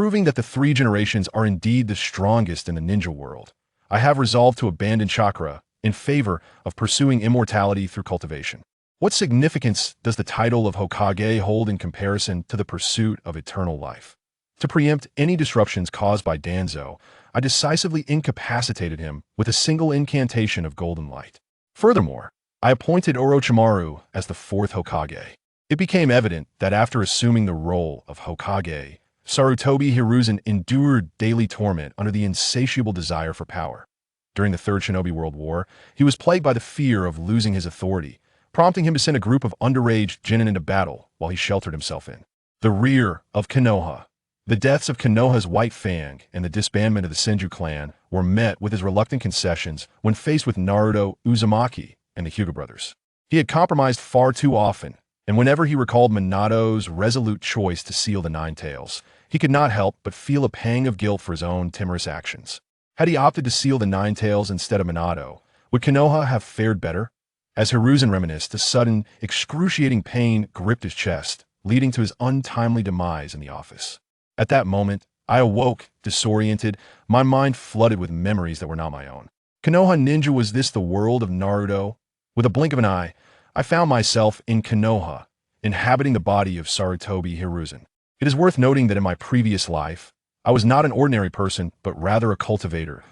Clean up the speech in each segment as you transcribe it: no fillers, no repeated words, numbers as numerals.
proving that the three generations are indeed the strongest in the ninja world. I have resolved to abandon chakra in favor of pursuing immortality through cultivation. What significance does the title of Hokage hold in comparison to the pursuit of eternal life? To preempt any disruptions caused by Danzo, I decisively incapacitated him with a single incantation of golden light. Furthermore, I appointed Orochimaru as the fourth Hokage. It became evident that after assuming the role of Hokage, Sarutobi Hiruzen endured daily torment under the insatiable desire for power. During the Third Shinobi World War, he was plagued by the fear of losing his authority, prompting him to send a group of underage genin into battle while he sheltered himself in the rear of Konoha. The deaths of Konoha's White Fang and the disbandment of the Senju clan were met with his reluctant concessions when faced with Naruto, Uzumaki, and the Hyuga brothers. He had compromised far too often, and whenever he recalled Minato's resolute choice to seal the Nine Tails, he could not help but feel a pang of guilt for his own timorous actions. Had he opted to seal the Nine Tails instead of Minato, would Konoha have fared better? As Hiruzen reminisced, a sudden, excruciating pain gripped his chest, leading to his untimely demise in the office. At that moment, I awoke, disoriented, my mind flooded with memories that were not my own. Konoha Ninja, was this the world of Naruto? With a blink of an eye, I found myself in Konoha, inhabiting the body of Sarutobi Hiruzen. It is worth noting that in my previous life, I was not an ordinary person, but rather a cultivator.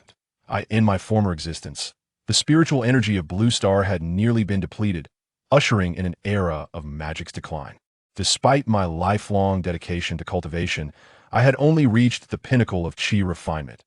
In my former existence, the spiritual energy of Blue Star had nearly been depleted, ushering in an era of magic's decline. Despite my lifelong dedication to cultivation, I had only reached the pinnacle of chi refinement.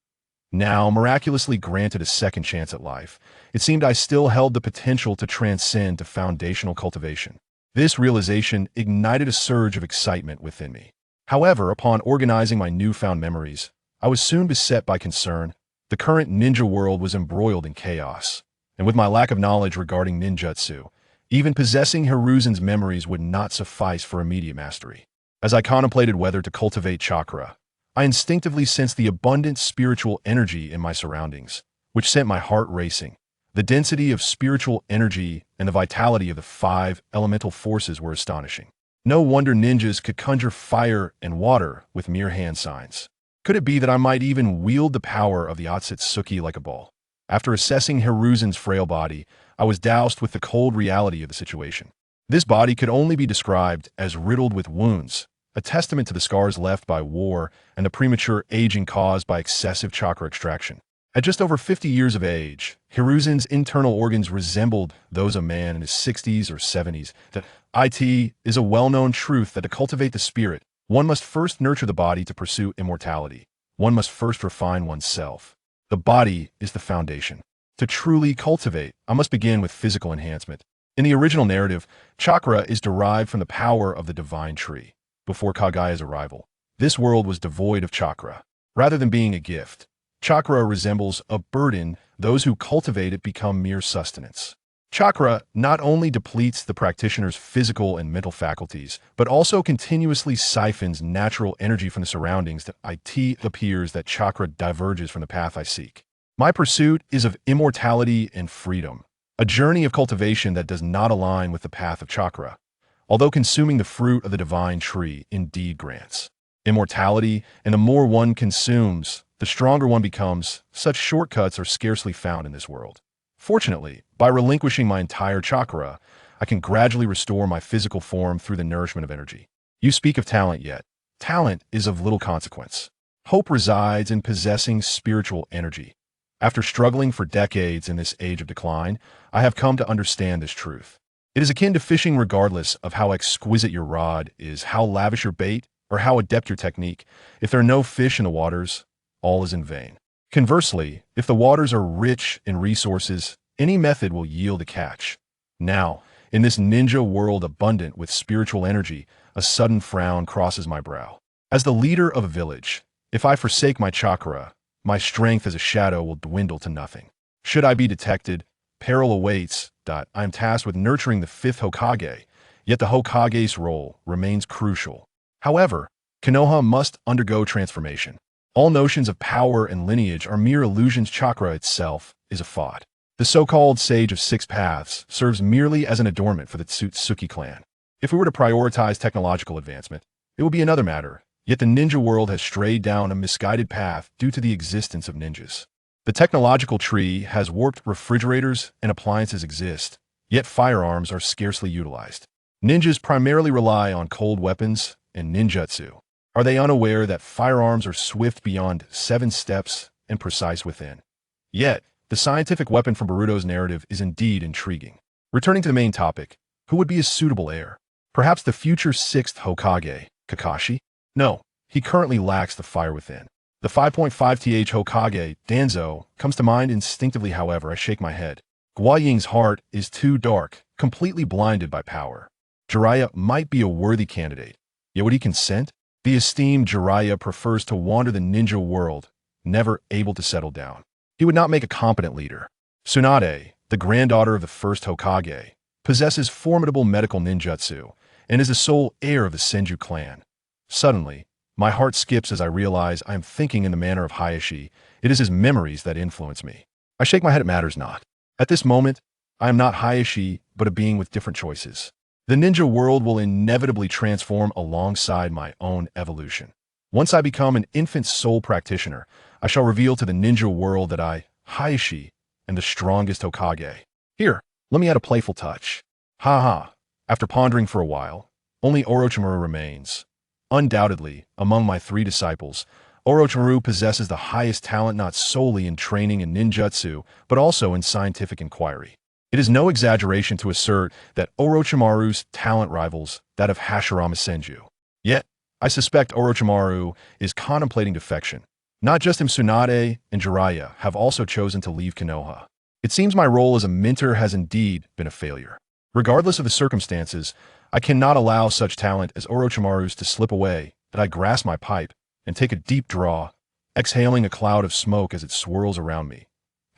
Now, miraculously granted a second chance at life, it seemed I still held the potential to transcend to foundational cultivation. This realization ignited a surge of excitement within me. However, upon organizing my newfound memories, I was soon beset by concern. The current ninja world was embroiled in chaos, and with my lack of knowledge regarding ninjutsu, even possessing Hiruzen's memories would not suffice for immediate mastery. As I contemplated whether to cultivate chakra, I instinctively sensed the abundant spiritual energy in my surroundings, which sent my heart racing. The density of spiritual energy and the vitality of the five elemental forces were astonishing. No wonder ninjas could conjure fire and water with mere hand signs. Could it be that I might even wield the power of the Otsutsuki like a ball? After assessing Hiruzen's frail body, I was doused with the cold reality of the situation. This body could only be described as riddled with wounds, a testament to the scars left by war and the premature aging caused by excessive chakra extraction. At just over 50 years of age, Hiruzen's internal organs resembled those of a man in his 60s or 70s. It is a well-known truth that to cultivate the spirit, one must first nurture the body to pursue immortality. One must first refine oneself. The body is the foundation. To truly cultivate, I must begin with physical enhancement. In the original narrative, chakra is derived from the power of the divine tree. Before Kaguya's arrival, this world was devoid of chakra. Rather than being a gift, chakra resembles a burden. Those who cultivate it become mere sustenance. Chakra not only depletes the practitioner's physical and mental faculties, but also continuously siphons natural energy from the surroundings. It appears that chakra diverges from the path I seek. My pursuit is of immortality and freedom, a journey of cultivation that does not align with the path of chakra, although consuming the fruit of the divine tree indeed grants immortality, and the more one consumes, the stronger one becomes. Such shortcuts are scarcely found in this world. Fortunately, by relinquishing my entire chakra, I can gradually restore my physical form through the nourishment of energy. You speak of talent yet. Talent is of little consequence. Hope resides in possessing spiritual energy. After struggling for decades in this age of decline, I have come to understand this truth. It is akin to fishing. Regardless of how exquisite your rod is, how lavish your bait, or how adept your technique, if there are no fish in the waters, all is in vain. Conversely, if the waters are rich in resources, any method will yield a catch. Now, in this ninja world abundant with spiritual energy, a sudden frown crosses my brow. As the leader of a village, if I forsake my chakra, my strength as a shadow will dwindle to nothing. Should I be detected, peril awaits. I am tasked with nurturing the fifth Hokage, yet the Hokage's role remains crucial. However, Konoha must undergo transformation. All notions of power and lineage are mere illusions. Chakra itself is a fraud. The so-called Sage of Six Paths serves merely as an adornment for the Otsutsuki clan. If we were to prioritize technological advancement, it would be another matter. Yet the ninja world has strayed down a misguided path due to the existence of ninjas. The technological tree has warped refrigerators and appliances exist, yet firearms are scarcely utilized. Ninjas primarily rely on cold weapons and ninjutsu. Are they unaware that firearms are swift beyond 7 steps and precise within? Yet, the scientific weapon from Boruto's narrative is indeed intriguing. Returning to the main topic, who would be a suitable heir? Perhaps the future 6th Hokage, Kakashi? No, he currently lacks the fire within. The 5.5th Hokage, Danzo, comes to mind instinctively. However, I shake my head. Guo Ying's heart is too dark, completely blinded by power. Jiraiya might be a worthy candidate. Yet would he consent? The esteemed Jiraiya prefers to wander the ninja world, never able to settle down. He would not make a competent leader. Tsunade, the granddaughter of the first Hokage, possesses formidable medical ninjutsu and is the sole heir of the Senju clan. Suddenly, my heart skips as I realize I am thinking in the manner of Hayashi. It is his memories that influence me. I shake my head. It matters not. At this moment, I am not Hayashi, but a being with different choices. The ninja world will inevitably transform alongside my own evolution. Once I become an infant soul practitioner, I shall reveal to the ninja world that I, Hayashi, am the strongest Hokage. Here, let me add a playful touch. Ha ha. After pondering for a while, only Orochimaru remains. Undoubtedly, among my 3 disciples, Orochimaru possesses the highest talent not solely in training and ninjutsu, but also in scientific inquiry. It is no exaggeration to assert that Orochimaru's talent rivals that of Hashirama Senju. Yet, I suspect Orochimaru is contemplating defection. Not just him, Tsunade and Jiraiya have also chosen to leave Konoha. It seems my role as a mentor has indeed been a failure. Regardless of the circumstances, I cannot allow such talent as Orochimaru's to slip away. That I grasp my pipe and take a deep draw, exhaling a cloud of smoke as it swirls around me.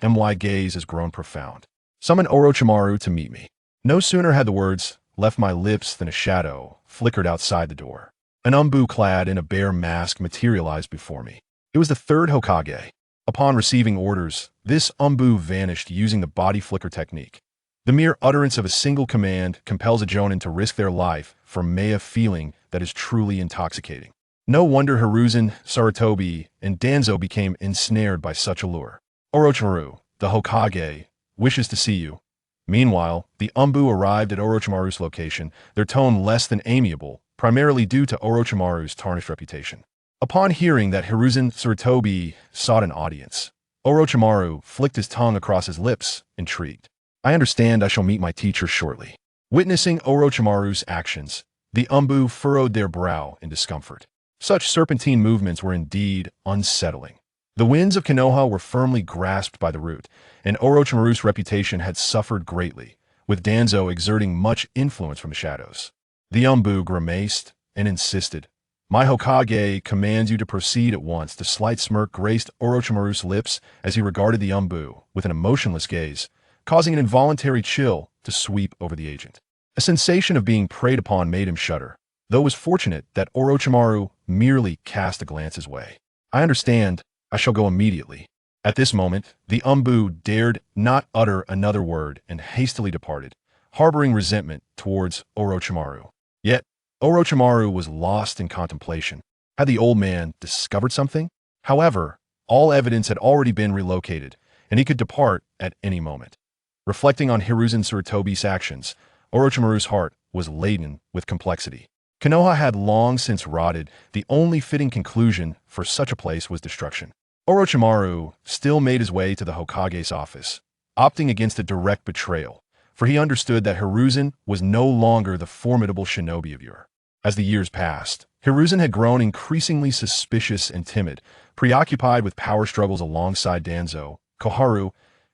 My gaze has grown profound. Summon Orochimaru to meet me. No sooner had the words left my lips than a shadow flickered outside the door. An umbu clad in a bear mask materialized before me. It was the 3rd Hokage. Upon receiving orders, this umbu vanished using the body flicker technique. The mere utterance of a single command compels a Jonin to risk their life for a feeling that is truly intoxicating. No wonder Hiruzen, Sarutobi, and Danzo became ensnared by such allure. Orochimaru, the Hokage, wishes to see you. Meanwhile, the umbu arrived at Orochimaru's location, their tone less than amiable, primarily due to Orochimaru's tarnished reputation. Upon hearing that Hiruzen Sarutobi sought an audience, Orochimaru flicked his tongue across his lips, intrigued. I understand I shall meet my teacher shortly. Witnessing Orochimaru's actions, the umbu furrowed their brow in discomfort. Such serpentine movements were indeed unsettling. The winds of Konoha were firmly grasped by the root, and Orochimaru's reputation had suffered greatly, with Danzo exerting much influence from the shadows. The umbu grimaced and insisted. My Hokage commands you to proceed at once. The slight smirk graced Orochimaru's lips as he regarded the umbu with an emotionless gaze, causing an involuntary chill to sweep over the agent. A sensation of being preyed upon made him shudder, though it was fortunate that Orochimaru merely cast a glance his way. I understand. I shall go immediately. At this moment, the umbu dared not utter another word and hastily departed, harboring resentment towards Orochimaru. Yet, Orochimaru was lost in contemplation. Had the old man discovered something? However, all evidence had already been relocated, and he could depart at any moment. Reflecting on Hiruzen Sarutobi's actions, Orochimaru's heart was laden with complexity. Konoha had long since rotted. The only fitting conclusion for such a place was destruction. Orochimaru still made his way to the Hokage's office, opting against a direct betrayal, for he understood that Hiruzen was no longer the formidable shinobi of yore. As the years passed, Hiruzen had grown increasingly suspicious and timid, preoccupied with power struggles alongside Danzo, Koharu,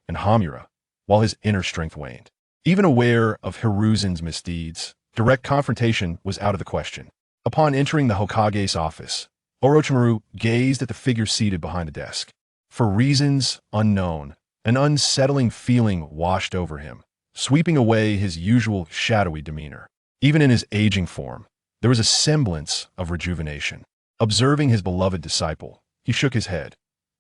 and Hamura, while his inner strength waned. Even aware of Hiruzen's misdeeds, direct confrontation was out of the question. Upon entering the Hokage's office, Orochimaru gazed at the figure seated behind the desk. For reasons unknown, an unsettling feeling washed over him, sweeping away his usual shadowy demeanor. Even in his aging form, there was a semblance of rejuvenation. Observing his beloved disciple, he shook his head.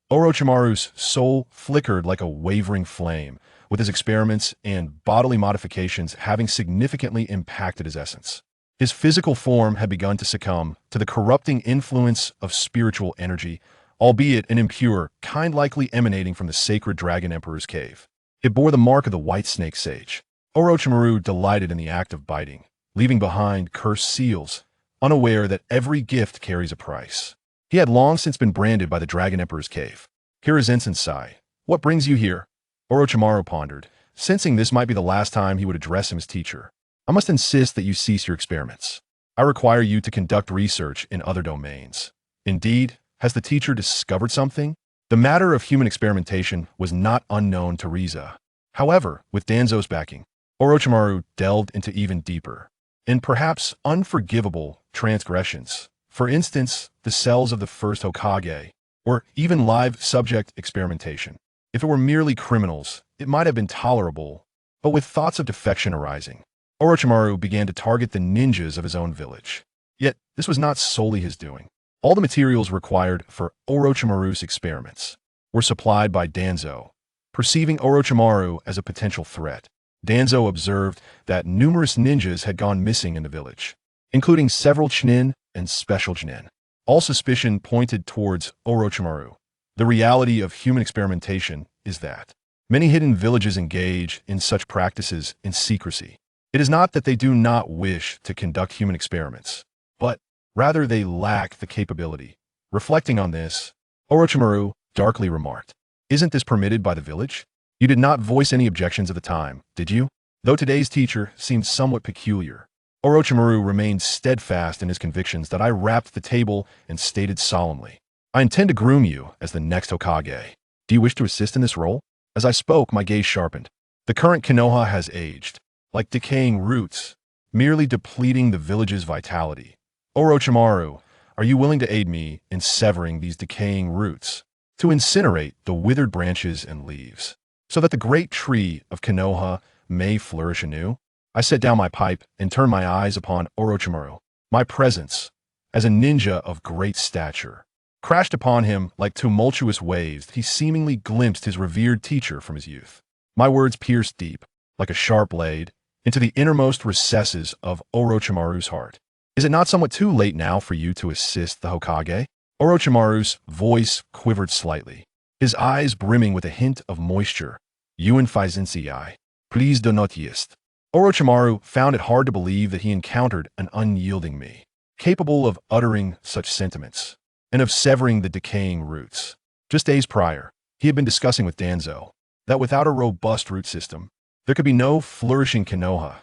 Orochimaru's soul flickered like a wavering flame, with his experiments and bodily modifications having significantly impacted his essence. His physical form had begun to succumb to the corrupting influence of spiritual energy, albeit an impure kind likely emanating from the sacred Dragon Emperor's cave. It bore the mark of the White Snake Sage. Orochimaru delighted in the act of biting, leaving behind cursed seals, unaware that every gift carries a price. He had long since been branded by the Dragon Emperor's cave. Hiruzen sighed. "What brings you here?" Orochimaru pondered, sensing this might be the last time he would address him as teacher. "I must insist that you cease your experiments. I require you to conduct research in other domains." Indeed, has the teacher discovered something? The matter of human experimentation was not unknown to Riza. However, with Danzo's backing, Orochimaru delved into even deeper and perhaps unforgivable transgressions. For instance, the cells of the first Hokage, or even live subject experimentation. If it were merely criminals, it might have been tolerable, but with thoughts of defection arising, Orochimaru began to target the ninjas of his own village. Yet, this was not solely his doing. All the materials required for Orochimaru's experiments were supplied by Danzo. Perceiving Orochimaru as a potential threat, Danzo observed that numerous ninjas had gone missing in the village, including several Chunin and special Chunin. All suspicion pointed towards Orochimaru. The reality of human experimentation is that many hidden villages engage in such practices in secrecy. It is not that they do not wish to conduct human experiments, but rather they lack the capability. Reflecting on this, Orochimaru darkly remarked, "Isn't this permitted by the village? You did not voice any objections at the time, did you?" Though today's teacher seemed somewhat peculiar, Orochimaru remained steadfast in his convictions that I rapped the table and stated solemnly, "I intend to groom you as the next Hokage. Do you wish to assist in this role?" As I spoke, my gaze sharpened. The current Konoha has aged, like decaying roots, merely depleting the village's vitality. Orochimaru, are you willing to aid me in severing these decaying roots, to incinerate the withered branches and leaves, so that the great tree of Konoha may flourish anew? I set down my pipe and turned my eyes upon Orochimaru. My presence, as a ninja of great stature, crashed upon him like tumultuous waves. He seemingly glimpsed his revered teacher from his youth. My words pierced deep, like a sharp blade, into the innermost recesses of Orochimaru's heart. "Is it not somewhat too late now for you to assist the Hokage?" Orochimaru's voice quivered slightly, his eyes brimming with a hint of moisture. "You Invincibility, please do not yield." Orochimaru found it hard to believe that he encountered an unyielding me, capable of uttering such sentiments, and of severing the decaying roots. Just days prior, he had been discussing with Danzo that without a robust root system, there could be no flourishing Konoha.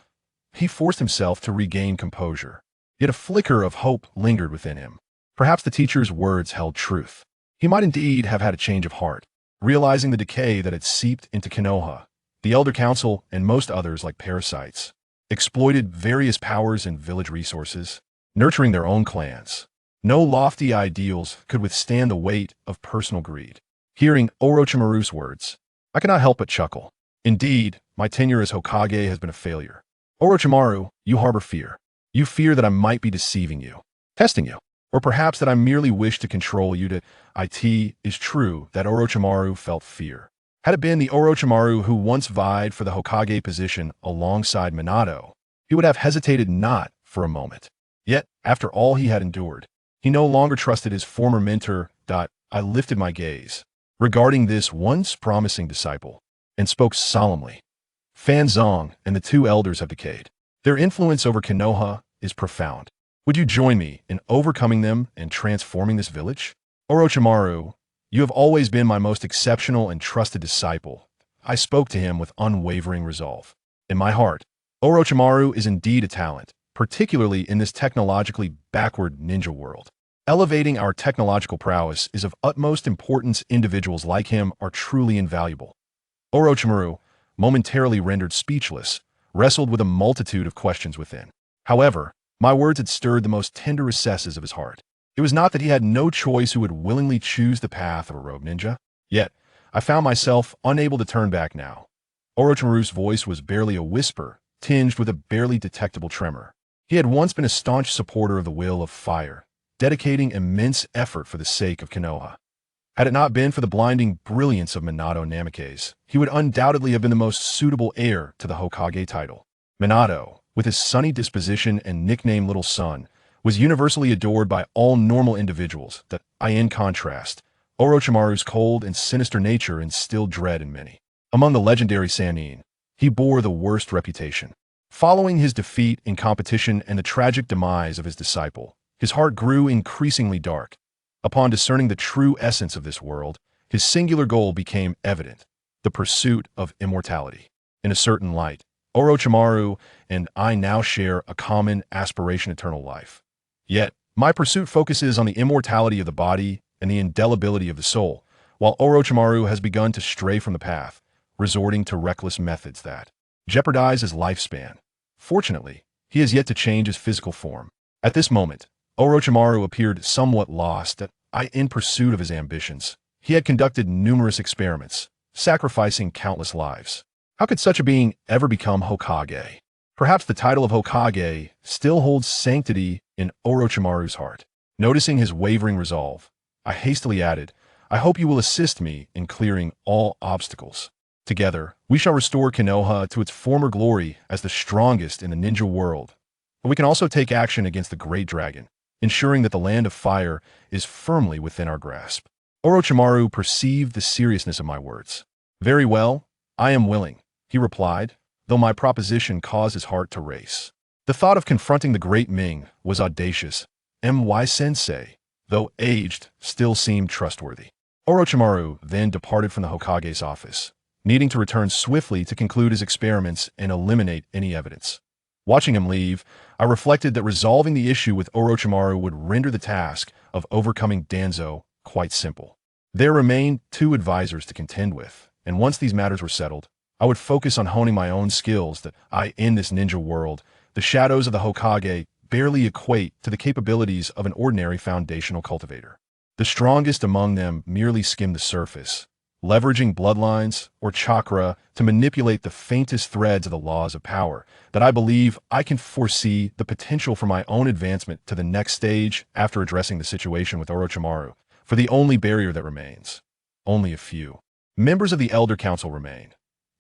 He forced himself to regain composure, yet a flicker of hope lingered within him. Perhaps the teacher's words held truth. He might indeed have had a change of heart, realizing the decay that had seeped into Konoha. The Elder Council, and most others like parasites, exploited various powers and village resources, nurturing their own clans. No lofty ideals could withstand the weight of personal greed. Hearing Orochimaru's words, I cannot help but chuckle. Indeed, my tenure as Hokage has been a failure. Orochimaru, you harbor fear. You fear that I might be deceiving you, testing you, or perhaps that I merely wish to control you. It is true that Orochimaru felt fear. Had it been the Orochimaru who once vied for the Hokage position alongside Minato, he would have hesitated not for a moment. Yet, after all he had endured, he no longer trusted his former mentor. I lifted my gaze, regarding this once promising disciple, and spoke solemnly. Fan Zong and the two elders have decayed. Their influence over Konoha is profound. Would you join me in overcoming them and transforming this village? Orochimaru, you have always been my most exceptional and trusted disciple. I spoke to him with unwavering resolve. In my heart, Orochimaru is indeed a talent, particularly in this technologically backward ninja world. Elevating our technological prowess is of utmost importance. Individuals like him are truly invaluable. Orochimaru, momentarily rendered speechless, wrestled with a multitude of questions within. However, my words had stirred the most tender recesses of his heart. It was not that he had no choice who would willingly choose the path of a rogue ninja. Yet, I found myself unable to turn back now. Orochimaru's voice was barely a whisper, tinged with a barely detectable tremor. He had once been a staunch supporter of the will of fire, dedicating immense effort for the sake of Konoha. Had it not been for the blinding brilliance of Minato Namikaze, he would undoubtedly have been the most suitable heir to the Hokage title. Minato, with his sunny disposition and nickname Little Sun, was universally adored by all normal individuals that, in contrast, Orochimaru's cold and sinister nature instilled dread in many. Among the legendary Sannin, he bore the worst reputation. Following his defeat in competition and the tragic demise of his disciple, his heart grew increasingly dark. Upon discerning the true essence of this world, his singular goal became evident: the pursuit of immortality. In a certain light, Orochimaru and I now share a common aspiration: eternal life. Yet, my pursuit focuses on the immortality of the body and the indelibility of the soul, while Orochimaru has begun to stray from the path, resorting to reckless methods that jeopardize his lifespan. Fortunately, he has yet to change his physical form. At this moment, Orochimaru appeared somewhat lost in pursuit of his ambitions. He had conducted numerous experiments, sacrificing countless lives. How could such a being ever become Hokage? Perhaps the title of Hokage still holds sanctity in Orochimaru's heart. Noticing his wavering resolve, I hastily added, "I hope you will assist me in clearing all obstacles. Together, we shall restore Konoha to its former glory as the strongest in the ninja world. But we can also take action against the Great Dragon, ensuring that the Land of Fire is firmly within our grasp." Orochimaru perceived the seriousness of my words. "Very well, I am willing," he replied, though my proposition caused his heart to race. The thought of confronting the great Ming was audacious. My-sensei, though aged, still seemed trustworthy. Orochimaru then departed from the Hokage's office, needing to return swiftly to conclude his experiments and eliminate any evidence. Watching him leave, I reflected that resolving the issue with Orochimaru would render the task of overcoming Danzo quite simple. There remained 2 advisors to contend with, and once these matters were settled, I would focus on honing my own skills that in this ninja world, the shadows of the Hokage barely equate to the capabilities of an ordinary foundational cultivator. The strongest among them merely skim the surface, leveraging bloodlines or chakra to manipulate the faintest threads of the laws of power. That I believe I can foresee the potential for my own advancement to the next stage after addressing the situation with Orochimaru. For the only barrier that remains, only a few members of the Elder Council remain.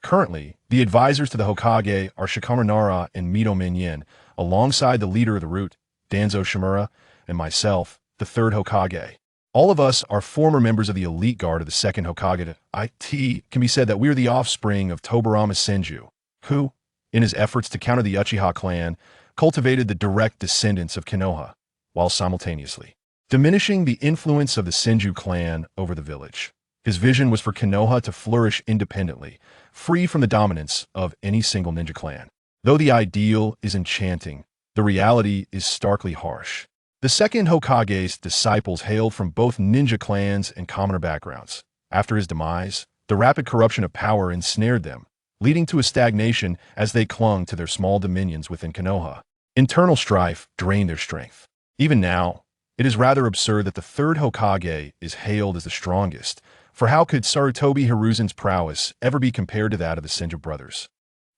Currently, the advisors to the Hokage are Shikamaru Nara and Mito Minyin, alongside the leader of the root, Danzo Shimura, and myself, the 3rd Hokage. All of us are former members of the elite guard of the 2nd Hokage. It can be said that we are the offspring of Tobirama Senju, who, in his efforts to counter the Uchiha clan, cultivated the direct descendants of Konoha, while simultaneously diminishing the influence of the Senju clan over the village. His vision was for Konoha to flourish independently, free from the dominance of any single ninja clan. Though the ideal is enchanting, the reality is starkly harsh. The 2nd Hokage's disciples hailed from both ninja clans and commoner backgrounds. After his demise, the rapid corruption of power ensnared them, leading to a stagnation as they clung to their small dominions within Konoha. Internal strife drained their strength. Even now, it is rather absurd that the 3rd Hokage is hailed as the strongest, for how could Sarutobi Hiruzen's prowess ever be compared to that of the Senju brothers?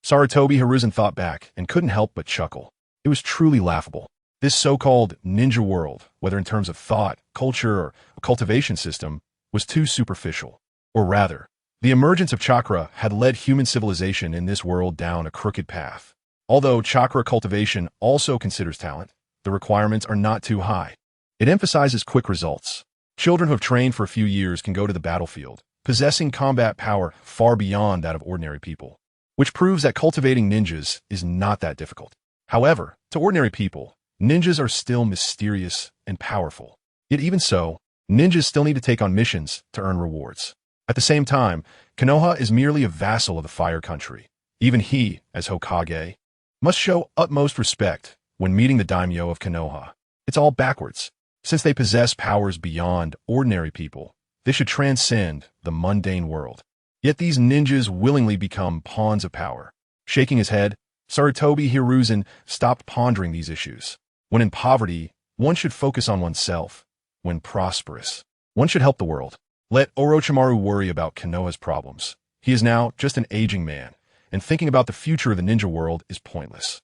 Sarutobi Hiruzen thought back and couldn't help but chuckle. It was truly laughable. This so-called ninja world, whether in terms of thought, culture, or a cultivation system, was too superficial. Or rather, the emergence of chakra had led human civilization in this world down a crooked path. Although chakra cultivation also considers talent, the requirements are not too high. It emphasizes quick results. Children who have trained for a few years can go to the battlefield, possessing combat power far beyond that of ordinary people, which proves that cultivating ninjas is not that difficult. However, to ordinary people, ninjas are still mysterious and powerful. Yet even so, ninjas still need to take on missions to earn rewards. At the same time, Konoha is merely a vassal of the Fire Country. Even he, as Hokage, must show utmost respect when meeting the daimyo of Konoha. It's all backwards. Since they possess powers beyond ordinary people, they should transcend the mundane world. Yet these ninjas willingly become pawns of power. Shaking his head, Sarutobi Hiruzen stopped pondering these issues. When in poverty, one should focus on oneself. When prosperous, one should help the world. Let Orochimaru worry about Konoha's problems. He is now just an aging man, and thinking about the future of the ninja world is pointless.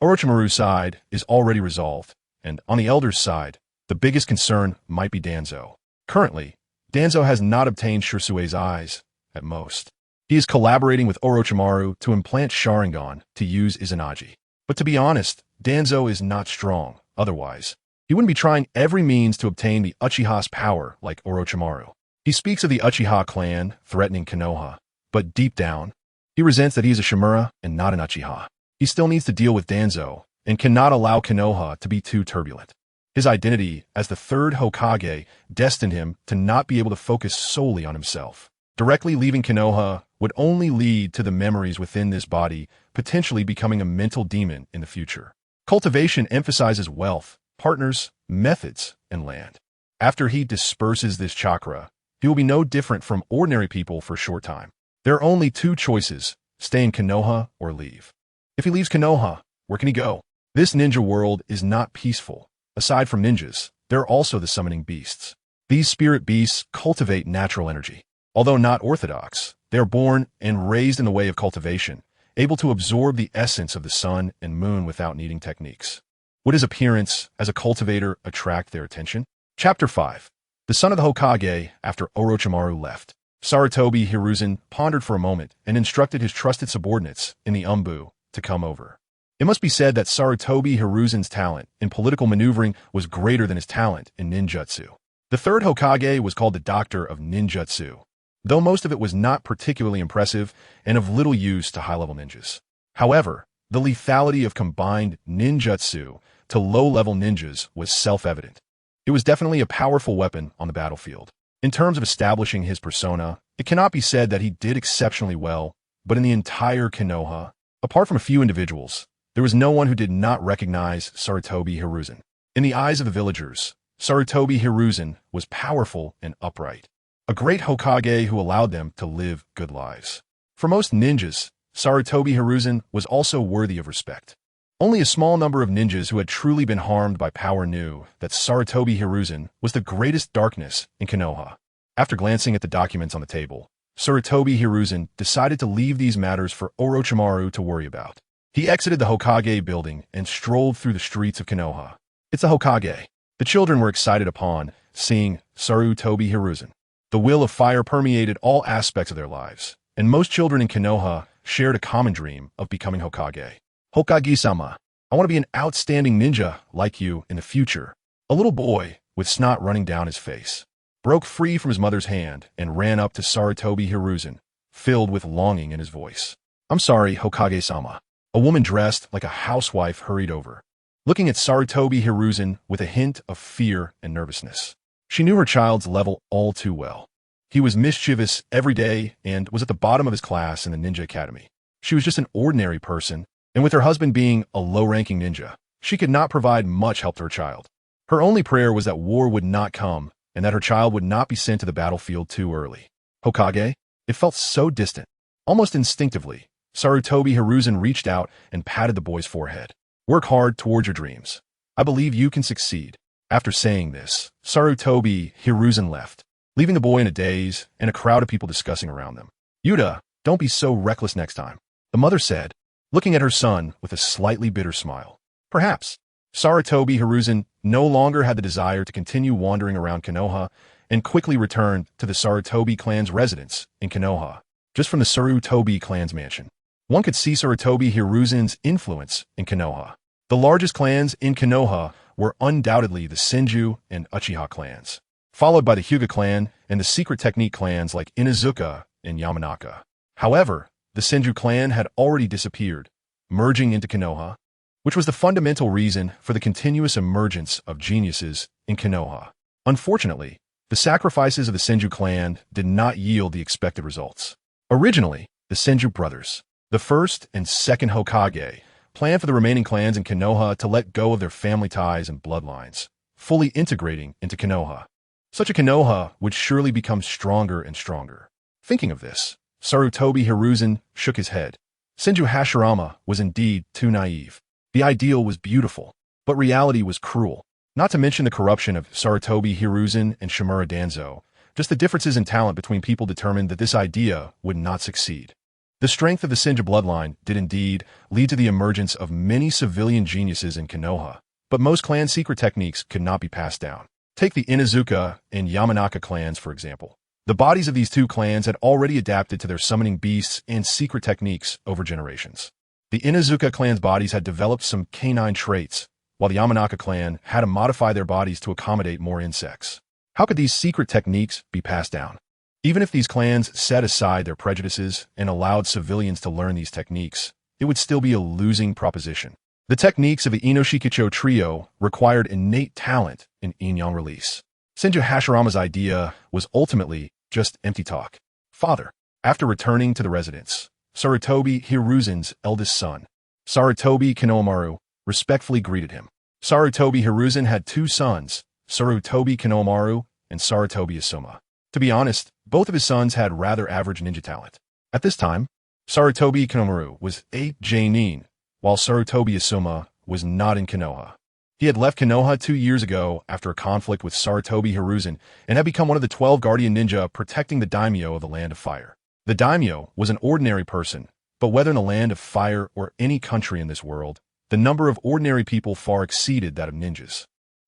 Orochimaru's side is already resolved, and on the elder's side, the biggest concern might be Danzo. Currently, Danzo has not obtained Shirsue's eyes, at most. He is collaborating with Orochimaru to implant Sharingan to use Izanagi. But to be honest, Danzo is not strong, otherwise. He wouldn't be trying every means to obtain the Uchiha's power like Orochimaru. He speaks of the Uchiha clan threatening Konoha, but deep down, he resents that he is a Shimura and not an Uchiha. He still needs to deal with Danzo and cannot allow Konoha to be too turbulent. His identity as the third Hokage destined him to not be able to focus solely on himself. Directly leaving Konoha would only lead to the memories within this body potentially becoming a mental demon in the future. Cultivation emphasizes wealth, partners, methods, and land. After he disperses this chakra, he will be no different from ordinary people for a short time. There are only two choices: stay in Konoha or leave. If he leaves Konoha, where can he go? This ninja world is not peaceful. Aside from ninjas, there are also the summoning beasts. These spirit beasts cultivate natural energy. Although not orthodox, they are born and raised in the way of cultivation, able to absorb the essence of the sun and moon without needing techniques. Would his appearance as a cultivator attract their attention? Chapter 5. The son of the Hokage after Orochimaru left. Sarutobi Hiruzen pondered for a moment and instructed his trusted subordinates in the Umbu to come over. It must be said that Sarutobi Hiruzen's talent in political maneuvering was greater than his talent in ninjutsu. The third Hokage was called the Doctor of Ninjutsu, though most of it was not particularly impressive and of little use to high-level ninjas. However, the lethality of combined ninjutsu to low-level ninjas was self-evident. It was definitely a powerful weapon on the battlefield. In terms of establishing his persona, it cannot be said that he did exceptionally well, but in the entire Konoha, apart from a few individuals, there was no one who did not recognize Sarutobi Hiruzen. In the eyes of the villagers, Sarutobi Hiruzen was powerful and upright, a great Hokage who allowed them to live good lives. For most ninjas, Sarutobi Hiruzen was also worthy of respect. Only a small number of ninjas who had truly been harmed by power knew that Sarutobi Hiruzen was the greatest darkness in Konoha. After glancing at the documents on the table, Sarutobi Hiruzen decided to leave these matters for Orochimaru to worry about. He exited the Hokage building and strolled through the streets of Konoha. It's the Hokage. The children were excited upon seeing Sarutobi Hiruzen. The will of fire permeated all aspects of their lives, and most children in Konoha shared a common dream of becoming Hokage. Hokage-sama, I want to be an outstanding ninja like you in the future. A little boy, with snot running down his face, broke free from his mother's hand and ran up to Sarutobi Hiruzen, filled with longing in his voice. I'm sorry, Hokage-sama. A woman dressed like a housewife hurried over, looking at Sarutobi Hiruzen with a hint of fear and nervousness. She knew her child's level all too well. He was mischievous every day and was at the bottom of his class in the ninja academy. She was just an ordinary person, and with her husband being a low-ranking ninja, she could not provide much help to her child. Her only prayer was that war would not come and that her child would not be sent to the battlefield too early. Hokage? It felt so distant. Almost instinctively, Sarutobi Hiruzen reached out and patted the boy's forehead. Work hard towards your dreams. I believe you can succeed. After saying this, Sarutobi Hiruzen left, leaving the boy in a daze and a crowd of people discussing around them. Yuta, don't be so reckless next time, the mother said, looking at her son with a slightly bitter smile. Perhaps. Sarutobi Hiruzen no longer had the desire to continue wandering around Konoha and quickly returned to the Sarutobi clan's residence in Konoha, just from the Sarutobi clan's mansion. One could see Sarutobi Hiruzen's influence in Konoha. The largest clans in Konoha were undoubtedly the Senju and Uchiha clans, followed by the Hyuga clan and the secret technique clans like Inuzuka and Yamanaka. However, the Senju clan had already disappeared, merging into Konoha, which was the fundamental reason for the continuous emergence of geniuses in Konoha. Unfortunately, the sacrifices of the Senju clan did not yield the expected results. Originally, the Senju brothers, the first and second Hokage, planned for the remaining clans in Konoha to let go of their family ties and bloodlines, fully integrating into Konoha. Such a Konoha would surely become stronger and stronger. Thinking of this, Sarutobi Hiruzen shook his head. Senju Hashirama was indeed too naive. The ideal was beautiful, but reality was cruel. Not to mention the corruption of Sarutobi Hiruzen and Shimura Danzo, just the differences in talent between people determined that this idea would not succeed. The strength of the Senju bloodline did indeed lead to the emergence of many civilian geniuses in Konoha, but most clan secret techniques could not be passed down. Take the Inuzuka and Yamanaka clans, for example. The bodies of these two clans had already adapted to their summoning beasts and secret techniques over generations. The Inuzuka clan's bodies had developed some canine traits, while the Yamanaka clan had to modify their bodies to accommodate more insects. How could these secret techniques be passed down? Even if these clans set aside their prejudices and allowed civilians to learn these techniques, it would still be a losing proposition. The techniques of the Inoshikicho trio required innate talent in yin-yang release. Senju Hashirama's idea was ultimately just empty talk. Father. After returning to the residence, Sarutobi Hiruzen's eldest son, Sarutobi Kinomaru, respectfully greeted him. Sarutobi Hiruzen had two sons, Sarutobi Kinomaru and Sarutobi Asuma. To be honest, both of his sons had rather average ninja talent. At this time, Sarutobi Kinomaru was 8 Jainin, while Sarutobi Asuma was not in Konoha. He had left Konoha 2 years ago after a conflict with Sarutobi Hiruzen and had become one of the 12 guardian ninja protecting the daimyo of the Land of Fire. The daimyo was an ordinary person, but whether in the Land of Fire or any country in this world, the number of ordinary people far exceeded that of ninjas.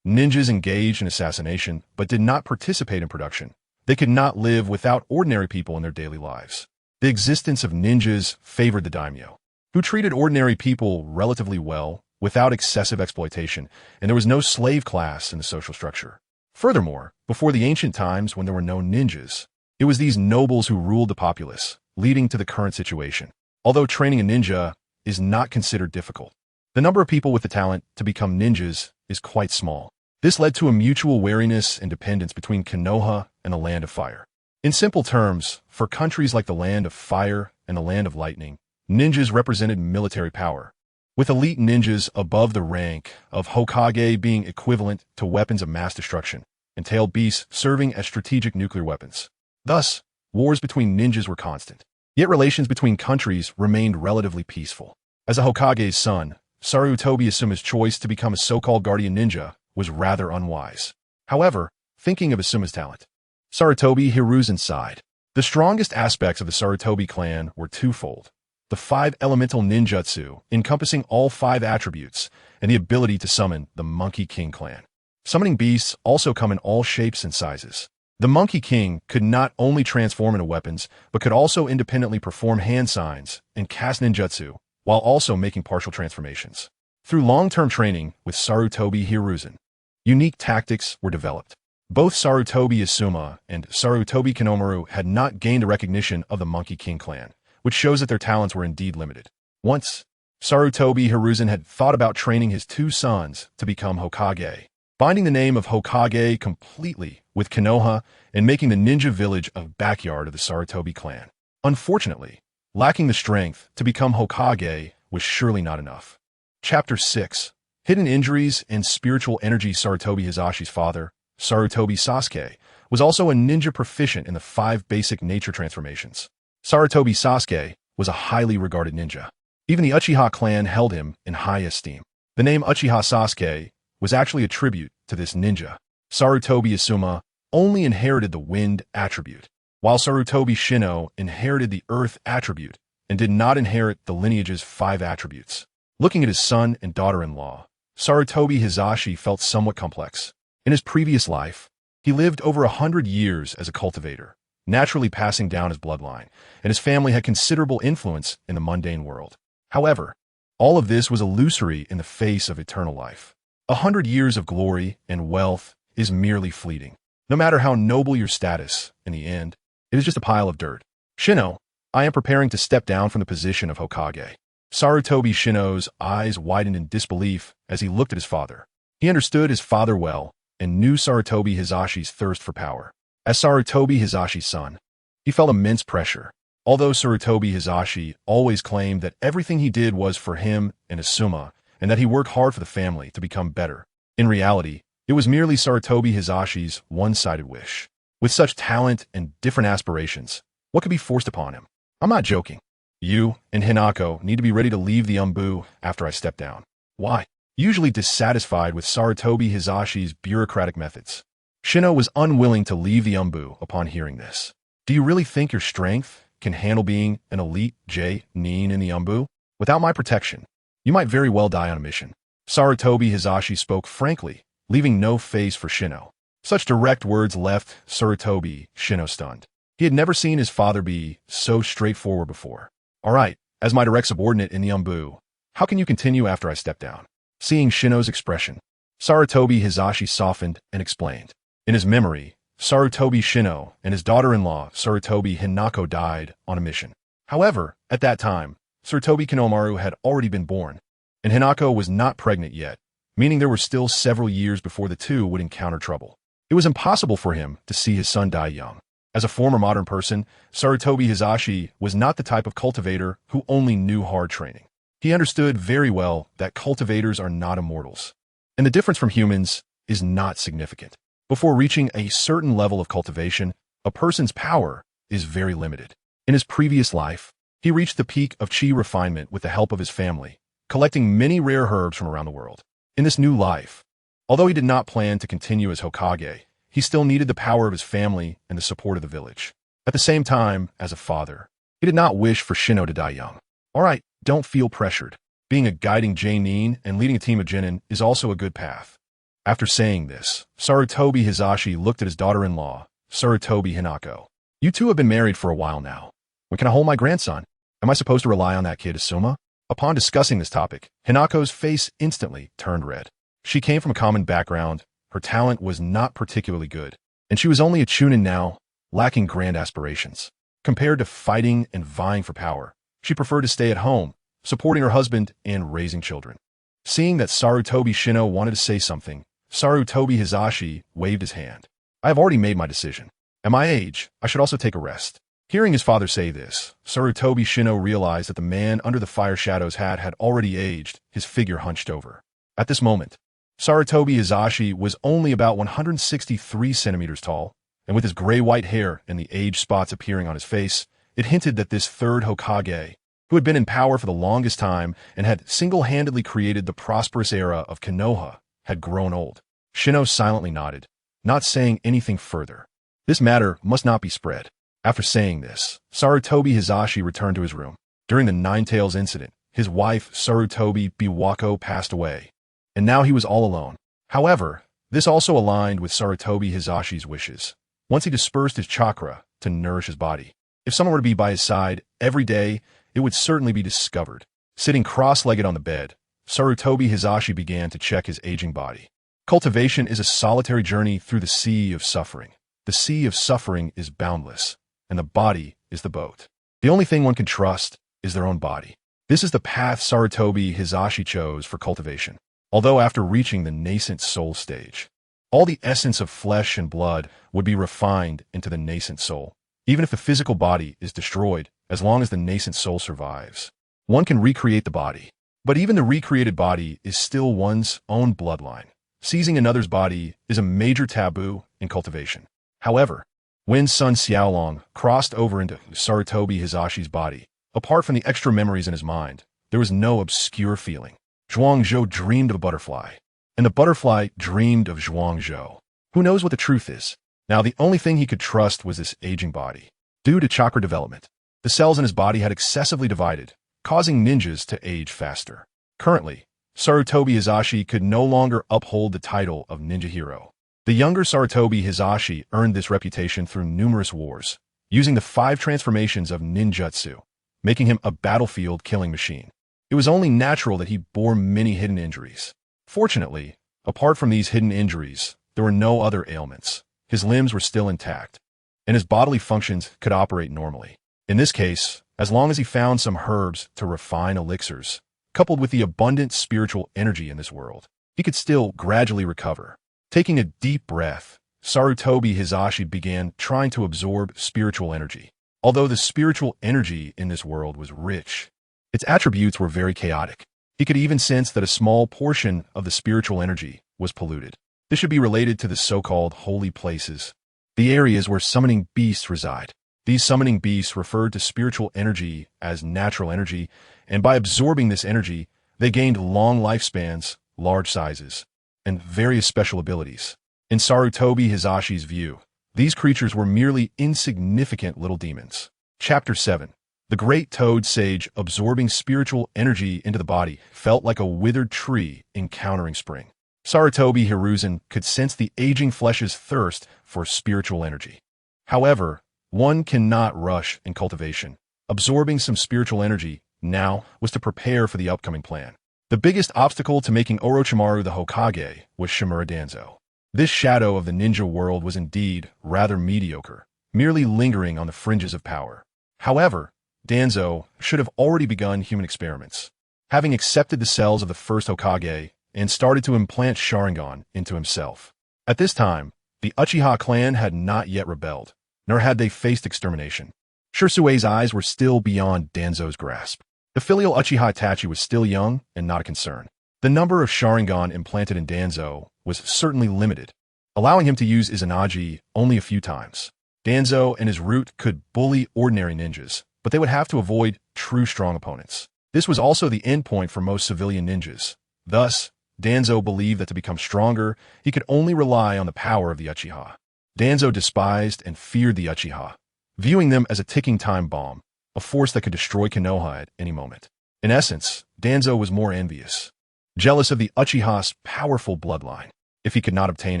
Ninjas engaged in assassination but did not participate in production. They could not live without ordinary people in their daily lives. The existence of ninjas favored the daimyo, who treated ordinary people relatively well, without excessive exploitation, and there was no slave class in the social structure. Furthermore, before the ancient times when there were no ninjas, it was these nobles who ruled the populace, leading to the current situation. Although training a ninja is not considered difficult, the number of people with the talent to become ninjas is quite small. This led to a mutual wariness and dependence between Konoha and the Land of Fire. In simple terms, for countries like the Land of Fire and the Land of Lightning, ninjas represented military power, with elite ninjas above the rank of Hokage being equivalent to weapons of mass destruction, and tailed beasts serving as strategic nuclear weapons. Thus, wars between ninjas were constant. Yet relations between countries remained relatively peaceful. As a Hokage's son, Sarutobi Asuma's choice to become a so-called guardian ninja was rather unwise. However, thinking of Asuma's talent, Sarutobi Hiruzen sighed. The strongest aspects of the Sarutobi clan were twofold: the 5 elemental ninjutsu, encompassing all 5 attributes, and the ability to summon the Monkey King clan. Summoning beasts also come in all shapes and sizes. The Monkey King could not only transform into weapons, but could also independently perform hand signs and cast ninjutsu, while also making partial transformations. Through long-term training with Sarutobi Hiruzen, unique tactics were developed. Both Sarutobi Asuma and Sarutobi Kinomaru had not gained the recognition of the Monkey King clan, which shows that their talents were indeed limited. Once, Sarutobi Hiruzen had thought about training his 2 sons to become Hokage, binding the name of Hokage completely with Konoha and making the ninja village a backyard of the Sarutobi clan. Unfortunately, lacking the strength to become Hokage was surely not enough. Chapter 6. Hidden Injuries and Spiritual Energy. Sarutobi Hizashi's father, Sarutobi Sasuke, was also a ninja proficient in the 5 basic nature transformations. Sarutobi Sasuke was a highly regarded ninja. Even the Uchiha clan held him in high esteem. The name Uchiha Sasuke was actually a tribute to this ninja. Sarutobi Asuma only inherited the wind attribute, while Sarutobi Shino inherited the earth attribute and did not inherit the lineage's 5 attributes. Looking at his son and daughter-in-law, Sarutobi Hizashi felt somewhat complex. In his previous life, he lived over 100 years as a cultivator, naturally passing down his bloodline, and his family had considerable influence in the mundane world. However, all of this was illusory in the face of eternal life. 100 years of glory and wealth is merely fleeting. No matter how noble your status, in the end, it is just a pile of dirt. Shino, I am preparing to step down from the position of Hokage. Sarutobi Shino's eyes widened in disbelief as he looked at his father. He understood his father well and knew Sarutobi Hizashi's thirst for power. As Sarutobi Hizashi's son, he felt immense pressure. Although Sarutobi Hizashi always claimed that everything he did was for him and Asuma, and that he worked hard for the family to become better, in reality, it was merely Sarutobi Hizashi's one-sided wish. With such talent and different aspirations, what could be forced upon him? I'm not joking. You and Hinako need to be ready to leave the Umbu after I step down. Why? Usually dissatisfied with Sarutobi Hizashi's bureaucratic methods, Shino was unwilling to leave the Umbu upon hearing this. Do you really think your strength can handle being an elite J-nin in the Umbu? Without my protection, you might very well die on a mission. Sarutobi Hizashi spoke frankly, leaving no face for Shino. Such direct words left Sarutobi Shino stunned. He had never seen his father be so straightforward before. All right, As my direct subordinate in the Umbu, how can you continue after I step down? Seeing Shino's expression, Sarutobi Hizashi softened and explained. In his memory, Sarutobi Shino and his daughter-in-law, Sarutobi Hinako, died on a mission. However, at that time, Sarutobi Kinomaru had already been born, and Hinako was not pregnant yet, meaning there were still several years before the two would encounter trouble. It was impossible for him to see his son die young. As a former modern person, Sarutobi Hizashi was not the type of cultivator who only knew hard training. He understood very well that cultivators are not immortals, and the difference from humans is not significant. Before reaching a certain level of cultivation, a person's power is very limited. In his previous life, he reached the peak of chi refinement with the help of his family, collecting many rare herbs from around the world. In this new life, although he did not plan to continue as Hokage, he still needed the power of his family and the support of the village. At the same time, as a father, he did not wish for Shino to die young. Alright, don't feel pressured. Being a guiding J-nin and leading a team of Genin is also a good path. After saying this, Sarutobi Hizashi looked at his daughter-in-law, Sarutobi Hinako. You two have been married for a while now. When can I hold my grandson? Am I supposed to rely on that kid Asuma? Upon discussing this topic, Hinako's face instantly turned red. She came from a common background, her talent was not particularly good, and she was only a chunin now, lacking grand aspirations. Compared to fighting and vying for power, she preferred to stay at home, supporting her husband and raising children. Seeing that Sarutobi Shino wanted to say something, Sarutobi Hizashi waved his hand. I have already made my decision. At my age, I should also take a rest. Hearing his father say this, Sarutobi Shino realized that the man under the fire shadow's hat had already aged, his figure hunched over. At this moment, Sarutobi Hizashi was only about 163 centimeters tall, and with his gray-white hair and the age spots appearing on his face, it hinted that this third Hokage, who had been in power for the longest time and had single-handedly created the prosperous era of Konoha, had grown old. Shino silently nodded, not saying anything further. This matter must not be spread. After saying this, Sarutobi Hizashi returned to his room. During the Nine-Tails incident, his wife, Sarutobi Biwako, passed away, and now he was all alone. However, this also aligned with Sarutobi Hizashi's wishes. Once he dispersed his chakra to nourish his body, if someone were to be by his side every day, it would certainly be discovered. Sitting cross-legged on the bed, Sarutobi Hizashi began to check his aging body. Cultivation is a solitary journey through the sea of suffering. The sea of suffering is boundless, and the body is the boat. The only thing one can trust is their own body. This is the path Sarutobi Hizashi chose for cultivation. Although after reaching the nascent soul stage, all the essence of flesh and blood would be refined into the nascent soul. Even if the physical body is destroyed, as long as the nascent soul survives, one can recreate the body. But even the recreated body is still one's own bloodline. Seizing another's body is a major taboo in cultivation. However, when Sun Xiaolong crossed over into Sarutobi Hizashi's body, apart from the extra memories in his mind, there was no obscure feeling. Zhuangzhou dreamed of a butterfly, and the butterfly dreamed of Zhuangzhou. Who knows what the truth is? Now the only thing he could trust was this aging body. Due to chakra development, the cells in his body had excessively divided, causing ninjas to age faster. Currently, Sarutobi Hizashi could no longer uphold the title of ninja hero. The younger Sarutobi Hizashi earned this reputation through numerous wars, using the 5 transformations of ninjutsu, making him a battlefield killing machine. It was only natural that he bore many hidden injuries. Fortunately, apart from these hidden injuries, there were no other ailments. His limbs were still intact, and his bodily functions could operate normally. In this case, as long as he found some herbs to refine elixirs, coupled with the abundant spiritual energy in this world, he could still gradually recover. Taking a deep breath, Sarutobi Hizashi began trying to absorb spiritual energy. Although the spiritual energy in this world was rich, its attributes were very chaotic. He could even sense that a small portion of the spiritual energy was polluted. This should be related to the so-called holy places, the areas where summoning beasts reside. These summoning beasts referred to spiritual energy as natural energy, and by absorbing this energy, they gained long lifespans, large sizes, and various special abilities. In Sarutobi Hizashi's view, these creatures were merely insignificant little demons. Chapter 7. The great toad sage absorbing spiritual energy into the body felt like a withered tree encountering spring. Sarutobi Hiruzen could sense the aging flesh's thirst for spiritual energy. However, one cannot rush in cultivation. Absorbing some spiritual energy now was to prepare for the upcoming plan. The biggest obstacle to making Orochimaru the Hokage was Shimura Danzo. This shadow of the ninja world was indeed rather mediocre, merely lingering on the fringes of power. However, Danzo should have already begun human experiments, having accepted the cells of the first Hokage and started to implant Sharingan into himself. At this time, the Uchiha clan had not yet rebelled, nor had they faced extermination. Shirsue's eyes were still beyond Danzo's grasp. The filial Uchiha Itachi was still young and not a concern. The number of Sharingan implanted in Danzo was certainly limited, allowing him to use Izanagi only a few times. Danzo and his root could bully ordinary ninjas, but they would have to avoid true strong opponents. This was also the endpoint for most civilian ninjas. Thus, Danzo believed that to become stronger, he could only rely on the power of the Uchiha. Danzo despised and feared the Uchiha, viewing them as a ticking time bomb, a force that could destroy Konoha at any moment. In essence, Danzo was more envious, jealous of the Uchiha's powerful bloodline. If he could not obtain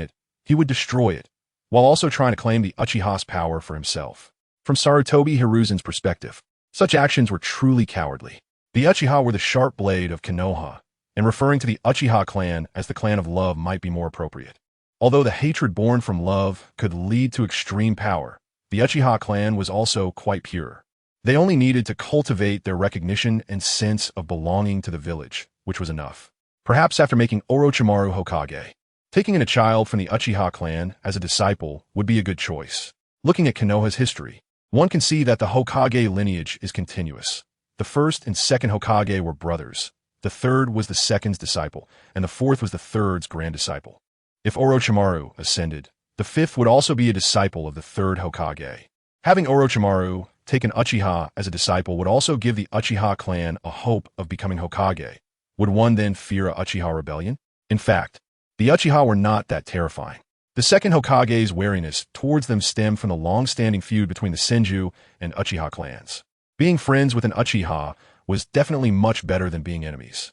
it, he would destroy it, while also trying to claim the Uchiha's power for himself. From Sarutobi Hiruzen's perspective, such actions were truly cowardly. The Uchiha were the sharp blade of Konoha, and referring to the Uchiha clan as the clan of love might be more appropriate. Although the hatred born from love could lead to extreme power, the Uchiha clan was also quite pure. They only needed to cultivate their recognition and sense of belonging to the village, which was enough. Perhaps after making Orochimaru Hokage, taking in a child from the Uchiha clan as a disciple would be a good choice. Looking at Konoha's history, one can see that the Hokage lineage is continuous. The first and second Hokage were brothers. The third was the second's disciple, and the fourth was the third's grand disciple. If Orochimaru ascended, the fifth would also be a disciple of the third Hokage. Having Orochimaru take an Uchiha as a disciple would also give the Uchiha clan a hope of becoming Hokage. Would one then fear a Uchiha rebellion? In fact, the Uchiha were not that terrifying. The second Hokage's wariness towards them stemmed from the long-standing feud between the Senju and Uchiha clans. Being friends with an Uchiha was definitely much better than being enemies,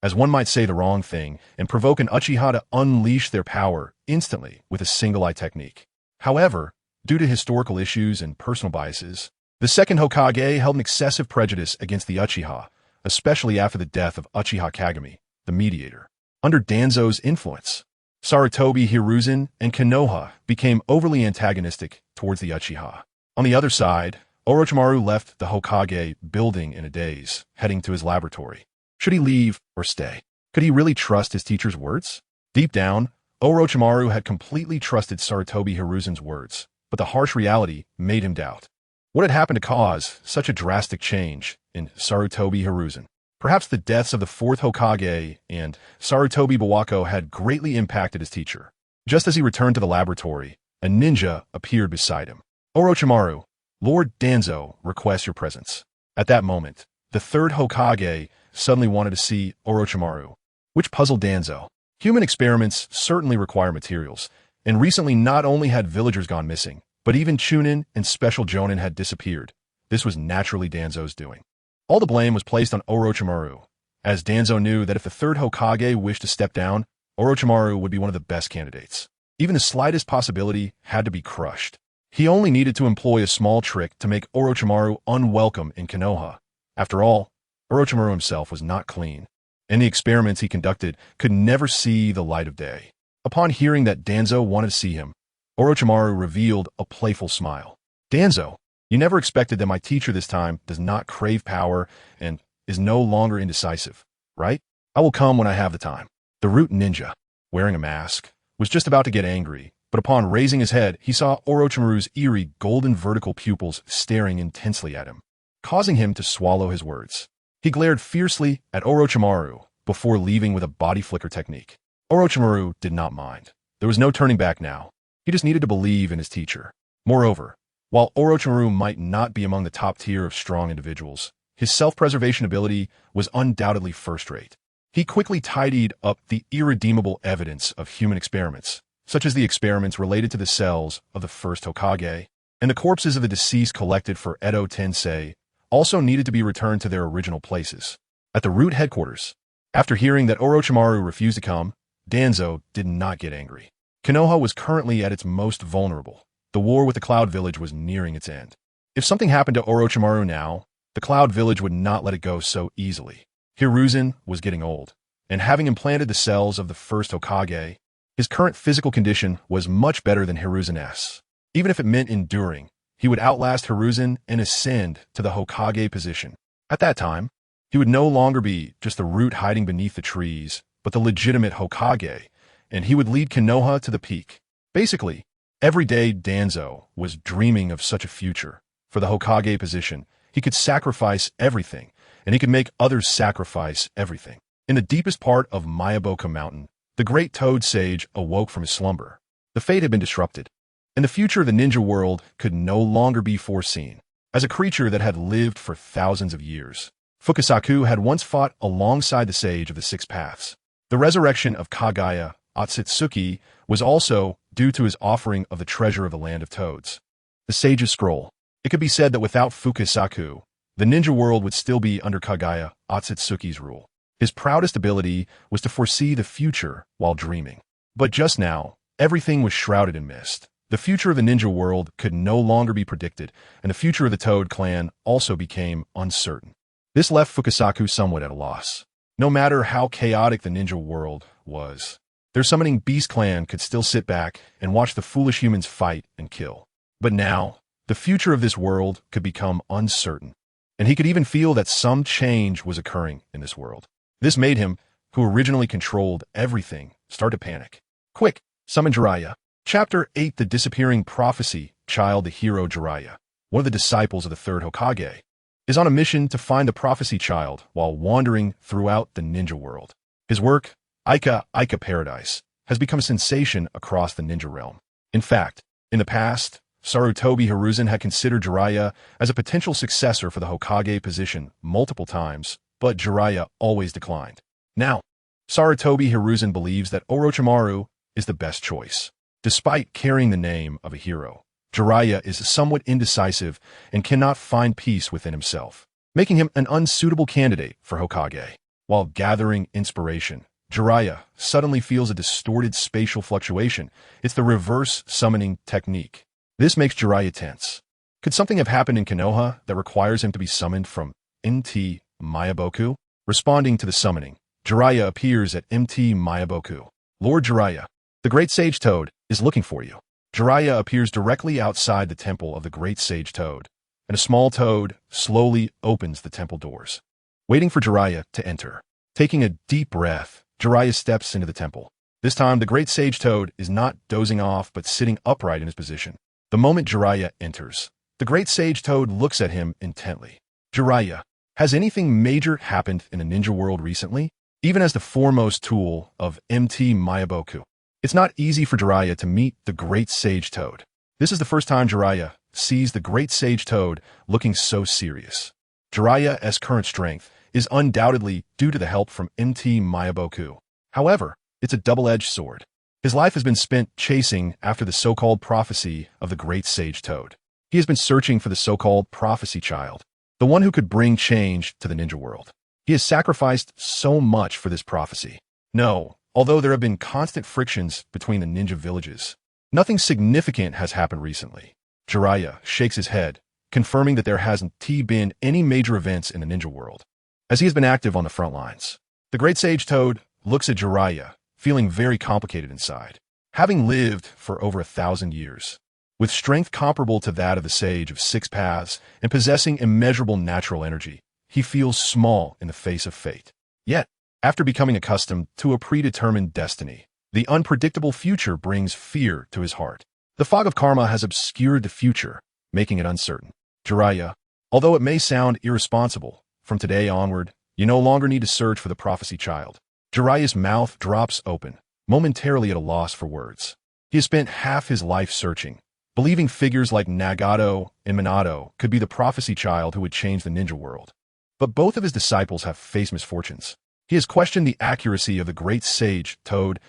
as one might say the wrong thing and provoke an Uchiha to unleash their power instantly with a single-eye technique. However, due to historical issues and personal biases, the second Hokage held an excessive prejudice against the Uchiha, especially after the death of Uchiha Kagami, the mediator. Under Danzo's influence, Sarutobi Hiruzen and Konoha became overly antagonistic towards the Uchiha. On the other side, Orochimaru left the Hokage building in a daze, heading to his laboratory. Should he leave or stay? Could he really trust his teacher's words? Deep down, Orochimaru had completely trusted Sarutobi Hiruzen's words, but the harsh reality made him doubt. What had happened to cause such a drastic change in Sarutobi Hiruzen? Perhaps the deaths of the fourth Hokage and Sarutobi Bawako had greatly impacted his teacher. Just as he returned to the laboratory, a ninja appeared beside him. Orochimaru, Lord Danzo requests your presence. At that moment, the third Hokage suddenly wanted to see Orochimaru, which puzzled Danzo. Human experiments certainly require materials, and recently not only had villagers gone missing, but even Chunin and Special Jonin had disappeared. This was naturally Danzo's doing. All the blame was placed on Orochimaru, as Danzo knew that if the third Hokage wished to step down, Orochimaru would be one of the best candidates. Even the slightest possibility had to be crushed. He only needed to employ a small trick to make Orochimaru unwelcome in Konoha. After all, Orochimaru himself was not clean, and the experiments he conducted could never see the light of day. Upon hearing that Danzo wanted to see him, Orochimaru revealed a playful smile. Danzo, you never expected that my teacher this time does not crave power and is no longer indecisive, right? I will come when I have the time. The root ninja, wearing a mask, was just about to get angry, but upon raising his head, he saw Orochimaru's eerie golden vertical pupils staring intensely at him, causing him to swallow his words. He glared fiercely at Orochimaru before leaving with a body flicker technique. Orochimaru did not mind. There was no turning back now. He just needed to believe in his teacher. Moreover, while Orochimaru might not be among the top tier of strong individuals, his self-preservation ability was undoubtedly first-rate. He quickly tidied up the irredeemable evidence of human experiments, such as the experiments related to the cells of the first Hokage, and the corpses of the deceased collected for Edo Tensei also needed to be returned to their original places. At the root headquarters, after hearing that Orochimaru refused to come, Danzo did not get angry. Konoha was currently at its most vulnerable. The war with the Cloud Village was nearing its end. If something happened to Orochimaru now, the Cloud Village would not let it go so easily. Hiruzen was getting old, and having implanted the cells of the first Hokage, his current physical condition was much better than Hiruzen's. Even if it meant enduring, he would outlast Hiruzen and ascend to the Hokage position. At that time, he would no longer be just the root hiding beneath the trees, but the legitimate Hokage, and he would lead Konoha to the peak. Basically, every day Danzo was dreaming of such a future. For the Hokage position, he could sacrifice everything, and he could make others sacrifice everything. In the deepest part of Myaboku Mountain, the great Toad Sage awoke from his slumber. The fate had been disrupted, and the future of the ninja world could no longer be foreseen. As a creature that had lived for thousands of years, Fukasaku had once fought alongside the Sage of the Six Paths. The resurrection of Kaguya Otsutsuki was also due to his offering of the treasure of the Land of Toads, the Sage's Scroll. It could be said that without Fukasaku, the ninja world would still be under Kaguya Otsutsuki's rule. His proudest ability was to foresee the future while dreaming. But just now, everything was shrouded in mist. The future of the ninja world could no longer be predicted, and the future of the Toad clan also became uncertain. This left Fukasaku somewhat at a loss. No matter how chaotic the ninja world was, their summoning Beast Clan could still sit back and watch the foolish humans fight and kill. But now, the future of this world could become uncertain, and he could even feel that some change was occurring in this world. This made him, who originally controlled everything, start to panic. Quick, summon Jiraiya. Chapter 8: The Disappearing Prophecy Child. The hero Jiraiya, one of the disciples of the third Hokage, is on a mission to find the prophecy child while wandering throughout the ninja world. His work, Ica Paradise, has become a sensation across the ninja realm. In fact, in the past, Sarutobi Hiruzen had considered Jiraiya as a potential successor for the Hokage position multiple times, but Jiraiya always declined. Now, Sarutobi Hiruzen believes that Orochimaru is the best choice. Despite carrying the name of a hero, Jiraiya is somewhat indecisive and cannot find peace within himself, making him an unsuitable candidate for Hokage. While gathering inspiration, Jiraiya suddenly feels a distorted spatial fluctuation. It's the reverse summoning technique. This makes Jiraiya tense. Could something have happened in Konoha that requires him to be summoned from MT Myaboku? Responding to the summoning, Jiraiya appears at MT Myaboku. Lord Jiraiya, the Great Sage Toad, is looking for you. Jiraiya appears directly outside the temple of the Great Sage Toad, and a small toad slowly opens the temple doors, waiting for Jiraiya to enter. Taking a deep breath, Jiraiya steps into the temple. This time, the Great Sage Toad is not dozing off but sitting upright in his position. The moment Jiraiya enters, the Great Sage Toad looks at him intently. Jiraiya, has anything major happened in the ninja world recently? Even as the foremost tool of MT Myaboku, it's not easy for Jiraiya to meet the Great Sage Toad. This is the first time Jiraiya sees the Great Sage Toad looking so serious. Jiraiya's current strength is undoubtedly due to the help from MT Myaboku. However, it's a double-edged sword. His life has been spent chasing after the so-called prophecy of the Great Sage Toad. He has been searching for the so-called prophecy child, the one who could bring change to the ninja world. He has sacrificed so much for this prophecy. No, although there have been constant frictions between the ninja villages, nothing significant has happened recently. Jiraiya shakes his head, confirming that there hasn't been any major events in the ninja world, as he has been active on the front lines. The Great Sage Toad looks at Jiraiya, feeling very complicated inside. Having lived for over 1,000 years, with strength comparable to that of the Sage of Six Paths and possessing immeasurable natural energy, he feels small in the face of fate. Yet, after becoming accustomed to a predetermined destiny, the unpredictable future brings fear to his heart. The fog of karma has obscured the future, making it uncertain. Jiraiya, although it may sound irresponsible, from today onward, you no longer need to search for the prophecy child. Jiraiya's mouth drops open, momentarily at a loss for words. He has spent half his life searching, believing figures like Nagato and Minato could be the prophecy child who would change the ninja world. But both of his disciples have faced misfortunes. He has questioned the accuracy of the Great Sage Toad's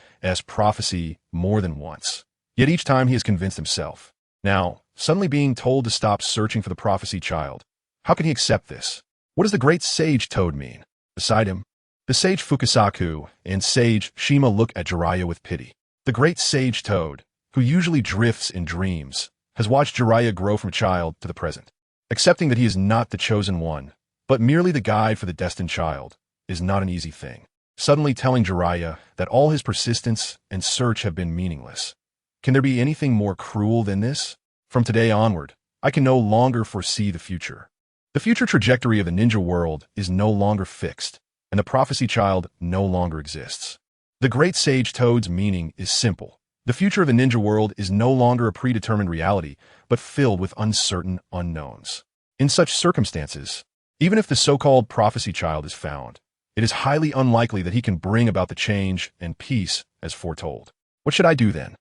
prophecy more than once. Yet each time he has convinced himself. Now, suddenly being told to stop searching for the prophecy child, how can he accept this? What does the Great Sage Toad mean? Beside him, the Sage Fukasaku and Sage Shima look at Jiraiya with pity. The Great Sage Toad, who usually drifts in dreams, has watched Jiraiya grow from a child to the present. Accepting that he is not the chosen one, but merely the guide for the destined child, is not an easy thing. Suddenly telling Jiraiya that all his persistence and search have been meaningless. Can there be anything more cruel than this? From today onward, I can no longer foresee the future. The future trajectory of the ninja world is no longer fixed, and the prophecy child no longer exists. The great sage Toad's meaning is simple. The future of the ninja world is no longer a predetermined reality, but filled with uncertain unknowns. In such circumstances, even if the so-called prophecy child is found, it is highly unlikely that he can bring about the change and peace as foretold. What should I do then?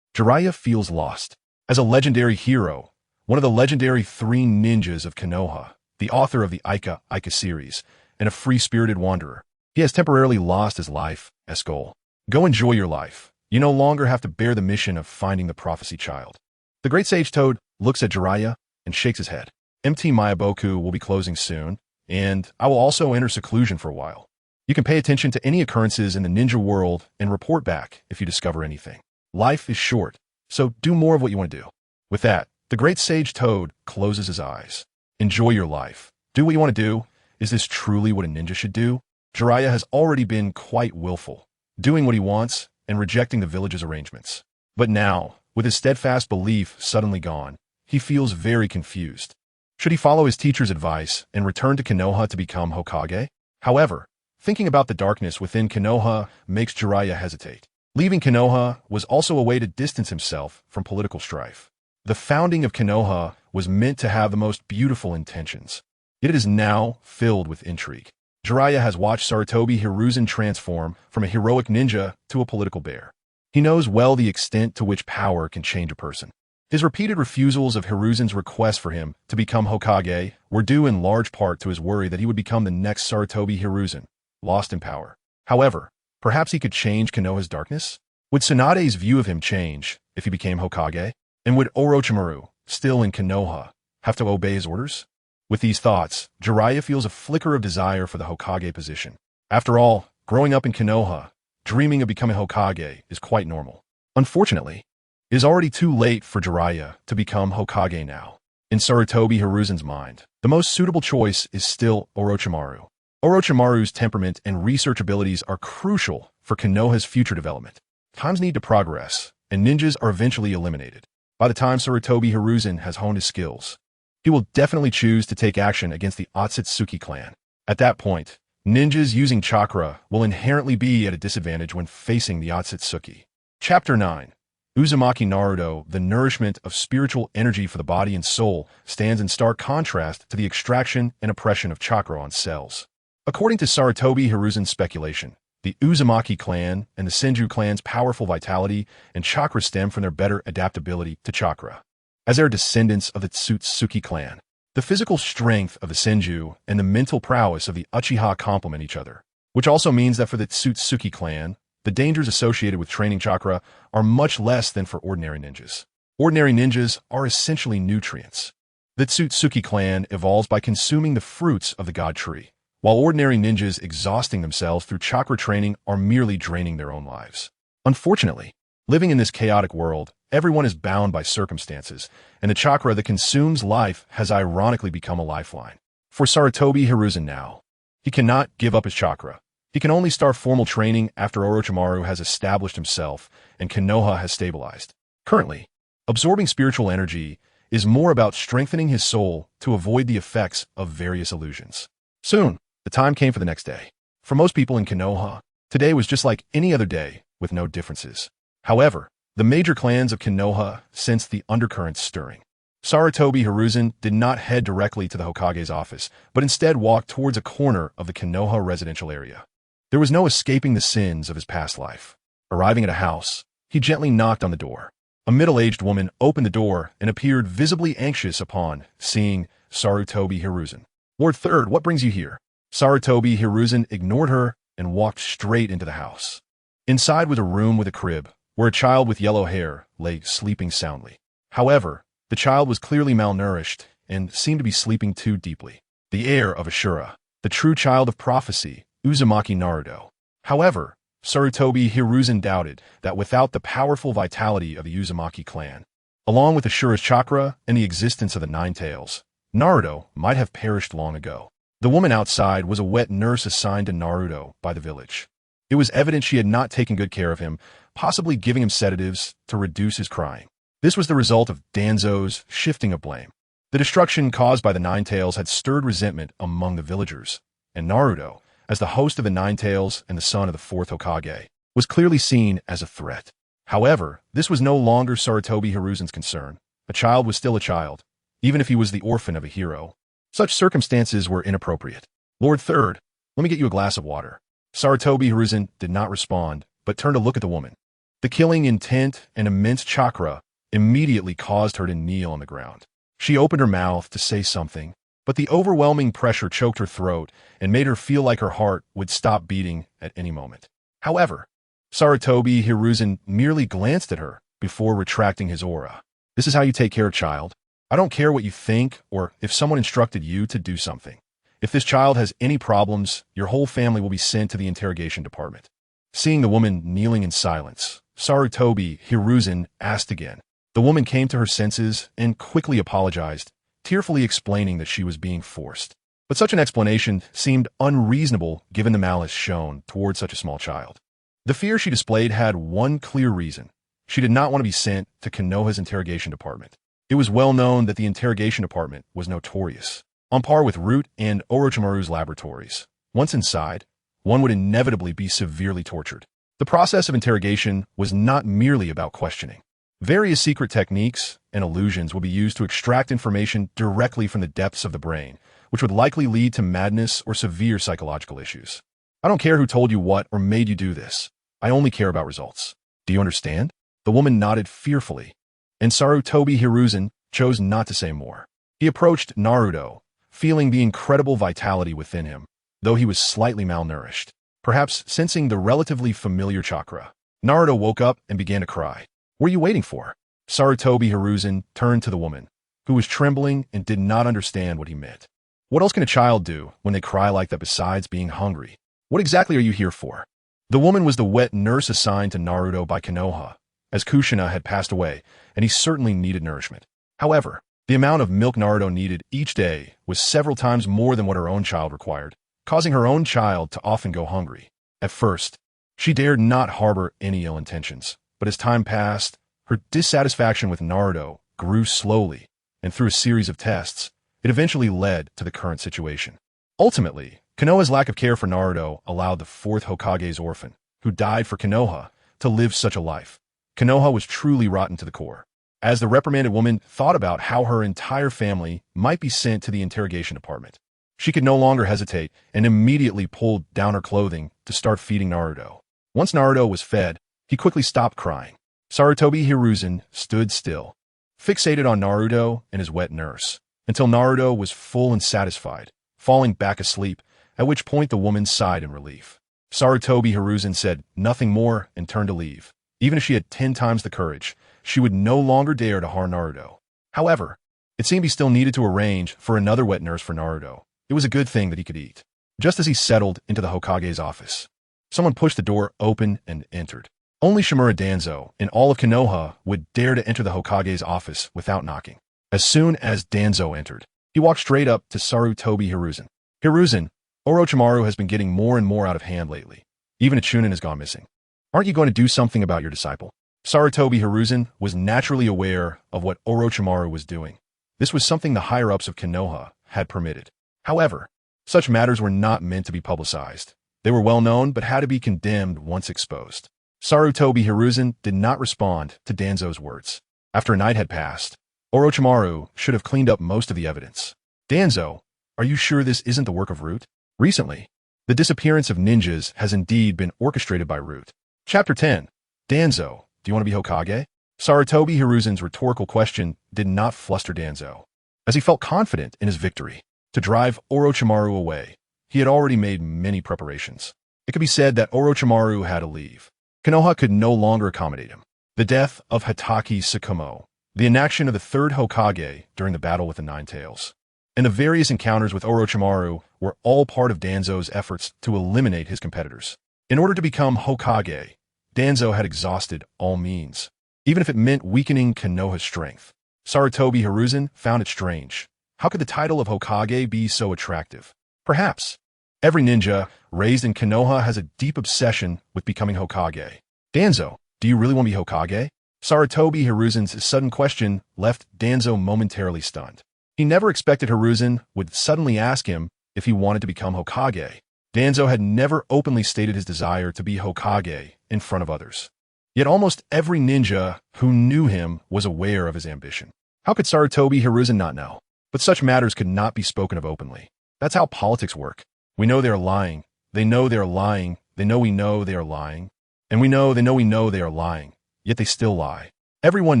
Jiraiya feels lost. As a legendary hero, one of the legendary 3 ninjas of Konoha, the author of the Ica series, and a free-spirited wanderer, he has temporarily lost his life's goal. Go enjoy your life. You no longer have to bear the mission of finding the prophecy child. The great sage Toad looks at Jiraiya and shakes his head. MT Mayaboku will be closing soon, and I will also enter seclusion for a while. You can pay attention to any occurrences in the ninja world and report back if you discover anything. Life is short, so do more of what you want to do. With that, the great sage Toad closes his eyes. Enjoy your life. Do what you want to do. Is this truly what a ninja should do? Jiraiya has already been quite willful, doing what he wants and rejecting the village's arrangements. But now, with his steadfast belief suddenly gone, he feels very confused. Should he follow his teacher's advice and return to Konoha to become Hokage? However, thinking about the darkness within Konoha makes Jiraiya hesitate. Leaving Konoha was also a way to distance himself from political strife. The founding of Konoha was meant to have the most beautiful intentions, yet it is now filled with intrigue. Jiraiya has watched Sarutobi Hiruzen transform from a heroic ninja to a political bear. He knows well the extent to which power can change a person. His repeated refusals of Hiruzen's request for him to become Hokage were due in large part to his worry that he would become the next Sarutobi Hiruzen, lost in power. However, perhaps he could change Konoha's darkness? Would Tsunade's view of him change if he became Hokage? And would Orochimaru, still in Konoha, have to obey his orders? With these thoughts, Jiraiya feels a flicker of desire for the Hokage position. After all, growing up in Konoha, dreaming of becoming Hokage is quite normal. Unfortunately, it is already too late for Jiraiya to become Hokage now. In Sarutobi Hiruzen's mind, the most suitable choice is still Orochimaru. Orochimaru's temperament and research abilities are crucial for Konoha's future development. Times need to progress, and ninjas are eventually eliminated. By the time Sarutobi Hiruzen has honed his skills, he will definitely choose to take action against the Otsutsuki clan. At that point, ninjas using chakra will inherently be at a disadvantage when facing the Otsutsuki. Chapter 9. Uzumaki Naruto, the nourishment of spiritual energy for the body and soul, stands in stark contrast to the extraction and oppression of chakra on cells. According to Sarutobi Hiruzen's speculation, the Uzumaki clan and the Senju clan's powerful vitality and chakra stem from their better adaptability to chakra. As they are descendants of the Otsutsuki clan, the physical strength of the Senju and the mental prowess of the Uchiha complement each other, which also means that for the Otsutsuki clan, the dangers associated with training chakra are much less than for ordinary ninjas. Ordinary ninjas are essentially nutrients. The Otsutsuki clan evolves by consuming the fruits of the god tree, while ordinary ninjas exhausting themselves through chakra training are merely draining their own lives. Unfortunately, living in this chaotic world, everyone is bound by circumstances, and the chakra that consumes life has ironically become a lifeline. For Sarutobi Hiruzen now, he cannot give up his chakra. He can only start formal training after Orochimaru has established himself and Konoha has stabilized. Currently, absorbing spiritual energy is more about strengthening his soul to avoid the effects of various illusions. Soon, the time came for the next day. For most people in Konoha, today was just like any other day, with no differences. However, the major clans of Konoha sensed the undercurrents stirring. Sarutobi Hiruzen did not head directly to the Hokage's office, but instead walked towards a corner of the Konoha residential area. There was no escaping the sins of his past life. Arriving at a house, he gently knocked on the door. A middle-aged woman opened the door and appeared visibly anxious upon seeing Sarutobi Hiruzen. "Lord Third, what brings you here?" Sarutobi Hiruzen ignored her and walked straight into the house. Inside was a room with a crib, where a child with yellow hair lay sleeping soundly. However, the child was clearly malnourished and seemed to be sleeping too deeply. The heir of Ashura, the true child of prophecy, Uzumaki Naruto. However, Sarutobi Hiruzen doubted that without the powerful vitality of the Uzumaki clan, along with Ashura's chakra and the existence of the Nine Tails, Naruto might have perished long ago. The woman outside was a wet nurse assigned to Naruto by the village. It was evident she had not taken good care of him, possibly giving him sedatives to reduce his crying. This was the result of Danzo's shifting of blame. The destruction caused by the Nine Tails had stirred resentment among the villagers, and Naruto, as the host of the Nine Tails and the son of the fourth Hokage, was clearly seen as a threat. However, this was no longer Sarutobi Hiruzen's concern. A child was still a child, even if he was the orphan of a hero. Such circumstances were inappropriate. Lord Third, let me get you a glass of water. Sarutobi Hiruzen did not respond, but turned to look at the woman. The killing intent and immense chakra immediately caused her to kneel on the ground. She opened her mouth to say something, but the overwhelming pressure choked her throat and made her feel like her heart would stop beating at any moment. However, Sarutobi Hiruzen merely glanced at her before retracting his aura. This is how you take care of a child. I don't care what you think or if someone instructed you to do something. If this child has any problems, your whole family will be sent to the interrogation department. Seeing the woman kneeling in silence, Sarutobi Hiruzen asked again. The woman came to her senses and quickly apologized, tearfully explaining that she was being forced. But such an explanation seemed unreasonable given the malice shown toward such a small child. The fear she displayed had one clear reason. She did not want to be sent to Konoha's interrogation department. It was well known that the interrogation department was notorious, on par with Root and Orochimaru's laboratories. Once inside, one would inevitably be severely tortured. The process of interrogation was not merely about questioning. Various secret techniques and illusions would be used to extract information directly from the depths of the brain, which would likely lead to madness or severe psychological issues. I don't care who told you what or made you do this. I only care about results. Do you understand? The woman nodded fearfully, and Sarutobi Hiruzen chose not to say more. He approached Naruto, feeling the incredible vitality within him, though he was slightly malnourished. Perhaps sensing the relatively familiar chakra, Naruto woke up and began to cry. What are you waiting for? Sarutobi Hiruzen turned to the woman, who was trembling and did not understand what he meant. What else can a child do when they cry like that besides being hungry? What exactly are you here for? The woman was the wet nurse assigned to Naruto by Konoha, as Kushina had passed away, and he certainly needed nourishment. However, the amount of milk Naruto needed each day was several times more than what her own child required, causing her own child to often go hungry. At first, she dared not harbor any ill intentions, but as time passed, her dissatisfaction with Naruto grew slowly, and through a series of tests, it eventually led to the current situation. Ultimately, Konoha's lack of care for Naruto allowed the fourth Hokage's orphan, who died for Konoha, to live such a life. Konoha was truly rotten to the core. As the reprimanded woman thought about how her entire family might be sent to the interrogation department, she could no longer hesitate and immediately pulled down her clothing to start feeding Naruto. Once Naruto was fed, he quickly stopped crying. Sarutobi Hiruzen stood still, fixated on Naruto and his wet nurse, until Naruto was full and satisfied, falling back asleep, at which point the woman sighed in relief. Sarutobi Hiruzen said nothing more and turned to leave. Even if she had 10 times the courage, she would no longer dare to harm Naruto. However, it seemed he still needed to arrange for another wet nurse for Naruto. It was a good thing that he could eat. Just as he settled into the Hokage's office, someone pushed the door open and entered. Only Shimura Danzo in all of Konoha would dare to enter the Hokage's office without knocking. As soon as Danzo entered, he walked straight up to Sarutobi Hiruzen. Hiruzen, Orochimaru has been getting more and more out of hand lately. Even a Chunin has gone missing. Aren't you going to do something about your disciple? Sarutobi Hiruzen was naturally aware of what Orochimaru was doing. This was something the higher-ups of Konoha had permitted. However, such matters were not meant to be publicized. They were well known but had to be condemned once exposed. Sarutobi Hiruzen did not respond to Danzo's words. After a night had passed, Orochimaru should have cleaned up most of the evidence. Danzo, are you sure this isn't the work of Root? Recently, the disappearance of ninjas has indeed been orchestrated by Root. Chapter 10. Danzo, do you want to be Hokage? Sarutobi Hiruzen's rhetorical question did not fluster Danzo, as he felt confident in his victory. To drive Orochimaru away, he had already made many preparations. It could be said that Orochimaru had to leave. Konoha could no longer accommodate him. The death of Hatake Tsukumo, the inaction of the third Hokage during the battle with the Nine Tails, and the various encounters with Orochimaru were all part of Danzo's efforts to eliminate his competitors. In order to become Hokage, Danzo had exhausted all means, even if it meant weakening Konoha's strength. Sarutobi Hiruzen found it strange. How could the title of Hokage be so attractive? Perhaps. Every ninja raised in Konoha has a deep obsession with becoming Hokage. Danzo, do you really want to be Hokage? Sarutobi Hiruzen's sudden question left Danzo momentarily stunned. He never expected Hiruzen would suddenly ask him if he wanted to become Hokage. Danzo had never openly stated his desire to be Hokage in front of others. Yet almost every ninja who knew him was aware of his ambition. How could Sarutobi Hiruzen not know? But such matters could not be spoken of openly. That's how politics work. We know they are lying. They know they are lying. They know we know they are lying. And we know we know they are lying. Yet they still lie. Everyone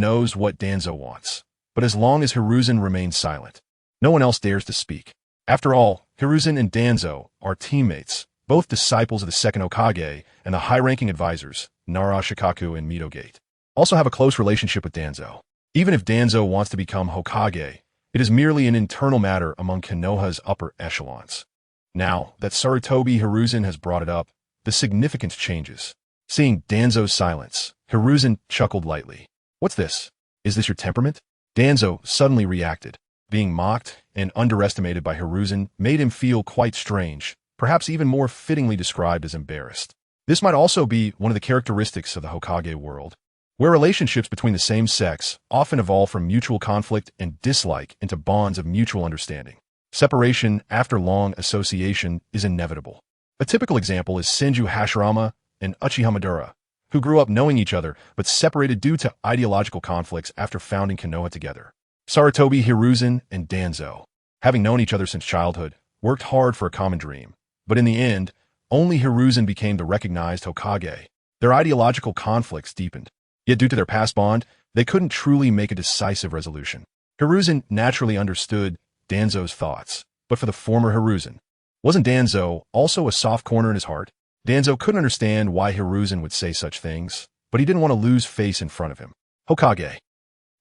knows what Danzo wants. But as long as Hiruzen remains silent, no one else dares to speak. After all, Hiruzen and Danzo are teammates, both disciples of the second Hokage and the high-ranking advisors, Nara Shikaku and Midogate, also have a close relationship with Danzo. Even if Danzo wants to become Hokage, it is merely an internal matter among Konoha's upper echelons. Now that Sarutobi Hiruzen has brought it up, the significance changes. Seeing Danzo's silence, Hiruzen chuckled lightly. What's this? Is this your temperament? Danzo suddenly reacted. Being mocked and underestimated by Hiruzen made him feel quite strange, perhaps even more fittingly described as embarrassed. This might also be one of the characteristics of the Hokage world, where relationships between the same sex often evolve from mutual conflict and dislike into bonds of mutual understanding. Separation after long association is inevitable. A typical example is Senju Hashirama and Uchiha Madara, who grew up knowing each other but separated due to ideological conflicts after founding Konoha together. Sarutobi Hiruzen and Danzo, having known each other since childhood, worked hard for a common dream. But in the end, only Hiruzen became the recognized Hokage. Their ideological conflicts deepened. Yet due to their past bond, they couldn't truly make a decisive resolution. Hiruzen naturally understood Danzo's thoughts, but for the former Hiruzen, wasn't Danzo also a soft corner in his heart? Danzo couldn't understand why Hiruzen would say such things, but he didn't want to lose face in front of him. Hokage.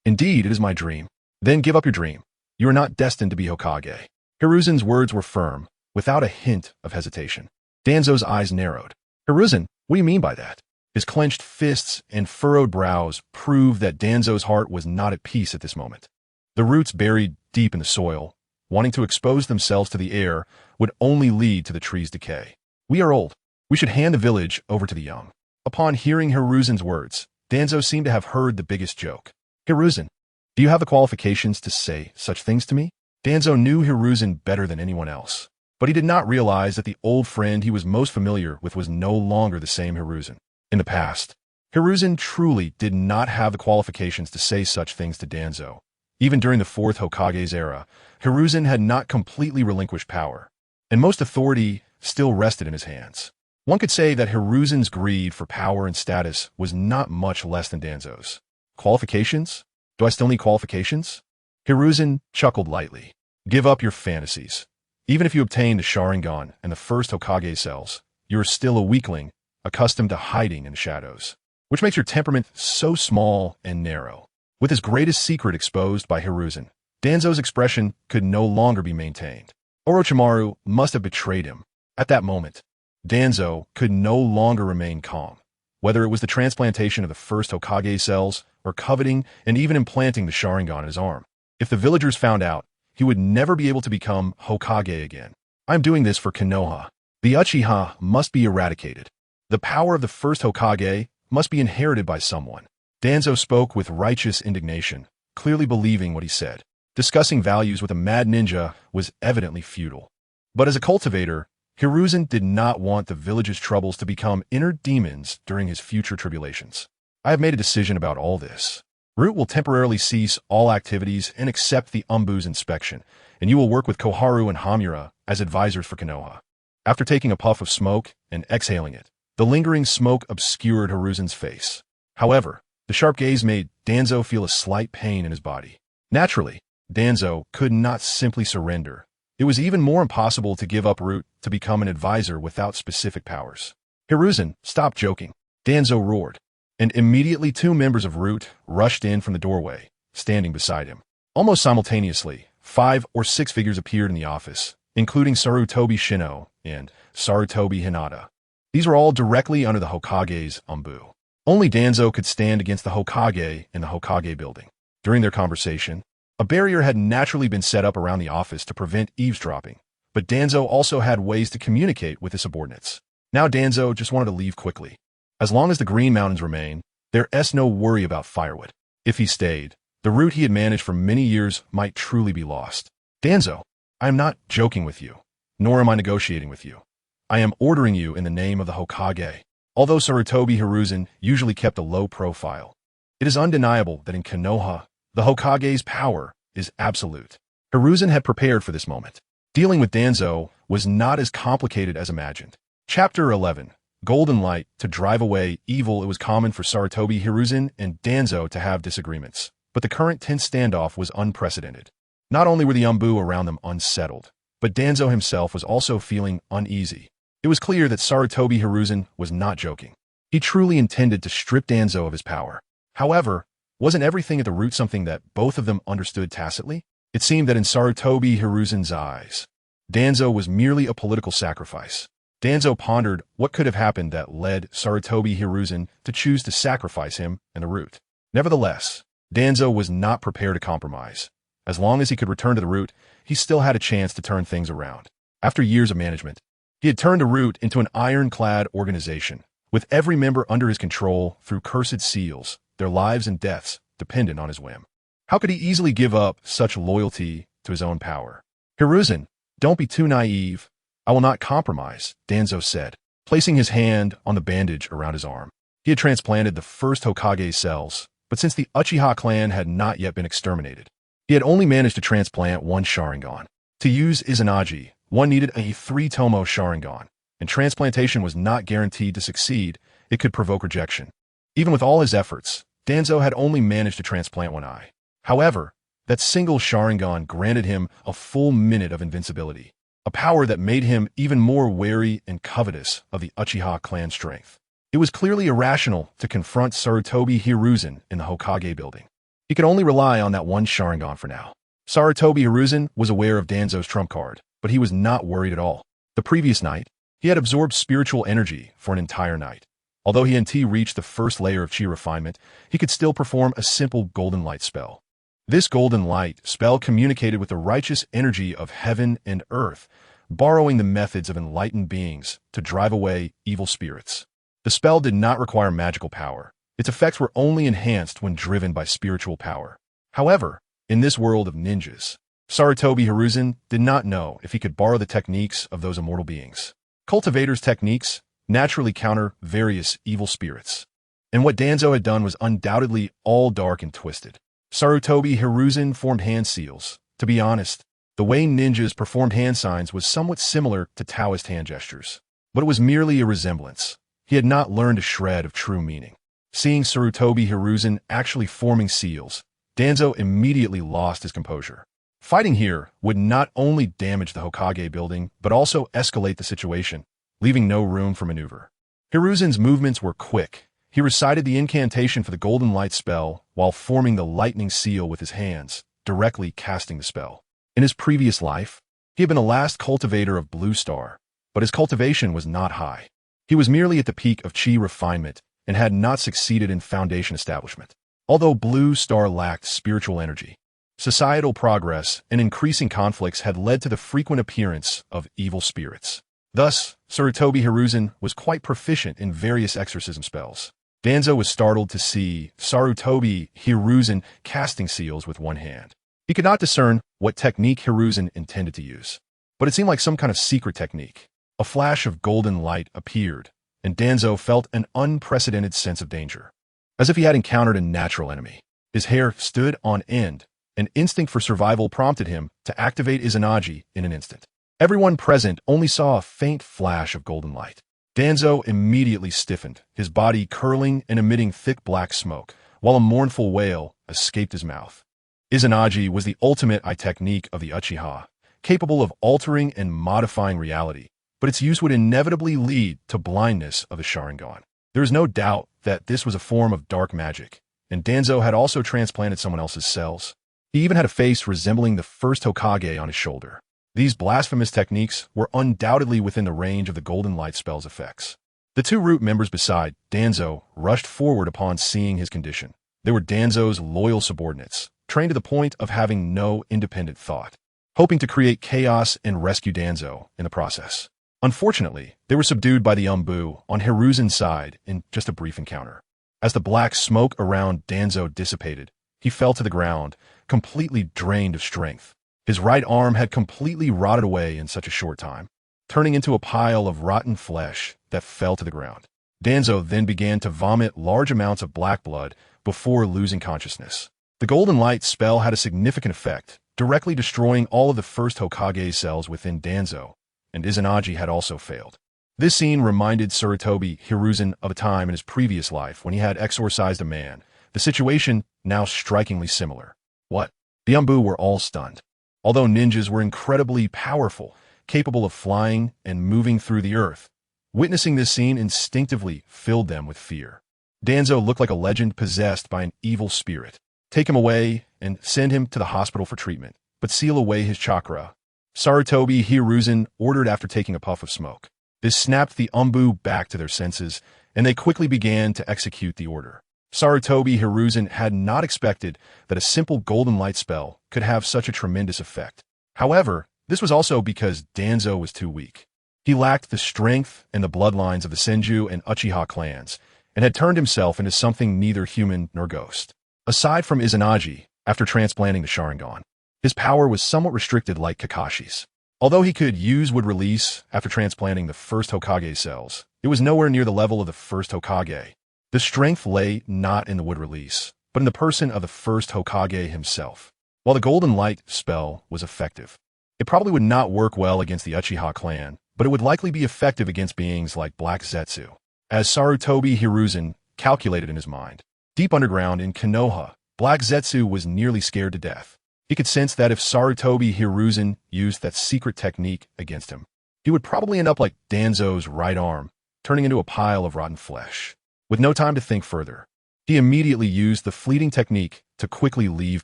Indeed, it is my dream. Then give up your dream. You are not destined to be Hokage. Hiruzen's words were firm, without a hint of hesitation. Danzo's eyes narrowed. Hiruzen, what do you mean by that? His clenched fists and furrowed brows proved that Danzo's heart was not at peace at this moment. The roots buried deep in the soil, wanting to expose themselves to the air, would only lead to the tree's decay. We are old. We should hand the village over to the young. Upon hearing Hiruzen's words, Danzo seemed to have heard the biggest joke. Hiruzen, do you have the qualifications to say such things to me? Danzo knew Hiruzen better than anyone else, but he did not realize that the old friend he was most familiar with was no longer the same Hiruzen. In the past, Hiruzen truly did not have the qualifications to say such things to Danzo. Even during the fourth Hokage's era, Hiruzen had not completely relinquished power, and most authority still rested in his hands. One could say that Hiruzen's greed for power and status was not much less than Danzo's. Qualifications? Do I still need qualifications? Hiruzen chuckled lightly. Give up your fantasies. Even if you obtain the Sharingan and the first Hokage cells, you are still a weakling, accustomed to hiding in the shadows, which makes your temperament so small and narrow. With his greatest secret exposed by Hiruzen, Danzo's expression could no longer be maintained. Orochimaru must have betrayed him. At that moment, Danzo could no longer remain calm. Whether it was the transplantation of the first Hokage cells or coveting and even implanting the Sharingan in his arm. If the villagers found out, he would never be able to become Hokage again. I'm doing this for Konoha. The Uchiha must be eradicated. The power of the first Hokage must be inherited by someone. Danzo spoke with righteous indignation, clearly believing what he said. Discussing values with a mad ninja was evidently futile. But as a cultivator, Hiruzen did not want the village's troubles to become inner demons during his future tribulations. I have made a decision about all this. Root will temporarily cease all activities and accept the Umbu's inspection, and you will work with Koharu and Hamura as advisors for Konoha. After taking a puff of smoke and exhaling it, the lingering smoke obscured Hiruzen's face. However, the sharp gaze made Danzo feel a slight pain in his body. Naturally, Danzo could not simply surrender. It was even more impossible to give up Root to become an advisor without specific powers. Hiruzen, stop joking. Danzo roared, and immediately two members of Root rushed in from the doorway, standing beside him. Almost simultaneously, 5 or 6 figures appeared in the office, including Sarutobi Shino and Sarutobi Hinata. These were all directly under the Hokage's Umbu. Only Danzo could stand against the Hokage in the Hokage building. During their conversation, A barrier had naturally been set up around the office to prevent eavesdropping, but Danzo also had ways to communicate with his subordinates. Now Danzo just wanted to leave quickly. As long as the Green Mountains remain, there's no worry about firewood. If he stayed, the route he had managed for many years might truly be lost. Danzo, I am not joking with you, nor am I negotiating with you. I am ordering you in the name of the Hokage. Although Sarutobi Hiruzen usually kept a low profile, it is undeniable that in Konoha, the Hokage's power is absolute. Hiruzen had prepared for this moment. Dealing with Danzo was not as complicated as imagined. Chapter 11. Golden Light to drive away evil. It was common for Sarutobi Hiruzen and Danzo to have disagreements, but the current tense standoff was unprecedented. Not only were the Umbu around them unsettled, but Danzo himself was also feeling uneasy. It was clear that Sarutobi Hiruzen was not joking. He truly intended to strip Danzo of his power. However, wasn't everything at the root something that both of them understood tacitly? It seemed that in Sarutobi Hiruzen's eyes, Danzo was merely a political sacrifice. Danzo pondered what could have happened that led Sarutobi Hiruzen to choose to sacrifice him and the root. Nevertheless, Danzo was not prepared to compromise. As long as he could return to the root, he still had a chance to turn things around. After years of management, he had turned the root into an ironclad organization, with every member under his control through cursed seals, their lives and deaths dependent on his whim. How could he easily give up such loyalty to his own power? Hiruzen, don't be too naive. I will not compromise, Danzo said, placing his hand on the bandage around his arm. He had transplanted the first Hokage cells, but since the Uchiha clan had not yet been exterminated, he had only managed to transplant one Sharingan. To use Izanagi, one needed a 3-tomo Sharingan, and transplantation was not guaranteed to succeed. It could provoke rejection. Even with all his efforts, Danzo had only managed to transplant one eye. However, that single Sharingan granted him a full minute of invincibility, a power that made him even more wary and covetous of the Uchiha clan strength. It was clearly irrational to confront Sarutobi Hiruzen in the Hokage building. He could only rely on that one Sharingan for now. Sarutobi Hiruzen was aware of Danzo's trump card, but he was not worried at all. The previous night, he had absorbed spiritual energy for an entire night. Although he and reached the first layer of chi refinement, he could still perform a simple golden light spell. This golden light spell communicated with the righteous energy of heaven and earth, borrowing the methods of enlightened beings to drive away evil spirits. The spell did not require magical power. Its effects were only enhanced when driven by spiritual power. However, in this world of ninjas, Sarutobi Hiruzen did not know if he could borrow the techniques of those immortal beings. Cultivator's techniques naturally counter various evil spirits, and what Danzo had done was undoubtedly all dark and twisted. Sarutobi Hiruzen formed hand seals. To be honest, the way ninjas performed hand signs was somewhat similar to Taoist hand gestures, but it was merely a resemblance. He had not learned a shred of true meaning. Seeing Sarutobi Hiruzen actually forming seals, Danzo immediately lost his composure. Fighting here would not only damage the Hokage building, but also escalate the situation, leaving no room for maneuver. Hiruzen's movements were quick. He recited the incantation for the golden light spell while forming the lightning seal with his hands, directly casting the spell. In his previous life, he had been the last cultivator of Blue Star, but his cultivation was not high. He was merely at the peak of chi refinement and had not succeeded in foundation establishment. Although Blue Star lacked spiritual energy, societal progress and increasing conflicts had led to the frequent appearance of evil spirits. Thus, Sarutobi Hiruzen was quite proficient in various exorcism spells. Danzo was startled to see Sarutobi Hiruzen casting seals with one hand. He could not discern what technique Hiruzen intended to use, but it seemed like some kind of secret technique. A flash of golden light appeared, and Danzo felt an unprecedented sense of danger, as if he had encountered a natural enemy. His hair stood on end. An instinct for survival prompted him to activate Izanagi in an instant. Everyone present only saw a faint flash of golden light. Danzo immediately stiffened, his body curling and emitting thick black smoke, while a mournful wail escaped his mouth. Izanagi was the ultimate eye technique of the Uchiha, capable of altering and modifying reality, but its use would inevitably lead to blindness of the Sharingan. There is no doubt that this was a form of dark magic, and Danzo had also transplanted someone else's cells. He even had a face resembling the first Hokage on his shoulder. These blasphemous techniques were undoubtedly within the range of the golden light spell's effects. The two root members beside Danzo rushed forward upon seeing his condition. They were Danzo's loyal subordinates, trained to the point of having no independent thought, hoping to create chaos and rescue Danzo in the process. Unfortunately, they were subdued by the Umbu on Hiruzen's side in just a brief encounter. As the black smoke around Danzo dissipated, he fell to the ground, completely drained of strength. His right arm had completely rotted away in such a short time, turning into a pile of rotten flesh that fell to the ground. Danzo then began to vomit large amounts of black blood before losing consciousness. The golden light spell had a significant effect, directly destroying all of the first Hokage cells within Danzo, and Izanagi had also failed. This scene reminded Sarutobi Hiruzen of a time in his previous life when he had exorcised a man, the situation now strikingly similar. What? The Umbu were all stunned. Although ninjas were incredibly powerful, capable of flying and moving through the earth, witnessing this scene instinctively filled them with fear. Danzo looked like a legend possessed by an evil spirit. Take him away and send him to the hospital for treatment, but seal away his chakra, Sarutobi Hiruzen ordered after taking a puff of smoke. This snapped the Umbu back to their senses, and they quickly began to execute the order. Sarutobi Hiruzen had not expected that a simple golden light spell could have such a tremendous effect. However, this was also because Danzo was too weak. He lacked the strength and the bloodlines of the Senju and Uchiha clans, and had turned himself into something neither human nor ghost. Aside from Izanagi, after transplanting the Sharingan, his power was somewhat restricted like Kakashi's. Although he could use wood release after transplanting the first Hokage cells, it was nowhere near the level of the first Hokage. The strength lay not in the wood release, but in the person of the first Hokage himself. While the golden light spell was effective, it probably would not work well against the Uchiha clan, but it would likely be effective against beings like Black Zetsu. As Sarutobi Hiruzen calculated in his mind, deep underground in Konoha, Black Zetsu was nearly scared to death. He could sense that if Sarutobi Hiruzen used that secret technique against him, he would probably end up like Danzo's right arm, turning into a pile of rotten flesh. With no time to think further, he immediately used the fleeting technique to quickly leave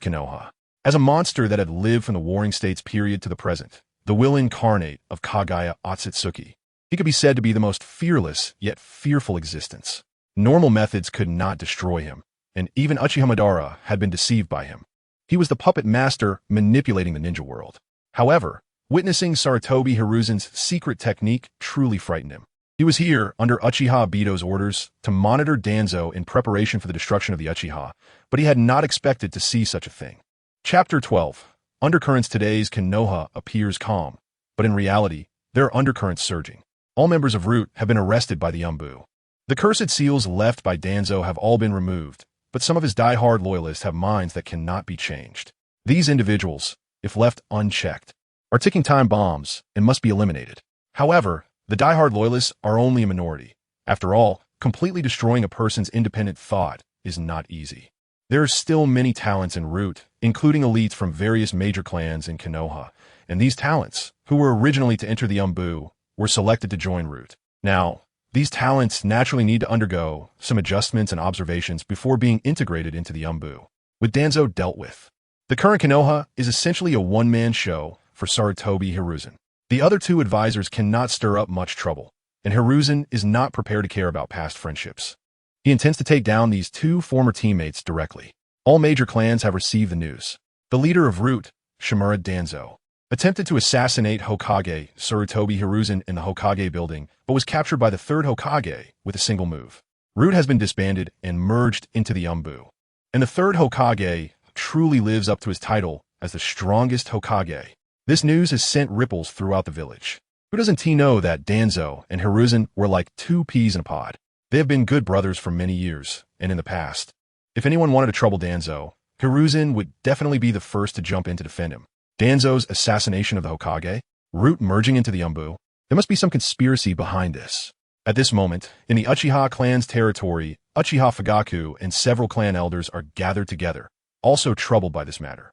Konoha. As a monster that had lived from the Warring States period to the present, the will incarnate of Kaguya Otsutsuki, he could be said to be the most fearless yet fearful existence. Normal methods could not destroy him, and even Uchiha Madara had been deceived by him. He was the puppet master manipulating the ninja world. However, witnessing Sarutobi Hiruzen's secret technique truly frightened him. He was here under Uchiha Obito's orders to monitor Danzo in preparation for the destruction of the Uchiha, but he had not expected to see such a thing. Chapter 12. Undercurrents. Today's Konoha appears calm, but in reality, there are undercurrents surging. All members of Root have been arrested by the Umbu. The cursed seals left by Danzo have all been removed, but some of his die-hard loyalists have minds that cannot be changed. These individuals, if left unchecked, are ticking time bombs and must be eliminated. However, the die-hard loyalists are only a minority. After all, completely destroying a person's independent thought is not easy. There are still many talents in Root, including elites from various major clans in Konoha, and these talents, who were originally to enter the Umbu, were selected to join Root. Now, these talents naturally need to undergo some adjustments and observations before being integrated into the Umbu. With Danzo dealt with, the current Konoha is essentially a one-man show for Sarutobi Hiruzen. The other two advisors cannot stir up much trouble, and Hiruzen is not prepared to care about past friendships. He intends to take down these two former teammates directly. All major clans have received the news. The leader of Root, Shimura Danzo, attempted to assassinate Hokage Sarutobi Hiruzen in the Hokage building, but was captured by the third Hokage with a single move. Root has been disbanded and merged into the Umbu, and the third Hokage truly lives up to his title as the strongest Hokage. This news has sent ripples throughout the village. Who doesn't know that Danzo and Hiruzen were like two peas in a pod? They have been good brothers for many years, and in the past, if anyone wanted to trouble Danzo, Hiruzen would definitely be the first to jump in to defend him. Danzo's assassination of the Hokage, Root merging into the Umbu, there must be some conspiracy behind this. At this moment, in the Uchiha clan's territory, Uchiha Fugaku and several clan elders are gathered together, also troubled by this matter.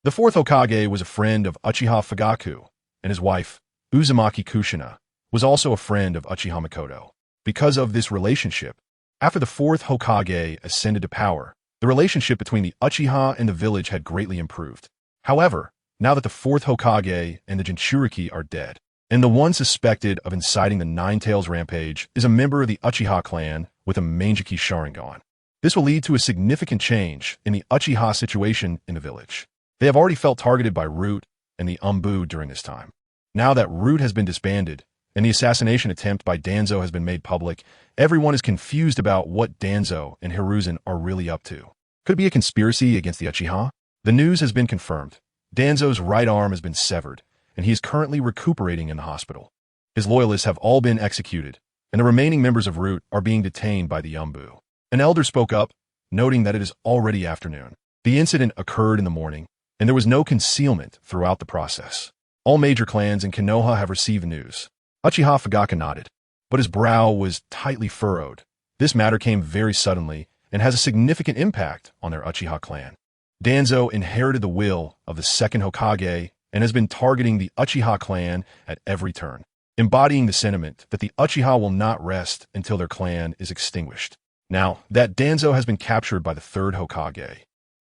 The fourth Hokage was a friend of Uchiha Fugaku, and his wife, Uzumaki Kushina, was also a friend of Uchiha Mikoto. Because of this relationship, after the fourth Hokage ascended to power, the relationship between the Uchiha and the village had greatly improved. However, now that the fourth Hokage and the Jinchuriki are dead, and the one suspected of inciting the Nine Tails rampage is a member of the Uchiha clan with a Mangeki Sharingan, This will lead to a significant change in the Uchiha situation in the village. They have already felt targeted by Root and the Umbu during this time. Now that Root has been disbanded and the assassination attempt by Danzo has been made public, everyone is confused about what Danzo and Hiruzen are really up to. Could it be a conspiracy against the Uchiha? The news has been confirmed. Danzo's right arm has been severed, and he is currently recuperating in the hospital. His loyalists have all been executed, and the remaining members of Root are being detained by the Umbu. An elder spoke up, noting that it is already afternoon. The incident occurred in the morning, and there was no concealment throughout the process. All major clans in Konoha have received the news. Uchiha Fugaka nodded, but his brow was tightly furrowed. This matter came very suddenly and has a significant impact on their Uchiha clan. Danzo inherited the will of the second Hokage and has been targeting the Uchiha clan at every turn, embodying the sentiment that the Uchiha will not rest until their clan is extinguished. Now that Danzo has been captured by the third Hokage,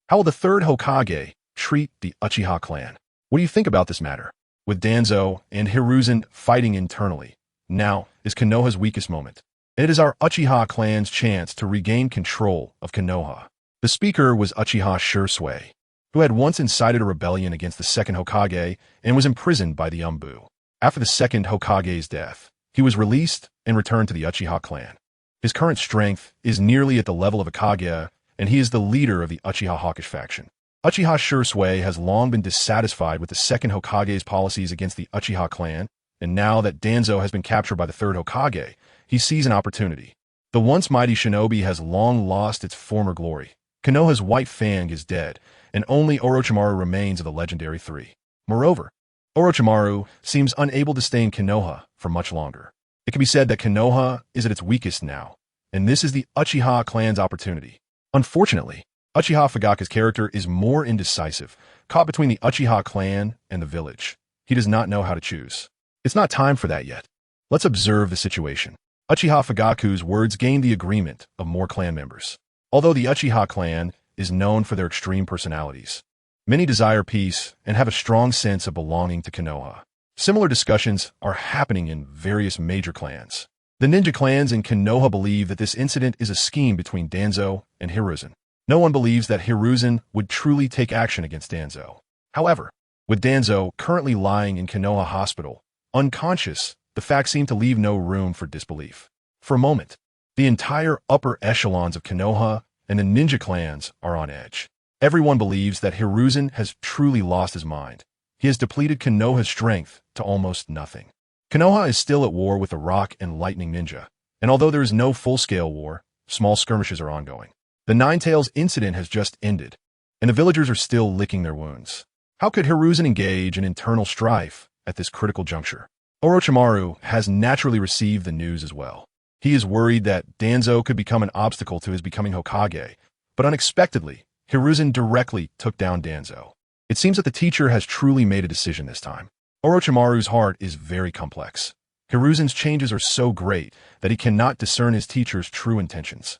how will the third Hokage treat the Uchiha clan? What do you think about this matter? With Danzo and Hiruzen fighting internally, now is Konoha's weakest moment, and it is our Uchiha clan's chance to regain control of Konoha. The speaker was Uchiha Shursui, who had once incited a rebellion against the second Hokage and was imprisoned by the Umbu. After the second Hokage's death, he was released and returned to the Uchiha clan. His current strength is nearly at the level of a Kaguya, and he is the leader of the Uchiha Hawkish faction. Uchiha Shursui has long been dissatisfied with the second Hokage's policies against the Uchiha clan, and now that Danzo has been captured by the third Hokage, he sees an opportunity. The once mighty shinobi has long lost its former glory. Konoha's White Fang is dead, and only Orochimaru remains of the legendary three. Moreover, Orochimaru seems unable to stay in Konoha for much longer. It can be said that Konoha is at its weakest now, and this is the Uchiha clan's opportunity. Unfortunately, Uchiha Fugaka's character is more indecisive, caught between the Uchiha clan and the village. He does not know how to choose. It's not time for that yet. Let's observe the situation. Uchiha Fugaku's words gained the agreement of more clan members. Although the Uchiha clan is known for their extreme personalities, many desire peace and have a strong sense of belonging to Konoha. Similar discussions are happening in various major clans. The ninja clans in Konoha believe that this incident is a scheme between Danzo and Hiruzen. No one believes that Hiruzen would truly take action against Danzo. However, with Danzo currently lying in Konoha Hospital, unconscious, the facts seem to leave no room for disbelief. For a moment, the entire upper echelons of Konoha and the ninja clans are on edge. Everyone believes that Hiruzen has truly lost his mind. He has depleted Konoha's strength to almost nothing. Konoha is still at war with the Rock and Lightning Ninja, and although there is no full-scale war, small skirmishes are ongoing. The Ninetales incident has just ended, and the villagers are still licking their wounds. How could Hiruzen engage in internal strife at this critical juncture? Orochimaru has naturally received the news as well. He is worried that Danzo could become an obstacle to his becoming Hokage, but unexpectedly, Hiruzen directly took down Danzo. It seems that the teacher has truly made a decision this time. Orochimaru's heart is very complex. Hiruzen's changes are so great that he cannot discern his teacher's true intentions.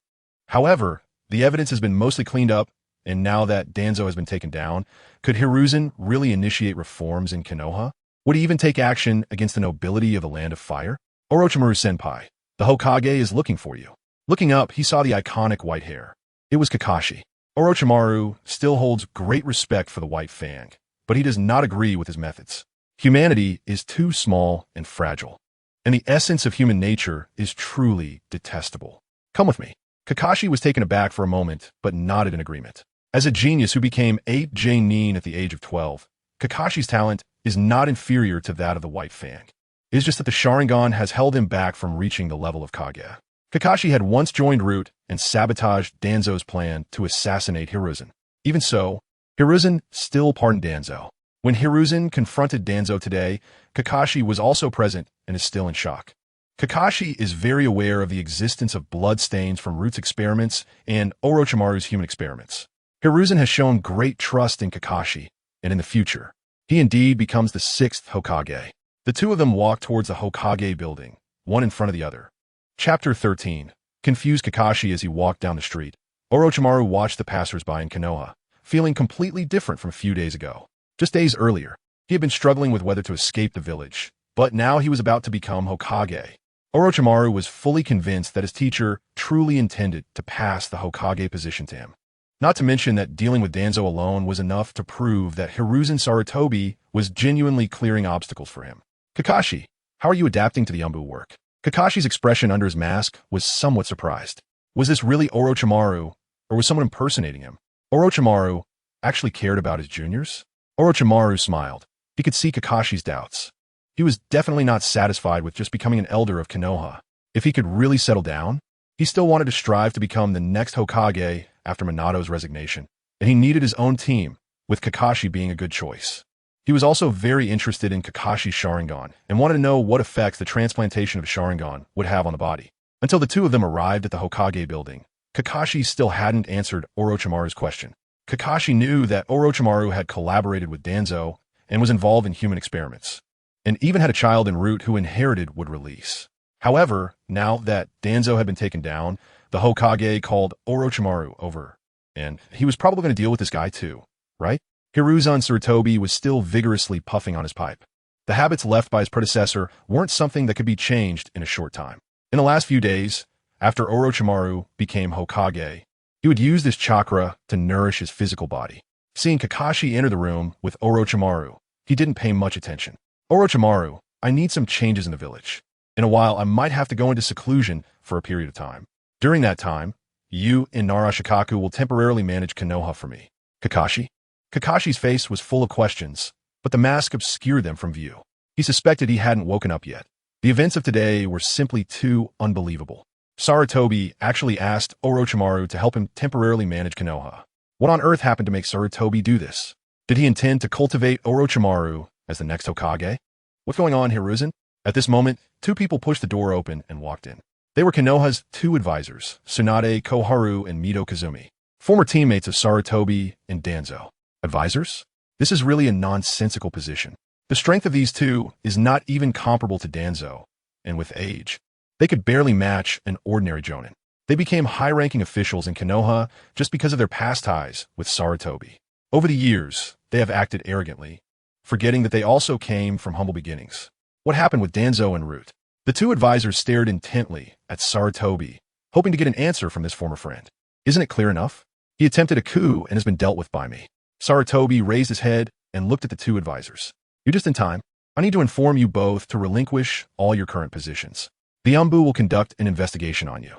However, the evidence has been mostly cleaned up, and now that Danzo has been taken down, could Hiruzen really initiate reforms in Konoha? Would he even take action against the nobility of the Land of Fire? Orochimaru-senpai, the Hokage is looking for you. Looking up, he saw the iconic white hair. It was Kakashi. Orochimaru still holds great respect for the White Fang, but he does not agree with his methods. Humanity is too small and fragile, and the essence of human nature is truly detestable. Come with me. Kakashi was taken aback for a moment, but nodded in agreement. As a genius who became 8 Nin at the age of 12, Kakashi's talent is not inferior to that of the White Fang. It is just that the Sharingan has held him back from reaching the level of Kage. Kakashi had once joined Root and sabotaged Danzo's plan to assassinate Hiruzen. Even so, Hiruzen still pardoned Danzo. When Hiruzen confronted Danzo today, Kakashi was also present and is still in shock. Kakashi is very aware of the existence of blood stains from Root's experiments and Orochimaru's human experiments. Hiruzen has shown great trust in Kakashi, and in the future, he indeed becomes the 6th Hokage. The two of them walk towards the Hokage building, one in front of the other. Chapter 13. Confused Kakashi as he walked down the street. Orochimaru watched the passersby in Konoha, feeling completely different from a few days ago. Just days earlier, he had been struggling with whether to escape the village, but now he was about to become Hokage. Orochimaru was fully convinced that his teacher truly intended to pass the Hokage position to him. Not to mention that dealing with Danzo alone was enough to prove that Hiruzen Sarutobi was genuinely clearing obstacles for him. Kakashi, how are you adapting to the Umbu work? Kakashi's expression under his mask was somewhat surprised. Was this really Orochimaru, or was someone impersonating him? Orochimaru actually cared about his juniors? Orochimaru smiled. He could see Kakashi's doubts. He was definitely not satisfied with just becoming an elder of Konoha. If he could really settle down, he still wanted to strive to become the next Hokage after Minato's resignation, and he needed his own team, with Kakashi being a good choice. He was also very interested in Kakashi's Sharingan and wanted to know what effects the transplantation of Sharingan would have on the body. Until the two of them arrived at the Hokage building, Kakashi still hadn't answered Orochimaru's question. Kakashi knew that Orochimaru had collaborated with Danzo and was involved in human experiments, and even had a child en route who inherited would release. However, now that Danzo had been taken down, the Hokage called Orochimaru over, and he was probably going to deal with this guy too, right? Hiruzen Sarutobi was still vigorously puffing on his pipe. The habits left by his predecessor weren't something that could be changed in a short time. In the last few days, after Orochimaru became Hokage, he would use this chakra to nourish his physical body. Seeing Kakashi enter the room with Orochimaru, he didn't pay much attention. Orochimaru, I need some changes in the village. In a while, I might have to go into seclusion for a period of time. During that time, you and Narashikaku will temporarily manage Konoha for me. Kakashi? Kakashi's face was full of questions, but the mask obscured them from view. He suspected he hadn't woken up yet. The events of today were simply too unbelievable. Sarutobi actually asked Orochimaru to help him temporarily manage Konoha. What on earth happened to make Sarutobi do this? Did he intend to cultivate Orochimaru as the next Hokage? What's going on, Hiruzen? At this moment, two people pushed the door open and walked in. They were Konoha's two advisors, Tsunade Koharu and Mito Kazumi, former teammates of Sarutobi and Danzo. Advisors? This is really a nonsensical position. The strength of these two is not even comparable to Danzo, and with age, they could barely match an ordinary jonin. They became high-ranking officials in Konoha just because of their past ties with Sarutobi. Over the years, they have acted arrogantly, forgetting that they also came from humble beginnings. What happened with Danzo en route? The two advisors stared intently at Sarutobi, hoping to get an answer from this former friend. Isn't it clear enough? He attempted a coup and has been dealt with by me. Sarutobi raised his head and looked at the two advisors. You're just in time. I need to inform you both to relinquish all your current positions. The Umbu will conduct an investigation on you.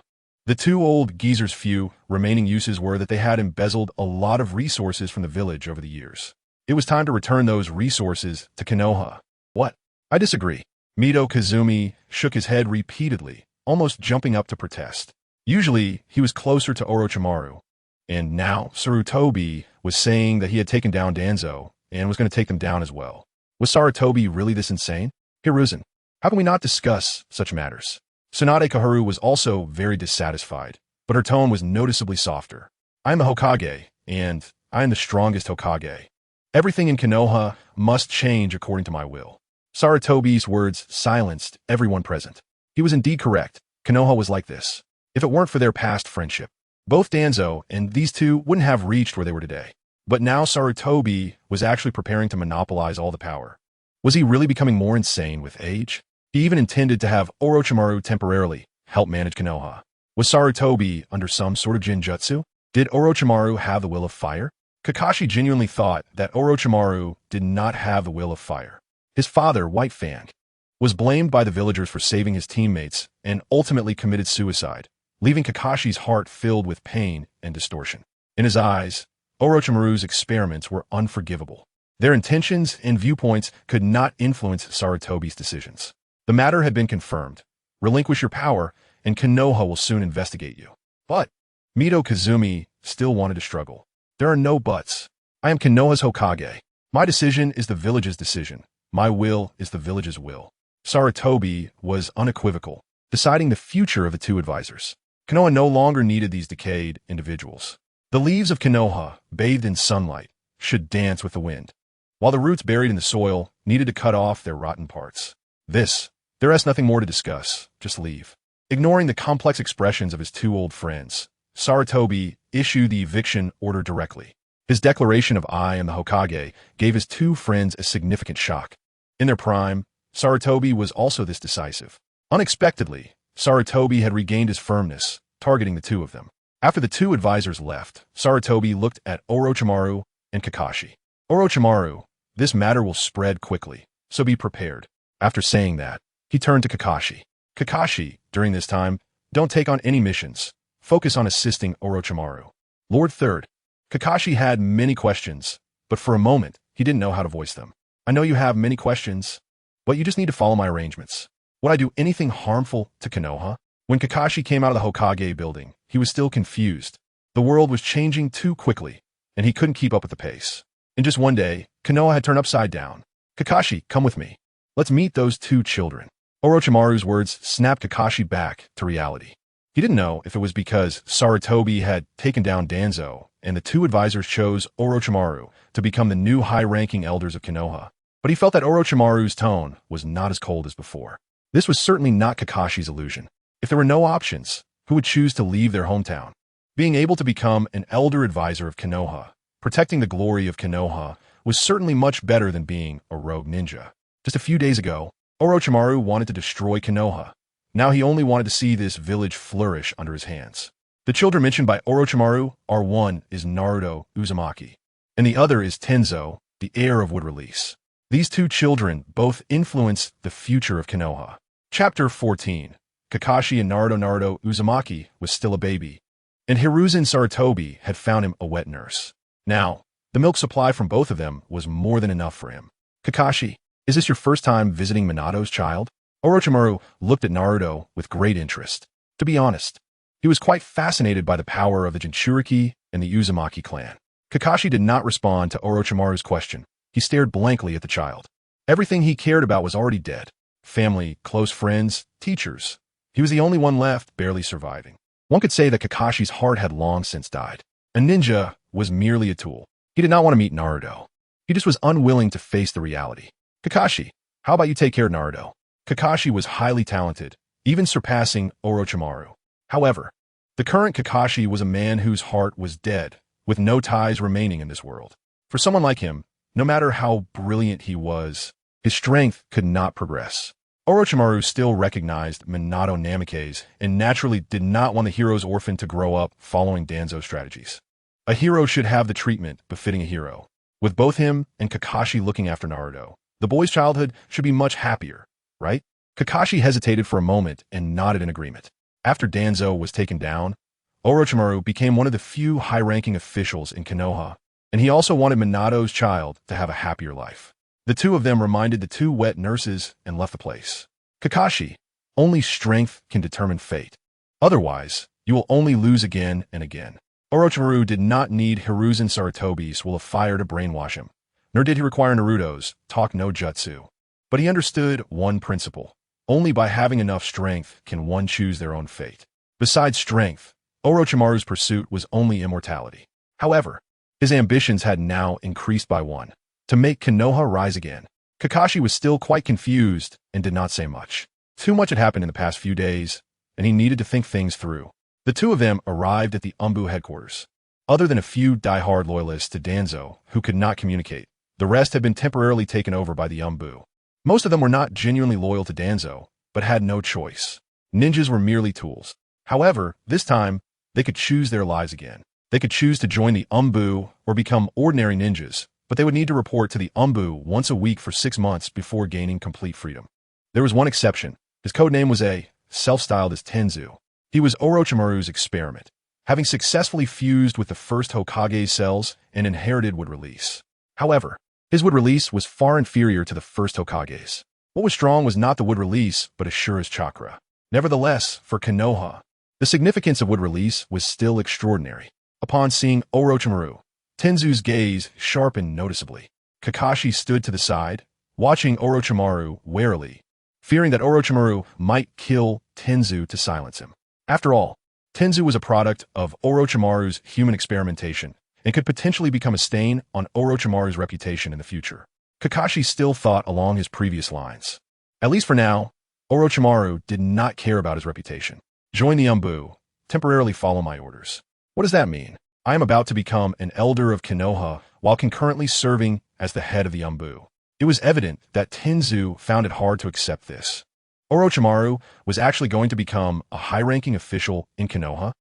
The two old geezers' few remaining uses were that they had embezzled a lot of resources from the village over the years. It was time to return those resources to Konoha. What? I disagree. Mito Kazumi shook his head repeatedly, almost jumping up to protest. Usually, he was closer to Orochimaru, and now Sarutobi was saying that he had taken down Danzo and was going to take them down as well. Was Sarutobi really this insane? Hiruzen, how can we not discuss such matters? Tsunade Koharu was also very dissatisfied, but her tone was noticeably softer. I am a Hokage, and I am the strongest Hokage. Everything in Konoha must change according to my will. Sarutobi's words silenced everyone present. He was indeed correct. Konoha was like this. If it weren't for their past friendship, both Danzo and these two wouldn't have reached where they were today. But now Sarutobi was actually preparing to monopolize all the power. Was he really becoming more insane with age? He even intended to have Orochimaru temporarily help manage Konoha. Was Sarutobi under some sort of genjutsu? Did Orochimaru have the will of fire? Kakashi genuinely thought that Orochimaru did not have the will of fire. His father, White Fang, was blamed by the villagers for saving his teammates and ultimately committed suicide, leaving Kakashi's heart filled with pain and distortion. In his eyes, Orochimaru's experiments were unforgivable. Their intentions and viewpoints could not influence Sarutobi's decisions. The matter had been confirmed. Relinquish your power, and Konoha will soon investigate you. But Mito Kazumi still wanted to struggle. There are no buts. I am Konoha's Hokage. My decision is the village's decision. My will is the village's will. Sarutobi was unequivocal, deciding the future of the two advisors. Konoha no longer needed these decayed individuals. The leaves of Konoha, bathed in sunlight, should dance with the wind, while the roots buried in the soil needed to cut off their rotten parts. There is nothing more to discuss. Just leave. Ignoring the complex expressions of his two old friends, Sarutobi issued the eviction order directly. His declaration of I am the Hokage gave his two friends a significant shock. In their prime, Sarutobi was also this decisive. Unexpectedly, Sarutobi had regained his firmness, targeting the two of them. After the two advisors left, Sarutobi looked at Orochimaru and Kakashi. Orochimaru, this matter will spread quickly, so be prepared. After saying that, he turned to Kakashi. Kakashi, during this time, don't take on any missions. Focus on assisting Orochimaru. Lord Third. Kakashi had many questions, but for a moment, he didn't know how to voice them. I know you have many questions, but you just need to follow my arrangements. Would I do anything harmful to Konoha? When Kakashi came out of the Hokage building, he was still confused. The world was changing too quickly, and he couldn't keep up with the pace. In just one day, Konoha had turned upside down. Kakashi, come with me. Let's meet those two children. Orochimaru's words snapped Kakashi back to reality. He didn't know if it was because Sarutobi had taken down Danzo, and the two advisors chose Orochimaru to become the new high-ranking elders of Konoha, but he felt that Orochimaru's tone was not as cold as before. This was certainly not Kakashi's illusion. If there were no options, who would choose to leave their hometown? Being able to become an elder advisor of Konoha, protecting the glory of Konoha, was certainly much better than being a rogue ninja. Just a few days ago, Orochimaru wanted to destroy Konoha. Now he only wanted to see this village flourish under his hands. The children mentioned by Orochimaru are one is Naruto Uzumaki, and the other is Tenzo, the heir of Wood Release. These two children both influence the future of Konoha. Chapter 14. Kakashi and Naruto Uzumaki was still a baby, and Hiruzen Sarutobi had found him a wet nurse. Now, the milk supply from both of them was more than enough for him. Kakashi, is this your first time visiting Minato's child? Orochimaru looked at Naruto with great interest. To be honest, he was quite fascinated by the power of the Jinchuriki and the Uzumaki clan. Kakashi did not respond to Orochimaru's question. He stared blankly at the child. Everything he cared about was already dead. Family, close friends, teachers. He was the only one left, barely surviving. One could say that Kakashi's heart had long since died. A ninja was merely a tool. He did not want to meet Naruto. He just was unwilling to face the reality. Kakashi, how about you take care of Naruto? Kakashi was highly talented, even surpassing Orochimaru. However, the current Kakashi was a man whose heart was dead, with no ties remaining in this world. For someone like him, no matter how brilliant he was, his strength could not progress. Orochimaru still recognized Minato Namikaze and naturally did not want the hero's orphan to grow up following Danzo's strategies. A hero should have the treatment befitting a hero. With both him and Kakashi looking after Naruto, the boy's childhood should be much happier, right? Kakashi hesitated for a moment and nodded in agreement. After Danzo was taken down, Orochimaru became one of the few high-ranking officials in Konoha, and he also wanted Minato's child to have a happier life. The two of them reminded the two wet nurses and left the place. Kakashi, only strength can determine fate. Otherwise, you will only lose again and again. Orochimaru did not need Hiruzen Sarutobi's will of fire to brainwash him, nor did he require Naruto's talk no jutsu. But he understood one principle. Only by having enough strength can one choose their own fate. Besides strength, Orochimaru's pursuit was only immortality. However, his ambitions had now increased by one, to make Konoha rise again. Kakashi was still quite confused and did not say much. Too much had happened in the past few days, and he needed to think things through. The two of them arrived at the Umbu headquarters. Other than a few die-hard loyalists to Danzo who could not communicate, the rest had been temporarily taken over by the Umbu. Most of them were not genuinely loyal to Danzo, but had no choice. Ninjas were merely tools. However, this time, they could choose their lives again. They could choose to join the Umbu or become ordinary ninjas, but they would need to report to the Umbu once a week for 6 months before gaining complete freedom. There was one exception. His codename was self-styled as Tenzu. He was Orochimaru's experiment, having successfully fused with the first Hokage's cells and inherited Wood Release. However, his Wood Release was far inferior to the first Hokage's. What was strong was not the Wood Release, but Ashura's chakra. Nevertheless, for Konoha, the significance of Wood Release was still extraordinary. Upon seeing Orochimaru, Tenzu's gaze sharpened noticeably. Kakashi stood to the side, watching Orochimaru warily, fearing that Orochimaru might kill Tenzu to silence him. After all, Tenzu was a product of Orochimaru's human experimentation and could potentially become a stain on Orochimaru's reputation in the future. Kakashi still thought along his previous lines. At least for now, Orochimaru did not care about his reputation. Join the Umbu. Temporarily follow my orders. What does that mean? I am about to become an elder of Konoha while concurrently serving as the head of the Umbu. It was evident that Tenzu found it hard to accept this. Orochimaru was actually going to become a high-ranking official in Konoha?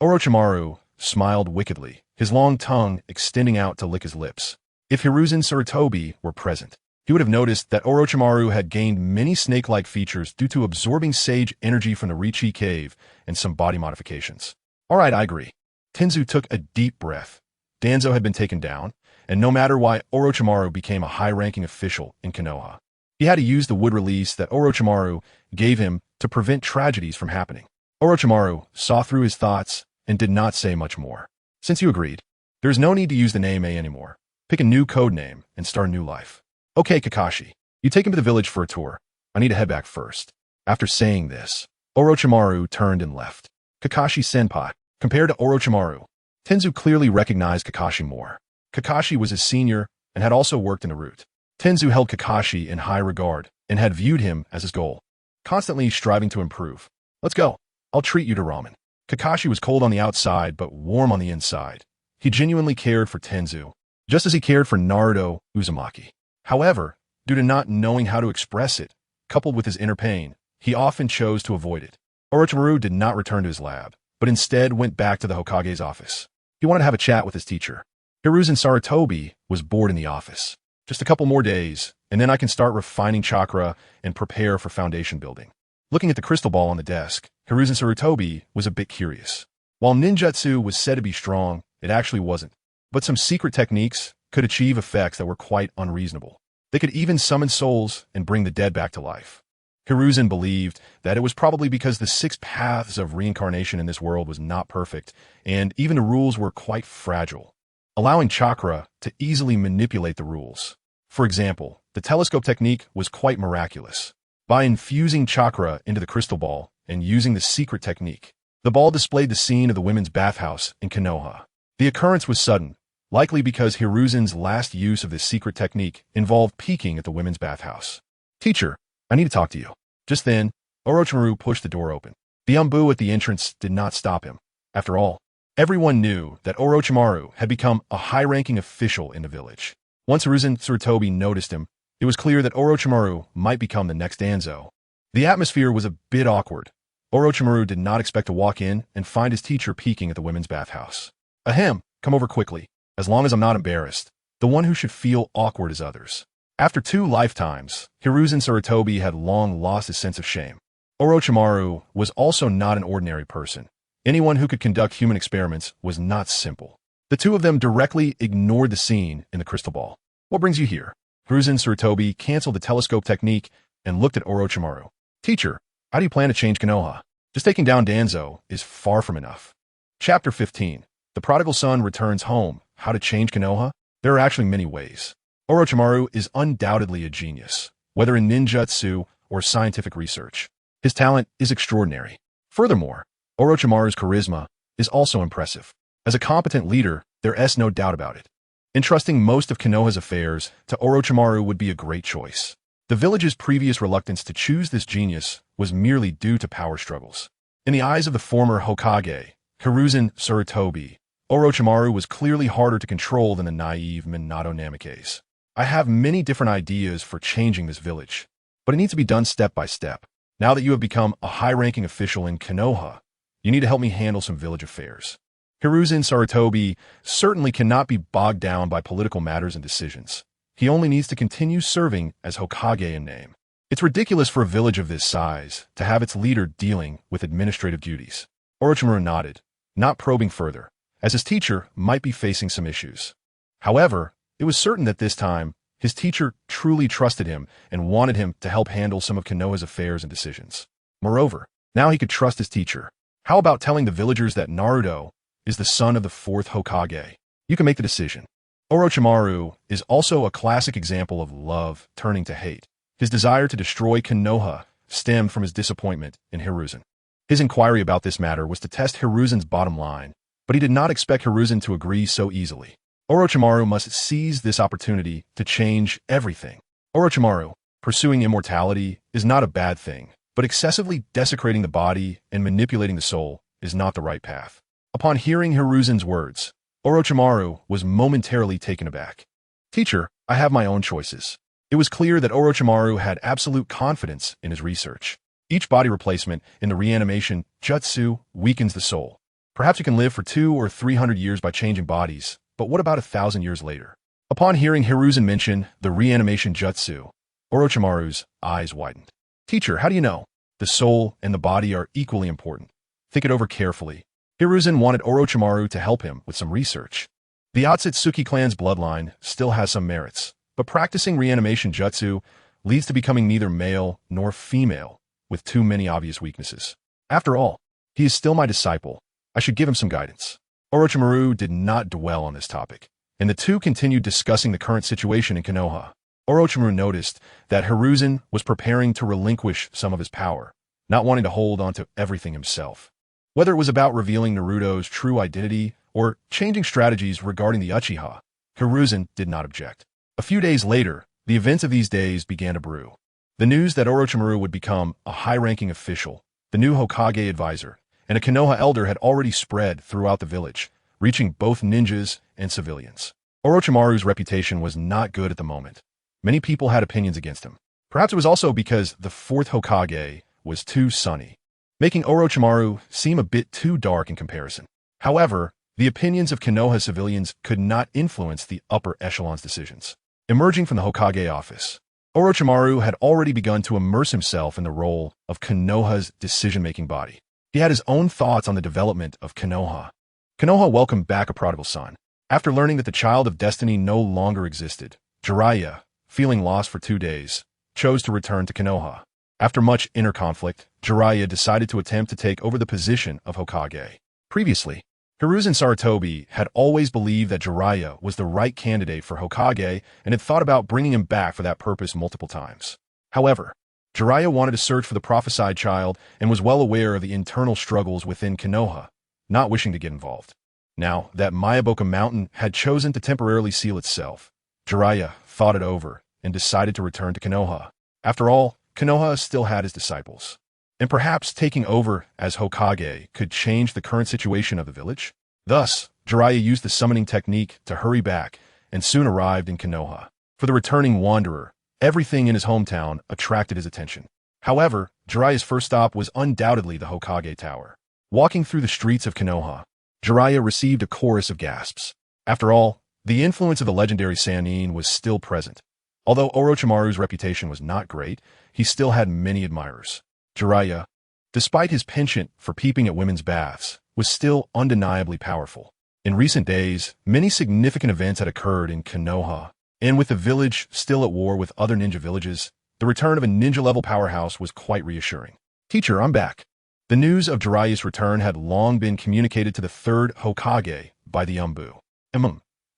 Orochimaru smiled wickedly, his long tongue extending out to lick his lips. If Hiruzen Sarutobi were present, he would have noticed that Orochimaru had gained many snake-like features due to absorbing sage energy from the Richi cave and some body modifications. All right, I agree. Tenzu took a deep breath. Danzo had been taken down, and no matter why Orochimaru became a high-ranking official in Konoha, he had to use the wood release that Orochimaru gave him to prevent tragedies from happening. Orochimaru saw through his thoughts and did not say much more. Since you agreed, there is no need to use the name A anymore. Pick a new code name and start a new life. Okay, Kakashi, you take him to the village for a tour. I need to head back first. After saying this, Orochimaru turned and left. Kakashi-senpai. Compared to Orochimaru, Tenzu clearly recognized Kakashi more. Kakashi was his senior and had also worked in Naruto. Tenzu held Kakashi in high regard and had viewed him as his goal, constantly striving to improve. Let's go. I'll treat you to ramen. Kakashi was cold on the outside but warm on the inside. He genuinely cared for Tenzu, just as he cared for Naruto Uzumaki. However, due to not knowing how to express it, coupled with his inner pain, he often chose to avoid it. Orochimaru did not return to his lab, but instead went back to the Hokage's office. He wanted to have a chat with his teacher. Hiruzen Sarutobi was bored in the office. Just a couple more days, and then I can start refining chakra and prepare for foundation building. Looking at the crystal ball on the desk, Hiruzen Sarutobi was a bit curious. While ninjutsu was said to be strong, it actually wasn't. But some secret techniques could achieve effects that were quite unreasonable. They could even summon souls and bring the dead back to life. Hiruzen believed that it was probably because the 6 paths of reincarnation in this world was not perfect, and even the rules were quite fragile, allowing chakra to easily manipulate the rules. For example, the telescope technique was quite miraculous. By infusing chakra into the crystal ball and using the secret technique, the ball displayed the scene of the women's bathhouse in Konoha. The occurrence was sudden, likely because Hiruzen's last use of this secret technique involved peeking at the women's bathhouse. Teacher, I need to talk to you. Just then, Orochimaru pushed the door open. The umbu at the entrance did not stop him. After all, everyone knew that Orochimaru had become a high-ranking official in the village. Once Hiruzen Sarutobi noticed him, it was clear that Orochimaru might become the next Danzo. The atmosphere was a bit awkward. Orochimaru did not expect to walk in and find his teacher peeking at the women's bathhouse. Ahem, come over quickly. As long as I'm not embarrassed, the one who should feel awkward is others. After 2 lifetimes, Hiruzen Sarutobi had long lost his sense of shame. Orochimaru was also not an ordinary person. Anyone who could conduct human experiments was not simple. The two of them directly ignored the scene in the crystal ball. What brings you here? Hiruzen Sarutobi canceled the telescope technique and looked at Orochimaru. Teacher, how do you plan to change Konoha? Just taking down Danzo is far from enough. Chapter 15. The prodigal son returns home. How to change Konoha? There are actually many ways. Orochimaru is undoubtedly a genius, whether in ninjutsu or scientific research. His talent is extraordinary. Furthermore, Orochimaru's charisma is also impressive. As a competent leader, there is no doubt about it. Entrusting most of Konoha's affairs to Orochimaru would be a great choice. The village's previous reluctance to choose this genius was merely due to power struggles. In the eyes of the former Hokage, Hiruzen Sarutobi, Orochimaru was clearly harder to control than the naive Minato Namikaze. I have many different ideas for changing this village, but it needs to be done step by step. Now that you have become a high-ranking official in Konoha, you need to help me handle some village affairs. Hiruzen Sarutobi certainly cannot be bogged down by political matters and decisions. He only needs to continue serving as Hokage in name. It's ridiculous for a village of this size to have its leader dealing with administrative duties. Orochimaru nodded, not probing further, as his teacher might be facing some issues. However, it was certain that this time, his teacher truly trusted him and wanted him to help handle some of Konoha's affairs and decisions. Moreover, now he could trust his teacher. How about telling the villagers that Naruto is the son of the 4th Hokage? You can make the decision. Orochimaru is also a classic example of love turning to hate. His desire to destroy Konoha stemmed from his disappointment in Hiruzen. His inquiry about this matter was to test Hiruzen's bottom line, but he did not expect Hiruzen to agree so easily. Orochimaru must seize this opportunity to change everything. Orochimaru, pursuing immortality is not a bad thing, but excessively desecrating the body and manipulating the soul is not the right path. Upon hearing Hiruzen's words, Orochimaru was momentarily taken aback. Teacher, I have my own choices. It was clear that Orochimaru had absolute confidence in his research. Each body replacement in the reanimation jutsu weakens the soul. Perhaps you can live for 200 or 300 years by changing bodies, but what about 1,000 years later? Upon hearing Hiruzen mention the reanimation jutsu, Orochimaru's eyes widened. Teacher, how do you know? The soul and the body are equally important. Think it over carefully. Hiruzen wanted Orochimaru to help him with some research. The Otsutsuki clan's bloodline still has some merits, but practicing reanimation jutsu leads to becoming neither male nor female, with too many obvious weaknesses. After all, he is still my disciple. I should give him some guidance. Orochimaru did not dwell on this topic, and the two continued discussing the current situation in Konoha. Orochimaru noticed that Hiruzen was preparing to relinquish some of his power, not wanting to hold on to everything himself. Whether it was about revealing Naruto's true identity or changing strategies regarding the Uchiha, Hiruzen did not object. A few days later, the events of these days began to brew. The news that Orochimaru would become a high-ranking official, the new Hokage advisor, and a Konoha elder had already spread throughout the village, reaching both ninjas and civilians. Orochimaru's reputation was not good at the moment. Many people had opinions against him. Perhaps it was also because the fourth Hokage was too sunny, making Orochimaru seem a bit too dark in comparison. However, the opinions of Konoha civilians could not influence the upper echelon's decisions. Emerging from the Hokage office, Orochimaru had already begun to immerse himself in the role of Konoha's decision-making body. He had his own thoughts on the development of Konoha. Konoha welcomed back a prodigal son. After learning that the child of destiny no longer existed, Jiraiya, feeling lost for 2 days, chose to return to Konoha. After much inner conflict, Jiraiya decided to attempt to take over the position of Hokage. Previously, Hiruzen Sarutobi had always believed that Jiraiya was the right candidate for Hokage and had thought about bringing him back for that purpose multiple times. However, Jiraiya wanted to search for the prophesied child and was well aware of the internal struggles within Konoha, not wishing to get involved. Now that Myaboka Mountain had chosen to temporarily seal itself, Jiraiya thought it over and decided to return to Konoha. After all, Konoha still had his disciples, and perhaps taking over as Hokage could change the current situation of the village. Thus, Jiraiya used the summoning technique to hurry back and soon arrived in Konoha. For the returning wanderer, everything in his hometown attracted his attention. However, Jiraiya's first stop was undoubtedly the Hokage Tower. Walking through the streets of Konoha, Jiraiya received a chorus of gasps. After all, the influence of the legendary Sannin was still present. Although Orochimaru's reputation was not great, he still had many admirers. Jiraiya, despite his penchant for peeping at women's baths, was still undeniably powerful. In recent days, many significant events had occurred in Konoha, and with the village still at war with other ninja villages, the return of a ninja-level powerhouse was quite reassuring. Teacher, I'm back. The news of Jiraiya's return had long been communicated to the third Hokage by the Umbu.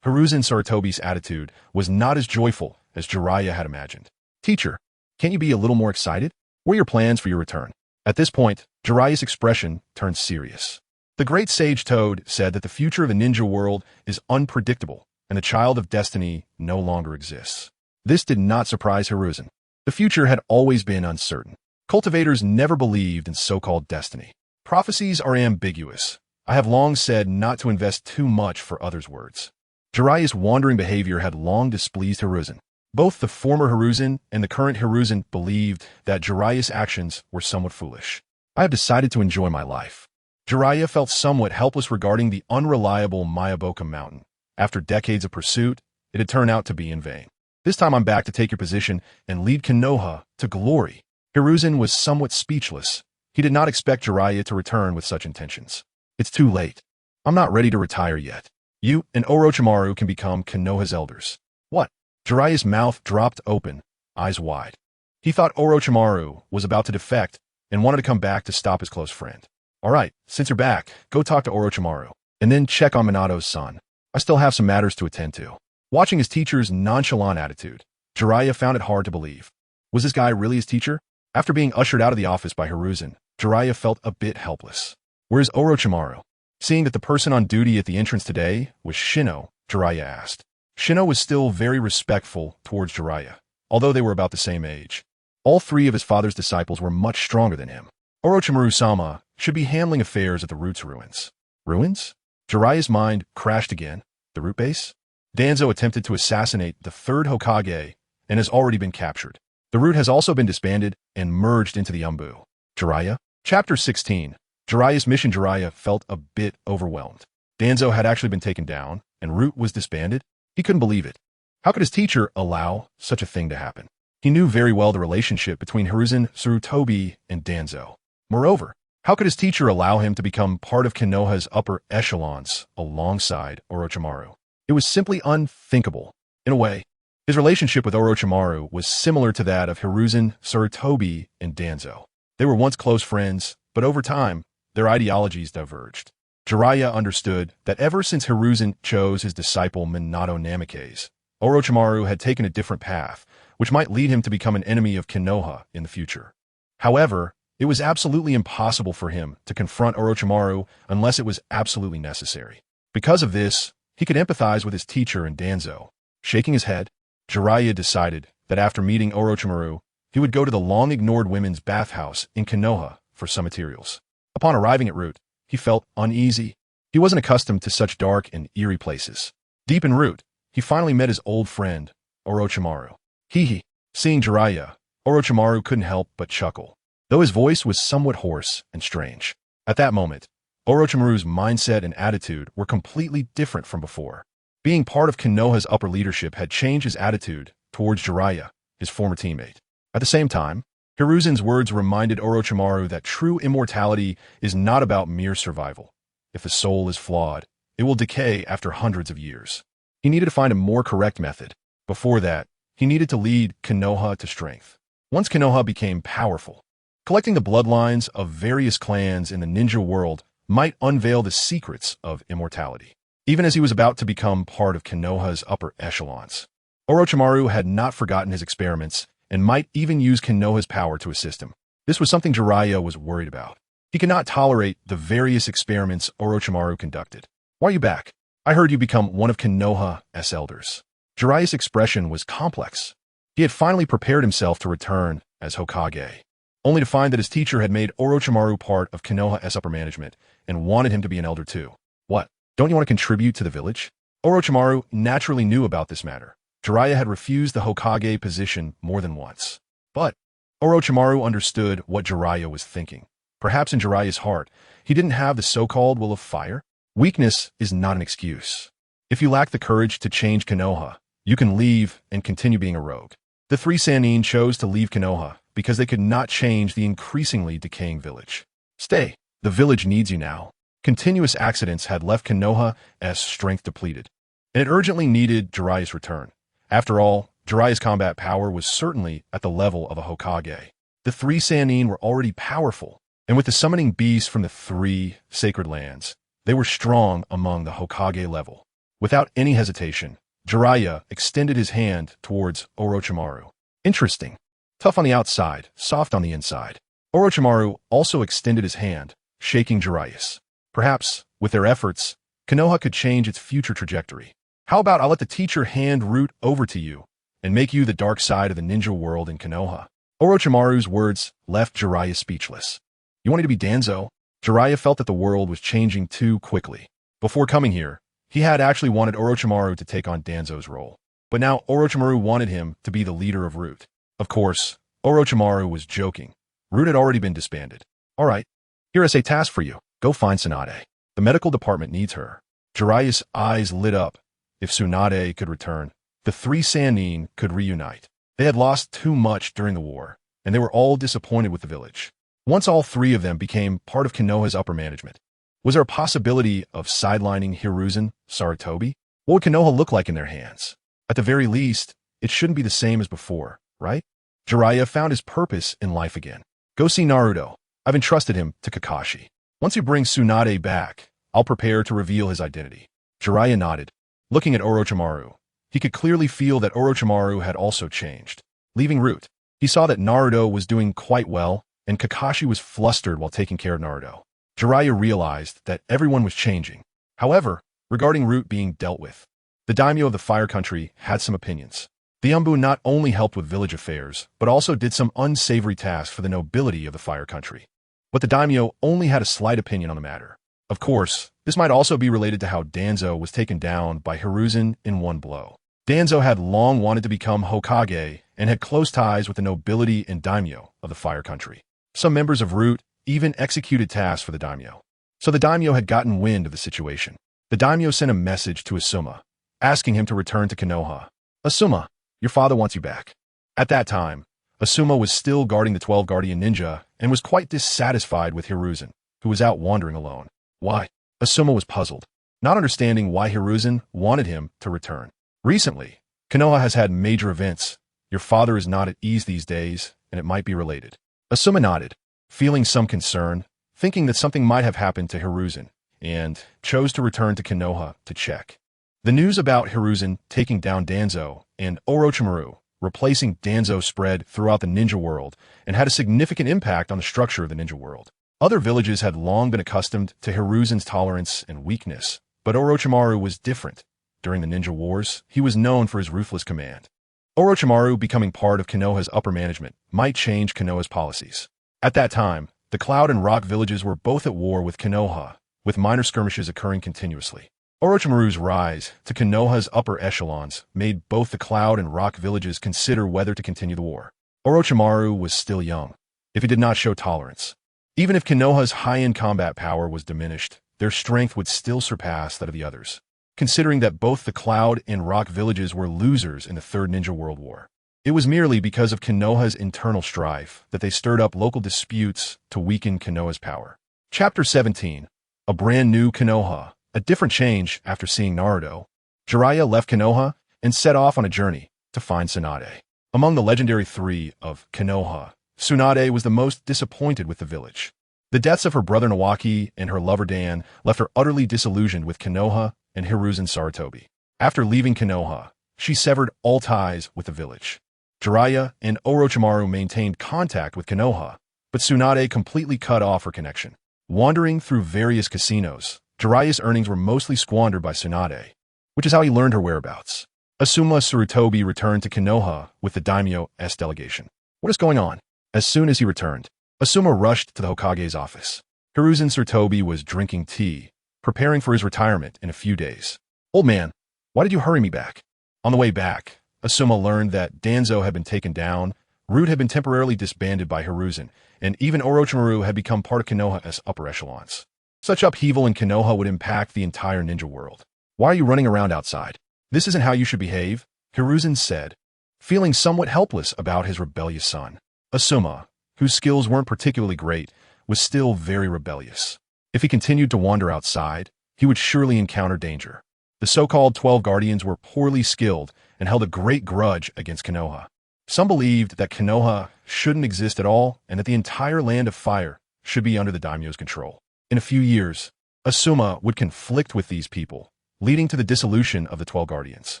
Hiruzen Sarutobi's attitude was not as joyful as Jiraiya had imagined. Teacher, can't you be a little more excited? What are your plans for your return? At this point, Jiraiya's expression turned serious. The great sage Toad said that the future of the ninja world is unpredictable, and the child of destiny no longer exists. This did not surprise Hiruzen. The future had always been uncertain. Cultivators never believed in so-called destiny. Prophecies are ambiguous. I have long said not to invest too much for others' words. Jiraiya's wandering behavior had long displeased Hiruzen. Both the former Hiruzen and the current Hiruzen believed that Jiraiya's actions were somewhat foolish. I have decided to enjoy my life. Jiraiya felt somewhat helpless regarding the unreliable Myaboka Mountain. After decades of pursuit, it had turned out to be in vain. This time I'm back to take your position and lead Konoha to glory. Hiruzen was somewhat speechless. He did not expect Jiraiya to return with such intentions. It's too late. I'm not ready to retire yet. You and Orochimaru can become Konoha's elders. What? Jiraiya's mouth dropped open, eyes wide. He thought Orochimaru was about to defect and wanted to come back to stop his close friend. All right, since you're back, go talk to Orochimaru, and then check on Minato's son. I still have some matters to attend to. Watching his teacher's nonchalant attitude, Jiraiya found it hard to believe. Was this guy really his teacher? After being ushered out of the office by Hiruzen, Jiraiya felt a bit helpless. Where's Orochimaru? Seeing that the person on duty at the entrance today was Shino, Jiraiya asked. Shino was still very respectful towards Jiraiya, although they were about the same age. All three of his father's disciples were much stronger than him. Orochimaru-sama should be handling affairs at the Roots ruins. Ruins? Jiraiya's mind crashed again. The root base? Danzo attempted to assassinate the third Hokage and has already been captured. The root has also been disbanded and merged into the Umbu. Jiraiya? Chapter 16. Jiraiya's mission. Jiraiya felt a bit overwhelmed. Danzo had actually been taken down, and Root was disbanded? He couldn't believe it. How could his teacher allow such a thing to happen? He knew very well the relationship between Hiruzen, Sarutobi, and Danzo. Moreover, how could his teacher allow him to become part of Konoha's upper echelons alongside Orochimaru? It was simply unthinkable. In a way, his relationship with Orochimaru was similar to that of Hiruzen, Sarutobi, and Danzo. They were once close friends, but over time, their ideologies diverged. Jiraiya understood that ever since Hiruzen chose his disciple Minato Namikaze, Orochimaru had taken a different path, which might lead him to become an enemy of Konoha in the future. However, it was absolutely impossible for him to confront Orochimaru unless it was absolutely necessary. Because of this, he could empathize with his teacher and Danzo. Shaking his head, Jiraiya decided that after meeting Orochimaru, he would go to the long-ignored women's bathhouse in Konoha for some materials. Upon arriving at Root, he felt uneasy. He wasn't accustomed to such dark and eerie places. Deep en route, he finally met his old friend, Orochimaru. Hee. Seeing Jiraiya, Orochimaru couldn't help but chuckle, though his voice was somewhat hoarse and strange. At that moment, Orochimaru's mindset and attitude were completely different from before. Being part of Konoha's upper leadership had changed his attitude towards Jiraiya, his former teammate. At the same time, Hiruzen's words reminded Orochimaru that true immortality is not about mere survival. If the soul is flawed, it will decay after hundreds of years. He needed to find a more correct method. Before that, he needed to lead Konoha to strength. Once Konoha became powerful, collecting the bloodlines of various clans in the ninja world might unveil the secrets of immortality. Even as he was about to become part of Konoha's upper echelons, Orochimaru had not forgotten his experiments and might even use Konoha's power to assist him. This was something Jiraiya was worried about. He could not tolerate the various experiments Orochimaru conducted. "Why are you back? I heard you become one of Konoha's elders." Jiraiya's expression was complex. He had finally prepared himself to return as Hokage, only to find that his teacher had made Orochimaru part of Konoha's upper management and wanted him to be an elder too. "What? Don't you want to contribute to the village?" Orochimaru naturally knew about this matter. Jiraiya had refused the Hokage position more than once. But Orochimaru understood what Jiraiya was thinking. Perhaps in Jiraiya's heart, he didn't have the so-called will of fire. Weakness is not an excuse. If you lack the courage to change Konoha, you can leave and continue being a rogue. The three Sannin chose to leave Konoha because they could not change the increasingly decaying village. Stay. The village needs you now. Continuous accidents had left Konoha's strength depleted, and it urgently needed Jiraiya's return. After all, Jiraiya's combat power was certainly at the level of a Hokage. The three Sannin were already powerful, and with the summoning beasts from the three sacred lands, they were strong among the Hokage level. Without any hesitation, Jiraiya extended his hand towards Orochimaru. Interesting. Tough on the outside, soft on the inside. Orochimaru also extended his hand, shaking Jiraiya's. Perhaps, with their efforts, Konoha could change its future trajectory. "How about I'll let the teacher hand Root over to you and make you the dark side of the ninja world in Konoha?" Orochimaru's words left Jiraiya speechless. You wanted to be Danzo? Jiraiya felt that the world was changing too quickly. Before coming here, he had actually wanted Orochimaru to take on Danzo's role. But now Orochimaru wanted him to be the leader of Root. Of course, Orochimaru was joking. Root had already been disbanded. "All right, here is a task for you. Go find Tsunade. The medical department needs her." Jiraiya's eyes lit up. If Tsunade could return, the three Sannin could reunite. They had lost too much during the war, and they were all disappointed with the village. Once all three of them became part of Konoha's upper management, was there a possibility of sidelining Hiruzen, Sarutobi? What would Konoha look like in their hands? At the very least, it shouldn't be the same as before, right? Jiraiya found his purpose in life again. "Go see Naruto. I've entrusted him to Kakashi. Once he brings Tsunade back, I'll prepare to reveal his identity." Jiraiya nodded. Looking at Orochimaru, he could clearly feel that Orochimaru had also changed. Leaving Root, he saw that Naruto was doing quite well, and Kakashi was flustered while taking care of Naruto. Jiraiya realized that everyone was changing. However, regarding Root being dealt with, the daimyo of the Fire Country had some opinions. The Umbu not only helped with village affairs, but also did some unsavory tasks for the nobility of the Fire Country. But the daimyo only had a slight opinion on the matter. Of course, this might also be related to how Danzo was taken down by Hiruzen in one blow. Danzo had long wanted to become Hokage and had close ties with the nobility and daimyo of the Fire Country. Some members of Root even executed tasks for the daimyo. So the daimyo had gotten wind of the situation. The daimyo sent a message to Asuma, asking him to return to Konoha. Asuma, your father wants you back. At that time, Asuma was still guarding the 12 Guardian Ninja and was quite dissatisfied with Hiruzen, who was out wandering alone. Why? Asuma was puzzled, not understanding why Hiruzen wanted him to return. Recently, Konoha has had major events. Your father is not at ease these days, and it might be related. Asuma nodded, feeling some concern, thinking that something might have happened to Hiruzen, and chose to return to Konoha to check. The news about Hiruzen taking down Danzo and Orochimaru replacing Danzo spread throughout the ninja world and had a significant impact on the structure of the ninja world. Other villages had long been accustomed to Hiruzen's tolerance and weakness, but Orochimaru was different. During the ninja wars, he was known for his ruthless command. Orochimaru becoming part of Konoha's upper management might change Konoha's policies. At that time, the Cloud and Rock villages were both at war with Konoha, with minor skirmishes occurring continuously. Orochimaru's rise to Konoha's upper echelons made both the Cloud and Rock villages consider whether to continue the war. Orochimaru was still young, if he did not show tolerance. Even if Konoha's high-end combat power was diminished, their strength would still surpass that of the others, considering that both the Cloud and Rock villages were losers in the Third Ninja World War. It was merely because of Konoha's internal strife that they stirred up local disputes to weaken Konoha's power. Chapter 17. A brand new Konoha. A different change after seeing Naruto. Jiraiya left Konoha and set off on a journey to find Tsunade. Among the legendary three of Konoha, Tsunade was the most disappointed with the village. The deaths of her brother Nawaki and her lover Dan left her utterly disillusioned with Konoha and Hiruzen Sarutobi. After leaving Konoha, she severed all ties with the village. Jiraiya and Orochimaru maintained contact with Konoha, but Tsunade completely cut off her connection. Wandering through various casinos, Jiraiya's earnings were mostly squandered by Tsunade, which is how he learned her whereabouts. Asuma Sarutobi returned to Konoha with the daimyo's delegation. What is going on? As soon as he returned, Asuma rushed to the Hokage's office. Hiruzen Sarutobi was drinking tea, preparing for his retirement in a few days. Old man, why did you hurry me back? On the way back, Asuma learned that Danzo had been taken down, Root had been temporarily disbanded by Hiruzen, and even Orochimaru had become part of Konoha's upper echelons. Such upheaval in Konoha would impact the entire ninja world. Why are you running around outside? This isn't how you should behave, Hiruzen said, feeling somewhat helpless about his rebellious son. Asuma, whose skills weren't particularly great, was still very rebellious. If he continued to wander outside, he would surely encounter danger. The so-called 12 Guardians were poorly skilled and held a great grudge against Konoha. Some believed that Konoha shouldn't exist at all and that the entire Land of Fire should be under the daimyo's control. In a few years, Asuma would conflict with these people, leading to the dissolution of the 12 Guardians.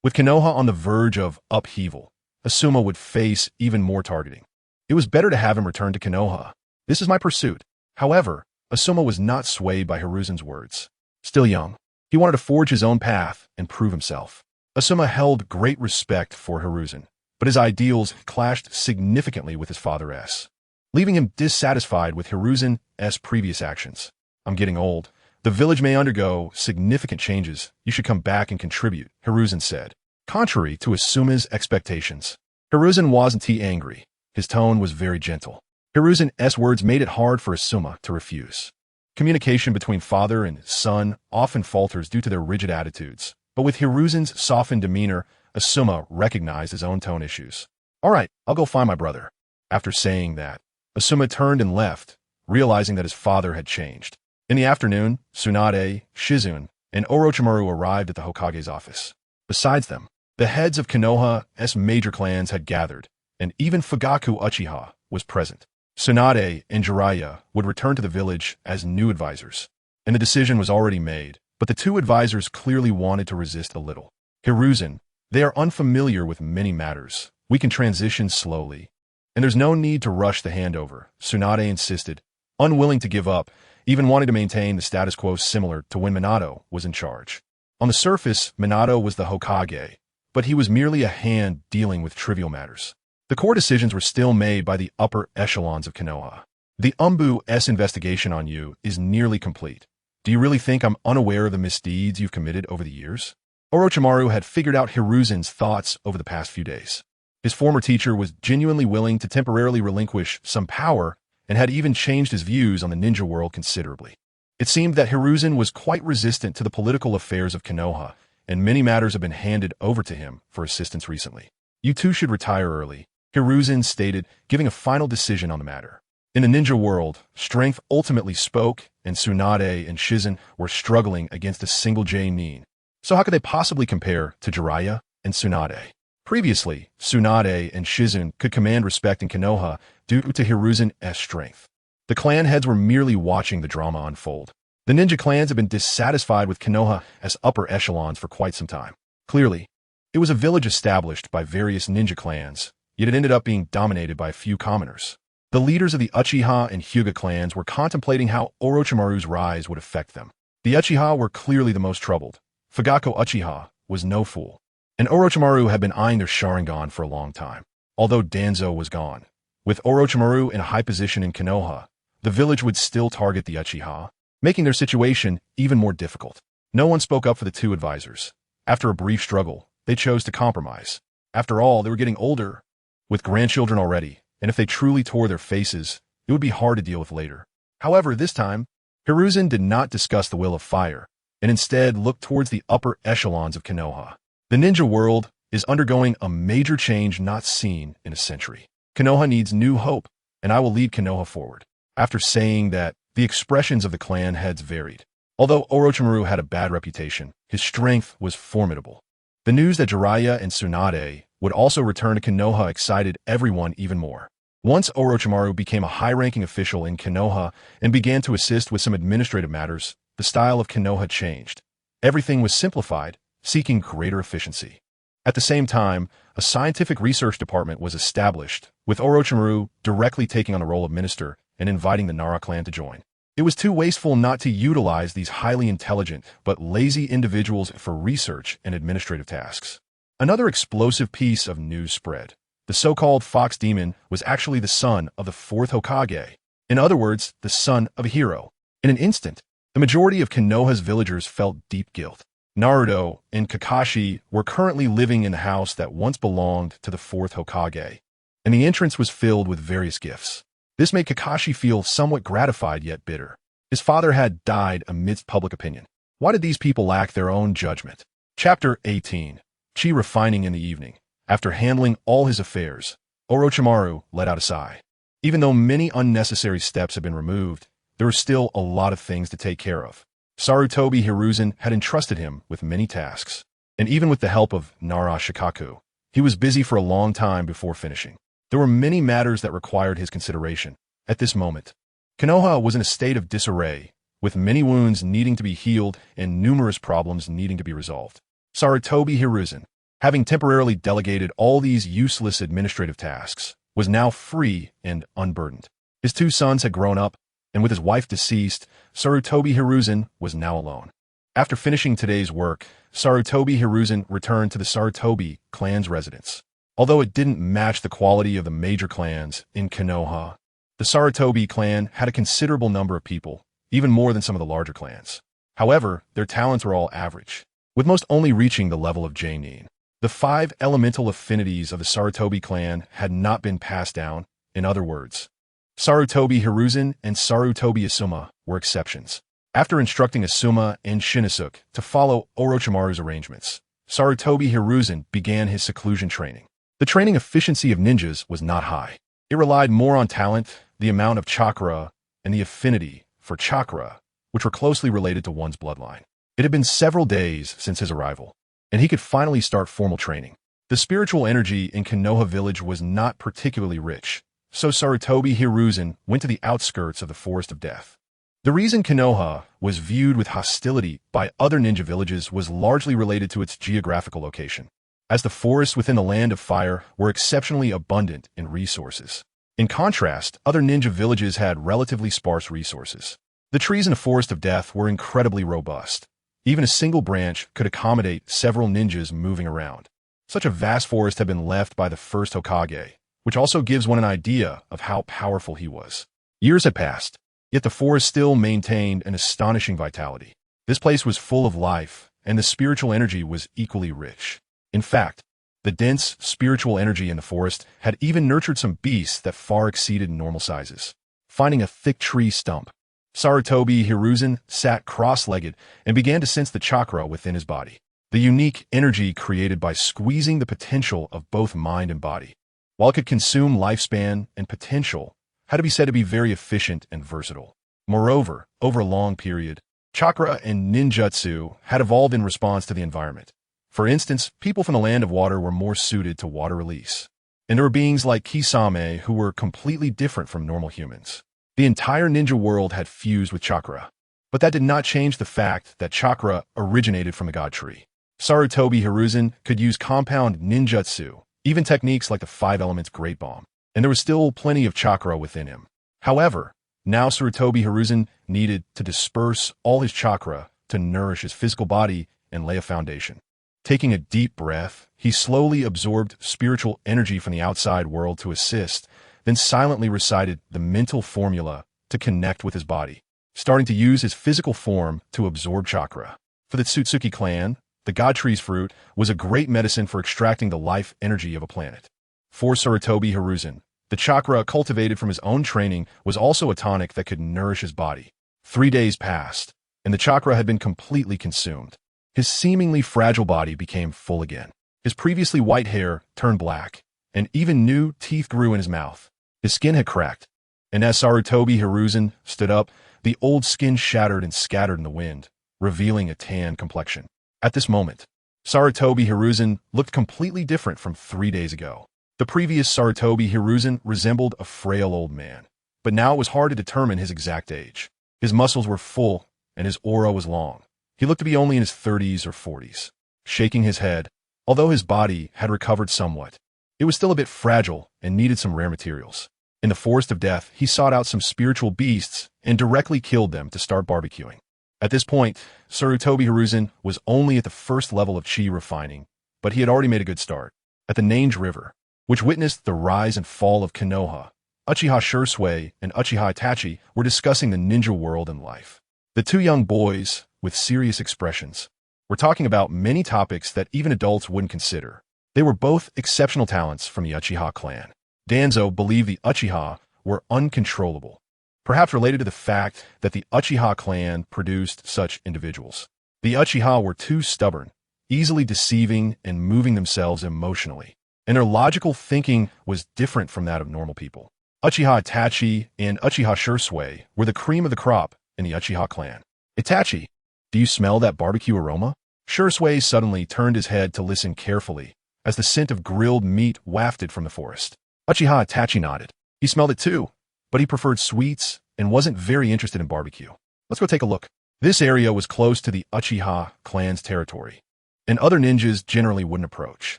With Konoha on the verge of upheaval, Asuma would face even more targeting. It was better to have him return to Konoha. This is my pursuit. However, Asuma was not swayed by Hiruzen's words. Still young, he wanted to forge his own path and prove himself. Asuma held great respect for Hiruzen, but his ideals clashed significantly with his father's, leaving him dissatisfied with Hiruzen's previous actions. I'm getting old. The village may undergo significant changes. You should come back and contribute, Hiruzen said. Contrary to Asuma's expectations, Hiruzen wasn't too angry. His tone was very gentle. Hiruzen's words made it hard for Asuma to refuse. Communication between father and son often falters due to their rigid attitudes, but with Hiruzen's softened demeanor, Asuma recognized his own tone issues. All right, I'll go find my brother. After saying that, Asuma turned and left, realizing that his father had changed. In the afternoon, Tsunade, Shizune, and Orochimaru arrived at the Hokage's office. Besides them, the heads of Konoha's major clans had gathered, and even Fugaku Uchiha was present. Tsunade and Jiraiya would return to the village as new advisors, and the decision was already made, but the two advisors clearly wanted to resist a little. Hiruzen, they are unfamiliar with many matters. We can transition slowly, and there's no need to rush the handover, Tsunade insisted, unwilling to give up, even wanting to maintain the status quo similar to when Minato was in charge. On the surface, Minato was the Hokage, but he was merely a hand dealing with trivial matters. The core decisions were still made by the upper echelons of Konoha. The Umbu's investigation on you is nearly complete. Do you really think I'm unaware of the misdeeds you've committed over the years? Orochimaru had figured out Hiruzen's thoughts over the past few days. His former teacher was genuinely willing to temporarily relinquish some power and had even changed his views on the ninja world considerably. It seemed that Hiruzen was quite resistant to the political affairs of Konoha, and many matters have been handed over to him for assistance recently. You two should retire early, Hiruzen stated, giving a final decision on the matter. In the ninja world, strength ultimately spoke, and Tsunade and Shizen were struggling against a single J-nin. So how could they possibly compare to Jiraiya and Tsunade? Previously, Tsunade and Shizen could command respect in Konoha due to Hiruzen's strength. The clan heads were merely watching the drama unfold. The ninja clans have been dissatisfied with Konoha as upper echelons for quite some time. Clearly, it was a village established by various ninja clans, yet it ended up being dominated by a few commoners. The leaders of the Uchiha and Hyuga clans were contemplating how Orochimaru's rise would affect them. The Uchiha were clearly the most troubled. Fugaku Uchiha was no fool, and Orochimaru had been eyeing their Sharingan for a long time. Although Danzo was gone, with Orochimaru in a high position in Konoha, the village would still target the Uchiha, making their situation even more difficult. No one spoke up for the two advisors. After a brief struggle, they chose to compromise. After all, they were getting older, with grandchildren already, and if they truly tore their faces, it would be hard to deal with later. However, this time, Hiruzen did not discuss the will of fire, and instead looked towards the upper echelons of Konoha. The ninja world is undergoing a major change not seen in a century. Konoha needs new hope, and I will lead Konoha forward. After saying that, the expressions of the clan heads varied. Although Orochimaru had a bad reputation, his strength was formidable. The news that Jiraiya and Tsunade would also return to Konoha excited everyone even more. Once Orochimaru became a high-ranking official in Konoha and began to assist with some administrative matters, the style of Konoha changed. Everything was simplified, seeking greater efficiency. At the same time, a scientific research department was established, with Orochimaru directly taking on the role of minister and inviting the Nara clan to join. It was too wasteful not to utilize these highly intelligent but lazy individuals for research and administrative tasks. Another explosive piece of news spread. The so-called Fox Demon was actually the son of the fourth Hokage. In other words, the son of a hero. In an instant, the majority of Konoha's villagers felt deep guilt. Naruto and Kakashi were currently living in the house that once belonged to the fourth Hokage, and the entrance was filled with various gifts. This made Kakashi feel somewhat gratified yet bitter. His father had died amidst public opinion. Why did these people lack their own judgment? Chapter 18. Chi refining in the evening. After handling all his affairs, Orochimaru let out a sigh. Even though many unnecessary steps had been removed, there were still a lot of things to take care of. Sarutobi Hiruzen had entrusted him with many tasks, and even with the help of Nara Shikaku, he was busy for a long time before finishing. There were many matters that required his consideration. At this moment, Konoha was in a state of disarray, with many wounds needing to be healed and numerous problems needing to be resolved. Sarutobi Hiruzen, having temporarily delegated all these useless administrative tasks, was now free and unburdened. His two sons had grown up, and with his wife deceased, Sarutobi Hiruzen was now alone. After finishing today's work, Sarutobi Hiruzen returned to the Sarutobi clan's residence. Although it didn't match the quality of the major clans in Konoha, the Sarutobi clan had a considerable number of people, even more than some of the larger clans. However, their talents were all average, with most only reaching the level of J-nin. The 5 elemental affinities of the Sarutobi clan had not been passed down. In other words, Sarutobi Hiruzen and Sarutobi Asuma were exceptions. After instructing Asuma and Shinnosuke to follow Orochimaru's arrangements, Sarutobi Hiruzen began his seclusion training. The training efficiency of ninjas was not high. It relied more on talent, the amount of chakra, and the affinity for chakra, which were closely related to one's bloodline. It had been several days since his arrival, and he could finally start formal training. The spiritual energy in Konoha village was not particularly rich, so Sarutobi Hiruzen went to the outskirts of the Forest of Death. The reason Konoha was viewed with hostility by other ninja villages was largely related to its geographical location, as the forests within the Land of Fire were exceptionally abundant in resources. In contrast, other ninja villages had relatively sparse resources. The trees in the Forest of Death were incredibly robust. Even a single branch could accommodate several ninjas moving around. Such a vast forest had been left by the first Hokage, which also gives one an idea of how powerful he was. Years had passed, yet the forest still maintained an astonishing vitality. This place was full of life, and the spiritual energy was equally rich. In fact, the dense spiritual energy in the forest had even nurtured some beasts that far exceeded normal sizes. Finding a thick tree stump, Sarutobi Hiruzen sat cross-legged and began to sense the chakra within his body, the unique energy created by squeezing the potential of both mind and body. While it could consume lifespan and potential, had to be said to be very efficient and versatile. Moreover, over a long period, chakra and ninjutsu had evolved in response to the environment. For instance, people from the land of water were more suited to water release. And there were beings like Kisame who were completely different from normal humans. The entire ninja world had fused with chakra. But that did not change the fact that chakra originated from the god tree. Sarutobi Hiruzen could use compound ninjutsu, even techniques like the 5 elements great bomb, and there was still plenty of chakra within him. However, now Sarutobi Hiruzen needed to disperse all his chakra to nourish his physical body and lay a foundation. Taking a deep breath, he slowly absorbed spiritual energy from the outside world to assist, then silently recited the mental formula to connect with his body, starting to use his physical form to absorb chakra. For the Otsutsuki clan, the god tree's fruit was a great medicine for extracting the life energy of a planet. For Sarutobi Hiruzen, the chakra cultivated from his own training was also a tonic that could nourish his body. 3 days passed, and the chakra had been completely consumed. His seemingly fragile body became full again. His previously white hair turned black, and even new teeth grew in his mouth. His skin had cracked, and as Sarutobi Hiruzen stood up, the old skin shattered and scattered in the wind, revealing a tan complexion. At this moment, Sarutobi Hiruzen looked completely different from 3 days ago. The previous Sarutobi Hiruzen resembled a frail old man, but now it was hard to determine his exact age. His muscles were full, and his aura was long. He looked to be only in his 30s or 40s. Shaking his head, although his body had recovered somewhat, it was still a bit fragile and needed some rare materials. In the forest of death, he sought out some spiritual beasts and directly killed them to start barbecuing. At this point, Sarutobi Hiruzen was only at the first level of chi refining, but he had already made a good start. At the Nange River, which witnessed the rise and fall of Konoha, Uchiha Shursui and Uchiha Itachi were discussing the ninja world and life. The two young boys, with serious expressions, were talking about many topics that even adults wouldn't consider. They were both exceptional talents from the Uchiha clan. Danzo believed the Uchiha were uncontrollable, perhaps related to the fact that the Uchiha clan produced such individuals. The Uchiha were too stubborn, easily deceiving and moving themselves emotionally, and their logical thinking was different from that of normal people. Uchiha Itachi and Uchiha Shursui were the cream of the crop in the Uchiha clan. Itachi, do you smell that barbecue aroma? Shursui suddenly turned his head to listen carefully as the scent of grilled meat wafted from the forest. Uchiha Itachi nodded. He smelled it too, but he preferred sweets and wasn't very interested in barbecue. Let's go take a look. This area was close to the Uchiha clan's territory, and other ninjas generally wouldn't approach.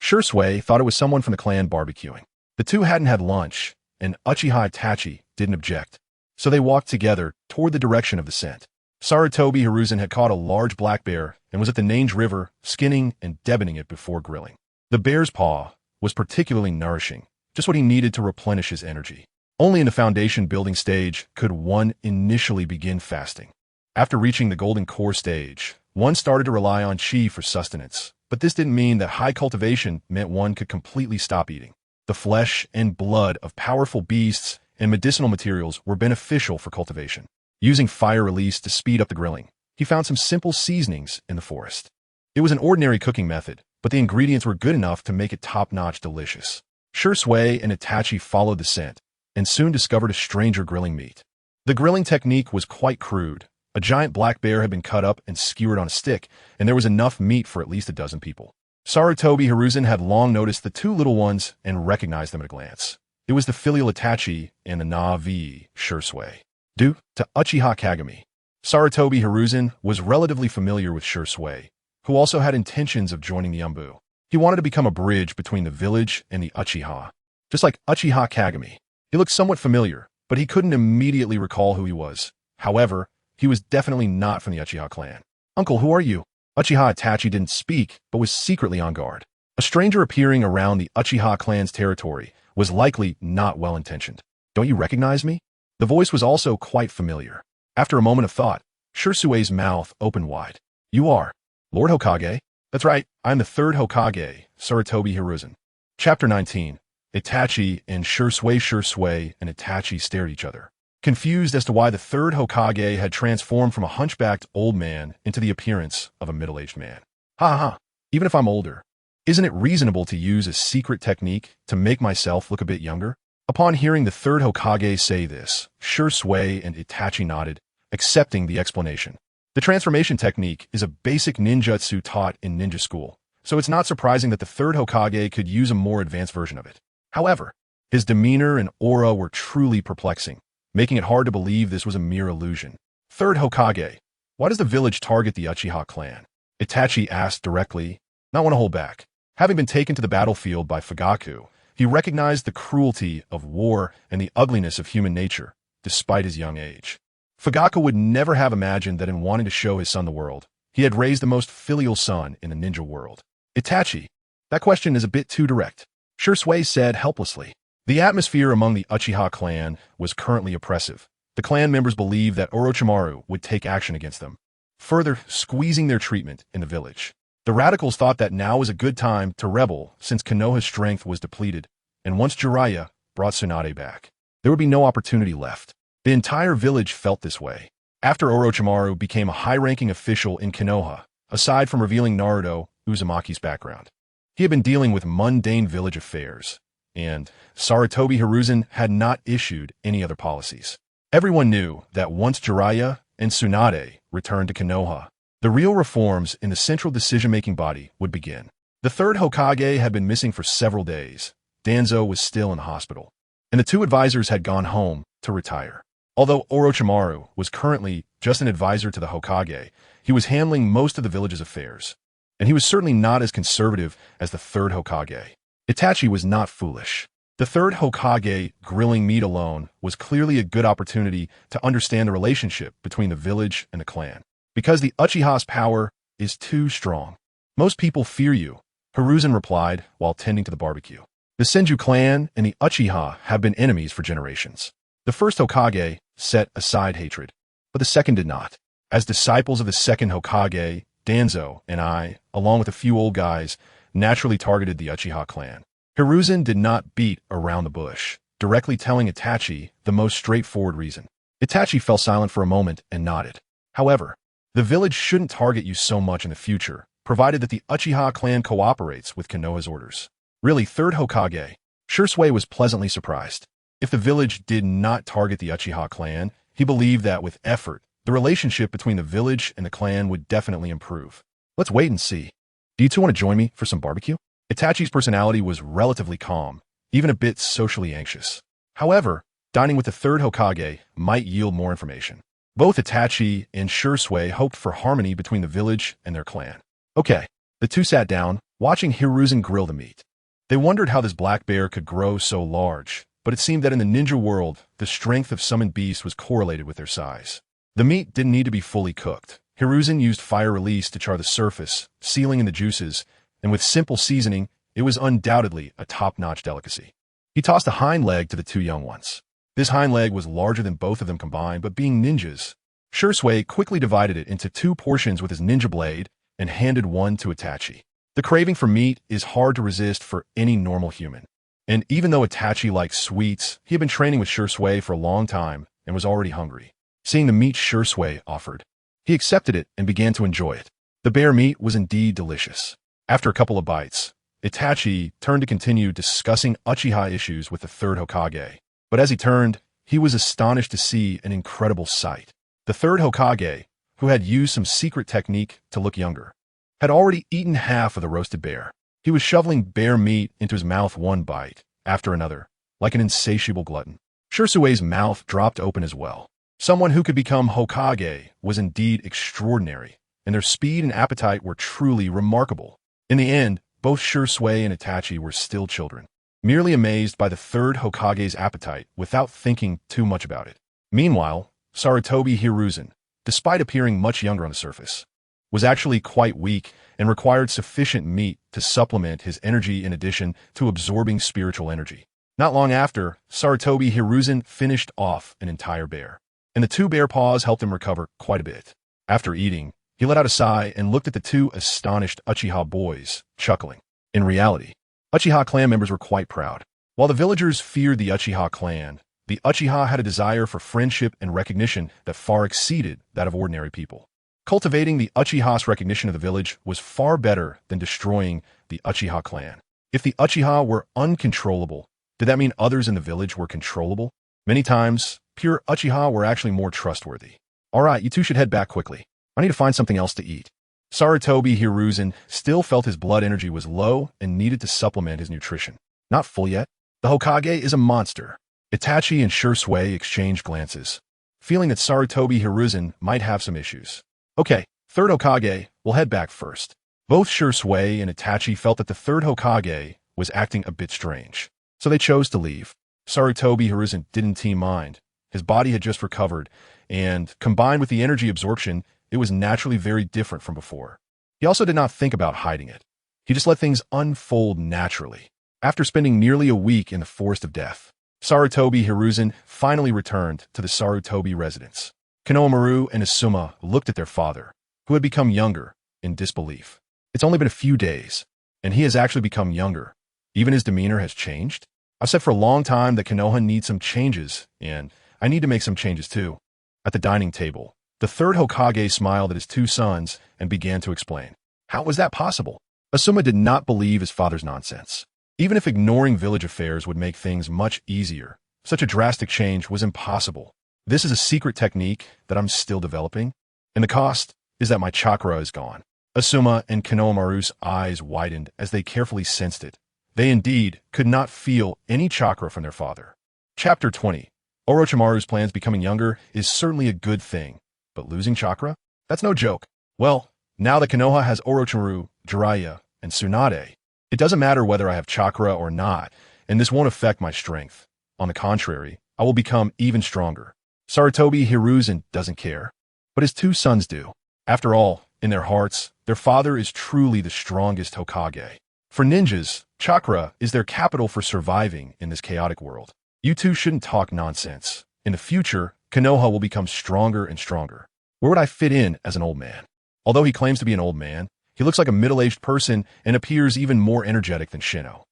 Shursui thought it was someone from the clan barbecuing. The two hadn't had lunch, and Uchiha Itachi didn't object, so they walked together toward the direction of the scent. Sarutobi Hiruzen had caught a large black bear and was at the Nange River, skinning and deboning it before grilling. The bear's paw was particularly nourishing, just what he needed to replenish his energy. Only in the foundation building stage could one initially begin fasting. After reaching the golden core stage, one started to rely on chi for sustenance, but this didn't mean that high cultivation meant one could completely stop eating. The flesh and blood of powerful beasts and medicinal materials were beneficial for cultivation. Using fire release to speed up the grilling, he found some simple seasonings in the forest. It was an ordinary cooking method, but the ingredients were good enough to make it top-notch delicious. Shursui and Itachi followed the scent, and soon discovered a stranger grilling meat. The grilling technique was quite crude. A giant black bear had been cut up and skewered on a stick, and there was enough meat for at least a dozen people. Sarutobi Hiruzen had long noticed the two little ones and recognized them at a glance. It was the filial Itachi and the Navi Shursui. Due to Uchiha Kagami, Sarutobi Hiruzen was relatively familiar with Shursui, who also had intentions of joining the Umbu. He wanted to become a bridge between the village and the Uchiha. Just like Uchiha Kagami, he looked somewhat familiar, but he couldn't immediately recall who he was. However, he was definitely not from the Uchiha clan. Uncle, who are you? Uchiha Itachi didn't speak, but was secretly on guard. A stranger appearing around the Uchiha clan's territory was likely not well-intentioned. Don't you recognize me? The voice was also quite familiar. After a moment of thought, Shursui's mouth opened wide. You are. Lord Hokage? That's right, I'm the third Hokage, Sarutobi Hiruzen. Chapter 19. Itachi and Shursui and Itachi stared at each other, confused as to why the third Hokage had transformed from a hunchbacked old man into the appearance of a middle-aged man. Ha ha ha, even if I'm older, isn't it reasonable to use a secret technique to make myself look a bit younger? Upon hearing the third Hokage say this, Shursui and Itachi nodded, accepting the explanation. The transformation technique is a basic ninjutsu taught in ninja school, so it's not surprising that the third Hokage could use a more advanced version of it. However, his demeanor and aura were truly perplexing, making it hard to believe this was a mere illusion. Third Hokage, why does the village target the Uchiha clan? Itachi asked directly, not want to hold back. Having been taken to the battlefield by Fugaku, he recognized the cruelty of war and the ugliness of human nature, despite his young age. Fugaku would never have imagined that in wanting to show his son the world, he had raised the most filial son in the ninja world. Itachi, that question is a bit too direct. Shursui said helplessly. The atmosphere among the Uchiha clan was currently oppressive. The clan members believed that Orochimaru would take action against them, further squeezing their treatment in the village. The radicals thought that now was a good time to rebel since Konoha's strength was depleted, and once Jiraiya brought Tsunade back, there would be no opportunity left. The entire village felt this way. After Orochimaru became a high-ranking official in Konoha, aside from revealing Naruto Uzumaki's background, he had been dealing with mundane village affairs, and Sarutobi Hiruzen had not issued any other policies. Everyone knew that once Jiraiya and Tsunade returned to Konoha, the real reforms in the central decision-making body would begin. The third Hokage had been missing for several days. Danzo was still in the hospital, and the two advisors had gone home to retire. Although Orochimaru was currently just an advisor to the Hokage, he was handling most of the village's affairs, and he was certainly not as conservative as the third Hokage. Itachi was not foolish. The third Hokage grilling meat alone was clearly a good opportunity to understand the relationship between the village and the clan, because the Uchiha's power is too strong. Most people fear you, Hiruzen replied while tending to the barbecue. The Senju clan and the Uchiha have been enemies for generations. The first Hokage set aside hatred, but the second did not. As disciples of the second Hokage, Danzo and I, along with a few old guys, naturally targeted the Uchiha clan. Hiruzen did not beat around the bush, directly telling Itachi the most straightforward reason. Itachi fell silent for a moment and nodded. However, the village shouldn't target you so much in the future, provided that the Uchiha clan cooperates with Konoha's orders. Really, third Hokage, Shursui was pleasantly surprised. If the village did not target the Uchiha clan, he believed that with effort, the relationship between the village and the clan would definitely improve. Let's wait and see. Do you two want to join me for some barbecue? Itachi's personality was relatively calm, even a bit socially anxious. However, dining with the third Hokage might yield more information. Both Itachi and Shursui hoped for harmony between the village and their clan. Okay, the two sat down, watching Hiruzen grill the meat. They wondered how this black bear could grow so large, but it seemed that in the ninja world, the strength of summoned beasts was correlated with their size. The meat didn't need to be fully cooked. Hiruzen used fire release to char the surface, sealing in the juices, and with simple seasoning, it was undoubtedly a top-notch delicacy. He tossed a hind leg to the two young ones. This hind leg was larger than both of them combined, but being ninjas, Shursui quickly divided it into two portions with his ninja blade and handed one to Itachi. The craving for meat is hard to resist for any normal human. And even though Itachi liked sweets, he had been training with Shursui for a long time and was already hungry. Seeing the meat Shursui offered, he accepted it and began to enjoy it. The bear meat was indeed delicious. After a couple of bites, Itachi turned to continue discussing Uchiha issues with the third Hokage. But as he turned, he was astonished to see an incredible sight. The third Hokage, who had used some secret technique to look younger, had already eaten half of the roasted bear. He was shoveling bear meat into his mouth one bite after another, like an insatiable glutton. Shursui's mouth dropped open as well. Someone who could become Hokage was indeed extraordinary, and their speed and appetite were truly remarkable. In the end, both Shursui and Itachi were still children, merely amazed by the third Hokage's appetite without thinking too much about it. Meanwhile, Sarutobi Hiruzen, despite appearing much younger on the surface, was actually quite weak and required sufficient meat to supplement his energy in addition to absorbing spiritual energy. Not long after, Sarutobi Hiruzen finished off an entire bear, and the two bear paws helped him recover quite a bit. After eating, He let out a sigh and looked at the two astonished Uchiha boys, chuckling. In reality, Uchiha clan members were quite proud. While the villagers feared the Uchiha clan, the Uchiha had a desire for friendship and recognition that far exceeded that of ordinary people. Cultivating the Uchiha's recognition of the village was far better than destroying the Uchiha clan. If the Uchiha were uncontrollable, did that mean others in the village were controllable? Many times, pure Uchiha were actually more trustworthy. Alright, you two should head back quickly. I need to find something else to eat. Sarutobi Hiruzen still felt his blood energy was low and needed to supplement his nutrition. Not full yet. The Hokage is a monster. Itachi and Shursui exchanged glances, feeling that Sarutobi Hiruzen might have some issues. Okay, third Hokage, we'll head back first. Both Shursui and Itachi felt that the third Hokage was acting a bit strange, so they chose to leave. Sarutobi Hiruzen didn't mind. His body had just recovered, and combined with the energy absorption, it was naturally very different from before. He also did not think about hiding it. He just let things unfold naturally. After spending nearly a week in the Forest of Death, Sarutobi Hiruzen finally returned to the Sarutobi residence. Konohamaru and Asuma looked at their father, who had become younger, in disbelief. It's only been a few days, and he has actually become younger. Even his demeanor has changed. I've said for a long time that Konoha needs some changes, and I need to make some changes too. At the dining table, the third Hokage smiled at his two sons and began to explain. How was that possible? Asuma did not believe his father's nonsense. Even if ignoring village affairs would make things much easier, such a drastic change was impossible. This is a secret technique that I'm still developing, and the cost is that my chakra is gone. Asuma and Konohamaru's eyes widened as they carefully sensed it. They indeed could not feel any chakra from their father. Chapter 20. Orochimaru's plans becoming younger is certainly a good thing, but losing chakra? That's no joke. Well, now that Konoha has Orochimaru, Jiraiya, and Tsunade, it doesn't matter whether I have chakra or not, and this won't affect my strength. On the contrary, I will become even stronger. Sarutobi Hiruzen doesn't care, but his two sons do. After all, in their hearts, their father is truly the strongest Hokage. For ninjas, chakra is their capital for surviving in this chaotic world. You two shouldn't talk nonsense. In the future, Konoha will become stronger and stronger. Where would I fit in as an old man? Although he claims to be an old man, he looks like a middle-aged person and appears even more energetic than Shino.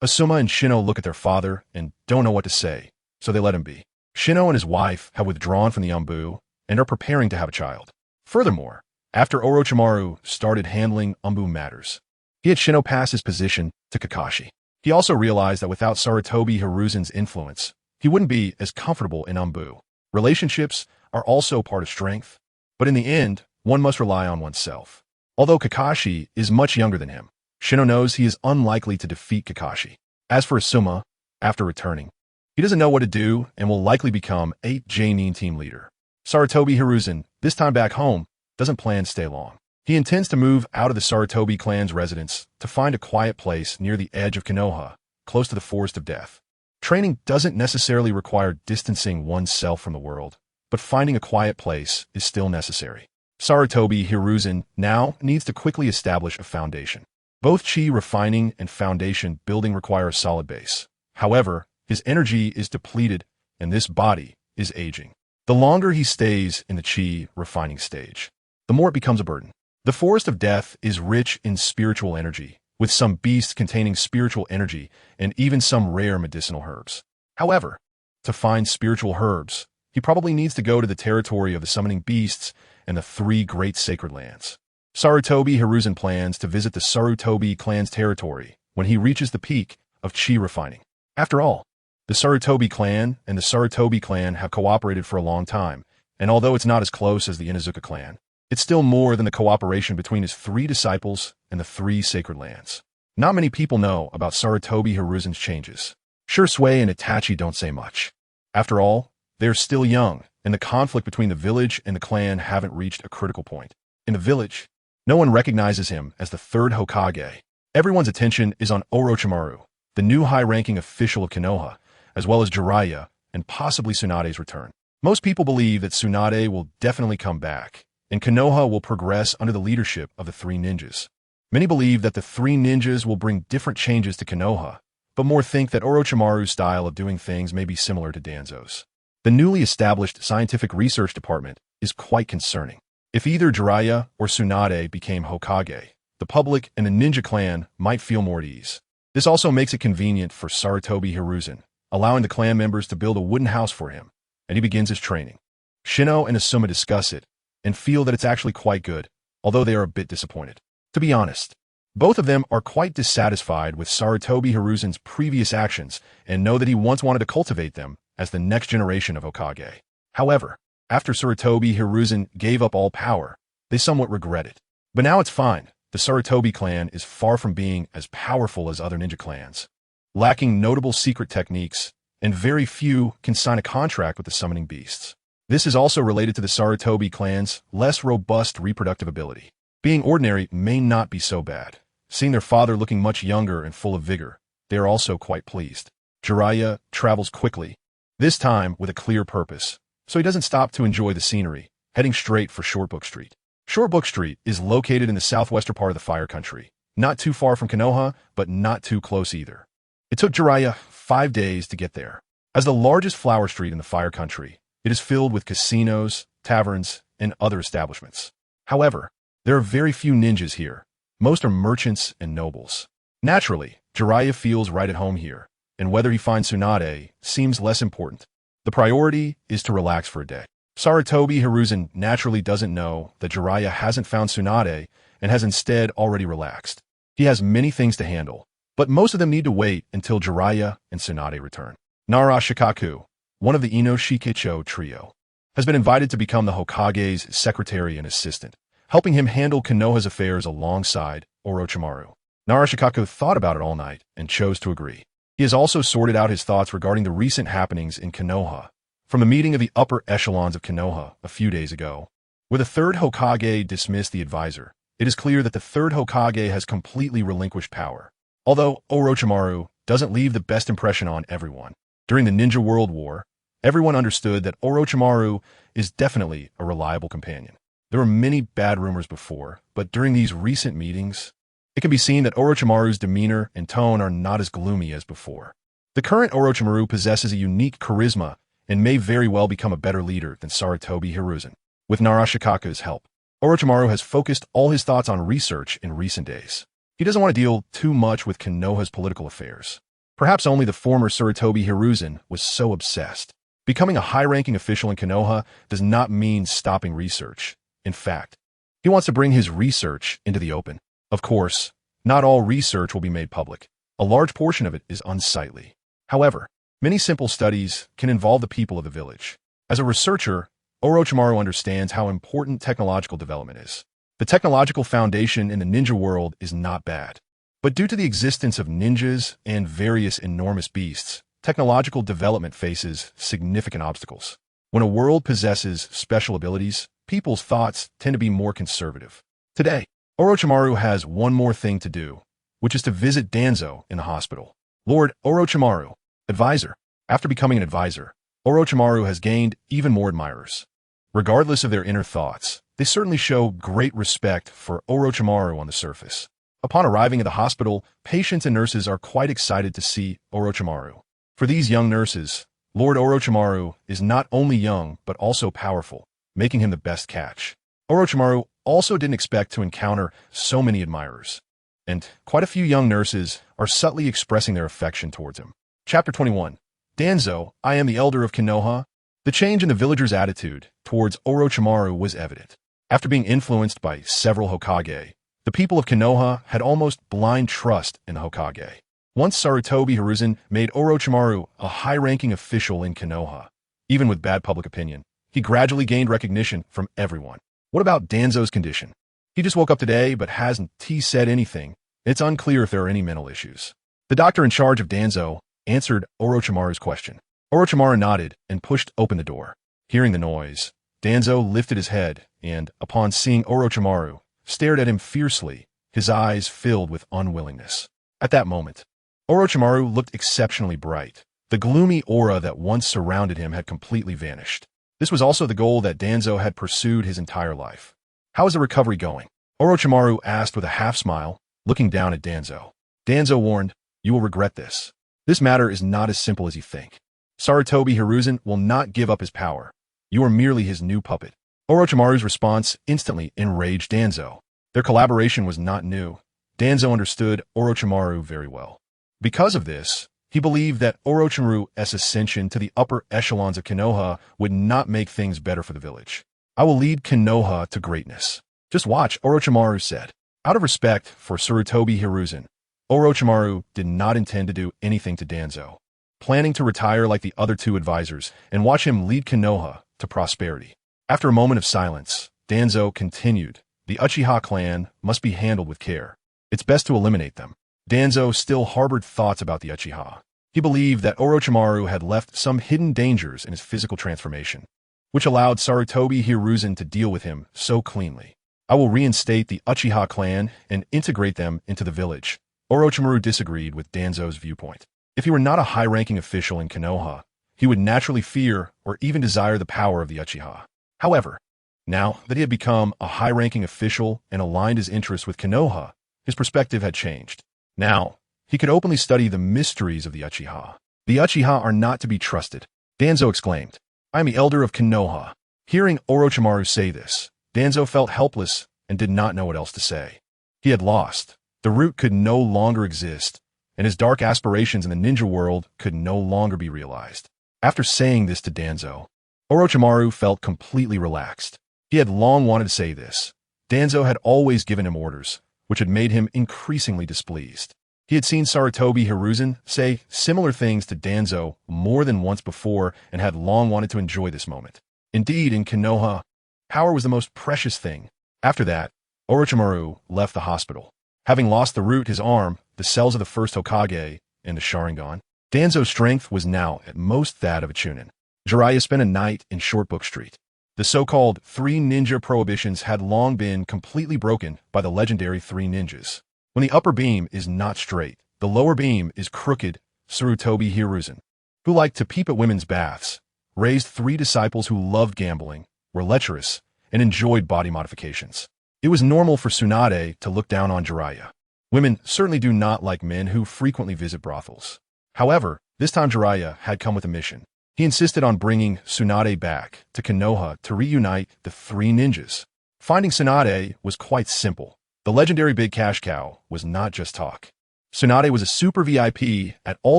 Asuma and Shino look at their father and don't know what to say, so they let him be. Shino and his wife have withdrawn from the Umbu and are preparing to have a child. Furthermore, after Orochimaru started handling Umbu matters, he had Shino pass his position to Kakashi. He also realized that without Sarutobi Hiruzen's influence, he wouldn't be as comfortable in Umbu. Relationships are also part of strength, but in the end, one must rely on oneself. Although Kakashi is much younger than him, Shino knows he is unlikely to defeat Kakashi. As for Asuma, after returning, he doesn't know what to do and will likely become a Jonin team leader. Sarutobi Hiruzen, this time back home, doesn't plan to stay long. He intends to move out of the Sarutobi clan's residence to find a quiet place near the edge of Konoha, close to the Forest of Death. Training doesn't necessarily require distancing oneself from the world, but finding a quiet place is still necessary. Sarutobi Hiruzen now needs to quickly establish a foundation. Both chi refining and foundation building require a solid base. However, his energy is depleted and this body is aging. The longer he stays in the chi refining stage, the more it becomes a burden. The Forest of Death is rich in spiritual energy, with some beasts containing spiritual energy and even some rare medicinal herbs. However, to find spiritual herbs, he probably needs to go to the territory of the summoning beasts and the three great sacred lands. Sarutobi Hiruzen plans to visit the Sarutobi clan's territory when he reaches the peak of chi refining. After all, the Sarutobi clan and the Sarutobi clan have cooperated for a long time, and although it's not as close as the Inuzuka clan, it's still more than the cooperation between his three disciples and the three sacred lands. Not many people know about Sarutobi Hiruzen's changes. Shursui and Itachi don't say much. After all, they're still young, and the conflict between the village and the clan haven't reached a critical point. In the village, no one recognizes him as the third Hokage. Everyone's attention is on Orochimaru, the new high-ranking official of Konoha, as well as Jiraiya and possibly Tsunade's return. Most people believe that Tsunade will definitely come back, and Konoha will progress under the leadership of the three ninjas. Many believe that the three ninjas will bring different changes to Konoha, but more think that Orochimaru's style of doing things may be similar to Danzo's. The newly established scientific research department is quite concerning. If either Jiraiya or Tsunade became Hokage, the public and the ninja clan might feel more at ease. This also makes it convenient for Sarutobi Hiruzen, allowing the clan members to build a wooden house for him, and he begins his training. Shino and Asuma discuss it, and feel that it's actually quite good, although they are a bit disappointed. To be honest, both of them are quite dissatisfied with Sarutobi Hiruzen's previous actions and know that he once wanted to cultivate them as the next generation of Hokage. However, after Sarutobi Hiruzen gave up all power, they somewhat regret it. But now it's fine. The Sarutobi clan is far from being as powerful as other ninja clans, lacking notable secret techniques, and very few can sign a contract with the summoning beasts. This is also related to the Sarutobi clan's less robust reproductive ability. Being ordinary may not be so bad. Seeing their father looking much younger and full of vigor, they are also quite pleased. Jiraiya travels quickly, this time with a clear purpose, so he doesn't stop to enjoy the scenery, heading straight for Shortbook Street. Shortbook Street is located in the southwestern part of the Fire Country, not too far from Konoha, but not too close either. It took Jiraiya 5 days to get there. As the largest flower street in the Fire Country, it is filled with casinos, taverns, and other establishments. However, there are very few ninjas here. Most are merchants and nobles. Naturally, Jiraiya feels right at home here, and whether he finds Tsunade seems less important. The priority is to relax for a day. Sarutobi Hiruzen naturally doesn't know that Jiraiya hasn't found Tsunade and has instead already relaxed. He has many things to handle, but most of them need to wait until Jiraiya and Tsunade return. Nara Shikaku, one of the Ino Shikicho trio, has been invited to become the Hokage's secretary and assistant, helping him handle Konoha's affairs alongside Orochimaru. Nara Shikaku thought about it all night and chose to agree. He has also sorted out his thoughts regarding the recent happenings in Konoha, from the meeting of the upper echelons of Konoha a few days ago, where the third Hokage dismissed the advisor. It is clear that the third Hokage has completely relinquished power, although Orochimaru doesn't leave the best impression on everyone. During the Ninja World War, everyone understood that Orochimaru is definitely a reliable companion. There were many bad rumors before, but during these recent meetings, it can be seen that Orochimaru's demeanor and tone are not as gloomy as before. The current Orochimaru possesses a unique charisma and may very well become a better leader than Sarutobi Hiruzen. With Nara Shikaku's help, Orochimaru has focused all his thoughts on research in recent days. He doesn't want to deal too much with Konoha's political affairs. Perhaps only the former Sarutobi Hiruzen was so obsessed. Becoming a high-ranking official in Konoha does not mean stopping research. In fact, he wants to bring his research into the open. Of course, not all research will be made public. A large portion of it is unsightly. However, many simple studies can involve the people of the village. As a researcher, Orochimaru understands how important technological development is. The technological foundation in the ninja world is not bad. But due to the existence of ninjas and various enormous beasts, technological development faces significant obstacles. When a world possesses special abilities, people's thoughts tend to be more conservative. Today, Orochimaru has one more thing to do, which is to visit Danzo in the hospital. Lord Orochimaru, advisor. After becoming an advisor, Orochimaru has gained even more admirers. Regardless of their inner thoughts, they certainly show great respect for Orochimaru on the surface. Upon arriving at the hospital, patients and nurses are quite excited to see Orochimaru. For these young nurses, Lord Orochimaru is not only young but also powerful, making him the best catch. Orochimaru also didn't expect to encounter so many admirers, and quite a few young nurses are subtly expressing their affection towards him. Chapter 21. Danzo, I am the elder of Konoha. The change in the villagers' attitude towards Orochimaru was evident. After being influenced by several Hokage, the people of Konoha had almost blind trust in the Hokage. Once Sarutobi Hiruzen made Orochimaru a high-ranking official in Konoha. Even with bad public opinion, he gradually gained recognition from everyone. What about Danzo's condition? He just woke up today but hasn't said anything. It's unclear if there are any mental issues. The doctor in charge of Danzo answered Orochimaru's question. Orochimaru nodded and pushed open the door. Hearing the noise, Danzo lifted his head and, upon seeing Orochimaru, stared at him fiercely, his eyes filled with unwillingness. At that moment, Orochimaru looked exceptionally bright. The gloomy aura that once surrounded him had completely vanished. This was also the goal that Danzo had pursued his entire life. How is the recovery going? Orochimaru asked with a half-smile, looking down at Danzo. Danzo warned, you will regret this. This matter is not as simple as you think. Sarutobi Hiruzen will not give up his power. You are merely his new puppet. Orochimaru's response instantly enraged Danzo. Their collaboration was not new. Danzo understood Orochimaru very well. Because of this, he believed that Orochimaru's ascension to the upper echelons of Konoha would not make things better for the village. I will lead Konoha to greatness. Just watch, Orochimaru said. Out of respect for Sarutobi Hiruzen, Orochimaru did not intend to do anything to Danzo, planning to retire like the other two advisors and watch him lead Konoha to prosperity. After a moment of silence, Danzo continued, the Uchiha clan must be handled with care. It's best to eliminate them. Danzo still harbored thoughts about the Uchiha. He believed that Orochimaru had left some hidden dangers in his physical transformation, which allowed Sarutobi Hiruzen to deal with him so cleanly. I will reinstate the Uchiha clan and integrate them into the village. Orochimaru disagreed with Danzo's viewpoint. If he were not a high-ranking official in Konoha, he would naturally fear or even desire the power of the Uchiha. However, now that he had become a high-ranking official and aligned his interests with Konoha, his perspective had changed. Now, he could openly study the mysteries of the Uchiha. The Uchiha are not to be trusted, Danzo exclaimed. I am the elder of Konoha. Hearing Orochimaru say this, Danzo felt helpless and did not know what else to say. He had lost. The root could no longer exist, and his dark aspirations in the ninja world could no longer be realized. After saying this to Danzo, Orochimaru felt completely relaxed. He had long wanted to say this. Danzo had always given him orders, which had made him increasingly displeased. He had seen Sarutobi Hiruzen say similar things to Danzo more than once before and had long wanted to enjoy this moment. Indeed, in Konoha, power was the most precious thing. After that, Orochimaru left the hospital. Having lost the root, his arm, the cells of the first Hokage, and the Sharingan, Danzo's strength was now at most that of a Chunin. Jiraiya spent a night in Shortbook Street. The so-called three ninja prohibitions had long been completely broken by the legendary three ninjas. When the upper beam is not straight, the lower beam is crooked. Sarutobi Hiruzen, who liked to peep at women's baths, raised three disciples who loved gambling, were lecherous, and enjoyed body modifications. It was normal for Tsunade to look down on Jiraiya. Women certainly do not like men who frequently visit brothels. However, this time Jiraiya had come with a mission. He insisted on bringing Tsunade back to Konoha to reunite the three ninjas. Finding Tsunade was quite simple. The legendary big cash cow was not just talk. Tsunade was a super VIP at all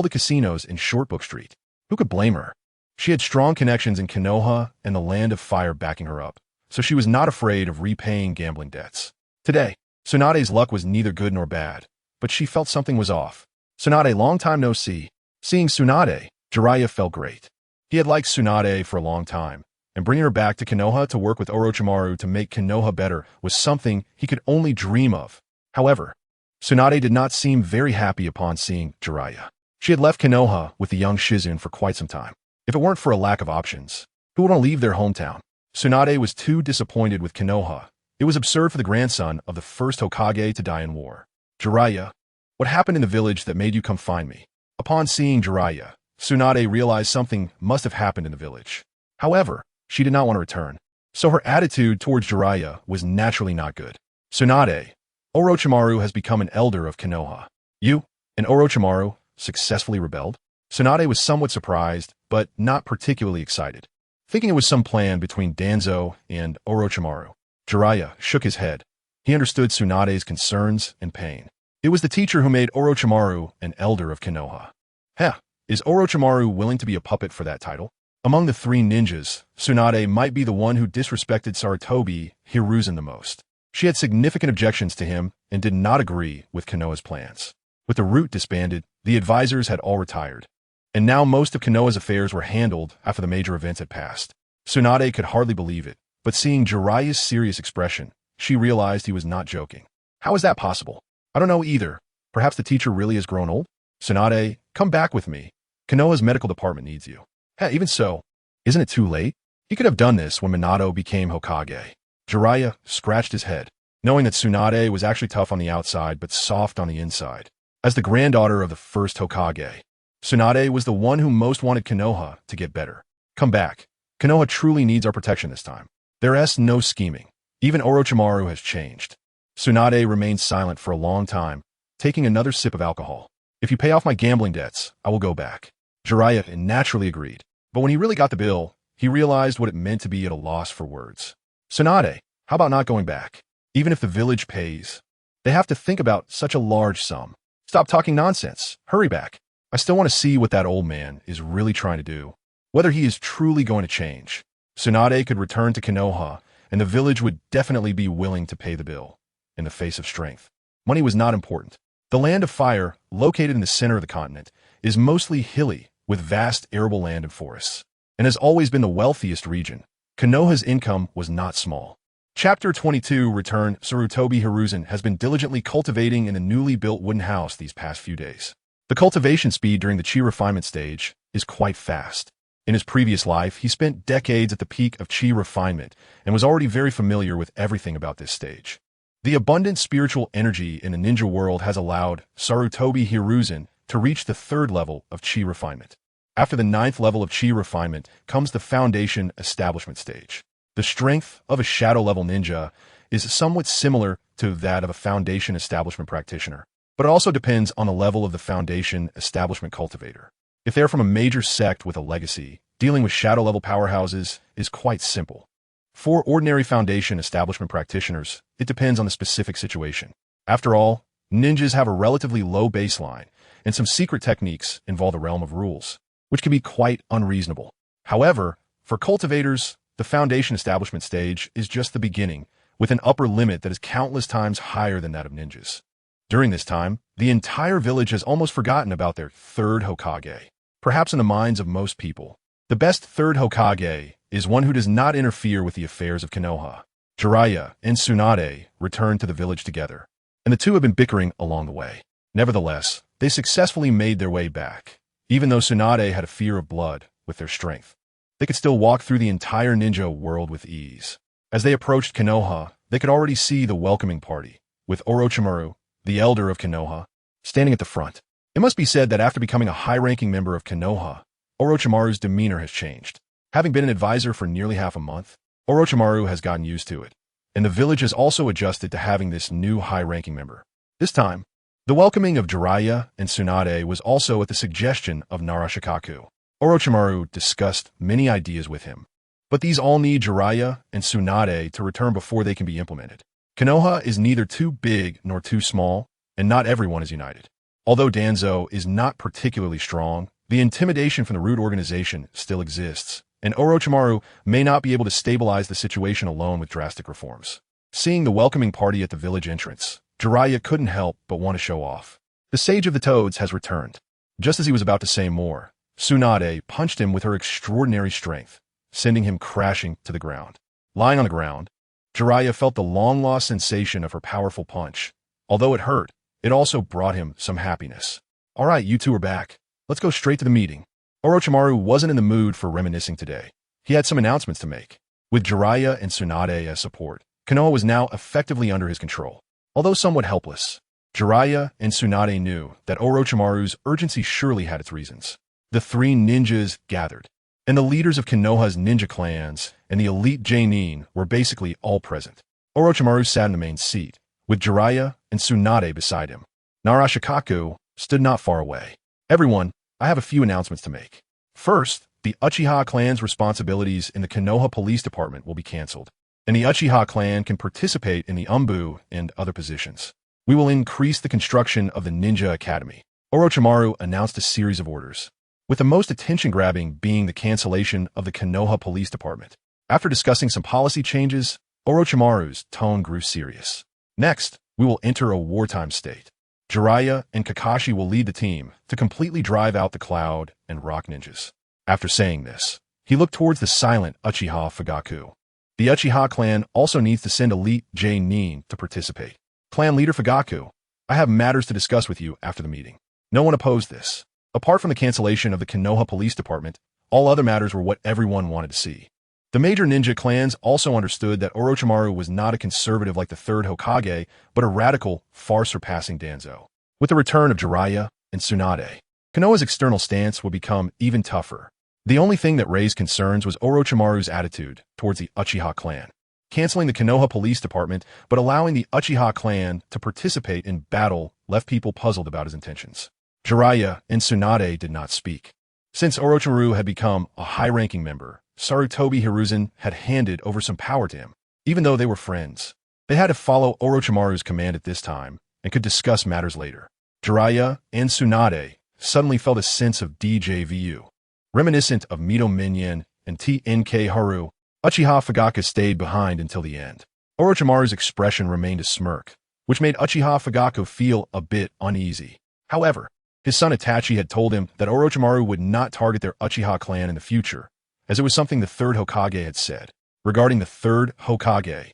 the casinos in Shortbook Street. Who could blame her? She had strong connections in Konoha and the Land of Fire backing her up, so she was not afraid of repaying gambling debts. Today, Tsunade's luck was neither good nor bad, but she felt something was off. Tsunade, long time no see. Seeing Tsunade, Jiraiya felt great. He had liked Tsunade for a long time, and bringing her back to Konoha to work with Orochimaru to make Konoha better was something he could only dream of. However, Tsunade did not seem very happy upon seeing Jiraiya. She had left Konoha with the young Shizune for quite some time. If it weren't for a lack of options, who would want to leave their hometown? Tsunade was too disappointed with Konoha. It was absurd for the grandson of the first Hokage to die in war. Jiraiya, what happened in the village that made you come find me? Upon seeing Jiraiya, Tsunade realized something must have happened in the village. However, she did not want to return, so her attitude towards Jiraiya was naturally not good. Tsunade, Orochimaru has become an elder of Konoha. You and Orochimaru successfully rebelled? Tsunade was somewhat surprised, but not particularly excited, thinking it was some plan between Danzo and Orochimaru. Jiraiya shook his head. He understood Tsunade's concerns and pain. It was the teacher who made Orochimaru an elder of Konoha. Heh, is Orochimaru willing to be a puppet for that title? Among the three ninjas, Tsunade might be the one who disrespected Sarutobi Hiruzen the most. She had significant objections to him and did not agree with Konoha's plans. With the root disbanded, the advisors had all retired, and now most of Konoha's affairs were handled after the major events had passed. Tsunade could hardly believe it, but seeing Jiraiya's serious expression, she realized he was not joking. How is that possible? I don't know either. Perhaps the teacher really has grown old? Tsunade, come back with me. Konoha's medical department needs you. Hey, even so, isn't it too late? He could have done this when Minato became Hokage. Jiraiya scratched his head, knowing that Tsunade was actually tough on the outside but soft on the inside. As the granddaughter of the first Hokage, Tsunade was the one who most wanted Konoha to get better. Come back. Konoha truly needs our protection this time. There's no scheming. Even Orochimaru has changed. Tsunade remained silent for a long time, taking another sip of alcohol. If you pay off my gambling debts, I will go back. Jiraiya naturally agreed, but when he really got the bill, he realized what it meant to be at a loss for words. Tsunade, how about not going back? Even if the village pays, they have to think about such a large sum. Stop talking nonsense. Hurry back. I still want to see what that old man is really trying to do. Whether he is truly going to change. Tsunade could return to Konoha, and the village would definitely be willing to pay the bill. In the face of strength. Money was not important. The Land of Fire, located in the center of the continent, is mostly hilly, with vast arable land and forests, and has always been the wealthiest region. Konoha's income was not small. Chapter 22 Return. Sarutobi Hiruzen has been diligently cultivating in the newly built wooden house these past few days. The cultivation speed during the chi refinement stage is quite fast. In his previous life, he spent decades at the peak of chi refinement and was already very familiar with everything about this stage. The abundant spiritual energy in the ninja world has allowed Sarutobi Hiruzen to reach the 3rd level of chi refinement. After the 9th level of chi refinement comes the foundation establishment stage. The strength of a shadow-level ninja is somewhat similar to that of a foundation establishment practitioner, but it also depends on the level of the foundation establishment cultivator. If they are from a major sect with a legacy, dealing with shadow-level powerhouses is quite simple. For ordinary foundation establishment practitioners, it depends on the specific situation. After all, ninjas have a relatively low baseline, and some secret techniques involve the realm of rules, which can be quite unreasonable. However, for cultivators, the foundation establishment stage is just the beginning, with an upper limit that is countless times higher than that of ninjas. During this time, the entire village has almost forgotten about their 3rd Hokage. Perhaps in the minds of most people, the best 3rd Hokage is one who does not interfere with the affairs of Konoha. Jiraiya and Tsunade returned to the village together, and the two have been bickering along the way. Nevertheless, they successfully made their way back. Even though Tsunade had a fear of blood, with their strength, they could still walk through the entire ninja world with ease. As they approached Konoha, they could already see the welcoming party, with Orochimaru, the elder of Konoha, standing at the front. It must be said that after becoming a high-ranking member of Konoha, Orochimaru's demeanor has changed. Having been an advisor for nearly half a month, Orochimaru has gotten used to it, and the village has also adjusted to having this new high-ranking member. This time, the welcoming of Jiraiya and Tsunade was also at the suggestion of Naruto. Orochimaru discussed many ideas with him, but these all need Jiraiya and Tsunade to return before they can be implemented. Konoha is neither too big nor too small, and not everyone is united. Although Danzo is not particularly strong, the intimidation from the root organization still exists, and Orochimaru may not be able to stabilize the situation alone with drastic reforms. Seeing the welcoming party at the village entrance, Jiraiya couldn't help but want to show off. The Sage of the Toads has returned. Just as he was about to say more, Tsunade punched him with her extraordinary strength, sending him crashing to the ground. Lying on the ground, Jiraiya felt the long-lost sensation of her powerful punch. Although it hurt, it also brought him some happiness. All right, you two are back. Let's go straight to the meeting. Orochimaru wasn't in the mood for reminiscing today. He had some announcements to make. With Jiraiya and Tsunade as support, Konoha was now effectively under his control. Although somewhat helpless, Jiraiya and Tsunade knew that Orochimaru's urgency surely had its reasons. The 3 ninjas gathered, and the leaders of Konoha's ninja clans and the elite Genin were basically all present. Orochimaru sat in the main seat, with Jiraiya and Tsunade beside him. Naruto stood not far away. Everyone, I have a few announcements to make. First, the Uchiha clan's responsibilities in the Konoha Police Department will be cancelled, and the Uchiha clan can participate in the Umbu and other positions. We will increase the construction of the Ninja Academy. Orochimaru announced a series of orders, with the most attention-grabbing being the cancellation of the Konoha Police Department. After discussing some policy changes, Orochimaru's tone grew serious. Next, we will enter a wartime state. Jiraiya and Kakashi will lead the team to completely drive out the Cloud and Rock ninjas. After saying this, he looked towards the silent Uchiha Fugaku. The Uchiha clan also needs to send elite Genin to participate. Clan leader Fugaku, I have matters to discuss with you after the meeting. No one opposed this. Apart from the cancellation of the Konoha Police Department, all other matters were what everyone wanted to see. The major ninja clans also understood that Orochimaru was not a conservative like the 3rd Hokage, but a radical, far-surpassing Danzo. With the return of Jiraiya and Tsunade, Konoha's external stance would become even tougher. The only thing that raised concerns was Orochimaru's attitude towards the Uchiha clan. Canceling the Konoha Police Department, but allowing the Uchiha clan to participate in battle left people puzzled about his intentions. Jiraiya and Tsunade did not speak. Since Orochimaru had become a high-ranking member, Sarutobi Hiruzen had handed over some power to him. even though they were friends. They had to follow Orochimaru's command at this time and could discuss matters later. Jiraiya and Tsunade suddenly felt a sense of deja vu. Reminiscent of Mito Minion and TNK Haru, Uchiha Fugaku stayed behind until the end. Orochimaru's expression remained a smirk, which made Uchiha Fugaku feel a bit uneasy. However, his son Itachi had told him that Orochimaru would not target their Uchiha clan in the future, as it was something the third Hokage had said. Regarding the third Hokage,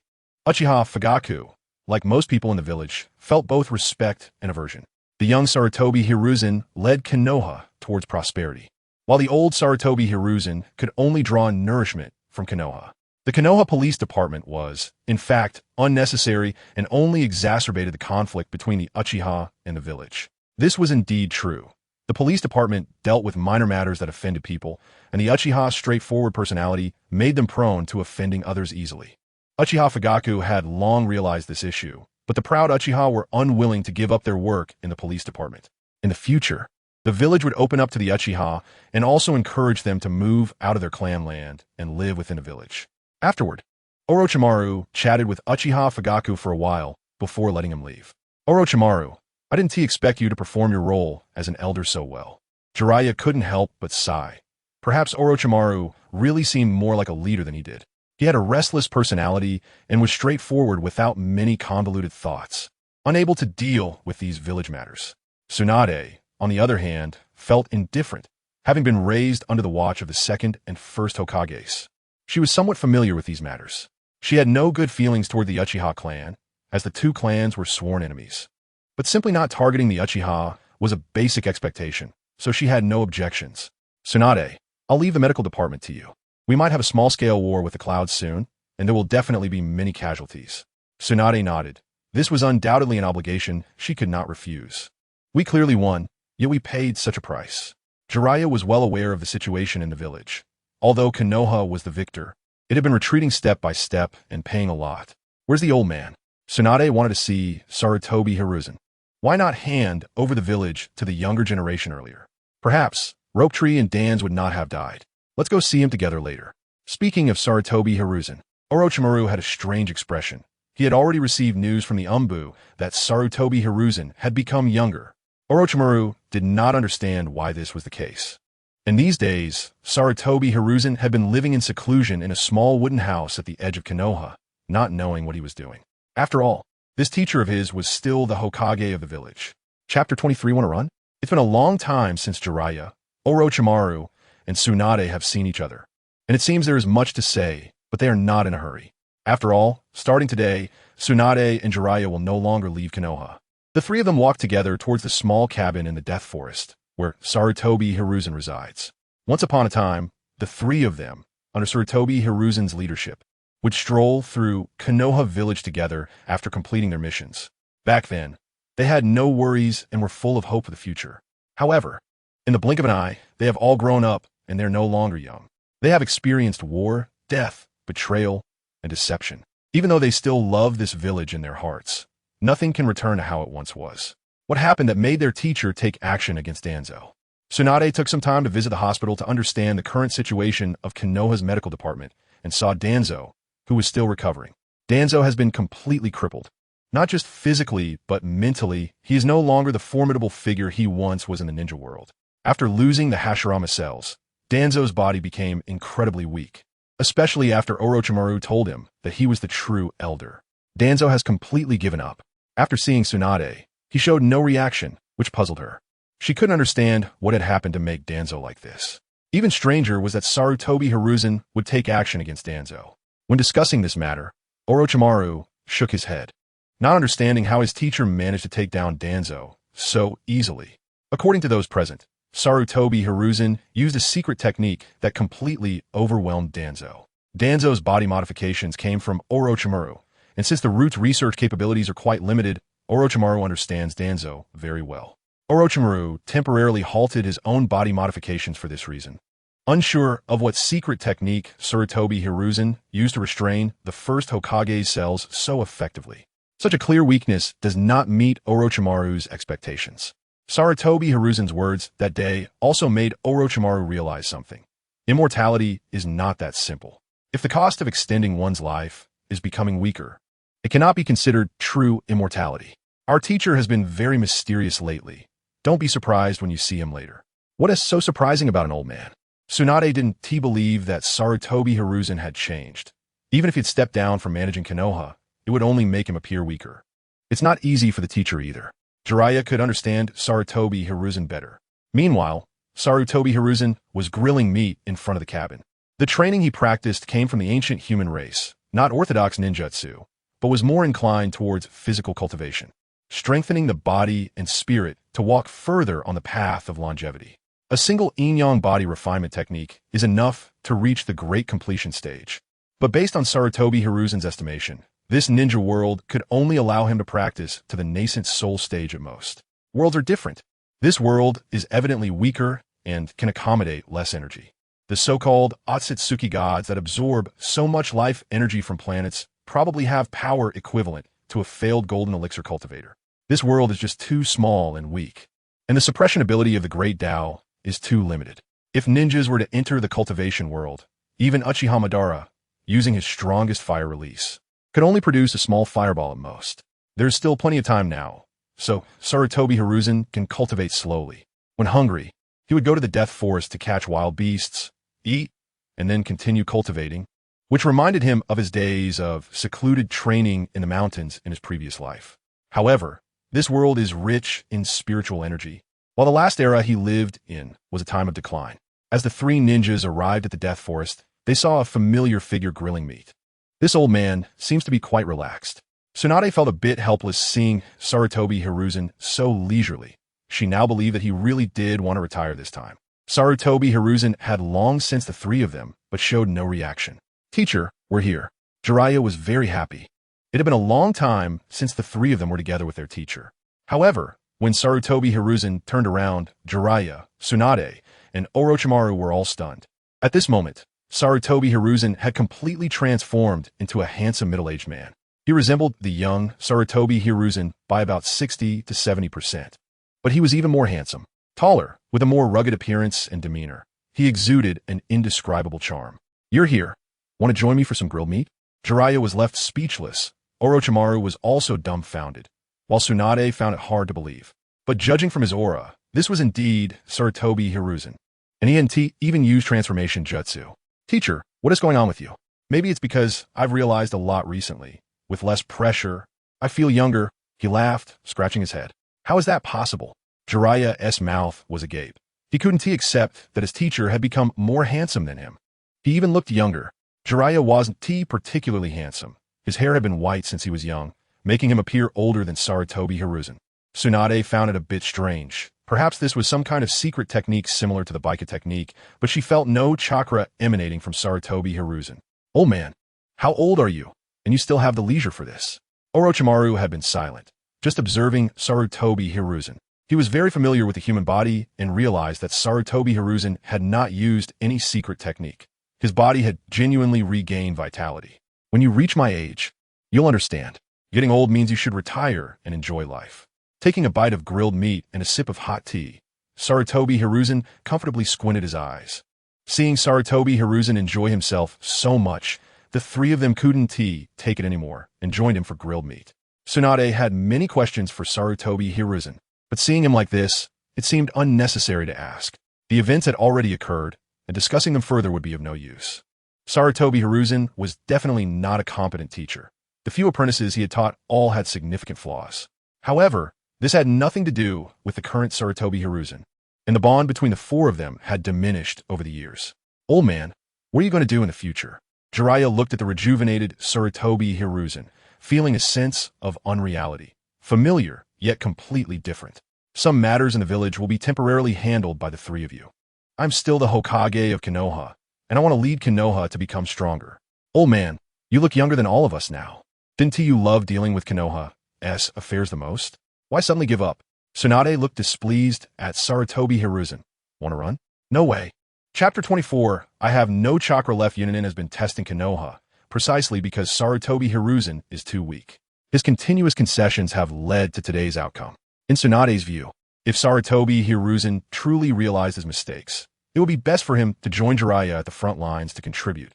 Uchiha Fugaku, like most people in the village, felt both respect and aversion. The young Sarutobi Hiruzen led Konoha towards prosperity, while the old Sarutobi Hiruzen could only draw nourishment from Konoha. The Konoha Police Department was, in fact, unnecessary and only exacerbated the conflict between the Uchiha and the village. This was indeed true. The police department dealt with minor matters that offended people, and the Uchiha's straightforward personality made them prone to offending others easily. Uchiha Fugaku had long realized this issue, but the proud Uchiha were unwilling to give up their work in the police department. In the future, the village would open up to the Uchiha and also encourage them to move out of their clan land and live within a village. Afterward, Orochimaru chatted with Uchiha Fugaku for a while before letting him leave. Orochimaru, I didn't expect you to perform your role as an elder so well. Jiraiya couldn't help but sigh. Perhaps Orochimaru really seemed more like a leader than he did. He had a restless personality and was straightforward without many convoluted thoughts, unable to deal with these village matters. Tsunade, on the other hand, felt indifferent, having been raised under the watch of the second and first Hokages. She was somewhat familiar with these matters. She had no good feelings toward the Uchiha clan, as the two clans were sworn enemies. But simply not targeting the Uchiha was a basic expectation, so she had no objections. Tsunade, I'll leave the medical department to you. We might have a small-scale war with the clouds soon, and there will definitely be many casualties. Tsunade nodded. This was undoubtedly an obligation she could not refuse. We clearly won, yet we paid such a price. Jiraiya was well aware of the situation in the village. Although Konoha was the victor, it had been retreating step by step and paying a lot. Where's the old man? Tsunade wanted to see Sarutobi Hiruzen. Why not hand over the village to the younger generation earlier? Perhaps Rope Tree and Dans would not have died. Let's go see him together later. Speaking of Sarutobi Hiruzen, Orochimaru had a strange expression. He had already received news from the Umbu that Sarutobi Hiruzen had become younger. Orochimaru did not understand why this was the case. In these days, Sarutobi Hiruzen had been living in seclusion in a small wooden house at the edge of Konoha, not knowing what he was doing. After all, this teacher of his was still the Hokage of the village. Chapter 23, want to run? It's been a long time since Jiraiya, Orochimaru, and Tsunade have seen each other, and it seems there is much to say, but they are not in a hurry. After all, starting today, Tsunade and Jiraiya will no longer leave Konoha. The three of them walk together towards the small cabin in the Death Forest, where Sarutobi Hiruzen resides. Once upon a time, the three of them, under Sarutobi Hiruzen's leadership, would stroll through Konoha village together after completing their missions. Back then, they had no worries and were full of hope for the future. However, in the blink of an eye, they have all grown up and they're no longer young. They have experienced war, death, betrayal, and deception. Even though they still love this village in their hearts, nothing can return to how it once was. What happened that made their teacher take action against Danzo? Tsunade took some time to visit the hospital to understand the current situation of Konoha's medical department and saw Danzo, who was still recovering. Danzo has been completely crippled. Not just physically, but mentally, he is no longer the formidable figure he once was in the ninja world. After losing the Hashirama cells, Danzo's body became incredibly weak, especially after Orochimaru told him that he was the true elder. Danzo has completely given up. After seeing Tsunade, he showed no reaction, which puzzled her. She couldn't understand what had happened to make Danzo like this. Even stranger was that Sarutobi Hiruzen would take action against Danzo. When discussing this matter, Orochimaru shook his head, not understanding how his teacher managed to take down Danzo so easily. According to those present, Sarutobi Hiruzen used a secret technique that completely overwhelmed Danzo. Danzo's body modifications came from Orochimaru, and since the root's research capabilities are quite limited, Orochimaru understands Danzo very well. Orochimaru temporarily halted his own body modifications for this reason. Unsure of what secret technique Sarutobi Hiruzen used to restrain the first Hokage's cells so effectively. Such a clear weakness does not meet Orochimaru's expectations. Sarutobi Hiruzen's words that day also made Orochimaru realize something. Immortality is not that simple. If the cost of extending one's life is becoming weaker. It cannot be considered true immortality. Our teacher has been very mysterious lately. Don't be surprised when you see him later. What is so surprising about an old man? Tsunade didn't believe that Sarutobi Hiruzen had changed. Even if he'd stepped down from managing Konoha, it would only make him appear weaker. It's not easy for the teacher either. Jiraiya could understand Sarutobi Hiruzen better. Meanwhile, Sarutobi Hiruzen was grilling meat in front of the cabin. The training he practiced came from the ancient human race, not orthodox ninjutsu, but was more inclined towards physical cultivation, strengthening the body and spirit to walk further on the path of longevity. A single yin-yang body refinement technique is enough to reach the great completion stage. But based on Sarutobi Hiruzen's estimation, this ninja world could only allow him to practice to the nascent soul stage at most. Worlds are different. This world is evidently weaker and can accommodate less energy. The so-called Otsutsuki gods that absorb so much life energy from planets probably have power equivalent to a failed golden elixir cultivator. This world is just too small and weak, and the suppression ability of the great Tao is too limited. If ninjas were to enter the cultivation world, even Uchiha Madara, using his strongest fire release, could only produce a small fireball at most. There's still plenty of time now, so Sarutobi Hiruzen can cultivate slowly. When hungry, he would go to the death forest to catch wild beasts, eat, and then continue cultivating, which reminded him of his days of secluded training in the mountains in his previous life. However, this world is rich in spiritual energy, while the last era he lived in was a time of decline. As the three ninjas arrived at the death forest, they saw a familiar figure grilling meat. This old man seems to be quite relaxed. Tsunade felt a bit helpless seeing Sarutobi Hiruzen so leisurely. She now believed that he really did want to retire this time. Sarutobi Hiruzen had long sensed the three of them, but showed no reaction. "Teacher, we're here." Jiraiya was very happy. It had been a long time since the three of them were together with their teacher. However, when Sarutobi Hiruzen turned around, Jiraiya, Tsunade, and Orochimaru were all stunned. At this moment, Sarutobi Hiruzen had completely transformed into a handsome middle-aged man. He resembled the young Sarutobi Hiruzen by about 60 to 70%. But he was even more handsome, taller, with a more rugged appearance and demeanor. He exuded an indescribable charm. "You're here. Want to join me for some grilled meat?" Jiraiya was left speechless. Orochimaru was also dumbfounded, while Tsunade found it hard to believe. But judging from his aura, this was indeed Sarutobi Hiruzen, and he hadn't even used transformation jutsu. "Teacher, what is going on with you?" "Maybe it's because I've realized a lot recently. With less pressure, I feel younger." He laughed, scratching his head. "How is that possible?" Jiraiya's mouth was agape. He couldn't accept that his teacher had become more handsome than him. He even looked younger. Jiraiya wasn't particularly handsome. His hair had been white since he was young, making him appear older than Sarutobi Hiruzen. Tsunade found it a bit strange. Perhaps this was some kind of secret technique similar to the Baika technique, but she felt no chakra emanating from Sarutobi Hiruzen. "Old man, how old are you? And you still have the leisure for this?" Orochimaru had been silent, just observing Sarutobi Hiruzen. He was very familiar with the human body and realized that Sarutobi Hiruzen had not used any secret technique. His body had genuinely regained vitality. "When you reach my age, you'll understand. Getting old means you should retire and enjoy life." Taking a bite of grilled meat and a sip of hot tea, Sarutobi Hiruzen comfortably squinted his eyes. Seeing Sarutobi Hiruzen enjoy himself so much, the three of them couldn't take it anymore and joined him for grilled meat. Tsunade had many questions for Sarutobi Hiruzen, but seeing him like this, it seemed unnecessary to ask. The events had already occurred, and discussing them further would be of no use. Sarutobi Hiruzen was definitely not a competent teacher. The few apprentices he had taught all had significant flaws. However, this had nothing to do with the current Sarutobi Hiruzen, and the bond between the four of them had diminished over the years. "Old man, what are you going to do in the future?" Jiraiya looked at the rejuvenated Sarutobi Hiruzen, feeling a sense of unreality, familiar yet completely different. "Some matters in the village will be temporarily handled by the three of you. I'm still the Hokage of Konoha, and I want to lead Konoha to become stronger." "Old man, you look younger than all of us now. Didn't you love dealing with Konoha's affairs the most? Why suddenly give up?" Tsunade looked displeased at Sarutobi Hiruzen. "Want to run?" "No way." Chapter 24, I have no chakra left. Yunin has been testing Konoha, precisely because Sarutobi Hiruzen is too weak. His continuous concessions have led to today's outcome. In Tsunade's view, if Sarutobi Hiruzen truly realized his mistakes, it would be best for him to join Jiraiya at the front lines to contribute.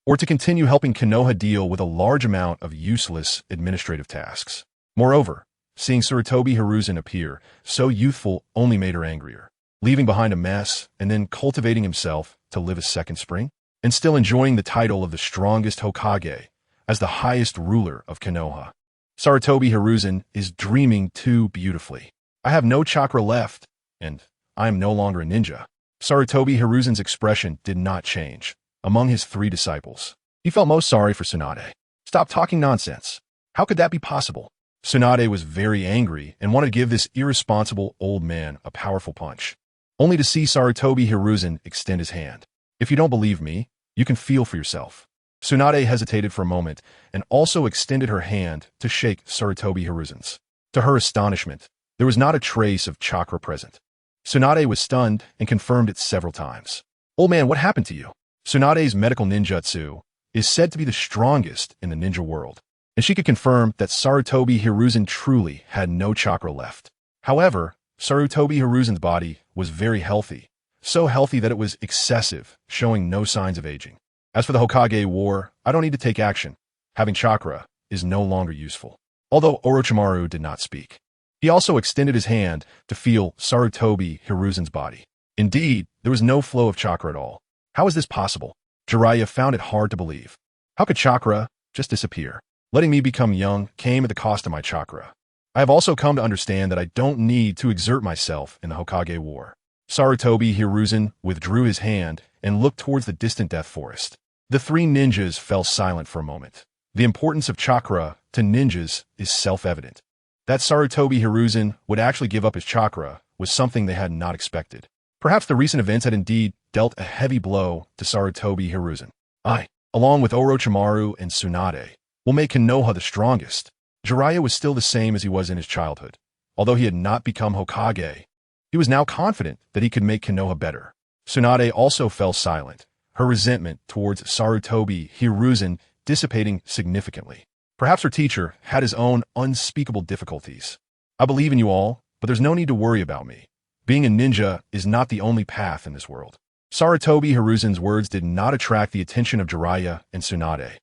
or to continue helping Konoha deal with a large amount of useless administrative tasks. Moreover, seeing Sarutobi Hiruzen appear, so youthful, only made her angrier. Leaving behind a mess and then cultivating himself to live a second spring, and still enjoying the title of the strongest Hokage as the highest ruler of Konoha. Sarutobi Hiruzen is dreaming too beautifully. I have no chakra left, and I am no longer a ninja. Sarutobi Hiruzen's expression did not change. Among his 3 disciples, he felt most sorry for Tsunade. Stop talking nonsense. How could that be possible? Tsunade was very angry and wanted to give this irresponsible old man a powerful punch, only to see Sarutobi Hiruzen extend his hand. If you don't believe me, you can feel for yourself. Tsunade hesitated for a moment and also extended her hand to shake Sarutobi Hiruzen's. To her astonishment, there was not a trace of chakra present. Tsunade was stunned and confirmed it several times. Old man, what happened to you? Tsunade's medical ninjutsu is said to be the strongest in the ninja world, and she could confirm that Sarutobi Hiruzen truly had no chakra left. However, Sarutobi Hiruzen's body was very healthy, so healthy that it was excessive, showing no signs of aging. As for the Hokage War, I don't need to take action. Having chakra is no longer useful. Although Orochimaru did not speak, he also extended his hand to feel Sarutobi Hiruzen's body. Indeed, there was no flow of chakra at all. How is this possible? Jiraiya found it hard to believe. How could chakra just disappear? Letting me become young came at the cost of my chakra. I have also come to understand that I don't need to exert myself in the Hokage War. Sarutobi Hiruzen withdrew his hand and looked towards the distant death forest. The 3 ninjas fell silent for a moment. The importance of chakra to ninjas is self-evident. That Sarutobi Hiruzen would actually give up his chakra was something they had not expected. Perhaps the recent events had indeed dealt a heavy blow to Sarutobi Hiruzen. I, along with Orochimaru and Tsunade, will make Konoha the strongest. Jiraiya was still the same as he was in his childhood. Although he had not become Hokage, he was now confident that he could make Konoha better. Tsunade also fell silent, her resentment towards Sarutobi Hiruzen dissipating significantly. Perhaps her teacher had his own unspeakable difficulties. I believe in you all, but there's no need to worry about me. Being a ninja is not the only path in this world. Sarutobi Hiruzen's words did not attract the attention of Jiraiya and Tsunade.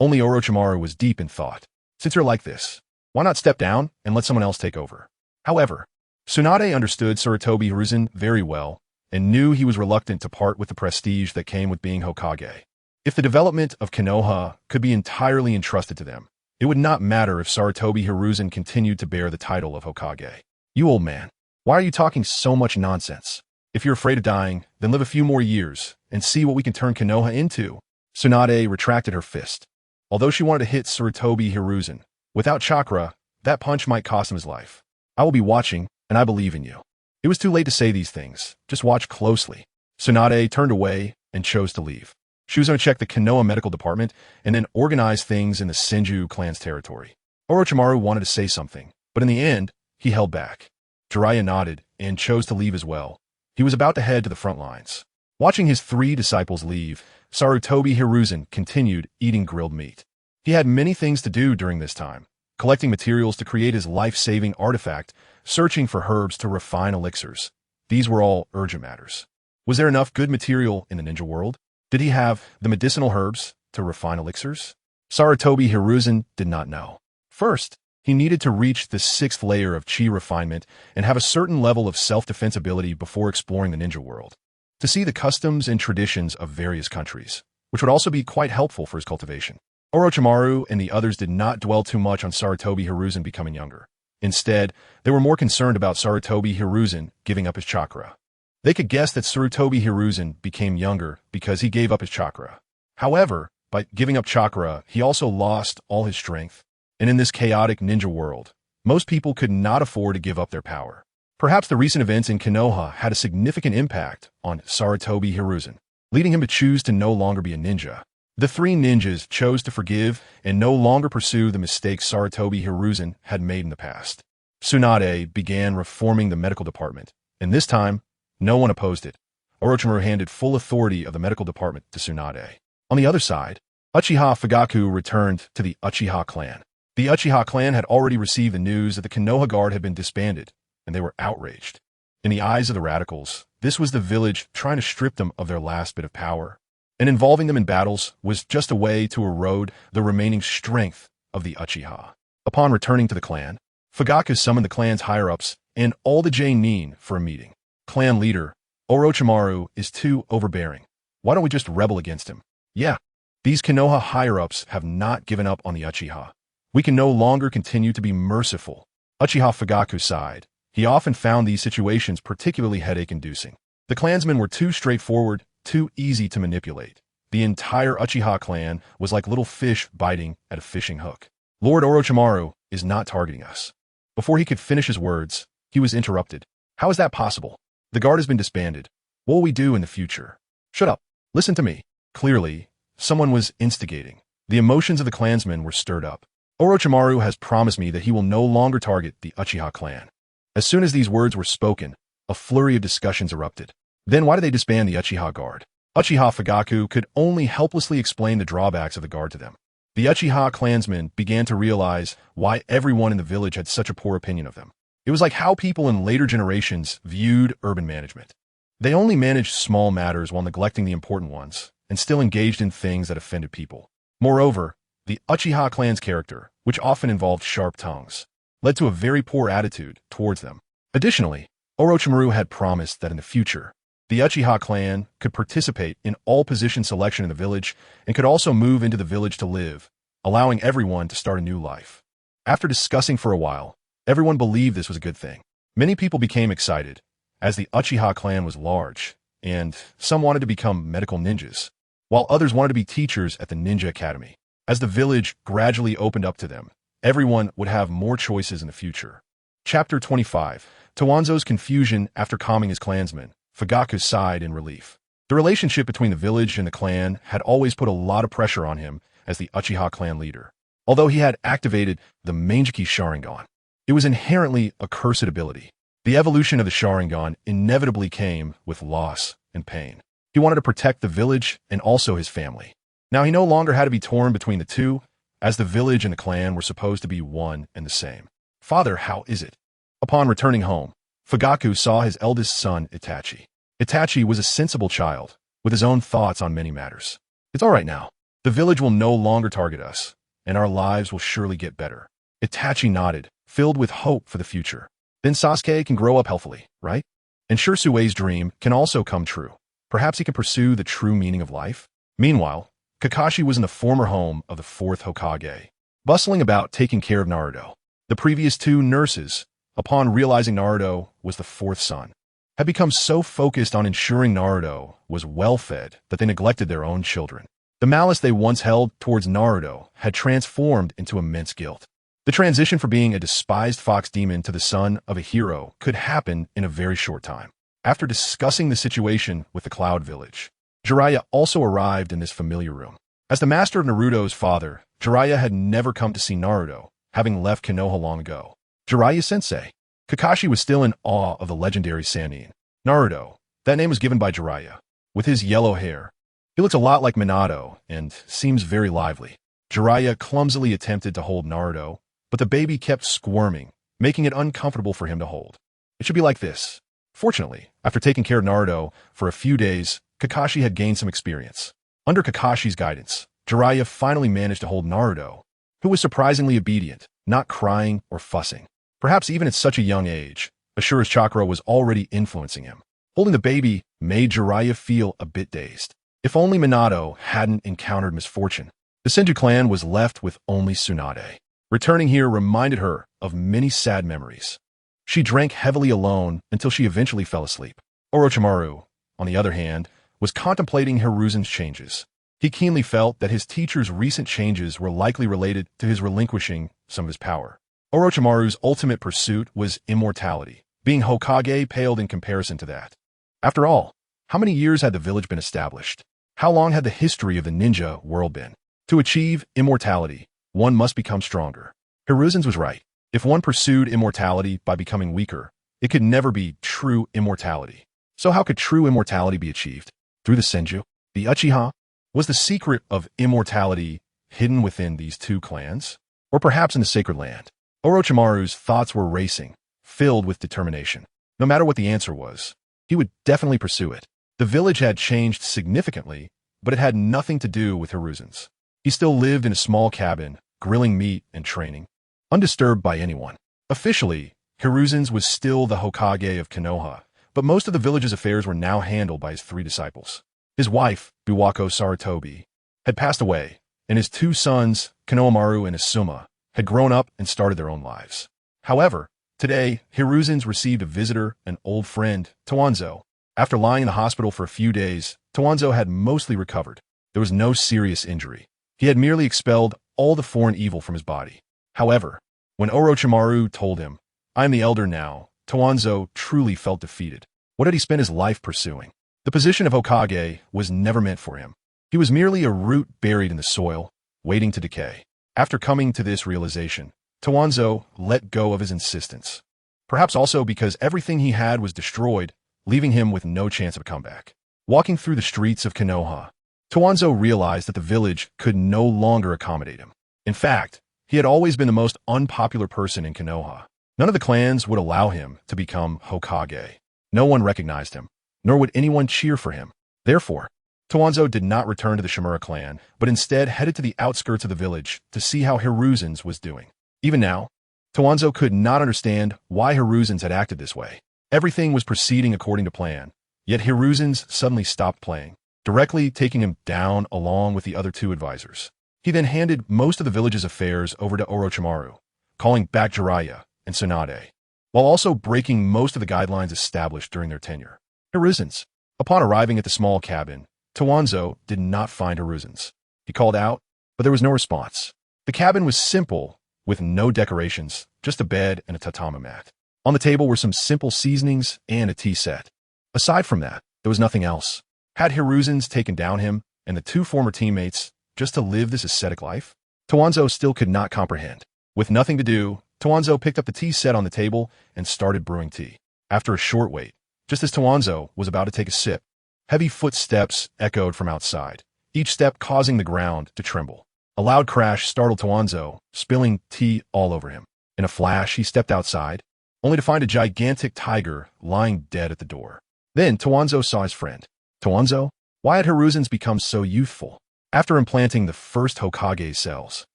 Only Orochimaru was deep in thought. Since you're like this, why not step down and let someone else take over? However, Tsunade understood Sarutobi Hiruzen very well and knew he was reluctant to part with the prestige that came with being Hokage. If the development of Konoha could be entirely entrusted to them, it would not matter if Sarutobi Hiruzen continued to bear the title of Hokage. You old man, why are you talking so much nonsense? If you're afraid of dying, then live a few more years and see what we can turn Konoha into. Tsunade retracted her fist. Although she wanted to hit Sarutobi Hiruzen, without chakra, that punch might cost him his life. I will be watching, and I believe in you. It was too late to say these things. Just watch closely. Tsunade turned away and chose to leave. She was going to check the Konoha medical department and then organize things in the Senju clan's territory. Orochimaru wanted to say something, but in the end, he held back. Jiraiya nodded and chose to leave as well. He was about to head to the front lines. Watching his 3 disciples leave, Sarutobi Hiruzen continued eating grilled meat. He had many things to do during this time, collecting materials to create his life-saving artifact, searching for herbs to refine elixirs. These were all urgent matters. Was there enough good material in the ninja world? Did he have the medicinal herbs to refine elixirs? Sarutobi Hiruzen did not know. First, he needed to reach the 6th layer of chi refinement and have a certain level of self-defense ability before exploring the ninja world, to see the customs and traditions of various countries, which would also be quite helpful for his cultivation. Orochimaru and the others did not dwell too much on Sarutobi Hiruzen becoming younger. Instead, they were more concerned about Sarutobi Hiruzen giving up his chakra. They could guess that Sarutobi Hiruzen became younger because he gave up his chakra. However, by giving up chakra, he also lost all his strength. And in this chaotic ninja world, most people could not afford to give up their power. Perhaps the recent events in Konoha had a significant impact on Sarutobi Hiruzen, leading him to choose to no longer be a ninja. The 3 ninjas chose to forgive and no longer pursue the mistakes Sarutobi Hiruzen had made in the past. Tsunade began reforming the medical department, and this time, no one opposed it. Orochimaru handed full authority of the medical department to Tsunade. On the other side, Uchiha Fugaku returned to the Uchiha clan. The Uchiha clan had already received the news that the Konoha Guard had been disbanded, and they were outraged. In the eyes of the radicals, this was the village trying to strip them of their last bit of power. and involving them in battles was just a way to erode the remaining strength of the Uchiha. Upon returning to the clan, Fugaku summoned the clan's higher-ups and all the Nin for a meeting. Clan leader, Orochimaru, is too overbearing. Why don't we just rebel against him? Yeah, these Konoha higher-ups have not given up on the Uchiha. We can no longer continue to be merciful. Uchiha Fugaku sighed. He often found these situations particularly headache-inducing. The clansmen were too straightforward, too easy to manipulate. The entire Uchiha clan was like little fish biting at a fishing hook. Lord Orochimaru is not targeting us. Before he could finish his words, he was interrupted. How is that possible? The guard has been disbanded. What will we do in the future? Shut up. Listen to me. Clearly, someone was instigating. The emotions of the clansmen were stirred up. Orochimaru has promised me that he will no longer target the Uchiha clan. As soon as these words were spoken, a flurry of discussions erupted. Then why did they disband the Uchiha guard? Uchiha Fugaku could only helplessly explain the drawbacks of the guard to them. The Uchiha clansmen began to realize why everyone in the village had such a poor opinion of them. It was like how people in later generations viewed urban management. They only managed small matters while neglecting the important ones, and still engaged in things that offended people. Moreover, the Uchiha clan's character, which often involved sharp tongues, led to a very poor attitude towards them. Additionally, Orochimaru had promised that in the future, the Uchiha clan could participate in all position selection in the village and could also move into the village to live, allowing everyone to start a new life. After discussing for a while, everyone believed this was a good thing. Many people became excited, as the Uchiha clan was large, and some wanted to become medical ninjas, while others wanted to be teachers at the ninja academy. As the village gradually opened up to them, everyone would have more choices in the future. Chapter 25. To Wanzo's confusion after calming his clansmen, Fugaku sighed in relief. The relationship between the village and the clan had always put a lot of pressure on him as the Uchiha clan leader. Although he had activated the Manjiki Sharingan, it was inherently a cursed ability. The evolution of the Sharingan inevitably came with loss and pain. He wanted to protect the village and also his family. Now he no longer had to be torn between the two, as the village and the clan were supposed to be one and the same. Father, how is it? Upon returning home, Fugaku saw his eldest son, Itachi. Itachi was a sensible child, with his own thoughts on many matters. It's all right now. The village will no longer target us, and our lives will surely get better. Itachi nodded, filled with hope for the future. Then Sasuke can grow up healthily, right? And Shusui's dream can also come true. Perhaps he can pursue the true meaning of life? Meanwhile, Kakashi was in the former home of the fourth Hokage, bustling about taking care of Naruto. The previous two nurses, upon realizing Naruto was the fourth son, had become so focused on ensuring Naruto was well-fed that they neglected their own children. The malice they once held towards Naruto had transformed into immense guilt. The transition from being a despised fox demon to the son of a hero could happen in a very short time. After discussing the situation with the Cloud Village, Jiraiya also arrived in this familiar room. As the master of Naruto's father, Jiraiya had never come to see Naruto, having left Konoha long ago. Jiraiya-sensei. Kakashi was still in awe of the legendary Sannin. Naruto, that name was given by Jiraiya. With his yellow hair, he looks a lot like Minato and seems very lively. Jiraiya clumsily attempted to hold Naruto, but the baby kept squirming, making it uncomfortable for him to hold. It should be like this. Fortunately, after taking care of Naruto for a few days, Kakashi had gained some experience. Under Kakashi's guidance, Jiraiya finally managed to hold Naruto, who was surprisingly obedient, not crying or fussing. Perhaps even at such a young age, Ashura's chakra was already influencing him. Holding the baby made Jiraiya feel a bit dazed. If only Minato hadn't encountered misfortune. The Senju clan was left with only Tsunade. Returning here reminded her of many sad memories. She drank heavily alone until she eventually fell asleep. Orochimaru, on the other hand, was contemplating Hiruzen's changes. He keenly felt that his teacher's recent changes were likely related to his relinquishing some of his power. Orochimaru's ultimate pursuit was immortality. Being Hokage paled in comparison to that. After all, how many years had the village been established? How long had the history of the ninja world been? To achieve immortality, one must become stronger. Hiruzen's was right. If one pursued immortality by becoming weaker, it could never be true immortality. So how could true immortality be achieved? Through the Senju? The Uchiha? Was the secret of immortality hidden within these two clans? Or perhaps in the Sacred Land? Orochimaru's thoughts were racing, filled with determination. No matter what the answer was, he would definitely pursue it. The village had changed significantly, but it had nothing to do with Hiruzen's. He still lived in a small cabin, grilling meat and training, undisturbed by anyone. Officially, Hiruzen's was still the Hokage of Konoha, but most of the village's affairs were now handled by his 3 disciples. His wife, Buwako Sarutobi, had passed away, and his 2 sons, Konohamaru and Asuma, had grown up and started their own lives. However, today, Hiruzen's received a visitor, an old friend, Tawanzo. After lying in the hospital for a few days, Tawanzo had mostly recovered. There was no serious injury. He had merely expelled all the foreign evil from his body. However, when Orochimaru told him, "I am the elder now," Tawanzo truly felt defeated. What had he spent his life pursuing? The position of Hokage was never meant for him. He was merely a root buried in the soil, waiting to decay. After coming to this realization, Tawanzo let go of his insistence. Perhaps also because everything he had was destroyed, leaving him with no chance of a comeback. Walking through the streets of Konoha, Tawanzo realized that the village could no longer accommodate him. In fact, he had always been the most unpopular person in Konoha. None of the clans would allow him to become Hokage. No one recognized him, nor would anyone cheer for him. Therefore, Tawanzo did not return to the Shimura clan, but instead headed to the outskirts of the village to see how Hiruzen's was doing. Even now, Tawanzo could not understand why Hiruzen's had acted this way. Everything was proceeding according to plan, yet Hiruzen's suddenly stopped playing, directly taking him down along with the other 2 advisors. He then handed most of the village's affairs over to Orochimaru, calling back Jiraiya and Tsunade, while also breaking most of the guidelines established during their tenure. Hiruzen's. Upon arriving at the small cabin, Tawanzo did not find Hiruzen's. He called out, but there was no response. The cabin was simple, with no decorations, just a bed and a tatami mat. On the table were some simple seasonings and a tea set. Aside from that, there was nothing else. Had Hiruzen's taken down him and the 2 former teammates just to live this ascetic life? Tawanzo still could not comprehend. With nothing to do, Tawanzo picked up the tea set on the table and started brewing tea. After a short wait, just as Tawanzo was about to take a sip, heavy footsteps echoed from outside, each step causing the ground to tremble. A loud crash startled Tawanzo, spilling tea all over him. In a flash, he stepped outside, only to find a gigantic tiger lying dead at the door. Then Tawanzo saw his friend. Tawanzo? Why had Hiruzen's become so youthful? After implanting the first Hokage cells,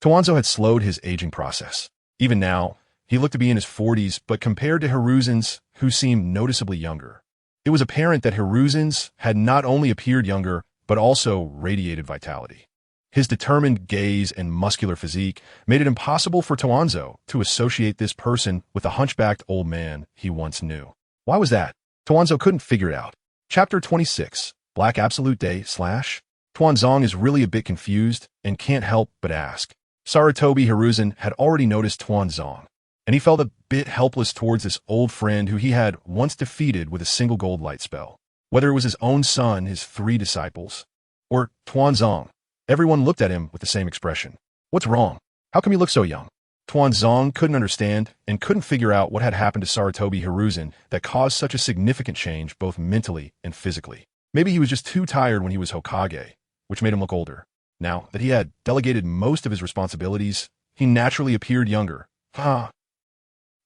Tawanzo had slowed his aging process. Even now, he looked to be in his 40s, but compared to Hiruzen's, who seemed noticeably younger, it was apparent that Hiruzen's had not only appeared younger, but also radiated vitality. His determined gaze and muscular physique made it impossible for Tawanzo to associate this person with the hunchbacked old man he once knew. Why was that? Tawanzo couldn't figure it out. Chapter 26, Black Absolute Day / Tawanzong is really a bit confused and can't help but ask. Sarutobi Hiruzen had already noticed Tawanzong, and he felt a bit helpless towards this old friend who he had once defeated with a single gold light spell. Whether it was his own son, his 3 disciples, or Tawanzong, everyone looked at him with the same expression. What's wrong? How come you look so young? Tawanzong couldn't understand and couldn't figure out what had happened to Sarutobi Hiruzen that caused such a significant change both mentally and physically. Maybe he was just too tired when he was Hokage, which made him look older. Now that he had delegated most of his responsibilities, he naturally appeared younger.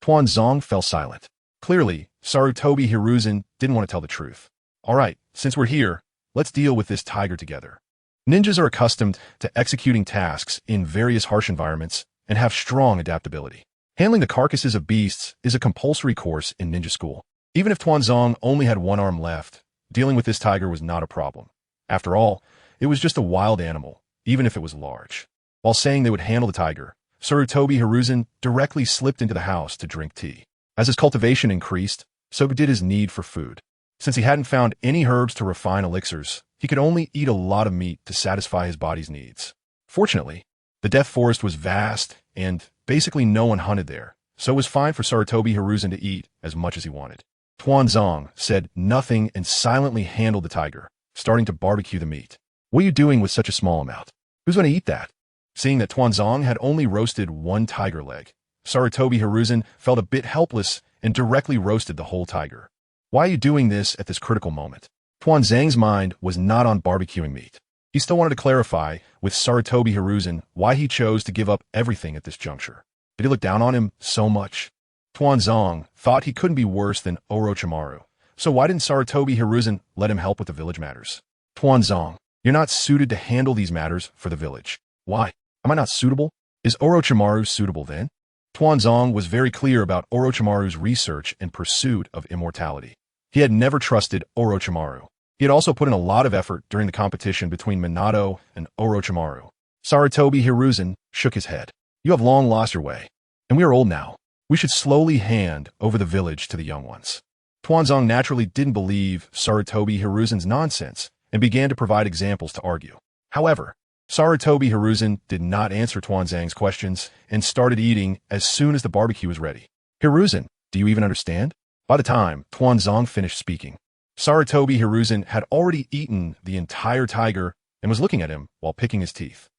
Tawanzong fell silent. Clearly, Sarutobi Hiruzen didn't want to tell the truth. All right, since we're here, let's deal with this tiger together. Ninjas are accustomed to executing tasks in various harsh environments and have strong adaptability. Handling the carcasses of beasts is a compulsory course in ninja school. Even if Tawanzong only had 1 arm left, dealing with this tiger was not a problem. After all, it was just a wild animal, even if it was large. While saying they would handle the tiger, Sarutobi Hiruzen directly slipped into the house to drink tea. As his cultivation increased, so did his need for food. Since he hadn't found any herbs to refine elixirs, he could only eat a lot of meat to satisfy his body's needs. Fortunately, the Death Forest was vast, and basically no one hunted there, so it was fine for Sarutobi Hiruzen to eat as much as he wanted. Tawanzong said nothing and silently handled the tiger, starting to barbecue the meat. What are you doing with such a small amount? Who's going to eat that? Seeing that Tawanzong had only roasted 1 tiger leg, Sarutobi Hiruzen felt a bit helpless and directly roasted the whole tiger. Why are you doing this at this critical moment? Tawanzong's mind was not on barbecuing meat. He still wanted to clarify with Sarutobi Hiruzen why he chose to give up everything at this juncture. Did he look down on him so much? Tawanzong thought he couldn't be worse than Orochimaru, so why didn't Sarutobi Hiruzen let him help with the village matters? Tawanzong, You're not suited to handle these matters for the village. Why? Am I not suitable? Is Orochimaru suitable then? Tuanzong was very clear about Orochimaru's research and pursuit of immortality. He had never trusted Orochimaru. He had also put in a lot of effort during the competition between Minato and Orochimaru. Sarutobi Hiruzen shook his head. You have long lost your way, and we are old now. We should slowly hand over the village to the young ones. Tuanzong naturally didn't believe Sarutobi Hiruzen's nonsense and began to provide examples to argue. However, Sarutobi Hiruzen did not answer Tuanzong's questions and started eating as soon as the barbecue was ready. Hiruzen, do you even understand? By the time Tuanzong finished speaking, Sarutobi Hiruzen had already eaten the entire tiger and was looking at him while picking his teeth.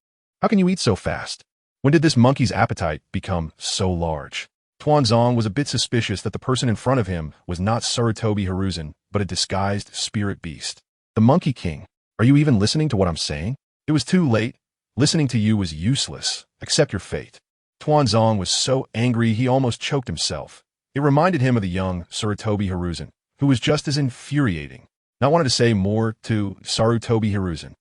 How can you eat so fast? When did this monkey's appetite become so large? Tuanzong was a bit suspicious that the person in front of him was not Sarutobi Hiruzen, but a disguised spirit beast. The Monkey King. Are you even listening to what I'm saying? It was too late. Listening to you was useless. Accept your fate. Tuanzong was so angry he almost choked himself. It reminded him of the young Sarutobi Hiruzen, who was just as infuriating. Not wanted to say more to Sarutobi Hiruzen.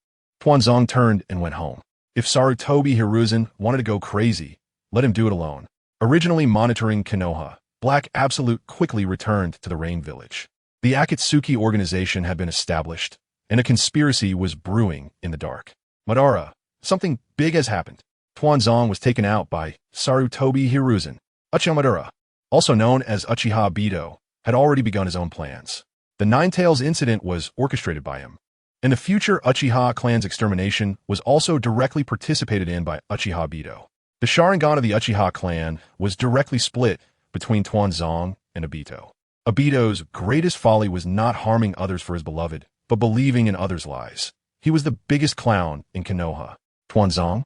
Tuanzong turned and went home. If Sarutobi Hiruzen wanted to go crazy, let him do it alone. Originally monitoring Konoha, Black Absolute quickly returned to the Rain Village. The Akatsuki organization had been established, and a conspiracy was brewing in the dark. Madara, something big has happened. Tuanzong was taken out by Sarutobi Hiruzen. Uchiha Madara, also known as Uchiha Obito, had already begun his own plans. The Nine Tails incident was orchestrated by him, and the future Uchiha clan's extermination was also directly participated in by Uchiha Obito. The Sharingan of the Uchiha clan was directly split between Tuanzong and Obito. Obito's greatest folly was not harming others for his beloved, but believing in others' lies. He was the biggest clown in Konoha. Tuanzong?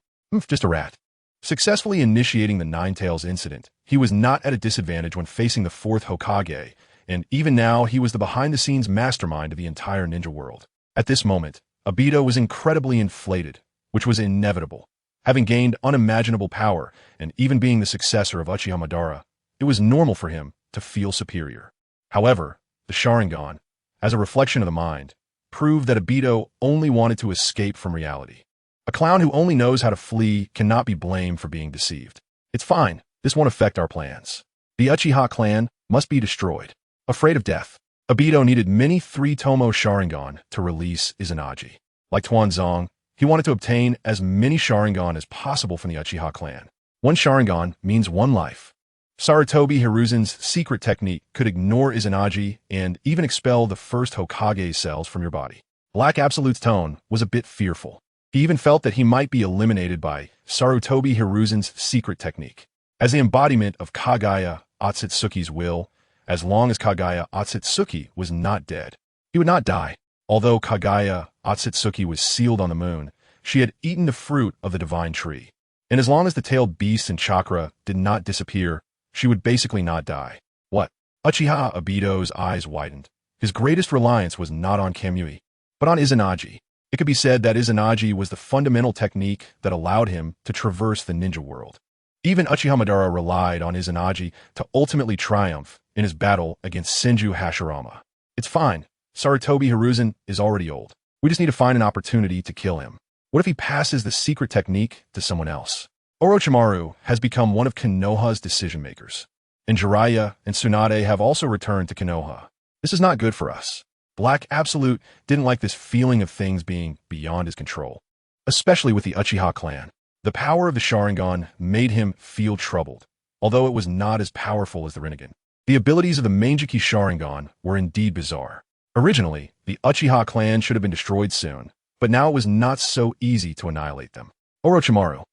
Just a rat. Successfully initiating the Nine Tails incident, he was not at a disadvantage when facing the fourth Hokage, and even now he was the behind-the-scenes mastermind of the entire ninja world. At this moment, Obito was incredibly inflated, which was inevitable. Having gained unimaginable power and even being the successor of Uchiha Madara, it was normal for him to feel superior. However, the Sharingan, as a reflection of the mind, proved that Obito only wanted to escape from reality. A clown who only knows how to flee cannot be blamed for being deceived. It's fine, this won't affect our plans. The Uchiha clan must be destroyed. Afraid of death, Obito needed many 3-Tomo Sharingan to release Izanagi. Like Tuanzong, he wanted to obtain as many Sharingan as possible from the Uchiha clan. One Sharingan means one life. Sarutobi Hiruzen's secret technique could ignore Izanagi and even expel the first Hokage cells from your body. Black Absolute's tone was a bit fearful. He even felt that he might be eliminated by Sarutobi Hiruzen's secret technique. As the embodiment of Kaguya Otsutsuki's will, as long as Kaguya Otsutsuki was not dead, he would not die. Although Kaguya Otsutsuki was sealed on the moon, she had eaten the fruit of the divine tree. And as long as the tailed beasts and chakra did not disappear, she would basically not die. What? Uchiha Obito's eyes widened. His greatest reliance was not on Kamui, but on Izanagi. It could be said that Izanagi was the fundamental technique that allowed him to traverse the ninja world. Even Uchiha Madara relied on Izanagi to ultimately triumph in his battle against Senju Hashirama. It's fine. Sarutobi Hiruzen is already old. We just need to find an opportunity to kill him. What if he passes the secret technique to someone else? Orochimaru has become one of Konoha's decision-makers, and Jiraiya and Tsunade have also returned to Konoha. This is not good for us. Black Absolute didn't like this feeling of things being beyond his control, especially with the Uchiha clan. The power of the Sharingan made him feel troubled, although it was not as powerful as the Rinnegan. The abilities of the Manjiki Sharingan were indeed bizarre. Originally, the Uchiha clan should have been destroyed soon, but now it was not so easy to annihilate them. Orochimaru.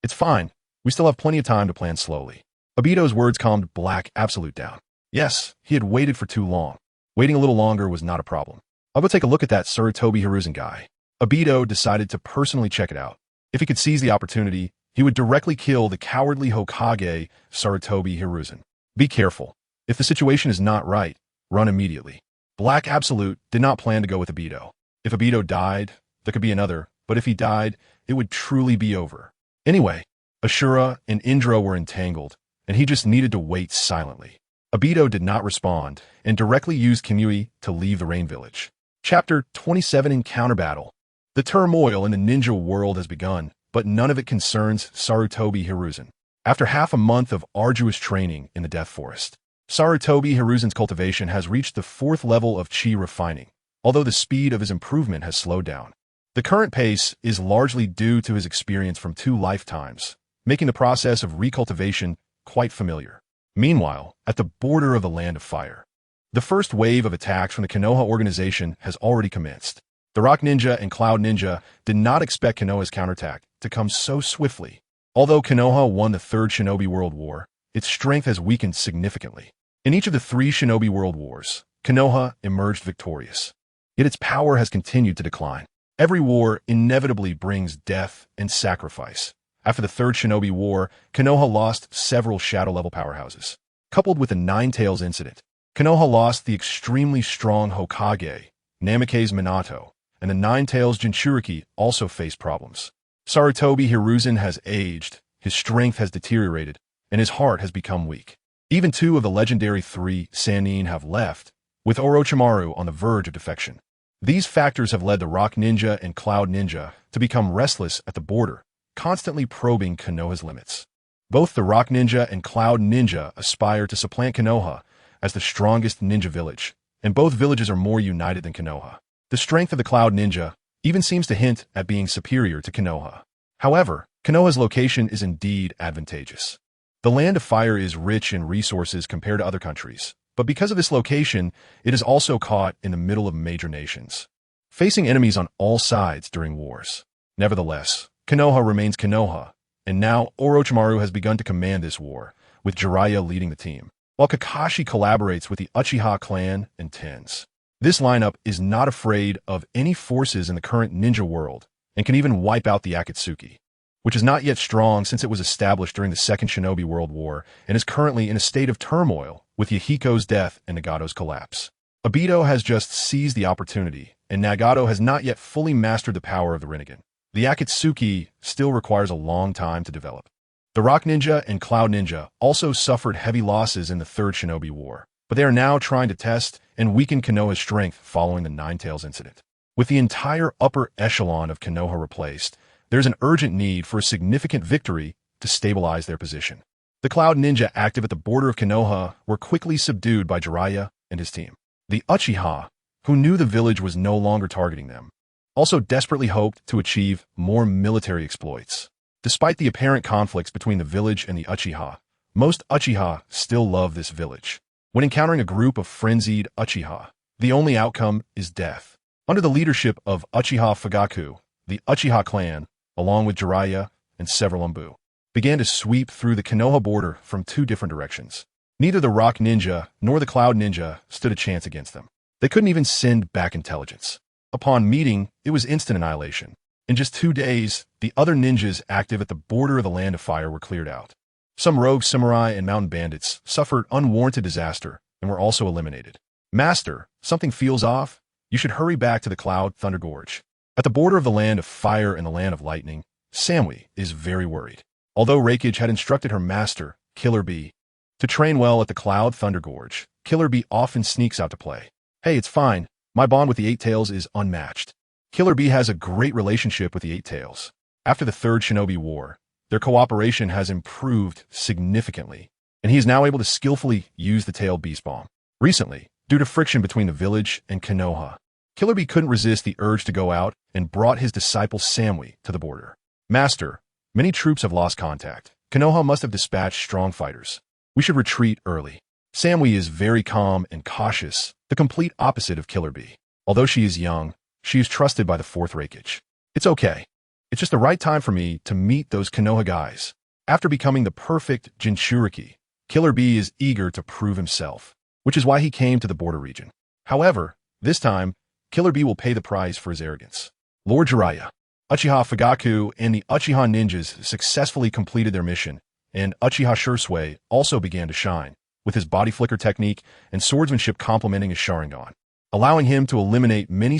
It's fine. We still have plenty of time to plan slowly. Obito's words calmed Black Absolute down. Yes, he had waited for too long. Waiting a little longer was not a problem. I'll go take a look at that Sarutobi Hiruzen guy. Obito decided to personally check it out. If he could seize the opportunity, he would directly kill the cowardly Hokage Sarutobi Hiruzen. Be careful. If the situation is not right, run immediately. Black Absolute did not plan to go with Obito. If Obito died, there could be another, but if he died, it would truly be over. Anyway, Ashura and Indra were entangled, and he just needed to wait silently. Obito did not respond, and directly used Kamui to leave the Rain Village. Chapter 27 Encounter Battle. The turmoil in the ninja world has begun, but none of it concerns Sarutobi Hiruzen. After half a month of arduous training in the Death Forest, Sarutobi Hiruzen's cultivation has reached the 4th level of chi refining, although the speed of his improvement has slowed down. The current pace is largely due to his experience from 2 lifetimes, making the process of recultivation quite familiar. Meanwhile, at the border of the Land of Fire, the first wave of attacks from the Konoha organization has already commenced. The Rock Ninja and Cloud Ninja did not expect Konoha's counterattack to come so swiftly. Although Konoha won the 3rd Shinobi World War, its strength has weakened significantly. In each of the 3 Shinobi World Wars, Konoha emerged victorious. Yet its power has continued to decline. Every war inevitably brings death and sacrifice. After the 3rd Shinobi War, Konoha lost several shadow-level powerhouses. Coupled with the Nine Tails incident, Konoha lost the extremely strong Hokage, Namikaze Minato, and the Nine Tails Jinchuriki also faced problems. Sarutobi Hiruzen has aged, his strength has deteriorated, and his heart has become weak. Even 2 of the legendary 3 Sannin have left, with Orochimaru on the verge of defection. These factors have led the Rock Ninja and Cloud Ninja to become restless at the border, constantly probing Konoha's limits. Both the Rock Ninja and Cloud Ninja aspire to supplant Konoha as the strongest ninja village, and both villages are more united than Konoha. The strength of the Cloud Ninja even seems to hint at being superior to Konoha. However, Konoha's location is indeed advantageous. The Land of Fire is rich in resources compared to other countries, but because of this location, it is also caught in the middle of major nations, facing enemies on all sides during wars. Nevertheless, Konoha remains Konoha, and now Orochimaru has begun to command this war, with Jiraiya leading the team, while Kakashi collaborates with the Uchiha clan and Tens. This lineup is not afraid of any forces in the current ninja world, and can even wipe out the Akatsuki, which is not yet strong since it was established during the 2nd Shinobi World War and is currently in a state of turmoil with Yahiko's death and Nagato's collapse. Obito has just seized the opportunity, and Nagato has not yet fully mastered the power of the Rinnegan. The Akatsuki still requires a long time to develop. The Rock Ninja and Cloud Ninja also suffered heavy losses in the 3rd Shinobi War, but they are now trying to test and weaken Konoha's strength following the Nine Tails incident. With the entire upper echelon of Konoha replaced, there's an urgent need for a significant victory to stabilize their position. The Cloud Ninja active at the border of Konoha were quickly subdued by Jiraiya and his team. The Uchiha, who knew the village was no longer targeting them, also desperately hoped to achieve more military exploits. Despite the apparent conflicts between the village and the Uchiha, most Uchiha still love this village. When encountering a group of frenzied Uchiha, the only outcome is death. Under the leadership of Uchiha Fugaku, the Uchiha clan, along with Jiraiya and several Umbu, began to sweep through the Konoha border from 2 different directions. Neither the Rock Ninja nor the Cloud Ninja stood a chance against them. They couldn't even send back intelligence. Upon meeting, it was instant annihilation. In just 2 days, the other ninjas active at the border of the Land of Fire were cleared out. Some rogue samurai and mountain bandits suffered unwarranted disaster and were also eliminated. Master, something feels off. You should hurry back to the Cloud Thunder Gorge. At the border of the Land of Fire and the Land of Lightning, Samui is very worried. Although Reikage had instructed her master, Killer Bee, to train well at the Cloud Thunder Gorge, Killer Bee often sneaks out to play. Hey, it's fine. My bond with the Eight Tails is unmatched. Killer Bee has a great relationship with the Eight Tails. After the 3rd Shinobi War, their cooperation has improved significantly, and he is now able to skillfully use the tailed beast bomb. Recently, due to friction between the village and Konoha, Killer Bee couldn't resist the urge to go out and brought his disciple Samui to the border. Master, many troops have lost contact. Konoha must have dispatched strong fighters. We should retreat early. Samui is very calm and cautious, the complete opposite of Killer Bee. Although she is young, she is trusted by the 4th Reikage. It's okay. It's just the right time for me to meet those Konoha guys. After becoming the perfect Jinchuriki, Killer Bee is eager to prove himself, which is why he came to the border region. However, this time, Killer Bee will pay the price for his arrogance. Lord Jiraiya, Uchiha Fugaku, and the Uchiha ninjas successfully completed their mission, and Uchiha Shursui also began to shine, with his body flicker technique and swordsmanship complementing his Sharingan, allowing him to eliminate many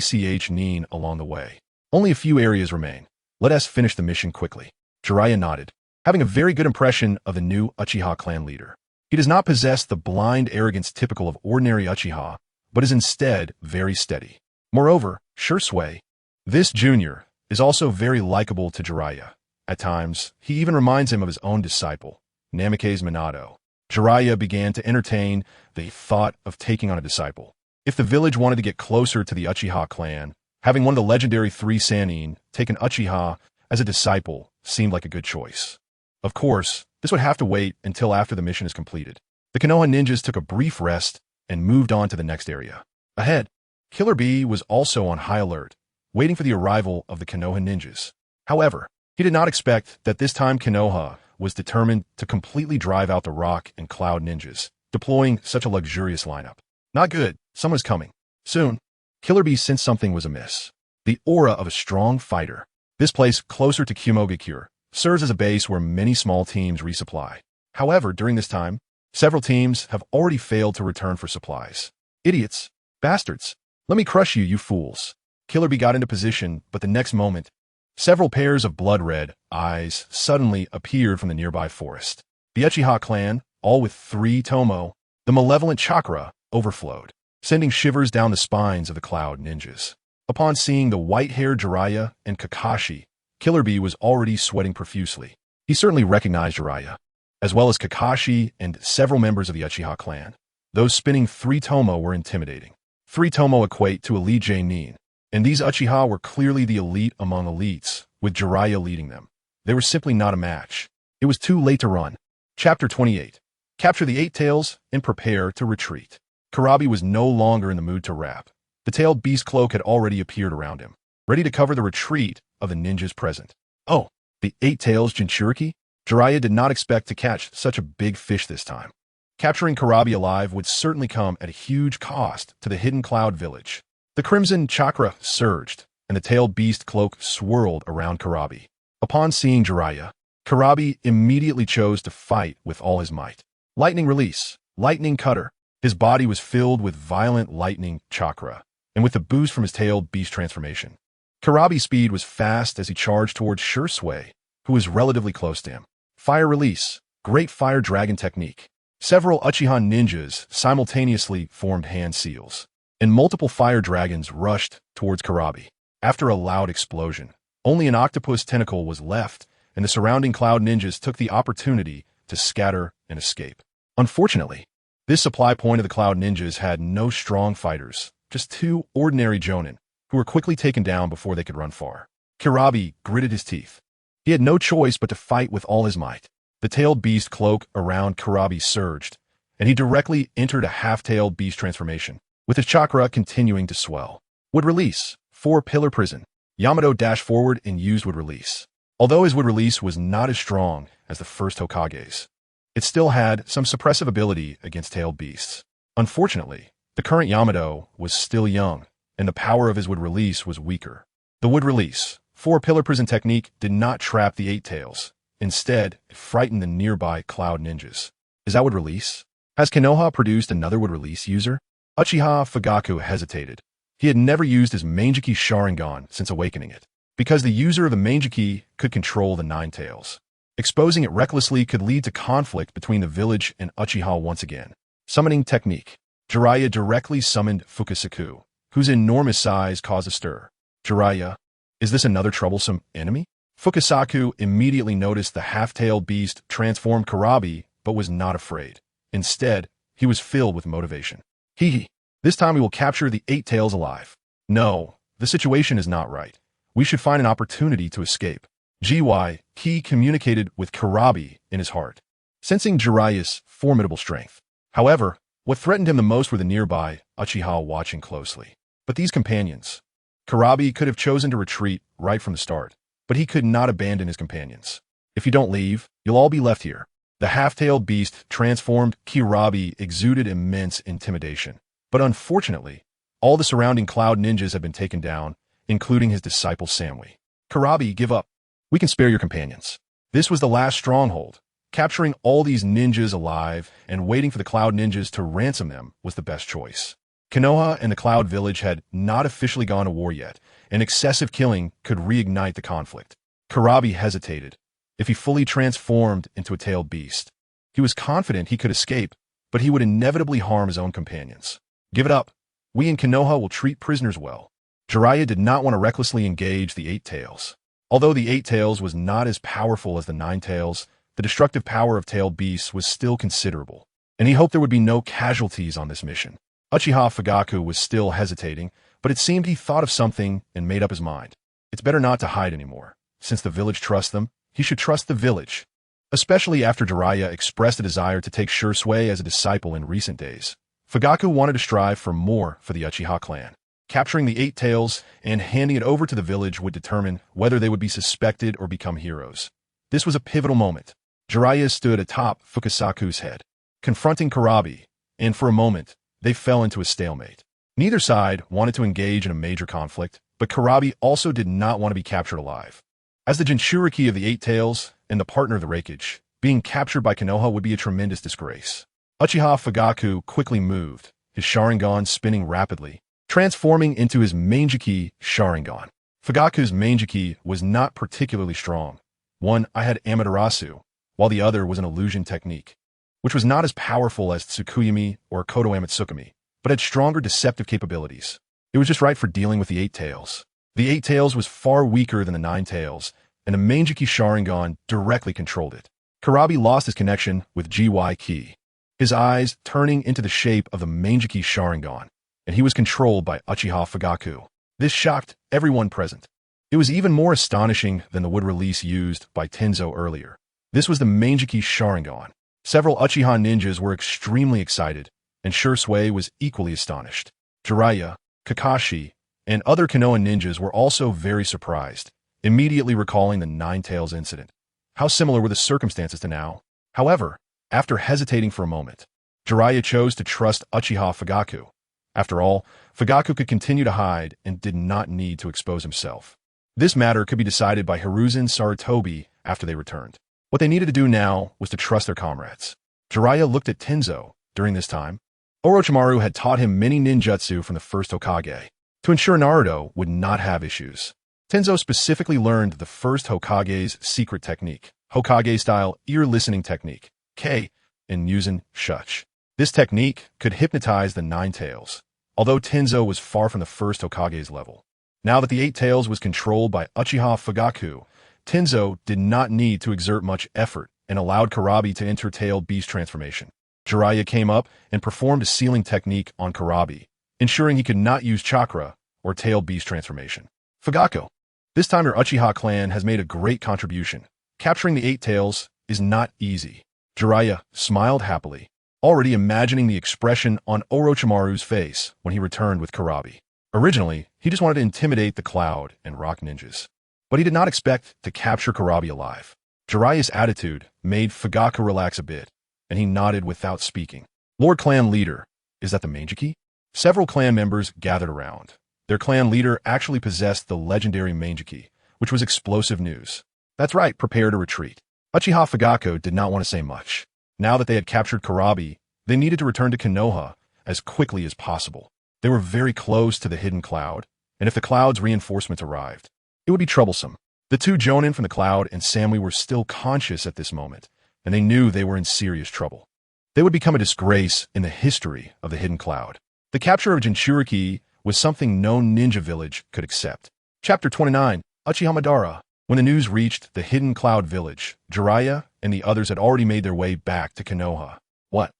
Nin along the way. Only a few areas remain. Let us finish the mission quickly. Jiraiya nodded, having a very good impression of the new Uchiha clan leader. He does not possess the blind arrogance typical of ordinary Uchiha, but is instead very steady. Moreover, Shursui, this junior, is also very likable to Jiraiya. At times, he even reminds him of his own disciple, Namikaze Minato. Jiraiya began to entertain the thought of taking on a disciple. If the village wanted to get closer to the Uchiha clan, having one of the legendary 3 Sannin take an Uchiha as a disciple seemed like a good choice. Of course, this would have to wait until after the mission is completed. The Konoha ninjas took a brief rest and moved on to the next area. Ahead, Killer Bee was also on high alert, waiting for the arrival of the Konoha ninjas. However, he did not expect that this time Konoha was determined to completely drive out the Rock and Cloud ninjas, deploying such a luxurious lineup. Not good, someone's coming. Soon, Killer Bee sensed something was amiss. The aura of a strong fighter. This place, closer to Kumogakure, serves as a base where many small teams resupply. However, during this time, several teams have already failed to return for supplies. Idiots. Bastards. Let me crush you, you fools. Killer Bee got into position, but the next moment, several pairs of blood-red eyes suddenly appeared from the nearby forest. The Uchiha clan, all with 3 Tomo, the malevolent chakra, overflowed, sending shivers down the spines of the Cloud ninjas. Upon seeing the white-haired Jiraiya and Kakashi, Killer Bee was already sweating profusely. He certainly recognized Jiraiya, as well as Kakashi and several members of the Uchiha clan. Those spinning 3 Tomo were intimidating. 3 Tomo equate to Elite J-Nin, and these Uchiha were clearly the elite among elites, with Jiraiya leading them. They were simply not a match. It was too late to run. Chapter 28. Capture the 8 tails and prepare to retreat. Kurabi was no longer in the mood to rap. The tailed beast cloak had already appeared around him, ready to cover the retreat of the ninjas present. Oh, the 8 tails Jinchuriki? Jiraiya did not expect to catch such a big fish this time. Capturing Kurabi alive would certainly come at a huge cost to the hidden Cloud village. The crimson chakra surged, and the tailed beast cloak swirled around Kurabi. Upon seeing Jiraiya, Kurabi immediately chose to fight with all his might. Lightning release, lightning cutter. His body was filled with violent lightning chakra, and with the boost from his tailed beast transformation. Kurabi's speed was fast as he charged towards Shursui, who was relatively close to him. Fire release, great fire dragon technique. Several Uchiha ninjas simultaneously formed hand seals, and multiple fire dragons rushed towards Kurabi. After a loud explosion, only an octopus tentacle was left, and the surrounding Cloud ninjas took the opportunity to scatter and escape. Unfortunately, this supply point of the Cloud ninjas had no strong fighters, just 2 ordinary jonin, who were quickly taken down before they could run far. Kurabi gritted his teeth. He had no choice but to fight with all his might. The tailed beast cloak around Kurabi surged, and he directly entered a half-tailed beast transformation, with his chakra continuing to swell. Wood release, 4 pillar prison. Yamato dashed forward and used wood release. Although his wood release was not as strong as the first Hokage's, it still had some suppressive ability against tailed beasts. Unfortunately, the current Yamato was still young, and the power of his wood release was weaker. The wood release, 4 pillar prison technique, did not trap the 8 tails. Instead, it frightened the nearby Cloud ninjas. Is that wood release? Has Konoha produced another wood release user? Uchiha Fugaku hesitated. He had never used his Manjiki Sharingan since awakening it, because the user of the Manjiki could control the 9 tails. Exposing it recklessly could lead to conflict between the village and Uchiha once again. Summoning technique. Jiraiya directly summoned Fukasaku, whose enormous size caused a stir. Jiraiya, is this another troublesome enemy? Fukasaku immediately noticed the half-tailed beast transformed Kurabi, but was not afraid. Instead, he was filled with motivation. Hee, this time we will capture the 8 tails alive. No, the situation is not right. We should find an opportunity to escape. He communicated with Kurabi in his heart, sensing Jiraiya's formidable strength. However, what threatened him the most were the nearby Uchiha watching closely. But these companions. Kurabi could have chosen to retreat right from the start, but he could not abandon his companions. If you don't leave, you'll all be left here. The half-tailed beast transformed Kurabi exuded immense intimidation. But unfortunately, all the surrounding Cloud ninjas had been taken down, including his disciple Samui. Kurabi, give up. We can spare your companions. This was the last stronghold. Capturing all these ninjas alive and waiting for the Cloud ninjas to ransom them was the best choice. Konoha and the Cloud village had not officially gone to war yet, and excessive killing could reignite the conflict. Kurabi hesitated. If he fully transformed into a tailed beast, he was confident he could escape, but he would inevitably harm his own companions. Give it up. We in Konoha will treat prisoners well. Jiraiya did not want to recklessly engage the Eight Tails. Although the Eight Tails was not as powerful as the Nine Tails, the destructive power of tailed beasts was still considerable, and he hoped there would be no casualties on this mission. Uchiha Fugaku was still hesitating, but it seemed he thought of something and made up his mind. It's better not to hide anymore. Since the village trusts them, he should trust the village. Especially after Jiraiya expressed a desire to take Shursui as a disciple in recent days. Fugaku wanted to strive for more for the Uchiha clan. Capturing the Eight Tails and handing it over to the village would determine whether they would be suspected or become heroes. This was a pivotal moment. Jiraiya stood atop Fukasaku's head, confronting Kurabi, and for a moment, they fell into a stalemate. Neither side wanted to engage in a major conflict, but Kurabi also did not want to be captured alive. As the Jinchuriki of the Eight Tails and the partner of the Reikage, being captured by Konoha would be a tremendous disgrace. Uchiha Fugaku quickly moved, his Sharingan spinning rapidly, transforming into his Manjiki Sharingan. Fugaku's Manjiki was not particularly strong. One I had Amaterasu, while the other was an illusion technique, which was not as powerful as Tsukuyami or Kodo Amatsukami, but had stronger deceptive capabilities. It was just right for dealing with the Eight Tails. The Eight Tails was far weaker than the Nine Tails, and the Manjiki Sharingan directly controlled it. Kurabi lost his connection with GY Ki, his eyes turning into the shape of the Manjiki Sharingan, and he was controlled by Uchiha Fugaku. This shocked everyone present. It was even more astonishing than the wood release used by Tenzo earlier. This was the Manjiki Sharingan. Several Uchiha ninjas were extremely excited, and Shursui was equally astonished. Jiraiya, Kakashi, and other Konoha ninjas were also very surprised, immediately recalling the Nine Tails incident. How similar were the circumstances to now? However, after hesitating for a moment, Jiraiya chose to trust Uchiha Fugaku. After all, Fugaku could continue to hide and did not need to expose himself. This matter could be decided by Hiruzen and Sarutobi after they returned. What they needed to do now was to trust their comrades. Jiraiya looked at Tenzo. During this time, Orochimaru had taught him many ninjutsu from the first Hokage, to ensure Naruto would not have issues. Tenzo specifically learned the first Hokage's secret technique, Hokage-style ear-listening technique, K, in Yuzen Shuch. This technique could hypnotize the Nine Tails, although Tenzo was far from the first Hokage's level. Now that the Eight Tails was controlled by Uchiha Fugaku, Tenzo did not need to exert much effort and allowed Kurabi to enter tailed beast transformation. Jiraiya came up and performed a sealing technique on Kurabi, ensuring he could not use chakra or tailed beast transformation. Fugaku. This time your Uchiha clan has made a great contribution. Capturing the Eight Tails is not easy. Jiraiya smiled happily, already imagining the expression on Orochimaru's face when he returned with Kurabi. Originally, he just wanted to intimidate the Cloud and Rock ninjas, but he did not expect to capture Kurabi alive. Jiraiya's attitude made Fugaku relax a bit, and he nodded without speaking. Lord Clan Leader, is that the Manjiki? Several clan members gathered around. Their clan leader actually possessed the legendary Manjiki, which was explosive news. That's right, prepare to retreat. Uchiha Fugaku did not want to say much. Now that they had captured Kurabi, they needed to return to Konoha as quickly as possible. They were very close to the hidden cloud, and if the cloud's reinforcements arrived, it would be troublesome. The two Jonin from the cloud and Samui were still conscious at this moment, and they knew they were in serious trouble. They would become a disgrace in the history of the hidden cloud. The capture of Jinchuriki was something no ninja village could accept. Chapter 29, Uchiha Madara. When the news reached the hidden cloud village, Jiraiya and the others had already made their way back to Konoha. What?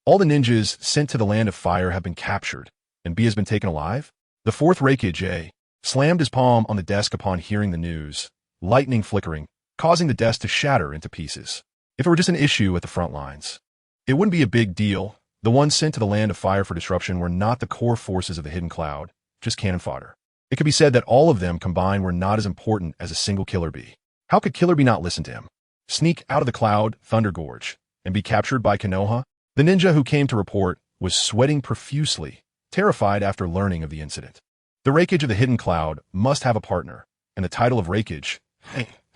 All the ninjas sent to the Land of Fire have been captured, and B has been taken alive? The fourth Reikage A slammed his palm on the desk upon hearing the news, lightning flickering, causing the desk to shatter into pieces. If it were just an issue at the front lines, it wouldn't be a big deal. The ones sent to the Land of Fire for disruption were not the core forces of the hidden cloud, just cannon fodder. It could be said that all of them combined were not as important as a single Killer Bee. How could Killer Bee not listen to him? Sneak out of the cloud, Thunder Gorge, and be captured by Konoha? The ninja who came to report was sweating profusely, terrified after learning of the incident. The Reikage of the hidden cloud must have a partner, and the title of Reikage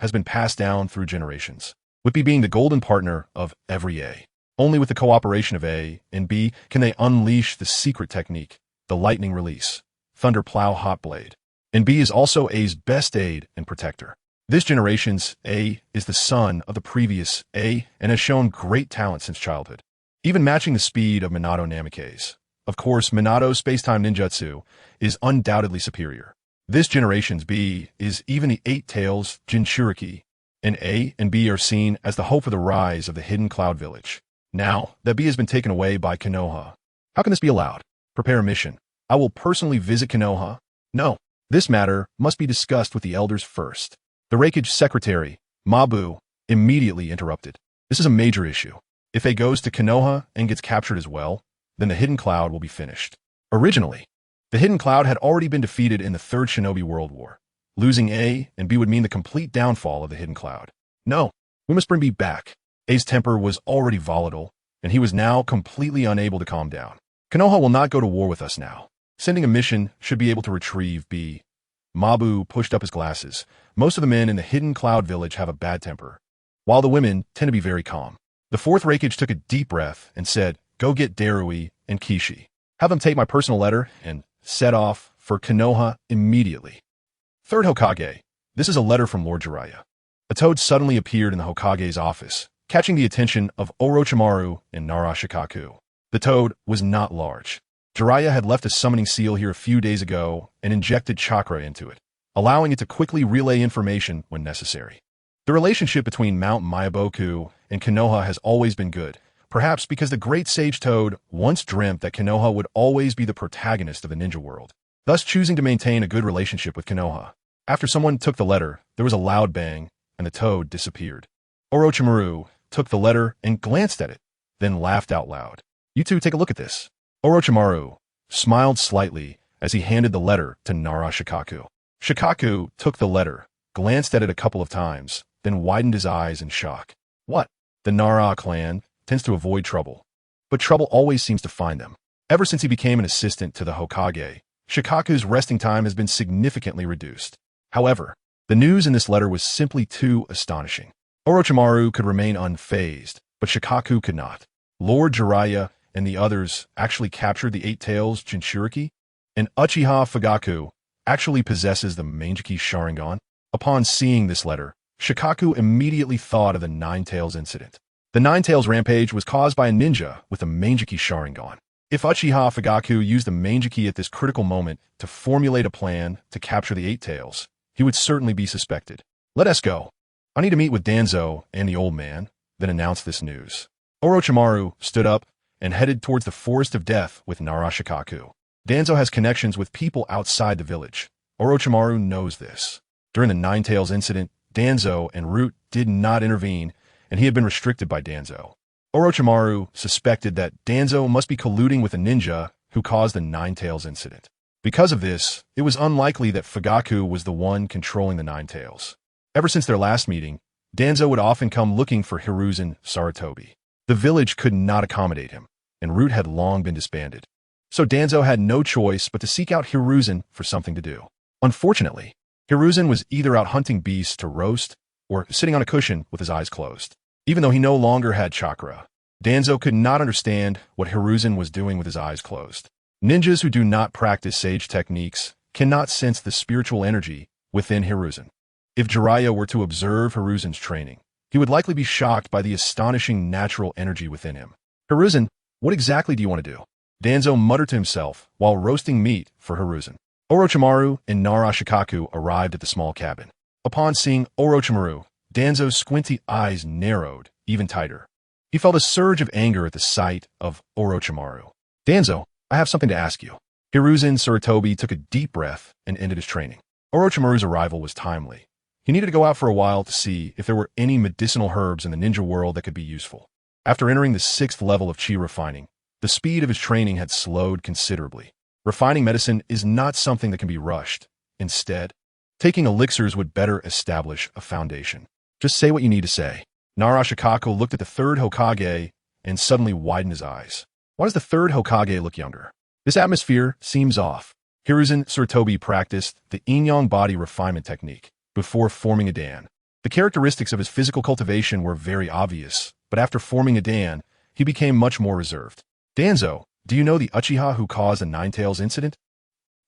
has been passed down through generations, with B being the golden partner of every A. Only with the cooperation of A and B can they unleash the secret technique, the lightning release, Thunder Plow Hot Blade. And B is also A's best aid and protector. This generation's A is the son of the previous A and has shown great talent since childhood, even matching the speed of Minato Namikaze. Of course, Minato's space-time ninjutsu is undoubtedly superior. This generation's B is even the Eight Tails Jinchuriki, and A and B are seen as the hope of the rise of the hidden cloud village. Now that B has been taken away by Konoha. How can this be allowed? Prepare a mission. I will personally visit Konoha. No, this matter must be discussed with the elders first. The Reikage secretary, Mabu, immediately interrupted. This is a major issue. If A goes to Konoha and gets captured as well, then the hidden cloud will be finished. Originally, the hidden cloud had already been defeated in the Third Shinobi World War. Losing A and B would mean the complete downfall of the hidden cloud. No, we must bring B back. A's temper was already volatile, and he was now completely unable to calm down. Konoha will not go to war with us now. Sending a mission should be able to retrieve B. Mabu pushed up his glasses. Most of the men in the hidden cloud village have a bad temper, while the women tend to be very calm. The fourth Reikage took a deep breath and said, "Go get Darui and Kishi. Have them take my personal letter and set off for Konoha immediately." Third Hokage, this is a letter from Lord Jiraiya. A toad suddenly appeared in the Hokage's office, catching the attention of Orochimaru and Narashikaku. The toad was not large. Jiraiya had left a summoning seal here a few days ago and injected chakra into it, allowing it to quickly relay information when necessary. The relationship between Mount Myaboku and Konoha has always been good, perhaps because the great sage toad once dreamt that Konoha would always be the protagonist of the ninja world, thus choosing to maintain a good relationship with Konoha. After someone took the letter, there was a loud bang, and the toad disappeared. Orochimaru took the letter and glanced at it, then laughed out loud. "You two take a look at this." Orochimaru smiled slightly as he handed the letter to Narashikaku. Shikaku took the letter, glanced at it a couple of times, then widened his eyes in shock. What? The Nara clan tends to avoid trouble, but trouble always seems to find them. Ever since he became an assistant to the Hokage, Shikaku's resting time has been significantly reduced. However, the news in this letter was simply too astonishing. Orochimaru could remain unfazed, but Shikaku could not. Lord Jiraiya and the others actually captured the Eight Tails Jinchuriki, and Uchiha Fugaku actually possesses the Manjiki Sharingan. Upon seeing this letter, Shikaku immediately thought of the Nine Tails incident. The Nine Tails rampage was caused by a ninja with a Manjiki Sharingan. If Uchiha Fugaku used the Manjiki at this critical moment to formulate a plan to capture the Eight Tails, he would certainly be suspected. "Let us go. I need to meet with Danzo and the old man," then announced this news. Orochimaru stood up and headed towards the Forest of Death with Narashikaku. Danzo has connections with people outside the village. Orochimaru knows this. During the Nine Tails incident, Danzo and Root did not intervene, and he had been restricted by Danzo. Orochimaru suspected that Danzo must be colluding with a ninja who caused the Nine Tails incident. Because of this, it was unlikely that Fugaku was the one controlling the Nine Tails. Ever since their last meeting, Danzo would often come looking for Hiruzen Sarutobi. The village could not accommodate him, and Root had long been disbanded. So Danzo had no choice but to seek out Hiruzen for something to do. Unfortunately, Hiruzen was either out hunting beasts to roast or sitting on a cushion with his eyes closed. Even though he no longer had chakra, Danzo could not understand what Hiruzen was doing with his eyes closed. Ninjas who do not practice sage techniques cannot sense the spiritual energy within Hiruzen. If Jiraiya were to observe Hiruzen's training, he would likely be shocked by the astonishing natural energy within him. "Hiruzen, what exactly do you want to do?" Danzo muttered to himself while roasting meat for Hiruzen. Orochimaru and Narashikaku arrived at the small cabin. Upon seeing Orochimaru, Danzo's squinty eyes narrowed even tighter. He felt a surge of anger at the sight of Orochimaru. "Danzo, I have something to ask you." Hiruzen Sarutobi took a deep breath and ended his training. Orochimaru's arrival was timely. He needed to go out for a while to see if there were any medicinal herbs in the ninja world that could be useful. After entering the 6th level of chi refining, the speed of his training had slowed considerably. Refining medicine is not something that can be rushed. Instead, taking elixirs would better establish a foundation. "Just say what you need to say." Narashikaku looked at the third Hokage and suddenly widened his eyes. Why does the third Hokage look younger? This atmosphere seems off. Hiruzen Sarutobi practiced the yin-yang body refinement technique before forming a Dan. The characteristics of his physical cultivation were very obvious, but after forming a Dan, he became much more reserved. "Danzo, do you know the Uchiha who caused the Nine Tails incident?"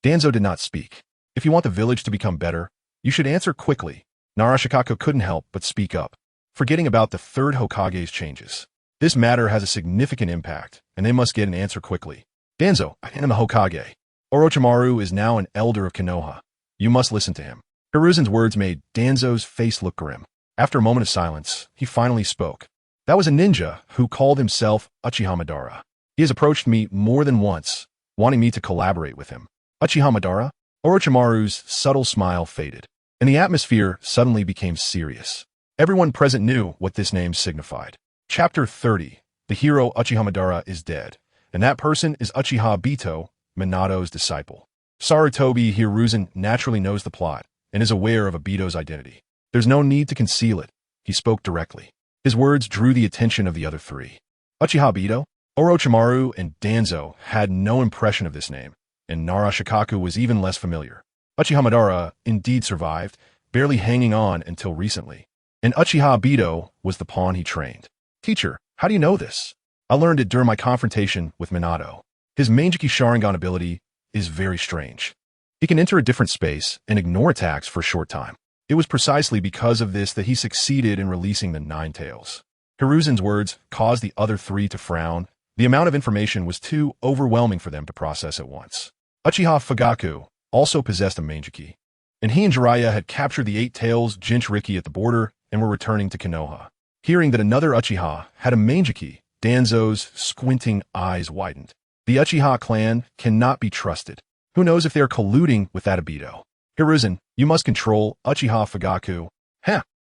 Danzo did not speak. If you want the village to become better, you should answer quickly. Narashikaku couldn't help but speak up, forgetting about the third Hokage's changes. This matter has a significant impact, and they must get an answer quickly. "Danzo, I am a Hokage. Orochimaru is now an elder of Konoha. You must listen to him. Hiruzen's words made Danzo's face look grim. After a moment of silence, he finally spoke. That was a ninja who called himself Uchiha Madara. He has approached me more than once, wanting me to collaborate with him. Uchiha Madara? Orochimaru's subtle smile faded, and the atmosphere suddenly became serious. Everyone present knew what this name signified. Chapter 30. The hero Uchiha Madara is dead, and that person is Uchiha Obito, Minato's disciple. Sarutobi Hiruzen naturally knows the plot and is aware of Obito's identity. There's no need to conceal it. He spoke directly. His words drew the attention of the other three. Uchiha Obito? Orochimaru and Danzo had no impression of this name, and Nara Shikaku was even less familiar. Uchiha Madara indeed survived, barely hanging on until recently. And Uchiha Obito was the pawn he trained. Teacher, how do you know this? I learned it during my confrontation with Minato. His Manjiki Sharingan ability is very strange. He can enter a different space and ignore attacks for a short time. It was precisely because of this that he succeeded in releasing the Nine Tails. Hiruzen's words caused the other three to frown. The amount of information was too overwhelming for them to process at once. Uchiha Fugaku also possessed a Manjiki, and he and Jiraiya had captured the Eight Tails Jinchuriki at the border and were returning to Konoha. Hearing that another Uchiha had a Manjiki, Danzo's squinting eyes widened. The Uchiha clan cannot be trusted. Who knows if they are colluding with that Obito? Hiruzen, you must control Uchiha Fugaku.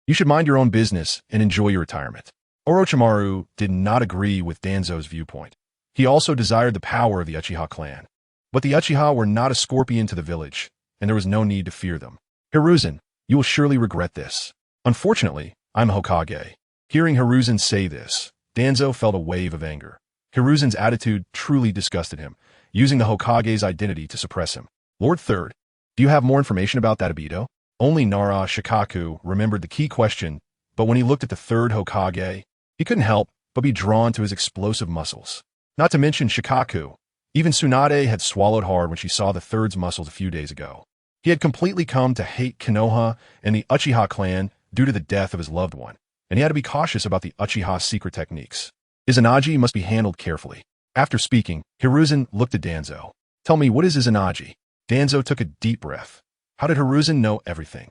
You should mind your own business and enjoy your retirement. Orochimaru did not agree with Danzo's viewpoint. He also desired the power of the Uchiha clan. But the Uchiha were not a scorpion to the village, and there was no need to fear them. Hiruzen, you will surely regret this. Unfortunately, I'm Hokage. Hearing Hiruzen say this, Danzo felt a wave of anger. Hiruzen's attitude truly disgusted him, using the Hokage's identity to suppress him. Lord Third, do you have more information about that Obito? Only Nara Shikaku remembered the key question, but when he looked at the third Hokage, he couldn't help but be drawn to his explosive muscles. Not to mention Shikaku. Even Tsunade had swallowed hard when she saw the third's muscles a few days ago. He had completely come to hate Konoha and the Uchiha clan due to the death of his loved one, and he had to be cautious about the Uchiha's secret techniques. Izanagi must be handled carefully. After speaking, Hiruzen looked at Danzo. Tell me, what is Izanagi? Danzo took a deep breath. How did Hiruzen know everything?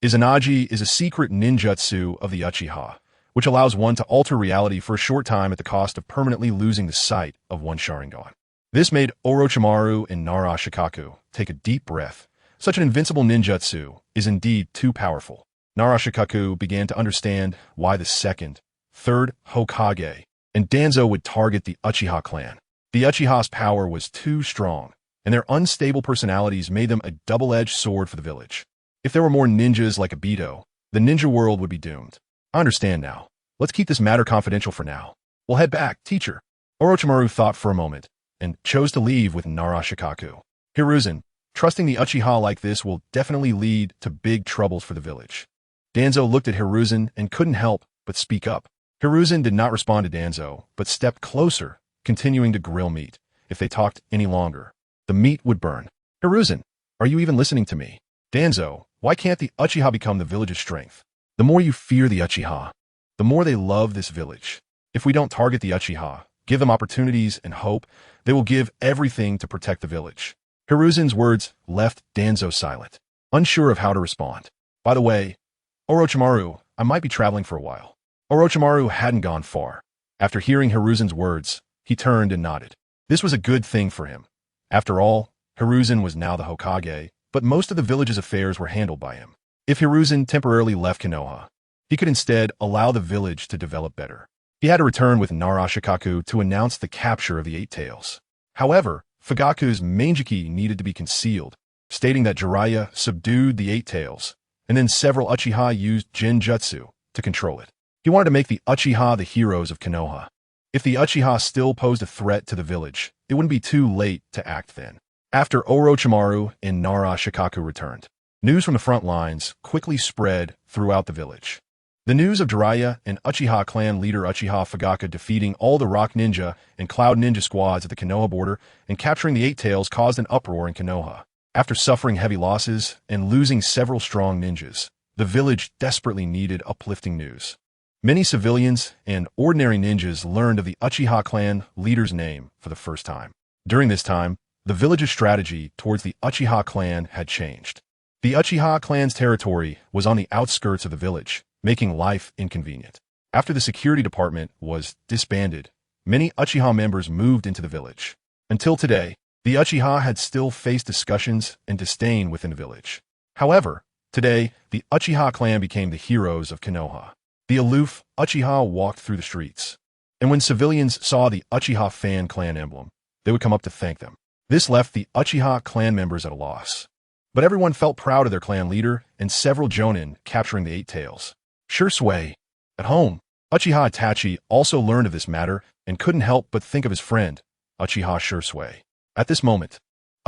Izanagi is a secret ninjutsu of the Uchiha, which allows one to alter reality for a short time at the cost of permanently losing the sight of one Sharingan. This made Orochimaru and Nara Shikaku take a deep breath. Such an invincible ninjutsu is indeed too powerful. Nara Shikaku began to understand why the second, third Hokage and Danzo would target the Uchiha clan. The Uchiha's power was too strong, and their unstable personalities made them a double-edged sword for the village. If there were more ninjas like Obito, the ninja world would be doomed. I understand now. Let's keep this matter confidential for now. We'll head back, teacher. Orochimaru thought for a moment and chose to leave with Nara Shikaku. Hiruzen, trusting the Uchiha like this will definitely lead to big troubles for the village. Danzo looked at Hiruzen and couldn't help but speak up. Hiruzen did not respond to Danzo, but stepped closer, continuing to grill meat. If they talked any longer, the meat would burn. Hiruzen, are you even listening to me? Danzo, why can't the Uchiha become the village's strength? The more you fear the Uchiha, the more they love this village. If we don't target the Uchiha, give them opportunities and hope, they will give everything to protect the village. Hiruzen's words left Danzo silent, unsure of how to respond. By the way, Orochimaru, I might be traveling for a while. Orochimaru hadn't gone far. After hearing Hiruzen's words, he turned and nodded. This was a good thing for him. After all, Hiruzen was now the Hokage, but most of the village's affairs were handled by him. If Hiruzen temporarily left Konoha, he could instead allow the village to develop better. He had to return with Nara Shikaku to announce the capture of the Eight Tails. However, Fugaku's Manjiki needed to be concealed, stating that Jiraiya subdued the Eight Tails, and then several Uchiha used Jinjutsu to control it. He wanted to make the Uchiha the heroes of Konoha. If the Uchiha still posed a threat to the village, it wouldn't be too late to act then. After Orochimaru and Nara Shikaku returned, news from the front lines quickly spread throughout the village. The news of Jiraiya and Uchiha clan leader Uchiha Fugaku defeating all the Rock Ninja and Cloud Ninja squads at the Konoha border and capturing the Eight Tails caused an uproar in Konoha. After suffering heavy losses and losing several strong ninjas, the village desperately needed uplifting news. Many civilians and ordinary ninjas learned of the Uchiha clan leader's name for the first time. During this time, the village's strategy towards the Uchiha clan had changed. The Uchiha clan's territory was on the outskirts of the village, making life inconvenient. After the security department was disbanded, many Uchiha members moved into the village. Until today, the Uchiha had still faced discussions and disdain within the village. However, today, the Uchiha clan became the heroes of Konoha. The aloof Uchiha walked through the streets, and when civilians saw the Uchiha fan clan emblem, they would come up to thank them. This left the Uchiha clan members at a loss. But everyone felt proud of their clan leader and several jonin capturing the Eight Tails. Shursui. At home, Uchiha Itachi also learned of this matter and couldn't help but think of his friend, Uchiha Shursui. At this moment,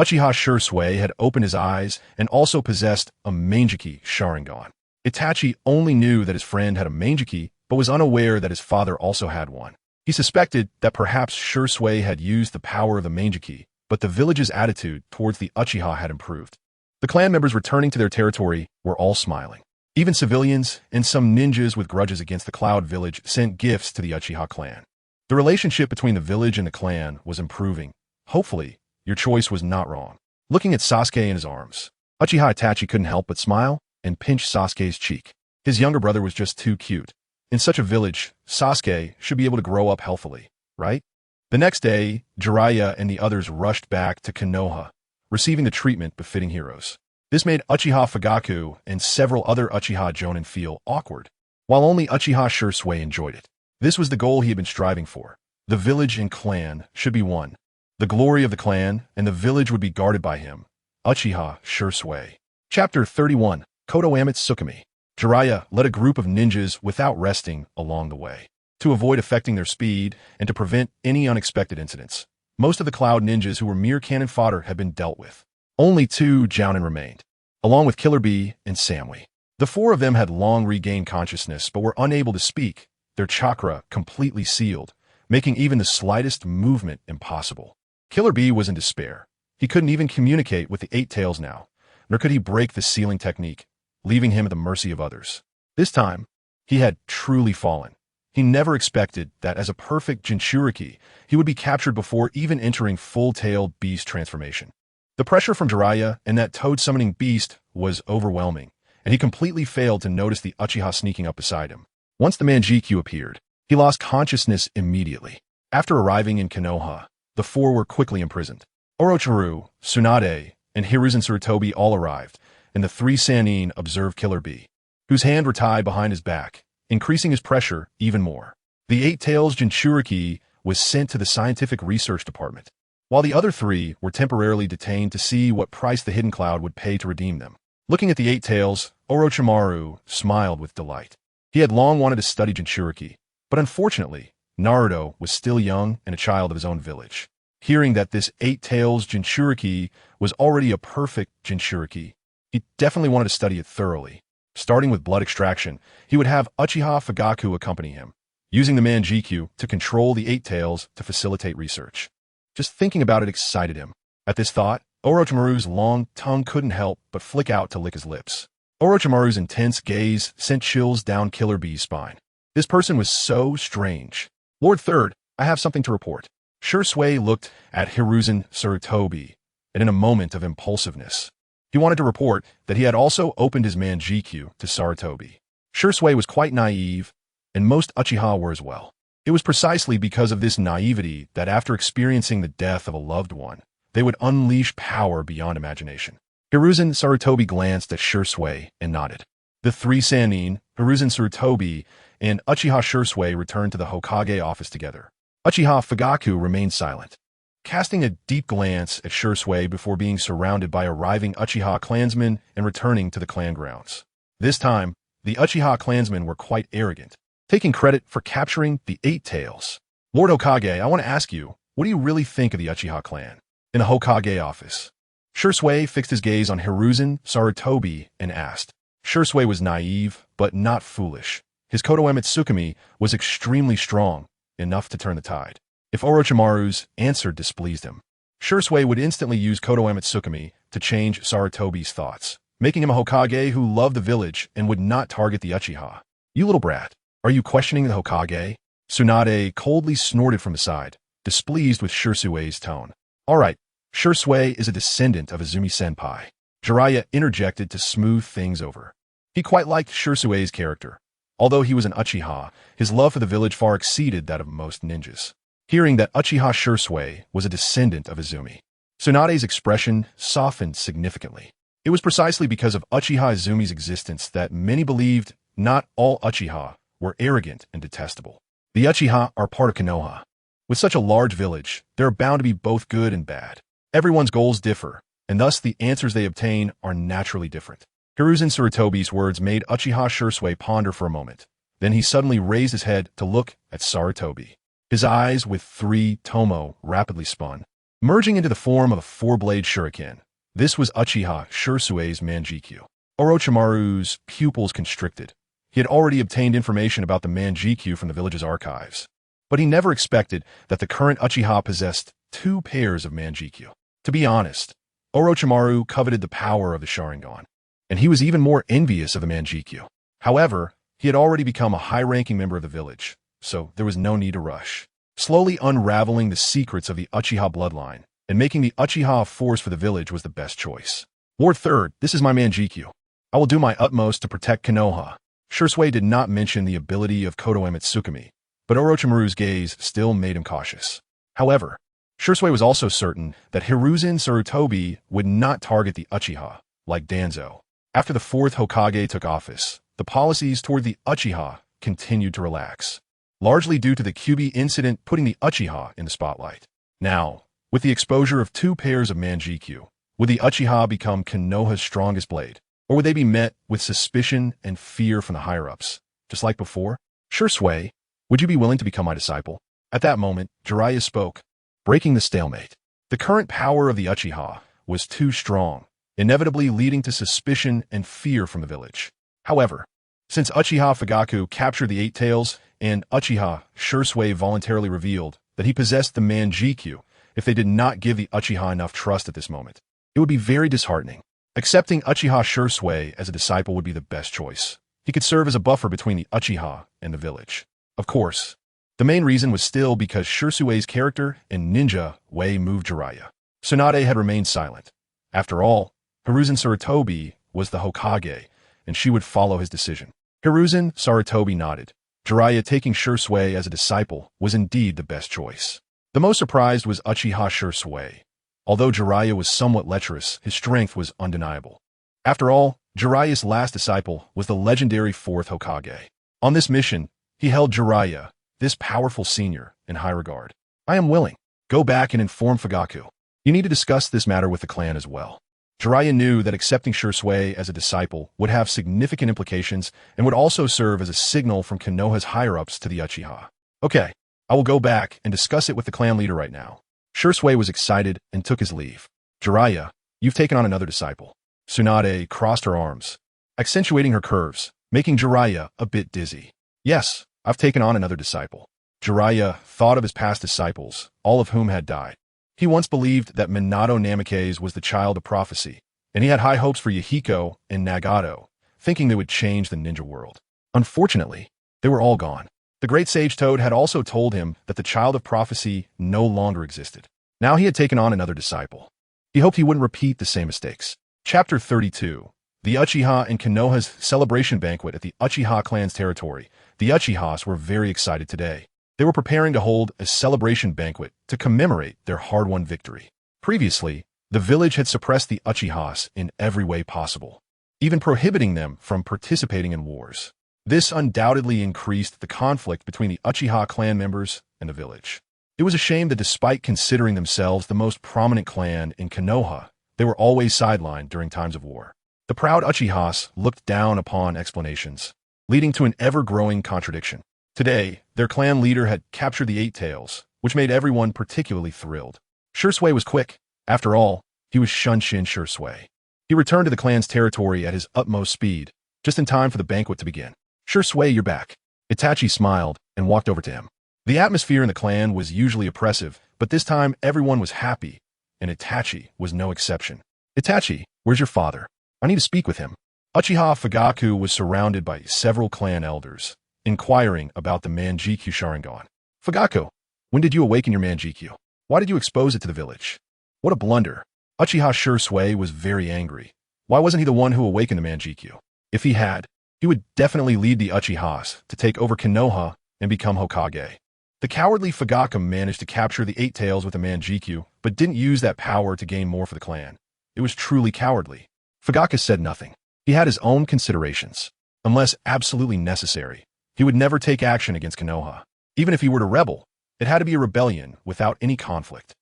Uchiha Shursui had opened his eyes and also possessed a Mangeki Sharingan. Itachi only knew that his friend had a Mangeki, but was unaware that his father also had one. He suspected that perhaps Shursui had used the power of the Mangeki, but the village's attitude towards the Uchiha had improved. The clan members returning to their territory were all smiling. Even civilians and some ninjas with grudges against the Cloud Village sent gifts to the Uchiha clan. The relationship between the village and the clan was improving. Hopefully, your choice was not wrong. Looking at Sasuke in his arms, Uchiha Itachi couldn't help but smile and pinch Sasuke's cheek. His younger brother was just too cute. In such a village, Sasuke should be able to grow up healthily, right? The next day, Jiraiya and the others rushed back to Konoha, receiving the treatment befitting heroes. This made Uchiha Fugaku and several other Uchiha Jonin feel awkward, while only Uchiha Shursui enjoyed it. This was the goal he had been striving for. The village and clan should be one. The glory of the clan and the village would be guarded by him, Uchiha Shursui. Chapter 31, Koto Amatsukami. Jiraiya led a group of ninjas without resting along the way, to avoid affecting their speed and to prevent any unexpected incidents. Most of the Cloud ninjas who were mere cannon fodder had been dealt with. Only 2 Jounin remained, along with Killer Bee and Samui. The 4 of them had long regained consciousness but were unable to speak, their chakra completely sealed, making even the slightest movement impossible. Killer Bee was in despair. He couldn't even communicate with the Eight Tails now, nor could he break the sealing technique, leaving him at the mercy of others. This time, he had truly fallen. He never expected that as a perfect Jinchuriki, he would be captured before even entering full-tailed beast transformation. The pressure from Jiraiya and that toad-summoning beast was overwhelming, and he completely failed to notice the Uchiha sneaking up beside him. Once the Mangekyo appeared, he lost consciousness immediately. After arriving in Konoha, the 4 were quickly imprisoned. Orochimaru, Tsunade, and Hiruzen Sarutobi all arrived, and the 3 Sannin observed Killer Bee, whose hand were tied behind his back, increasing his pressure even more. The Eight Tails Jinchuriki was sent to the Scientific Research Department, while the other 3 were temporarily detained to see what price the Hidden Cloud would pay to redeem them. Looking at the Eight Tails, Orochimaru smiled with delight. He had long wanted to study Jinchuriki, but unfortunately, Naruto was still young and a child of his own village. Hearing that this Eight Tails Jinchuriki was already a perfect Jinchuriki, he definitely wanted to study it thoroughly. Starting with blood extraction, he would have Uchiha Fugaku accompany him, using the Mangekyo to control the Eight Tails to facilitate research. Just thinking about it excited him. At this thought, Orochimaru's long tongue couldn't help but flick out to lick his lips. Orochimaru's intense gaze sent chills down Killer Bee's spine. This person was so strange. Lord Third, I have something to report. Shursui looked at Hiruzen Sarutobi, and in a moment of impulsiveness, he wanted to report that he had also opened his Mangekyo to Sarutobi. Shursui was quite naive, and most Uchiha were as well. It was precisely because of this naivety that after experiencing the death of a loved one, they would unleash power beyond imagination. Hiruzen Sarutobi glanced at Shursui and nodded. The 3 Sannin, Hiruzen Sarutobi, and Uchiha Shursui returned to the Hokage office together. Uchiha Fugaku remained silent, casting a deep glance at Shursui before being surrounded by arriving Uchiha clansmen and returning to the clan grounds. This time, the Uchiha clansmen were quite arrogant, taking credit for capturing the Eight Tails. Lord Hokage, I want to ask you, what do you really think of the Uchiha clan? In the Hokage office, Shursui fixed his gaze on Hiruzen Sarutobi and asked. Shursui was naive, but not foolish. His Koto Amatsukami was extremely strong, enough to turn the tide. If Orochimaru's answer displeased him, Shursui would instantly use Koto Amatsukami to change Sarutobi's thoughts, making him a Hokage who loved the village and would not target the Uchiha. You little brat, are you questioning the Hokage? Tsunade coldly snorted from the side, displeased with Shursui's tone. All right, Shursui is a descendant of Izumi Senpai. Jiraiya interjected to smooth things over. He quite liked Shirsue's character. Although he was an Uchiha, his love for the village far exceeded that of most ninjas. Hearing that Uchiha Shirsue was a descendant of Izumi, Tsunade's expression softened significantly. It was precisely because of Uchiha Izumi's existence that many believed not all Uchiha were arrogant and detestable. The Uchiha are part of Konoha. With such a large village, there are bound to be both good and bad. Everyone's goals differ, and thus the answers they obtain are naturally different. Hiruzen Sarutobi's words made Uchiha Shirsue ponder for a moment. Then he suddenly raised his head to look at Sarutobi. His eyes with 3 tomo rapidly spun, merging into the form of a 4-blade shuriken. This was Uchiha Shirsue's Manjikyu. Orochimaru's pupils constricted. He had already obtained information about the Manjikyu from the village's archives. But he never expected that the current Uchiha possessed 2 pairs of Manjikyu. To be honest, Orochimaru coveted the power of the Sharingan, and he was even more envious of the Manjikyu. However, he had already become a high-ranking member of the village, so there was no need to rush. Slowly unraveling the secrets of the Uchiha bloodline and making the Uchiha a force for the village was the best choice. Lord Third, this is my Manjikyu. I will do my utmost to protect Konoha. Shirsue did not mention the ability of Kotoe Tsukumi, but Orochimaru's gaze still made him cautious. However, Shirsue was also certain that Hiruzen Sarutobi would not target the Uchiha, like Danzo. After the 4th Hokage took office, the policies toward the Uchiha continued to relax, largely due to the Kyuubi incident putting the Uchiha in the spotlight. Now, with the exposure of 2 pairs of Manjikyu, would the Uchiha become Konoha's strongest blade, or would they be met with suspicion and fear from the higher-ups, just like before? Shirsue, would you be willing to become my disciple? At that moment, Jiraiya spoke, breaking the stalemate. The current power of the Uchiha was too strong, inevitably leading to suspicion and fear from the village. However, since Uchiha Fugaku captured the 8 tails and Uchiha Shirsue voluntarily revealed that he possessed the Manjikyu, if they did not give the Uchiha enough trust at this moment, it would be very disheartening. Accepting Uchiha Shirsue as a disciple would be the best choice. He could serve as a buffer between the Uchiha and the village. Of course, the main reason was still because Shirsue's character and ninja way moved Jiraiya. Tsunade had remained silent. After all, Hiruzen Sarutobi was the Hokage, and she would follow his decision. Hiruzen Sarutobi nodded. Jiraiya taking Shirsue as a disciple was indeed the best choice. The most surprised was Uchiha Shirsue. Although Jiraiya was somewhat lecherous, his strength was undeniable. After all, Jiraiya's last disciple was the legendary 4th Hokage. On this mission, he held Jiraiya, this powerful senior, in high regard. I am willing. Go back and inform Fugaku. You need to discuss this matter with the clan as well. Jiraiya knew that accepting Shirsue as a disciple would have significant implications and would also serve as a signal from Konoha's higher-ups to the Uchiha. Okay, I will go back and discuss it with the clan leader right now. Shirsue was excited and took his leave. Jiraiya, you've taken on another disciple. Tsunade crossed her arms, accentuating her curves, making Jiraiya a bit dizzy. Yes, I've taken on another disciple. Jiraiya thought of his past disciples, all of whom had died. He once believed that Minato Namikaze was the child of prophecy, and he had high hopes for Yahiko and Nagato, thinking they would change the ninja world. Unfortunately, they were all gone. The great sage Toad had also told him that the child of prophecy no longer existed. Now he had taken on another disciple. He hoped he wouldn't repeat the same mistakes. Chapter 32. The Uchiha and Konoha's celebration banquet at the Uchiha clan's territory. The Uchihas were very excited today. They were preparing to hold a celebration banquet to commemorate their hard-won victory. Previously, the village had suppressed the Uchihas in every way possible, even prohibiting them from participating in wars. This undoubtedly increased the conflict between the Uchiha clan members and the village. It was a shame that despite considering themselves the most prominent clan in Konoha, they were always sidelined during times of war. The proud Uchihas looked down upon explanations, leading to an ever-growing contradiction. Today, their clan leader had captured the 8 tails, which made everyone particularly thrilled. Shirsue was quick. After all, he was Shunshin Shirsue. He returned to the clan's territory at his utmost speed, just in time for the banquet to begin. Shirsue, you're back. Itachi smiled and walked over to him. The atmosphere in the clan was usually oppressive, but this time everyone was happy, and Itachi was no exception. Itachi, where's your father? I need to speak with him. Uchiha Fugaku was surrounded by several clan elders, inquiring about the Manjikyu Sharingan. Fugaku, when did you awaken your Manjikyu? Why did you expose it to the village? What a blunder. Uchiha Shirsue was very angry. Why wasn't he the one who awakened the Manjikyu? If he had, he would definitely lead the Uchihas to take over Konoha and become Hokage. The cowardly Fugaku managed to capture the Eight Tails with the Manjikyu, but didn't use that power to gain more for the clan. It was truly cowardly. Fugaku said nothing. He had his own considerations. Unless absolutely necessary, he would never take action against Konoha. Even if he were to rebel, it had to be a rebellion without any conflict.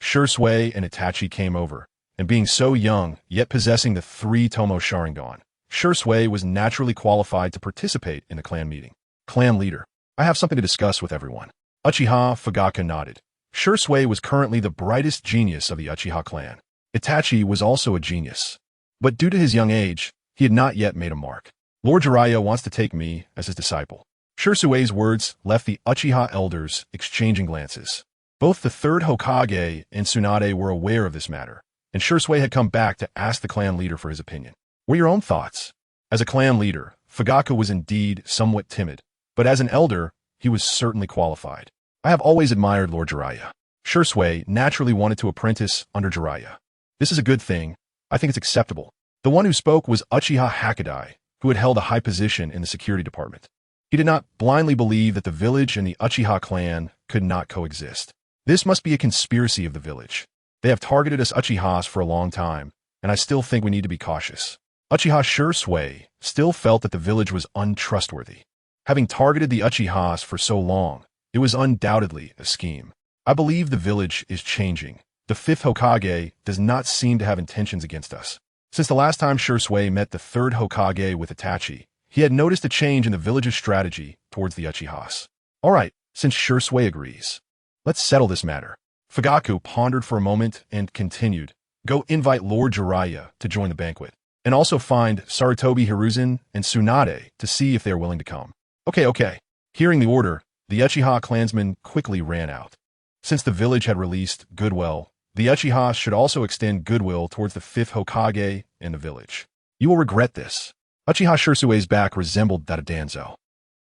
Shursui and Itachi came over, and being so young, yet possessing the 3 Tomo Sharingan, Shursui was naturally qualified to participate in the clan meeting. Clan leader, I have something to discuss with everyone. Uchiha Fugaku nodded. Shursui was currently the brightest genius of the Uchiha clan. Itachi was also a genius. But due to his young age, he had not yet made a mark. Lord Jiraiya wants to take me as his disciple. Shursui's words left the Uchiha elders exchanging glances. Both the 3rd Hokage and Tsunade were aware of this matter, and Shursui had come back to ask the clan leader for his opinion. What are your own thoughts? As a clan leader, Fugaku was indeed somewhat timid, but as an elder, he was certainly qualified. I have always admired Lord Jiraiya. Shursui naturally wanted to apprentice under Jiraiya. This is a good thing. I think it's acceptable. The one who spoke was Uchiha Hakudai, who had held a high position in the security department. He did not blindly believe that the village and the Uchiha clan could not coexist. This must be a conspiracy of the village. They have targeted us Uchihas for a long time, and I still think we need to be cautious. Uchiha Shursui still felt that the village was untrustworthy. Having targeted the Uchihas for so long, it was undoubtedly a scheme. I believe the village is changing. The 5th Hokage does not seem to have intentions against us. Since the last time Shursui met the 3rd Hokage with Itachi, he had noticed a change in the village's strategy towards the Uchihas. All right, since Shursui agrees, let's settle this matter. Fugaku pondered for a moment and continued. Go invite Lord Jiraiya to join the banquet, and also find Sarutobi Hiruzen and Tsunade to see if they are willing to come. Okay. Hearing the order, the Uchiha clansmen quickly ran out. Since the village had released goodwill, the Uchiha should also extend goodwill towards the 5th Hokage and the village. You will regret this. Uchiha Shursui's back resembled that of Danzo.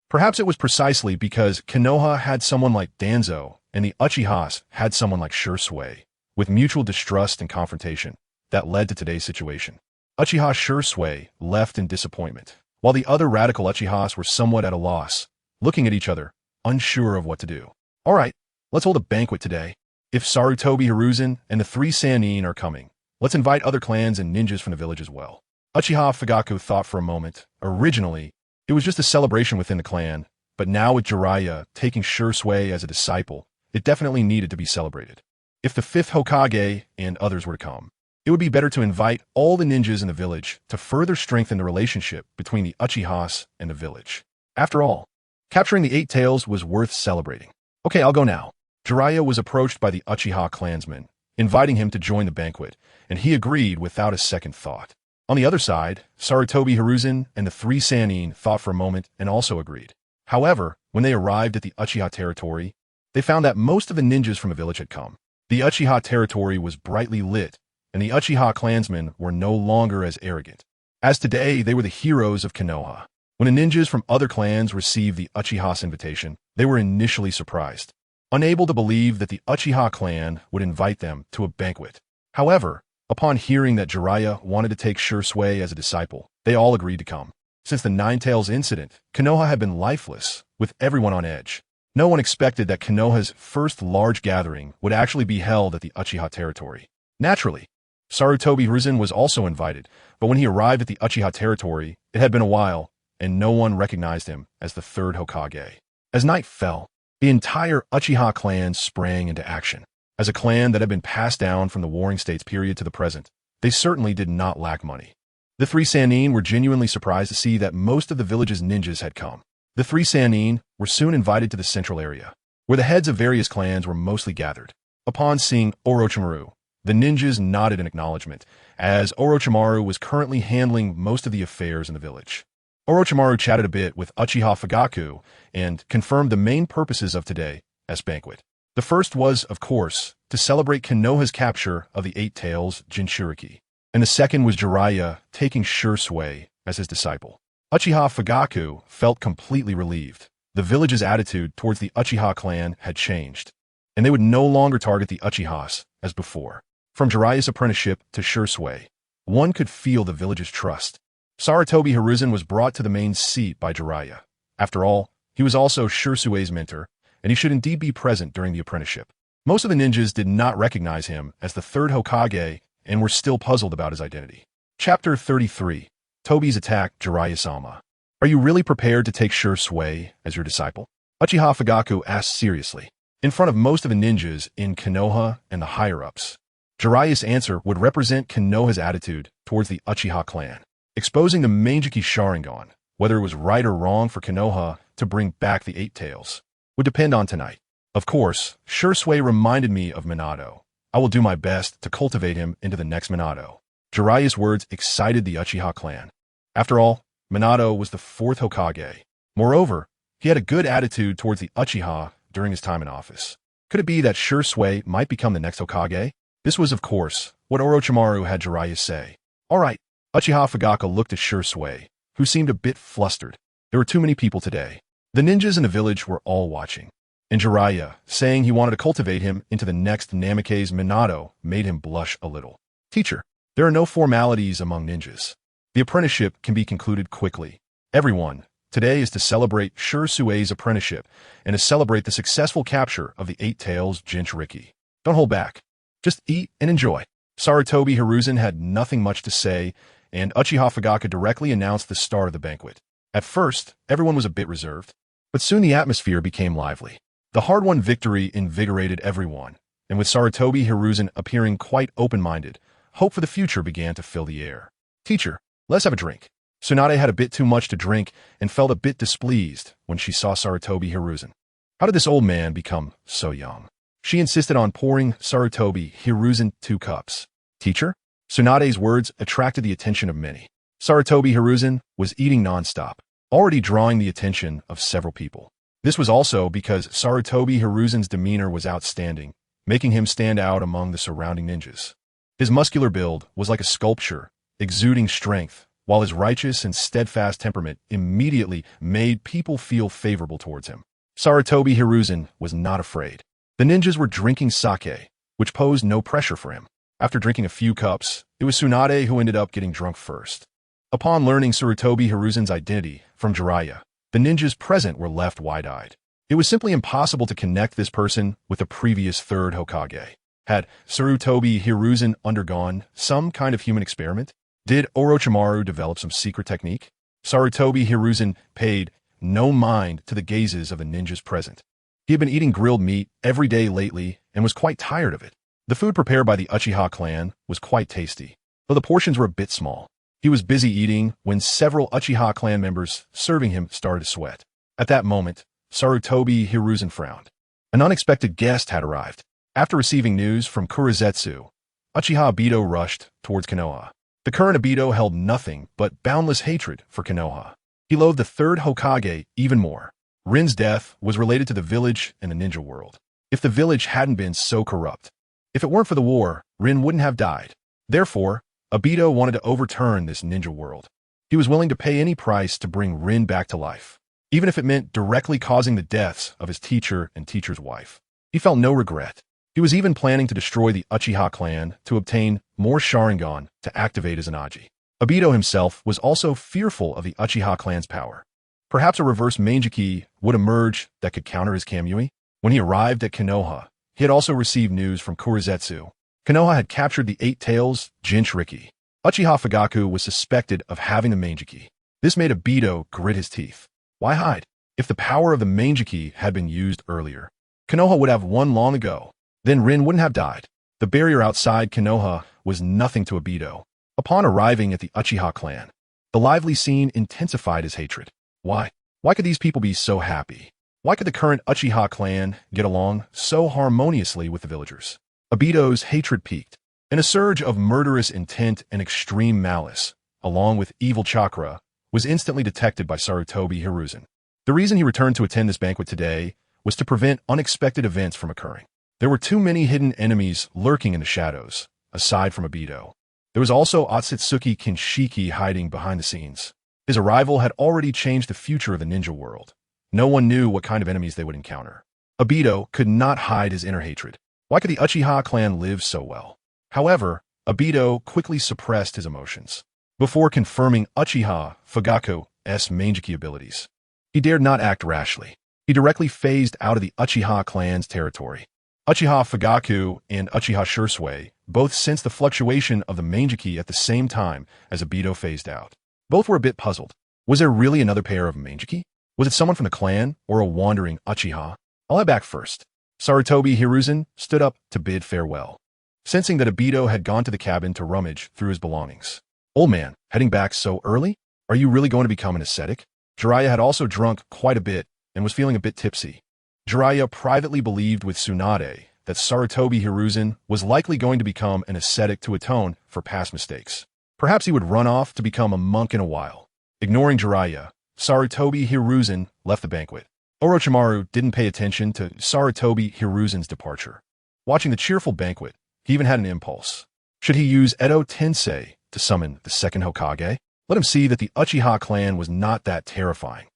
Perhaps it was precisely because Konoha had someone like Danzo and the Uchihas had someone like Shursui, with mutual distrust and confrontation, that led to today's situation. Uchiha Shursui left in disappointment, while the other radical Uchihas were somewhat at a loss, looking at each other, unsure of what to do. All right, let's hold a banquet today. If Sarutobi Hiruzen and the 3 Sannin are coming, let's invite other clans and ninjas from the village as well. Uchiha Fugaku thought for a moment. Originally, it was just a celebration within the clan, but now with Jiraiya taking Shursui as a disciple, it definitely needed to be celebrated. If the 5th Hokage and others were to come, it would be better to invite all the ninjas in the village to further strengthen the relationship between the Uchihas and the village. After all, capturing the 8 Tails was worth celebrating. Okay, I'll go now. Jiraiya was approached by the Uchiha clansmen, inviting him to join the banquet, and he agreed without a second thought. On the other side, Sarutobi Hiruzen and the 3 Sannin thought for a moment and also agreed. However, when they arrived at the Uchiha territory, they found that most of the ninjas from the village had come. The Uchiha territory was brightly lit, and the Uchiha clansmen were no longer as arrogant. As today, they were the heroes of Konoha. When the ninjas from other clans received the Uchiha's invitation, they were initially surprised, unable to believe that the Uchiha clan would invite them to a banquet. However, upon hearing that Jiraiya wanted to take Shursui as a disciple, they all agreed to come. Since the Nine Tails incident, Konoha had been lifeless, with everyone on edge. No one expected that Konoha's first large gathering would actually be held at the Uchiha territory. Naturally, Sarutobi Hiruzen was also invited, but when he arrived at the Uchiha territory, it had been a while, and no one recognized him as the 3rd Hokage. As night fell, the entire Uchiha clan sprang into action. As a clan that had been passed down from the Warring States period to the present, they certainly did not lack money. The 3 Sannin were genuinely surprised to see that most of the village's ninjas had come. The 3 Sannin were soon invited to the central area, where the heads of various clans were mostly gathered. Upon seeing Orochimaru, the ninjas nodded in acknowledgement, as Orochimaru was currently handling most of the affairs in the village. Orochimaru chatted a bit with Uchiha Fugaku and confirmed the main purposes of today's banquet. The first was, of course, to celebrate Konoha's capture of the 8 Tails Jinchuriki, and the second was Jiraiya taking Shursui as his disciple. Uchiha Fugaku felt completely relieved. The village's attitude towards the Uchiha clan had changed, and they would no longer target the Uchihas as before. From Jiraiya's apprenticeship to Shursui, one could feel the village's trust. Sarutobi Hiruzen was brought to the main seat by Jiraiya. After all, he was also Shirsue's mentor, and he should indeed be present during the apprenticeship. Most of the ninjas did not recognize him as the third Hokage and were still puzzled about his identity. Chapter 33. Tobi's Attack, Jiraiya-sama. Are you really prepared to take Shirsue as your disciple? Uchiha Fugaku asked seriously, in front of most of the ninjas in Konoha and the higher-ups. Jiraiya's answer would represent Konoha's attitude towards the Uchiha clan, exposing the Manjiki Sharingan. Whether it was right or wrong for Konoha to bring back the Eight Tails would depend on tonight. Of course, Shirsue reminded me of Minato. I will do my best to cultivate him into the next Minato. Jiraiya's words excited the Uchiha clan. After all, Minato was the fourth Hokage. Moreover, he had a good attitude towards the Uchiha during his time in office. Could it be that Shirsue might become the next Hokage? This was, of course, what Orochimaru had Jiraiya say. All right, Uchiha Fugaku looked at Shirsue, who seemed a bit flustered. There were too many people today. The ninjas in the village were all watching. And Jiraiya, saying he wanted to cultivate him into the next Namikaze Minato, made him blush a little. Teacher, there are no formalities among ninjas. The apprenticeship can be concluded quickly. Everyone, today is to celebrate Shirsue's apprenticeship and to celebrate the successful capture of the Eight Tails Jinchuriki. Don't hold back. Just eat and enjoy. Sarutobi Hiruzen had nothing much to say, and Uchiha Fugaku directly announced the start of the banquet. At first, everyone was a bit reserved, but soon the atmosphere became lively. The hard-won victory invigorated everyone, and with Sarutobi Hiruzen appearing quite open-minded, hope for the future began to fill the air. Teacher, let's have a drink. Tsunade had a bit too much to drink and felt a bit displeased when she saw Sarutobi Hiruzen. How did this old man become so young? She insisted on pouring Sarutobi Hiruzen 2 cups. Teacher? Tsunade's words attracted the attention of many. Sarutobi Hiruzen was eating non-stop, already drawing the attention of several people. This was also because Sarutobi Hiruzen's demeanor was outstanding, making him stand out among the surrounding ninjas. His muscular build was like a sculpture, exuding strength, while his righteous and steadfast temperament immediately made people feel favorable towards him. Sarutobi Hiruzen was not afraid. The ninjas were drinking sake, which posed no pressure for him. After drinking a few cups, it was Tsunade who ended up getting drunk first. Upon learning Sarutobi Hiruzen's identity from Jiraiya, the ninjas present were left wide-eyed. It was simply impossible to connect this person with the previous third Hokage. Had Sarutobi Hiruzen undergone some kind of human experiment? Did Orochimaru develop some secret technique? Sarutobi Hiruzen paid no mind to the gazes of the ninjas present. He had been eating grilled meat every day lately and was quite tired of it. The food prepared by the Uchiha clan was quite tasty, though the portions were a bit small. He was busy eating when several Uchiha clan members serving him started to sweat. At that moment, Sarutobi Hiruzen frowned. An unexpected guest had arrived. After receiving news from Kurizetsu, Uchiha Obito rushed towards Konoha. The current Obito held nothing but boundless hatred for Konoha. He loathed the third Hokage even more. Rin's death was related to the village and the ninja world. If the village hadn't been so corrupt, if it weren't for the war, Rin wouldn't have died. Therefore, Obito wanted to overturn this ninja world. He was willing to pay any price to bring Rin back to life, even if it meant directly causing the deaths of his teacher and teacher's wife. He felt no regret. He was even planning to destroy the Uchiha clan to obtain more Sharingan to activate as an Aji. Obito himself was also fearful of the Uchiha clan's power. Perhaps a reverse Manjiki would emerge that could counter his Kamui. When he arrived at Konoha, he had also received news from Kurizetsu. Konoha had captured the Eight Tails Jinchuriki. Uchiha Fugaku was suspected of having the Manjiki. This made Obito grit his teeth. Why hide? If the power of the Manjiki had been used earlier, Konoha would have won long ago. Then Rin wouldn't have died. The barrier outside Konoha was nothing to Obito. Upon arriving at the Uchiha clan, the lively scene intensified his hatred. Why? Why could these people be so happy? Why could the current Uchiha clan get along so harmoniously with the villagers? Obito's hatred peaked. And a surge of murderous intent and extreme malice, along with evil chakra, was instantly detected by Sarutobi Hiruzen. The reason he returned to attend this banquet today was to prevent unexpected events from occurring. There were too many hidden enemies lurking in the shadows, aside from Obito. There was also Otsutsuki Kinshiki hiding behind the scenes. His arrival had already changed the future of the ninja world. No one knew what kind of enemies they would encounter. Obito could not hide his inner hatred. Why could the Uchiha clan live so well? However, Obito quickly suppressed his emotions. Before confirming Uchiha Fugaku's Mangeki abilities, he dared not act rashly. He directly phased out of the Uchiha clan's territory. Uchiha Fugaku and Uchiha Shursui both sensed the fluctuation of the Mangeki at the same time as Obito phased out. Both were a bit puzzled. Was there really another pair of Mangeki? Was it someone from the clan or a wandering Uchiha? I'll head back first. Sarutobi Hiruzen stood up to bid farewell, sensing that Obito had gone to the cabin to rummage through his belongings. Old man, heading back so early? Are you really going to become an ascetic? Jiraiya had also drunk quite a bit and was feeling a bit tipsy. Jiraiya privately believed with Tsunade that Sarutobi Hiruzen was likely going to become an ascetic to atone for past mistakes. Perhaps he would run off to become a monk in a while. Ignoring Jiraiya, Sarutobi Hiruzen left the banquet. Orochimaru didn't pay attention to Sarutobi Hiruzen's departure. Watching the cheerful banquet, he even had an impulse. Should he use Edo Tensei to summon the second Hokage? Let him see that the Uchiha clan was not that terrifying.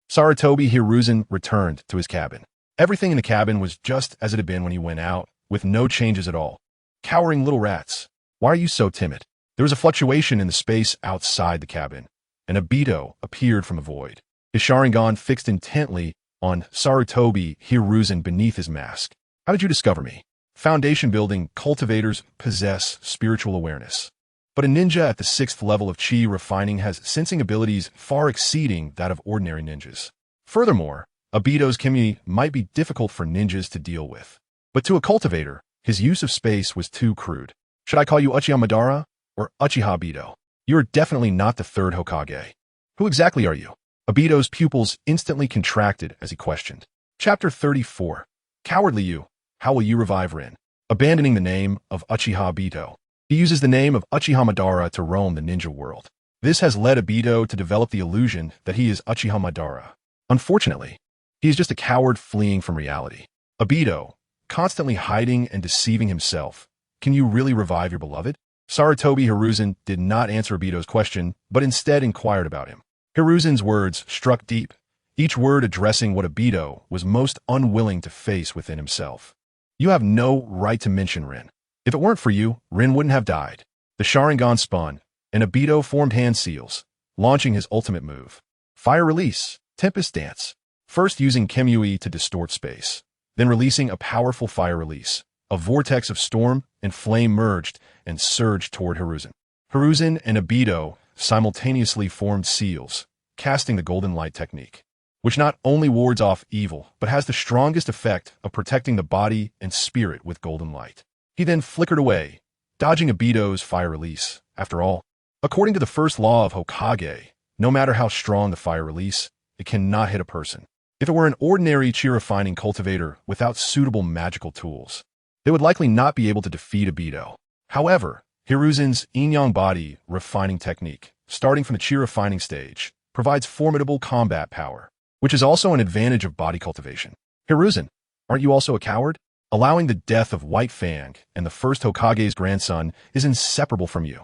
Sarutobi Hiruzen returned to his cabin. Everything in the cabin was just as it had been when he went out, with no changes at all. Cowering little rats. Why are you so timid? There was a fluctuation in the space outside the cabin, and Obito appeared from the void. His Sharingan fixed intently on Sarutobi Hiruzen beneath his mask. How did you discover me? Foundation-building cultivators possess spiritual awareness. But a ninja at the 6th level of chi refining has sensing abilities far exceeding that of ordinary ninjas. Furthermore, Obito's community might be difficult for ninjas to deal with. But to a cultivator, his use of space was too crude. Should I call you Uchiha Madara or Uchiha Obito? You are definitely not the third Hokage. Who exactly are you? Obito's pupils instantly contracted as he questioned. Chapter 34. Cowardly you, how will you revive Rin? Abandoning the name of Uchiha Obito, he uses the name of Uchiha Madara to roam the ninja world. This has led Obito to develop the illusion that he is Uchiha Madara. Unfortunately, he is just a coward fleeing from reality. Obito, constantly hiding and deceiving himself. Can you really revive your beloved? Sarutobi Hiruzen did not answer Obito's question, but instead inquired about him. Hiruzen's words struck deep, each word addressing what Obito was most unwilling to face within himself. You have no right to mention Rin. If it weren't for you, Rin wouldn't have died. The Sharingan spun, and Obito formed hand seals, launching his ultimate move. Fire release, Tempest Dance. First using Kemui to distort space, then releasing a powerful fire release. A vortex of storm and flame merged and surged toward Hiruzen. Hiruzen and Obito simultaneously formed seals, casting the golden light technique, which not only wards off evil, but has the strongest effect of protecting the body and spirit with golden light. He then flickered away, dodging Obito's fire release. After all, according to the first law of Hokage, no matter how strong the fire release, it cannot hit a person. If it were an ordinary chi refining cultivator without suitable magical tools, they would likely not be able to defeat Obito. However, Hiruzen's yin-yang body refining technique, starting from the chi refining stage, provides formidable combat power, which is also an advantage of body cultivation. Hiruzen, aren't you also a coward? Allowing the death of White Fang and the first Hokage's grandson is inseparable from you.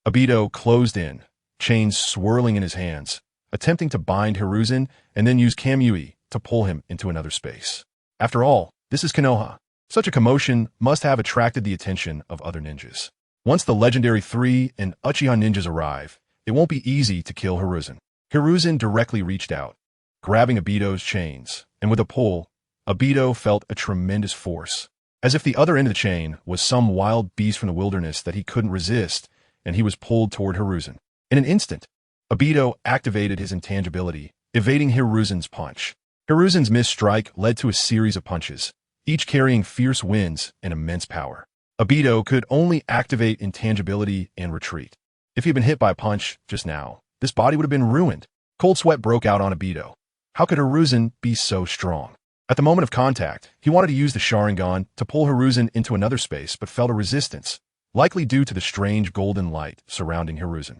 Obito closed in, chains swirling in his hands, attempting to bind Hiruzen and then use Kamui to pull him into another space. After all, this is Konoha. Such a commotion must have attracted the attention of other ninjas. Once the legendary 3 and Uchiha ninjas arrive, it won't be easy to kill Hiruzen. Hiruzen directly reached out, grabbing Obito's chains, and with a pull, Obito felt a tremendous force, as if the other end of the chain was some wild beast from the wilderness that he couldn't resist, and he was pulled toward Hiruzen. In an instant, Obito activated his intangibility, evading Hiruzen's punch. Hiruzen's missed strike led to a series of punches, each carrying fierce winds and immense power. Obito could only activate intangibility and retreat. If he had been hit by a punch just now, this body would have been ruined. Cold sweat broke out on Obito. How could Hiruzen be so strong? At the moment of contact, he wanted to use the Sharingan to pull Hiruzen into another space but felt a resistance, likely due to the strange golden light surrounding Hiruzen.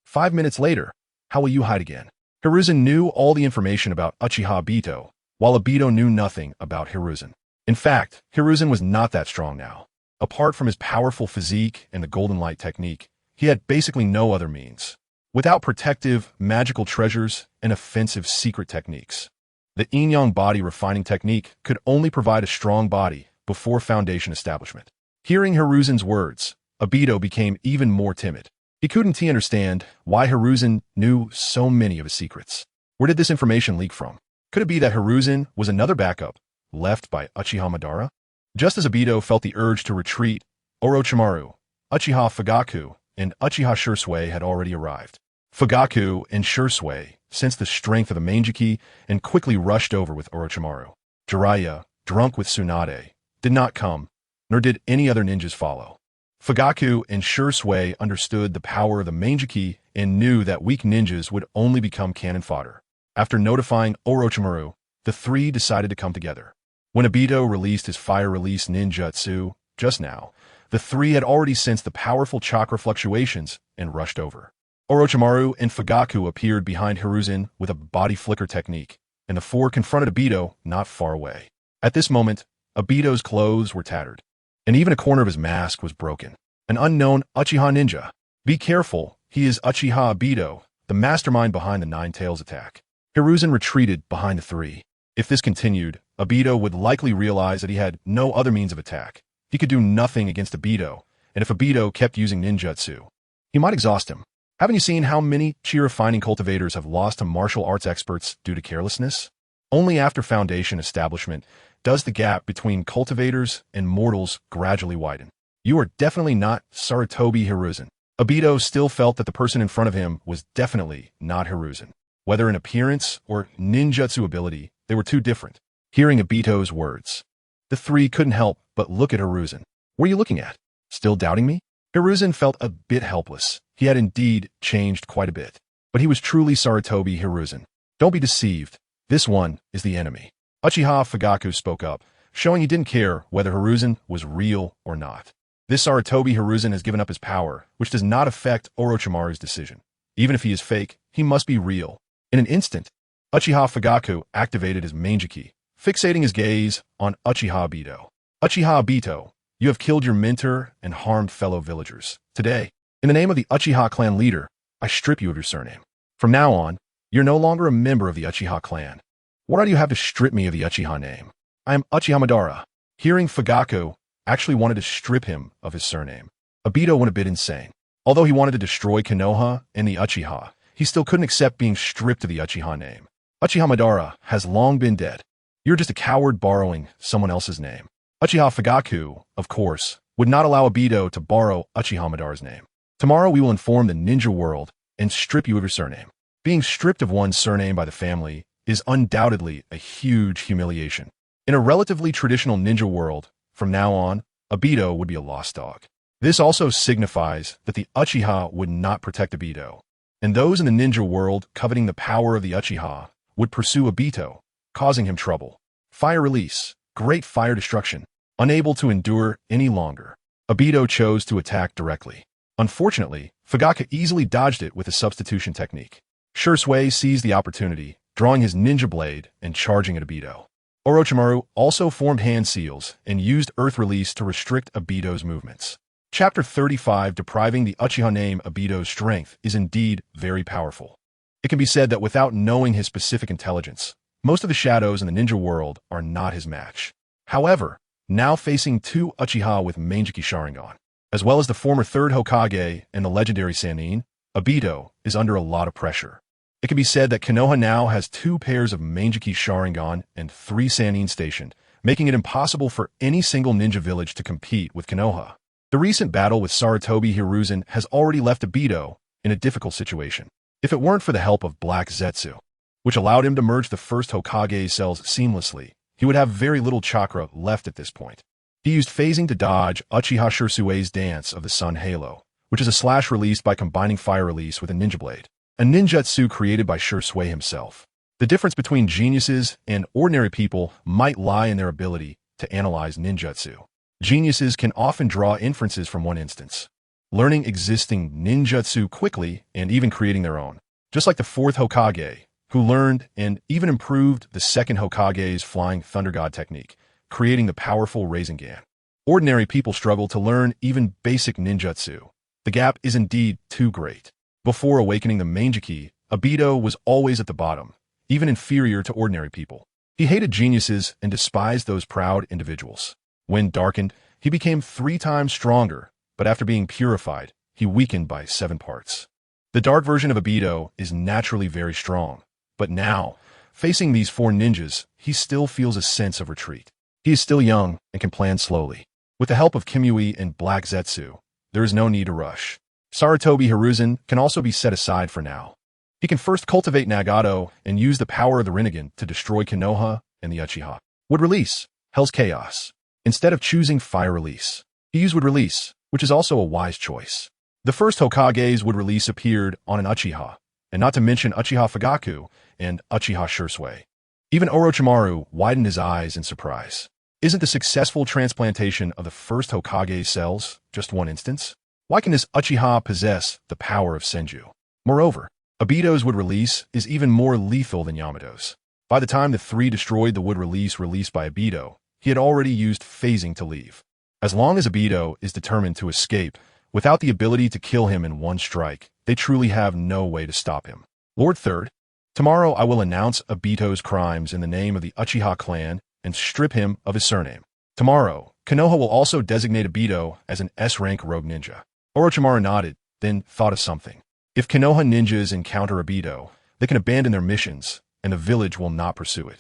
5 minutes later, how will you hide again? Hiruzen knew all the information about Uchiha Obito, while Obito knew nothing about Hiruzen. In fact, Hiruzen was not that strong now. Apart from his powerful physique and the golden light technique, he had basically no other means. Without protective, magical treasures and offensive secret techniques, the yin-yang body refining technique could only provide a strong body before foundation establishment. Hearing Hiruzen's words, Obito became even more timid. He couldn't understand why Hiruzen knew so many of his secrets. Where did this information leak from? Could it be that Hiruzen was another backup, left by Uchiha Madara? Just as Obito felt the urge to retreat, Orochimaru, Uchiha Fugaku, and Uchiha Shursui had already arrived. Fugaku and Shursui sensed the strength of the Manjiki and quickly rushed over with Orochimaru. Jiraiya, drunk with Tsunade, did not come, nor did any other ninjas follow. Fugaku and Shursui understood the power of the Manjiki and knew that weak ninjas would only become cannon fodder. After notifying Orochimaru, the three decided to come together. When Obito released his fire-release ninjutsu just now, the three had already sensed the powerful chakra fluctuations and rushed over. Orochimaru and Fugaku appeared behind Hiruzen with a body flicker technique, and the four confronted Obito not far away. At this moment, Obito's clothes were tattered, and even a corner of his mask was broken. An unknown Uchiha ninja. Be careful, he is Uchiha Obito, the mastermind behind the Nine Tails attack. Hiruzen retreated behind the three. If this continued, Obito would likely realize that he had no other means of attack. He could do nothing against Obito, and if Obito kept using ninjutsu, he might exhaust him. Haven't you seen how many chi-refining cultivators have lost to martial arts experts due to carelessness? Only after foundation establishment does the gap between cultivators and mortals gradually widen. You are definitely not Sarutobi Hiruzen. Obito still felt that the person in front of him was definitely not Hiruzen. Whether in appearance or ninjutsu ability, they were too different. Hearing Obito's words, the three couldn't help but look at Hiruzen. What are you looking at? Still doubting me? Hiruzen felt a bit helpless. He had indeed changed quite a bit. But he was truly Sarutobi Hiruzen. Don't be deceived. This one is the enemy. Uchiha Fugaku spoke up, showing he didn't care whether Hiruzen was real or not. This Sarutobi Hiruzen has given up his power, which does not affect Orochimaru's decision. Even if he is fake, he must be real. In an instant, Uchiha Fugaku activated his Manjiki, fixating his gaze on Uchiha Obito. Uchiha Obito, you have killed your mentor and harmed fellow villagers. Today, in the name of the Uchiha clan leader, I strip you of your surname. From now on, you're no longer a member of the Uchiha clan. What do you have to strip me of the Uchiha name? I am Uchiha Madara. Hearing Fugaku actually wanted to strip him of his surname, Obito went a bit insane. Although he wanted to destroy Konoha and the Uchiha, he still couldn't accept being stripped of the Uchiha name. Uchiha Madara has long been dead. You're just a coward borrowing someone else's name. Uchiha Fugaku, of course, would not allow Obito to borrow Uchiha Madara's name. Tomorrow we will inform the ninja world and strip you of your surname. Being stripped of one's surname by the family is undoubtedly a huge humiliation. In a relatively traditional ninja world, from now on, Obito would be a lost dog. This also signifies that the Uchiha would not protect Obito, and those in the ninja world coveting the power of the Uchiha would pursue Obito, causing him trouble. Fire release, great fire destruction. Unable to endure any longer, Obito chose to attack directly. Unfortunately, Fugaku easily dodged it with a substitution technique. Shursui seized the opportunity, drawing his ninja blade and charging at Obito. Orochimaru also formed hand seals and used earth release to restrict Obito's movements. Chapter 35, depriving the Uchiha name Obito's strength, is indeed very powerful. It can be said that without knowing his specific intelligence, most of the shadows in the ninja world are not his match. However, now facing two Uchiha with Manjiki Sharingan, as well as the former third Hokage and the legendary Sannin, Obito is under a lot of pressure. It can be said that Konoha now has two pairs of Manjiki Sharingan and 3 Sannin stationed, making it impossible for any single ninja village to compete with Konoha. The recent battle with Sarutobi Hiruzen has already left Obito in a difficult situation. If it weren't for the help of Black Zetsu, which allowed him to merge the first Hokage cells seamlessly, he would have very little chakra left at this point. He used phasing to dodge Uchiha Shursui's Dance of the Sun Halo, which is a slash released by combining fire release with a ninja blade, a ninjutsu created by Shursui himself. The difference between geniuses and ordinary people might lie in their ability to analyze ninjutsu. Geniuses can often draw inferences from one instance, learning existing ninjutsu quickly and even creating their own. Just like the 4th Hokage, who learned and even improved the 2nd Hokage's Flying Thunder God technique, creating the powerful Rasengan. Ordinary people struggle to learn even basic ninjutsu. The gap is indeed too great. Before awakening the Manjiki, Obito was always at the bottom, even inferior to ordinary people. He hated geniuses and despised those proud individuals. When darkened, he became 3 times stronger, but after being purified, he weakened by 7 parts. The dark version of Obito is naturally very strong, but now, facing these 4 ninjas, he still feels a sense of retreat. He is still young and can plan slowly. With the help of Kimui and Black Zetsu, there is no need to rush. Sarutobi Hiruzen can also be set aside for now. He can first cultivate Nagato and use the power of the Rinnegan to destroy Konoha and the Uchiha. Wood Release, Hell's Chaos. Instead of choosing Fire Release, he used Wood Release, which is also a wise choice. The first Hokage's Wood Release appeared on an Uchiha, and not to mention Uchiha Fugaku and Uchiha Shursui. Even Orochimaru widened his eyes in surprise. Isn't the successful transplantation of the first Hokage's cells just one instance? Why can this Uchiha possess the power of Senju? Moreover, Obito's Wood Release is even more lethal than Yamato's. By the time the 3 destroyed the Wood Release released by Obito, he had already used phasing to leave. As long as Obito is determined to escape, without the ability to kill him in one strike, they truly have no way to stop him. Lord Third, tomorrow I will announce Obito's crimes in the name of the Uchiha clan and strip him of his surname. Tomorrow, Konoha will also designate Obito as an S-rank rogue ninja. Orochimaru nodded, then thought of something. If Konoha ninjas encounter Obito, they can abandon their missions, and the village will not pursue it.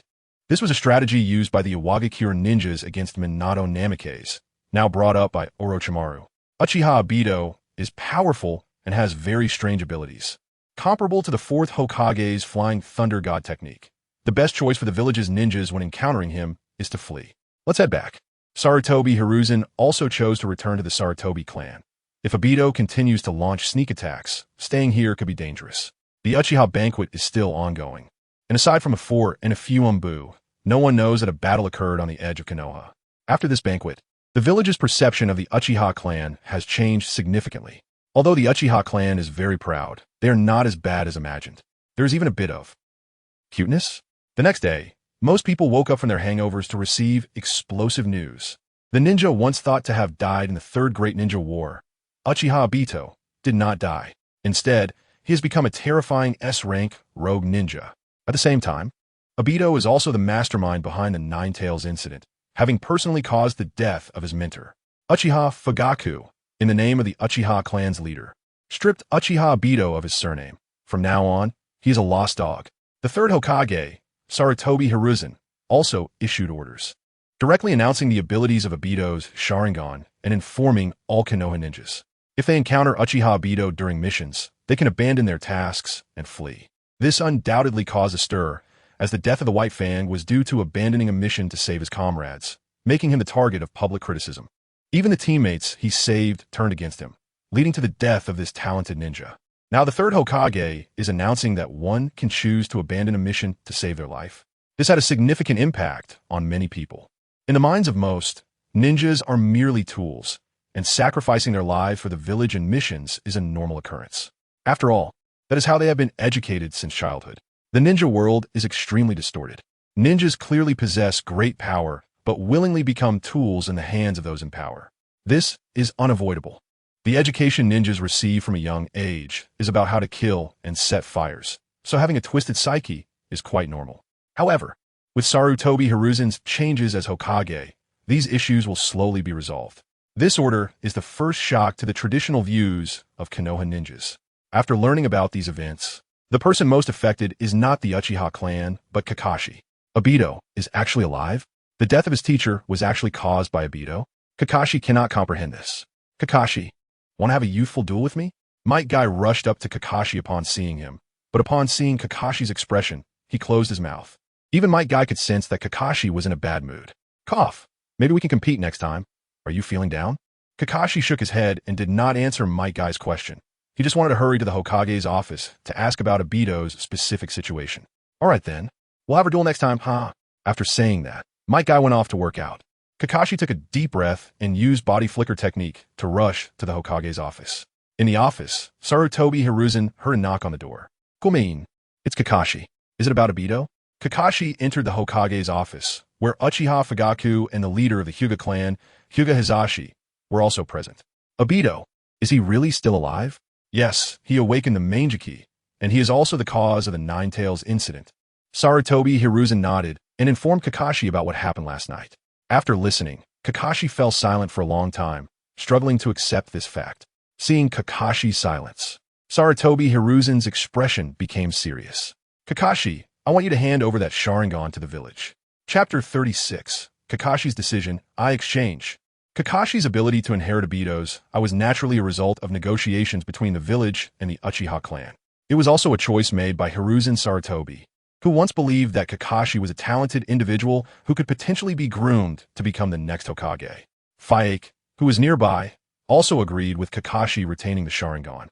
This was a strategy used by the Iwagakure ninjas against Minato Namikaze, now brought up by Orochimaru. Uchiha Obito is powerful and has very strange abilities, comparable to the 4th Hokage's Flying Thunder God technique. The best choice for the village's ninjas when encountering him is to flee. Let's head back. Sarutobi Hiruzen also chose to return to the Sarutobi clan. If Obito continues to launch sneak attacks, staying here could be dangerous. The Uchiha banquet is still ongoing. And aside from a fort and a few umbu, no one knows that a battle occurred on the edge of Konoha. After this banquet, the village's perception of the Uchiha clan has changed significantly. Although the Uchiha clan is very proud, they are not as bad as imagined. There is even a bit of cuteness. The next day, most people woke up from their hangovers to receive explosive news. The ninja once thought to have died in the 3rd Great Ninja War, Uchiha Obito, did not die. Instead, he has become a terrifying S-rank rogue ninja. At the same time, Obito is also the mastermind behind the Nine Tails incident, having personally caused the death of his mentor, Uchiha Fugaku, in the name of the Uchiha clan's leader. Stripped Uchiha Obito of his surname. From now on, he is a lost dog. The 3rd Hokage, Sarutobi Hiruzen, also issued orders, directly announcing the abilities of Obito's Sharingan and informing all Konoha ninjas. If they encounter Uchiha Obito during missions, they can abandon their tasks and flee. This undoubtedly caused a stir, as the death of the White Fang was due to abandoning a mission to save his comrades, making him the target of public criticism. Even the teammates he saved turned against him, leading to the death of this talented ninja. Now the 3rd Hokage is announcing that one can choose to abandon a mission to save their life. This had a significant impact on many people. In the minds of most, ninjas are merely tools, and sacrificing their lives for the village and missions is a normal occurrence. After all, that is how they have been educated since childhood. The ninja world is extremely distorted. Ninjas clearly possess great power, but willingly become tools in the hands of those in power. This is unavoidable. The education ninjas receive from a young age is about how to kill and set fires, so having a twisted psyche is quite normal. However, with Sarutobi Hiruzen's changes as Hokage, these issues will slowly be resolved. This order is the first shock to the traditional views of Konoha ninjas. After learning about these events, the person most affected is not the Uchiha clan, but Kakashi. Obito is actually alive? The death of his teacher was actually caused by Obito? Kakashi cannot comprehend this. Kakashi, want to have a youthful duel with me? Might Guy rushed up to Kakashi upon seeing him, but upon seeing Kakashi's expression, he closed his mouth. Even Might Guy could sense that Kakashi was in a bad mood. Cough. Maybe we can compete next time. Are you feeling down? Kakashi shook his head and did not answer Might Guy's question. He just wanted to hurry to the Hokage's office to ask about Obito's specific situation. All right then. We'll have our duel next time, huh? After saying that, Might Guy went off to work out. Kakashi took a deep breath and used body flicker technique to rush to the Hokage's office. In the office, Sarutobi Hiruzen heard a knock on the door. Kumin, it's Kakashi. Is it about Obito? Kakashi entered the Hokage's office, where Uchiha Fugaku and the leader of the Hyuga clan, Hyuga Hizashi, were also present. Obito, is he really still alive? Yes, he awakened the Mangeki, and he is also the cause of the Nine Tails incident. Sarutobi Hiruzen nodded and informed Kakashi about what happened last night. After listening, Kakashi fell silent for a long time, struggling to accept this fact. Seeing Kakashi's silence, Sarutobi Hiruzen's expression became serious. Kakashi, I want you to hand over that Sharingan to the village. Chapter 36. Kakashi's decision, I exchange. Kakashi's ability to inherit Ibitos was naturally a result of negotiations between the village and the Uchiha clan. It was also a choice made by Hiruzen Sarutobi, who once believed that Kakashi was a talented individual who could potentially be groomed to become the next Hokage. Fyake, who was nearby, also agreed with Kakashi retaining the Sharingan,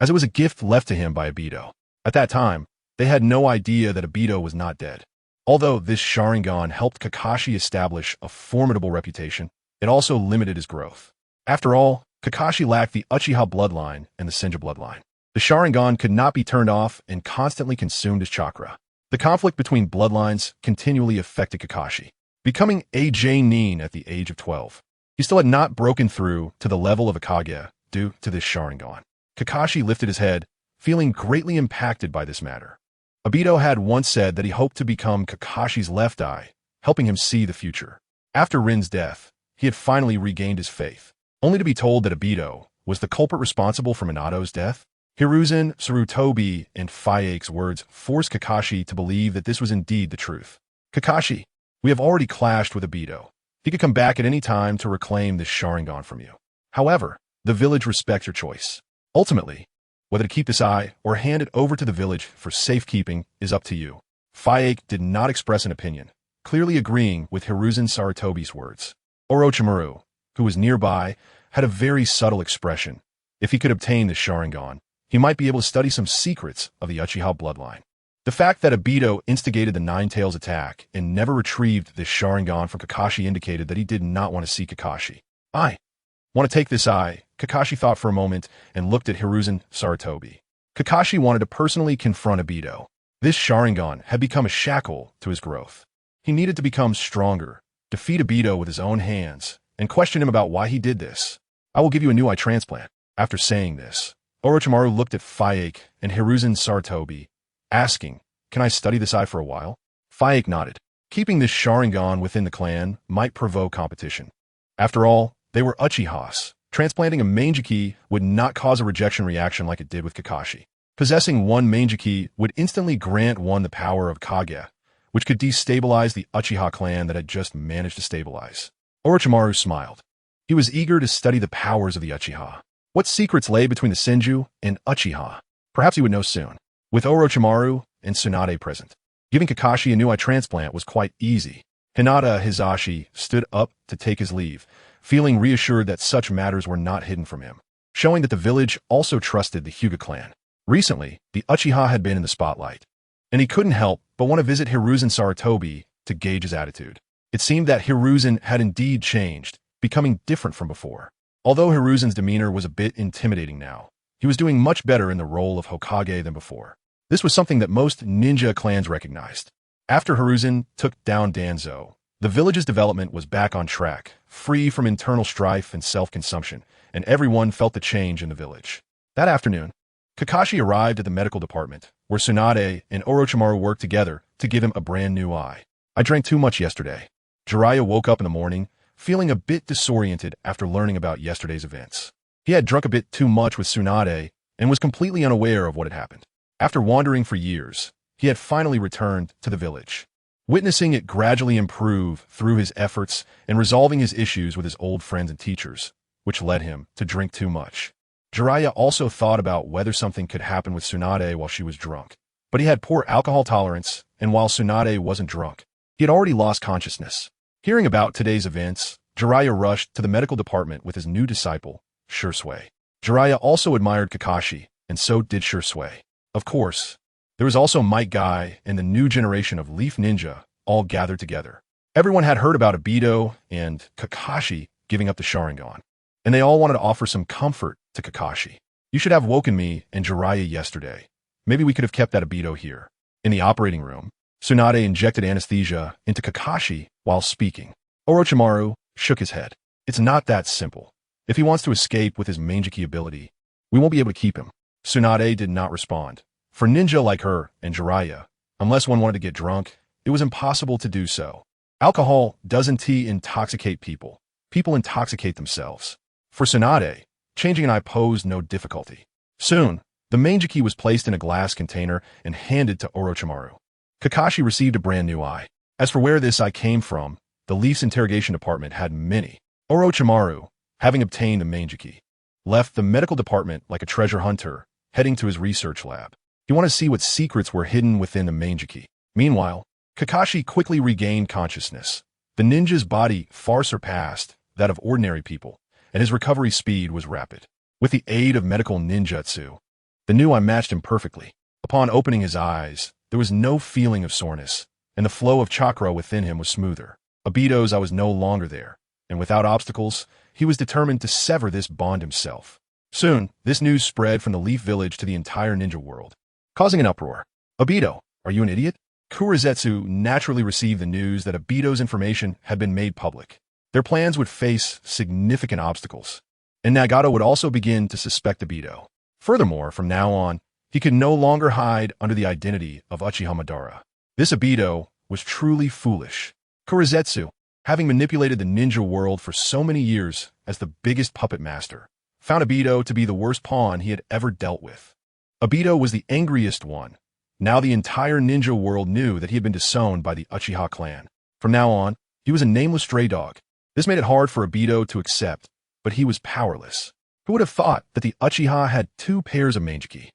as it was a gift left to him by Ibito. At that time, they had no idea that Ibito was not dead. Although this Sharingan helped Kakashi establish a formidable reputation, it also limited his growth. After all, Kakashi lacked the Uchiha bloodline and the Senju bloodline. The Sharingan could not be turned off and constantly consumed his chakra. The conflict between bloodlines continually affected Kakashi, becoming a Nin at the age of 12. He still had not broken through to the level of a Kaguya due to this Sharingan. Kakashi lifted his head, feeling greatly impacted by this matter. Ibito had once said that he hoped to become Kakashi's left eye, helping him see the future. After Rin's death, he had finally regained his faith, only to be told that Ibito was the culprit responsible for Minato's death. Hiruzen, Sarutobi, and Fyake's words forced Kakashi to believe that this was indeed the truth. Kakashi, we have already clashed with Ibito. He could come back at any time to reclaim this Sharingan from you. However, the village respects your choice. Ultimately, whether to keep this eye or hand it over to the village for safekeeping is up to you. Fyake did not express an opinion, clearly agreeing with Hiruzen Sarutobi's words. Orochimaru, who was nearby, had a very subtle expression. If he could obtain the Sharingan, he might be able to study some secrets of the Uchiha bloodline. The fact that Ibito instigated the Nine-Tails attack and never retrieved this Sharingan from Kakashi indicated that he did not want to see Kakashi. I want to take this eye, Kakashi thought for a moment and looked at Hiruzen Sarutobi. Kakashi wanted to personally confront Ibito. This Sharingan had become a shackle to his growth. He needed to become stronger, defeat Ibito with his own hands, and question him about why he did this. I will give you a new eye transplant. After saying this, Orochimaru looked at Fyake and Hiruzen Sarutobi, asking, can I study this eye for a while? Fyake nodded. Keeping this Sharingan within the clan might provoke competition. After all, they were Uchihas. Transplanting a Manjiki would not cause a rejection reaction like it did with Kakashi. Possessing one Manjiki would instantly grant one the power of Kaguya, which could destabilize the Uchiha clan that had just managed to stabilize. Orochimaru smiled. He was eager to study the powers of the Uchiha. What secrets lay between the Senju and Uchiha? Perhaps he would know soon. With Orochimaru and Tsunade present, giving Kakashi a new eye transplant was quite easy. Hinata Hizashi stood up to take his leave, feeling reassured that such matters were not hidden from him, showing that the village also trusted the Hyuga clan. Recently, the Uchiha had been in the spotlight, and he couldn't help but want to visit Hiruzen Sarutobi to gauge his attitude. It seemed that Hiruzen had indeed changed, becoming different from before. Although Hiruzen's demeanor was a bit intimidating now, he was doing much better in the role of Hokage than before. This was something that most ninja clans recognized. After Hiruzen took down Danzo, the village's development was back on track, free from internal strife and self-consumption, and everyone felt the change in the village. That afternoon, Kakashi arrived at the medical department, where Tsunade and Orochimaru worked together to give him a brand new eye. I drank too much yesterday. Jiraiya woke up in the morning, feeling a bit disoriented after learning about yesterday's events. He had drunk a bit too much with Tsunade and was completely unaware of what had happened. After wandering for years, he had finally returned to the village, witnessing it gradually improve through his efforts and resolving his issues with his old friends and teachers, which led him to drink too much. Jiraiya also thought about whether something could happen with Tsunade while she was drunk, but he had poor alcohol tolerance, and while Tsunade wasn't drunk, he had already lost consciousness. Hearing about today's events, Jiraiya rushed to the medical department with his new disciple, Shursui. Jiraiya also admired Kakashi, and so did Shursui. Of course, there was also Might Guy and the new generation of Leaf Ninja, all gathered together. Everyone had heard about Ibito and Kakashi giving up the Sharingan, and they all wanted to offer some comfort to Kakashi. You should have woken me and Jiraiya yesterday. Maybe we could have kept that Ibito here. In the operating room, Tsunade injected anesthesia into Kakashi while speaking. Orochimaru shook his head. It's not that simple. If he wants to escape with his Manjiki ability, we won't be able to keep him. Tsunade did not respond. For ninja like her and Jiraiya, unless one wanted to get drunk, it was impossible to do so. Alcohol doesn't intoxicate people. People intoxicate themselves. For Tsunade, changing an eye posed no difficulty. Soon, the manjiki was placed in a glass container and handed to Orochimaru. Kakashi received a brand new eye. As for where this eye came from, the Leaf's interrogation department had many. Orochimaru, having obtained the manjiki, left the medical department like a treasure hunter, heading to his research lab. He wanted to see what secrets were hidden within the manjiki. Meanwhile, Kakashi quickly regained consciousness. The ninja's body far surpassed that of ordinary people, and his recovery speed was rapid. With the aid of medical ninjutsu, the new eye matched him perfectly. Upon opening his eyes, there was no feeling of soreness, and the flow of chakra within him was smoother. Obito's eye was no longer there, and without obstacles, he was determined to sever this bond himself. Soon, this news spread from the Leaf Village to the entire ninja world, causing an uproar. Obito, are you an idiot? Kurizetsu naturally received the news that Obito's information had been made public. Their plans would face significant obstacles, and Nagato would also begin to suspect Obito. Furthermore, from now on, he could no longer hide under the identity of Uchiha Madara. This Obito was truly foolish. Kurizetsu, having manipulated the ninja world for so many years as the biggest puppet master, found Obito to be the worst pawn he had ever dealt with. Obito was the angriest one. Now the entire ninja world knew that he had been disowned by the Uchiha clan. From now on, he was a nameless stray dog. This made it hard for Obito to accept, but he was powerless. Who would have thought that the Uchiha had two pairs of manjiki?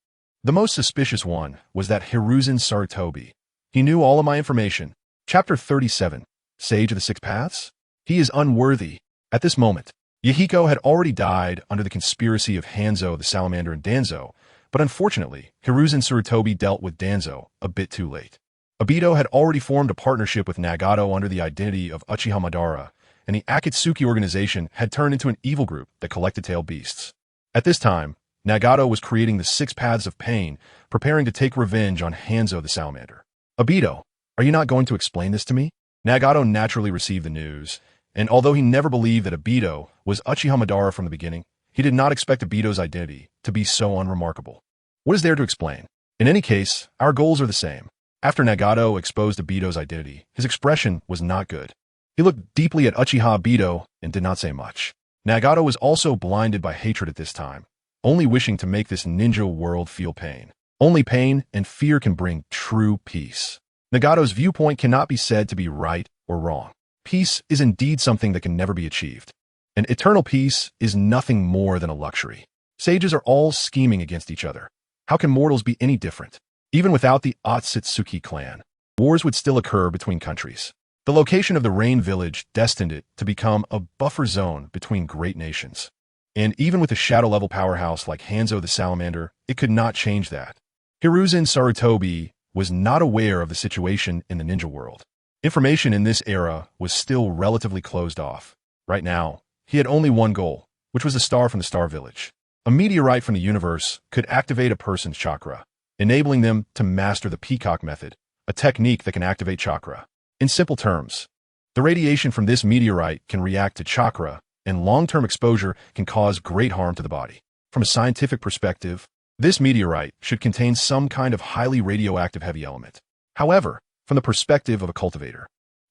The most suspicious one was that Hiruzen Sarutobi. He knew all of my information. Chapter 37, Sage of the Six Paths? He is unworthy. At this moment, Yahiko had already died under the conspiracy of Hanzo the Salamander and Danzo, but unfortunately, Hiruzen Sarutobi dealt with Danzo a bit too late. Obito had already formed a partnership with Nagato under the identity of Uchiha Madara, and the Akatsuki organization had turned into an evil group that collected tail beasts. At this time, Nagato was creating the Six Paths of Pain, preparing to take revenge on Hanzo the Salamander. Obito, are you not going to explain this to me? Nagato naturally received the news, and although he never believed that Obito was Uchiha Madara from the beginning, he did not expect Obito's identity to be so unremarkable. What is there to explain? In any case, our goals are the same. After Nagato exposed Obito's identity, his expression was not good. He looked deeply at Uchiha Obito and did not say much. Nagato was also blinded by hatred at this time, only wishing to make this ninja world feel pain. Only pain and fear can bring true peace. Nagato's viewpoint cannot be said to be right or wrong. Peace is indeed something that can never be achieved. And eternal peace is nothing more than a luxury. Sages are all scheming against each other. How can mortals be any different? Even without the Otsutsuki clan, wars would still occur between countries. The location of the Rain Village destined it to become a buffer zone between great nations. And even with a shadow-level powerhouse like Hanzo the Salamander, it could not change that. Hiruzen Sarutobi was not aware of the situation in the ninja world. Information in this era was still relatively closed off. Right now, he had only one goal, which was a star from the Star Village. A meteorite from the universe could activate a person's chakra, enabling them to master the peacock method, a technique that can activate chakra. In simple terms, the radiation from this meteorite can react to chakra, and long-term exposure can cause great harm to the body. From a scientific perspective, this meteorite should contain some kind of highly radioactive heavy element. However, from the perspective of a cultivator,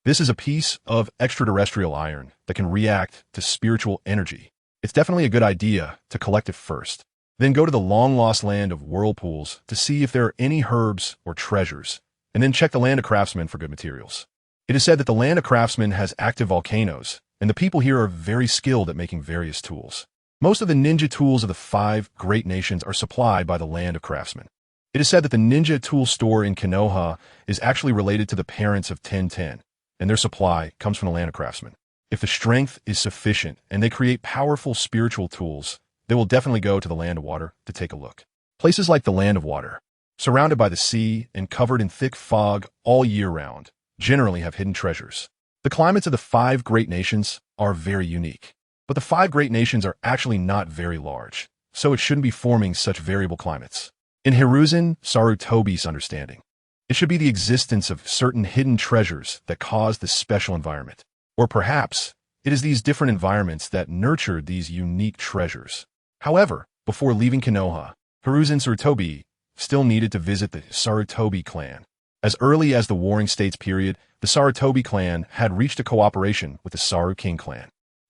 this is a piece of extraterrestrial iron that can react to spiritual energy. It's definitely a good idea to collect it first, then go to the long-lost land of whirlpools to see if there are any herbs or treasures, and then check the land of craftsmen for good materials. It is said that the land of craftsmen has active volcanoes, and the people here are very skilled at making various tools. Most of the ninja tools of the 5 great nations are supplied by the land of craftsmen. It is said that the ninja tool store in Konoha is actually related to the parents of 1010, and their supply comes from the land of craftsmen. If the strength is sufficient and they create powerful spiritual tools, they will definitely go to the land of water to take a look. Places like the land of water, surrounded by the sea and covered in thick fog all year round, generally have hidden treasures. The climates of the 5 great nations are very unique, but the 5 great nations are actually not very large, so it shouldn't be forming such variable climates. In Hiruzen Sarutobi's understanding, it should be the existence of certain hidden treasures that cause this special environment. Or perhaps it is these different environments that nurtured these unique treasures. However, before leaving Konoha, Hiruzen Sarutobi still needed to visit the Sarutobi clan. As early as the Warring States period, the Sarutobi clan had reached a cooperation with the Saru King clan.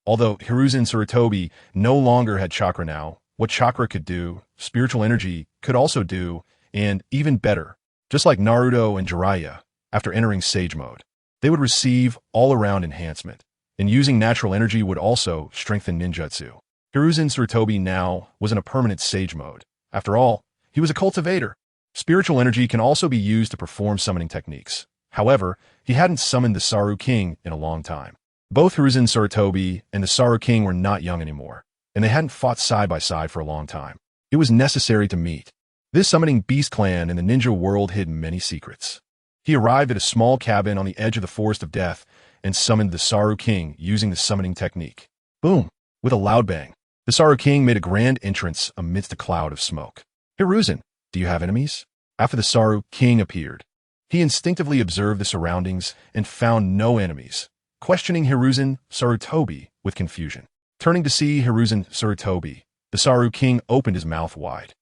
Although Hiruzen Sarutobi no longer had chakra now, what chakra could do, spiritual energy could also do, and even better. Just like Naruto and Jiraiya, after entering Sage Mode, they would receive all-around enhancement, and using natural energy would also strengthen ninjutsu. Hiruzen Sarutobi now was in a permanent Sage Mode. After all, he was a cultivator. Spiritual energy can also be used to perform summoning techniques. However, he hadn't summoned the Saru King in a long time. Both Hiruzen Sarutobi and the Saru King were not young anymore, and they hadn't fought side by side for a long time. It was necessary to meet. This summoning beast clan in the ninja world hid many secrets. He arrived at a small cabin on the edge of the Forest of Death and summoned the Saru King using the summoning technique. Boom! With a loud bang, the Saru King made a grand entrance amidst a cloud of smoke. Hiruzen, do you have enemies? After the Saru King appeared, he instinctively observed the surroundings and found no enemies, questioning Hiruzen Sarutobi with confusion. Turning to see Hiruzen Sarutobi, the Saru King opened his mouth wide.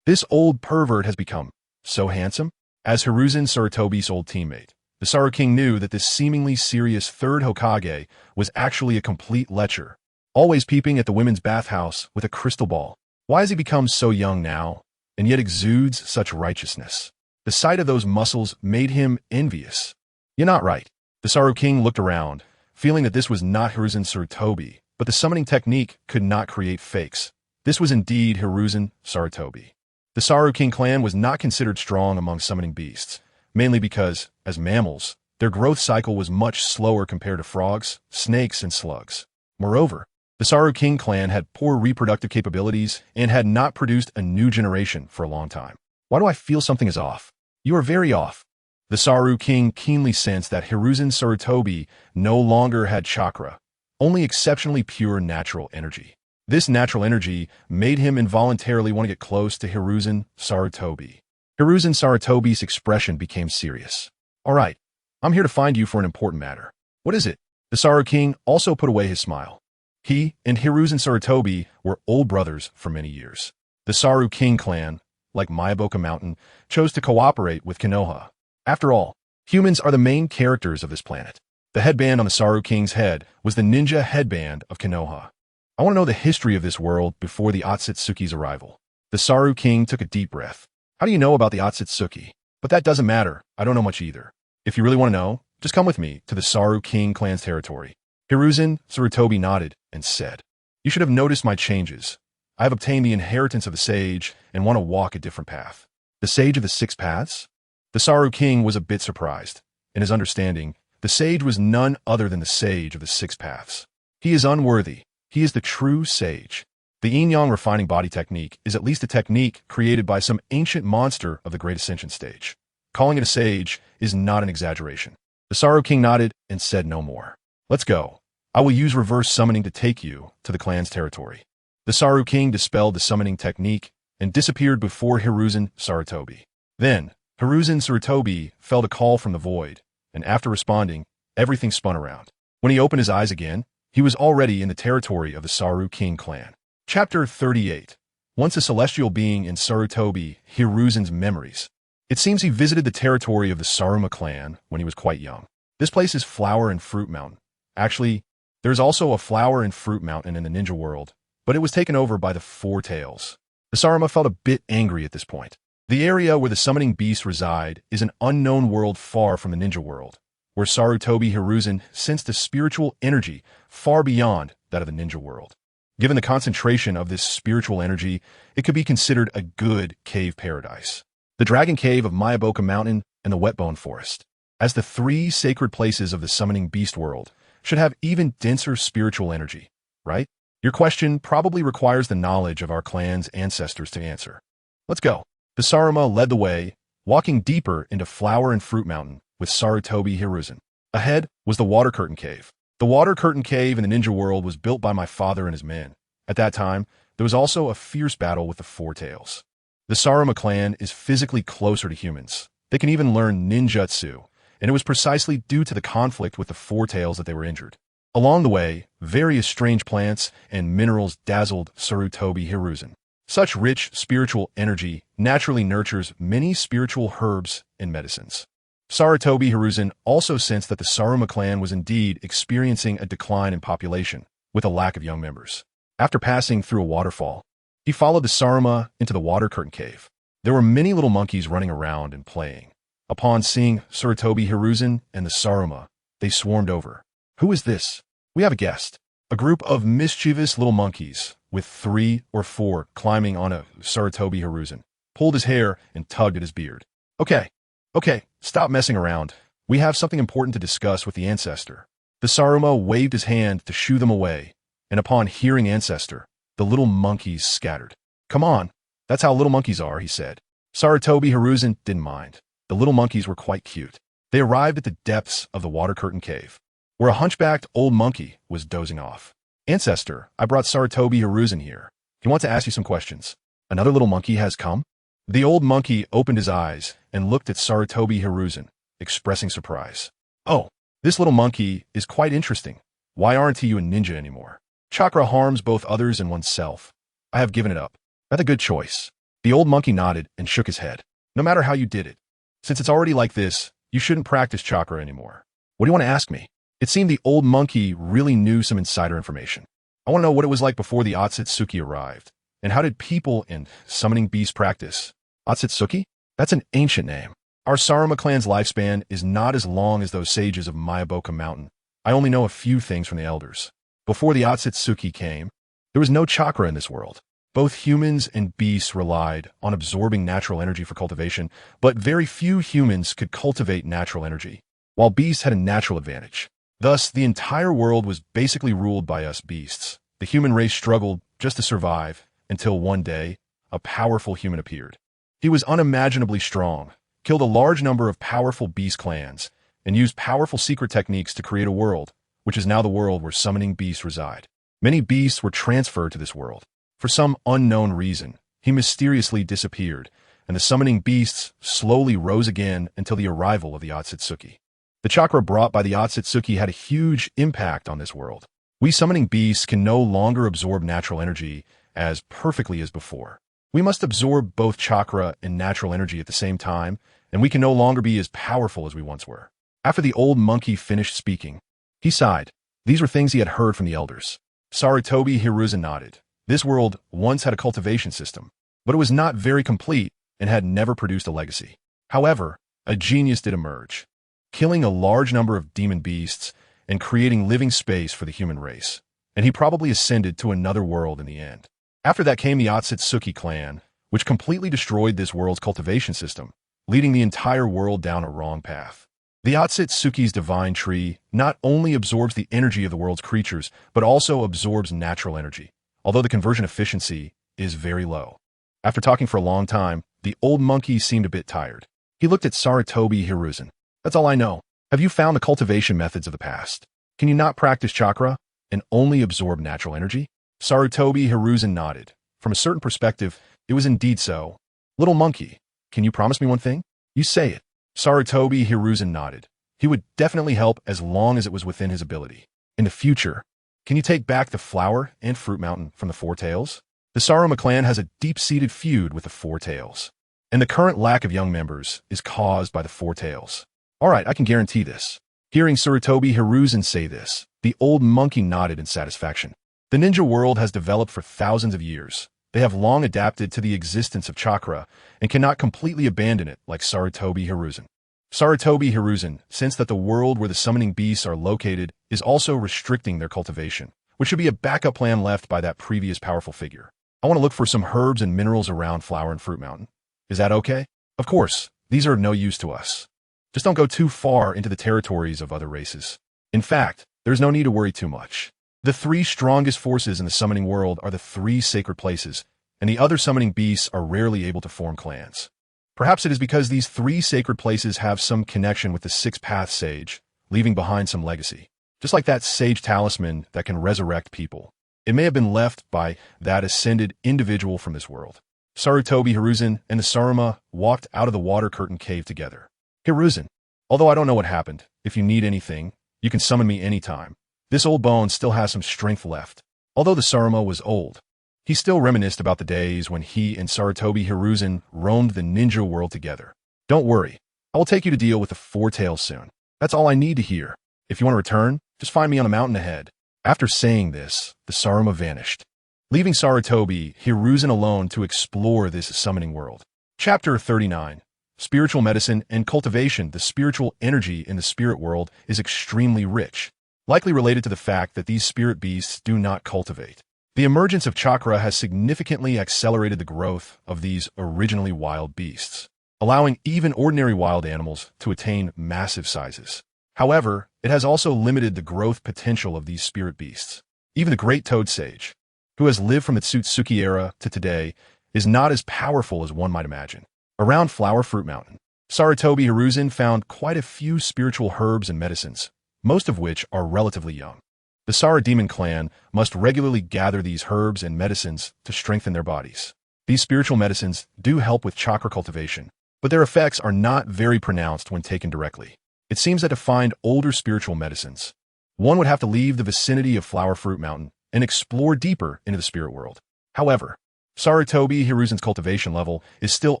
This old pervert has become so handsome? As Hiruzen Sarutobi's old teammate, the Saru King knew that this seemingly serious third Hokage was actually a complete lecher, always peeping at the women's bathhouse with a crystal ball. Why has he become so young now, and yet exudes such righteousness? The sight of those muscles made him envious. You're not right. The Saru King looked around, feeling that this was not Hiruzen Sarutobi, but the summoning technique could not create fakes. This was indeed Hiruzen Sarutobi. The Saru King clan was not considered strong among summoning beasts, mainly because, as mammals, their growth cycle was much slower compared to frogs, snakes, and slugs. Moreover, the Saru King clan had poor reproductive capabilities and had not produced a new generation for a long time. Why do I feel something is off? You are very off. The Saru King keenly sensed that Hiruzen Sarutobi no longer had chakra, only exceptionally pure natural energy. This natural energy made him involuntarily want to get close to Hiruzen Sarutobi. Hiruzen Sarutobi's expression became serious. All right, I'm here to find you for an important matter. What is it? The Saru King also put away his smile. He and Hiruzen Sarutobi were old brothers for many years. The Saru King clan, like Myaboka Mountain, chose to cooperate with Konoha. After all, humans are the main characters of this planet. The headband on the Saru King's head was the ninja headband of Konoha. I want to know the history of this world before the Otsutsuki's arrival. The Saru King took a deep breath. How do you know about the Otsutsuki? But that doesn't matter. I don't know much either. If you really want to know, just come with me to the Saru King clan's territory. Hiruzen Sarutobi nodded and said, You should have noticed my changes. I have obtained the inheritance of the sage and want to walk a different path. The sage of the six paths? The Saru King was a bit surprised. In his understanding, the sage was none other than the sage of the six paths. He is unworthy. He is the true sage. The yin-yang refining body technique is at least a technique created by some ancient monster of the Great Ascension stage. Calling it a sage is not an exaggeration. The Saru King nodded and said no more. Let's go. I will use reverse summoning to take you to the clan's territory. The Saru King dispelled the summoning technique and disappeared before Hiruzen Sarutobi. Then, Hiruzen Sarutobi felt a call from the void, and after responding, everything spun around. When he opened his eyes again, he was already in the territory of the Saru King clan. Chapter 38. Once a celestial being in Sarutobi Hiruzen's memories. It seems he visited the territory of the Saruma clan when he was quite young. This place is Flower and Fruit Mountain. Actually, there's also a Flower and Fruit Mountain in the ninja world, but it was taken over by the Four Tails. The Saruma felt a bit angry at this point. The area where the summoning beasts reside is an unknown world far from the ninja world, where Sarutobi Hiruzen sensed a spiritual energy far beyond that of the ninja world. Given the concentration of this spiritual energy, it could be considered a good cave paradise. The Dragon Cave of Myaboka Mountain and the Whetbone Forest, as the three sacred places of the summoning beast world, should have even denser spiritual energy, right? Your question probably requires the knowledge of our clan's ancestors to answer. Let's go. The Saruma led the way, walking deeper into Flower and Fruit Mountain with Sarutobi Hiruzen. Ahead was the Water Curtain Cave. The Water Curtain Cave in the ninja world was built by my father and his men. At that time, there was also a fierce battle with the Four Tails. The Saruma clan is physically closer to humans. They can even learn ninjutsu, and it was precisely due to the conflict with the Four Tails that they were injured. Along the way, various strange plants and minerals dazzled Sarutobi Hiruzen. Such rich spiritual energy naturally nurtures many spiritual herbs and medicines. Sarutobi Hiruzen also sensed that the Saruma clan was indeed experiencing a decline in population, with a lack of young members. After passing through a waterfall, he followed the Saruma into the water curtain cave. There were many little monkeys running around and playing. Upon seeing Sarutobi Hiruzen and the Saruma, they swarmed over. Who is this? We have a guest. A group of mischievous little monkeys, with 3 or 4 climbing on a Sarutobi Hiruzen, pulled his hair and tugged at his beard. Okay, stop messing around. We have something important to discuss with the ancestor. The Saruma waved his hand to shoo them away, and upon hearing ancestor, the little monkeys scattered. Come on, that's how little monkeys are, he said. Sarutobi Hiruzen didn't mind. The little monkeys were quite cute. They arrived at the depths of the water curtain cave, where a hunchbacked old monkey was dozing off. Ancestor, I brought Sarutobi Hiruzen here. He wants to ask you some questions. Another little monkey has come? The old monkey opened his eyes and looked at Sarutobi Hiruzen, expressing surprise. Oh, this little monkey is quite interesting. Why aren't you a ninja anymore? Chakra harms both others and oneself. I have given it up. That's a good choice. The old monkey nodded and shook his head. No matter how you did it. Since it's already like this, you shouldn't practice chakra anymore. What do you want to ask me? It seemed the old monkey really knew some insider information. I want to know what it was like before the Otsutsuki arrived. And how did people in summoning beasts practice? Otsutsuki? That's an ancient name. Our Saruma clan's lifespan is not as long as those sages of Myaboka Mountain. I only know a few things from the elders. Before the Otsutsuki came, there was no chakra in this world. Both humans and beasts relied on absorbing natural energy for cultivation, but very few humans could cultivate natural energy, while beasts had a natural advantage. Thus, the entire world was basically ruled by us beasts. The human race struggled just to survive until one day, a powerful human appeared. He was unimaginably strong, killed a large number of powerful beast clans, and used powerful secret techniques to create a world, which is now the world where summoning beasts reside. Many beasts were transferred to this world. For some unknown reason, he mysteriously disappeared, and the summoning beasts slowly rose again until the arrival of the Otsutsuki. The chakra brought by the Otsutsuki had a huge impact on this world. We summoning beasts can no longer absorb natural energy as perfectly as before. We must absorb both chakra and natural energy at the same time, and we can no longer be as powerful as we once were. After the old monkey finished speaking, he sighed. These were things he had heard from the elders. Sarutobi Hiruzen nodded. This world once had a cultivation system, but it was not very complete and had never produced a legacy. However, a genius did emerge, killing a large number of demon beasts and creating living space for the human race, and he probably ascended to another world in the end. After that came the Otsutsuki clan, which completely destroyed this world's cultivation system, leading the entire world down a wrong path. The Otsutsuki's divine tree not only absorbs the energy of the world's creatures, but also absorbs natural energy, although the conversion efficiency is very low. After talking for a long time, the old monkey seemed a bit tired. He looked at Sarutobi Hiruzen. That's all I know. Have you found the cultivation methods of the past? Can you not practice chakra and only absorb natural energy? Sarutobi Hiruzen nodded. From a certain perspective, it was indeed so. Little monkey, can you promise me one thing? You say it. Sarutobi Hiruzen nodded. He would definitely help as long as it was within his ability. In the future, can you take back the flower and fruit mountain from the Four Tails? The Saruma clan has a deep-seated feud with the Four Tails, and the current lack of young members is caused by the Four Tails. All right, I can guarantee this. Hearing Sarutobi Hiruzen say this, the old monkey nodded in satisfaction. The ninja world has developed for thousands of years. They have long adapted to the existence of chakra and cannot completely abandon it like Sarutobi Hiruzen. Sarutobi Hiruzen sensed that the world where the summoning beasts are located is also restricting their cultivation, which should be a backup plan left by that previous powerful figure. I want to look for some herbs and minerals around Flower and Fruit Mountain. Is that okay? Of course, these are of no use to us. Just don't go too far into the territories of other races. In fact, there's no need to worry too much. The 3 strongest forces in the summoning world are the 3 sacred places, and the other summoning beasts are rarely able to form clans. Perhaps it is because these 3 sacred places have some connection with the 6-path sage, leaving behind some legacy. Just like that sage talisman that can resurrect people. It may have been left by that ascended individual from this world. Sarutobi Hiruzen and the Saruma walked out of the water curtain cave together. Hiruzen, although I don't know what happened, if you need anything, you can summon me anytime. This old bone still has some strength left. Although the Saruma was old, he still reminisced about the days when he and Sarutobi Hiruzen roamed the ninja world together. Don't worry, I will take you to deal with the Four Tails soon. That's all I need to hear. If you want to return, just find me on a mountain ahead. After saying this, the Saruma vanished, leaving Sarutobi Hiruzen alone to explore this summoning world. Chapter 39. Spiritual Medicine and Cultivation. The spiritual energy in the spirit world is extremely rich, likely related to the fact that these spirit beasts do not cultivate. The emergence of chakra has significantly accelerated the growth of these originally wild beasts, allowing even ordinary wild animals to attain massive sizes. However, it has also limited the growth potential of these spirit beasts. Even the great toad sage, who has lived from the Otsutsuki era to today, is not as powerful as one might imagine. Around Flower Fruit Mountain, Sarutobi Hiruzen found quite a few spiritual herbs and medicines, most of which are relatively young. The Sara demon clan must regularly gather these herbs and medicines to strengthen their bodies. These spiritual medicines do help with chakra cultivation, but their effects are not very pronounced when taken directly. It seems that to find older spiritual medicines, one would have to leave the vicinity of Flower Fruit Mountain and explore deeper into the spirit world. However, Sarutobi Hiruzen's cultivation level is still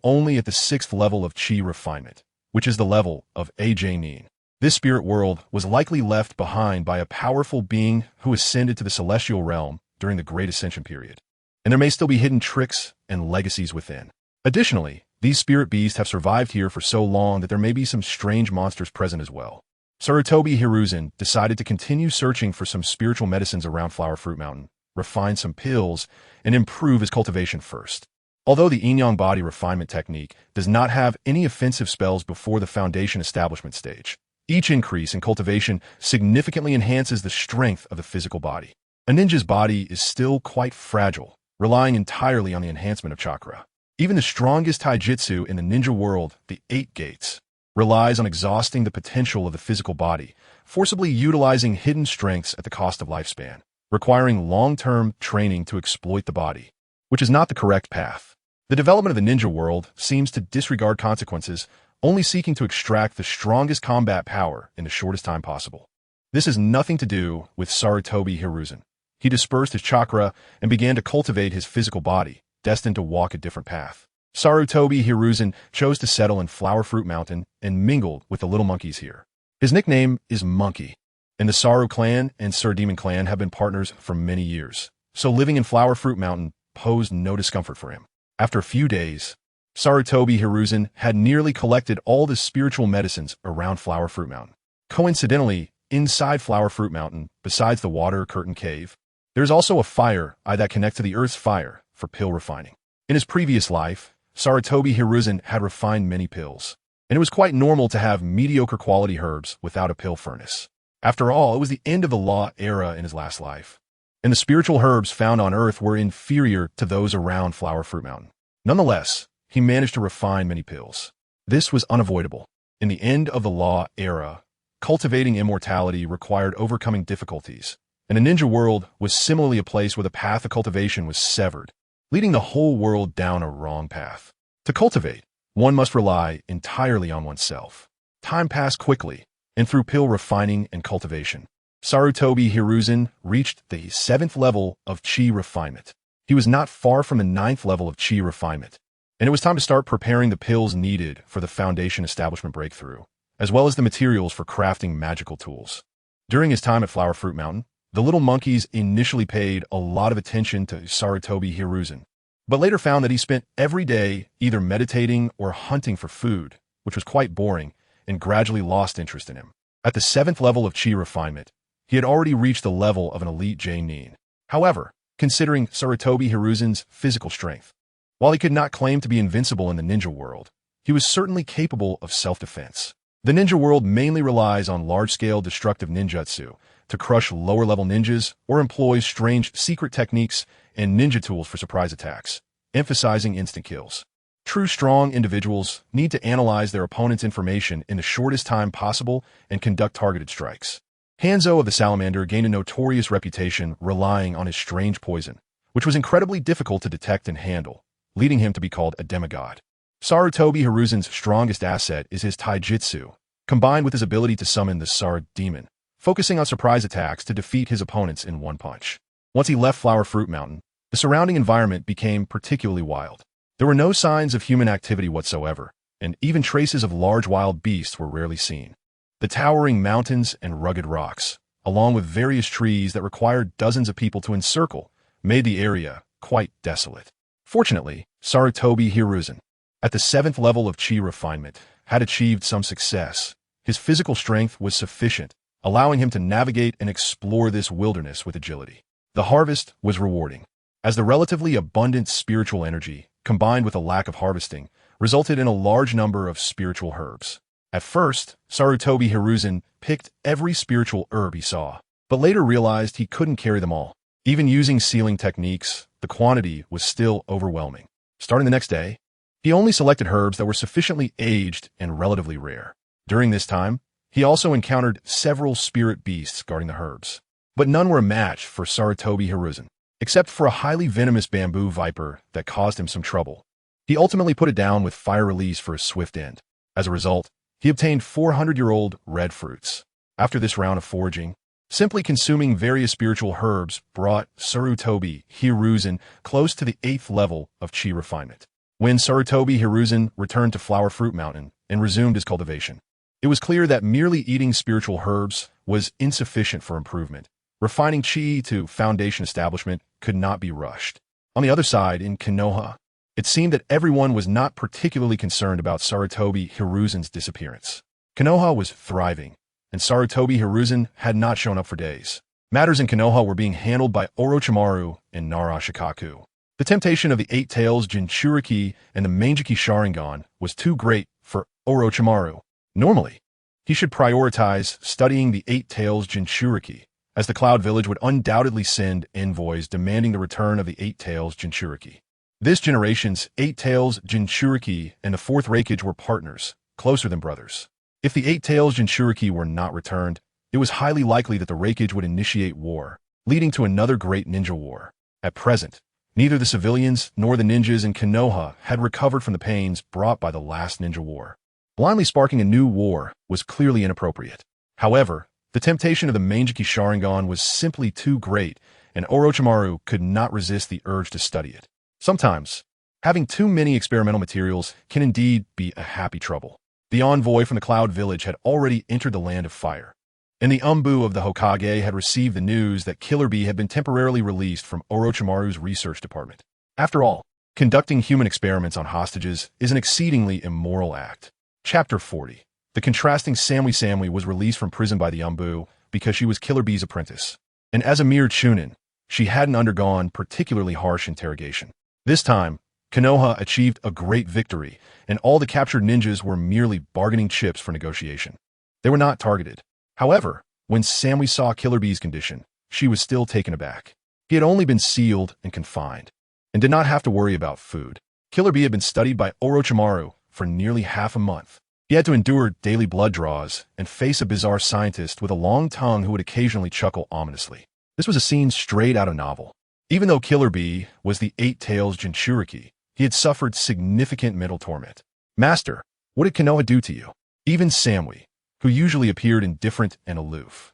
only at the 6th level of chi refinement, which is the level of anew. This spirit world was likely left behind by a powerful being who ascended to the celestial realm during the Great Ascension period, and there may still be hidden tricks and legacies within. Additionally, these spirit beasts have survived here for so long that there may be some strange monsters present as well. Sarutobi Hiruzen decided to continue searching for some spiritual medicines around Flower Fruit Mountain, refine some pills, and improve his cultivation first. Although the yin-yang body refinement technique does not have any offensive spells before the foundation establishment stage, each increase in cultivation significantly enhances the strength of the physical body. A ninja's body is still quite fragile, relying entirely on the enhancement of chakra. Even the strongest taijutsu in the ninja world, the 8 gates, relies on exhausting the potential of the physical body, forcibly utilizing hidden strengths at the cost of lifespan, requiring long-term training to exploit the body, which is not the correct path. The development of the ninja world seems to disregard consequences, only seeking to extract the strongest combat power in the shortest time possible. This has nothing to do with Sarutobi Hiruzen. He dispersed his chakra and began to cultivate his physical body, destined to walk a different path. Sarutobi Hiruzen chose to settle in Flower Fruit Mountain and mingle with the little monkeys here. His nickname is Monkey, and the Saru clan and Sir Demon clan have been partners for many years, so living in Flower Fruit Mountain posed no discomfort for him. After a few days, Sarutobi Hiruzen had nearly collected all the spiritual medicines around Flower Fruit Mountain. Coincidentally, inside Flower Fruit Mountain, besides the water curtain cave, there's also a fire eye that connects to the earth's fire for pill refining. In his previous life, Sarutobi Hiruzen had refined many pills, and it was quite normal to have mediocre quality herbs without a pill furnace. After all, it was the end of the law era in his last life, and the spiritual herbs found on Earth were inferior to those around Flower Fruit Mountain. Nonetheless, he managed to refine many pills. This was unavoidable. In the end of the law era, cultivating immortality required overcoming difficulties, and the ninja world was similarly a place where the path of cultivation was severed, leading the whole world down a wrong path. To cultivate, one must rely entirely on oneself. Time passed quickly, and through pill refining and cultivation, Sarutobi Hiruzen reached the 7th level of chi refinement. He was not far from the 9th level of chi refinement, and it was time to start preparing the pills needed for the foundation establishment breakthrough, as well as the materials for crafting magical tools. During his time at Flower Fruit Mountain, the little monkeys initially paid a lot of attention to Sarutobi Hiruzen, but later found that he spent every day either meditating or hunting for food, which was quite boring, and gradually lost interest in him. At the 7th level of chi refinement, he had already reached the level of an elite Jainin. However, considering Sarutobi Hiruzen's physical strength, while he could not claim to be invincible in the ninja world, he was certainly capable of self-defense. The ninja world mainly relies on large-scale destructive ninjutsu to crush lower-level ninjas or employs strange secret techniques and ninja tools for surprise attacks, emphasizing instant kills. True strong individuals need to analyze their opponent's information in the shortest time possible and conduct targeted strikes. Hanzo of the Salamander gained a notorious reputation relying on his strange poison, which was incredibly difficult to detect and handle, leading him to be called a demigod. Sarutobi Hiruzen's strongest asset is his taijutsu, combined with his ability to summon the Sara demon, focusing on surprise attacks to defeat his opponents in one punch. Once he left Flower Fruit Mountain, the surrounding environment became particularly wild. There were no signs of human activity whatsoever, and even traces of large wild beasts were rarely seen. The towering mountains and rugged rocks, along with various trees that required dozens of people to encircle, made the area quite desolate. Fortunately, Sarutobi Hiruzen, at the 7th level of chi refinement, had achieved some success. His physical strength was sufficient, allowing him to navigate and explore this wilderness with agility. The harvest was rewarding, as the relatively abundant spiritual energy, combined with a lack of harvesting, resulted in a large number of spiritual herbs. At first, Sarutobi Hiruzen picked every spiritual herb he saw, but later realized he couldn't carry them all. Even using sealing techniques, the quantity was still overwhelming. Starting the next day, he only selected herbs that were sufficiently aged and relatively rare. During this time, he also encountered several spirit beasts guarding the herbs, but none were a match for Sarutobi Hiruzen, except for a highly venomous bamboo viper that caused him some trouble. He ultimately put it down with fire release for a swift end. As a result, he obtained 400-year-old red fruits. After this round of foraging, simply consuming various spiritual herbs brought Sarutobi Hiruzen close to the 8th level of chi refinement. When Sarutobi Hiruzen returned to Flower Fruit Mountain and resumed his cultivation, it was clear that merely eating spiritual herbs was insufficient for improvement. Refining chi to foundation establishment could not be rushed. On the other side, in Konoha, it seemed that everyone was not particularly concerned about Sarutobi Hiruzen's disappearance. Konoha was thriving, and Sarutobi Hiruzen had not shown up for days. Matters in Konoha were being handled by Orochimaru and Narashikaku. The temptation of the 8 Tails Jinchuriki and the Mangeki Sharingan was too great for Orochimaru. Normally, he should prioritize studying the 8 Tails Jinchuriki, as the Cloud Village would undoubtedly send envoys demanding the return of the 8 Tails Jinchuriki. This generation's 8 Tails Jinchuriki and the 4th Reikage were partners, closer than brothers. If the 8 Tails Jinchuriki were not returned, it was highly likely that the Reikage would initiate war, leading to another great ninja war. At present, neither the civilians nor the ninjas in Konoha had recovered from the pains brought by the last ninja war. Blindly sparking a new war was clearly inappropriate. However, the temptation of the Mangeki Sharingan was simply too great, and Orochimaru could not resist the urge to study it. Sometimes, having too many experimental materials can indeed be a happy trouble. The envoy from the Cloud Village had already entered the Land of Fire, and the Umbu of the Hokage had received the news that Killer Bee had been temporarily released from Orochimaru's research department. After all, conducting human experiments on hostages is an exceedingly immoral act. Chapter 40. The contrasting Samui was released from prison by the Umbu because she was Killer Bee's apprentice, and as a mere chunin, she hadn't undergone particularly harsh interrogation. This time, Konoha achieved a great victory, and all the captured ninjas were merely bargaining chips for negotiation. They were not targeted. However, when Samui saw Killer Bee's condition, she was still taken aback. He had only been sealed and confined, and did not have to worry about food. Killer Bee had been studied by Orochimaru for nearly half a month. He had to endure daily blood draws and face a bizarre scientist with a long tongue who would occasionally chuckle ominously. This was a scene straight out of a novel. Even though Killer Bee was the 8 Tails Jinchuriki, he had suffered significant mental torment. Master, what did Konoha do to you? Even Samui, who usually appeared indifferent and aloof,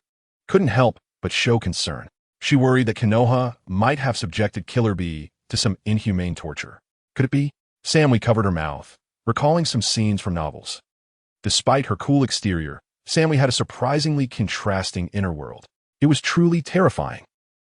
couldn't help but show concern. She worried that Konoha might have subjected Killer Bee to some inhumane torture. Could it be? Samui covered her mouth, recalling some scenes from novels. Despite her cool exterior, Samui had a surprisingly contrasting inner world. It was truly terrifying.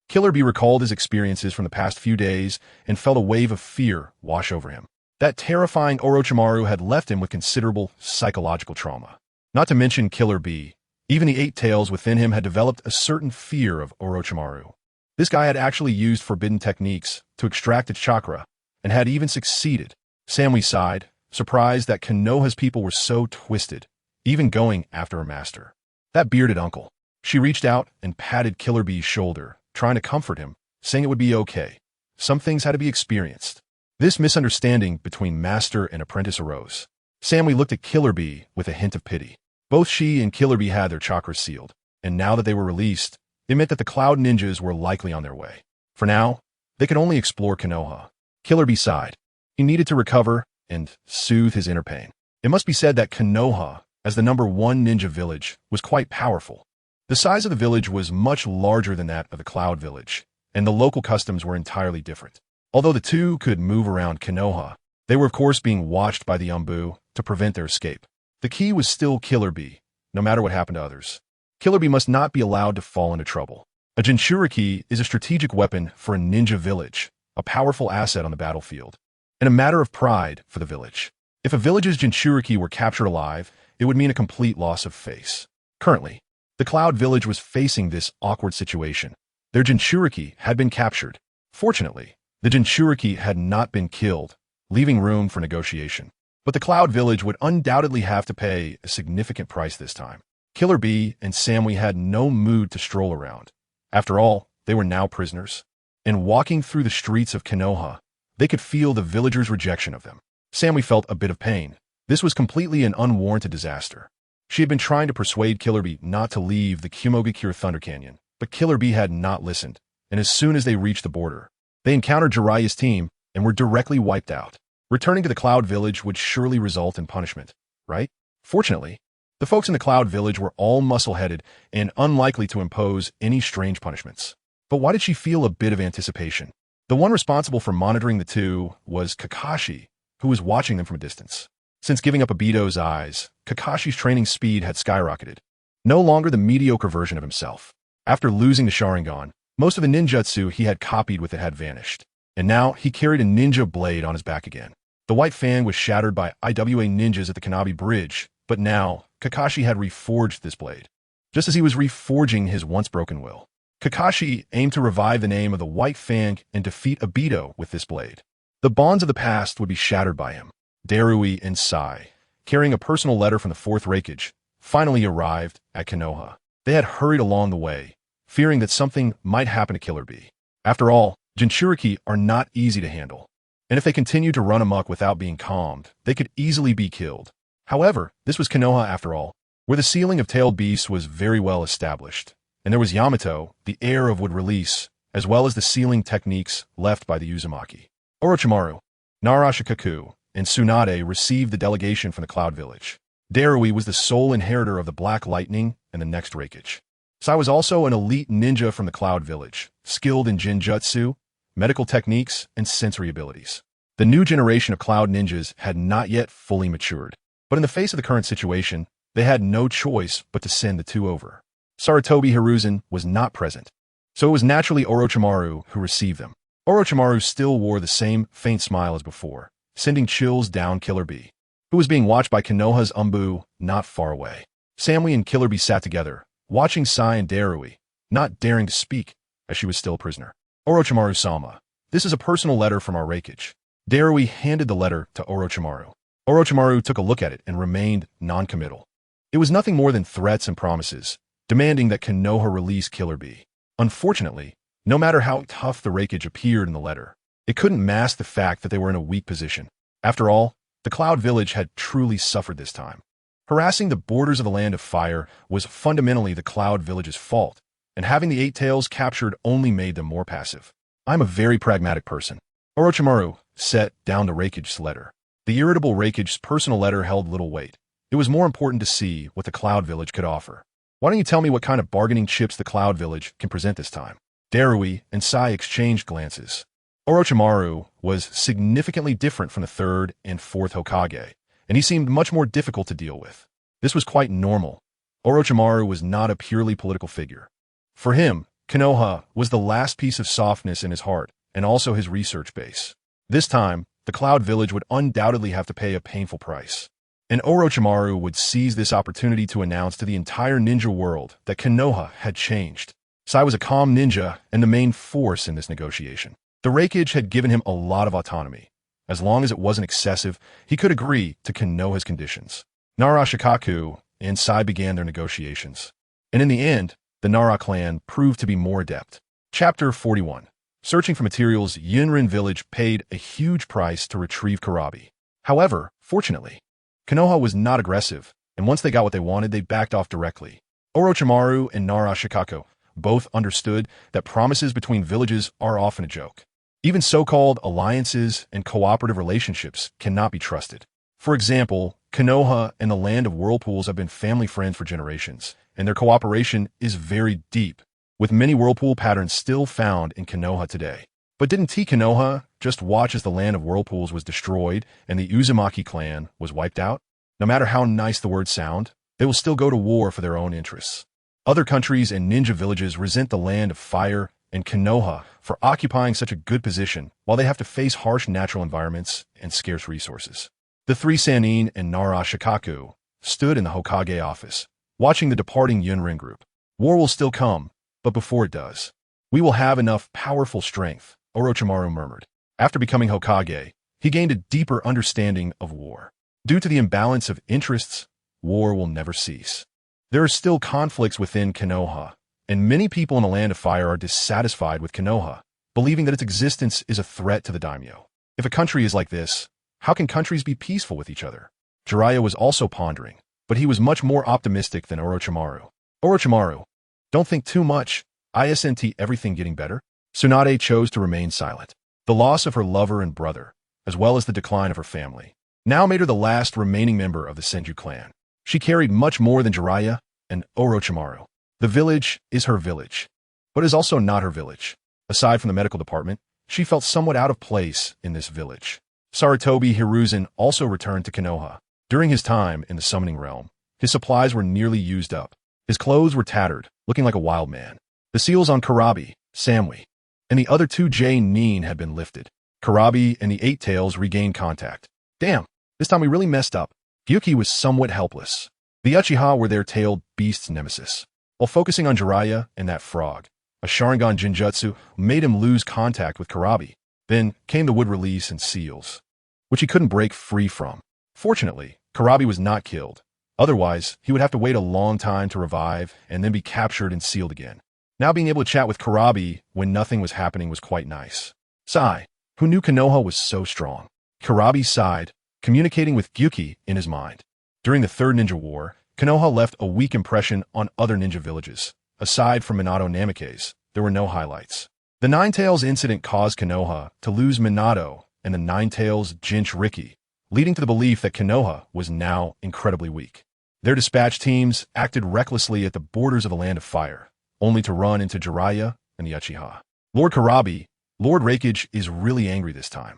Killer Bee recalled his experiences from the past few days and felt a wave of fear wash over him. That terrifying Orochimaru had left him with considerable psychological trauma. Not to mention Killer Bee, even the 8 Tails within him had developed a certain fear of Orochimaru. This guy had actually used forbidden techniques to extract its chakra, and had even succeeded. Samui sighed, surprised that Konoha's people were so twisted, even going after her master. That bearded uncle. She reached out and patted Killer Bee's shoulder, trying to comfort him, saying it would be okay. Some things had to be experienced. This misunderstanding between master and apprentice arose. Samui looked at Killer Bee with a hint of pity. Both she and Killer Bee had their chakras sealed, and now that they were released, it meant that the Cloud Ninjas were likely on their way. For now, they could only explore Konoha. Killer Bee sighed. He needed to recover and soothe his inner pain. It must be said that Konoha, as the #1 ninja village, was quite powerful. The size of the village was much larger than that of the Cloud Village, and the local customs were entirely different. Although the two could move around Konoha, they were of course being watched by the Umbu to prevent their escape. The key was still Killer Bee, no matter what happened to others. Killer Bee must not be allowed to fall into trouble. A Jinchuriki is a strategic weapon for a ninja village, a powerful asset on the battlefield, and a matter of pride for the village. If a village's Jinchuriki were captured alive, it would mean a complete loss of face. Currently, the Cloud Village was facing this awkward situation. Their Jinchuriki had been captured. Fortunately, the Jinchuriki had not been killed, leaving room for negotiation. But the Cloud Village would undoubtedly have to pay a significant price this time. Killer Bee and Samui had no mood to stroll around. After all, they were now prisoners. And walking through the streets of Konoha, they could feel the villagers' rejection of them. Samui felt a bit of pain. This was completely an unwarranted disaster. She had been trying to persuade Killer Bee not to leave the Kumogakure Thunder Canyon, but Killer Bee had not listened, and as soon as they reached the border, they encountered Jiraiya's team and were directly wiped out. Returning to the Cloud Village would surely result in punishment, right? Fortunately, the folks in the Cloud Village were all muscle-headed and unlikely to impose any strange punishments. But why did she feel a bit of anticipation? The one responsible for monitoring the two was Kakashi, who was watching them from a distance. Since giving up Obito's eyes, Kakashi's training speed had skyrocketed. No longer the mediocre version of himself. After losing the Sharingan, most of the ninjutsu he had copied with it had vanished. And now he carried a ninja blade on his back again. The white fan was shattered by IWA ninjas at the Kanabi Bridge, but now Kakashi had reforged this blade. Just as he was reforging his once broken will, Kakashi aimed to revive the name of the White Fang and defeat Obito with this blade. The bonds of the past would be shattered by him. Darui and Sai, carrying a personal letter from the Fourth Reikage, finally arrived at Konoha. They had hurried along the way, fearing that something might happen to Killer Bee. After all, Jinchuriki are not easy to handle, and if they continued to run amok without being calmed, they could easily be killed. However, this was Konoha after all, where the ceiling of tailed beasts was very well established, and there was Yamato, the heir of would release, as well as the sealing techniques left by the Uzumaki. Orochimaru, Narashikaku, and Tsunade received the delegation from the Cloud Village. Darui was the sole inheritor of the Black Lightning and the next Reikage. Sai was also an elite ninja from the Cloud Village, skilled in Jinjutsu, medical techniques, and sensory abilities. The new generation of Cloud ninjas had not yet fully matured, but in the face of the current situation, they had no choice but to send the two over. Sarutobi Hiruzen was not present, so it was naturally Orochimaru who received them. Orochimaru still wore the same faint smile as before, sending chills down Killer Bee, who was being watched by Konoha's Umbu not far away. Samui and Killer Bee sat together, watching Sai and Darui, not daring to speak, as she was still a prisoner. Orochimaru-sama, this is a personal letter from our Reikage. Darui handed the letter to Orochimaru. Orochimaru took a look at it and remained non-committal. It was nothing more than threats and promises, demanding that Konoha release Killer Bee. Unfortunately, no matter how tough the Reikage appeared in the letter, it couldn't mask the fact that they were in a weak position. After all, the Cloud Village had truly suffered this time. Harassing the borders of the Land of Fire was fundamentally the Cloud Village's fault, and having the Eight Tails captured only made them more passive. I'm a very pragmatic person. Orochimaru set down the Reikage's letter. The irritable Reikage's personal letter held little weight. It was more important to see what the Cloud Village could offer. Why don't you tell me what kind of bargaining chips the Cloud Village can present this time? Darui and Sai exchanged glances. Orochimaru was significantly different from the third and fourth Hokage, and he seemed much more difficult to deal with. This was quite normal. Orochimaru was not a purely political figure. For him, Konoha was the last piece of softness in his heart, and also his research base. This time, the Cloud Village would undoubtedly have to pay a painful price. And Orochimaru would seize this opportunity to announce to the entire ninja world that Konoha had changed. Sai was a calm ninja and the main force in this negotiation. The Reikage had given him a lot of autonomy. As long as it wasn't excessive, he could agree to Konoha's conditions. Narashikaku and Sai began their negotiations. And in the end, the Nara clan proved to be more adept. Chapter 41. Searching for materials, Yunrin village paid a huge price to retrieve Karabi. However, fortunately, Konoha was not aggressive, and once they got what they wanted, they backed off directly. Orochimaru and Narashikaku both understood that promises between villages are often a joke. Even so-called alliances and cooperative relationships cannot be trusted. For example, Konoha and the Land of Whirlpools have been family friends for generations, and their cooperation is very deep, with many whirlpool patterns still found in Konoha today. But didn't T. Konoha just watch as the Land of Whirlpools was destroyed and the Uzumaki clan was wiped out? No matter how nice the words sound, they will still go to war for their own interests. Other countries and ninja villages resent the land of fire and Konoha for occupying such a good position while they have to face harsh natural environments and scarce resources. The three Sannin and Nara Shikaku stood in the Hokage office, watching the departing Yunrin group. War will still come, but before it does, we will have enough powerful strength, Orochimaru murmured. After becoming Hokage, he gained a deeper understanding of war. Due to the imbalance of interests, war will never cease. There are still conflicts within Konoha, and many people in the Land of Fire are dissatisfied with Konoha, believing that its existence is a threat to the daimyo. If a country is like this, how can countries be peaceful with each other? Jiraiya was also pondering, but he was much more optimistic than Orochimaru. Orochimaru, don't think too much. Isn't everything getting better? Tsunade chose to remain silent. The loss of her lover and brother, as well as the decline of her family, now made her the last remaining member of the Senju clan. She carried much more than Jiraiya and Orochimaru. The village is her village, but is also not her village. Aside from the medical department, she felt somewhat out of place in this village. Sarutobi Hiruzen also returned to Konoha. During his time in the summoning realm, his supplies were nearly used up. His clothes were tattered, looking like a wild man. The seals on Karabi, Samui, and the other two Nin had been lifted. Karabi and the Eight Tails regained contact. Damn, this time we really messed up. Gyuki was somewhat helpless. The Uchiha were their tailed beast's nemesis. While focusing on Jiraiya and that frog, a Sharingan Jinjutsu made him lose contact with Karabi. Then came the wood release and seals, which he couldn't break free from. Fortunately, Karabi was not killed. Otherwise, he would have to wait a long time to revive and then be captured and sealed again. Now being able to chat with Karabi when nothing was happening was quite nice. Sai, who knew Konoha was so strong. Karabi sighed, communicating with Gyuki in his mind. During the Third Ninja War, Konoha left a weak impression on other ninja villages. Aside from Minato Namikaze, there were no highlights. The Nine-Tails incident caused Konoha to lose Minato and the Nine-Tails Jinchuriki, leading to the belief that Konoha was now incredibly weak. Their dispatch teams acted recklessly at the borders of the Land of Fire, only to run into Jiraiya and the Uchiha. Lord Karabi, Lord Raikage is really angry this time.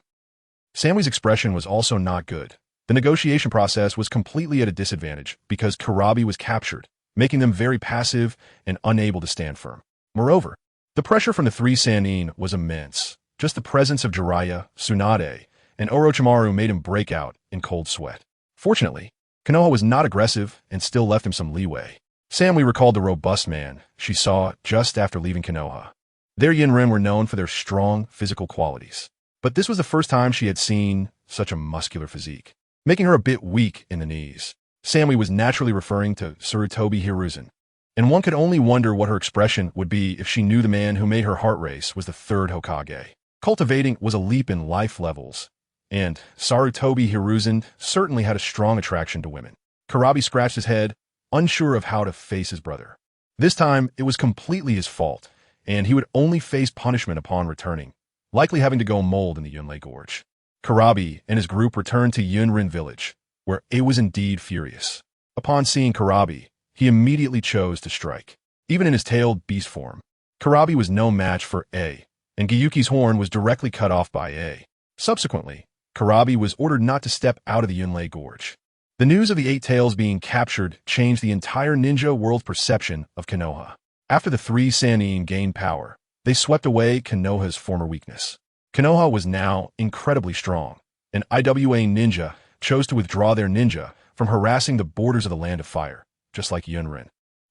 Samui's expression was also not good. The negotiation process was completely at a disadvantage because Karabi was captured, making them very passive and unable to stand firm. Moreover, the pressure from the three Sannin was immense. Just the presence of Jiraiya, Tsunade, and Orochimaru made him break out in cold sweat. Fortunately, Konoha was not aggressive and still left him some leeway. Samui recalled the robust man she saw just after leaving Konoha. Their Yinrin were known for their strong physical qualities, but this was the first time she had seen such a muscular physique, making her a bit weak in the knees. Samui was naturally referring to Sarutobi Hiruzen, and one could only wonder what her expression would be if she knew the man who made her heart race was the third Hokage. Cultivating was a leap in life levels, and Sarutobi Hiruzen certainly had a strong attraction to women. Karabi scratched his head, unsure of how to face his brother. This time, it was completely his fault, and he would only face punishment upon returning, likely having to go mold in the Yunlei Gorge. Karabi and his group returned to Yunrin village, where A was indeed furious. Upon seeing Karabi, he immediately chose to strike. Even in his tailed beast form, Karabi was no match for A, and Gyuki's horn was directly cut off by A. Subsequently, Karabi was ordered not to step out of the Yunlei Gorge. The news of the Eight Tails being captured changed the entire ninja world's perception of Konoha. After the three Sannin gained power, they swept away Konoha's former weakness. Konoha was now incredibly strong, and IWA ninja chose to withdraw their ninja from harassing the borders of the Land of Fire, just like Yunrin.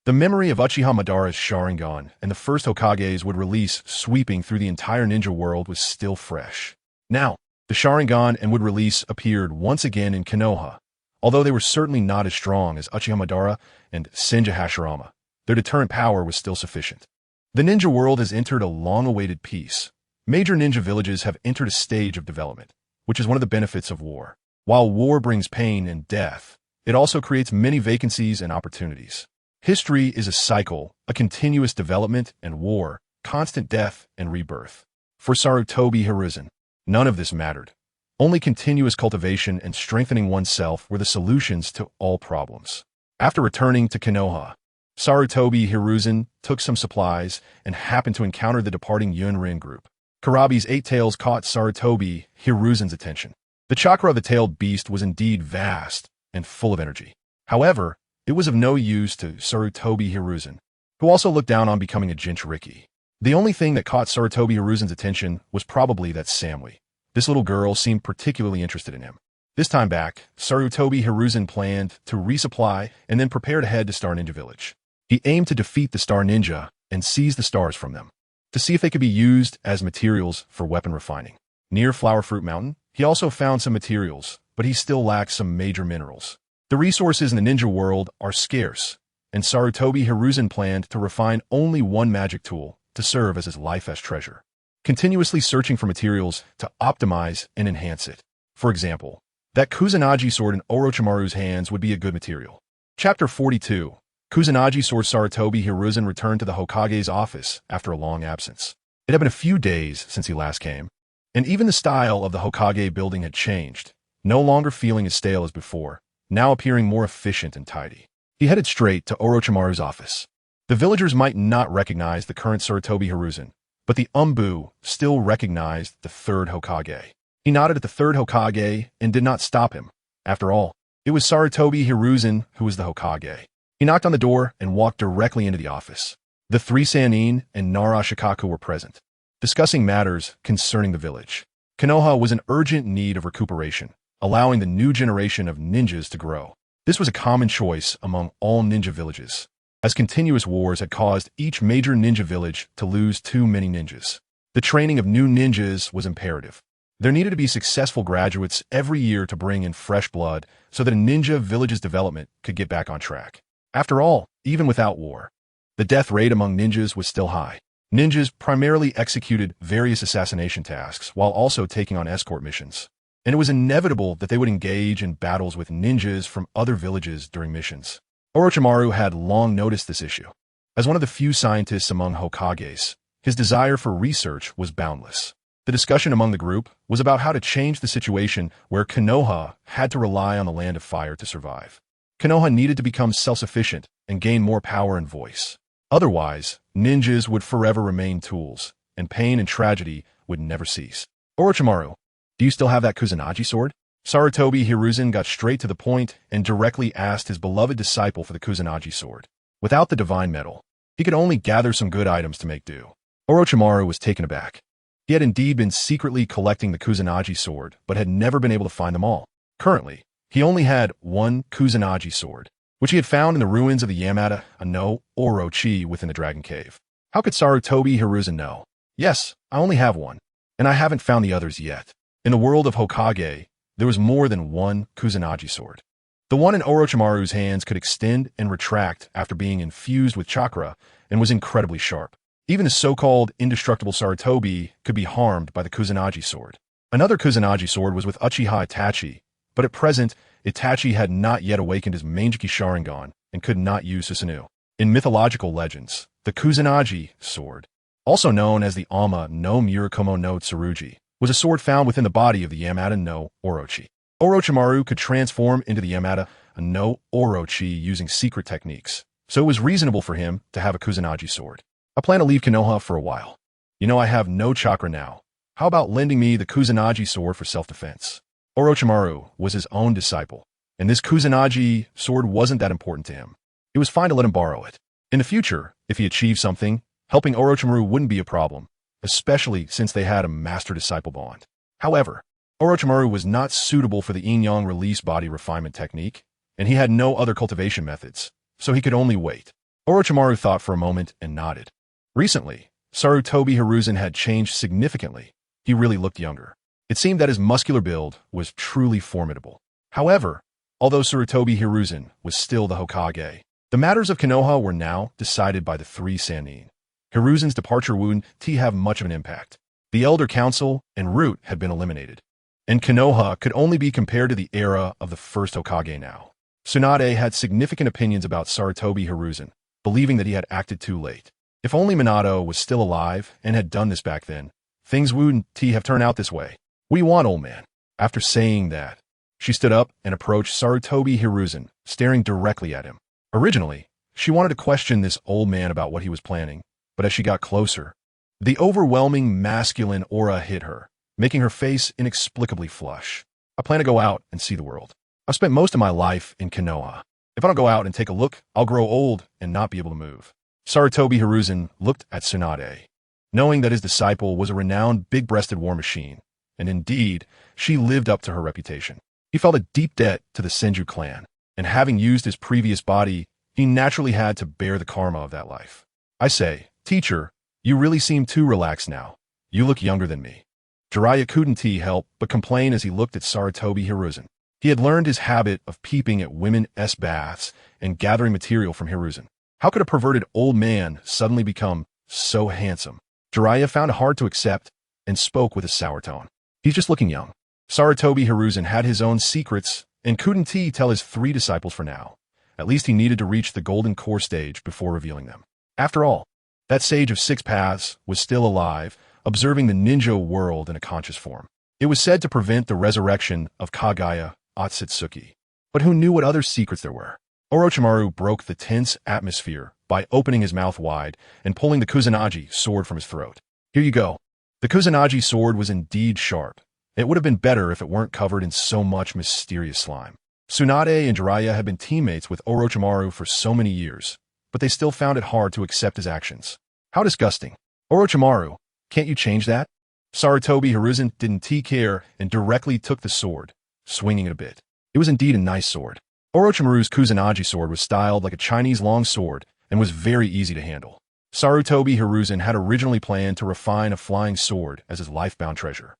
The memory of Uchiha Madara's Sharingan and the first Hokage's would release sweeping through the entire ninja world was still fresh. Now, the Sharingan and would release appeared once again in Konoha. Although they were certainly not as strong as Uchiha Madara and Senju Hashirama, their deterrent power was still sufficient. The ninja world has entered a long-awaited peace. Major ninja villages have entered a stage of development, which is one of the benefits of war. While war brings pain and death, it also creates many vacancies and opportunities. History is a cycle, a continuous development and war, constant death and rebirth. For Sarutobi Hiruzen, none of this mattered. Only continuous cultivation and strengthening oneself were the solutions to all problems. After returning to Konoha, Sarutobi Hiruzen took some supplies and happened to encounter the departing Yunrin group. Karabi's Eight Tails caught Sarutobi Hiruzen's attention. The chakra of the tailed beast was indeed vast and full of energy. However, it was of no use to Sarutobi Hiruzen. who also looked down on becoming a Jinchuriki. The only thing that caught Sarutobi Hiruzen's attention was probably that Samui. This little girl seemed particularly interested in him. This time back, Sarutobi Hiruzen planned to resupply and then prepare to head to Star Ninja Village. He aimed to defeat the Star Ninja and seize the stars from them, to see if they could be used as materials for weapon refining. Near Flower Fruit Mountain, he also found some materials, but he still lacked some major minerals. The resources in the ninja world are scarce, and Sarutobi Hiruzen planned to refine only one magic tool to serve as his life-as treasure, continuously searching for materials to optimize and enhance it. For example, that Kusanagi sword in Orochimaru's hands would be a good material. Chapter 42. Kusanagi sword. Sarutobi Hiruzen returned to the Hokage's office after a long absence. It had been a few days since he last came, and even the style of the Hokage building had changed, no longer feeling as stale as before, now appearing more efficient and tidy. He headed straight to Orochimaru's office. The villagers might not recognize the current Sarutobi Hiruzen, but the Umbu still recognized the third Hokage. He nodded at the third Hokage and did not stop him. After all, it was Sarutobi Hiruzen who was the Hokage. He knocked on the door and walked directly into the office. The three Sannin and Nara Shikaku were present, discussing matters concerning the village. Konoha was in urgent need of recuperation, allowing the new generation of ninjas to grow. This was a common choice among all ninja villages, as continuous wars had caused each major ninja village to lose too many ninjas. The training of new ninjas was imperative. There needed to be successful graduates every year to bring in fresh blood so that a ninja village's development could get back on track. After all, even without war, the death rate among ninjas was still high. Ninjas primarily executed various assassination tasks while also taking on escort missions, and it was inevitable that they would engage in battles with ninjas from other villages during missions. Orochimaru had long noticed this issue. As one of the few scientists among Hokages, his desire for research was boundless. The discussion among the group was about how to change the situation where Konoha had to rely on the Land of Fire to survive. Konoha needed to become self-sufficient and gain more power and voice. Otherwise, ninjas would forever remain tools, and pain and tragedy would never cease. Orochimaru, do you still have that Kusanagi sword? Sarutobi Hiruzen got straight to the point and directly asked his beloved disciple for the Kusanagi sword. Without the divine metal, he could only gather some good items to make do. Orochimaru was taken aback. He had indeed been secretly collecting the Kusanagi sword, but had never been able to find them all. Currently, he only had one Kusanagi sword, which he had found in the ruins of the Yamata Ano Orochi within the Dragon Cave. How could Sarutobi Hiruzen know? Yes, I only have one, and I haven't found the others yet. In the world of Hokage, there was more than one Kusanagi sword. The one in Orochimaru's hands could extend and retract after being infused with chakra and was incredibly sharp. Even the so-called indestructible Sarutobi could be harmed by the Kusanagi sword. Another Kusanagi sword was with Uchiha Itachi, but at present, Itachi had not yet awakened his Manjiki Sharingan and could not use Susanoo. In mythological legends, the Kusanagi sword, also known as the Ama no Murakumo no Tsurugi, was a sword found within the body of the Yamata no Orochi. Orochimaru could transform into the Yamata no Orochi using secret techniques, so it was reasonable for him to have a Kusanagi sword. I plan to leave Konoha for a while. You know I have no chakra now. How about lending me the Kusanagi sword for self-defense? Orochimaru was his own disciple, and this Kusanagi sword wasn't that important to him. It was fine to let him borrow it. In the future, if he achieved something, helping Orochimaru wouldn't be a problem, especially since they had a master-disciple bond. However, Orochimaru was not suitable for the yin-yang release body refinement technique, and he had no other cultivation methods, so he could only wait. Orochimaru thought for a moment and nodded. Recently, Sarutobi Hiruzen had changed significantly. He really looked younger. It seemed that his muscular build was truly formidable. However, although Sarutobi Hiruzen was still the Hokage, the matters of Konoha were now decided by the three Sannin. Hiruzen's departure wouldn't have much of an impact. The Elder Council and Root had been eliminated, and Konoha could only be compared to the era of the first Hokage now. Tsunade had significant opinions about Sarutobi Hiruzen, believing that he had acted too late. If only Minato was still alive and had done this back then, things wouldn't have turned out this way. What do you want, old man? After saying that, she stood up and approached Sarutobi Hiruzen, staring directly at him. Originally, she wanted to question this old man about what he was planning, but as she got closer, the overwhelming masculine aura hit her, making her face inexplicably flush. I plan to go out and see the world. I've spent most of my life in Konoha. If I don't go out and take a look, I'll grow old and not be able to move. Sarutobi Hiruzen looked at Tsunade, knowing that his disciple was a renowned big-breasted war machine, and indeed, she lived up to her reputation. He felt a deep debt to the Senju clan, and having used his previous body, he naturally had to bear the karma of that life. I say, teacher, you really seem too relaxed now. You look younger than me. Jiraiya couldn't help but complain as he looked at Sarutobi Hiruzen. He had learned his habit of peeping at women's baths and gathering material from Hiruzen. How could a perverted old man suddenly become so handsome? Jiraiya found it hard to accept and spoke with a sour tone. He's just looking young. Sarutobi Hiruzen had his own secrets and couldn't tell his 3 disciples for now. At least he needed to reach the golden core stage before revealing them. After all, that sage of 6 paths was still alive, observing the ninja world in a conscious form. It was said to prevent the resurrection of Kaguya Otsutsuki. But who knew what other secrets there were? Orochimaru broke the tense atmosphere by opening his mouth wide and pulling the Kusanagi sword from his throat. Here you go. The Kusanagi sword was indeed sharp. It would have been better if it weren't covered in so much mysterious slime. Tsunade and Jiraiya had been teammates with Orochimaru for so many years, but they still found it hard to accept his actions. How disgusting. Orochimaru, can't you change that? Sarutobi Hiruzen didn't care and directly took the sword, swinging it a bit. It was indeed a nice sword. Orochimaru's Kusanagi sword was styled like a Chinese long sword and was very easy to handle. Sarutobi Hiruzen had originally planned to refine a flying sword as his life-bound treasure.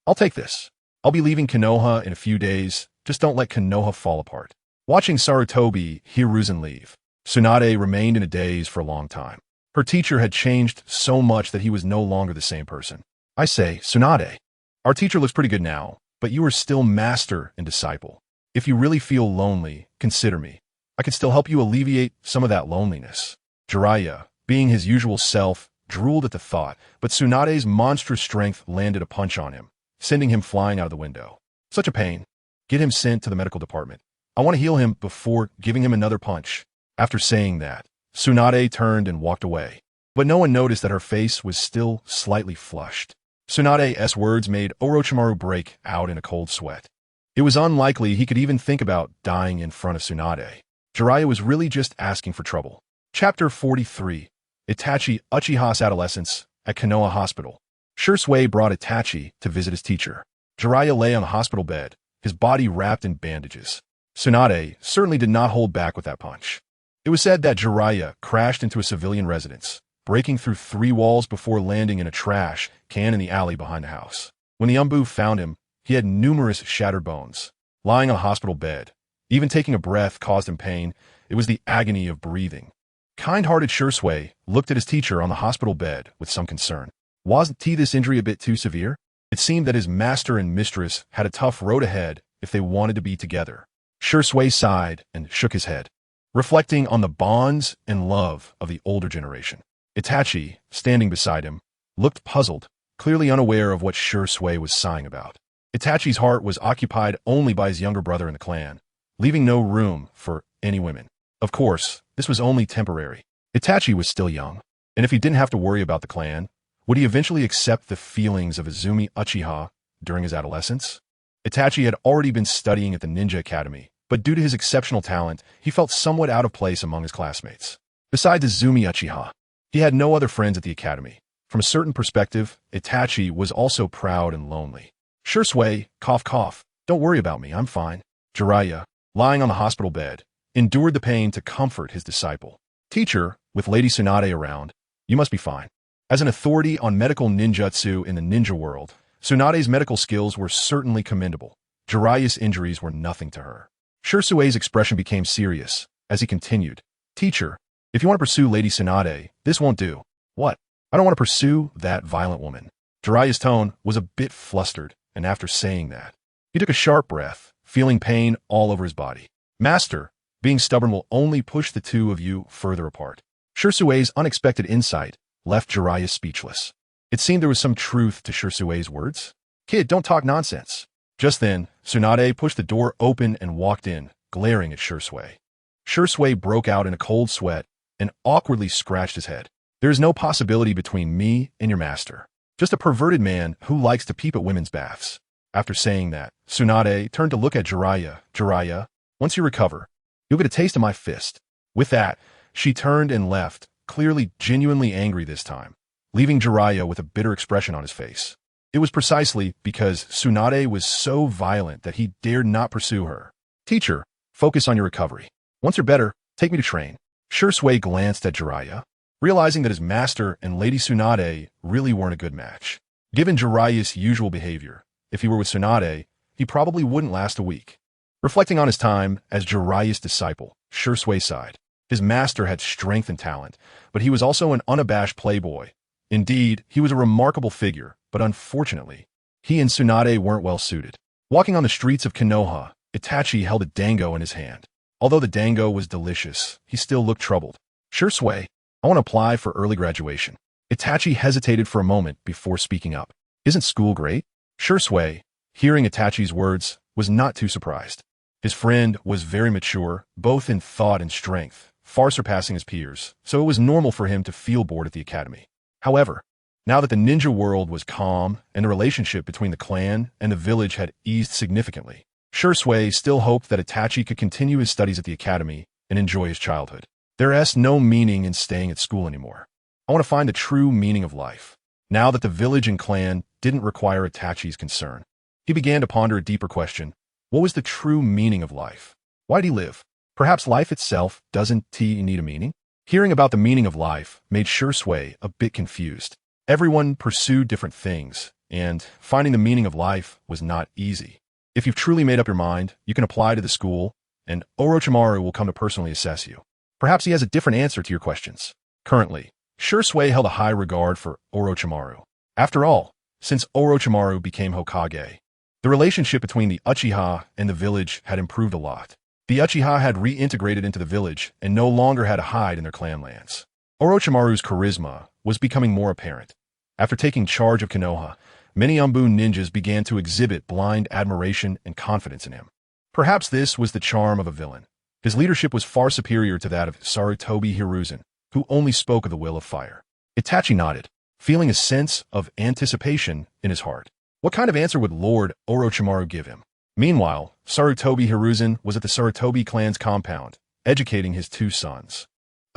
I'll take this. I'll be leaving Konoha in a few days. Just don't let Konoha fall apart. Watching Sarutobi Hiruzen leave, Tsunade remained in a daze for a long time. Her teacher had changed so much that he was no longer the same person. I say, Tsunade, our teacher looks pretty good now, but you are still master and disciple. If you really feel lonely, consider me. I can still help you alleviate some of that loneliness. Jiraiya, being his usual self, drooled at the thought, but Tsunade's monstrous strength landed a punch on him, sending him flying out of the window. Such a pain. Get him sent to the medical department. I want to heal him before giving him another punch. After saying that, Tsunade turned and walked away, but no one noticed that her face was still slightly flushed. Tsunade's words made Orochimaru break out in a cold sweat. It was unlikely he could even think about dying in front of Tsunade. Jiraiya was really just asking for trouble. Chapter 43. Itachi Uchiha's Adolescence at Konoha Hospital. Shursui brought Itachi to visit his teacher. Jiraiya lay on the hospital bed, his body wrapped in bandages. Tsunade certainly did not hold back with that punch. It was said that Jiraiya crashed into a civilian residence, breaking through 3 walls before landing in a trash can in the alley behind the house. When the Umbu found him, he had numerous shattered bones. Lying on a hospital bed, even taking a breath caused him pain. It was the agony of breathing. Kind-hearted Shursui looked at his teacher on the hospital bed with some concern. Wasn't this injury a bit too severe? It seemed that his master and mistress had a tough road ahead if they wanted to be together. Shursui sighed and shook his head, reflecting on the bonds and love of the older generation. Itachi, standing beside him, looked puzzled, clearly unaware of what Shursui was sighing about. Itachi's heart was occupied only by his younger brother in the clan, leaving no room for any women. Of course, this was only temporary. Itachi was still young, and if he didn't have to worry about the clan, would he eventually accept the feelings of Izumi Uchiha during his adolescence? Itachi had already been studying at the Ninja Academy, but due to his exceptional talent, he felt somewhat out of place among his classmates. Besides Izumi Uchiha, he had no other friends at the academy. From a certain perspective, Itachi was also proud and lonely. Shursui, cough cough, don't worry about me, I'm fine. Jiraiya, lying on the hospital bed, endured the pain to comfort his disciple. Teacher, with Lady Tsunade around, you must be fine. As an authority on medical ninjutsu in the ninja world, Tsunade's medical skills were certainly commendable. Jiraiya's injuries were nothing to her. Shursui's expression became serious as he continued. Teacher, if you want to pursue Lady Tsunade, this won't do. What? I don't want to pursue that violent woman. Jiraiya's tone was a bit flustered, and after saying that, he took a sharp breath, feeling pain all over his body. Master, being stubborn will only push the 2 of you further apart. Shursui's unexpected insight left Jiraiya speechless. It seemed there was some truth to Shursui's words. Kid, don't talk nonsense. Just then, Tsunade pushed the door open and walked in, glaring at Shursui. Shursui broke out in a cold sweat and awkwardly scratched his head. There is no possibility between me and your master. Just a perverted man who likes to peep at women's baths. After saying that, Tsunade turned to look at Jiraiya. Jiraiya, once you recover, you'll get a taste of my fist. With that, she turned and left, clearly genuinely angry this time, leaving Jiraiya with a bitter expression on his face. It was precisely because Tsunade was so violent that he dared not pursue her. Teacher, focus on your recovery. Once you're better, take me to train. Shursui glanced at Jiraiya, realizing that his master and Lady Tsunade really weren't a good match. Given Jiraiya's usual behavior, if he were with Tsunade, he probably wouldn't last a week. Reflecting on his time as Jiraiya's disciple, Shursui sighed. His master had strength and talent, but he was also an unabashed playboy. Indeed, he was a remarkable figure, but unfortunately, he and Tsunade weren't well suited. Walking on the streets of Konoha, Itachi held a dango in his hand. Although the dango was delicious, he still looked troubled. Shursui, I want to apply for early graduation. Itachi hesitated for a moment before speaking up. Isn't school great? Shursui, hearing Itachi's words, was not too surprised. His friend was very mature, both in thought and strength, far surpassing his peers, so it was normal for him to feel bored at the academy. However, now that the ninja world was calm and the relationship between the clan and the village had eased significantly, Shursui still hoped that Itachi could continue his studies at the academy and enjoy his childhood. There's no meaning in staying at school anymore. I want to find the true meaning of life. Now that the village and clan didn't require Itachi's concern, he began to ponder a deeper question. What was the true meaning of life? Why'd he live? Perhaps life itself doesn't need a meaning? Hearing about the meaning of life made Shursui a bit confused. Everyone pursued different things, and finding the meaning of life was not easy. If you've truly made up your mind, you can apply to the school, and Orochimaru will come to personally assess you. Perhaps he has a different answer to your questions. Currently, Shursui held a high regard for Orochimaru. After all, since Orochimaru became Hokage, the relationship between the Uchiha and the village had improved a lot. The Uchiha had reintegrated into the village and no longer had to hide in their clan lands. Orochimaru's charisma was becoming more apparent. After taking charge of Konoha, many Anbu ninjas began to exhibit blind admiration and confidence in him. Perhaps this was the charm of a villain. His leadership was far superior to that of Sarutobi Hiruzen, who only spoke of the will of fire. Itachi nodded, feeling a sense of anticipation in his heart. What kind of answer would Lord Orochimaru give him? Meanwhile, Sarutobi Hiruzen was at the Sarutobi clan's compound, educating his two sons.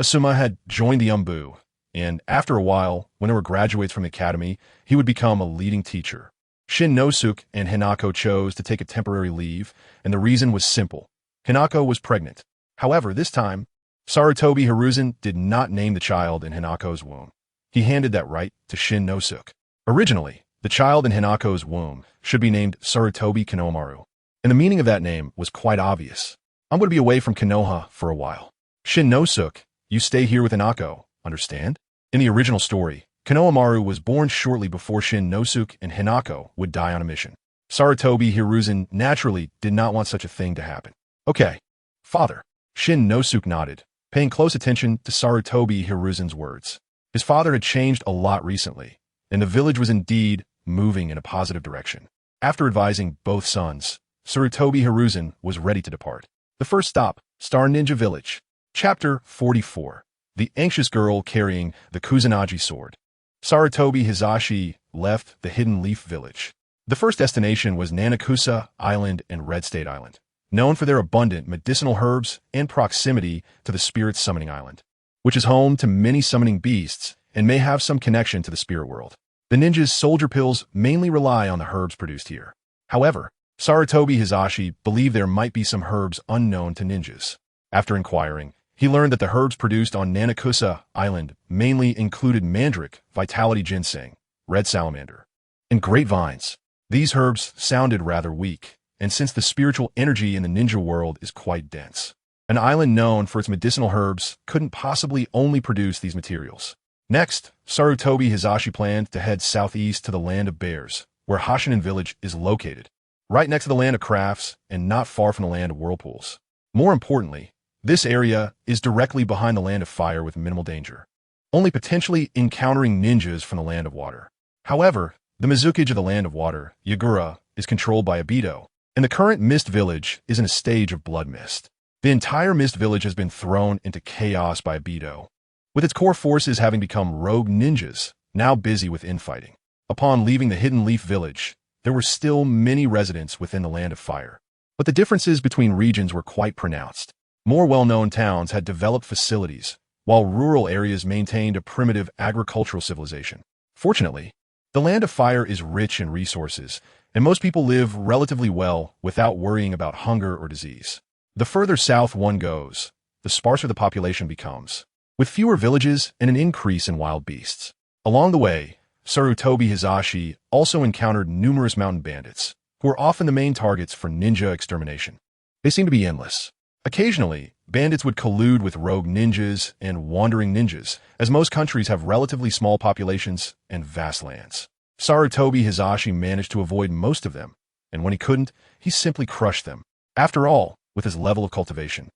Asuma had joined the Anbu, and after a while, when there were graduates from the academy, he would become a leading teacher. Shin Nosuke and Hinako chose to take a temporary leave, and the reason was simple. Hinako was pregnant. However, this time, Sarutobi Hiruzen did not name the child in Hinako's womb. He handed that right to Shin Nosuke. Originally, the child in Hinako's womb should be named Sarutobi Konohamaru, and the meaning of that name was quite obvious. I'm going to be away from Konoha for a while. Shin Nosuke, you stay here with Hinako, understand? In the original story, Konohamaru was born shortly before Shin Nosuke and Hinako would die on a mission. Sarutobi Hiruzen naturally did not want such a thing to happen. Okay, father. Shin Nosuke nodded, paying close attention to Sarutobi Hiruzen's words. His father had changed a lot recently, and the village was indeed moving in a positive direction. After advising both sons, Sarutobi Hiruzen was ready to depart. The first stop, Star Ninja Village. Chapter 44. The Anxious Girl Carrying the Kusanagi Sword. Sarutobi Hizashi left the Hidden Leaf Village. The first destination was Nanakusa Island and Red State Island, known for their abundant medicinal herbs and proximity to the Spirit Summoning Island, which is home to many summoning beasts and may have some connection to the spirit world. The ninjas' soldier pills mainly rely on the herbs produced here. However, Sarutobi Hizashi believed there might be some herbs unknown to ninjas. After inquiring, he learned that the herbs produced on Nanakusa Island mainly included mandrake, vitality ginseng, red salamander, and grapevines. These herbs sounded rather weak, and since the spiritual energy in the ninja world is quite dense, an island known for its medicinal herbs couldn't possibly only produce these materials. Next, Sarutobi Hizashi planned to head southeast to the Land of Bears, where Hashinen Village is located, right next to the Land of Crafts and not far from the Land of Whirlpools. More importantly, this area is directly behind the Land of Fire with minimal danger, only potentially encountering ninjas from the Land of Water. However, the Mizukage of the Land of Water, Yagura, is controlled by Obito, and the current Mist Village is in a stage of blood mist. The entire Mist Village has been thrown into chaos by Obito, with its core forces having become rogue ninjas, now busy with infighting. Upon leaving the Hidden Leaf Village, there were still many residents within the Land of Fire, but the differences between regions were quite pronounced. More well-known towns had developed facilities, while rural areas maintained a primitive agricultural civilization. Fortunately, the Land of Fire is rich in resources, and most people live relatively well without worrying about hunger or disease. The further south one goes, the sparser the population becomes, with fewer villages and an increase in wild beasts. Along the way, Sarutobi Hiruzen also encountered numerous mountain bandits, who are often the main targets for ninja extermination. They seem to be endless. Occasionally, bandits would collude with rogue ninjas and wandering ninjas, as most countries have relatively small populations and vast lands. Sarutobi Hiruzen managed to avoid most of them, and when he couldn't, he simply crushed them. After all, with his level of cultivation,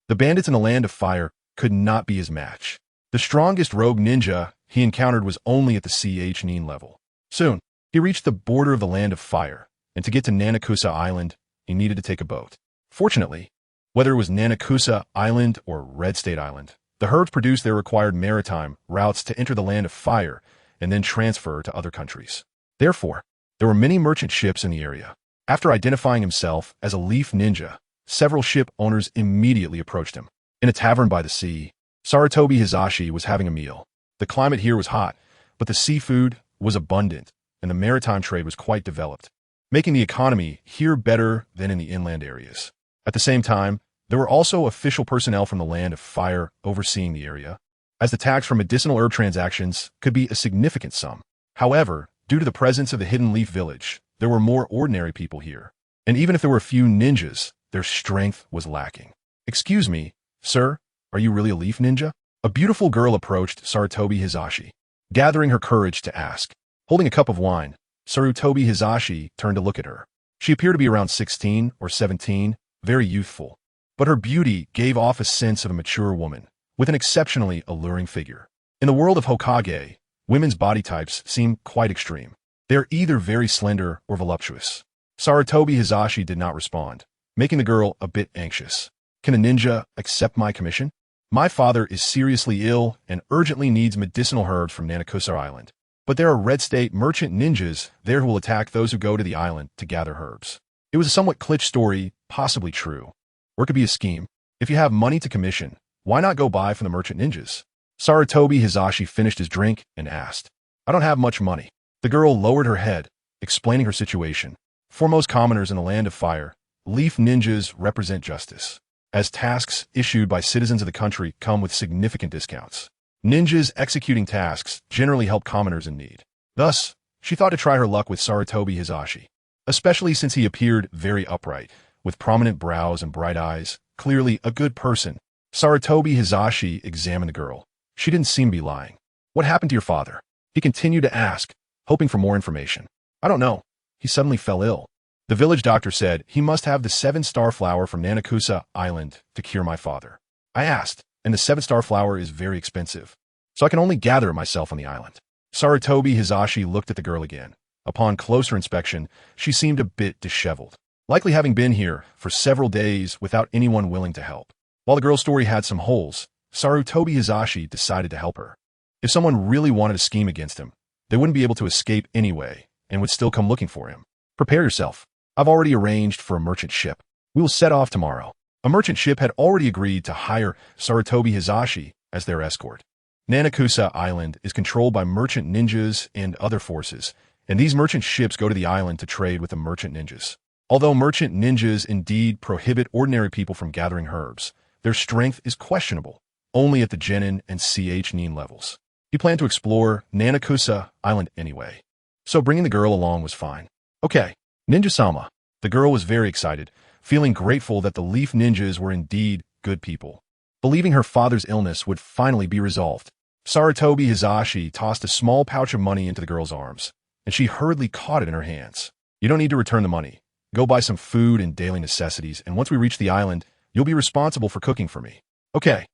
the bandits in the Land of Fire could not be his match. The strongest rogue ninja he encountered was only at the CH9 level. Soon, he reached the border of the Land of Fire, and to get to Nanakusa Island, he needed to take a boat. Fortunately, whether it was Nanakusa Island or Red State Island, the herbs produced there required maritime routes to enter the Land of Fire and then transfer to other countries. Therefore, there were many merchant ships in the area. After identifying himself as a leaf ninja, several ship owners immediately approached him. In a tavern by the sea, Sarutobi Hiruzen was having a meal. The climate here was hot, but the seafood was abundant, and the maritime trade was quite developed, making the economy here better than in the inland areas. At the same time, there were also official personnel from the Land of Fire overseeing the area, as the tax from medicinal herb transactions could be a significant sum. However, due to the presence of the Hidden Leaf Village, there were more ordinary people here, and even if there were a few ninjas, their strength was lacking. "Excuse me, sir, are you really a leaf ninja?" A beautiful girl approached Sarutobi Hiruzen, gathering her courage to ask. Holding a cup of wine, Sarutobi Hiruzen turned to look at her. She appeared to be around 16 or 17, very youthful, but her beauty gave off a sense of a mature woman, with an exceptionally alluring figure. In the world of Hokage, women's body types seem quite extreme. They are either very slender or voluptuous. Sarutobi Hiruzen did not respond, making the girl a bit anxious. "Can a ninja accept my commission? My father is seriously ill and urgently needs medicinal herbs from Nanakusa Island. But there are Red State merchant ninjas there who will attack those who go to the island to gather herbs." It was a somewhat cliché story, possibly true. Or it could be a scheme. If you have money to commission, why not go buy from the merchant ninjas? Sarutobi Hiruzen finished his drink and asked, "I don't have much money." The girl lowered her head, explaining her situation. For most commoners in the Land of Fire, leaf ninjas represent justice, as tasks issued by citizens of the country come with significant discounts. Ninjas executing tasks generally help commoners in need. Thus, she thought to try her luck with Sarutobi Hiruzen, especially since he appeared very upright, with prominent brows and bright eyes, clearly a good person. Sarutobi Hiruzen examined the girl. She didn't seem to be lying. "What happened to your father?" he continued to ask, hoping for more information. "I don't know. He suddenly fell ill. The village doctor said he must have the 7-star flower from Nanakusa Island to cure my father. I asked, and the 7-star flower is very expensive, so I can only gather it myself on the island." Sarutobi Hiruzen looked at the girl again. Upon closer inspection, she seemed a bit disheveled, likely having been here for several days without anyone willing to help. While the girl's story had some holes, Sarutobi Hiruzen decided to help her. If someone really wanted to scheme against him, they wouldn't be able to escape anyway and would still come looking for him. "Prepare yourself. I've already arranged for a merchant ship. We will set off tomorrow." A merchant ship had already agreed to hire Sarutobi Hiruzen as their escort. Nanakusa Island is controlled by merchant ninjas and other forces, and these merchant ships go to the island to trade with the merchant ninjas. Although merchant ninjas indeed prohibit ordinary people from gathering herbs, their strength is questionable, only at the Genin and CH9 levels. He planned to explore Nanakusa Island anyway, so bringing the girl along was fine. "Okay, Ninja-sama." The girl was very excited, feeling grateful that the leaf ninjas were indeed good people, believing her father's illness would finally be resolved. Sarutobi Hiruzen tossed a small pouch of money into the girl's arms, and she hurriedly caught it in her hands. "You don't need to return the money. Go buy some food and daily necessities, and once we reach the island, you'll be responsible for cooking for me." Okay.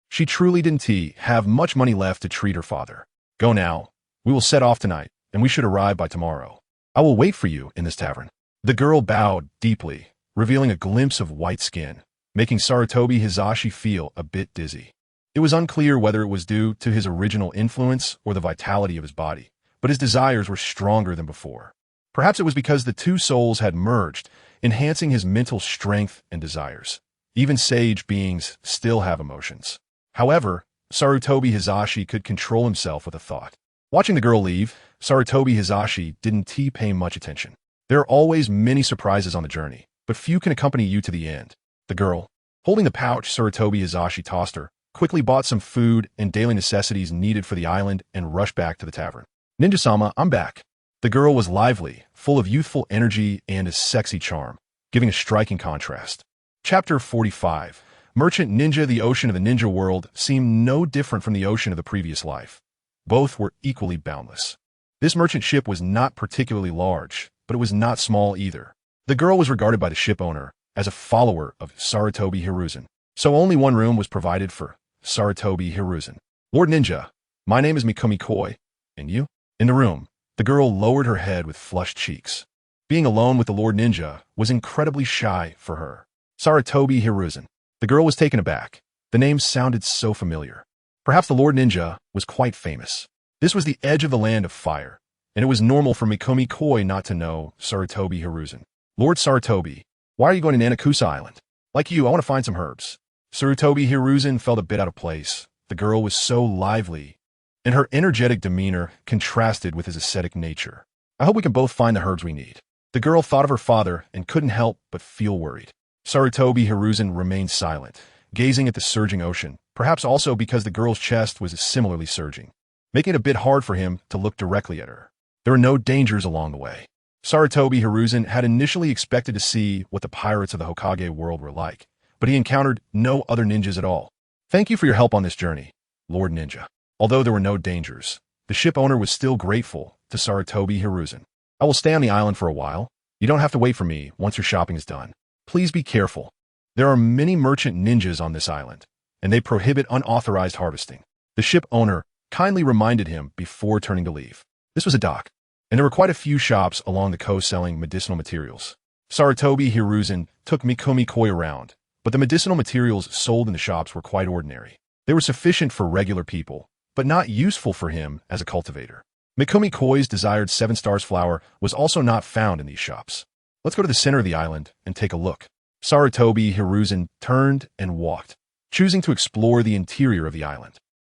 She truly didn't have much money left to treat her father. "Go now. We will set off tonight, and we should arrive by tomorrow. I will wait for you in this tavern." The girl bowed deeply, revealing a glimpse of white skin, making Sarutobi Hiruzen feel a bit dizzy. It was unclear whether it was due to his original influence or the vitality of his body, but his desires were stronger than before. Perhaps it was because the two souls had merged, enhancing his mental strength and desires. Even sage beings still have emotions. However, Sarutobi Hizashi could control himself with a thought. Watching the girl leave, Sarutobi Hizashi didn't pay much attention. There are always many surprises on the journey, but few can accompany you to the end. The girl, holding the pouch Sarutobi Hizashi tossed her, quickly bought some food and daily necessities needed for the island and rushed back to the tavern. Ninja-sama, I'm back. The girl was lively, full of youthful energy and a sexy charm, giving a striking contrast. Chapter 45. Merchant Ninja. The ocean of the ninja world seemed no different from the ocean of the previous life. Both were equally boundless. This merchant ship was not particularly large, but it was not small either. The girl was regarded by the ship owner as a follower of Sarutobi Hiruzen, so only one room was provided for Sarutobi Hiruzen. Lord Ninja, my name is Mikumi Koi, and you? In the room, the girl lowered her head with flushed cheeks. Being alone with the Lord Ninja was incredibly shy for her. Sarutobi Hiruzen. The girl was taken aback. The name sounded so familiar. Perhaps the Lord Ninja was quite famous. This was the edge of the land of fire, and it was normal for Mikumi Koi not to know Sarutobi Hiruzen. Lord Sarutobi, why are you going to Nanakusa Island? Like you, I want to find some herbs. Sarutobi Hiruzen felt a bit out of place. The girl was so lively, and her energetic demeanor contrasted with his ascetic nature. I hope we can both find the herbs we need. The girl thought of her father and couldn't help but feel worried. Sarutobi Hiruzen remained silent, gazing at the surging ocean, perhaps also because the girl's chest was similarly surging, making it a bit hard for him to look directly at her. There were no dangers along the way. Sarutobi Hiruzen had initially expected to see what the pirates of the Hokage world were like, but he encountered no other ninjas at all. Thank you for your help on this journey, Lord Ninja. Although there were no dangers, the ship owner was still grateful to Sarutobi Hiruzen. I will stay on the island for a while. You don't have to wait for me once your shopping is done. Please be careful. There are many merchant ninjas on this island, and they prohibit unauthorized harvesting. The ship owner kindly reminded him before turning to leave. This was a dock, and there were quite a few shops along the coast selling medicinal materials. Sarutobi Hiruzen took Mikumi Koi around, but the medicinal materials sold in the shops were quite ordinary. They were sufficient for regular people, but not useful for him as a cultivator. Mikumi Koi's desired 7 stars flower was also not found in these shops. Let's go to the center of the island and take a look. Sarutobi Hiruzen turned and walked, choosing to explore the interior of the island.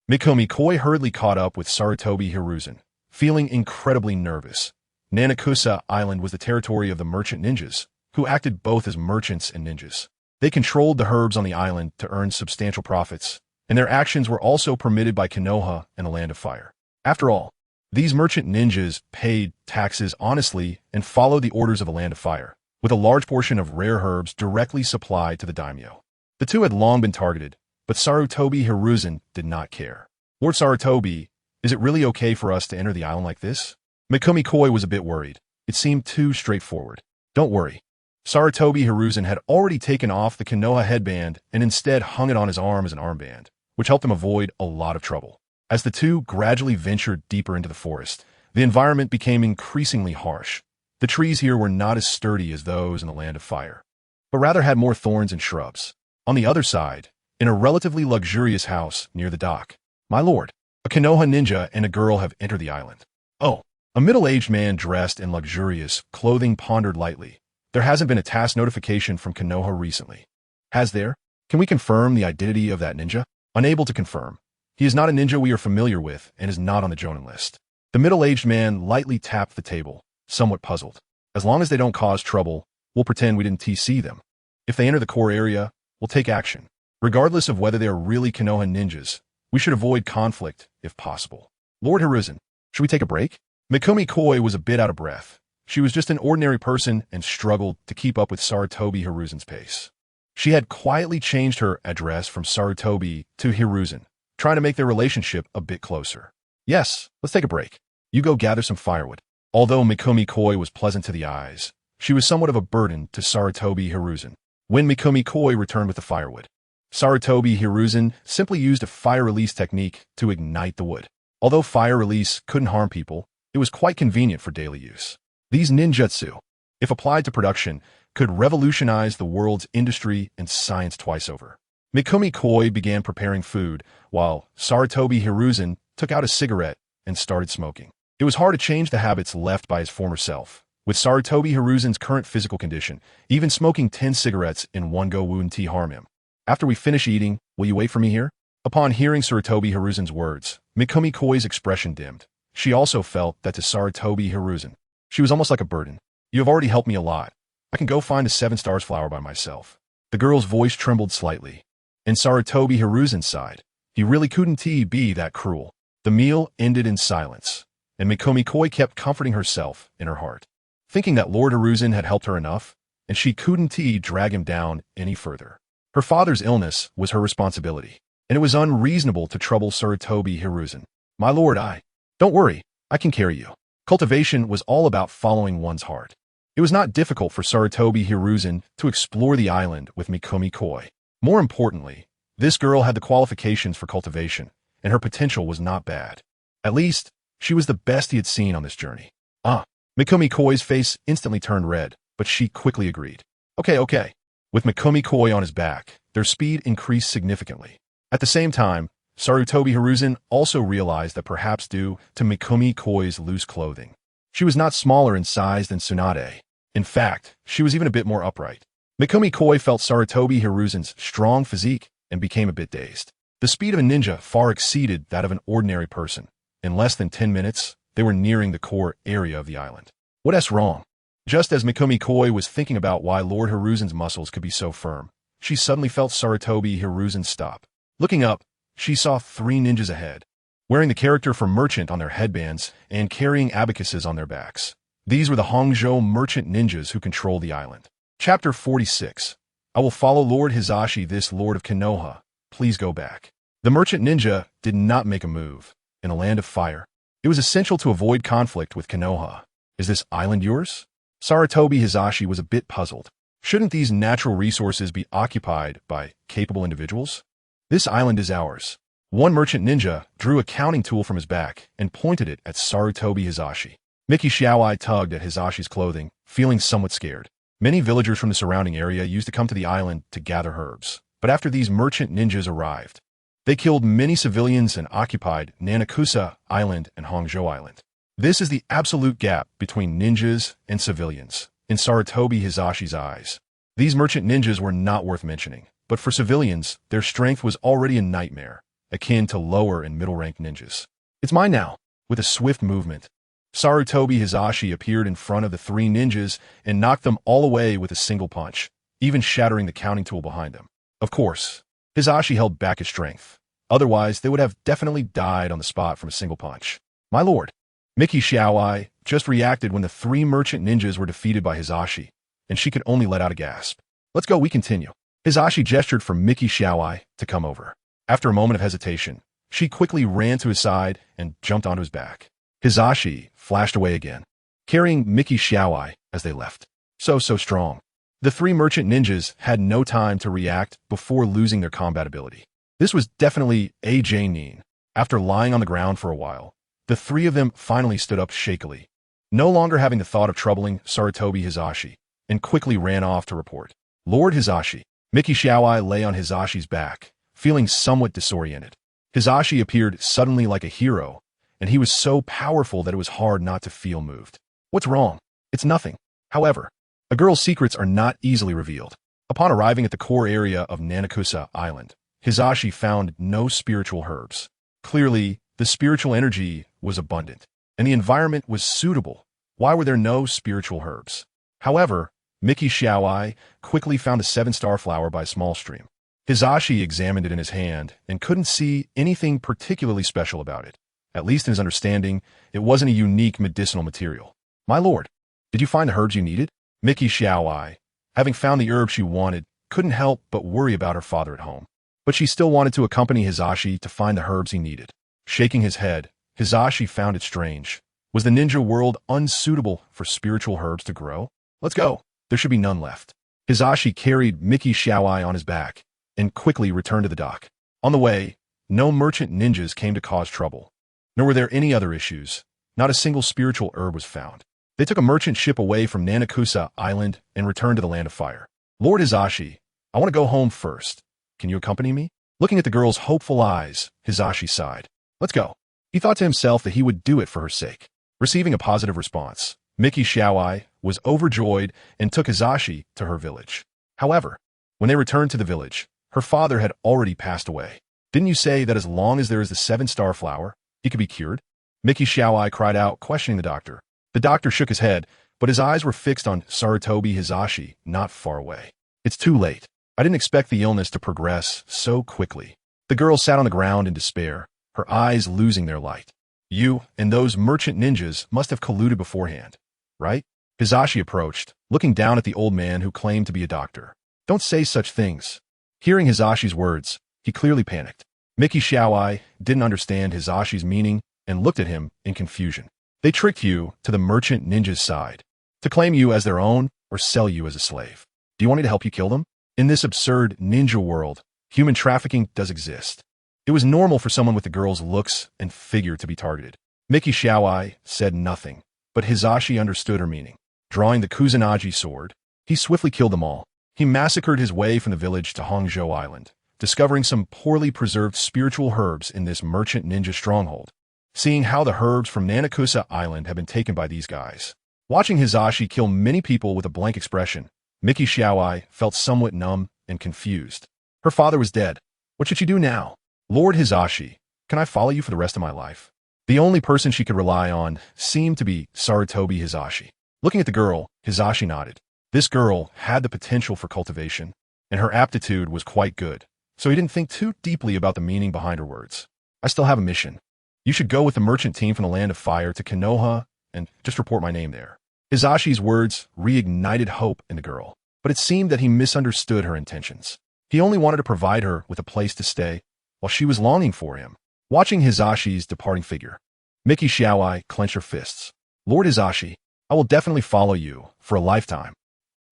Mikumi Koi hurriedly caught up with Sarutobi Hiruzen, feeling incredibly nervous. Nanakusa Island was the territory of the merchant ninjas, who acted both as merchants and ninjas. They controlled the herbs on the island to earn substantial profits, and their actions were also permitted by Konoha and the Land of Fire. After all, these merchant ninjas paid taxes honestly and followed the orders of the Land of Fire, with a large portion of rare herbs directly supplied to the daimyo. The two had long been targeted, but Sarutobi Hiruzen did not care. Lord Sarutobi, is it really okay for us to enter the island like this? Mikumi Koi was a bit worried. It seemed too straightforward. Don't worry. Sarutobi Hiruzen had already taken off the Konoha headband and instead hung it on his arm as an armband, which helped him avoid a lot of trouble. As the two gradually ventured deeper into the forest, the environment became increasingly harsh. The trees here were not as sturdy as those in the Land of Fire, but rather had more thorns and shrubs. On the other side, in a relatively luxurious house near the dock, my lord, a Konoha ninja and a girl have entered the island. Oh, a middle-aged man dressed in luxurious clothing pondered lightly. There hasn't been a task notification from Konoha recently. Has there? Can we confirm the identity of that ninja? Unable to confirm. He is not a ninja we are familiar with and is not on the Jonin list. The middle-aged man lightly tapped the table, somewhat puzzled. As long as they don't cause trouble, we'll pretend we didn't TC them. If they enter the core area, we'll take action. Regardless of whether they are really Konoha ninjas, we should avoid conflict if possible. Lord Hiruzen, should we take a break? Mikumi Koi was a bit out of breath. She was just an ordinary person and struggled to keep up with Sarutobi Hiruzen's pace. She had quietly changed her address from Sarutobi to Hiruzen, trying to make their relationship a bit closer. Yes, let's take a break. You go gather some firewood. Although Mikumi Koi was pleasant to the eyes, she was somewhat of a burden to Sarutobi Hiruzen. When Mikumi Koi returned with the firewood, Sarutobi Hiruzen simply used a fire release technique to ignite the wood. Although fire release couldn't harm people, it was quite convenient for daily use. These ninjutsu, if applied to production, could revolutionize the world's industry and science twice over. Mikumi Koi began preparing food, while Sarutobi Hiruzen took out a cigarette and started smoking. It was hard to change the habits left by his former self. With Sarutobi Hiruzen's current physical condition, even smoking 10 cigarettes in one go wouldn't harm him. After we finish eating, will you wait for me here? Upon hearing Sarutobi Hiruzen's words, Mikumi Koi's expression dimmed. She also felt that to Sarutobi Hiruzen, she was almost like a burden. You have already helped me a lot. I can go find a 7 stars flower by myself. The girl's voice trembled slightly. And Sarutobi Hiruzen sighed. He really couldn't be that cruel. The meal ended in silence, and Mikumi Koi kept comforting herself in her heart, thinking that Lord Hiruzen had helped her enough, and she couldn't drag him down any further. Her father's illness was her responsibility, and it was unreasonable to trouble Sarutobi Hiruzen. My lord, Don't worry, I can carry you. Cultivation was all about following one's heart. It was not difficult for Sarutobi Hiruzen to explore the island with Mikumi Koi. More importantly, this girl had the qualifications for cultivation, and her potential was not bad. At least, she was the best he had seen on this journey. Mikumi Koi's face instantly turned red, but she quickly agreed. Okay. With Mikumi Koi on his back, their speed increased significantly. At the same time, Sarutobi Hiruzen also realized that perhaps due to Mikumi Koi's loose clothing, she was not smaller in size than Tsunade. In fact, she was even a bit more upright. Mikumi Koi felt Sarutobi Hiruzen's strong physique and became a bit dazed. The speed of a ninja far exceeded that of an ordinary person. In less than 10 minutes, they were nearing the core area of the island. What's wrong? Just as Mikumi Koi was thinking about why Lord Hiruzen's muscles could be so firm, she suddenly felt Sarutobi Hiruzen stop. Looking up, she saw 3 ninjas ahead, wearing the character for merchant on their headbands and carrying abacuses on their backs. These were the Hongzhou merchant ninjas who control the island. Chapter 46. I will follow Lord Hizashi, this Lord of Konoha. Please go back. The merchant ninja did not make a move. In a land of fire, it was essential to avoid conflict with Konoha. Is this island yours? Sarutobi Hizashi was a bit puzzled. Shouldn't these natural resources be occupied by capable individuals? This island is ours. One merchant ninja drew a counting tool from his back and pointed it at Sarutobi Hizashi. Miki Xiaowai tugged at Hizashi's clothing, feeling somewhat scared. Many villagers from the surrounding area used to come to the island to gather herbs. But after these merchant ninjas arrived, they killed many civilians and occupied Nanakusa Island and Hongzhou Island. This is the absolute gap between ninjas and civilians. In Sarutobi Hizashi's eyes, these merchant ninjas were not worth mentioning. But for civilians, their strength was already a nightmare, akin to lower and middle-ranked ninjas. It's mine now. With a swift movement, Sarutobi Hizashi appeared in front of the 3 ninjas and knocked them all away with a single punch, even shattering the counting tool behind them. Of course, Hizashi held back his strength. Otherwise, they would have definitely died on the spot from a single punch. My lord, Miki Xiaowai just reacted when the 3 merchant ninjas were defeated by Hizashi, and she could only let out a gasp. Let's go, we continue. Hizashi gestured for Miki Xiaowai to come over. After a moment of hesitation, she quickly ran to his side and jumped onto his back. Hizashi flashed away again, carrying Miki Xiaowai as they left. So strong. The 3 merchant ninjas had no time to react before losing their combat ability. This was definitely a Nin. After lying on the ground for a while, the 3 of them finally stood up shakily, no longer having the thought of troubling Sarutobi Hizashi, and quickly ran off to report. Lord Hizashi. Miki Xiaowai lay on Hizashi's back, feeling somewhat disoriented. Hizashi appeared suddenly like a hero, and he was so powerful that it was hard not to feel moved. What's wrong? It's nothing. However, a girl's secrets are not easily revealed. Upon arriving at the core area of Nanakusa Island, Hizashi found no spiritual herbs. Clearly, the spiritual energy was abundant, and the environment was suitable. Why were there no spiritual herbs? However, Miki Xiaowai quickly found a 7-star flower by a small stream. Hizashi examined it in his hand and couldn't see anything particularly special about it. At least in his understanding, it wasn't a unique medicinal material. My lord, did you find the herbs you needed? Miki Xiaowai, having found the herb she wanted, couldn't help but worry about her father at home. But she still wanted to accompany Hizashi to find the herbs he needed. Shaking his head, Hizashi found it strange. Was the ninja world unsuitable for spiritual herbs to grow? Let's go. There should be none left. Hizashi carried Miki Xiaowai on his back and quickly returned to the dock. On the way, no merchant ninjas came to cause trouble, nor were there any other issues. Not a single spiritual herb was found. They took a merchant ship away from Nanakusa Island and returned to the Land of Fire. Lord Hizashi, I want to go home first. Can you accompany me? Looking at the girl's hopeful eyes, Hizashi sighed. Let's go. He thought to himself that he would do it for her sake. Receiving a positive response, Miki Xiaowai was overjoyed and took Hizashi to her village. However, when they returned to the village, her father had already passed away. Didn't you say that as long as there is the 7-star flower, he could be cured? Miki Xiaowai cried out, questioning the doctor. The doctor shook his head, but his eyes were fixed on Sarutobi Hiruzen, not far away. It's too late. I didn't expect the illness to progress so quickly. The girl sat on the ground in despair, her eyes losing their light. You and those merchant ninjas must have colluded beforehand, right? Hizashi approached, looking down at the old man who claimed to be a doctor. Don't say such things. Hearing Hizashi's words, he clearly panicked. Miki Xiaowai didn't understand Hizashi's meaning and looked at him in confusion. They tricked you to the merchant ninja's side, to claim you as their own or sell you as a slave. Do you want me to help you kill them? In this absurd ninja world, human trafficking does exist. It was normal for someone with the girl's looks and figure to be targeted. Miki Xiaowai said nothing, but Hizashi understood her meaning. Drawing the Kusanagi sword, he swiftly killed them all. He massacred his way from the village to Hongzhou Island, discovering some poorly preserved spiritual herbs in this merchant ninja stronghold. Seeing how the herbs from Nanakusa Island had been taken by these guys. Watching Hizashi kill many people with a blank expression, Miki Xiaowai felt somewhat numb and confused. Her father was dead. What should she do now? Lord Hizashi, can I follow you for the rest of my life? The only person she could rely on seemed to be Sarutobi Hiruzen. Looking at the girl, Hizashi nodded. This girl had the potential for cultivation, and her aptitude was quite good, so he didn't think too deeply about the meaning behind her words. I still have a mission. You should go with the merchant team from the Land of Fire to Konoha and just report my name there. Hizashi's words reignited hope in the girl, but it seemed that he misunderstood her intentions. He only wanted to provide her with a place to stay while she was longing for him. Watching Hizashi's departing figure, Miki Xiaowai clenched her fists. Lord Hizashi, I will definitely follow you for a lifetime.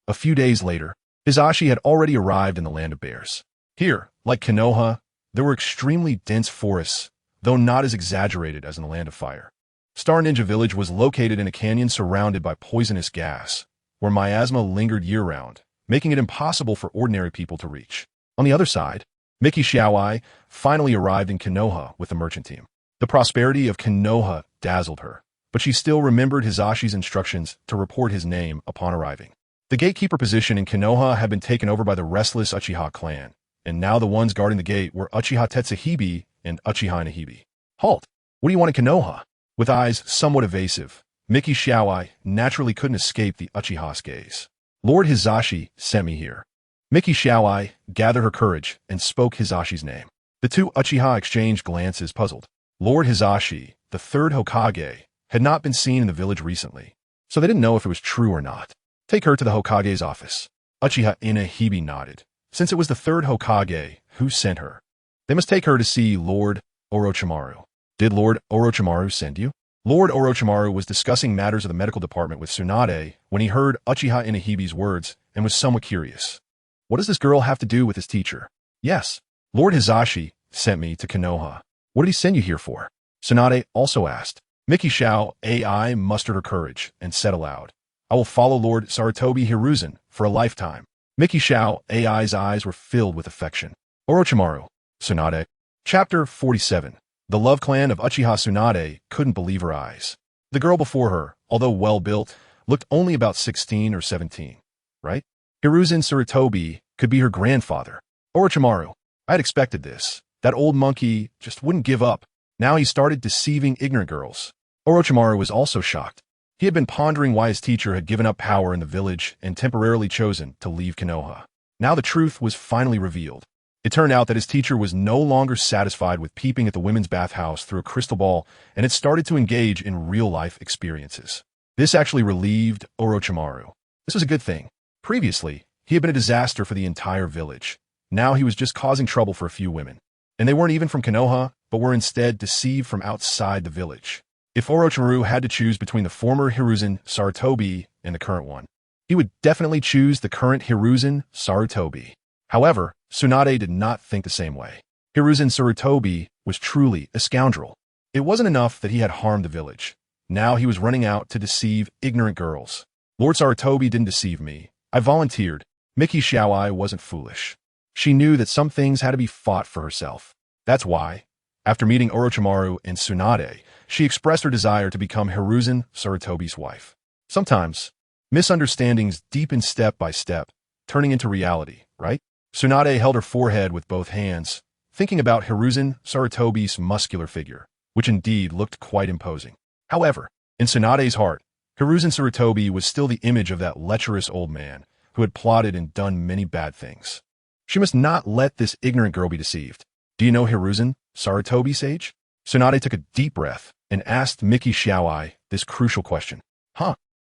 A few days later, Hizashi had already arrived in the Land of Bears. Here, like Konoha, there were extremely dense forests, though not as exaggerated as in the Land of Fire. Star Ninja Village was located in a canyon surrounded by poisonous gas, where miasma lingered year-round, making it impossible for ordinary people to reach. On the other side, Miki Xiaowai finally arrived in Konoha with the merchant team. The prosperity of Konoha dazzled her, but she still remembered Hizashi's instructions to report his name upon arriving. The gatekeeper position in Konoha had been taken over by the restless Uchiha clan, and now the ones guarding the gate were Uchiha Tetsuhebe and Uchiha Inahibe. Halt! What do you want in Konoha? With eyes somewhat evasive, Miki Xiaowai naturally couldn't escape the Uchiha's gaze. Lord Hizashi sent me here. Miki Xiaowai gathered her courage and spoke Hizashi's name. The two Uchiha exchanged glances, puzzled. Lord Hizashi, the third Hokage, had not been seen in the village recently, so they didn't know if it was true or not. Take her to the Hokage's office. Uchiha Inahibe nodded. Since it was the third Hokage who sent her, they must take her to see Lord Orochimaru. Did Lord Orochimaru send you? Lord Orochimaru was discussing matters of the medical department with Tsunade when he heard Uchiha Inahibe's words and was somewhat curious. What does this girl have to do with his teacher? Yes, Lord Hizashi sent me to Konoha. What did he send you here for? Tsunade also asked. Miki Xiaowai mustered her courage and said aloud, I will follow Lord Sarutobi Hiruzen for a lifetime. Miki Xiaowai's eyes were filled with affection. Orochimaru, Tsunade. Chapter 47. The love clan of Uchiha. Tsunade couldn't believe her eyes. The girl before her, although well-built, looked only about 16 or 17, right? Hiruzen Sarutobi could be her grandfather. Orochimaru, I had expected this. That old monkey just wouldn't give up. Now he started deceiving ignorant girls. Orochimaru was also shocked. He had been pondering why his teacher had given up power in the village and temporarily chosen to leave Konoha. Now the truth was finally revealed. It turned out that his teacher was no longer satisfied with peeping at the women's bathhouse through a crystal ball and had started to engage in real-life experiences. This actually relieved Orochimaru. This was a good thing. Previously, he had been a disaster for the entire village. Now he was just causing trouble for a few women. And they weren't even from Konoha, but were instead deceived from outside the village. If Orochimaru had to choose between the former Hiruzen Sarutobi and the current one, he would definitely choose the current Hiruzen Sarutobi. However, Tsunade did not think the same way. Hiruzen Sarutobi was truly a scoundrel. It wasn't enough that he had harmed the village. Now he was running out to deceive ignorant girls. Lord Sarutobi didn't deceive me. I volunteered. Miki Xiaowai wasn't foolish. She knew that some things had to be fought for herself. That's why, after meeting Orochimaru and Tsunade, she expressed her desire to become Hiruzen Sarutobi's wife. Sometimes, misunderstandings deepen step by step, turning into reality, right? Tsunade held her forehead with both hands, thinking about Hiruzen Sarutobi's muscular figure, which indeed looked quite imposing. However, in Tsunade's heart, Hiruzen Sarutobi was still the image of that lecherous old man who had plotted and done many bad things. She must not let this ignorant girl be deceived. Do you know Hiruzen Sarutobi, sage? Tsunade took a deep breath and asked Miki Xiaowai this crucial question.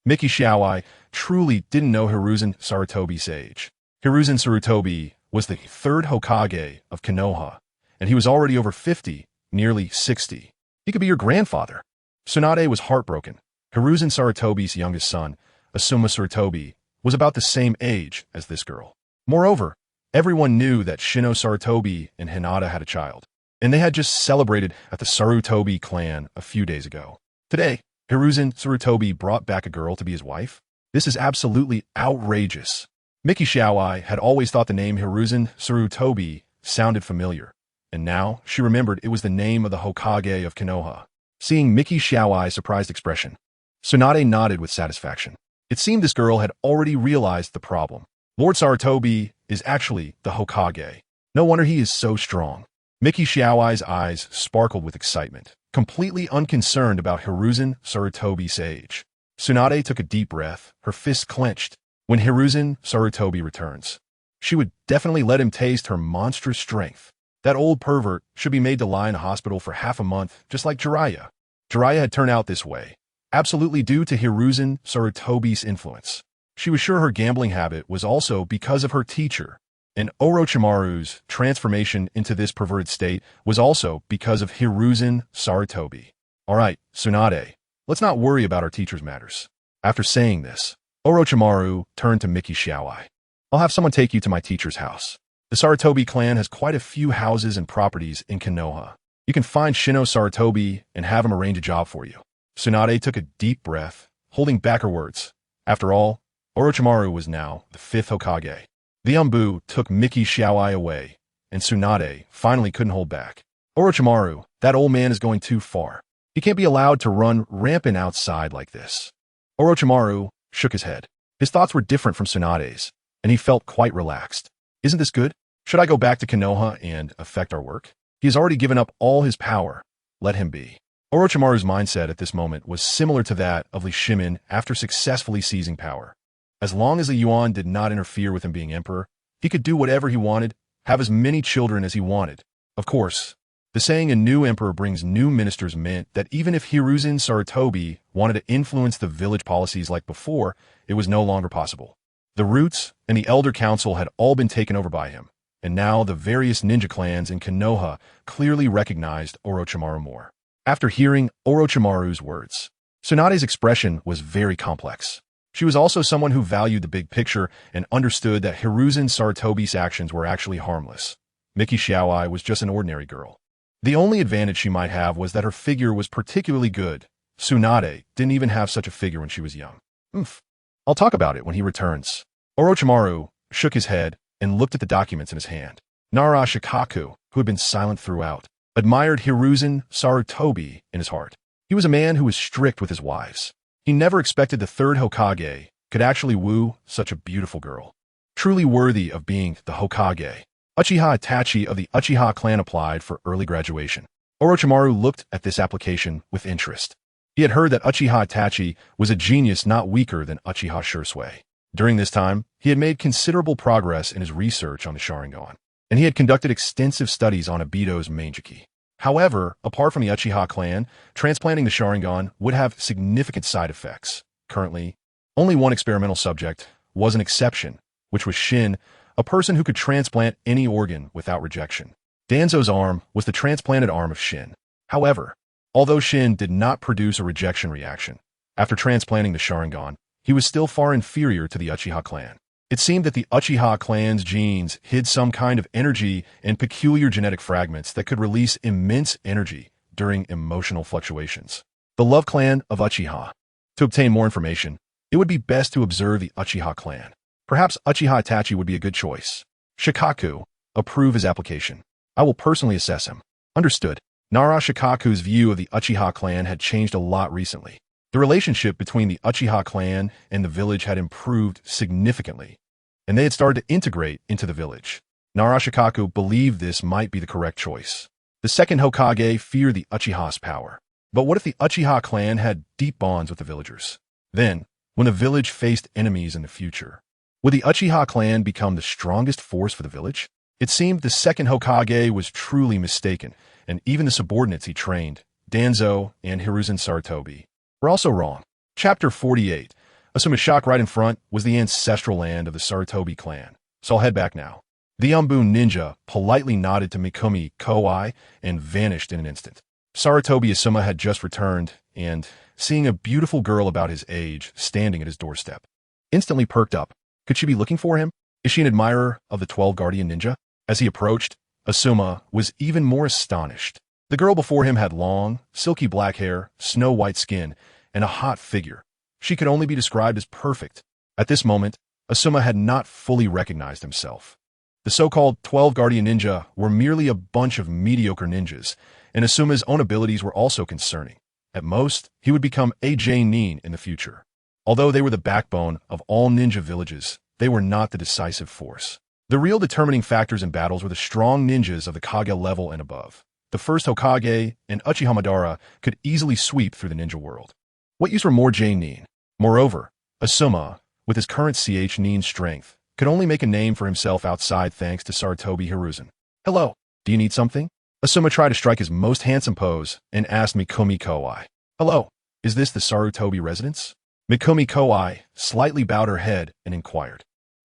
Miki Xiaowai truly didn't know Hiruzen Sarutobi, sage. Hiruzen Sarutobi was the third Hokage of Konoha, and he was already over 50, nearly 60. He could be your grandfather. Tsunade was heartbroken. Hiruzen Sarutobi's youngest son, Asuma Sarutobi, was about the same age as this girl. Moreover, everyone knew that Shino Sarutobi and Hinata had a child, and they had just celebrated at the Sarutobi clan a few days ago. Today, Hiruzen Sarutobi brought back a girl to be his wife? This is absolutely outrageous. Miki Xiaowai had always thought the name Hiruzen Sarutobi sounded familiar, and now she remembered it was the name of the Hokage of Konoha. Seeing Miki Xiaowai's surprised expression, Tsunade nodded with satisfaction. It seemed this girl had already realized the problem. Lord Sarutobi is actually the Hokage. No wonder he is so strong. Miki Xiaowai's eyes sparkled with excitement, completely unconcerned about Hiruzen Sarutobi's age. Tsunade took a deep breath, her fists clenched. When Hiruzen Sarutobi returns, she would definitely let him taste her monstrous strength. That old pervert should be made to lie in a hospital for half a month, just like Jiraiya. Jiraiya had turned out this way, absolutely due to Hiruzen Sarutobi's influence. She was sure her gambling habit was also because of her teacher, and Orochimaru's transformation into this perverted state was also because of Hiruzen Sarutobi. All right, Tsunade, let's not worry about our teacher's matters. After saying this, Orochimaru turned to Miki Xiaowai. I'll have someone take you to my teacher's house. The Sarutobi clan has quite a few houses and properties in Konoha. You can find Shino Sarutobi and have him arrange a job for you. Tsunade took a deep breath, holding back her words. After all, Orochimaru was now the 5th Hokage. The Umbu took Miki Xiaowai away, and Tsunade finally couldn't hold back. Orochimaru, that old man is going too far. He can't be allowed to run rampant outside like this. Orochimaru shook his head. His thoughts were different from Tsunade's, and he felt quite relaxed. Isn't this good? Should I go back to Konoha and affect our work? He has already given up all his power. Let him be. Orochimaru's mindset at this moment was similar to that of Li Shimin after successfully seizing power. As long as the Yuan did not interfere with him being emperor, he could do whatever he wanted, have as many children as he wanted. Of course, the saying a new emperor brings new ministers meant that even if Hiruzen Sarutobi wanted to influence the village policies like before, it was no longer possible. The roots and the elder council had all been taken over by him, and now the various ninja clans in Konoha clearly recognized Orochimaru more. After hearing Orochimaru's words, Tsunade's expression was very complex. She was also someone who valued the big picture and understood that Hiruzen Sarutobi's actions were actually harmless. Miki Xiaowai was just an ordinary girl. The only advantage she might have was that her figure was particularly good. Tsunade didn't even have such a figure when she was young. I'll talk about it when he returns. Orochimaru shook his head and looked at the documents in his hand. Nara Shikaku, who had been silent throughout, admired Hiruzen Sarutobi in his heart. He was a man who was strict with his wives. He never expected the 3rd Hokage could actually woo such a beautiful girl. Truly worthy of being the Hokage, Uchiha Itachi of the Uchiha clan applied for early graduation. Orochimaru looked at this application with interest. He had heard that Uchiha Itachi was a genius not weaker than Uchiha Shursui. During this time, he had made considerable progress in his research on the Sharingan, and he had conducted extensive studies on Obito's Manjiki. However, apart from the Uchiha clan, transplanting the Sharingan would have significant side effects. Currently, only one experimental subject was an exception, which was Shin, a person who could transplant any organ without rejection. Danzo's arm was the transplanted arm of Shin. However, although Shin did not produce a rejection reaction, after transplanting the Sharingan, he was still far inferior to the Uchiha clan. It seemed that the Uchiha clan's genes hid some kind of energy and peculiar genetic fragments that could release immense energy during emotional fluctuations. The Love Clan of Uchiha. To obtain more information, it would be best to observe the Uchiha clan. Perhaps Uchiha Itachi would be a good choice. Shikaku, approve his application. I will personally assess him. Understood. Nara Shikaku's view of the Uchiha clan had changed a lot recently. The relationship between the Uchiha clan and the village had improved significantly, and they had started to integrate into the village. Narashikaku believed this might be the correct choice. The second Hokage feared the Uchiha's power. But what if the Uchiha clan had deep bonds with the villagers? Then, when the village faced enemies in the future, would the Uchiha clan become the strongest force for the village? It seemed the second Hokage was truly mistaken, and even the subordinates he trained, Danzo and Hiruzen Sarutobi, were also wrong. Chapter 48. Asuma's shock right in front was the ancestral land of the Sarutobi clan, so I'll head back now. The Umbu ninja politely nodded to Mikumi Kouai and vanished in an instant. Sarutobi Asuma had just returned, and, seeing a beautiful girl about his age standing at his doorstep, instantly perked up. Could she be looking for him? Is she an admirer of the 12 Guardian Ninja? As he approached, Asuma was even more astonished. The girl before him had long, silky black hair, snow-white skin, and a hot figure. She could only be described as perfect. At this moment, Asuma had not fully recognized himself. The so-called 12 Guardian Ninja were merely a bunch of mediocre ninjas, and Asuma's own abilities were also concerning. At most, he would become a Nin in the future. Although they were the backbone of all ninja villages, they were not the decisive force. The real determining factors in battles were the strong ninjas of the Kage level and above. The first Hokage and Uchiha Madara could easily sweep through the ninja world. What use were more Nin? Moreover, Asuma, with his current Nin strength, could only make a name for himself outside thanks to Sarutobi Hiruzen. Hello, do you need something? Asuma tried to strike his most handsome pose and asked Mikumi Kouai. Hello, is this the Sarutobi residence? Mikumi Kouai slightly bowed her head and inquired.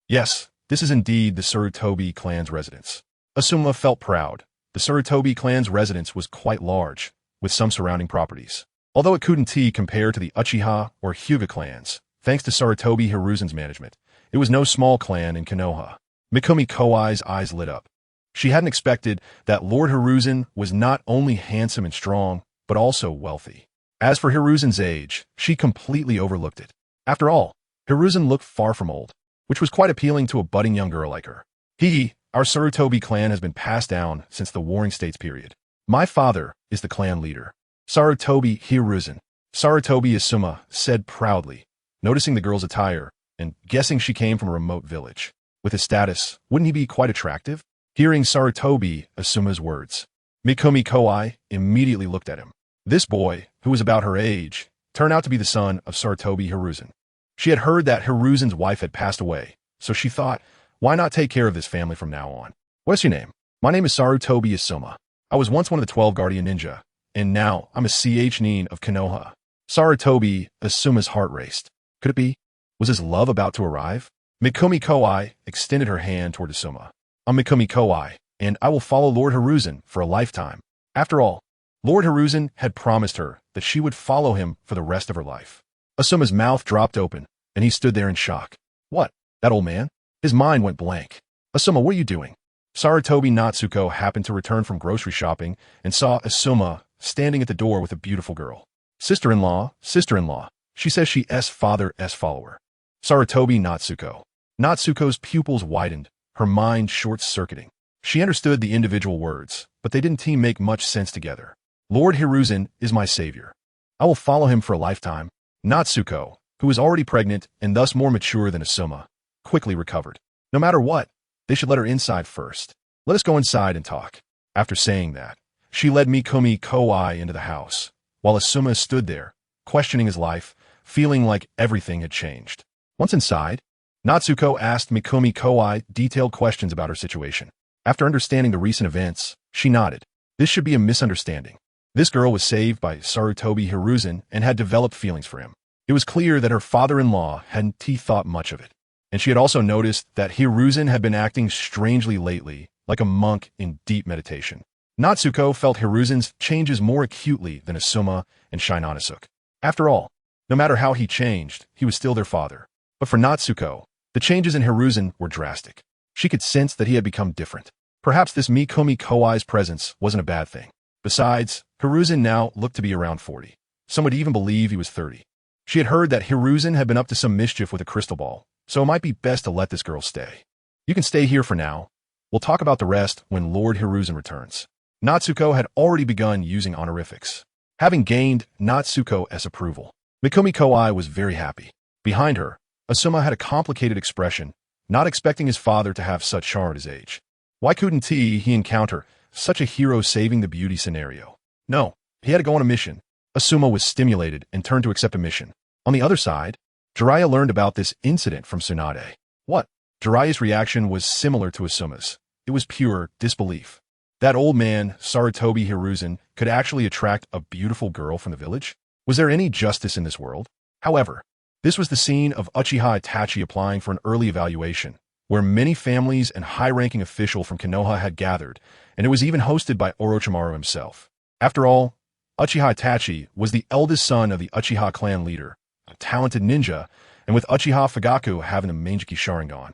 Yes, this is indeed the Sarutobi clan's residence. Asuma felt proud. The Sarutobi clan's residence was quite large, with some surrounding properties. Although it couldn't compare to the Uchiha or Hyuga clans, thanks to Sarutobi Hiruzen's management, it was no small clan in Konoha. Mikumi Kouai's eyes lit up. She hadn't expected that Lord Hiruzen was not only handsome and strong, but also wealthy. As for Hiruzen's age, she completely overlooked it. After all, Hiruzen looked far from old, which was quite appealing to a budding young girl like her. Our Sarutobi clan has been passed down since the Warring States period. My father is the clan leader. Sarutobi Hiruzen. Sarutobi Asuma said proudly, noticing the girl's attire and guessing she came from a remote village. With his status, wouldn't he be quite attractive? Hearing Sarutobi Asuma's words, Mikumi Kouai immediately looked at him. This boy, who was about her age, turned out to be the son of Sarutobi Hiruzen. She had heard that Hiruzen's wife had passed away, so she thought, why not take care of this family from now on? What's your name? My name is Sarutobi Asuma. I was once one of the 12 Guardian Ninja, and now I'm a Nin of Konoha. Sarutobi Asuma's heart raced. Could it be? Was his love about to arrive? Mikumi Kouai extended her hand toward Asuma. I'm Mikumi Kouai, and I will follow Lord Hiruzen for a lifetime. After all, Lord Hiruzen had promised her that she would follow him for the rest of her life. Asuma's mouth dropped open, and he stood there in shock. What? That old man? His mind went blank. Asuma, what are you doing? Sarutobi Natsuko happened to return from grocery shopping and saw Asuma standing at the door with a beautiful girl. Sister-in-law, sister-in-law. She says she's father's follower. Sarutobi Natsuko. Natsuko's pupils widened, her mind short-circuiting. She understood the individual words, but they didn't make much sense together. Lord Hiruzen is my savior. I will follow him for a lifetime. Natsuko, who was already pregnant and thus more mature than Asuma, quickly recovered. No matter what, they should let her inside first. Let us go inside and talk. After saying that, she led Mikumi Kouai into the house, while Asuma stood there, questioning his life, feeling like everything had changed. Once inside, Natsuko asked Mikumi Kouai detailed questions about her situation. After understanding the recent events, she nodded. This should be a misunderstanding. This girl was saved by Sarutobi Hiruzen and had developed feelings for him. It was clear that her father-in-law hadn't thought much of it, and she had also noticed that Hiruzen had been acting strangely lately, like a monk in deep meditation. Natsuko felt Hiruzen's changes more acutely than Asuma and Shinonisuke. After all, no matter how he changed, he was still their father. But for Natsuko, the changes in Hiruzen were drastic. She could sense that he had become different. Perhaps this Mikumi Kouai's presence wasn't a bad thing. Besides, Hiruzen now looked to be around 40. Some would even believe he was 30. She had heard that Hiruzen had been up to some mischief with a crystal ball, so it might be best to let this girl stay. You can stay here for now. We'll talk about the rest when Lord Hiruzen returns. Natsuko had already begun using honorifics, having gained Natsuko's approval. Mikumi Kouai was very happy. Behind her, Asuma had a complicated expression, not expecting his father to have such charm at his age. Why couldn't he encounter such a hero saving the beauty scenario? No, he had to go on a mission. Asuma was stimulated and turned to accept a mission. On the other side, Jiraiya learned about this incident from Tsunade. What? Jiraiya's reaction was similar to Asuma's. It was pure disbelief. That old man, Sarutobi Hiruzen, could actually attract a beautiful girl from the village? Was there any justice in this world? However, this was the scene of Uchiha Itachi applying for an early evaluation, where many families and high-ranking officials from Konoha had gathered, and it was even hosted by Orochimaru himself. After all, Uchiha Itachi was the eldest son of the Uchiha clan leader, a talented ninja, and with Uchiha Fugaku having the Manjiki Sharingan,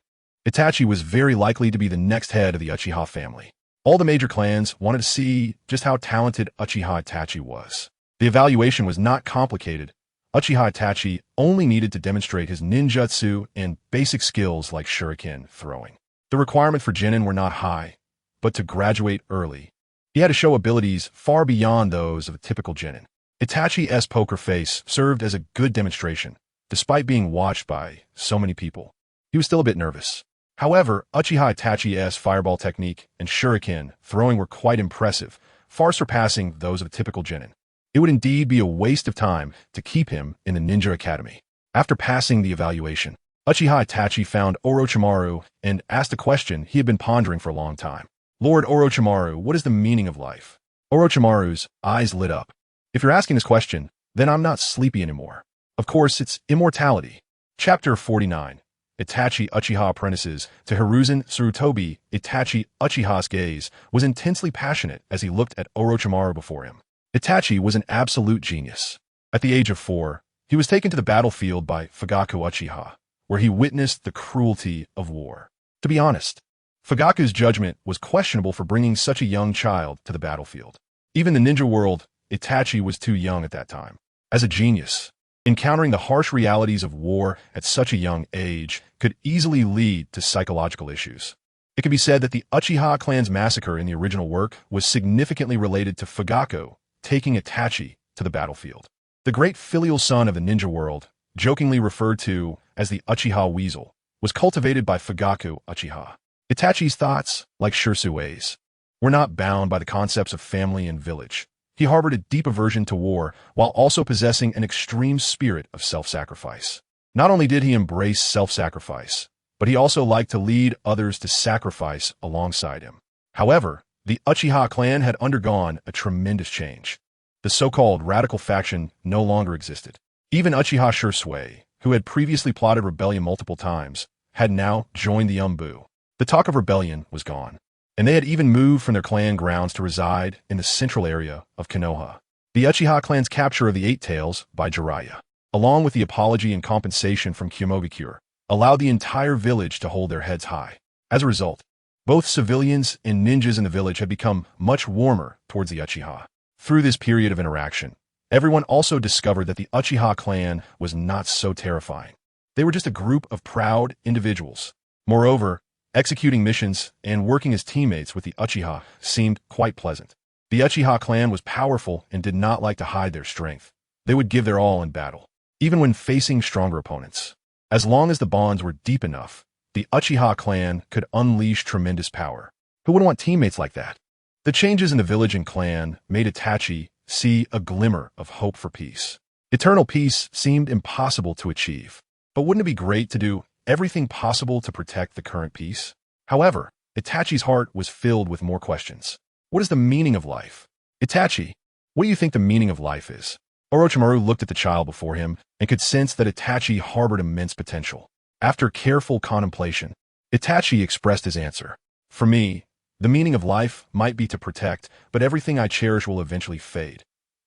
Itachi was very likely to be the next head of the Uchiha family. All the major clans wanted to see just how talented Uchiha Itachi was. The evaluation was not complicated. Uchiha Itachi only needed to demonstrate his ninjutsu and basic skills like shuriken throwing. The requirement for genin were not high, but to graduate early, he had to show abilities far beyond those of a typical genin. Itachi's poker face served as a good demonstration. Despite being watched by so many people, he was still a bit nervous. However, Uchiha Itachi's fireball technique and shuriken throwing were quite impressive, far surpassing those of a typical genin. It would indeed be a waste of time to keep him in the Ninja Academy. After passing the evaluation, Uchiha Itachi found Orochimaru and asked a question he had been pondering for a long time. Lord Orochimaru, what is the meaning of life? Orochimaru's eyes lit up. If you're asking this question, then I'm not sleepy anymore. Of course, it's immortality. Chapter 49. Itachi Uchiha apprentices to Hiruzen. Sarutobi Itachi Uchiha's gaze was intensely passionate as he looked at Orochimaru before him. Itachi was an absolute genius. At the age of 4, he was taken to the battlefield by Fugaku Uchiha, where he witnessed the cruelty of war. To be honest, Fugaku's judgment was questionable for bringing such a young child to the battlefield. Even in the ninja world, Itachi was too young at that time. As a genius, encountering the harsh realities of war at such a young age could easily lead to psychological issues. It can be said that the Uchiha clan's massacre in the original work was significantly related to Fugaku taking Itachi to the battlefield. The great filial son of the ninja world, jokingly referred to as the Uchiha Weasel, was cultivated by Fugaku Uchiha. Itachi's thoughts, like Shursue's, were not bound by the concepts of family and village. He harbored a deep aversion to war while also possessing an extreme spirit of self-sacrifice. Not only did he embrace self-sacrifice, but he also liked to lead others to sacrifice alongside him. However, the Uchiha clan had undergone a tremendous change. The so-called radical faction no longer existed. Even Uchiha Shursui, who had previously plotted rebellion multiple times, had now joined the Umbu. The talk of rebellion was gone, and they had even moved from their clan grounds to reside in the central area of Konoha. The Uchiha clan's capture of the Eight Tails by Jiraiya, along with the apology and compensation from Kyomogakure, allowed the entire village to hold their heads high. As a result, both civilians and ninjas in the village had become much warmer towards the Uchiha. Through this period of interaction, everyone also discovered that the Uchiha clan was not so terrifying. They were just a group of proud individuals. Moreover, executing missions and working as teammates with the Uchiha seemed quite pleasant. The Uchiha clan was powerful and did not like to hide their strength. They would give their all in battle, even when facing stronger opponents. As long as the bonds were deep enough, the Uchiha clan could unleash tremendous power. Who wouldn't want teammates like that? The changes in the village and clan made Itachi see a glimmer of hope for peace. Eternal peace seemed impossible to achieve, but wouldn't it be great to do everything possible to protect the current peace? However, Itachi's heart was filled with more questions. What is the meaning of life? Itachi, what do you think the meaning of life is? Orochimaru looked at the child before him and could sense that Itachi harbored immense potential. After careful contemplation, Itachi expressed his answer. For me, the meaning of life might be to protect, but everything I cherish will eventually fade.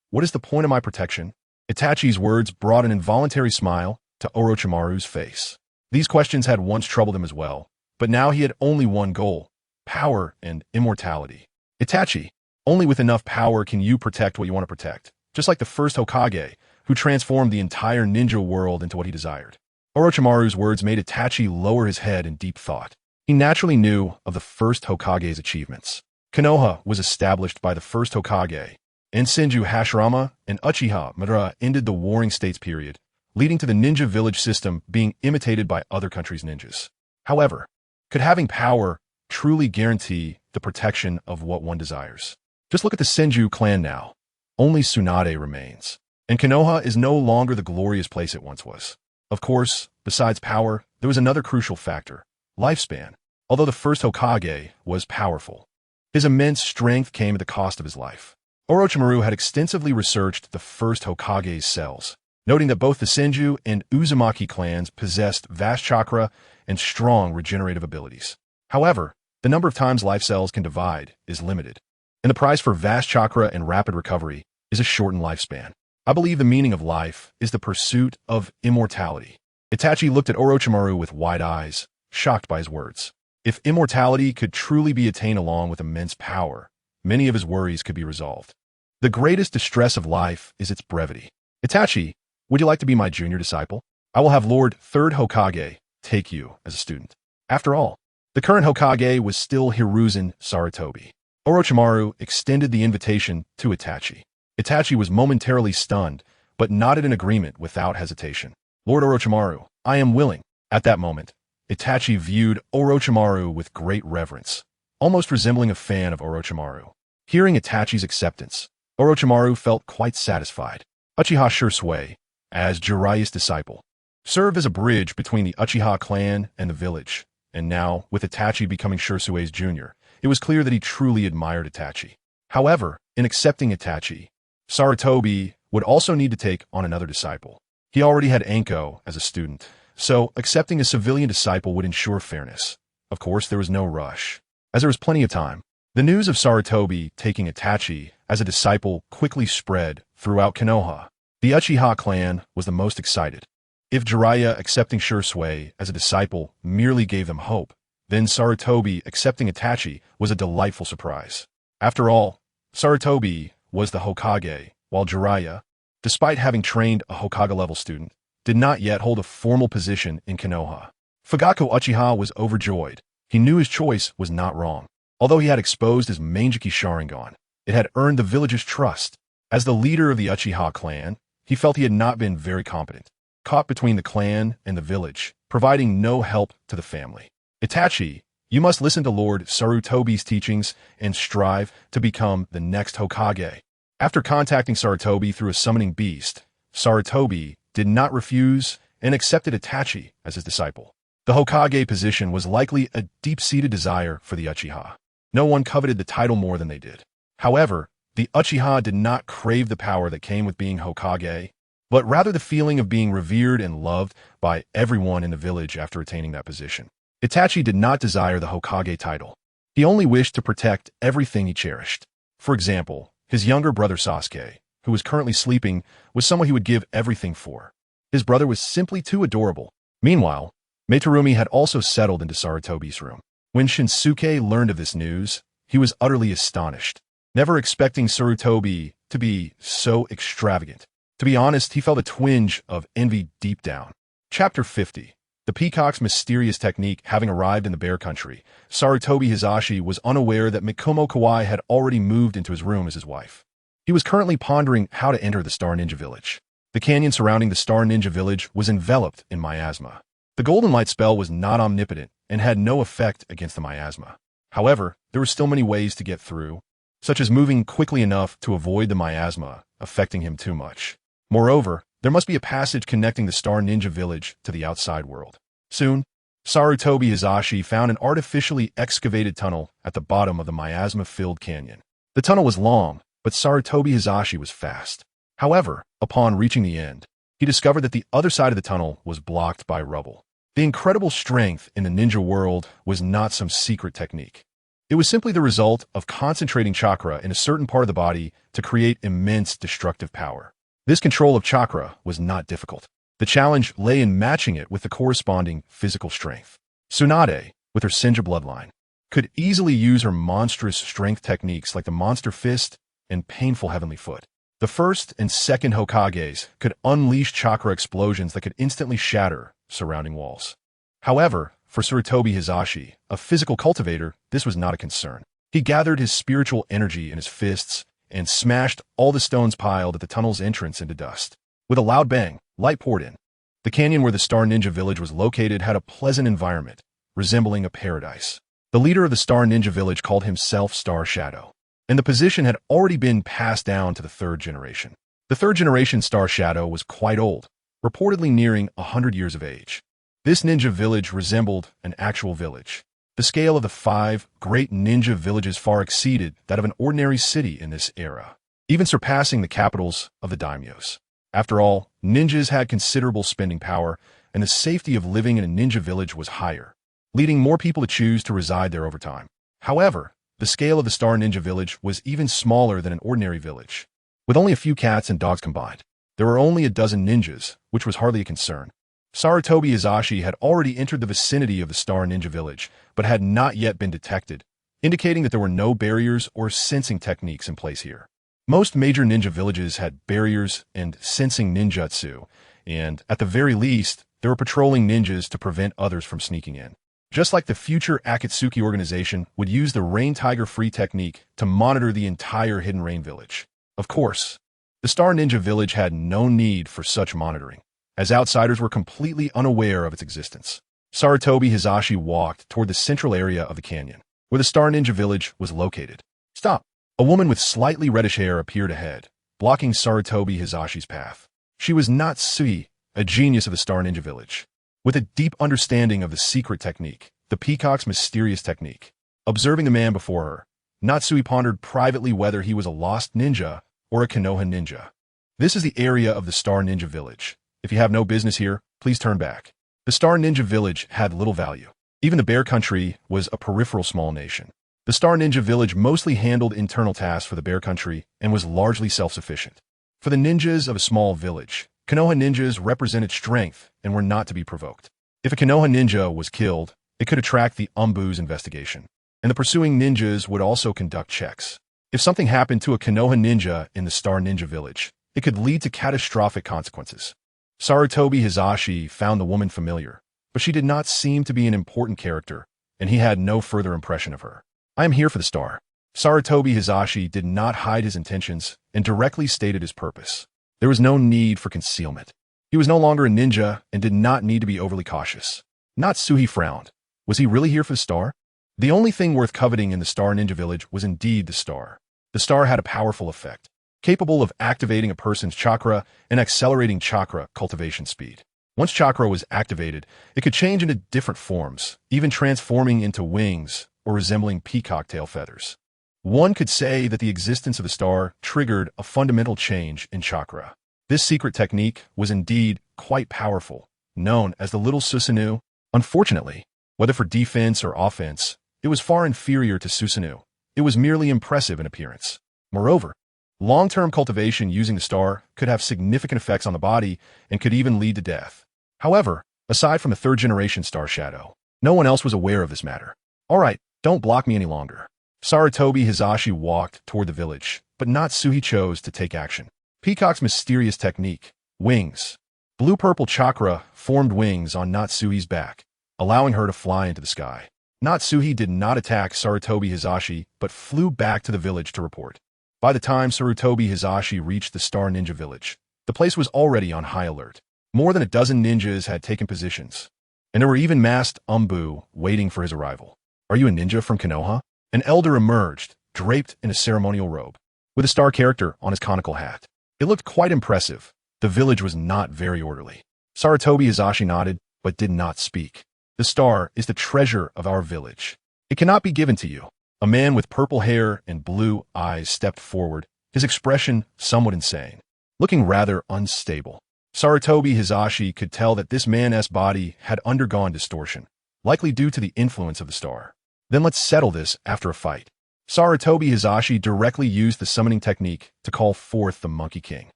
What is the point of my protection? Itachi's words brought an involuntary smile to Orochimaru's face. These questions had once troubled him as well, but now he had only one goal: power and immortality. Itachi, only with enough power can you protect what you want to protect, just like the first Hokage, who transformed the entire ninja world into what he desired. Orochimaru's words made Itachi lower his head in deep thought. He naturally knew of the first Hokage's achievements. Konoha was established by the first Hokage, and Senju Hashirama and Uchiha Madara ended the Warring States period, leading to the ninja village system being imitated by other countries' ninjas. However, could having power truly guarantee the protection of what one desires. Just look at the Senju clan now. Only Tsunade remains. And Konoha is no longer the glorious place it once was. Of course, besides power, there was another crucial factor: lifespan. Although the first Hokage was powerful, his immense strength came at the cost of his life. Orochimaru had extensively researched the first Hokage's cells, noting that both the Senju and Uzumaki clans possessed vast chakra and strong regenerative abilities. However, the number of times life cells can divide is limited, and the price for vast chakra and rapid recovery is a shortened lifespan. I believe the meaning of life is the pursuit of immortality. Itachi looked at Orochimaru with wide eyes, shocked by his words. If immortality could truly be attained along with immense power, many of his worries could be resolved. The greatest distress of life is its brevity. Itachi, would you like to be my junior disciple? I will have Lord Third Hokage take you as a student. After all, the current Hokage was still Hiruzen Sarutobi. Orochimaru extended the invitation to Itachi. Itachi was momentarily stunned, but nodded in agreement without hesitation. Lord Orochimaru, I am willing. At that moment, Itachi viewed Orochimaru with great reverence, almost resembling a fan of Orochimaru. Hearing Itachi's acceptance, Orochimaru felt quite satisfied. Uchiha Shursui, as Jiraiya's disciple, served as a bridge between the Uchiha clan and the village, and now, with Itachi becoming Shursui's junior, it was clear that he truly admired Itachi. However, in accepting Itachi, Sarutobi would also need to take on another disciple. He already had Anko as a student, so accepting a civilian disciple would ensure fairness. Of course, there was no rush, as there was plenty of time. The news of Sarutobi taking Itachi as a disciple quickly spread throughout Konoha. The Uchiha clan was the most excited. If Jiraiya accepting Shursui as a disciple merely gave them hope, then Sarutobi accepting Itachi was a delightful surprise. After all, Sarutobi was the Hokage, while Jiraiya, despite having trained a Hokage-level student, did not yet hold a formal position in Konoha. Fugaku Uchiha was overjoyed. He knew his choice was not wrong. Although he had exposed his Manjiki Sharingan, it had earned the village's trust. As the leader of the Uchiha clan, he felt he had not been very competent, caught between the clan and the village, providing no help to the family. Itachi, you must listen to Lord Sarutobi's teachings and strive to become the next Hokage. After contacting Sarutobi through a summoning beast, Sarutobi did not refuse and accepted Itachi as his disciple. The Hokage position was likely a deep-seated desire for the Uchiha. No one coveted the title more than they did. However, the Uchiha did not crave the power that came with being Hokage, but rather the feeling of being revered and loved by everyone in the village after attaining that position. Itachi did not desire the Hokage title. He only wished to protect everything he cherished. For example, his younger brother Sasuke, who was currently sleeping, was someone he would give everything for. His brother was simply too adorable. Meanwhile, Meiterumi had also settled into Sarutobi's room. When Shinsuke learned of this news, he was utterly astonished, never expecting Sarutobi to be so extravagant. To be honest, he felt a twinge of envy deep down. Chapter 50. The peacock's mysterious technique having arrived in the Bear Country, Sarutobi Hizashi was unaware that Mikomo Kawai had already moved into his room as his wife. He was currently pondering how to enter the Star Ninja Village. The canyon surrounding the Star Ninja Village was enveloped in miasma. The Golden Light spell was not omnipotent and had no effect against the miasma. However, there were still many ways to get through, such as moving quickly enough to avoid the miasma affecting him too much. Moreover, there must be a passage connecting the Star Ninja Village to the outside world. Soon, Sarutobi Hizashi found an artificially excavated tunnel at the bottom of the miasma-filled canyon. The tunnel was long, but Sarutobi Hizashi was fast. However, upon reaching the end, he discovered that the other side of the tunnel was blocked by rubble. The incredible strength in the ninja world was not some secret technique. It was simply the result of concentrating chakra in a certain part of the body to create immense destructive power. This control of chakra was not difficult. The challenge lay in matching it with the corresponding physical strength. Tsunade, with her Senju bloodline, could easily use her monstrous strength techniques like the Monster Fist and Painful Heavenly Foot. The first and second Hokages could unleash chakra explosions that could instantly shatter surrounding walls. However, for Sarutobi Hizashi, a physical cultivator, this was not a concern. He gathered his spiritual energy in his fists and smashed all the stones piled at the tunnel's entrance into dust. With a loud bang, light poured in. The canyon where the Star Ninja Village was located had a pleasant environment, resembling a paradise. The The leader of the Star Ninja Village called himself Star Shadow, and the position had already been passed down to the third generation. The third generation Star Shadow was quite old, reportedly nearing 100 years of age. This ninja village resembled an actual village. The scale of the 5 great ninja villages far exceeded that of an ordinary city in this era, even surpassing the capitals of the daimyos. After all, ninjas had considerable spending power, and the safety of living in a ninja village was higher, leading more people to choose to reside there over time. However, the scale of the Star Ninja Village was even smaller than an ordinary village. With only a few cats and dogs combined, there were only a dozen ninjas, which was hardly a concern. Sarutobi Hiruzen had already entered the vicinity of the Star Ninja Village, but had not yet been detected, indicating that there were no barriers or sensing techniques in place here. Most major ninja villages had barriers and sensing ninjutsu, and, at the very least, there were patrolling ninjas to prevent others from sneaking in. Just like the future Akatsuki organization would use the Rain Tiger Free technique to monitor the entire Hidden Rain Village. Of course, the Star Ninja Village had no need for such monitoring, as outsiders were completely unaware of its existence. Sarutobi Hiruzen walked toward the central area of the canyon, where the Star Ninja Village was located. Stop! A woman with slightly reddish hair appeared ahead, blocking Sarutobi Hiruzen's path. She was Natsui, a genius of the Star Ninja Village, with a deep understanding of the secret technique, the peacock's mysterious technique. Observing the man before her, Natsui pondered privately whether he was a lost ninja or a Konoha ninja. This is the area of the Star Ninja Village. If you have no business here, please turn back. The Star Ninja Village had little value. Even the Bear Country was a peripheral small nation. The Star Ninja Village mostly handled internal tasks for the Bear Country and was largely self-sufficient. For the ninjas of a small village, Konoha ninjas represented strength and were not to be provoked. If a Konoha ninja was killed, it could attract the Umbu's investigation, and the pursuing ninjas would also conduct checks. If something happened to a Konoha ninja in the Star Ninja Village, it could lead to catastrophic consequences. Sarutobi Hiruzen found the woman familiar, but she did not seem to be an important character, and he had no further impression of her. I am here for the star. Sarutobi Hiruzen did not hide his intentions and directly stated his purpose. There was no need for concealment. He was no longer a ninja and did not need to be overly cautious. Natsui frowned. Was he really here for the star? The only thing worth coveting in the Star Ninja Village was indeed the star. The star had a powerful effect, capable of activating a person's chakra and accelerating chakra cultivation speed. Once chakra was activated, it could change into different forms, even transforming into wings or resembling peacock tail feathers. One could say that the existence of the star triggered a fundamental change in chakra. This secret technique was indeed quite powerful, known as the Little Susanoo. Unfortunately, whether for defense or offense, it was far inferior to Susanoo. It was merely impressive in appearance. Moreover, long-term cultivation using the star could have significant effects on the body and could even lead to death. However, aside from the third-generation Star Shadow, no one else was aware of this matter. All right, don't block me any longer. Sarutobi Hiruzen walked toward the village, but Natsui chose to take action. Peacock's mysterious technique, wings. Blue-purple chakra formed wings on Natsui's back, allowing her to fly into the sky. Natsui did not attack Sarutobi Hiruzen, but flew back to the village to report. By the time Sarutobi Hiruzen reached the Star Ninja Village, the place was already on high alert. More than a dozen ninjas had taken positions, and there were even masked Umbu waiting for his arrival. Are you a ninja from Konoha? An elder emerged, draped in a ceremonial robe, with a star character on his conical hat. It looked quite impressive. The village was not very orderly. Sarutobi Hiruzen nodded, but did not speak. The star is the treasure of our village. It cannot be given to you. A man with purple hair and blue eyes stepped forward, his expression somewhat insane, looking rather unstable. Sarutobi Hiruzen could tell that this man's body had undergone distortion, likely due to the influence of the star. Then let's settle this after a fight. Sarutobi Hiruzen directly used the summoning technique to call forth the Monkey King.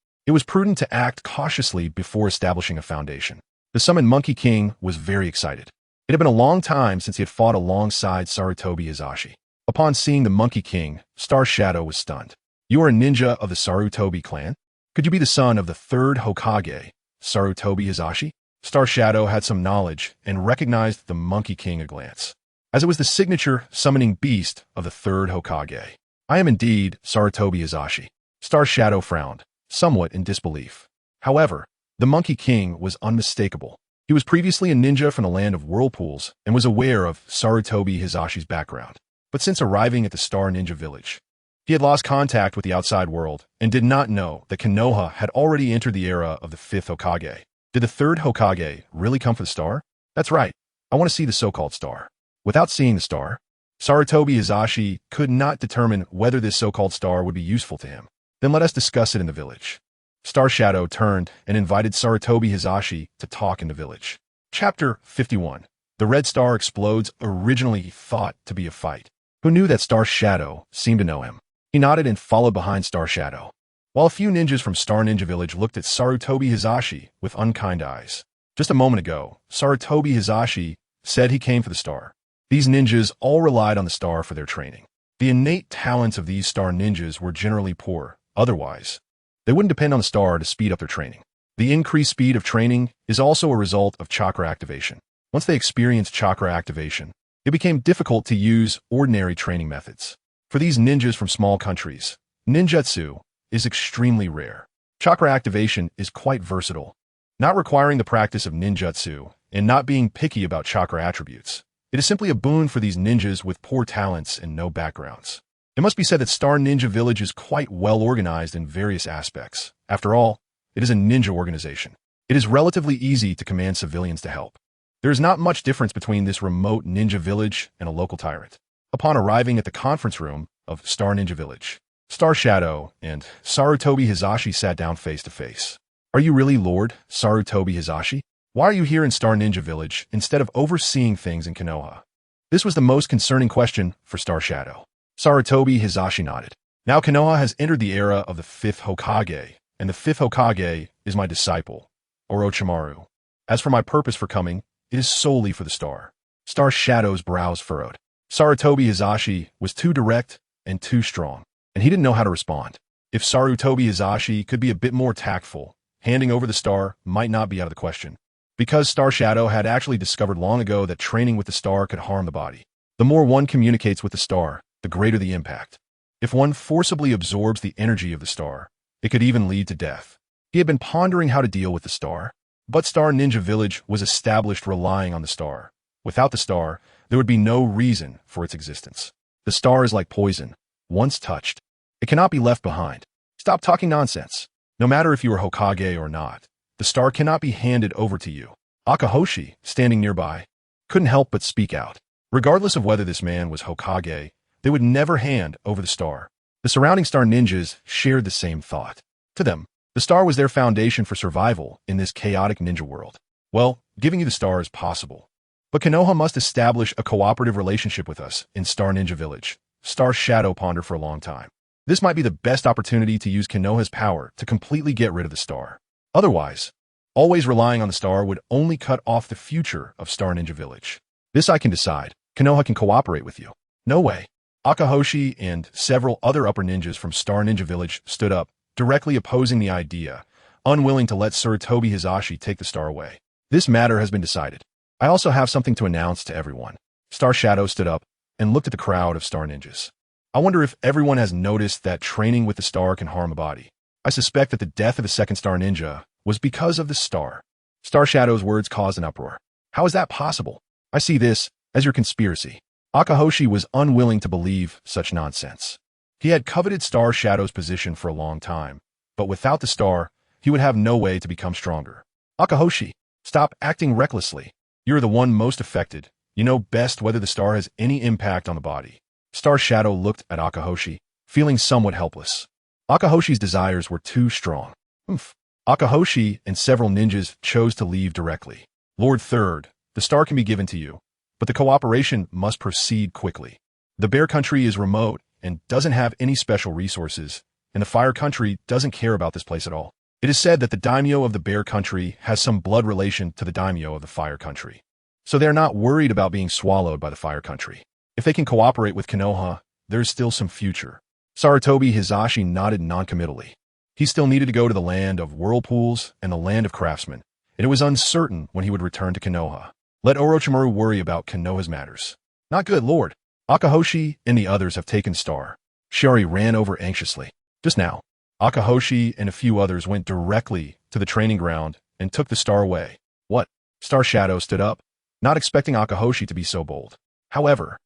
It was prudent to act cautiously before establishing a foundation. The summoned Monkey King was very excited. It had been a long time since he had fought alongside Sarutobi Hiruzen. Upon seeing the Monkey King, Star Shadow was stunned. You are a ninja of the Sarutobi clan? Could you be the son of the third Hokage, Sarutobi Hiruzen? Star Shadow had some knowledge and recognized the Monkey King at a glance, as it was the signature summoning beast of the third Hokage. I am indeed Sarutobi Hiruzen. Star Shadow frowned, somewhat in disbelief. However, the Monkey King was unmistakable. He was previously a ninja from the land of whirlpools and was aware of Sarutobi Hiruzen's background. But since arriving at the Star Ninja Village, he had lost contact with the outside world and did not know that Konoha had already entered the era of the 5th Hokage. Did the 3rd Hokage really come for the star? That's right. I want to see the so-called star. Without seeing the star, Sarutobi Hiruzen could not determine whether this so-called star would be useful to him. Then let us discuss it in the village. Star Shadow turned and invited Sarutobi Hiruzen to talk in the village. Chapter 51. The red star explodes. Originally thought to be a fight. Who knew that Star Shadow seemed to know him? He nodded and followed behind Star Shadow, while a few ninjas from Star Ninja Village looked at Sarutobi Hiruzen with unkind eyes. Just a moment ago, Sarutobi Hiruzen said he came for the star. These ninjas all relied on the star for their training. The innate talents of these star ninjas were generally poor. Otherwise, they wouldn't depend on the star to speed up their training. The increased speed of training is also a result of chakra activation. Once they experienced chakra activation, it became difficult to use ordinary training methods. For these ninjas from small countries, ninjutsu is extremely rare. Chakra activation is quite versatile, not requiring the practice of ninjutsu and not being picky about chakra attributes. It is simply a boon for these ninjas with poor talents and no backgrounds. It must be said that Star Ninja Village is quite well organized in various aspects. After all, it is a ninja organization. It is relatively easy to command civilians to help. There is not much difference between this remote ninja village and a local tyrant. Upon arriving at the conference room of Star Ninja Village, Star Shadow and Sarutobi Hiruzen sat down face to face. Are you really Lord Sarutobi Hiruzen? Why are you here in Star Ninja Village instead of overseeing things in Konoha? This was the most concerning question for Star Shadow. Sarutobi Hiruzen nodded. Now Konoha has entered the era of the 5th Hokage, and the 5th Hokage is my disciple, Orochimaru. As for my purpose for coming, it is solely for the star. Star Shadow's brows furrowed. Sarutobi Hiruzen was too direct and too strong, and he didn't know how to respond. If Sarutobi Hiruzen could be a bit more tactful, handing over the star might not be out of the question. Because Star Shadow had actually discovered long ago that training with the star could harm the body. The more one communicates with the star, the greater the impact. If one forcibly absorbs the energy of the star, it could even lead to death. He had been pondering how to deal with the star, but Star Ninja Village was established relying on the star. Without the star, there would be no reason for its existence. The star is like poison. Once touched, it cannot be left behind. Stop talking nonsense. No matter if you are Hokage or not, the star cannot be handed over to you. Akahoshi, standing nearby, couldn't help but speak out. Regardless of whether this man was Hokage, they would never hand over the star. The surrounding star ninjas shared the same thought. To them, the star was their foundation for survival in this chaotic ninja world. Well, giving you the star is possible. But Konoha must establish a cooperative relationship with us in Star Ninja Village. Star Shadow pondered for a long time. This might be the best opportunity to use Konoha's power to completely get rid of the star. Otherwise, always relying on the star would only cut off the future of Star Ninja Village. This I can decide. Konoha can cooperate with you. No way. Akahoshi and several other upper ninjas from Star Ninja Village stood up, directly opposing the idea, unwilling to let Sarutobi Hiruzen take the star away. This matter has been decided. I also have something to announce to everyone. Star Shadow stood up and looked at the crowd of star ninjas. I wonder if everyone has noticed that training with the star can harm a body. I suspect that the death of the second star ninja was because of the star. Star Shadow's words caused an uproar. How is that possible? I see this as your conspiracy. Akahoshi was unwilling to believe such nonsense. He had coveted Star Shadow's position for a long time, but without the star, he would have no way to become stronger. Akahoshi, stop acting recklessly. You're the one most affected. You know best whether the star has any impact on the body. Star Shadow looked at Akahoshi, feeling somewhat helpless. Akahoshi's desires were too strong. Akahoshi and several ninjas chose to leave directly. Lord Third, the star can be given to you, but the cooperation must proceed quickly. The Bear Country is remote and doesn't have any special resources, and the Fire Country doesn't care about this place at all. It is said that the daimyo of the Bear Country has some blood relation to the daimyo of the Fire Country, so they're not worried about being swallowed by the Fire Country. If they can cooperate with Konoha, there's still some future. Sarutobi Hiruzen nodded noncommittally. He still needed to go to the land of whirlpools and the land of craftsmen, and it was uncertain when he would return to Konoha. Let Orochimaru worry about Konoha's matters. Not good, Lord. Akahoshi and the others have taken star. Shiori ran over anxiously. Just now, Akahoshi and a few others went directly to the training ground and took the star away. What? Star Shadow stood up, not expecting Akahoshi to be so bold. However,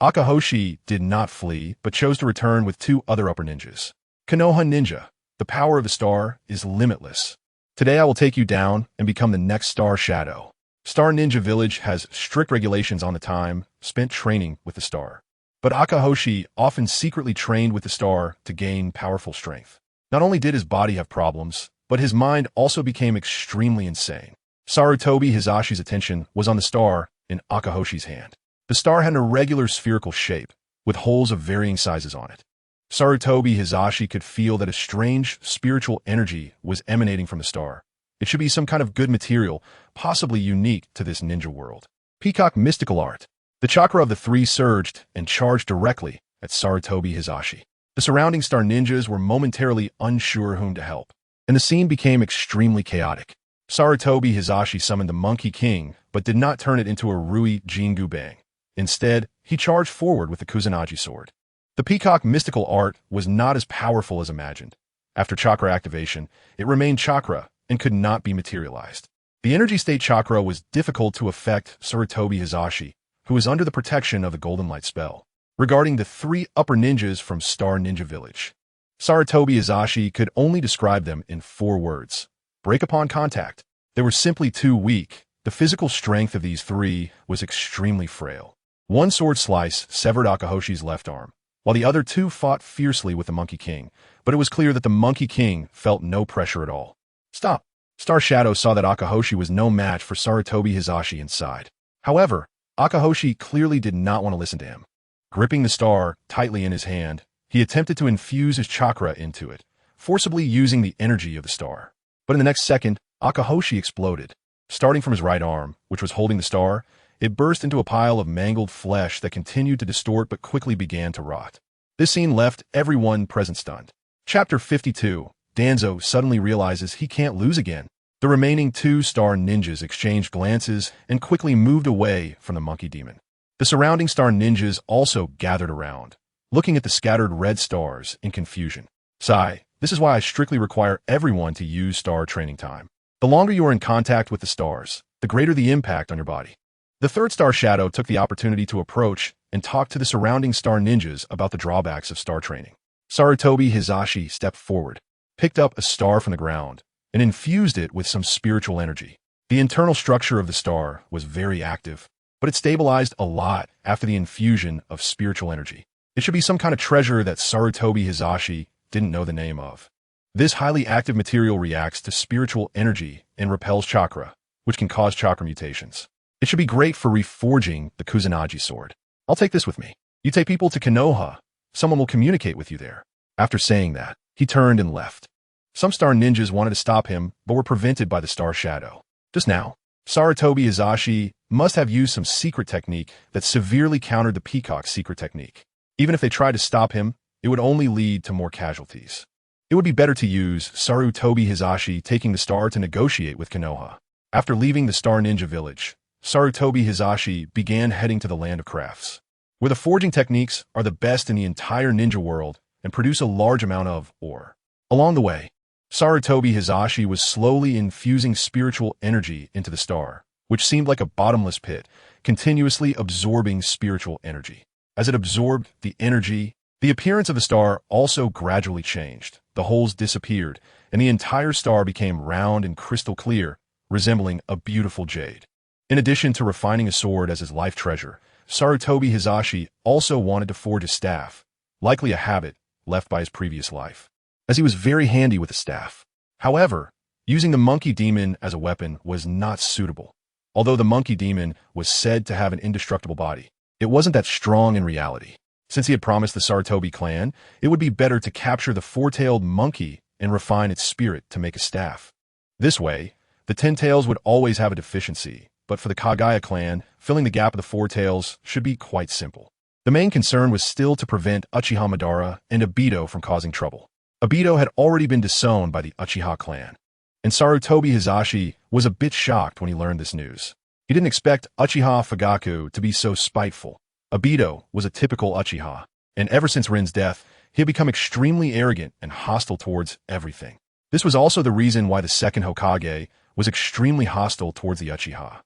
Akahoshi did not flee, but chose to return with two other upper ninjas. Konoha Ninja, the power of the star is limitless. Today I will take you down and become the next Star Shadow. Star Ninja Village has strict regulations on the time spent training with the star. But Akahoshi often secretly trained with the star to gain powerful strength. Not only did his body have problems, but his mind also became extremely insane. Sarutobi Hizashi's attention was on the star in Akahoshi's hand. The star had an irregular spherical shape, with holes of varying sizes on it. Sarutobi Hizashi could feel that a strange spiritual energy was emanating from the star. It should be some kind of good material, possibly unique to this ninja world. Peacock Mystical Art. The chakra of the three surged and charged directly at Sarutobi Hizashi. The surrounding star ninjas were momentarily unsure whom to help, and the scene became extremely chaotic. Sarutobi Hizashi summoned the Monkey King, but did not turn it into a Rui Jingu Bang. Instead, he charged forward with the Kusanagi sword. The Peacock Mystical Art was not as powerful as imagined. After chakra activation, it remained chakra and could not be materialized. The energy state chakra was difficult to affect Sarutobi Hizashi, who was under the protection of the Golden Light spell. Regarding the three upper ninjas from Star Ninja Village, Sarutobi Hizashi could only describe them in 4 words. Break upon contact. They were simply too weak. The physical strength of these three was extremely frail. One sword slice severed Akahoshi's left arm, while the other two fought fiercely with the Monkey King, but it was clear that the Monkey King felt no pressure at all. Stop! Star Shadow saw that Akahoshi was no match for Sarutobi Hizashi inside. However, Akahoshi clearly did not want to listen to him. Gripping the star tightly in his hand, he attempted to infuse his chakra into it, forcibly using the energy of the star. But in the next second, Akahoshi exploded. Starting from his right arm, which was holding the star, it burst into a pile of mangled flesh that continued to distort but quickly began to rot. This scene left everyone present stunned. Chapter 52. Danzo suddenly realizes he can't lose again. The remaining 2 star ninjas exchanged glances and quickly moved away from the monkey demon. The surrounding star ninjas also gathered around, looking at the scattered red stars in confusion. Sigh, this is why I strictly require everyone to use star training time. The longer you are in contact with the stars, the greater the impact on your body. The 3rd Star Shadow took the opportunity to approach and talk to the surrounding star ninjas about the drawbacks of star training. Sarutobi Hizashi stepped forward, picked up a star from the ground, and infused it with some spiritual energy. The internal structure of the star was very active, but it stabilized a lot after the infusion of spiritual energy. It should be some kind of treasure that Sarutobi Hizashi didn't know the name of. This highly active material reacts to spiritual energy and repels chakra, which can cause chakra mutations. It should be great for reforging the Kusanagi sword. I'll take this with me. You take people to Konoha. Someone will communicate with you there. After saying that, he turned and left. Some star ninjas wanted to stop him, but were prevented by the Star Shadow. Just now, Sarutobi Hizashi must have used some secret technique that severely countered the Peacock's secret technique. Even if they tried to stop him, it would only lead to more casualties. It would be better to use Sarutobi Hizashi taking the star to negotiate with Konoha. After leaving the Star Ninja Village, Sarutobi Hizashi began heading to the Land of Crafts, where the forging techniques are the best in the entire ninja world and produce a large amount of ore. Along the way, Sarutobi Hizashi was slowly infusing spiritual energy into the star, which seemed like a bottomless pit, continuously absorbing spiritual energy. As it absorbed the energy, the appearance of the star also gradually changed. The holes disappeared, and the entire star became round and crystal clear, resembling a beautiful jade. In addition to refining a sword as his life treasure, Sarutobi Hizashi also wanted to forge a staff, likely a habit left by his previous life, as he was very handy with the staff. However, using the monkey demon as a weapon was not suitable. Although the monkey demon was said to have an indestructible body, it wasn't that strong in reality. Since he had promised the Sarutobi clan, it would be better to capture the 4-tailed monkey and refine its spirit to make a staff. This way, the 10 tails would always have a deficiency, but for the Kaguya clan, filling the gap of the 4 tails should be quite simple. The main concern was still to prevent Uchiha Madara and Obito from causing trouble. Obito had already been disowned by the Uchiha clan, and Sarutobi Hizashi was a bit shocked when he learned this news. He didn't expect Uchiha Fugaku to be so spiteful. Obito was a typical Uchiha, and ever since Rin's death, he had become extremely arrogant and hostile towards everything. This was also the reason why the second Hokage was extremely hostile towards the Uchiha.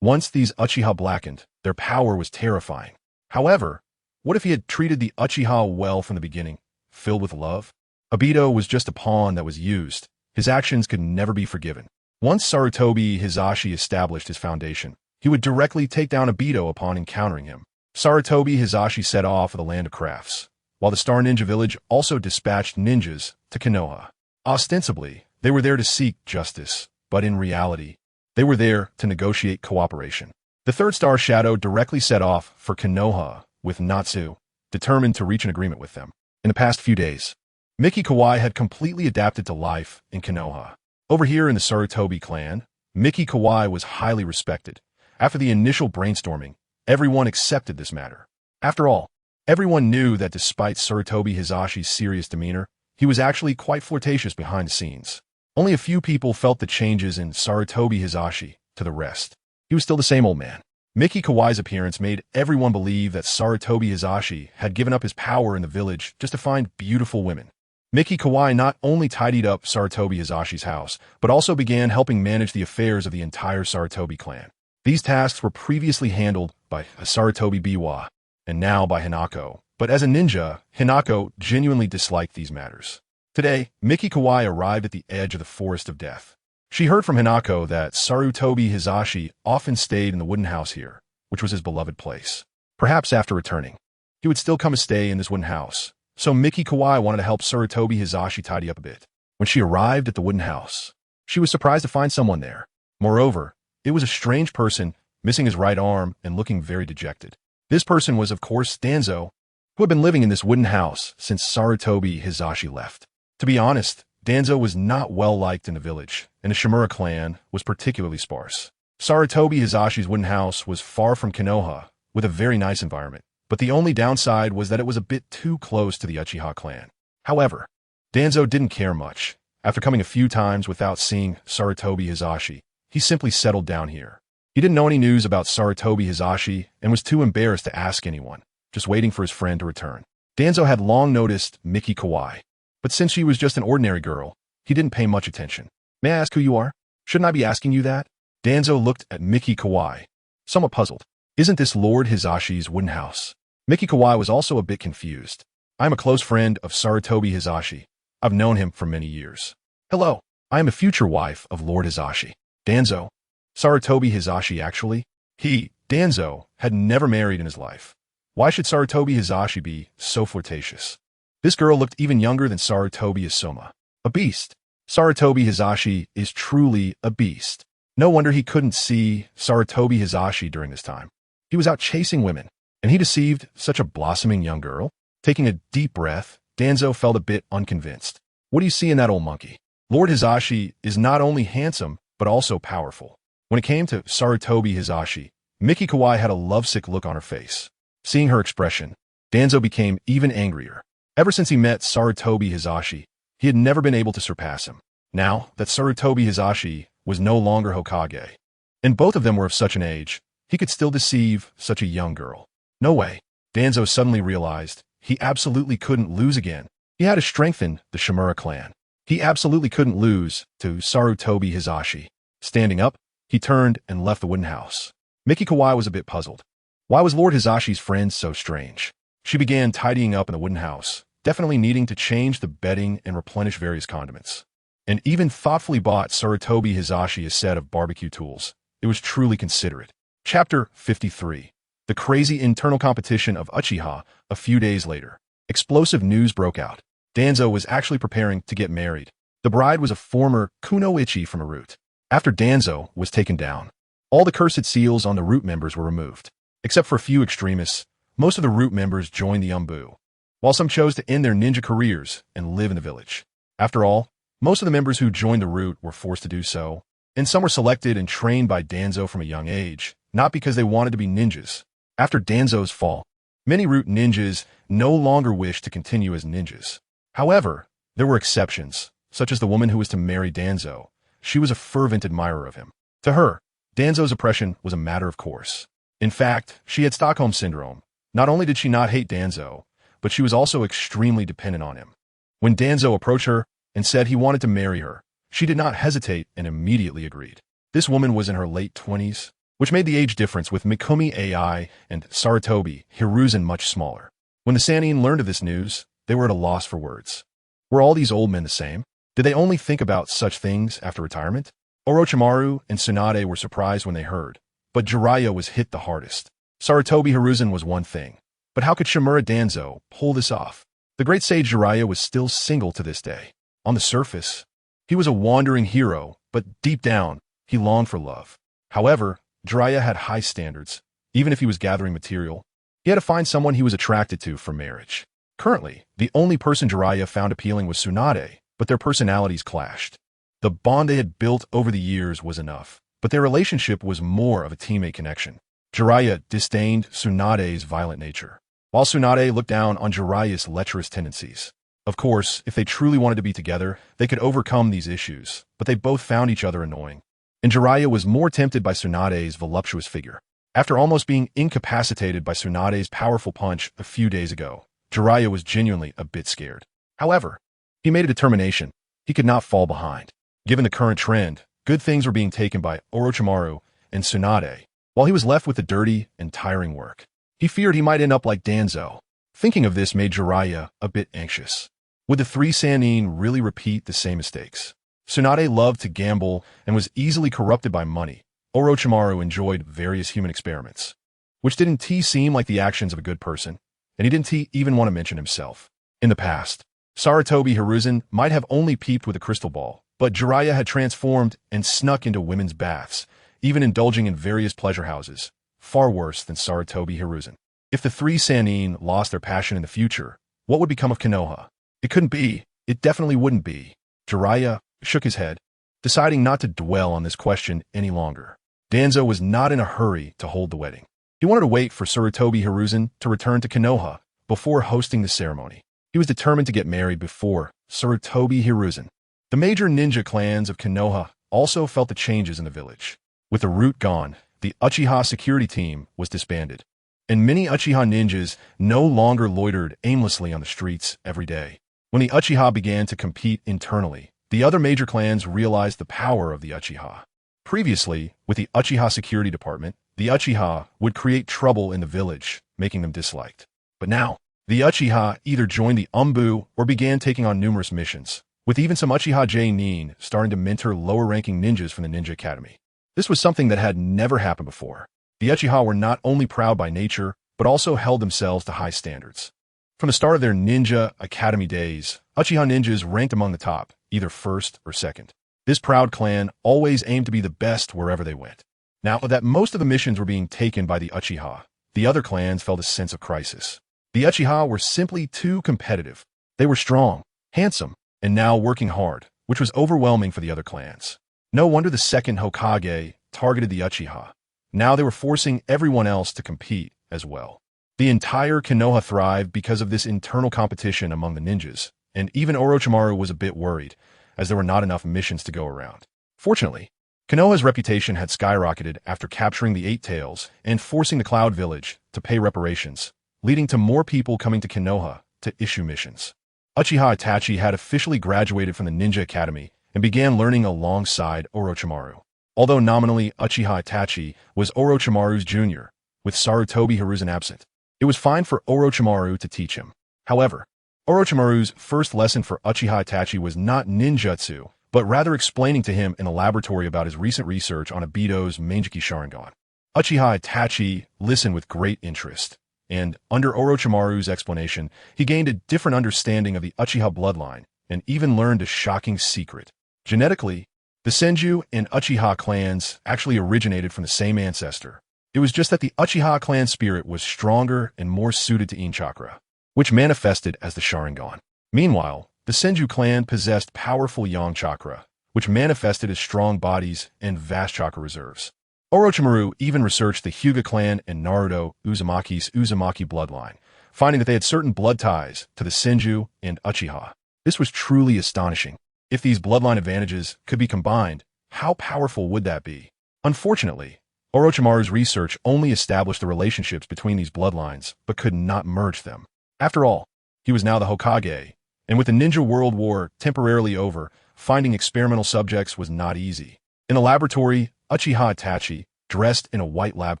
Once these Uchiha blackened, their power was terrifying. However, what if he had treated the Uchiha well from the beginning, filled with love? Obito was just a pawn that was used. His actions could never be forgiven. Once Sarutobi Hizashi established his foundation, he would directly take down Obito upon encountering him. Sarutobi Hizashi set off for the land of crafts, while the Star Ninja Village also dispatched ninjas to Konoha. Ostensibly, they were there to seek justice, but in reality, they were there to negotiate cooperation. The third Star Shadow directly set off for Konoha with Natsu, determined to reach an agreement with them. In the past few days, Miki Kawai had completely adapted to life in Konoha. Over here in the Sarutobi clan, Miki Kawai was highly respected. After the initial brainstorming, everyone accepted this matter. After all, everyone knew that despite Sarutobi Hizashi's serious demeanor, he was actually quite flirtatious behind the scenes. Only a few people felt the changes in Sarutobi Hizashi. To the rest, he was still the same old man. Miki Kawai's appearance made everyone believe that Sarutobi Hizashi had given up his power in the village just to find beautiful women. Miki Kawai not only tidied up Sarutobi Hizashi's house, but also began helping manage the affairs of the entire Sarutobi clan. These tasks were previously handled by Sarutobi Biwa, and now by Hinako. But as a ninja, Hinako genuinely disliked these matters. Today, Miki Kawai arrived at the edge of the forest of death. She heard from Hinako that Sarutobi Hizashi often stayed in the wooden house here, which was his beloved place. Perhaps after returning, he would still come to stay in this wooden house. So Miki Kawai wanted to help Sarutobi Hizashi tidy up a bit. When she arrived at the wooden house, she was surprised to find someone there. Moreover, it was a strange person, missing his right arm and looking very dejected. This person was, of course, Danzo, who had been living in this wooden house since Sarutobi Hizashi left. To be honest, Danzo was not well liked in the village, and the Shimura clan was particularly sparse. Sarutobi Hizashi's wooden house was far from Konoha, with a very nice environment, but the only downside was that it was a bit too close to the Uchiha clan. However, Danzo didn't care much. After coming a few times without seeing Sarutobi Hizashi, he simply settled down here. He didn't know any news about Sarutobi Hizashi and was too embarrassed to ask anyone, just waiting for his friend to return. Danzo had long noticed Miki Kawai, but since she was just an ordinary girl, he didn't pay much attention. May I ask who you are? Shouldn't I be asking you that? Danzo looked at Miki Kawai, somewhat puzzled. Isn't this Lord Hizashi's wooden house? Miki Kawai was also a bit confused. I am a close friend of Sarutobi Hizashi. I've known him for many years. Hello, I am a future wife of Lord Hizashi. Danzo. Sarutobi Hizashi actually? He, Danzo, had never married in his life. Why should Sarutobi Hizashi be so flirtatious? This girl looked even younger than Sarutobi Isoma. A beast. Sarutobi Hizashi is truly a beast. No wonder he couldn't see Sarutobi Hizashi during this time. He was out chasing women, and he deceived such a blossoming young girl. Taking a deep breath, Danzo felt a bit unconvinced. What do you see in that old monkey? Lord Hizashi is not only handsome, but also powerful. When it came to Sarutobi Hizashi, Miki Kawai had a lovesick look on her face. Seeing her expression, Danzo became even angrier. Ever since he met Sarutobi Hizashi, he had never been able to surpass him. Now that Sarutobi Hizashi was no longer Hokage, and both of them were of such an age, he could still deceive such a young girl. No way. Danzo suddenly realized he absolutely couldn't lose again. He had to strengthen the Shimura clan. He absolutely couldn't lose to Sarutobi Hizashi. Standing up, he turned and left the wooden house. Miki Kawai was a bit puzzled. Why was Lord Hizashi's friend so strange? She began tidying up in the wooden house, definitely needing to change the bedding and replenish various condiments. And even thoughtfully bought Sarutobi Hizashi a set of barbecue tools. It was truly considerate. Chapter 53. The crazy internal competition of Uchiha. A few days later, explosive news broke out. Danzo was actually preparing to get married. The bride was a former kunoichi from a root. After Danzo was taken down, all the cursed seals on the root members were removed. Except for a few extremists, most of the root members joined the Umbu, while some chose to end their ninja careers and live in the village. After all, most of the members who joined the root were forced to do so, and some were selected and trained by Danzo from a young age, not because they wanted to be ninjas. After Danzo's fall, many root ninjas no longer wished to continue as ninjas. However, there were exceptions, such as the woman who was to marry Danzo. She was a fervent admirer of him. To her, Danzo's oppression was a matter of course. In fact, she had Stockholm Syndrome. Not only did she not hate Danzo, but she was also extremely dependent on him. When Danzo approached her and said he wanted to marry her, she did not hesitate and immediately agreed. This woman was in her late 20s. which made the age difference with Mikumi AI and Sarutobi Hiruzen much smaller. When the Sannin learned of this news, they were at a loss for words. Were all these old men the same? Did they only think about such things after retirement? Orochimaru and Tsunade were surprised when they heard, but Jiraiya was hit the hardest. Sarutobi Hiruzen was one thing, but how could Shimura Danzo pull this off? The great sage Jiraiya was still single to this day. On the surface, he was a wandering hero, but deep down, he longed for love. However, Jiraiya had high standards. Even if he was gathering material, he had to find someone he was attracted to for marriage. Currently, the only person Jiraiya found appealing was Tsunade, but their personalities clashed. The bond they had built over the years was enough, but their relationship was more of a teammate connection. Jiraiya disdained Tsunade's violent nature, while Tsunade looked down on Jiraiya's lecherous tendencies. Of course, if they truly wanted to be together, they could overcome these issues, but they both found each other annoying. And Jiraiya was more tempted by Tsunade's voluptuous figure. After almost being incapacitated by Tsunade's powerful punch a few days ago, Jiraiya was genuinely a bit scared. However, he made a determination. He could not fall behind. Given the current trend, good things were being taken by Orochimaru and Tsunade, while he was left with the dirty and tiring work. He feared he might end up like Danzo. Thinking of this made Jiraiya a bit anxious. Would the three Sannin really repeat the same mistakes? Tsunade loved to gamble and was easily corrupted by money. Orochimaru enjoyed various human experiments, which didn't seem like the actions of a good person, and he didn't even want to mention himself. In the past, Sarutobi Hiruzen might have only peeped with a crystal ball, but Jiraiya had transformed and snuck into women's baths, even indulging in various pleasure houses, far worse than Sarutobi Hiruzen. If the three Sannin lost their passion in the future, what would become of Konoha? It couldn't be. It definitely wouldn't be. Jiraiya shook his head, deciding not to dwell on this question any longer. Danzo was not in a hurry to hold the wedding. He wanted to wait for Sarutobi Hiruzen to return to Konoha before hosting the ceremony. He was determined to get married before Sarutobi Hiruzen. The major ninja clans of Konoha also felt the changes in the village. With the root gone, the Uchiha security team was disbanded, and many Uchiha ninjas no longer loitered aimlessly on the streets every day. When the Uchiha began to compete internally, the other major clans realized the power of the Uchiha. Previously, with the Uchiha security department, the Uchiha would create trouble in the village, making them disliked. But now, the Uchiha either joined the Umbu or began taking on numerous missions, with even some Uchiha J-Nin starting to mentor lower-ranking ninjas from the Ninja Academy. This was something that had never happened before. The Uchiha were not only proud by nature, but also held themselves to high standards. From the start of their Ninja Academy days, Uchiha ninjas ranked among the top, either first or second. This proud clan always aimed to be the best wherever they went. Now that most of the missions were being taken by the Uchiha, the other clans felt a sense of crisis. The Uchiha were simply too competitive. They were strong, handsome, and now working hard, which was overwhelming for the other clans. No wonder the second Hokage targeted the Uchiha. Now they were forcing everyone else to compete as well. The entire Konoha thrived because of this internal competition among the ninjas, and even Orochimaru was a bit worried, as there were not enough missions to go around. Fortunately, Konoha's reputation had skyrocketed after capturing the Eight Tails and forcing the Cloud Village to pay reparations, leading to more people coming to Konoha to issue missions. Uchiha Itachi had officially graduated from the Ninja Academy and began learning alongside Orochimaru. Although nominally Uchiha Itachi was Orochimaru's junior, with Sarutobi Hiruzen absent, it was fine for Orochimaru to teach him. However, Orochimaru's first lesson for Uchiha Itachi was not ninjutsu, but rather explaining to him in a laboratory about his recent research on Obito's Mangekyou Sharingan. Uchiha Itachi listened with great interest, and under Orochimaru's explanation, he gained a different understanding of the Uchiha bloodline and even learned a shocking secret. Genetically, the Senju and Uchiha clans actually originated from the same ancestor. It was just that the Uchiha clan spirit was stronger and more suited to chakra, which manifested as the Sharingan. Meanwhile, the Senju clan possessed powerful yang chakra, which manifested as strong bodies and vast chakra reserves. Orochimaru even researched the Hyuga clan and Naruto Uzumaki's Uzumaki bloodline, finding that they had certain blood ties to the Senju and Uchiha. This was truly astonishing. If these bloodline advantages could be combined, how powerful would that be? Unfortunately, Orochimaru's research only established the relationships between these bloodlines, but could not merge them. After all, he was now the Hokage, and with the Ninja World War temporarily over, finding experimental subjects was not easy. In the laboratory, Uchiha Itachi dressed in a white lab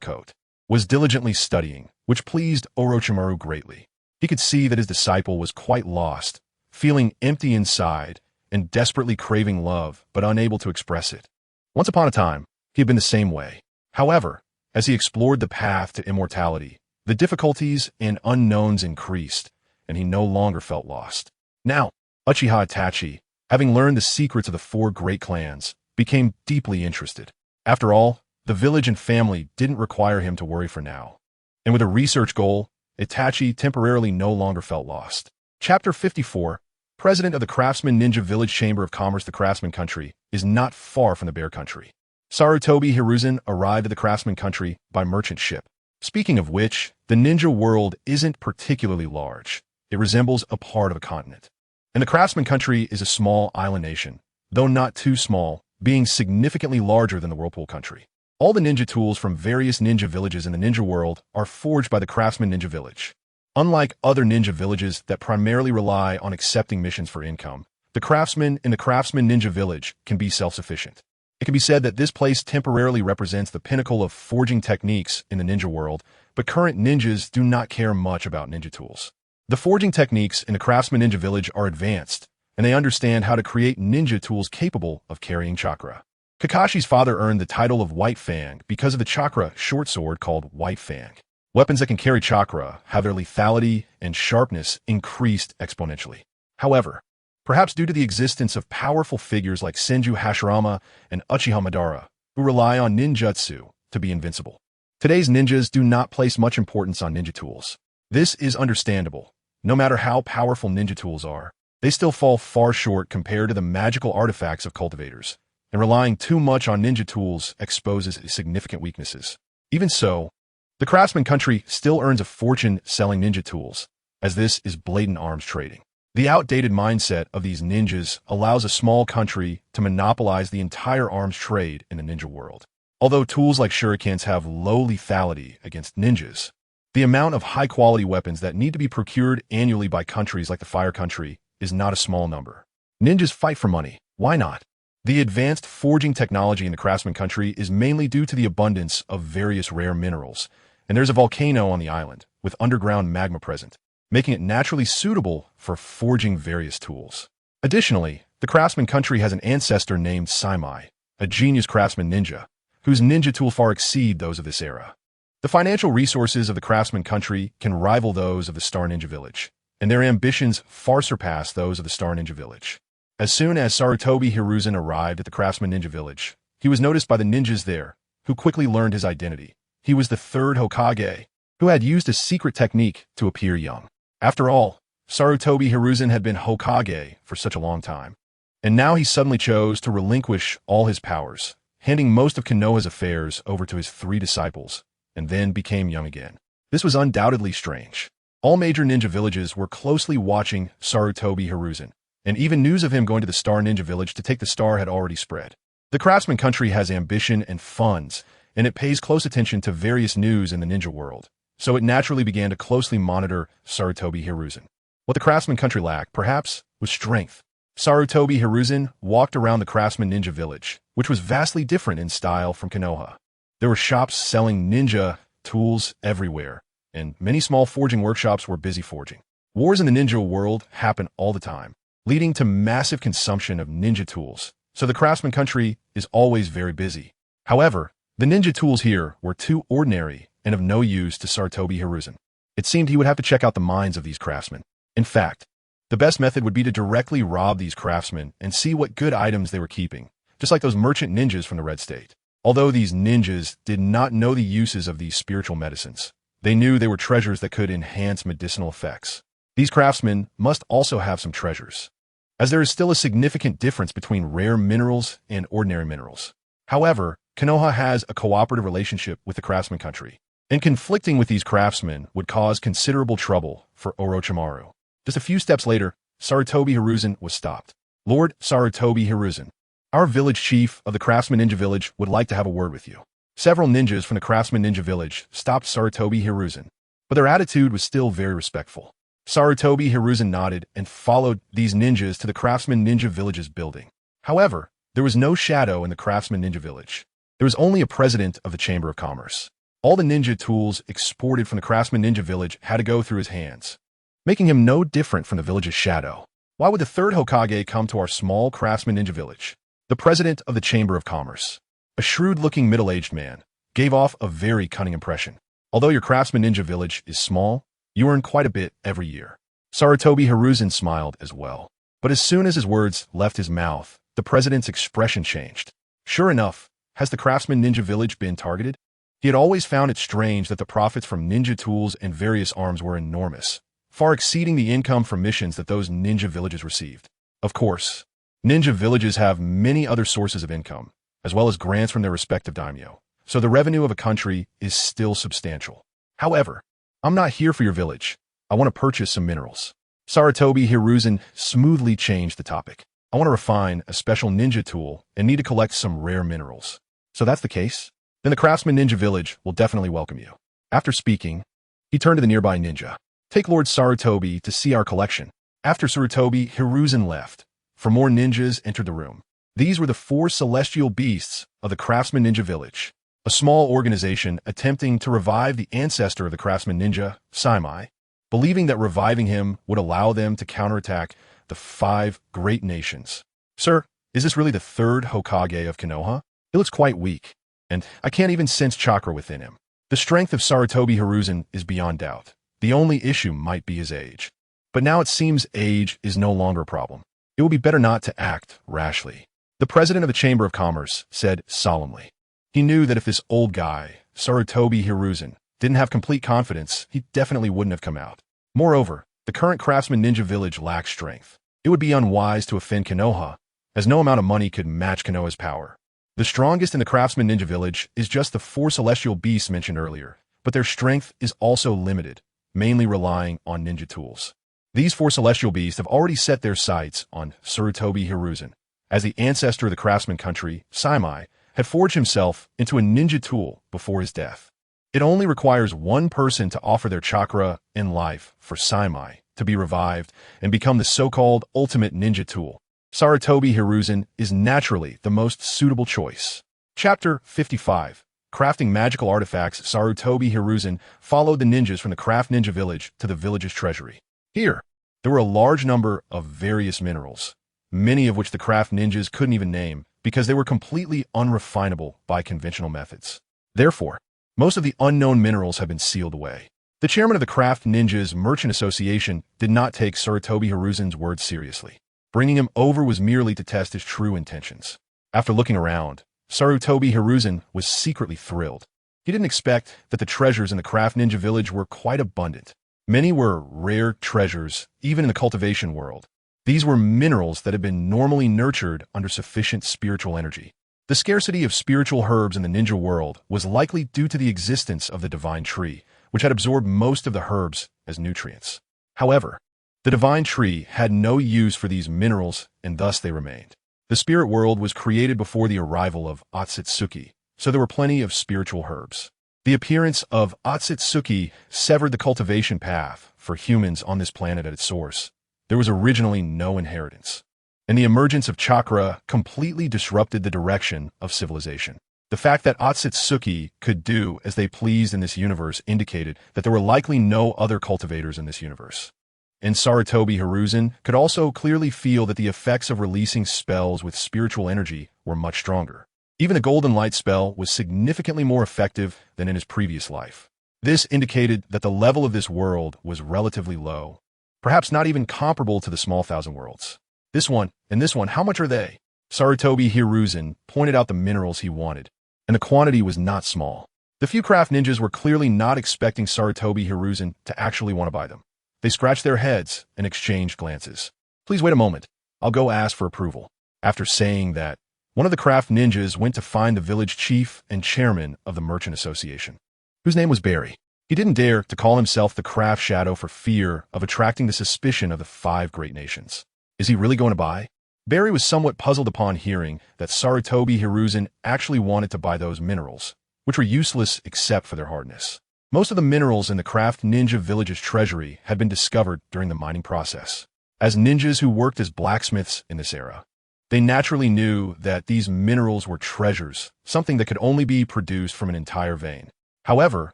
coat, was diligently studying, which pleased Orochimaru greatly. He could see that his disciple was quite lost, feeling empty inside and desperately craving love but unable to express it. Once upon a time, he had been the same way. However, as he explored the path to immortality, the difficulties and unknowns increased, and he no longer felt lost. Now, Uchiha Itachi, having learned the secrets of the four great clans, became deeply interested. After all, the village and family didn't require him to worry for now. And with a research goal, Itachi temporarily no longer felt lost. Chapter 54, President of the Craftsman Ninja Village Chamber of Commerce. The Craftsman Country is not far from the Bear Country. Sarutobi Hiruzen arrived at the Craftsman Country by merchant ship. Speaking of which, the ninja world isn't particularly large. It resembles a part of a continent. And the Craftsman Country is a small island nation, though not too small, being significantly larger than the Whirlpool Country. All the ninja tools from various ninja villages in the ninja world are forged by the Craftsman Ninja Village. Unlike other ninja villages that primarily rely on accepting missions for income, the craftsmen in the Craftsman Ninja Village can be self-sufficient. It can be said that this place temporarily represents the pinnacle of forging techniques in the ninja world, but current ninjas do not care much about ninja tools. The forging techniques in the Craftsman Ninja Village are advanced, and they understand how to create ninja tools capable of carrying chakra. Kakashi's father earned the title of White Fang because of the chakra short sword called White Fang. Weapons that can carry chakra have their lethality and sharpness increased exponentially. However, perhaps due to the existence of powerful figures like Senju Hashirama and Uchiha Madara, who rely on ninjutsu to be invincible, today's ninjas do not place much importance on ninja tools. This is understandable. No matter how powerful ninja tools are, they still fall far short compared to the magical artifacts of cultivators, and relying too much on ninja tools exposes significant weaknesses. Even so, the Craftsman Country still earns a fortune selling ninja tools, as this is blatant arms trading. The outdated mindset of these ninjas allows a small country to monopolize the entire arms trade in the ninja world. Although tools like shurikens have low lethality against ninjas, the amount of high-quality weapons that need to be procured annually by countries like the Fire Country is not a small number. Ninjas fight for money. Why not? The advanced forging technology in the Craftsman Country is mainly due to the abundance of various rare minerals, and there's a volcano on the island with underground magma present, making it naturally suitable for forging various tools. Additionally, the Craftsman Country has an ancestor named Saimai, a genius craftsman ninja, whose ninja tools far exceed those of this era. The financial resources of the Craftsman Country can rival those of the Star Ninja Village, and their ambitions far surpass those of the Star Ninja Village. As soon as Sarutobi Hiruzen arrived at the Craftsman Ninja Village, he was noticed by the ninjas there, who quickly learned his identity. He was the third Hokage, who had used a secret technique to appear young. After all, Sarutobi Hiruzen had been Hokage for such a long time, and now he suddenly chose to relinquish all his powers, handing most of Konoha's affairs over to his three disciples, and then became young again. This was undoubtedly strange. All major ninja villages were closely watching Sarutobi Hiruzen, and even news of him going to the Star Ninja Village to take the star had already spread. The Craftsman Country has ambition and funds, and it pays close attention to various news in the ninja world, so it naturally began to closely monitor Sarutobi Hiruzen. What the Craftsman Country lacked, perhaps, was strength. Sarutobi Hiruzen walked around the Craftsman Ninja Village, which was vastly different in style from Konoha. There were shops selling ninja tools everywhere, and many small forging workshops were busy forging. Wars in the ninja world happen all the time, leading to massive consumption of ninja tools, so the Craftsman Country is always very busy. However, the ninja tools here were too ordinary and of no use to Sarutobi Hiruzen. It seemed he would have to check out the minds of these craftsmen. In fact, the best method would be to directly rob these craftsmen and see what good items they were keeping, just like those merchant ninjas from the Red State. Although these ninjas did not know the uses of these spiritual medicines, they knew they were treasures that could enhance medicinal effects. These craftsmen must also have some treasures, as there is still a significant difference between rare minerals and ordinary minerals. However, Konoha has a cooperative relationship with the Craftsman Country, and conflicting with these craftsmen would cause considerable trouble for Orochimaru. Just a few steps later, Sarutobi Hiruzen was stopped. Lord Sarutobi Hiruzen, our village chief of the Craftsman Ninja Village would like to have a word with you. Several ninjas from the Craftsman Ninja Village stopped Sarutobi Hiruzen, but their attitude was still very respectful. Sarutobi Hiruzen nodded and followed these ninjas to the Craftsman Ninja Village's building. However, there was no shadow in the Craftsman Ninja Village. There was only a president of the Chamber of Commerce. All the ninja tools exported from the craftsman ninja village had to go through his hands, making him no different from the village's shadow. Why would the third Hokage come to our small craftsman ninja village? The president of the Chamber of Commerce, a shrewd-looking middle-aged man, gave off a very cunning impression. Although your craftsman ninja village is small, you earn quite a bit every year. Sarutobi Hiruzen smiled as well. But as soon as his words left his mouth, the president's expression changed. Sure enough, has the craftsman ninja village been targeted? He had always found it strange that the profits from ninja tools and various arms were enormous, far exceeding the income from missions that those ninja villages received. Of course, ninja villages have many other sources of income, as well as grants from their respective daimyo, so the revenue of a country is still substantial. However, I'm not here for your village. I want to purchase some minerals. Sarutobi Hiruzen smoothly changed the topic. I want to refine a special ninja tool and need to collect some rare minerals. So that's the case? Then the craftsman ninja village will definitely welcome you. After speaking, he turned to the nearby ninja. Take Lord Sarutobi to see our collection. After Sarutobi, Hiruzen left, for more ninjas entered the room. These were the 4 celestial beasts of the craftsman ninja village, a small organization attempting to revive the ancestor of the craftsman ninja, Saimai, believing that reviving him would allow them to counterattack the 5 great nations. Sir, is this really the 3rd Hokage of Konoha? He looks quite weak, and I can't even sense chakra within him. The strength of Sarutobi Hiruzen is beyond doubt. The only issue might be his age. But now it seems age is no longer a problem. It would be better not to act rashly. The president of the Chamber of Commerce said solemnly. He knew that if this old guy, Sarutobi Hiruzen, didn't have complete confidence, he definitely wouldn't have come out. Moreover, the current craftsman ninja village lacks strength. It would be unwise to offend Konoha, as no amount of money could match Konoha's power. The strongest in the craftsman ninja village is just the 4 celestial beasts mentioned earlier, but their strength is also limited, mainly relying on ninja tools. These 4 celestial beasts have already set their sights on Sarutobi Hiruzen, as the ancestor of the craftsman country, Saimai, had forged himself into a ninja tool before his death. It only requires one person to offer their chakra in life for Saimai to be revived and become the so-called ultimate ninja tool. Sarutobi Hiruzen is naturally the most suitable choice. Chapter 55. Crafting Magical Artifacts. Sarutobi Hiruzen followed the ninjas from the craft ninja village to the village's treasury. Here, there were a large number of various minerals, many of which the craft ninjas couldn't even name because they were completely unrefinable by conventional methods. Therefore, most of the unknown minerals have been sealed away. The chairman of the Craft Ninjas Merchant Association did not take Sarutobi Hiruzen's words seriously. Bringing him over was merely to test his true intentions. After looking around, Sarutobi Hiruzen was secretly thrilled. He didn't expect that the treasures in the Craft Ninja village were quite abundant. Many were rare treasures, even in the cultivation world. These were minerals that had been normally nurtured under sufficient spiritual energy. The scarcity of spiritual herbs in the ninja world was likely due to the existence of the divine tree, which had absorbed most of the herbs as nutrients. However, the divine tree had no use for these minerals, and thus they remained. The spirit world was created before the arrival of Otsutsuki, so there were plenty of spiritual herbs. The appearance of Otsutsuki severed the cultivation path for humans on this planet at its source. There was originally no inheritance, and the emergence of chakra completely disrupted the direction of civilization. The fact that Otsutsuki could do as they pleased in this universe indicated that there were likely no other cultivators in this universe. And Sarutobi Hiruzen could also clearly feel that the effects of releasing spells with spiritual energy were much stronger. Even the Golden Light spell was significantly more effective than in his previous life. This indicated that the level of this world was relatively low, perhaps not even comparable to the small thousand worlds. This one and this one, how much are they? Sarutobi Hiruzen pointed out the minerals he wanted, and the quantity was not small. The few craft ninjas were clearly not expecting Sarutobi Hiruzen to actually want to buy them. They scratched their heads and exchanged glances. Please wait a moment. I'll go ask for approval. After saying that, one of the craft ninjas went to find the village chief and chairman of the Merchant Association, whose name was Barry. He didn't dare to call himself the Craft Shadow for fear of attracting the suspicion of the 5 great nations. Is he really going to buy? Barry was somewhat puzzled upon hearing that Sarutobi Hiruzen actually wanted to buy those minerals, which were useless except for their hardness. Most of the minerals in the Craft Ninja Village's treasury had been discovered during the mining process. As ninjas who worked as blacksmiths in this era, They naturally knew that these minerals were treasures, something that could only be produced from an entire vein. However,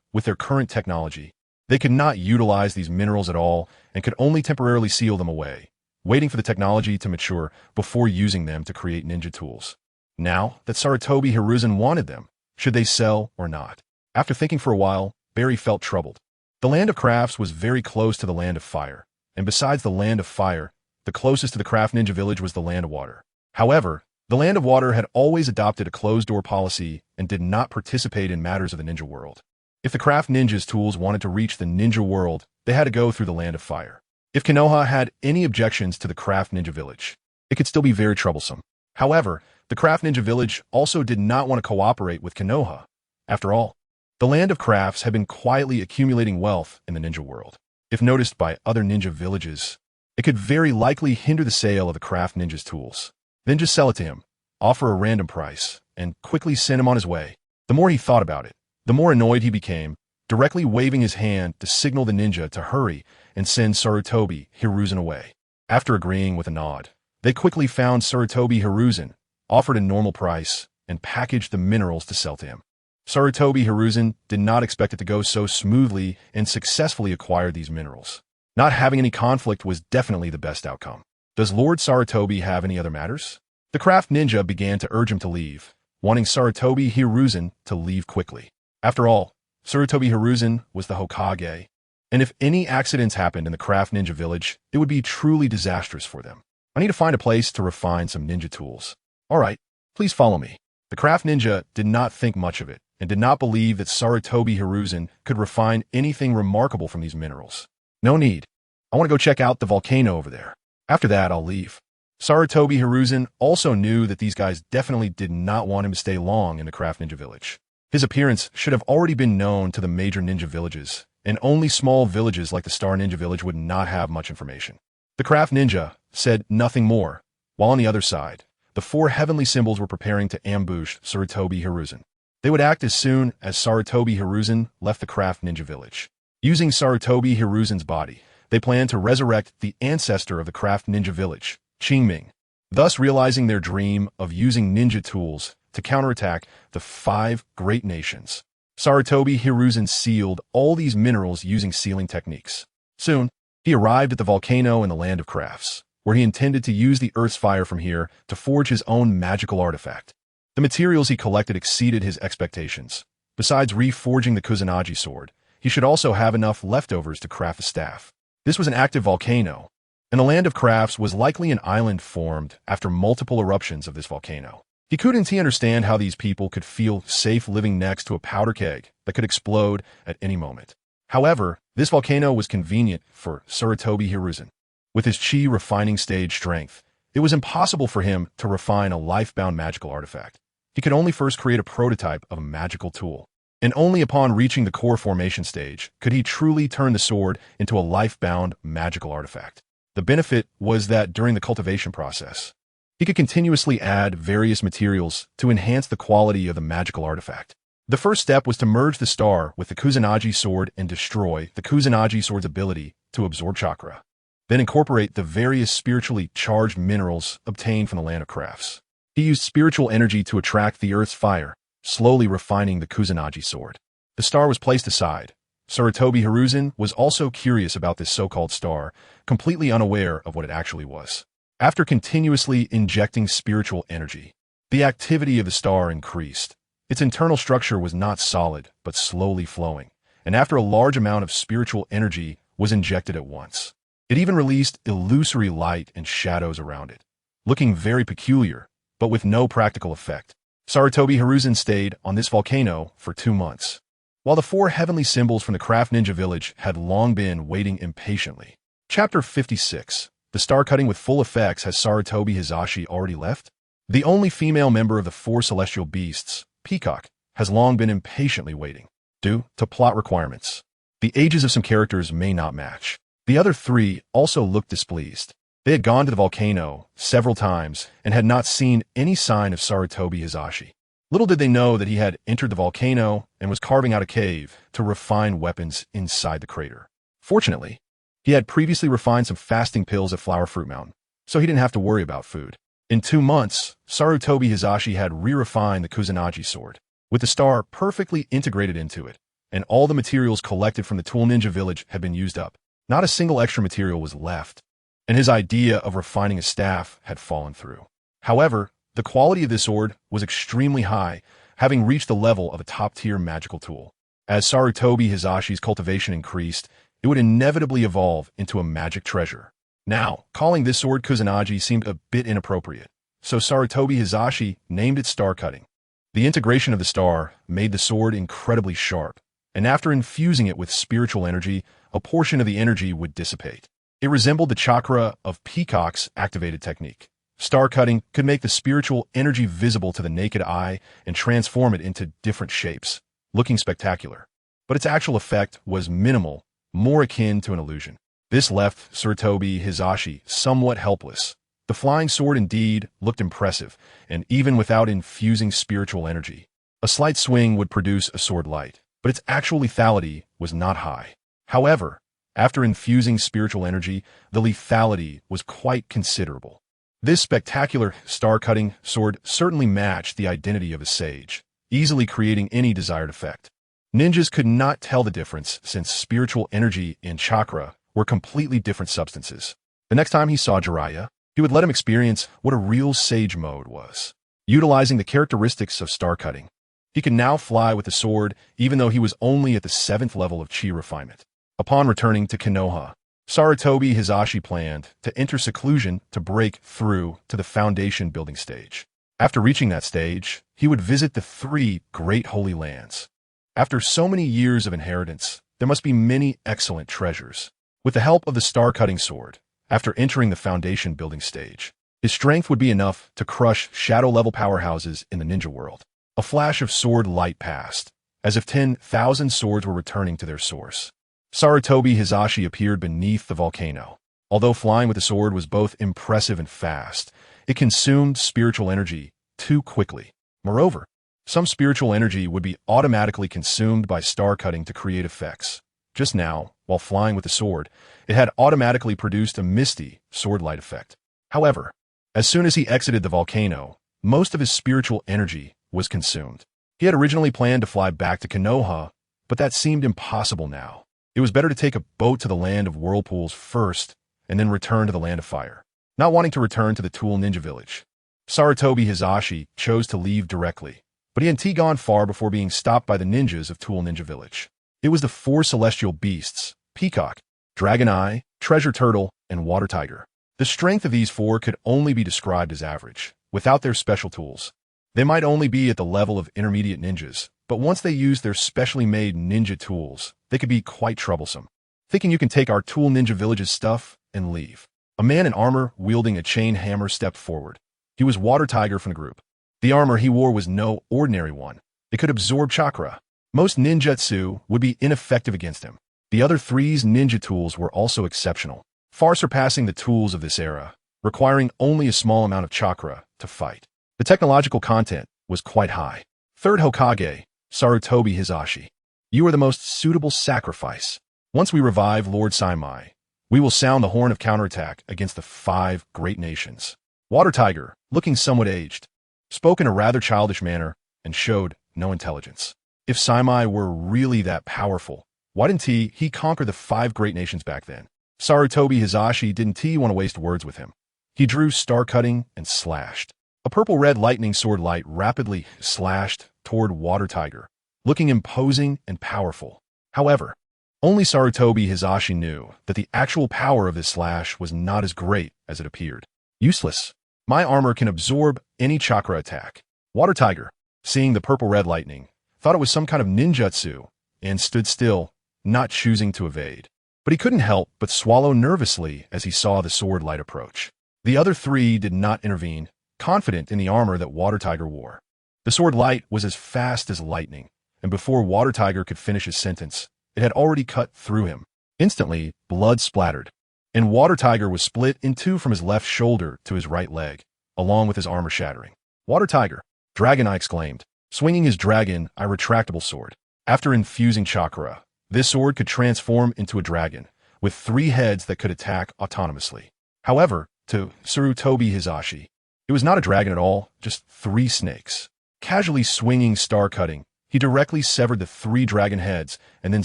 with their current technology, they could not utilize these minerals at all and could only temporarily seal them away, waiting for the technology to mature before using them to create ninja tools. Now that Sarutobi Hiruzen wanted them, should they sell or not? After thinking for a while, Barry felt troubled. The land of crafts was very close to the land of fire, and besides the land of fire, the closest to the craft ninja village was the land of water. However, the land of water had always adopted a closed-door policy and did not participate in matters of the ninja world. If the craft ninja's tools wanted to reach the ninja world, they had to go through the land of fire. If Konoha had any objections to the craft ninja village, it could still be very troublesome. However, the craft ninja village also did not want to cooperate with Konoha. After all, the land of crafts had been quietly accumulating wealth in the ninja world. If noticed by other ninja villages, it could very likely hinder the sale of the craft ninja's tools. Then just sell it to him, offer a random price, and quickly send him on his way. The more he thought about it, the more annoyed he became, directly waving his hand to signal the ninja to hurry and send Sarutobi Hiruzen away. After agreeing with a nod, they quickly found Sarutobi Hiruzen, offered a normal price, and packaged the minerals to sell to him. Sarutobi Hiruzen did not expect it to go so smoothly and successfully acquired these minerals. Not having any conflict was definitely the best outcome. Does Lord Sarutobi have any other matters? The craft ninja began to urge him to leave, wanting Sarutobi Hiruzen to leave quickly. After all, Sarutobi Hiruzen was the Hokage, and if any accidents happened in the craft ninja village, it would be truly disastrous for them. I need to find a place to refine some ninja tools. All right, please follow me. The craft ninja did not think much of it, and did not believe that Sarutobi Hiruzen could refine anything remarkable from these minerals. No need. I want to go check out the volcano over there. After that, I'll leave. Sarutobi Hiruzen also knew that these guys definitely did not want him to stay long in the craft ninja village. His appearance should have already been known to the major ninja villages, and only small villages like the Star Ninja Village would not have much information. The craft ninja said nothing more, while on the other side, the four heavenly symbols were preparing to ambush Sarutobi Hiruzen. They would act as soon as Sarutobi Hiruzen left the craft ninja village. Using Sarutobi Hiruzen's body, they planned to resurrect the ancestor of the craft ninja village, Qingming, thus realizing their dream of using ninja tools to counterattack the 5 great nations. Sarutobi Hiruzen sealed all these minerals using sealing techniques. Soon, he arrived at the volcano in the land of crafts, where he intended to use the earth's fire from here to forge his own magical artifact. The materials he collected exceeded his expectations. Besides reforging the Kusanagi sword, he should also have enough leftovers to craft a staff. This was an active volcano, and the land of crafts was likely an island formed after multiple eruptions of this volcano. He couldn't understand how these people could feel safe living next to a powder keg that could explode at any moment. However, this volcano was convenient for Sarutobi Hiruzen. With his chi refining stage strength, it was impossible for him to refine a life-bound magical artifact. He could only first create a prototype of a magical tool, and only upon reaching the core formation stage could he truly turn the sword into a life-bound magical artifact. The benefit was that during the cultivation process, he could continuously add various materials to enhance the quality of the magical artifact. The first step was to merge the star with the Kusanagi sword and destroy the Kusanagi sword's ability to absorb chakra. Then incorporate the various spiritually charged minerals obtained from the land of crafts. He used spiritual energy to attract the earth's fire, slowly refining the Kusanagi sword. The star was placed aside. Sarutobi Hiruzen was also curious about this so-called star, completely unaware of what it actually was. After continuously injecting spiritual energy, the activity of the star increased. Its internal structure was not solid, but slowly flowing, and after a large amount of spiritual energy was injected at once. It even released illusory light and shadows around it, looking very peculiar, but with no practical effect. Sarutobi Hiruzen stayed on this volcano for 2 months, while the 4 heavenly symbols from the craft ninja village had long been waiting impatiently. Chapter 56. The star cutting with full effects. Has Sarutobi Hizashi already left? The only female member of the 4 celestial beasts, Peacock, has long been impatiently waiting, due to plot requirements. The ages of some characters may not match. The other 3 also looked displeased. They had gone to the volcano several times and had not seen any sign of Sarutobi Hizashi. Little did they know that he had entered the volcano and was carving out a cave to refine weapons inside the crater. Fortunately, he had previously refined some fasting pills at Flower Fruit Mountain, so he didn't have to worry about food. In 2 months, Sarutobi Hiruzen had re-refined the Kusanagi sword, with the star perfectly integrated into it, and all the materials collected from the Tool Ninja village had been used up. Not a single extra material was left, and his idea of refining a staff had fallen through. However, the quality of this sword was extremely high, having reached the level of a top-tier magical tool. As Sarutobi Hiruzen's cultivation increased, it would inevitably evolve into a magic treasure. Now, calling this sword Kusanagi seemed a bit inappropriate, so Sarutobi Hiruzen named it Star Cutting. The integration of the star made the sword incredibly sharp, and after infusing it with spiritual energy, a portion of the energy would dissipate. It resembled the chakra of Peacock's activated technique. Star cutting could make the spiritual energy visible to the naked eye and transform it into different shapes, looking spectacular. But its actual effect was minimal, more akin to an illusion. This left Sarutobi Hiruzen somewhat helpless. The flying sword indeed looked impressive, and even without infusing spiritual energy, a slight swing would produce a sword light, but its actual lethality was not high. However, after infusing spiritual energy, the lethality was quite considerable. This spectacular star-cutting sword certainly matched the identity of a sage, easily creating any desired effect. Ninjas could not tell the difference since spiritual energy and chakra were completely different substances. The next time he saw Jiraiya, he would let him experience what a real sage mode was. Utilizing the characteristics of star cutting, he could now fly with the sword even though he was only at the 7th level of chi refinement. Upon returning to Konoha, Sarutobi Hiruzen planned to enter seclusion to break through to the foundation building stage. After reaching that stage, he would visit the 3 great holy lands. After so many years of inheritance, there must be many excellent treasures. With the help of the star-cutting sword, after entering the foundation building stage, his strength would be enough to crush shadow-level powerhouses in the ninja world. A flash of sword light passed, as if 10,000 swords were returning to their source. Sarutobi Hiruzen appeared beneath the volcano. Although flying with the sword was both impressive and fast, it consumed spiritual energy too quickly. Moreover, some spiritual energy would be automatically consumed by star-cutting to create effects. Just now, while flying with the sword, it had automatically produced a misty sword light effect. However, as soon as he exited the volcano, most of his spiritual energy was consumed. He had originally planned to fly back to Konoha, but that seemed impossible now. It was better to take a boat to the land of whirlpools first, and then return to the land of fire. Not wanting to return to the Tool Ninja village, Sarutobi Hiruzen chose to leave directly, but he hadn't gone far before being stopped by the ninjas of Tool Ninja village. It was the 4 celestial beasts, Peacock, Dragon Eye, Treasure Turtle, and Water Tiger. The strength of these 4 could only be described as average, without their special tools. They might only be at the level of intermediate ninjas, but once they used their specially made ninja tools, they could be quite troublesome. Thinking you can take our Tool Ninja village's stuff and leave. A man in armor wielding a chain hammer stepped forward. He was Water Tiger from the group. The armor he wore was no ordinary one. It could absorb chakra. Most ninjutsu would be ineffective against him. The other 3's ninja tools were also exceptional, far surpassing the tools of this era, requiring only a small amount of chakra to fight. The technological content was quite high. 3rd Hokage, Sarutobi Hiruzen. You are the most suitable sacrifice. Once we revive Lord Saimai, we will sound the horn of counterattack against the 5 great nations. Water Tiger, looking somewhat aged, spoke in a rather childish manner and showed no intelligence. If Saimai were really that powerful, why didn't he conquer the 5 great nations back then? Sarutobi Hiruzen didn't want to waste words with him. He drew star-cutting and slashed. A purple-red lightning sword light rapidly slashed toward Water Tiger, looking imposing and powerful. However, only Sarutobi Hiruzen knew that the actual power of this slash was not as great as it appeared. Useless. My armor can absorb any chakra attack. Water Tiger, seeing the purple-red lightning, thought it was some kind of ninjutsu, and stood still, not choosing to evade. But he couldn't help but swallow nervously as he saw the sword light approach. The other 3 did not intervene, confident in the armor that Water Tiger wore. The sword light was as fast as lightning, and before Water Tiger could finish his sentence, it had already cut through him. Instantly, blood splattered, and Water Tiger was split in 2 from his left shoulder to his right leg, along with his armor shattering. Water Tiger, Dragon Eye exclaimed, swinging his Dragon Eye retractable sword. After infusing chakra, this sword could transform into a dragon, with 3 heads that could attack autonomously. However, to Sarutobi Hiruzen, It was not a dragon at all, just 3 snakes. Casually swinging star cutting, he directly severed the 3 dragon heads and then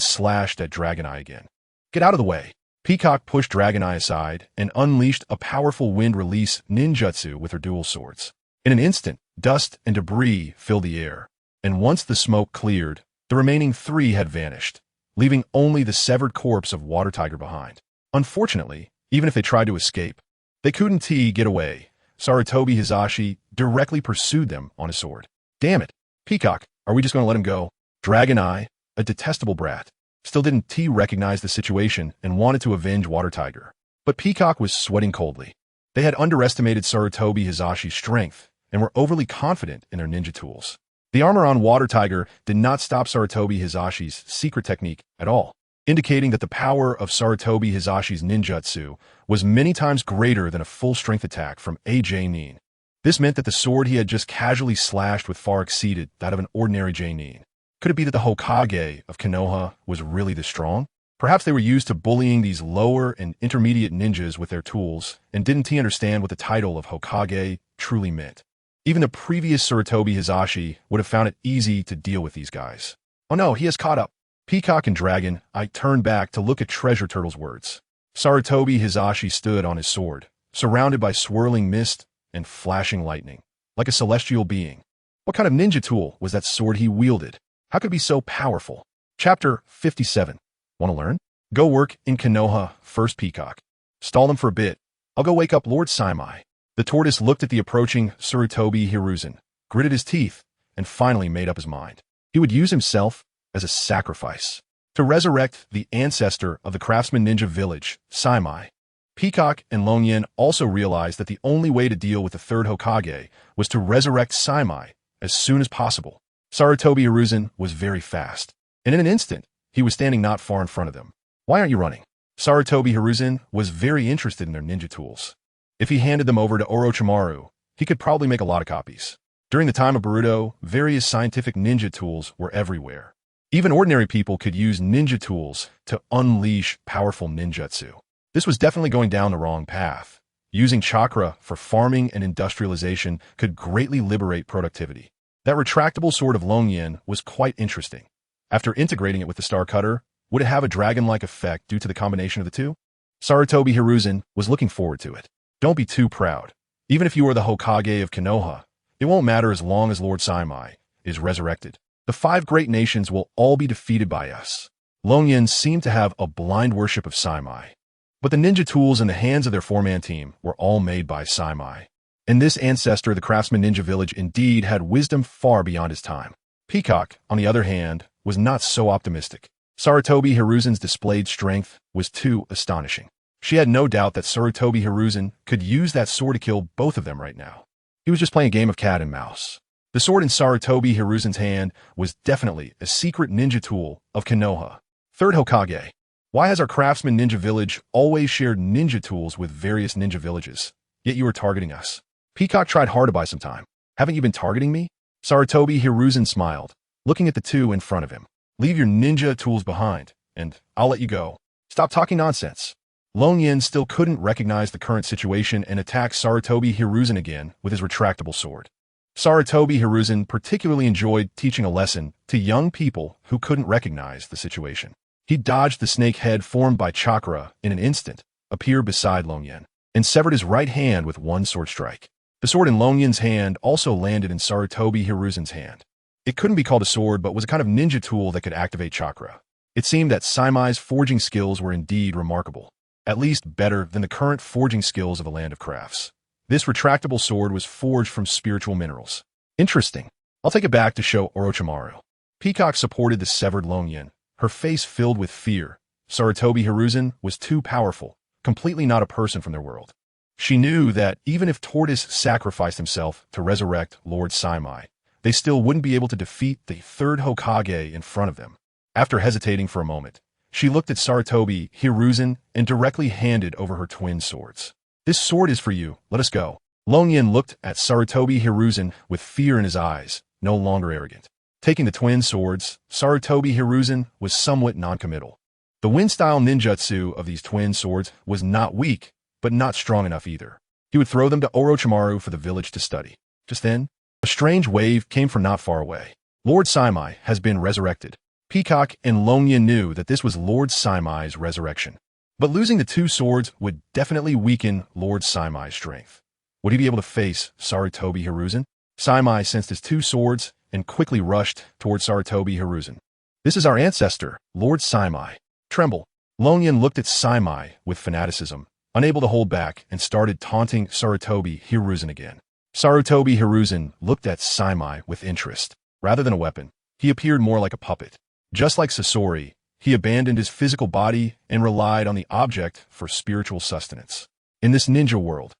slashed at Dragon Eye again. Get out of the way. Peacock pushed Dragon Eye aside and unleashed a powerful wind release ninjutsu with her dual swords. In an instant, dust and debris filled the air, and once the smoke cleared, the remaining 3 had vanished, leaving only the severed corpse of Water Tiger behind. Unfortunately, even if they tried to escape, they couldn't get away. Sarutobi Hiruzen directly pursued them on his sword. Damn it, Peacock, are we just going to let him go? Dragon Eye, a detestable brat, still didn't recognize the situation and wanted to avenge Water Tiger. But Peacock was sweating coldly. They had underestimated Sarutobi Hiruzen's strength and were overly confident in their ninja tools. The armor on Water Tiger did not stop Sarutobi Hiruzen's secret technique at all, indicating that the power of Sarutobi Hiruzen's ninjutsu was many times greater than a full-strength attack from A.J. Nin. This meant that the sword he had just casually slashed with far exceeded that of an ordinary Nin. Could it be that the Hokage of Konoha was really this strong? Perhaps they were used to bullying these lower and intermediate ninjas with their tools, and didn't understand what the title of Hokage truly meant. Even the previous Sarutobi Hiruzen would have found it easy to deal with these guys. Oh no, he has caught up. Peacock and Dragon Eye turned back to look at Treasure Turtle's words. Sarutobi Hiruzen stood on his sword, surrounded by swirling mist and flashing lightning, like a celestial being. What kind of ninja tool was that sword he wielded? How could it be so powerful? Chapter 57. Want to learn? Go work in Konoha first, Peacock. Stall them for a bit. I'll go wake up Lord Saimai. The tortoise looked at the approaching Sarutobi Hiruzen, gritted his teeth, and finally made up his mind. He would use himself as a sacrifice to resurrect the ancestor of the craftsman ninja village, Saimai. Peacock and Longyan also realized that the only way to deal with the third Hokage was to resurrect Saimai as soon as possible. Sarutobi Hiruzen was very fast, and in an instant, he was standing not far in front of them. Why aren't you running? Sarutobi Hiruzen was very interested in their ninja tools. If he handed them over to Orochimaru, he could probably make a lot of copies. During the time of Naruto, various scientific ninja tools were everywhere. Even ordinary people could use ninja tools to unleash powerful ninjutsu. This was definitely going down the wrong path. Using chakra for farming and industrialization could greatly liberate productivity. That retractable sword of Longyan was quite interesting. After integrating it with the star cutter, would it have a dragon-like effect due to the combination of the two? Sarutobi Hiruzen was looking forward to it. Don't be too proud. Even if you are the Hokage of Konoha, it won't matter as long as Lord Saimai is resurrected. The 5 great nations will all be defeated by us. Longyan seemed to have a blind worship of Saimai. But the ninja tools in the hands of their 4-man team were all made by Saimai. And this ancestor of the craftsman ninja village indeed had wisdom far beyond his time. Peacock, on the other hand, was not so optimistic. Sarutobi Hiruzen's displayed strength was too astonishing. She had no doubt that Sarutobi Hiruzen could use that sword to kill both of them right now. He was just playing a game of cat and mouse. The sword in Sarutobi Hiruzen's hand was definitely a secret ninja tool of Konoha. Third Hokage. Why has our craftsman ninja village always shared ninja tools with various ninja villages? Yet you are targeting us. Peacock tried hard to buy some time. Haven't you been targeting me? Sarutobi Hiruzen smiled, looking at the 2 in front of him. Leave your ninja tools behind, and I'll let you go. Stop talking nonsense. Longyan still couldn't recognize the current situation and attacked Sarutobi Hiruzen again with his retractable sword. Sarutobi Hiruzen particularly enjoyed teaching a lesson to young people who couldn't recognize the situation. He dodged the snake head formed by chakra in an instant, appeared beside Longyan, and severed his right hand with one sword strike. The sword in Longyan's hand also landed in Sarutobi Hiruzen's hand. It couldn't be called a sword, but was a kind of ninja tool that could activate chakra. It seemed that Saimai's forging skills were indeed remarkable, at least better than the current forging skills of a land of crafts. This retractable sword was forged from spiritual minerals. Interesting. I'll take it back to show Orochimaru. Peacock supported the severed Longyan, her face filled with fear. Sarutobi Hiruzen was too powerful, completely not a person from their world. She knew that even if Tortoise sacrificed himself to resurrect Lord Saimai, they still wouldn't be able to defeat the 3rd Hokage in front of them. After hesitating for a moment, she looked at Sarutobi Hiruzen and directly handed over her twin swords. This sword is for you, let us go. Longyan looked at Sarutobi Hiruzen with fear in his eyes, no longer arrogant. Taking the twin swords, Sarutobi Hiruzen was somewhat noncommittal. The wind-style ninjutsu of these twin swords was not weak, but not strong enough either. He would throw them to Orochimaru for the village to study. Just then, a strange wave came from not far away. Lord Saimai has been resurrected. Peacock and Longyan knew that this was Lord Saimai's resurrection. But losing the two swords would definitely weaken Lord Saimai's strength. Would he be able to face Sarutobi Hiruzen? Saimai sensed his two swords and quickly rushed towards Sarutobi Hiruzen. This is our ancestor, Lord Saimai. Tremble. Longyan looked at Saimai with fanaticism, unable to hold back, and started taunting Sarutobi Hiruzen again. Sarutobi Hiruzen looked at Saimai with interest. Rather than a weapon, he appeared more like a puppet. Just like Sasori, he abandoned his physical body and relied on the object for spiritual sustenance. In this ninja world,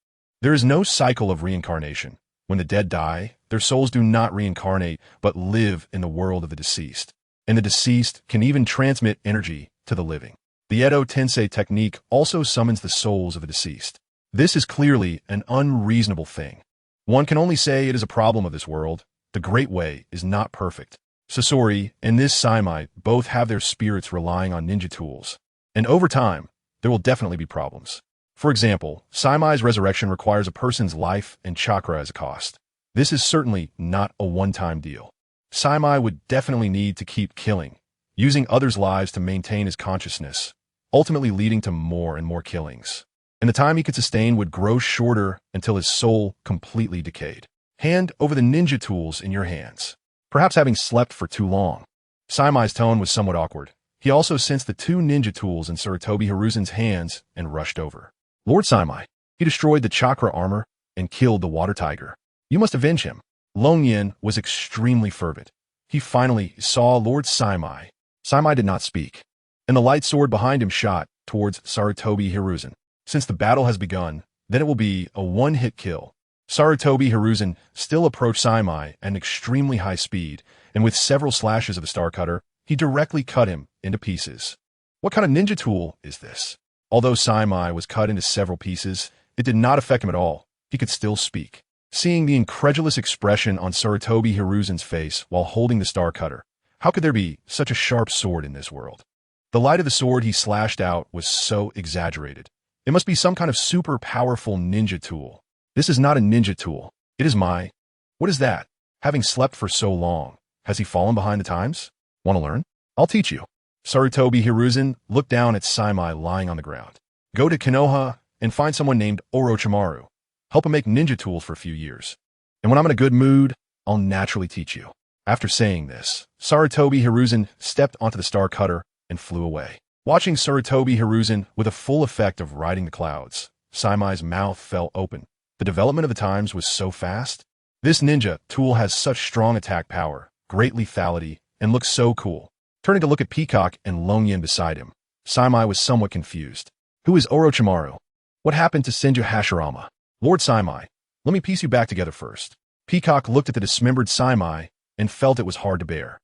there is no cycle of reincarnation. When the dead die, their souls do not reincarnate, but live in the world of the deceased. And the deceased can even transmit energy to the living. The Edo Tensei technique also summons the souls of the deceased. This is clearly an unreasonable thing. One can only say it is a problem of this world. The Great Way is not perfect. Sasori and this Saimai both have their spirits relying on ninja tools. And over time, there will definitely be problems. For example, Saimai's resurrection requires a person's life and chakra as a cost. This is certainly not a one-time deal. Saimai would definitely need to keep killing, using others' lives to maintain his consciousness, ultimately leading to more and more killings. And the time he could sustain would grow shorter until his soul completely decayed. Hand over the ninja tools in your hands. Perhaps having slept for too long. Saimai's tone was somewhat awkward. He also sensed the two ninja tools in Sarutobi Hiruzen's hands and rushed over. Lord Saimai, he destroyed the chakra armor and killed the water tiger. You must avenge him. Longyan was extremely fervent. He finally saw Lord Saimai. Saimai did not speak, and the light sword behind him shot towards Sarutobi Hiruzen. Since the battle has begun, then it will be a one-hit kill. Sarutobi Hiruzen still approached Saimai at an extremely high speed, and with several slashes of the star cutter, he directly cut him into pieces. What kind of ninja tool is this? Although Saimai was cut into several pieces, it did not affect him at all. He could still speak. Seeing the incredulous expression on Sarutobi Hiruzen's face while holding the star cutter, how could there be such a sharp sword in this world? The light of the sword he slashed out was so exaggerated. It must be some kind of super powerful ninja tool. This is not a ninja tool. It is my... What is that? Having slept for so long, has he fallen behind the times? Want to learn? I'll teach you. Sarutobi Hiruzen looked down at Saimai lying on the ground. Go to Konoha and find someone named Orochimaru. Help him make ninja tools for a few years. And when I'm in a good mood, I'll naturally teach you. After saying this, Sarutobi Hiruzen stepped onto the star cutter and flew away. Watching Sarutobi Hiruzen with a full effect of riding the clouds, Saimai's mouth fell open. The development of the times was so fast. This ninja tool has such strong attack power, great lethality, and looks so cool. Turning to look at Peacock and Longyan beside him, Saimai was somewhat confused. Who is Orochimaru? What happened to Senju Hashirama? Lord Saimai, let me piece you back together first. Peacock looked at the dismembered Saimai and felt it was hard to bear.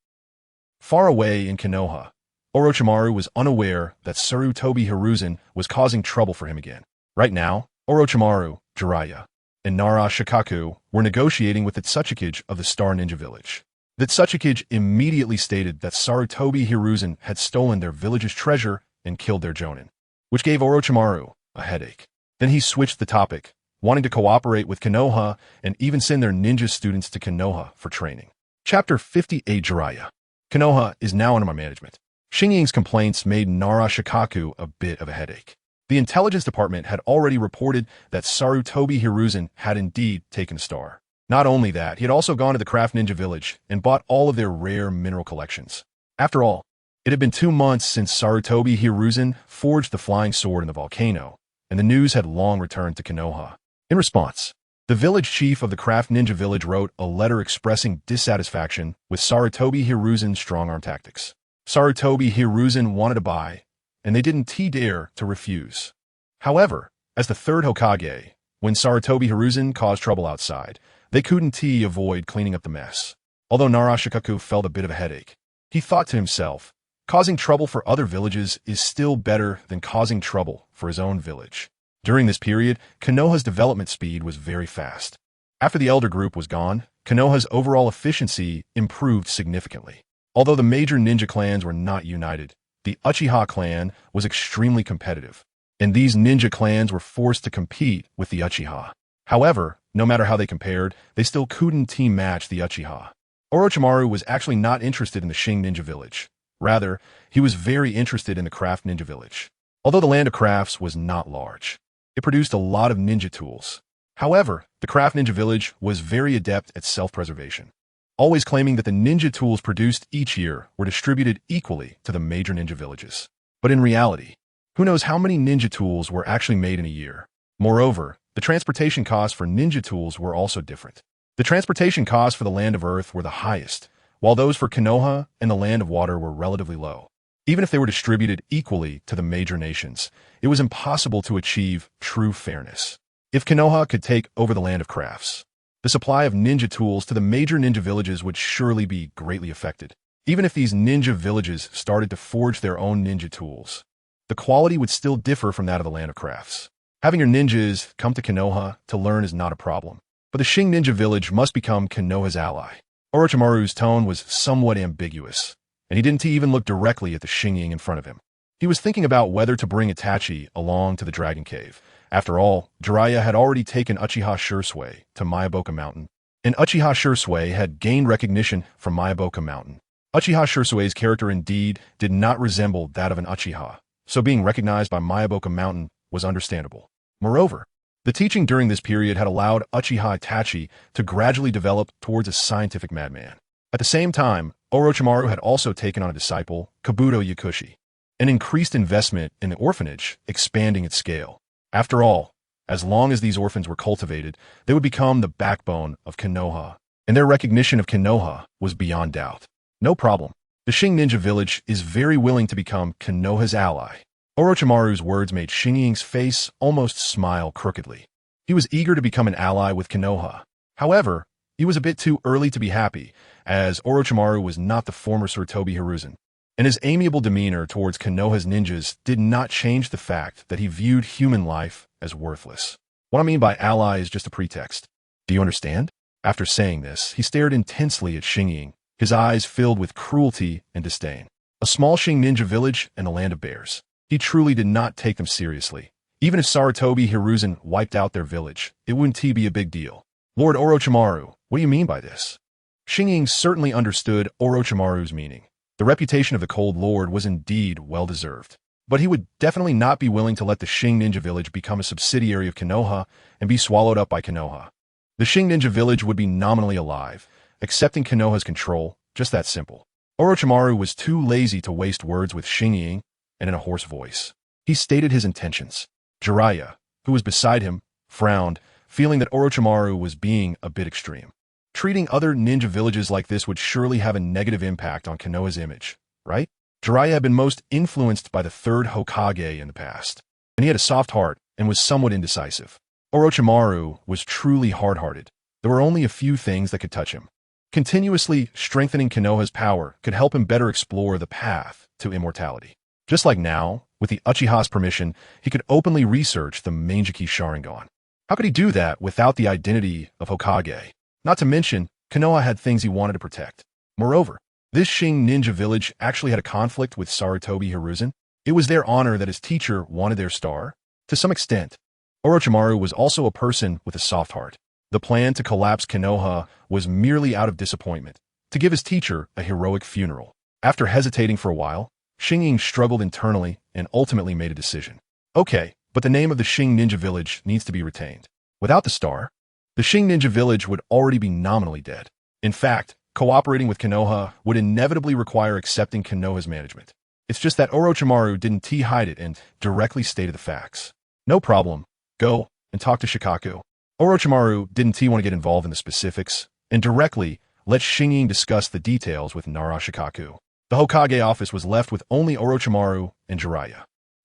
Far away in Konoha, Orochimaru was unaware that Sarutobi Hiruzen was causing trouble for him again. Right now, Orochimaru, Jiraiya, and Nara Shikaku were negotiating with the Tsuchikage of the Star Ninja Village. The Tsuchikage immediately stated that Sarutobi Hiruzen had stolen their village's treasure and killed their jonin, which gave Orochimaru a headache. Then he switched the topic, wanting to cooperate with Konoha and even send their ninja students to Konoha for training. Chapter 58 Jiraiya. Konoha is now under my management. Xingying's complaints made Nara Shikaku a bit of a headache. The intelligence department had already reported that Sarutobi Hiruzen had indeed taken a star. Not only that, he had also gone to the Craft Ninja Village and bought all of their rare mineral collections. After all, it had been 2 months since Sarutobi Hiruzen forged the flying sword in the volcano, and the news had long returned to Konoha. In response, the village chief of the Craft Ninja Village wrote a letter expressing dissatisfaction with Sarutobi Hiruzen's strong-arm tactics. Sarutobi Hiruzen wanted to buy, and they didn't dare to refuse. However, as the third Hokage, when Sarutobi Hiruzen caused trouble outside, they couldn't avoid cleaning up the mess. Although Nara Shikaku felt a bit of a headache, he thought to himself, causing trouble for other villages is still better than causing trouble for his own village. During this period, Konoha's development speed was very fast. After the elder group was gone, Konoha's overall efficiency improved significantly. Although the major ninja clans were not united, the Uchiha clan was extremely competitive. and these ninja clans were forced to compete with the Uchiha. However, no matter how they compared, they still couldn't team match the Uchiha. Orochimaru was actually not interested in the Shin Ninja Village. Rather, he was very interested in the Craft Ninja Village. Although the Land of Crafts was not large, it produced a lot of ninja tools. However, the Craft Ninja Village was very adept at self-preservation, always claiming that the ninja tools produced each year were distributed equally to the major ninja villages. But in reality, who knows how many ninja tools were actually made in a year? Moreover, the transportation costs for ninja tools were also different. The transportation costs for the Land of Earth were the highest, while those for Konoha and the Land of Water were relatively low. Even if they were distributed equally to the major nations, it was impossible to achieve true fairness. If Konoha could take over the Land of Crafts, the supply of ninja tools to the major ninja villages would surely be greatly affected. Even if these ninja villages started to forge their own ninja tools, the quality would still differ from that of the Land of Crafts. Having your ninjas come to Konoha to learn is not a problem, but the Shin Ninja Village must become Konoha's ally. Orochimaru's tone was somewhat ambiguous, and he didn't even look directly at the Shin'ing in front of him. He was thinking about whether to bring Itachi along to the Dragon Cave. After all, Jiraiya had already taken Uchiha Shursui to Myaboka Mountain, and Uchiha Shursui had gained recognition from Myaboka Mountain. Uchiha Shursui's character indeed did not resemble that of an Uchiha, so being recognized by Myaboka Mountain was understandable. Moreover, the teaching during this period had allowed Uchiha Itachi to gradually develop towards a scientific madman. At the same time, Orochimaru had also taken on a disciple, Kabuto Yakushi, an increased investment in the orphanage, expanding its scale. After all, as long as these orphans were cultivated, they would become the backbone of Konoha, and their recognition of Konoha was beyond doubt. No problem. The Shin Ninja Village is very willing to become Konoha's ally. Orochimaru's words made Shin'ing's face almost smile crookedly. He was eager to become an ally with Konoha. However, he was a bit too early to be happy, as Orochimaru was not the former Sarutobi Hiruzen, and his amiable demeanor towards Konoha's ninjas did not change the fact that he viewed human life as worthless. What I mean by ally is just a pretext. Do you understand? After saying this, he stared intensely at Shin, his eyes filled with cruelty and disdain. A small Shin Ninja village and a land of bears. He truly did not take them seriously. Even if Sarutobi Hiruzen wiped out their village, it wouldn't be a big deal. Lord Orochimaru, what do you mean by this? Shin certainly understood Orochimaru's meaning. The reputation of the Cold Lord was indeed well-deserved. But he would definitely not be willing to let the Shin Ninja Village become a subsidiary of Konoha and be swallowed up by Konoha. The Shin Ninja Village would be nominally alive, accepting Konoha's control, just that simple. Orochimaru was too lazy to waste words with Shin, and in a hoarse voice, he stated his intentions. Jiraiya, who was beside him, frowned, feeling that Orochimaru was being a bit extreme. Treating other ninja villages like this would surely have a negative impact on Konoha's image, right? Jiraiya had been most influenced by the third Hokage in the past, and he had a soft heart and was somewhat indecisive. Orochimaru was truly hard-hearted. There were only a few things that could touch him. Continuously strengthening Konoha's power could help him better explore the path to immortality. Just like now, with the Uchiha's permission, he could openly research the Mangekyou Sharingan. How could he do that without the identity of Hokage? Not to mention, Konoha had things he wanted to protect. Moreover, this Shin Ninja Village actually had a conflict with Sarutobi Hiruzen. It was their honor that his teacher wanted their star. To some extent, Orochimaru was also a person with a soft heart. The plan to collapse Konoha was merely out of disappointment, to give his teacher a heroic funeral. After hesitating for a while, Shin struggled internally and ultimately made a decision. Okay, but the name of the Shin Ninja Village needs to be retained. Without the star, the Shin Ninja Village would already be nominally dead. In fact, cooperating with Konoha would inevitably require accepting Konoha's management. It's just that Orochimaru didn't hide it and directly stated the facts. No problem. Go and talk to Shikaku. Orochimaru didn't want to get involved in the specifics and directly let Shin discuss the details with Nara Shikaku. The Hokage office was left with only Orochimaru and Jiraiya.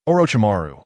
Orochimaru,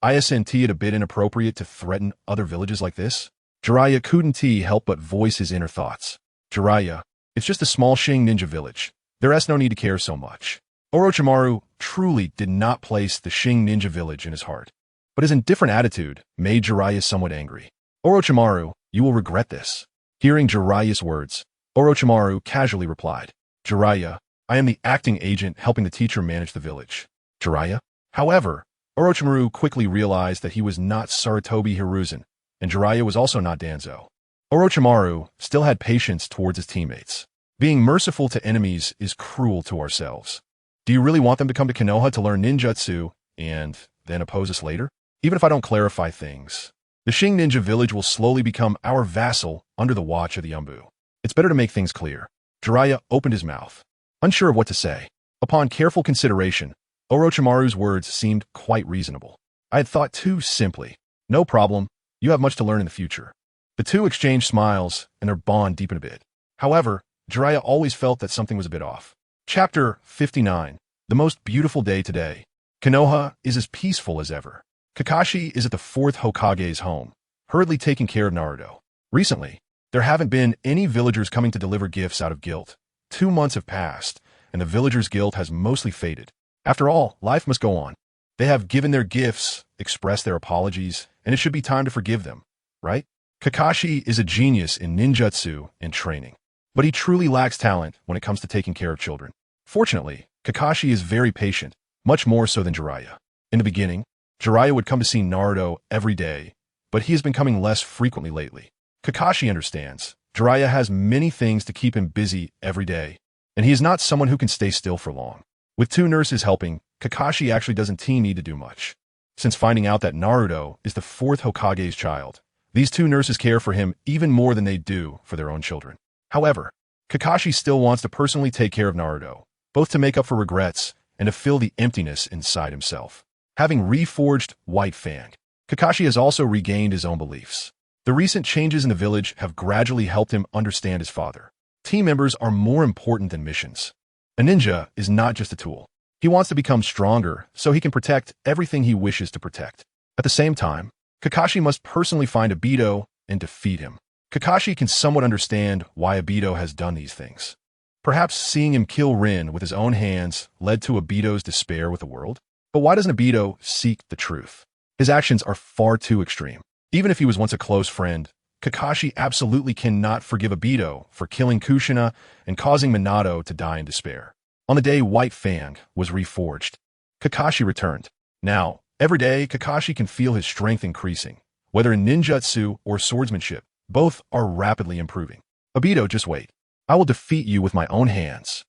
isn't it a bit inappropriate to threaten other villages like this? Jiraiya couldn't help but voice his inner thoughts. Jiraiya, it's just a small Shin Ninja village. There's no need to care so much. Orochimaru truly did not place the Shin Ninja village in his heart. But his indifferent attitude made Jiraiya somewhat angry. Orochimaru, you will regret this. Hearing Jiraiya's words, Orochimaru casually replied, Jiraiya, I am the acting agent helping the teacher manage the village. Jiraiya? However, Orochimaru quickly realized that he was not Sarutobi Hiruzen, and Jiraiya was also not Danzo. Orochimaru still had patience towards his teammates. Being merciful to enemies is cruel to ourselves. Do you really want them to come to Konoha to learn ninjutsu and then oppose us later? Even if I don't clarify things, the Shin Ninja village will slowly become our vassal under the watch of the Umbu. It's better to make things clear. Jiraiya opened his mouth, unsure of what to say. Upon careful consideration, Orochimaru's words seemed quite reasonable. I had thought too simply. No problem, you have much to learn in the future. The two exchanged smiles, and their bond deepened a bit. However, Jiraiya always felt that something was a bit off. Chapter 59. The most beautiful day today. Konoha is as peaceful as ever. Kakashi is at the fourth Hokage's home, hurriedly taking care of Naruto. Recently, there haven't been any villagers coming to deliver gifts out of guilt. 2 months have passed, and the villagers' guilt has mostly faded. After all, life must go on. They have given their gifts, expressed their apologies, and it should be time to forgive them, right? Kakashi is a genius in ninjutsu and training, but he truly lacks talent when it comes to taking care of children. Fortunately, Kakashi is very patient, much more so than Jiraiya. In the beginning, Jiraiya would come to see Naruto every day, but he has been coming less frequently lately. Kakashi understands. Jiraiya has many things to keep him busy every day, and he is not someone who can stay still for long. With 2 nurses helping, Kakashi actually doesn't need to do much. Since finding out that Naruto is the 4th Hokage's child, these 2 nurses care for him even more than they do for their own children. However, Kakashi still wants to personally take care of Naruto, both to make up for regrets and to fill the emptiness inside himself. Having reforged White Fang, Kakashi has also regained his own beliefs. The recent changes in the village have gradually helped him understand his father. Team members are more important than missions. A ninja is not just a tool. He wants to become stronger so he can protect everything he wishes to protect. At the same time, Kakashi must personally find Obito and defeat him. Kakashi can somewhat understand why Obito has done these things. Perhaps seeing him kill Rin with his own hands led to Obito's despair with the world? But why doesn't Obito seek the truth? His actions are far too extreme. Even if he was once a close friend, Kakashi absolutely cannot forgive Obito for killing Kushina and causing Minato to die in despair. On the day White Fang was reforged, Kakashi returned. Now, every day, Kakashi can feel his strength increasing. Whether in ninjutsu or swordsmanship, both are rapidly improving. Obito, just wait. I will defeat you with my own hands.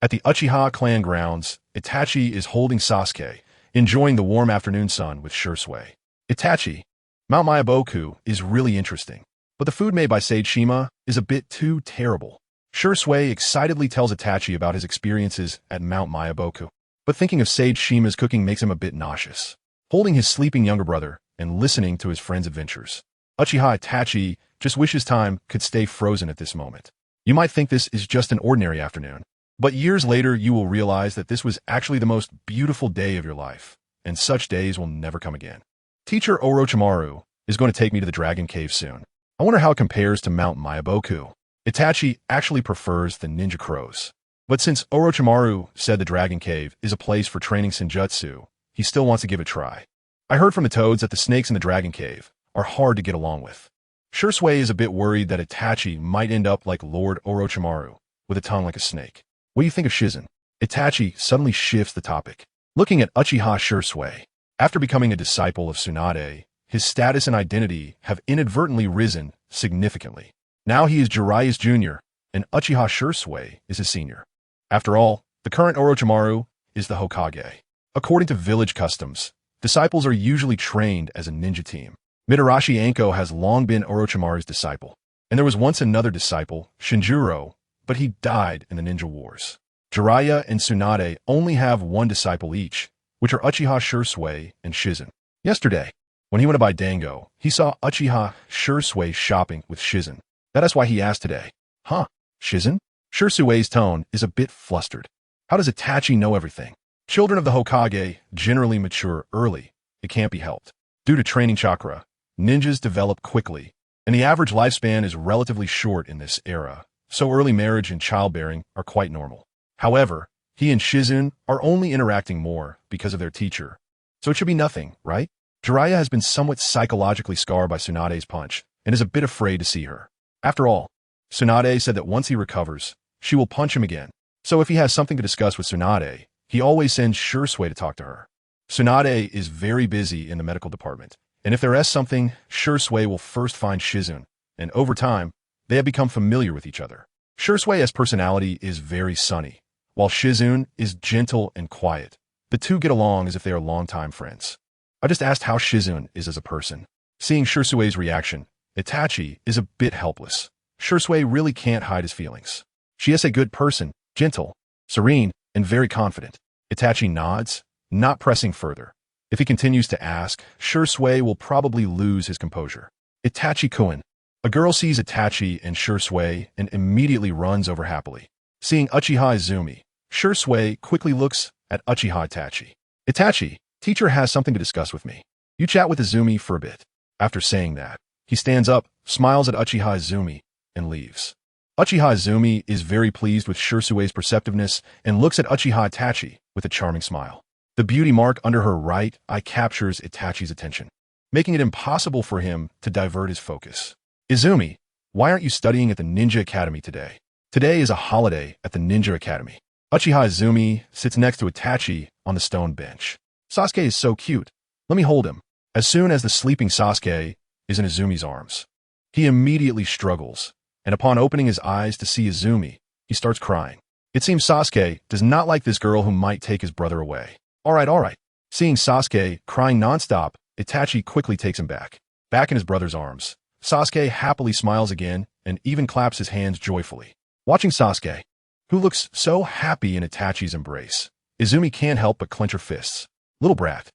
At the Uchiha clan grounds, Itachi is holding Sasuke, enjoying the warm afternoon sun with Shursui. Itachi, Mount Myaboku is really interesting, but the food made by Sage Shima is a bit too terrible. Shursui excitedly tells Itachi about his experiences at Mount Myaboku, but thinking of Sage Shima's cooking makes him a bit nauseous. Holding his sleeping younger brother and listening to his friend's adventures, Uchiha Itachi just wishes time could stay frozen at this moment. You might think this is just an ordinary afternoon, but years later you will realize that this was actually the most beautiful day of your life, and such days will never come again. Teacher Orochimaru is going to take me to the Dragon Cave soon. I wonder how it compares to Mount Myaboku. Itachi actually prefers the Ninja Crows. But since Orochimaru said the Dragon Cave is a place for training Senjutsu, he still wants to give it a try. I heard from the toads that the snakes in the Dragon Cave are hard to get along with. Shursui is a bit worried that Itachi might end up like Lord Orochimaru, with a tongue like a snake. What do you think of Shizen? Itachi suddenly shifts the topic. Looking at Uchiha Shursui, after becoming a disciple of Tsunade, his status and identity have inadvertently risen significantly. Now he is Jiraiya's junior, and Uchiha Shursui is his senior. After all, the current Orochimaru is the Hokage. According to village customs, disciples are usually trained as a ninja team. Mitarashi Anko has long been Orochimaru's disciple, and there was once another disciple, Shinjuro, but he died in the ninja wars. Jiraiya and Tsunade only have one disciple each, which are Uchiha Shursui and Shizen. Yesterday, when he went to buy dango, he saw Uchiha Shursui shopping with Shizen. That is why he asked today, "Huh, Shizen?" Shursui's tone is a bit flustered. How does Itachi know everything? Children of the Hokage generally mature early. It can't be helped. Due to training chakra, ninjas develop quickly, and the average lifespan is relatively short in this era, so early marriage and childbearing are quite normal. However, he and Shizen are only interacting more because of their teacher, so it should be nothing, right? Jiraiya has been somewhat psychologically scarred by Tsunade's punch and is a bit afraid to see her. After all, Tsunade said that once he recovers, she will punch him again. So if he has something to discuss with Tsunade, he always sends Shursui to talk to her. Tsunade is very busy in the medical department, and if there is something, Shursui will first find Shizune, and over time, they have become familiar with each other. Shursui's personality is very sunny, while Shizune is gentle and quiet. The two get along as if they are longtime friends. I just asked how Shizune is as a person. Seeing Shursui's reaction, Itachi is a bit helpless. Shursui really can't hide his feelings. She is a good person, gentle, serene, and very confident. Itachi nods, not pressing further. If he continues to ask, Shursui will probably lose his composure. Itachi-kun. A girl sees Itachi and Shursui and immediately runs over happily. Seeing Uchiha Izumi, Shursui quickly looks at Uchiha Itachi. Itachi, teacher has something to discuss with me. You chat with Izumi for a bit. After saying that, he stands up, smiles at Uchiha Izumi, and leaves. Uchiha Izumi is very pleased with Shursui's perceptiveness and looks at Uchiha Itachi with a charming smile. The beauty mark under her right eye captures Itachi's attention, making it impossible for him to divert his focus. Izumi, why aren't you studying at the Ninja Academy today? Today is a holiday at the Ninja Academy. Uchiha Izumi sits next to Itachi on the stone bench. Sasuke is so cute. Let me hold him. As soon as the sleeping Sasuke is in Izumi's arms, he immediately struggles, and upon opening his eyes to see Izumi, he starts crying. It seems Sasuke does not like this girl who might take his brother away. All right. Seeing Sasuke crying nonstop, Itachi quickly takes him back. Back in his brother's arms, Sasuke happily smiles again and even claps his hands joyfully. Watching Sasuke, who looks so happy in Itachi's embrace, Izumi can't help but clench her fists. Little brat.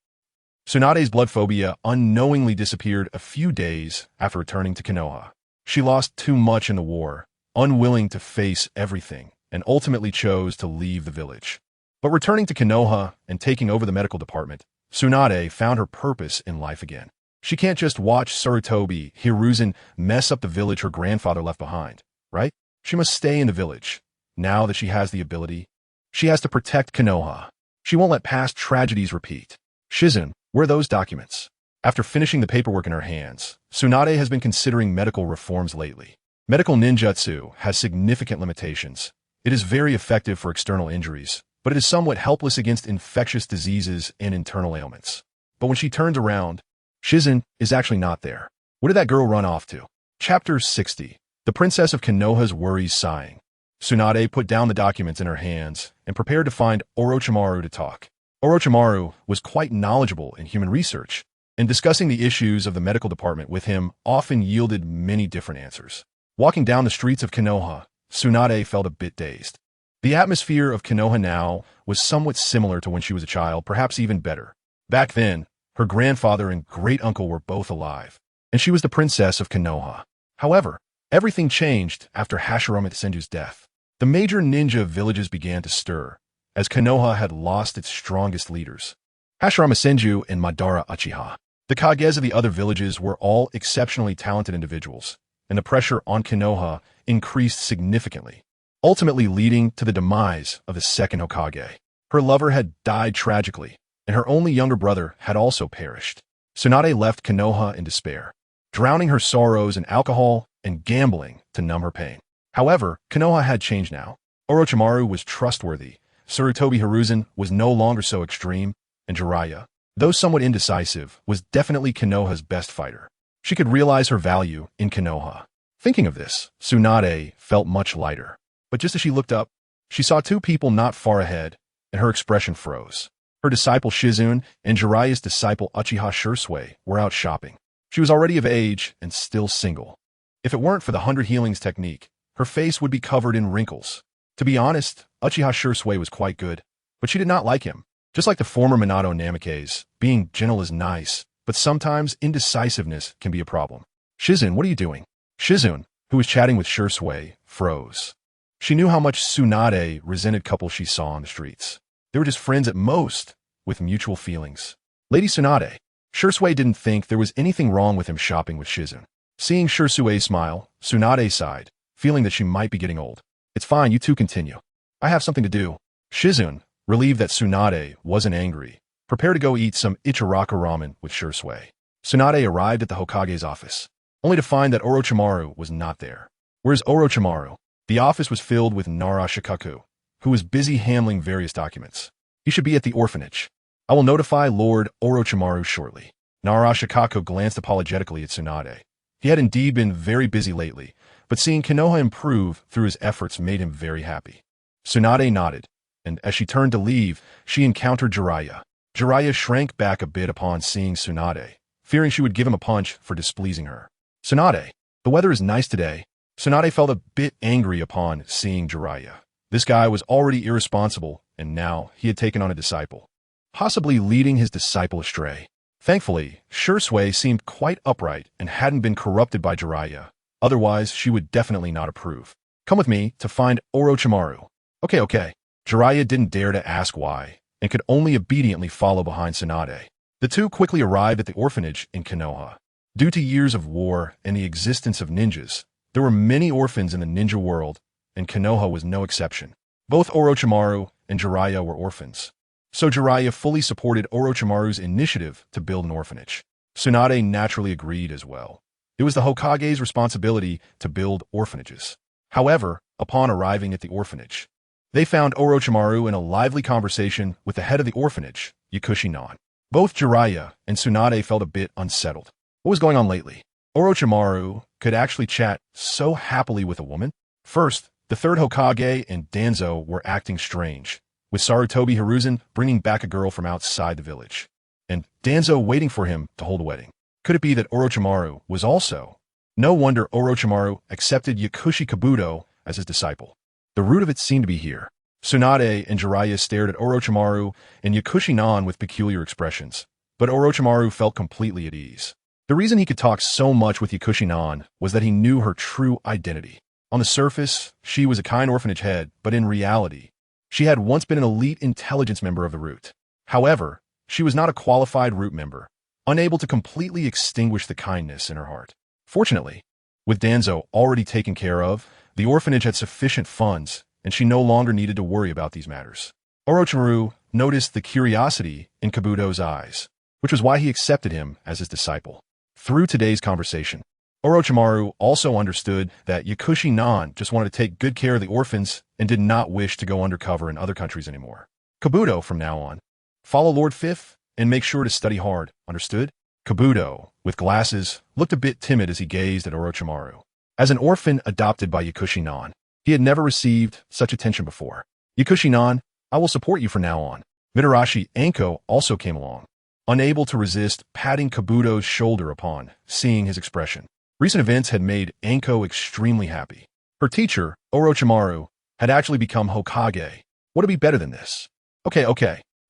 Tsunade's blood phobia unknowingly disappeared a few days after returning to Konoha. She lost too much in the war, unwilling to face everything, and ultimately chose to leave the village. But returning to Konoha and taking over the medical department, Tsunade found her purpose in life again. She can't just watch Sarutobi Hiruzen mess up the village her grandfather left behind, right? She must stay in the village. Now that she has the ability, she has to protect Konoha. She won't let past tragedies repeat. Shizune, where are those documents? After finishing the paperwork in her hands, Tsunade has been considering medical reforms lately. Medical ninjutsu has significant limitations. It is very effective for external injuries, but it is somewhat helpless against infectious diseases and internal ailments. But when she turns around, Shizune is actually not there. Where did that girl run off to? Chapter 60. The Princess of Konoha's Worries Sighing. Tsunade put down the documents in her hands and prepared to find Orochimaru to talk. Orochimaru was quite knowledgeable in human research, and discussing the issues of the medical department with him often yielded many different answers. Walking down the streets of Konoha, Tsunade felt a bit dazed. The atmosphere of Konoha now was somewhat similar to when she was a child, perhaps even better. Back then, her grandfather and great-uncle were both alive, and she was the princess of Konoha. However, everything changed after Hashirama Senju's death. The major ninja villages began to stir, as Konoha had lost its strongest leaders, Hashirama Senju and Madara Uchiha. The Kages of the other villages were all exceptionally talented individuals, and the pressure on Konoha increased significantly, ultimately leading to the demise of the second Hokage. Her lover had died tragically, and her only younger brother had also perished. Tsunade left Konoha in despair, drowning her sorrows in alcohol and gambling to numb her pain. However, Konoha had changed now. Orochimaru was trustworthy, Sarutobi Hiruzen was no longer so extreme, and Jiraiya, though somewhat indecisive, was definitely Konoha's best fighter. She could realize her value in Konoha. Thinking of this, Tsunade felt much lighter. But just as she looked up, she saw two people not far ahead, and her expression froze. Her disciple Shizune and Jiraiya's disciple Uchiha Shursui were out shopping. She was already of age and still single. If it weren't for the 100 healings technique, her face would be covered in wrinkles. To be honest, Uchiha Shursui was quite good, but she did not like him. Just like the former Minato Namikaze, being gentle is nice, but sometimes indecisiveness can be a problem. Shizune, what are you doing? Shizune, who was chatting with Shursui, froze. She knew how much Tsunade resented couples she saw on the streets. They were just friends at most, with mutual feelings. Lady Tsunade. Shursui didn't think there was anything wrong with him shopping with Shizune. Seeing Shursui smile, Tsunade sighed, feeling that she might be getting old. It's fine, you two continue. I have something to do. Shizune, relieved that Tsunade wasn't angry, prepared to go eat some Ichiraka ramen with Shursui. Tsunade arrived at the Hokage's office, only to find that Orochimaru was not there. Where's Orochimaru? The office was filled with Nara Shikaku, who was busy handling various documents. He should be at the orphanage. I will notify Lord Orochimaru shortly. Narashikako glanced apologetically at Tsunade. He had indeed been very busy lately, but seeing Konoha improve through his efforts made him very happy. Tsunade nodded, and as she turned to leave, she encountered Jiraiya. Jiraiya shrank back a bit upon seeing Tsunade, fearing she would give him a punch for displeasing her. Tsunade, the weather is nice today. Tsunade felt a bit angry upon seeing Jiraiya. This guy was already irresponsible, and now he had taken on a disciple, possibly leading his disciple astray. Thankfully, Shursui seemed quite upright and hadn't been corrupted by Jiraiya. Otherwise, she would definitely not approve. Come with me to find Orochimaru. Okay. Jiraiya didn't dare to ask why, and could only obediently follow behind Tsunade. The two quickly arrived at the orphanage in Konoha. Due to years of war and the existence of ninjas, there were many orphans in the ninja world, and Konoha was no exception. Both Orochimaru and Jiraiya were orphans. So Jiraiya fully supported Orochimaru's initiative to build an orphanage. Tsunade naturally agreed as well. It was the Hokage's responsibility to build orphanages. However, upon arriving at the orphanage, they found Orochimaru in a lively conversation with the head of the orphanage, Yakushi-nan. Both Jiraiya and Tsunade felt a bit unsettled. What was going on lately? Orochimaru could actually chat so happily with a woman? First, the third Hokage and Danzo were acting strange, with Sarutobi Hiruzen bringing back a girl from outside the village, and Danzo waiting for him to hold a wedding. Could it be that Orochimaru was also? No wonder Orochimaru accepted Yakushi Kabuto as his disciple. The root of it seemed to be here. Tsunade and Jiraiya stared at Orochimaru and Yakushi-nan with peculiar expressions, but Orochimaru felt completely at ease. The reason he could talk so much with Yakushi-nan was that he knew her true identity. On the surface, she was a kind orphanage head, but in reality, she had once been an elite intelligence member of the Root. However, she was not a qualified Root member, unable to completely extinguish the kindness in her heart. Fortunately, with Danzo already taken care of, the orphanage had sufficient funds, and she no longer needed to worry about these matters. Orochimaru noticed the curiosity in Kabuto's eyes, which was why he accepted him as his disciple. Through today's conversation, Orochimaru also understood that Yakushi-nan just wanted to take good care of the orphans and did not wish to go undercover in other countries anymore. Kabuto, from now on, follow Lord Fifth and make sure to study hard, understood? Kabuto, with glasses, looked a bit timid as he gazed at Orochimaru. As an orphan adopted by Yakushi-nan, he had never received such attention before. Yakushi-nan, I will support you from now on. Mitarashi Anko also came along, unable to resist patting Kabuto's shoulder upon seeing his expression. Recent events had made Anko extremely happy. Her teacher, Orochimaru, had actually become Hokage. What would be better than this? Okay.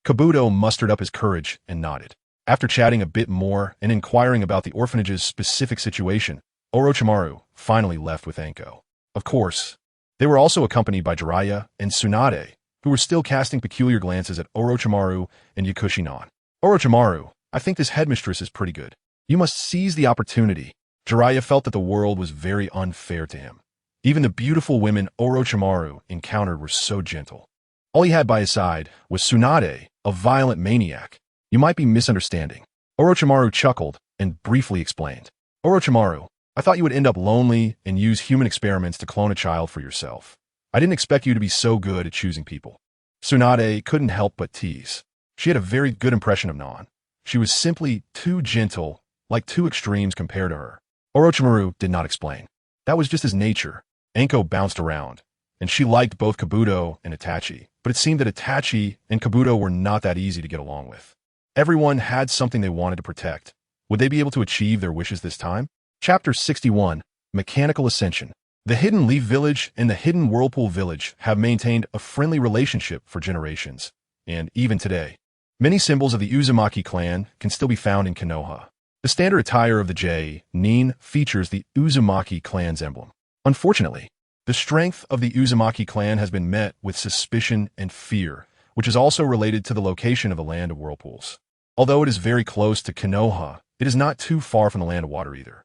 Kabuto mustered up his courage and nodded. After chatting a bit more and inquiring about the orphanage's specific situation, Orochimaru finally left with Anko. Of course, they were also accompanied by Jiraiya and Tsunade, who were still casting peculiar glances at Orochimaru and Yakushi-nan. Orochimaru, I think this headmistress is pretty good. You must seize the opportunity. Jiraiya felt that the world was very unfair to him. Even the beautiful women Orochimaru encountered were so gentle. All he had by his side was Tsunade, a violent maniac. You might be misunderstanding. Orochimaru chuckled and briefly explained. Orochimaru, I thought you would end up lonely and use human experiments to clone a child for yourself. I didn't expect you to be so good at choosing people. Tsunade couldn't help but tease. She had a very good impression of Nan. She was simply too gentle, like two extremes compared to her. Orochimaru did not explain. That was just his nature. Anko bounced around, and she liked both Kabuto and Itachi, but it seemed that Itachi and Kabuto were not that easy to get along with. Everyone had something they wanted to protect. Would they be able to achieve their wishes this time? Chapter 61, Mechanical Ascension. The Hidden Leaf Village and the Hidden Whirlpool Village have maintained a friendly relationship for generations, and even today, many symbols of the Uzumaki clan can still be found in Konoha. The standard attire of the Nin features the Uzumaki clan's emblem. Unfortunately, the strength of the Uzumaki clan has been met with suspicion and fear, which is also related to the location of the Land of Whirlpools. Although it is very close to Konoha, it is not too far from the Land of Water either.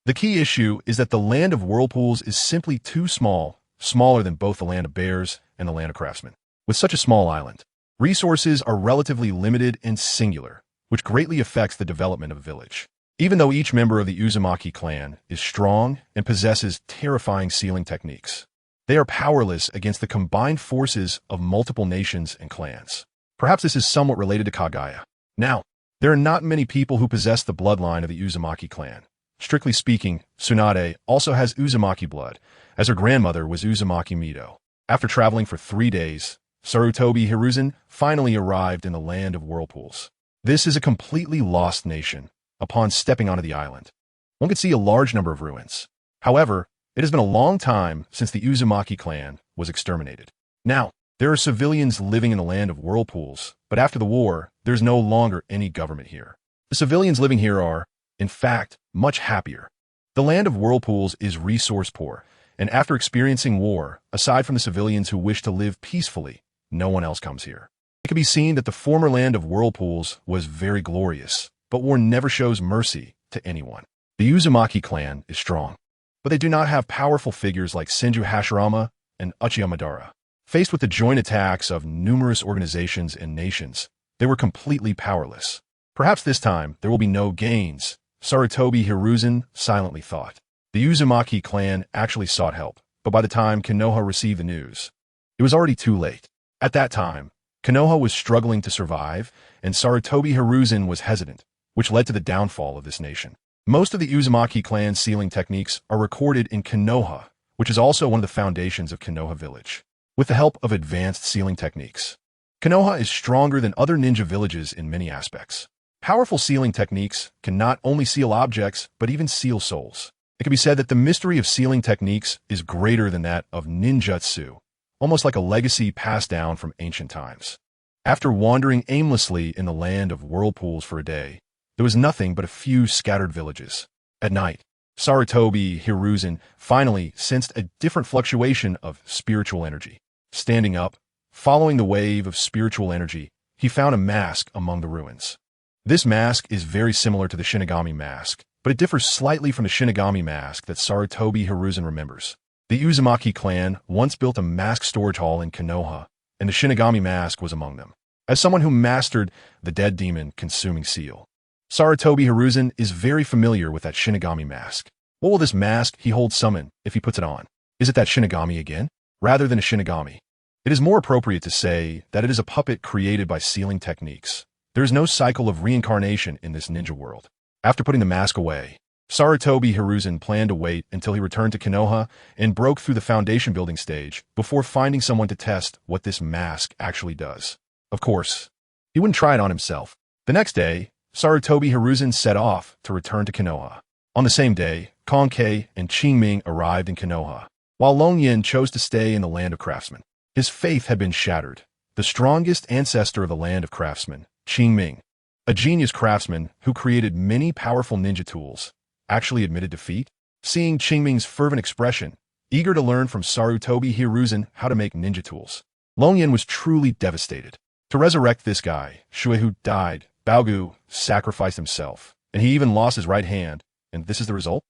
The key issue is that the Land of Whirlpools is simply too small, smaller than both the Land of Bears and the Land of Craftsmen. With such a small island, resources are relatively limited and singular, which greatly affects the development of a village. Even though each member of the Uzumaki clan is strong and possesses terrifying sealing techniques, they are powerless against the combined forces of multiple nations and clans. Perhaps this is somewhat related to Kaguya. Now, there are not many people who possess the bloodline of the Uzumaki clan. Strictly speaking, Tsunade also has Uzumaki blood, as her grandmother was Uzumaki Mido. After traveling for 3 days, Sarutobi Hiruzen finally arrived in the land of whirlpools. This is a completely lost nation. Upon stepping onto the island, one could see a large number of ruins. However, it has been a long time since the Uzumaki clan was exterminated. Now, there are civilians living in the land of whirlpools, but after the war, there's no longer any government here. The civilians living here are, in fact, much happier. The land of whirlpools is resource poor, and after experiencing war, aside from the civilians who wish to live peacefully, no one else comes here. It can be seen that the former land of whirlpools was very glorious, but war never shows mercy to anyone. The Uzumaki clan is strong, but they do not have powerful figures like Senju Hashirama and Uchiha Madara. Faced with the joint attacks of numerous organizations and nations, they were completely powerless. Perhaps this time there will be no gains, Sarutobi Hiruzen silently thought. The Uzumaki clan actually sought help, but by the time Konoha received the news, it was already too late. At that time, Konoha was struggling to survive, and Sarutobi Hiruzen was hesitant, which led to the downfall of this nation. Most of the Uzumaki clan's sealing techniques are recorded in Konoha, which is also one of the foundations of Konoha Village. With the help of advanced sealing techniques, Konoha is stronger than other ninja villages in many aspects. Powerful sealing techniques can not only seal objects, but even seal souls. It can be said that the mystery of sealing techniques is greater than that of ninjutsu, almost like a legacy passed down from ancient times. After wandering aimlessly in the land of whirlpools for a day, there was nothing but a few scattered villages. At night, Sarutobi Hiruzen finally sensed a different fluctuation of spiritual energy. Standing up, following the wave of spiritual energy, he found a mask among the ruins. This mask is very similar to the Shinigami mask, but it differs slightly from the Shinigami mask that Sarutobi Hiruzen remembers. The Uzumaki clan once built a mask storage hall in Konoha, and the Shinigami mask was among them. As someone who mastered the dead demon consuming seal, Sarutobi Hiruzen is very familiar with that Shinigami mask. What will this mask he holds summon if he puts it on? Is it that Shinigami again? Rather than a Shinigami, it is more appropriate to say that it is a puppet created by sealing techniques. There is no cycle of reincarnation in this ninja world. After putting the mask away, Sarutobi Hiruzen planned to wait until he returned to Konoha and broke through the foundation building stage before finding someone to test what this mask actually does. Of course, he wouldn't try it on himself. The next day, Sarutobi Hiruzen set off to return to Konoha. On the same day, Konkei and Qingming arrived in Konoha, while Longyin chose to stay in the land of craftsmen. His faith had been shattered. The strongest ancestor of the land of craftsmen, Qingming, a genius craftsman who created many powerful ninja tools, actually admitted defeat. Seeing Qingming's fervent expression, eager to learn from Sarutobi Hiruzen how to make ninja tools, Longyin was truly devastated. To resurrect this guy, Shuehu died, Baogu sacrificed himself, and he even lost his right hand, and this is the result?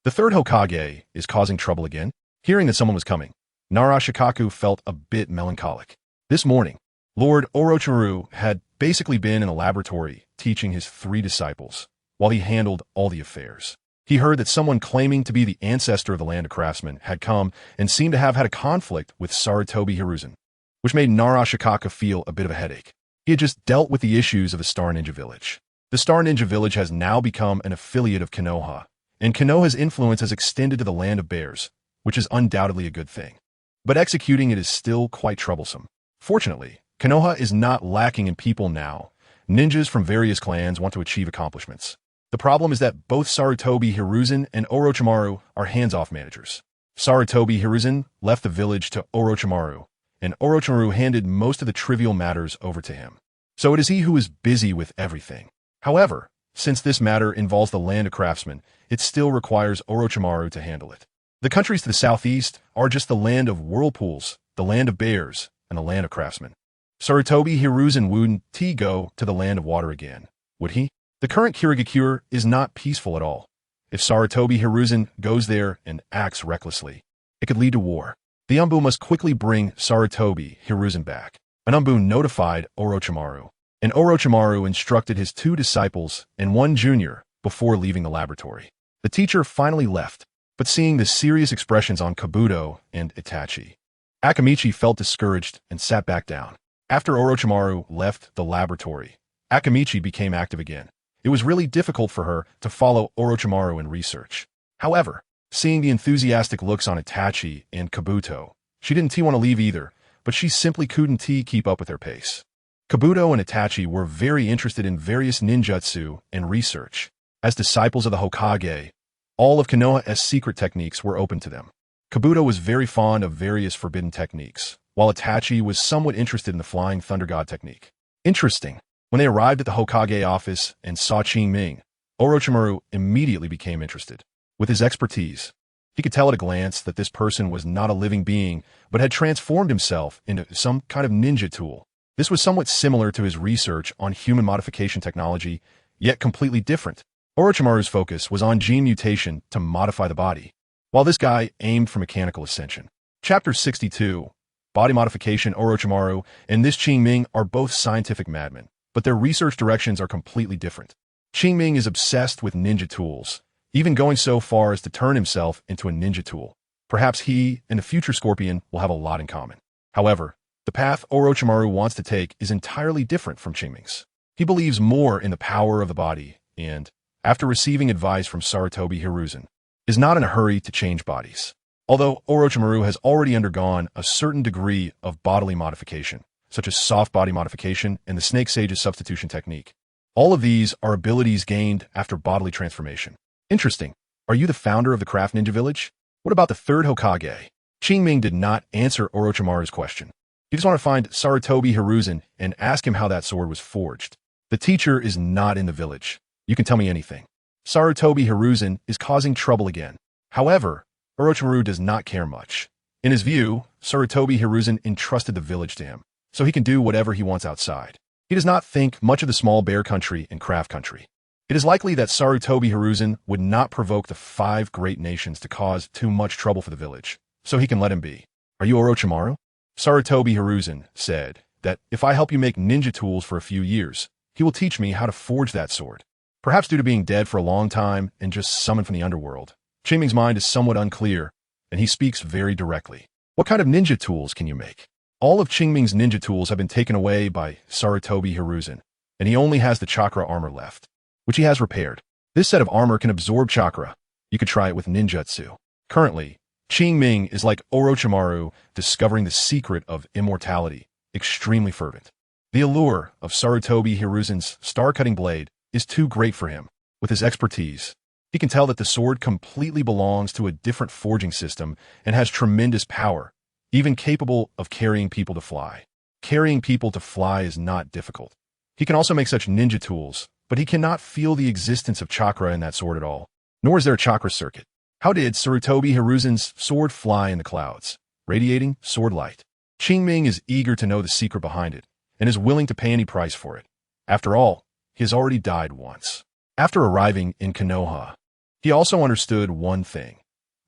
The third Hokage is causing trouble again. Hearing that someone was coming, Narashikaku felt a bit melancholic. This morning, Lord Orochimaru had basically been in a laboratory teaching his 3 disciples, while he handled all the affairs. He heard that someone claiming to be the ancestor of the land of craftsmen had come and seemed to have had a conflict with Sarutobi Hiruzen, which made Narashikaku feel a bit of a headache. He had just dealt with the issues of the Star Ninja Village. The Star Ninja Village has now become an affiliate of Konoha, and Konoha's influence has extended to the land of bears, which is undoubtedly a good thing. But executing it is still quite troublesome. Fortunately, Konoha is not lacking in people now. Ninjas from various clans want to achieve accomplishments. The problem is that both Sarutobi Hiruzen and Orochimaru are hands-off managers. Sarutobi Hiruzen left the village to Orochimaru, and Orochimaru handed most of the trivial matters over to him. So it is he who is busy with everything. However, since this matter involves the land of craftsmen, it still requires Orochimaru to handle it. The countries to the southeast are just the land of whirlpools, the land of bears, and the land of craftsmen. Sarutobi Hiruzen wouldn't go to the land of water again, would he? The current Kirigakure is not peaceful at all. If Sarutobi Hiruzen goes there and acts recklessly, it could lead to war. The Umbu must quickly bring Sarutobi Hiruzen back. An Umbu notified Orochimaru, and Orochimaru instructed his 2 disciples and 1 junior before leaving the laboratory. The teacher finally left, but seeing the serious expressions on Kabuto and Itachi, Akamichi felt discouraged and sat back down. After Orochimaru left the laboratory, Akamichi became active again. It was really difficult for her to follow Orochimaru in research. However, seeing the enthusiastic looks on Itachi and Kabuto, she didn't want to leave either, but she simply couldn't keep up with their pace. Kabuto and Itachi were very interested in various ninjutsu and research. As disciples of the Hokage, all of Konoha's secret techniques were open to them. Kabuto was very fond of various forbidden techniques, while Itachi was somewhat interested in the Flying Thunder God technique. Interesting. When they arrived at the Hokage office and saw Qingming, Orochimaru immediately became interested. With his expertise, he could tell at a glance that this person was not a living being, but had transformed himself into some kind of ninja tool. This was somewhat similar to his research on human modification technology, yet completely different. Orochimaru's focus was on gene mutation to modify the body, while this guy aimed for mechanical ascension. Chapter 62. Body modification. Orochimaru and this Qingming are both scientific madmen, but their research directions are completely different. Qingming is obsessed with ninja tools, even going so far as to turn himself into a ninja tool. Perhaps he and the future Scorpion will have a lot in common. However, the path Orochimaru wants to take is entirely different from Qingming's. He believes more in the power of the body and, after receiving advice from Sarutobi Hiruzen, is not in a hurry to change bodies. Although Orochimaru has already undergone a certain degree of bodily modification, such as soft body modification and the Snake Sage's substitution technique. All of these are abilities gained after bodily transformation. Interesting. Are you the founder of the Craft Ninja Village? What about the third Hokage? Qingming did not answer Orochimaru's question. He just wanted to find Sarutobi Hiruzen and ask him how that sword was forged. The teacher is not in the village. You can tell me anything. Sarutobi Hiruzen is causing trouble again. However, Orochimaru does not care much. In his view, Sarutobi Hiruzen entrusted the village to him, so he can do whatever he wants outside. He does not think much of the small bear country and craft country. It is likely that Sarutobi Hiruzen would not provoke the 5 great nations to cause too much trouble for the village, so he can let him be. Are you Orochimaru? Sarutobi Hiruzen said that if I help you make ninja tools for a few years, he will teach me how to forge that sword. Perhaps due to being dead for a long time and just summoned from the underworld, Qingming's mind is somewhat unclear, and he speaks very directly. What kind of ninja tools can you make? All of Qingming's ninja tools have been taken away by Sarutobi Hiruzen, and he only has the chakra armor left, which he has repaired. This set of armor can absorb chakra. You could try it with ninjutsu. Currently, Qingming is like Orochimaru discovering the secret of immortality, extremely fervent. The allure of Sarutobi Hiruzen's star-cutting blade is too great for him. With his expertise, he can tell that the sword completely belongs to a different forging system and has tremendous power, even capable of carrying people to fly. Carrying people to fly is not difficult. He can also make such ninja tools, but he cannot feel the existence of chakra in that sword at all, nor is there a chakra circuit. How did Sarutobi Hiruzen's sword fly in the clouds, radiating sword light? Qingming is eager to know the secret behind it, and is willing to pay any price for it. After all, he has already died once. After arriving in Konoha, he also understood one thing.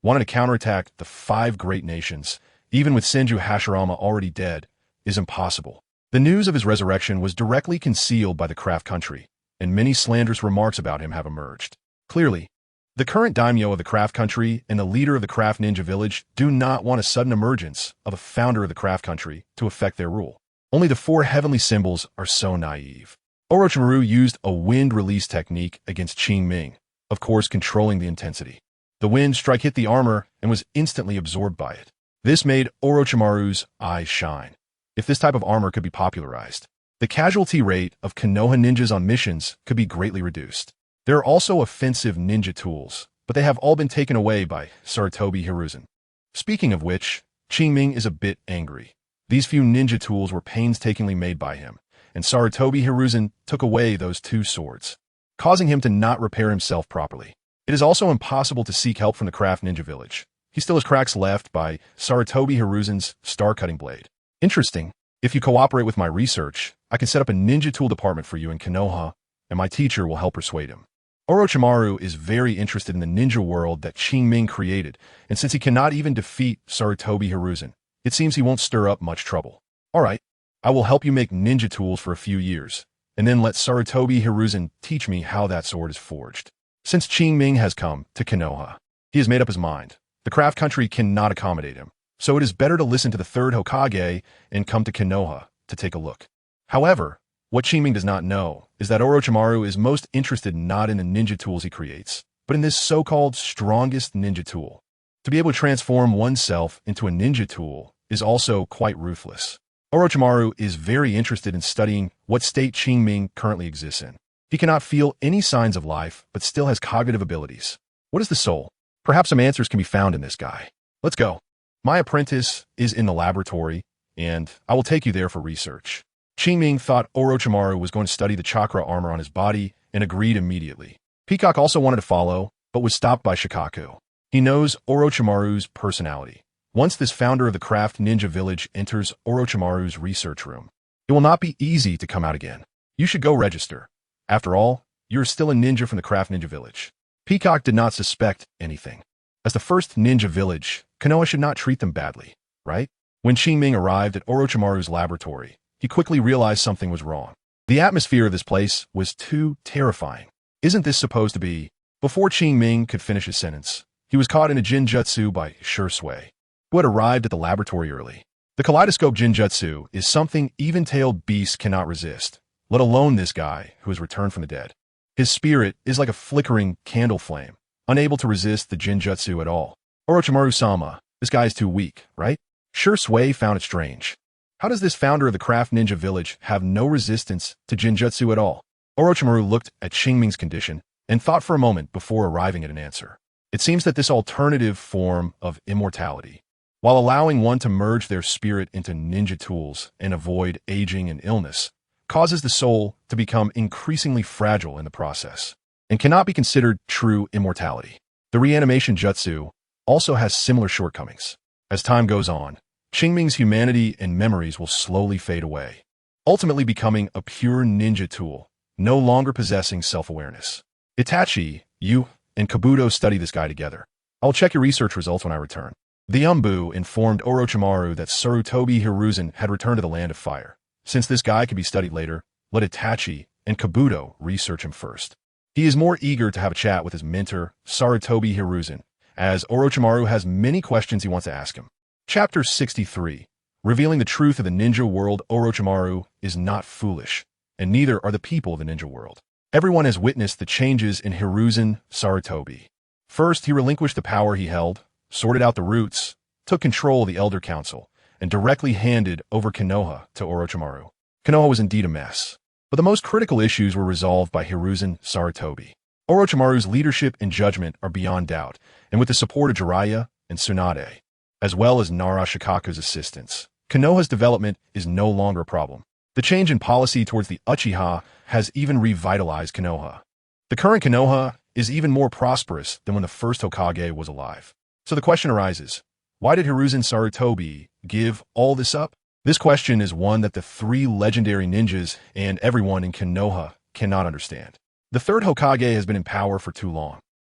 Wanting to counterattack the 5 great nations, even with Senju Hashirama already dead, is impossible. The news of his resurrection was directly concealed by the craft country, and many slanderous remarks about him have emerged. Clearly, the current daimyo of the craft country and the leader of the craft ninja village do not want a sudden emergence of a founder of the craft country to affect their rule. Only the 4 heavenly symbols are so naive. Orochimaru used a wind release technique against Qingming, of course controlling the intensity. The wind strike hit the armor and was instantly absorbed by it. This made Orochimaru's eyes shine. If this type of armor could be popularized, the casualty rate of Konoha ninjas on missions could be greatly reduced. There are also offensive ninja tools, but they have all been taken away by Sarutobi Hiruzen. Speaking of which, Qingming is a bit angry. These few ninja tools were painstakingly made by him, and Sarutobi Hiruzen took away those 2 swords, causing him to not repair himself properly. It is also impossible to seek help from the craft ninja village. He still has cracks left by Sarutobi Hiruzen's star-cutting blade. Interesting. If you cooperate with my research, I can set up a ninja tool department for you in Konoha, and my teacher will help persuade him. Orochimaru is very interested in the ninja world that Qingming created, and since he cannot even defeat Sarutobi Hiruzen, it seems he won't stir up much trouble. Alright, I will help you make ninja tools for a few years, and then let Sarutobi Hiruzen teach me how that sword is forged. Since Qingming has come to Konoha, he has made up his mind. The craft country cannot accommodate him, so it is better to listen to the 3rd Hokage and come to Konoha to take a look. However, what Qingming does not know is that Orochimaru is most interested not in the ninja tools he creates, but in this so-called strongest ninja tool. To be able to transform oneself into a ninja tool is also quite ruthless. Orochimaru is very interested in studying what state Qingming currently exists in. He cannot feel any signs of life, but still has cognitive abilities. What is the soul? Perhaps some answers can be found in this guy. Let's go. My apprentice is in the laboratory, and I will take you there for research. Qingming thought Orochimaru was going to study the chakra armor on his body and agreed immediately. Peacock also wanted to follow, but was stopped by Shikaku. He knows Orochimaru's personality. Once this founder of the Craft Ninja Village enters Orochimaru's research room, it will not be easy to come out again. You should go register. After all, you're still a ninja from the Craft Ninja Village. Peacock did not suspect anything. As the first ninja village, Konoha should not treat them badly, right? When Qingming arrived at Orochimaru's laboratory, he quickly realized something was wrong. The atmosphere of this place was too terrifying. Isn't this supposed to be? Before Qingming could finish his sentence, he was caught in a jinjutsu by Shursui, who had arrived at the laboratory early. The kaleidoscope jinjutsu is something even-tailed beasts cannot resist, let alone this guy who has returned from the dead. His spirit is like a flickering candle flame, unable to resist the jinjutsu at all. Orochimaru-sama, this guy is too weak, right? Shursui found it strange. How does this founder of the Craft Ninja Village have no resistance to jinjutsu at all? Orochimaru looked at Qingming's condition and thought for a moment before arriving at an answer. It seems that this alternative form of immortality, while allowing one to merge their spirit into ninja tools and avoid aging and illness, causes the soul to become increasingly fragile in the process, and cannot be considered true immortality. The reanimation jutsu also has similar shortcomings. As time goes on, Qingming's humanity and memories will slowly fade away, ultimately becoming a pure ninja tool, no longer possessing self-awareness. Itachi, you, and Kabuto study this guy together. I'll check your research results when I return. The Umbu informed Orochimaru that Sarutobi Hiruzen had returned to the Land of Fire. Since this guy could be studied later, let Itachi and Kabuto research him first. He is more eager to have a chat with his mentor, Sarutobi Hiruzen, as Orochimaru has many questions he wants to ask him. Chapter 63. Revealing the truth of the ninja world. Orochimaru is not foolish, and neither are the people of the ninja world. Everyone has witnessed the changes in Hiruzen Sarutobi. First, he relinquished the power he held, sorted out the roots, took control of the Elder Council, and directly handed over Konoha to Orochimaru. Konoha was indeed a mess, but the most critical issues were resolved by Hiruzen Sarutobi. Orochimaru's leadership and judgment are beyond doubt, and with the support of Jiraiya and Tsunade, as well as Nara Shikaku's assistance, Konoha's development is no longer a problem. The change in policy towards the Uchiha has even revitalized Konoha. The current Konoha is even more prosperous than when the first Hokage was alive. So the question arises, why did Hiruzen Sarutobi give all this up? This question is one that the three legendary ninjas and everyone in Konoha cannot understand. The third Hokage has been in power for too long,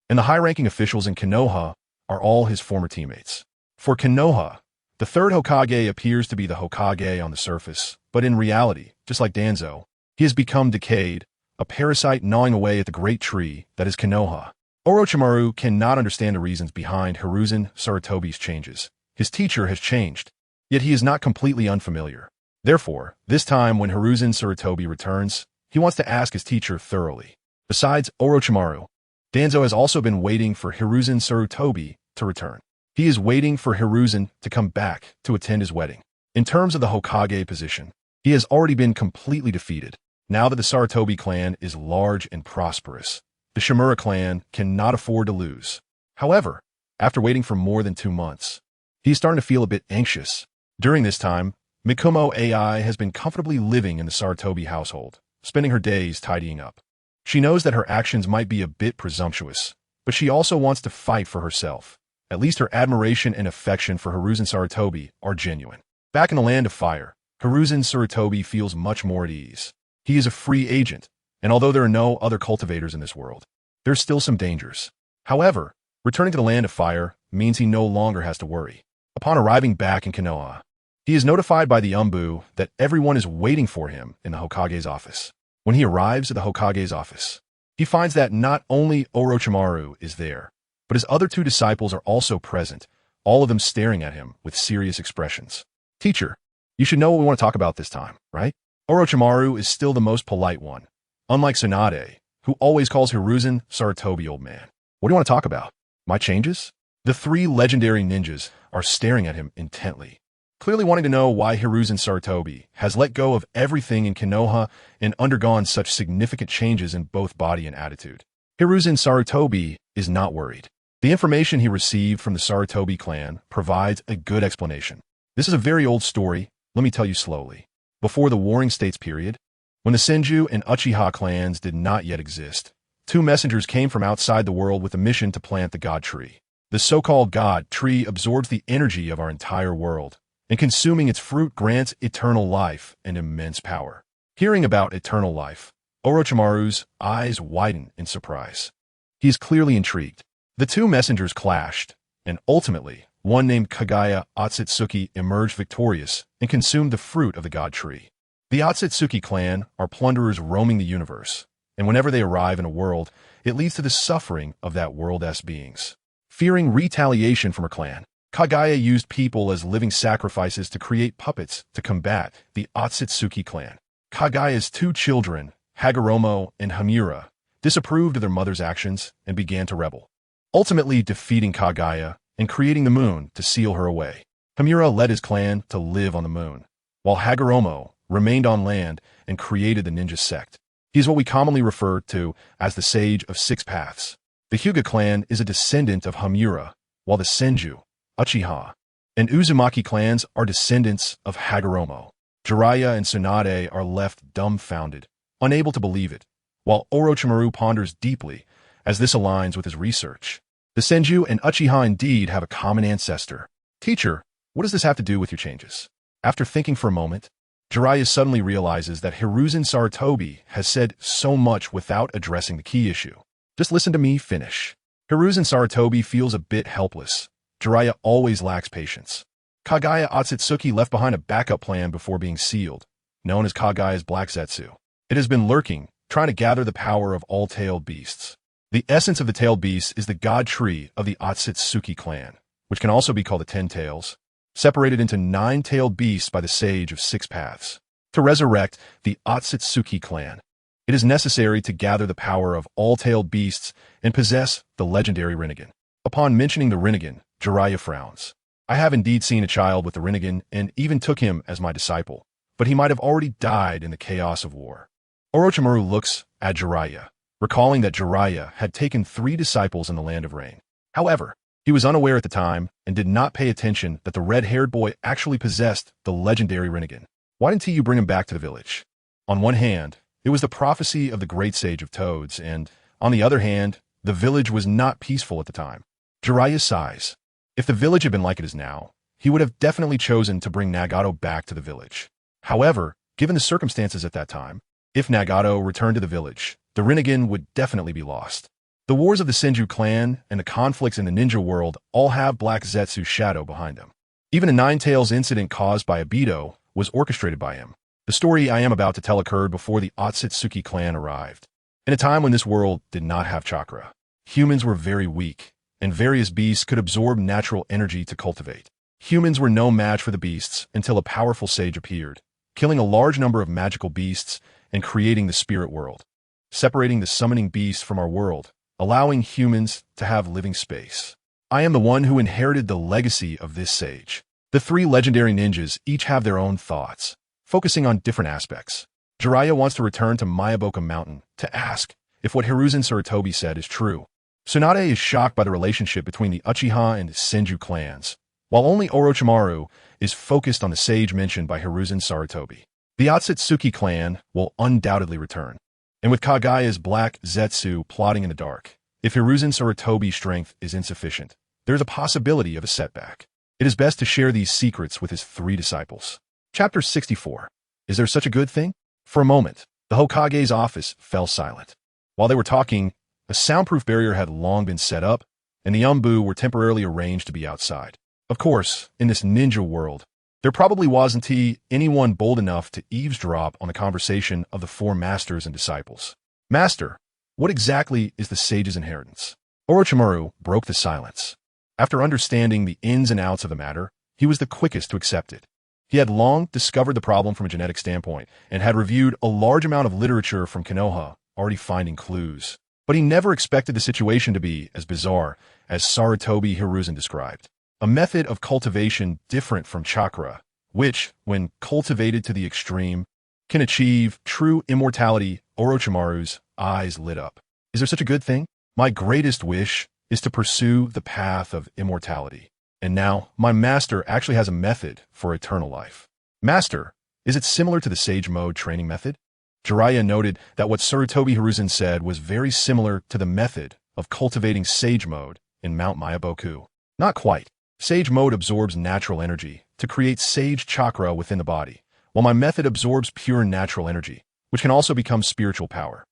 and the high-ranking officials in Konoha are all his former teammates. For Konoha, the third Hokage appears to be the Hokage on the surface, but in reality, just like Danzo, he has become decayed, a parasite gnawing away at the great tree that is Konoha. Orochimaru cannot understand the reasons behind Hiruzen Sarutobi's changes. His teacher has changed, yet he is not completely unfamiliar. Therefore, this time when Hiruzen Sarutobi returns, he wants to ask his teacher thoroughly. Besides Orochimaru, Danzo has also been waiting for Hiruzen Sarutobi to return. He is waiting for Hiruzen to come back to attend his wedding. In terms of the Hokage position, he has already been completely defeated. Now that the Sarutobi clan is large and prosperous, the Shimura clan cannot afford to lose. However, after waiting for more than 2 months, he is starting to feel a bit anxious. During this time, Mikumo AI has been comfortably living in the Sarutobi household, spending her days tidying up. She knows that her actions might be a bit presumptuous, but she also wants to fight for herself. At least her admiration and affection for Hiruzen Sarutobi are genuine. Back in the Land of Fire, Hiruzen Sarutobi feels much more at ease. He is a free agent, and although there are no other cultivators in this world, there's still some dangers. However, returning to the Land of Fire means he no longer has to worry. Upon arriving back in Konoha, he is notified by the Umbu that everyone is waiting for him in the Hokage's office. When he arrives at the Hokage's office, he finds that not only Orochimaru is there, but his other 2 disciples are also present, all of them staring at him with serious expressions. Teacher, You should know what we want to talk about this time, right? Orochimaru is still the most polite one, unlike Tsunade, who always calls Hiruzen Sarutobi old man. What do you want to talk about? My changes? The three legendary ninjas are staring at him intently, clearly wanting to know why Hiruzen Sarutobi has let go of everything in Konoha and undergone such significant changes in both body and attitude. Hiruzen Sarutobi is not worried. The information he received from the Sarutobi clan provides a good explanation. This is a very old story. Let me tell you slowly. Before the Warring States period, when the Senju and Uchiha clans did not yet exist, two messengers came from outside the world with a mission to plant the God Tree. The so-called God Tree absorbs the energy of our entire world, and consuming its fruit grants eternal life and immense power. Hearing about eternal life, Orochimaru's eyes widen in surprise. He is clearly intrigued. The two messengers clashed, and ultimately, one named Kaguya Otsutsuki emerged victorious and consumed the fruit of the God Tree. The Otsutsuki clan are plunderers roaming the universe, and whenever they arrive in a world, it leads to the suffering of that world's beings. Fearing retaliation from her clan, Kaguya used people as living sacrifices to create puppets to combat the Otsutsuki clan. Kaguya's two children, Hagoromo and Hamura, disapproved of their mother's actions and began to rebel, ultimately defeating Kaguya and creating the moon to seal her away. Hamura led his clan to live on the moon, while Hagoromo remained on land and created the ninja sect. He is what we commonly refer to as the Sage of Six Paths. The Hyuga clan is a descendant of Hamura, while the Senju, Uchiha, and Uzumaki clans are descendants of Hagoromo. Jiraiya and Tsunade are left dumbfounded, unable to believe it, while Orochimaru ponders deeply as this aligns with his research. The Senju and Uchiha indeed have a common ancestor. Teacher, what does this have to do with your changes? After thinking for a moment, Jiraiya suddenly realizes that Hiruzen Sarutobi has said so much without addressing the key issue. Just listen to me finish. Hiruzen Sarutobi feels a bit helpless. Jiraiya always lacks patience. Kaguya Otsutsuki left behind a backup plan before being sealed, known as Kaguya's Black Zetsu. It has been lurking, trying to gather the power of all tailed beasts. The essence of the tailed beasts is the God Tree of the Otsutsuki clan, which can also be called the Ten Tails, separated into 9 tailed beasts by the Sage of Six Paths. To resurrect the Otsutsuki clan, it is necessary to gather the power of all tailed beasts and possess the legendary Rinnegan. Upon mentioning the Rinnegan, Jiraiya frowns. I have indeed seen a child with the Rinnegan and even took him as my disciple, but he might have already died in the chaos of war. Orochimaru looks at Jiraiya, recalling that Jiraiya had taken 3 disciples in the Land of Rain. However, he was unaware at the time and did not pay attention that the red-haired boy actually possessed the legendary Rinnegan. Why didn't you bring him back to the village? On one hand, it was the prophecy of the great sage of toads, and, on the other hand, the village was not peaceful at the time. Jiraiya sighs. If the village had been like it is now, he would have definitely chosen to bring Nagato back to the village. However, given the circumstances at that time, if Nagato returned to the village, the Rinnegan would definitely be lost. The wars of the Senju clan and the conflicts in the ninja world all have Black Zetsu's shadow behind them. Even a Nine Tails incident caused by Obito was orchestrated by him. The story I am about to tell occurred before the Otsutsuki clan arrived, in a time when this world did not have chakra. Humans were very weak, and various beasts could absorb natural energy to cultivate. Humans were no match for the beasts until a powerful sage appeared, killing a large number of magical beasts and creating the spirit world, separating the summoning beast from our world, allowing humans to have living space. I am the one who inherited the legacy of this sage. The 3 legendary ninjas each have their own thoughts, focusing on different aspects. Jiraiya wants to return to Mayaboka Mountain to ask if what Hiruzen Sarutobi said is true. Tsunade is shocked by the relationship between the Uchiha and Senju clans, while only Orochimaru is focused on the sage mentioned by Hiruzen Sarutobi. The Otsutsuki clan will undoubtedly return, and with Kaguya's Black Zetsu plotting in the dark, if Hiruzen Sarutobi's strength is insufficient, there is a possibility of a setback. It is best to share these secrets with his 3 disciples. Chapter 64. Is there such a good thing? For a moment, the Hokage's office fell silent. While they were talking, a soundproof barrier had long been set up, and the Umbu were temporarily arranged to be outside. Of course, in this ninja world, there probably wasn't anyone bold enough to eavesdrop on the conversation of the 4 masters and disciples. Master, what exactly is the sage's inheritance? Orochimaru broke the silence. After understanding the ins and outs of the matter, he was the quickest to accept it. He had long discovered the problem from a genetic standpoint and had reviewed a large amount of literature from Konoha, already finding clues. But he never expected the situation to be as bizarre as Sarutobi Hiruzen described. A method of cultivation different from chakra, which, when cultivated to the extreme, can achieve true immortality. Orochimaru's eyes lit up. Is there such a good thing? My greatest wish is to pursue the path of immortality. And now, my master actually has a method for eternal life. Master, is it similar to the Sage Mode training method? Jiraiya noted that what Sarutobi Hiruzen said was very similar to the method of cultivating Sage Mode in Mount Myaboku. Not quite. Sage Mode absorbs natural energy to create Sage Chakra within the body, while my method absorbs pure natural energy, which can also become spiritual power.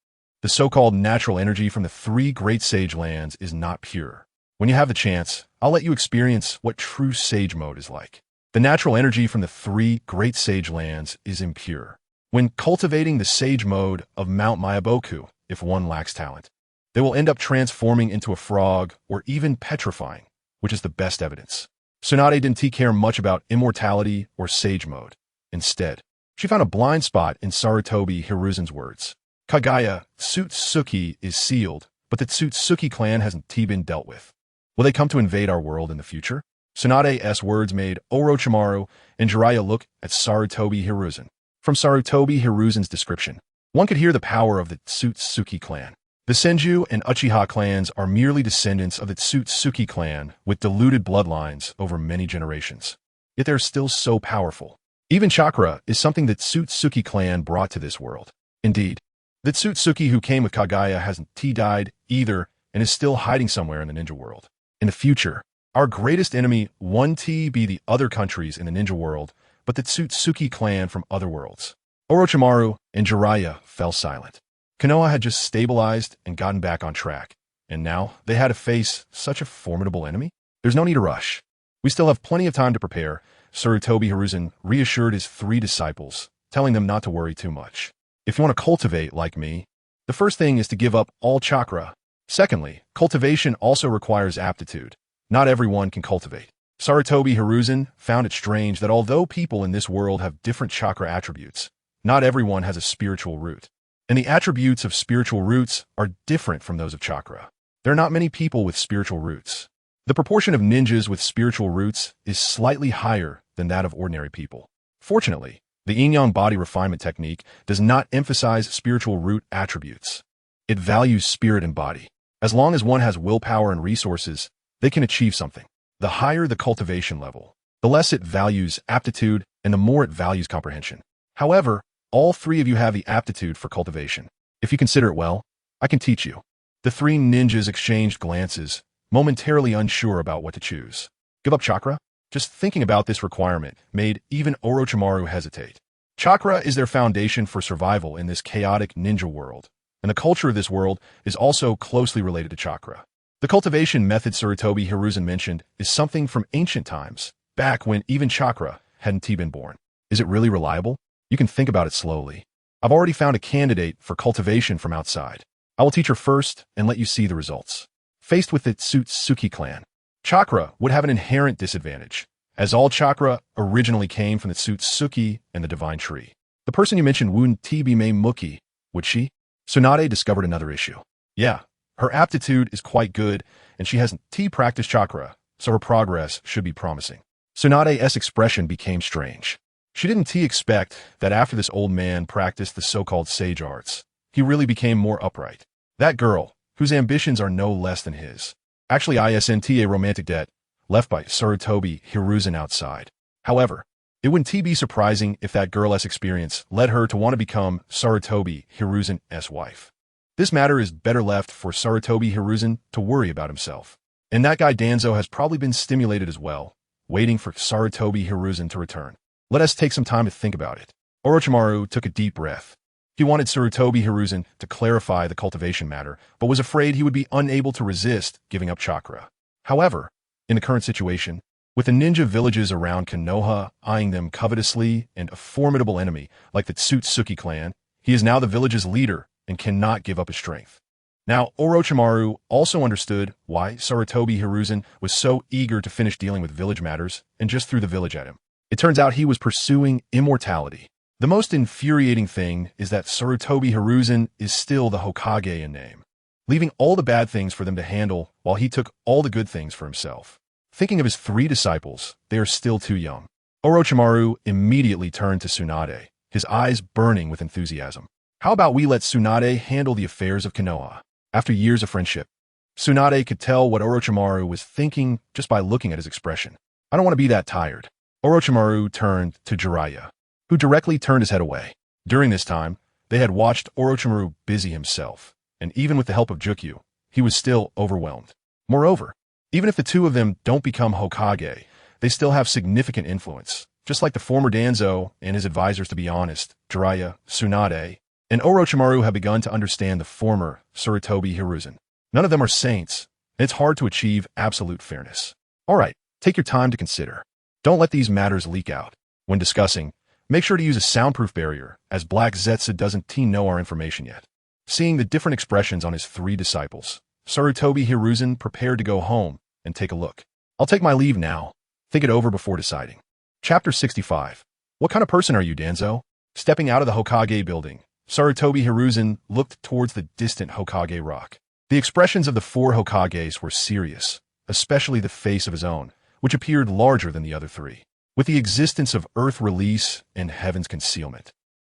The so-called natural energy from the 3 great Sage lands is not pure. When you have the chance, I'll let you experience what true Sage Mode is like. The natural energy from the 3 great Sage lands is impure. When cultivating the Sage Mode of Mount Myaboku, if one lacks talent, they will end up transforming into a frog or even petrifying, which is the best evidence. Tsunade didn't care much about immortality or Sage Mode. Instead, she found a blind spot in Sarutobi Hiruzen's words. Kaguya Otsutsuki is sealed, but the Otsutsuki clan hasn't been dealt with. Will they come to invade our world in the future? Tsunade's words made Orochimaru and Jiraiya look at Sarutobi Hiruzen. From Sarutobi Hiruzen's description, one could hear the power of the Otsutsuki clan. The Senju and Uchiha clans are merely descendants of the Otsutsuki clan with diluted bloodlines over many generations. Yet they're still so powerful. Even chakra is something that Otsutsuki clan brought to this world. Indeed, the Otsutsuki who came with Kaguya hasn't died either and is still hiding somewhere in the ninja world. In the future, our greatest enemy won't be the other countries in the ninja world, but the Otsutsuki clan from other worlds. Orochimaru and Jiraiya fell silent. Konoha had just stabilized and gotten back on track, and now they had to face such a formidable enemy? There's no need to rush. We still have plenty of time to prepare. Sarutobi Hiruzen reassured his 3 disciples, telling them not to worry too much. If you want to cultivate like me, the first thing is to give up all chakra. Secondly, cultivation also requires aptitude. Not everyone can cultivate. Sarutobi Hiruzen found it strange that although people in this world have different chakra attributes, not everyone has a spiritual root. And the attributes of spiritual roots are different from those of chakra. There are not many people with spiritual roots. The proportion of ninjas with spiritual roots is slightly higher than that of ordinary people. Fortunately, the yin-yang body refinement technique does not emphasize spiritual root attributes. It values spirit and body. As long as one has willpower and resources, they can achieve something. The higher the cultivation level, the less it values aptitude and the more it values comprehension. However, all 3 of you have the aptitude for cultivation. If you consider it well, I can teach you. The 3 ninjas exchanged glances, momentarily unsure about what to choose. Give up chakra? Just thinking about this requirement made even Orochimaru hesitate. Chakra is their foundation for survival in this chaotic ninja world, and the culture of this world is also closely related to chakra. The cultivation method Sarutobi Hiruzen mentioned is something from ancient times, back when even chakra hadn't been born. Is it really reliable? You can think about it slowly. I've already found a candidate for cultivation from outside. I will teach her first and let you see the results. Faced with the Otsutsuki clan, chakra would have an inherent disadvantage, as all chakra originally came from the Otsutsuki and the divine tree. The person you mentioned wouldn't be Muki, would she? Tsunade discovered another issue. Yeah, her aptitude is quite good, and she hasn't practiced chakra, so her progress should be promising. Tsunade's expression became strange. She didn't expect that after this old man practiced the so-called sage arts, he really became more upright. That girl, whose ambitions are no less than his, actually isn't a romantic debt left by Sarutobi Hiruzen outside. However, it wouldn't be surprising if that girl's experience led her to want to become Sarutobi Hiruzen's wife. This matter is better left for Sarutobi Hiruzen to worry about himself. And that guy Danzo has probably been stimulated as well, waiting for Sarutobi Hiruzen to return. Let us take some time to think about it. Orochimaru took a deep breath. He wanted Sarutobi Hiruzen to clarify the cultivation matter, but was afraid he would be unable to resist giving up chakra. However, in the current situation, with the ninja villages around Konoha eyeing them covetously and a formidable enemy like the Otsutsuki clan, he is now the village's leader and cannot give up his strength. Now, Orochimaru also understood why Sarutobi Hiruzen was so eager to finish dealing with village matters and just threw the village at him. It turns out he was pursuing immortality. The most infuriating thing is that Sarutobi Hiruzen is still the Hokage in name, leaving all the bad things for them to handle while he took all the good things for himself. Thinking of his 3 disciples, they are still too young. Orochimaru immediately turned to Tsunade, his eyes burning with enthusiasm. How about we let Tsunade handle the affairs of Konoha? After years of friendship, Tsunade could tell what Orochimaru was thinking just by looking at his expression. I don't want to be that tired. Orochimaru turned to Jiraiya, who directly turned his head away. During this time, they had watched Orochimaru busy himself, and even with the help of Jukyu, he was still overwhelmed. Moreover, even if the 2 of them don't become Hokage, they still have significant influence, just like the former Danzo and his advisors. To be honest, Jiraiya, Tsunade, and Orochimaru have begun to understand the former Sarutobi Hiruzen. None of them are saints, and it's hard to achieve absolute fairness. Alright, take your time to consider. Don't let these matters leak out. When discussing, make sure to use a soundproof barrier, as Black Zetsu doesn't know our information yet. Seeing the different expressions on his 3 disciples, Sarutobi Hiruzen prepared to go home and take a look. I'll take my leave now. Think it over before deciding. Chapter 65. What kind of person are you, Danzo? Stepping out of the Hokage building, Sarutobi Hiruzen looked towards the distant Hokage rock. The expressions of the 4 Hokages were serious, especially the face of his own, which appeared larger than the other 3, with the existence of Earth release and Heaven's concealment.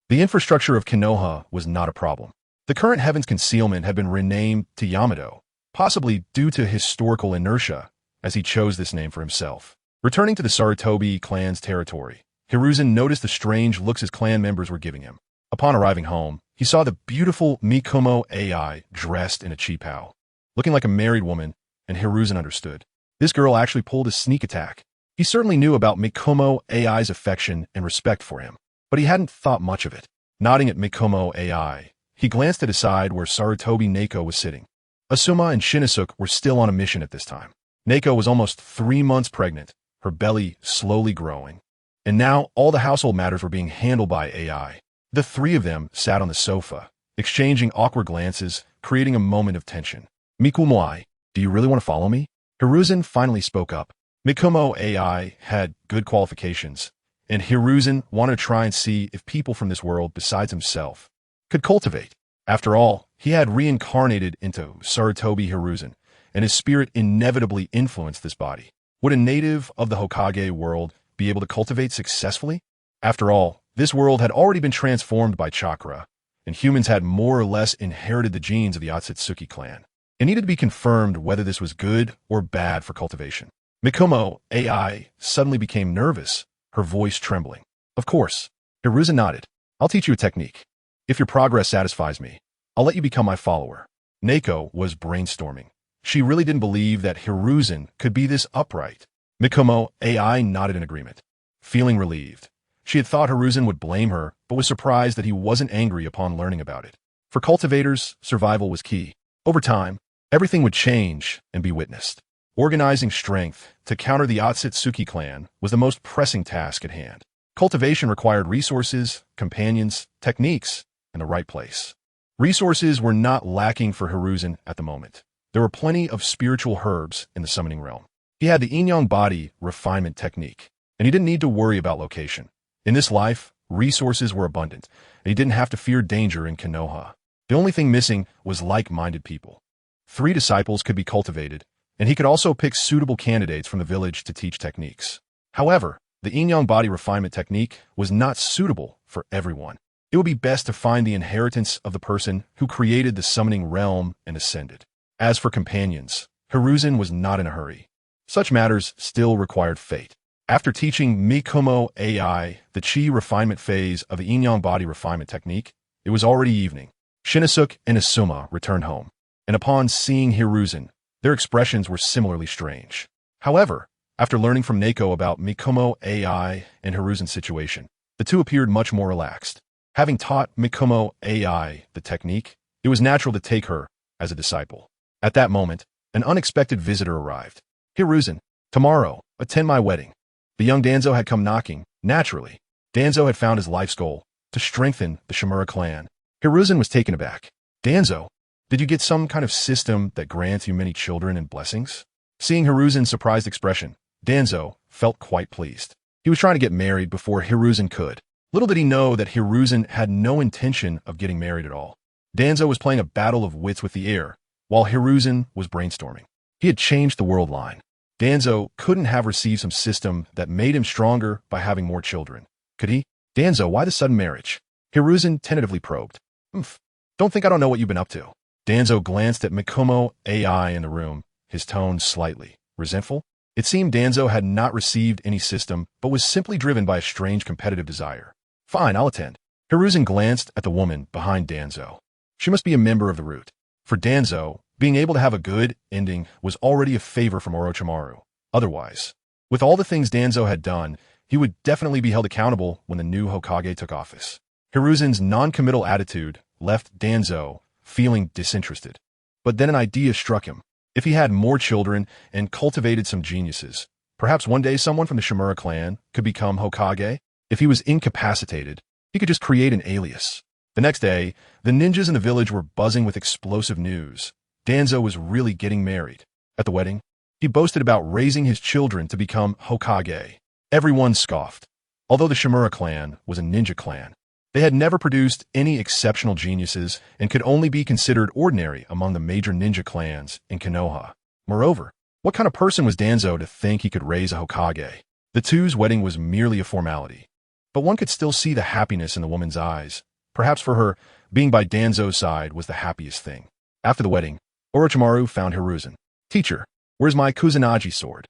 The infrastructure of Konoha was not a problem. The current Heaven's concealment had been renamed to Yamato, possibly due to historical inertia, as he chose this name for himself. Returning to the Sarutobi clan's territory, Hiruzen noticed the strange looks his clan members were giving him. Upon arriving home, he saw the beautiful Mikumo AI dressed in a cheapao, looking like a married woman, and Hiruzen understood. This girl actually pulled a sneak attack. He certainly knew about Mikumo AI's affection and respect for him, but he hadn't thought much of it. Nodding at Mikumo AI, he glanced at his side where Sarutobi Neko was sitting. Asuma and Shinosuke were still on a mission at this time. Neko was almost 3 months pregnant, her belly slowly growing, and now all the household matters were being handled by AI. The 3 of them sat on the sofa, exchanging awkward glances, creating a moment of tension. Mikumo, do you really want to follow me? Hiruzen finally spoke up. Mikumo AI had good qualifications, and Hiruzen wanted to try and see if people from this world besides himself could cultivate. After all, he had reincarnated into Sarutobi Hiruzen, and his spirit inevitably influenced this body. Would a native of the Hokage world be able to cultivate successfully? After all, this world had already been transformed by chakra, and humans had more or less inherited the genes of the Otsutsuki clan. It needed to be confirmed whether this was good or bad for cultivation. Mikumo AI suddenly became nervous, her voice trembling. Of course, Hiruzen nodded. I'll teach you a technique. If your progress satisfies me, I'll let you become my follower. Neko was brainstorming. She really didn't believe that Hiruzen could be this upright. Mikumo AI nodded in agreement. Feeling relieved, she had thought Hiruzen would blame her, but was surprised that he wasn't angry upon learning about it. For cultivators, survival was key. Over time, everything would change and be witnessed. Organizing strength to counter the Otsutsuki clan was the most pressing task at hand. Cultivation required resources, companions, techniques, and the right place. Resources were not lacking for Hiruzen at the moment. There were plenty of spiritual herbs in the summoning realm. He had the yin-yang body refinement technique, and he didn't need to worry about location. In this life, resources were abundant, and he didn't have to fear danger in Konoha. The only thing missing was like-minded people. 3 disciples could be cultivated, and he could also pick suitable candidates from the village to teach techniques. However, the yin-yang body refinement technique was not suitable for everyone. It would be best to find the inheritance of the person who created the summoning realm and ascended. As for companions, Hiruzen was not in a hurry. Such matters still required fate. After teaching Mikumo AI the chi refinement phase of the yin-yang body refinement technique, it was already evening. Shinosuke and Asuma returned home, and upon seeing Hiruzen, their expressions were similarly strange. However, after learning from Neko about Mikumo AI and Hiruzen's situation, the 2 appeared much more relaxed. Having taught Mikumo AI the technique, it was natural to take her as a disciple. At that moment, an unexpected visitor arrived. Hiruzen, tomorrow, attend my wedding. The young Danzo had come knocking. Naturally, Danzo had found his life's goal, to strengthen the Shimura clan. Hiruzen was taken aback. Danzo, did you get some kind of system that grants you many children and blessings? Seeing Hiruzen's surprised expression, Danzo felt quite pleased. He was trying to get married before Hiruzen could. Little did he know that Hiruzen had no intention of getting married at all. Danzo was playing a battle of wits with the air, while Hiruzen was brainstorming. He had changed the world line. Danzo couldn't have received some system that made him stronger by having more children. Could he? Danzo, why the sudden marriage? Hiruzen tentatively probed. Don't think I don't know what you've been up to. Danzo glanced at Mikumo AI in the room, his tone slightly resentful. It seemed Danzo had not received any system, but was simply driven by a strange competitive desire. Fine, I'll attend. Hiruzen glanced at the woman behind Danzo. She must be a member of the root. For Danzo, being able to have a good ending was already a favor from Orochimaru. Otherwise, with all the things Danzo had done, he would definitely be held accountable when the new Hokage took office. Hiruzen's non-committal attitude left Danzo feeling disinterested. But then an idea struck him. If he had more children and cultivated some geniuses, perhaps one day someone from the Shimura clan could become Hokage. If he was incapacitated, he could just create an alias. The next day, the ninjas in the village were buzzing with explosive news. Danzo was really getting married. At the wedding, he boasted about raising his children to become Hokage. Everyone scoffed. Although the Shimura clan was a ninja clan, they had never produced any exceptional geniuses and could only be considered ordinary among the major ninja clans in Konoha. Moreover, what kind of person was Danzo to think he could raise a Hokage? The two's wedding was merely a formality. But one could still see the happiness in the woman's eyes. Perhaps for her, being by Danzo's side was the happiest thing. After the wedding, Orochimaru found Hiruzen. Teacher, where's my Kusanagi sword?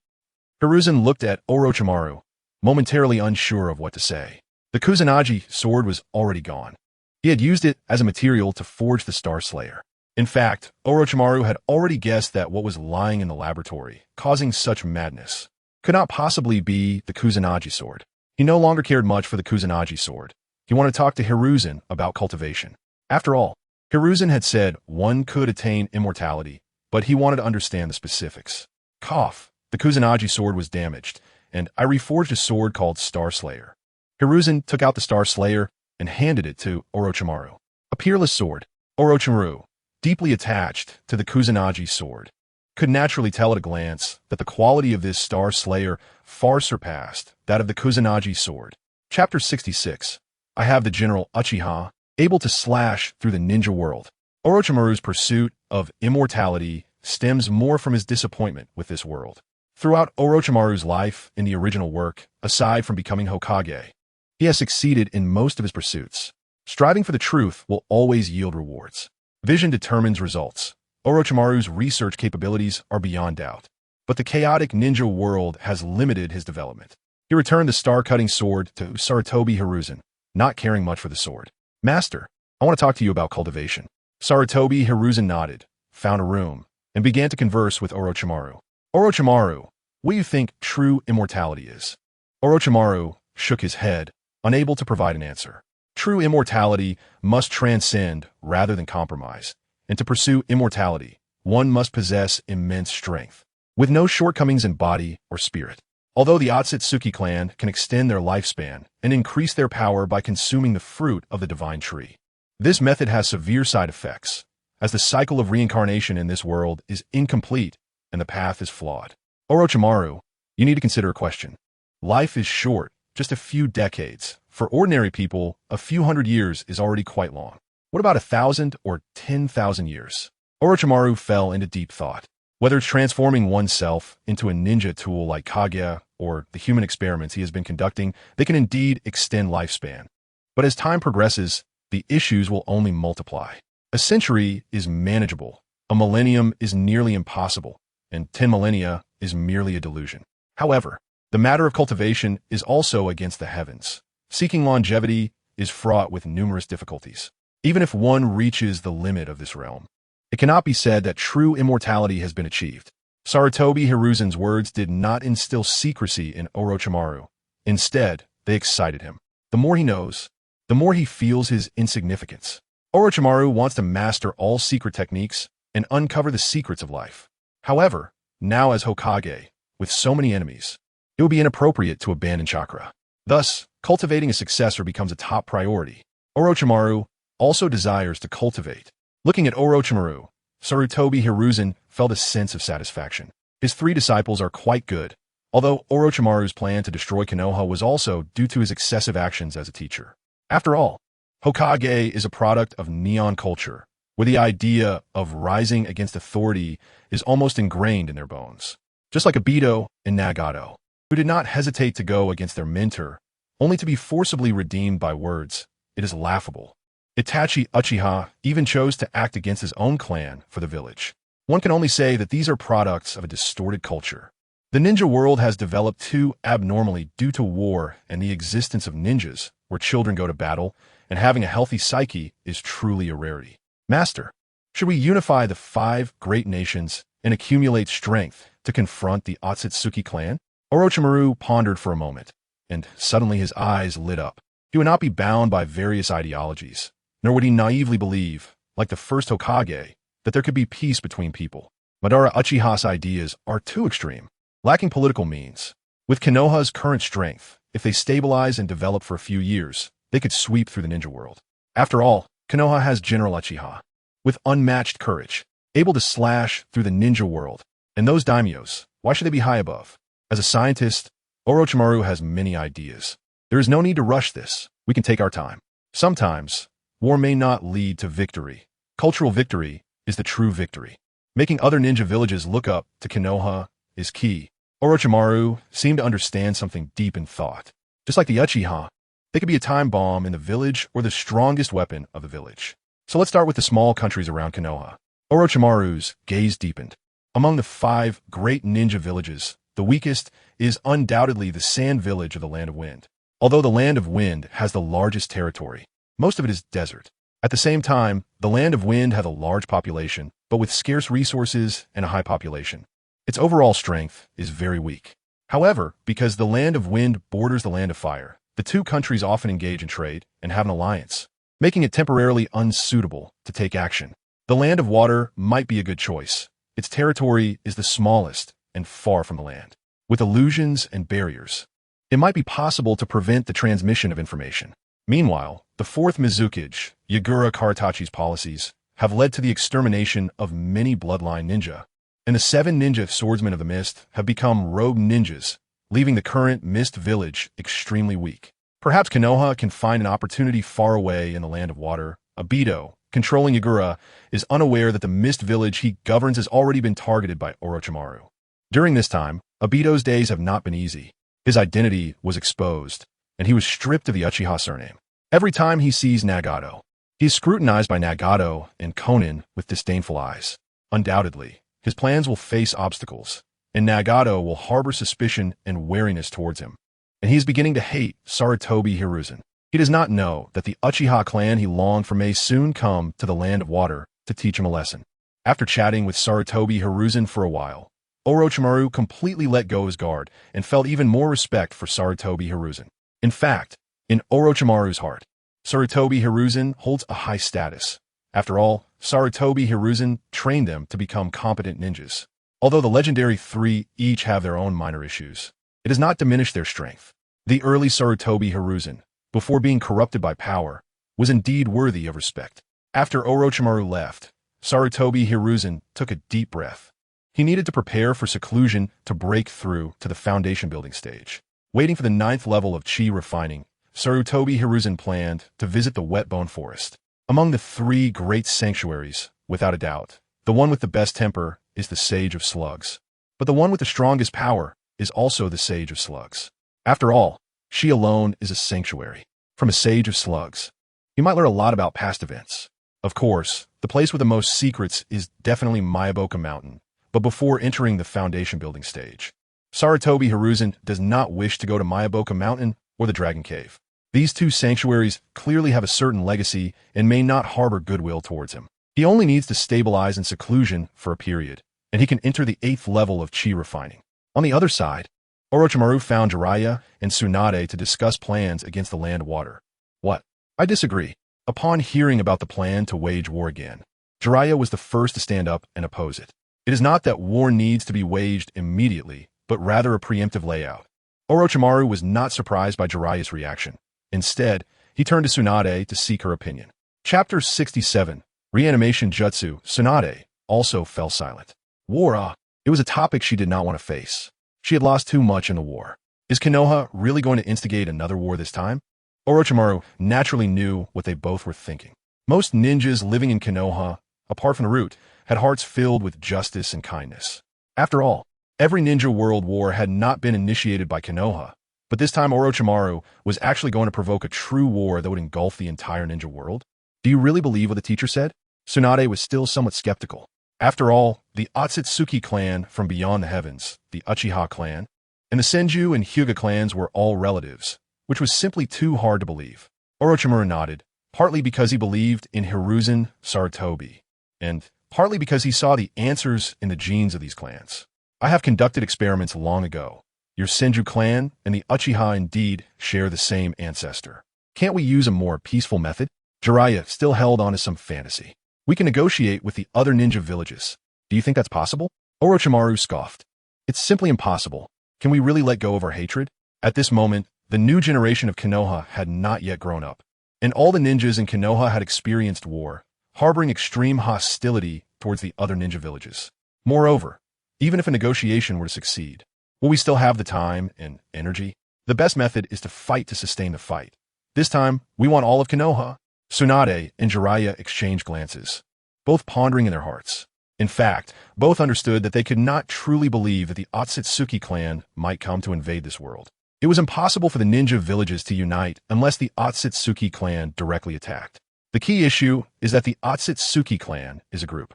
Hiruzen looked at Orochimaru, momentarily unsure of what to say. The Kusanagi sword was already gone. He had used it as a material to forge the Star Slayer. In fact, Orochimaru had already guessed that what was lying in the laboratory, causing such madness, could not possibly be the Kusanagi sword. He no longer cared much for the Kusanagi sword. He wanted to talk to Hiruzen about cultivation. After all, Hiruzen had said one could attain immortality, but he wanted to understand the specifics. Cough. The Kusanagi sword was damaged, and I reforged a sword called Star Slayer. Hiruzen took out the Star Slayer and handed it to Orochimaru. A peerless sword. Orochimaru, deeply attached to the Kusanagi sword, could naturally tell at a glance that the quality of this Star Slayer far surpassed that of the Kusanagi sword. Chapter 66. I have the General Uchiha, able to slash through the ninja world. Orochimaru's pursuit of immortality stems more from his disappointment with this world. Throughout Orochimaru's life in the original work, aside from becoming Hokage, he has succeeded in most of his pursuits. Striving for the truth will always yield rewards. Vision determines results. Orochimaru's research capabilities are beyond doubt, but the chaotic ninja world has limited his development. He returned the star-cutting sword to Sarutobi Hiruzen, not caring much for the sword. Master, I want to talk to you about cultivation. Sarutobi Hiruzen nodded, found a room, and began to converse with Orochimaru. Orochimaru, what do you think true immortality is? Orochimaru shook his head, unable to provide an answer. True immortality must transcend rather than compromise, and to pursue immortality, one must possess immense strength, with no shortcomings in body or spirit. Although the Otsutsuki clan can extend their lifespan and increase their power by consuming the fruit of the divine tree, this method has severe side effects, as the cycle of reincarnation in this world is incomplete and the path is flawed. Orochimaru, you need to consider a question. Life is short, just a few decades. For ordinary people, a few hundred years is already quite long. What about 1,000 or 10,000 years? Orochimaru fell into deep thought. Whether it's transforming oneself into a ninja tool like Kaguya or the human experiments he has been conducting, they can indeed extend lifespan. But as time progresses, the issues will only multiply. A century is manageable, a millennium is nearly impossible, and 10 millennia is merely a delusion. However, the matter of cultivation is also against the heavens. Seeking longevity is fraught with numerous difficulties. Even if one reaches the limit of this realm, it cannot be said that true immortality has been achieved. Sarutobi Hiruzen's words did not instill secrecy in Orochimaru. Instead, they excited him. The more he knows, the more he feels his insignificance. Orochimaru wants to master all secret techniques and uncover the secrets of life. However, now as Hokage, with so many enemies, it would be inappropriate to abandon chakra. Thus, cultivating a successor becomes a top priority. Orochimaru also desires to cultivate. Looking at Orochimaru, Sarutobi Hiruzen felt a sense of satisfaction. His 3 disciples are quite good, although Orochimaru's plan to destroy Konoha was also due to his excessive actions as a teacher. After all, Hokage is a product of neon culture, where the idea of rising against authority is almost ingrained in their bones. Just like Obito and Nagato, who did not hesitate to go against their mentor, only to be forcibly redeemed by words, it is laughable. Itachi Uchiha even chose to act against his own clan for the village. One can only say that these are products of a distorted culture. The ninja world has developed too abnormally due to war and the existence of ninjas, where children go to battle, and having a healthy psyche is truly a rarity. Master, should we unify the 5 great nations and accumulate strength to confront the Otsutsuki clan? Orochimaru pondered for a moment, and suddenly his eyes lit up. He would not be bound by various ideologies, nor would he naively believe, like the first Hokage, that there could be peace between people. Madara Uchiha's ideas are too extreme, lacking political means. With Konoha's current strength, if they stabilize and develop for a few years, they could sweep through the ninja world. After all, Konoha has General Uchiha, with unmatched courage, able to slash through the ninja world. And those daimyos, why should they be high above? As a scientist, Orochimaru has many ideas. There is no need to rush this. We can take our time. Sometimes, war may not lead to victory. Cultural victory is the true victory. Making other ninja villages look up to Konoha is key. Orochimaru seemed to understand something deep in thought. Just like the Uchiha, they could be a time bomb in the village or the strongest weapon of the village. So let's start with the small countries around Konoha. Orochimaru's gaze deepened. Among the 5 great ninja villages, the weakest is undoubtedly the Sand Village of the Land of Wind. Although the Land of Wind has the largest territory, most of it is desert. At the same time, the Land of Wind has a large population, but with scarce resources and a high population. Its overall strength is very weak. However, because the Land of Wind borders the Land of Fire, the 2 countries often engage in trade and have an alliance, making it temporarily unsuitable to take action. The Land of Water might be a good choice. Its territory is the smallest and far from the land, with illusions and barriers. It might be possible to prevent the transmission of information. Meanwhile, the 4th Mizukage, Yagura Karatachi's policies, have led to the extermination of many bloodline ninja, and the 7 ninja swordsmen of the mist have become rogue ninjas, leaving the current mist village extremely weak. Perhaps Konoha can find an opportunity far away in the Land of Water. Obito, controlling Yagura, is unaware that the mist village he governs has already been targeted by Orochimaru. During this time, Obito's days have not been easy. His identity was exposed, and he was stripped of the Uchiha surname. Every time he sees Nagato, he is scrutinized by Nagato and Konin with disdainful eyes. Undoubtedly, his plans will face obstacles, and Nagato will harbor suspicion and wariness towards him. And he is beginning to hate Sarutobi Hiruzen. He does not know that the Uchiha clan he longed for may soon come to the Land of Water to teach him a lesson. After chatting with Sarutobi Hiruzen for a while, Orochimaru completely let go his guard and felt even more respect for Sarutobi Hiruzen. In fact, in Orochimaru's heart, Sarutobi Hiruzen holds a high status. After all, Sarutobi Hiruzen trained them to become competent ninjas. Although the legendary 3 each have their own minor issues, it does not diminish their strength. The early Sarutobi Hiruzen, before being corrupted by power, was indeed worthy of respect. After Orochimaru left, Sarutobi Hiruzen took a deep breath. He needed to prepare for seclusion to break through to the foundation building stage. Waiting for the 9th level of chi refining, Sarutobi Hiruzen planned to visit the Wet Bone Forest. Among the 3 great sanctuaries, without a doubt, the one with the best temper is the Sage of Slugs. But the one with the strongest power is also the Sage of Slugs. After all, she alone is a sanctuary. From a Sage of Slugs, you might learn a lot about past events. Of course, the place with the most secrets is definitely Myaboka Mountain, but before entering the foundation building stage, Sarutobi Hiruzen does not wish to go to Myaboka Mountain or the Dragon Cave. These 2 sanctuaries clearly have a certain legacy and may not harbor goodwill towards him. He only needs to stabilize in seclusion for a period, and he can enter the 8th level of chi refining. On the other side, Orochimaru found Jiraiya and Tsunade to discuss plans against the Land of Water. What? I disagree. Upon hearing about the plan to wage war again, Jiraiya was the first to stand up and oppose it. It is not that war needs to be waged immediately, but rather a preemptive layout. Orochimaru was not surprised by Jiraiya's reaction. Instead, he turned to Tsunade to seek her opinion. Chapter 67, Reanimation Jutsu. Tsunade also fell silent. War, it was a topic she did not want to face. She had lost too much in the war. Is Konoha really going to instigate another war this time? Orochimaru naturally knew what they both were thinking. Most ninjas living in Konoha, apart from Naruto, had hearts filled with justice and kindness. After all, every ninja world war had not been initiated by Konoha, but this time Orochimaru was actually going to provoke a true war that would engulf the entire ninja world. Do you really believe what the teacher said? Tsunade was still somewhat skeptical. After all, the Otsutsuki clan from beyond the heavens, the Uchiha clan, and the Senju and Hyuga clans were all relatives, which was simply too hard to believe. Orochimaru nodded, partly because he believed in Hiruzen Sarutobi, and partly because he saw the answers in the genes of these clans. I have conducted experiments long ago. Your Senju clan and the Uchiha indeed share the same ancestor. Can't we use a more peaceful method? Jiraiya still held on to some fantasy. We can negotiate with the other ninja villages. Do you think that's possible? Orochimaru scoffed. It's simply impossible. Can we really let go of our hatred? At this moment, the new generation of Konoha had not yet grown up, and all the ninjas in Konoha had experienced war, harboring extreme hostility towards the other ninja villages. Moreover, even if a negotiation were to succeed, will we still have the time and energy? The best method is to fight to sustain the fight. This time, we want all of Konoha. Tsunade and Jiraiya exchanged glances, both pondering in their hearts. In fact, both understood that they could not truly believe that the Otsutsuki clan might come to invade this world. It was impossible for the ninja villages to unite unless the Otsutsuki clan directly attacked. The key issue is that the Otsutsuki clan is a group.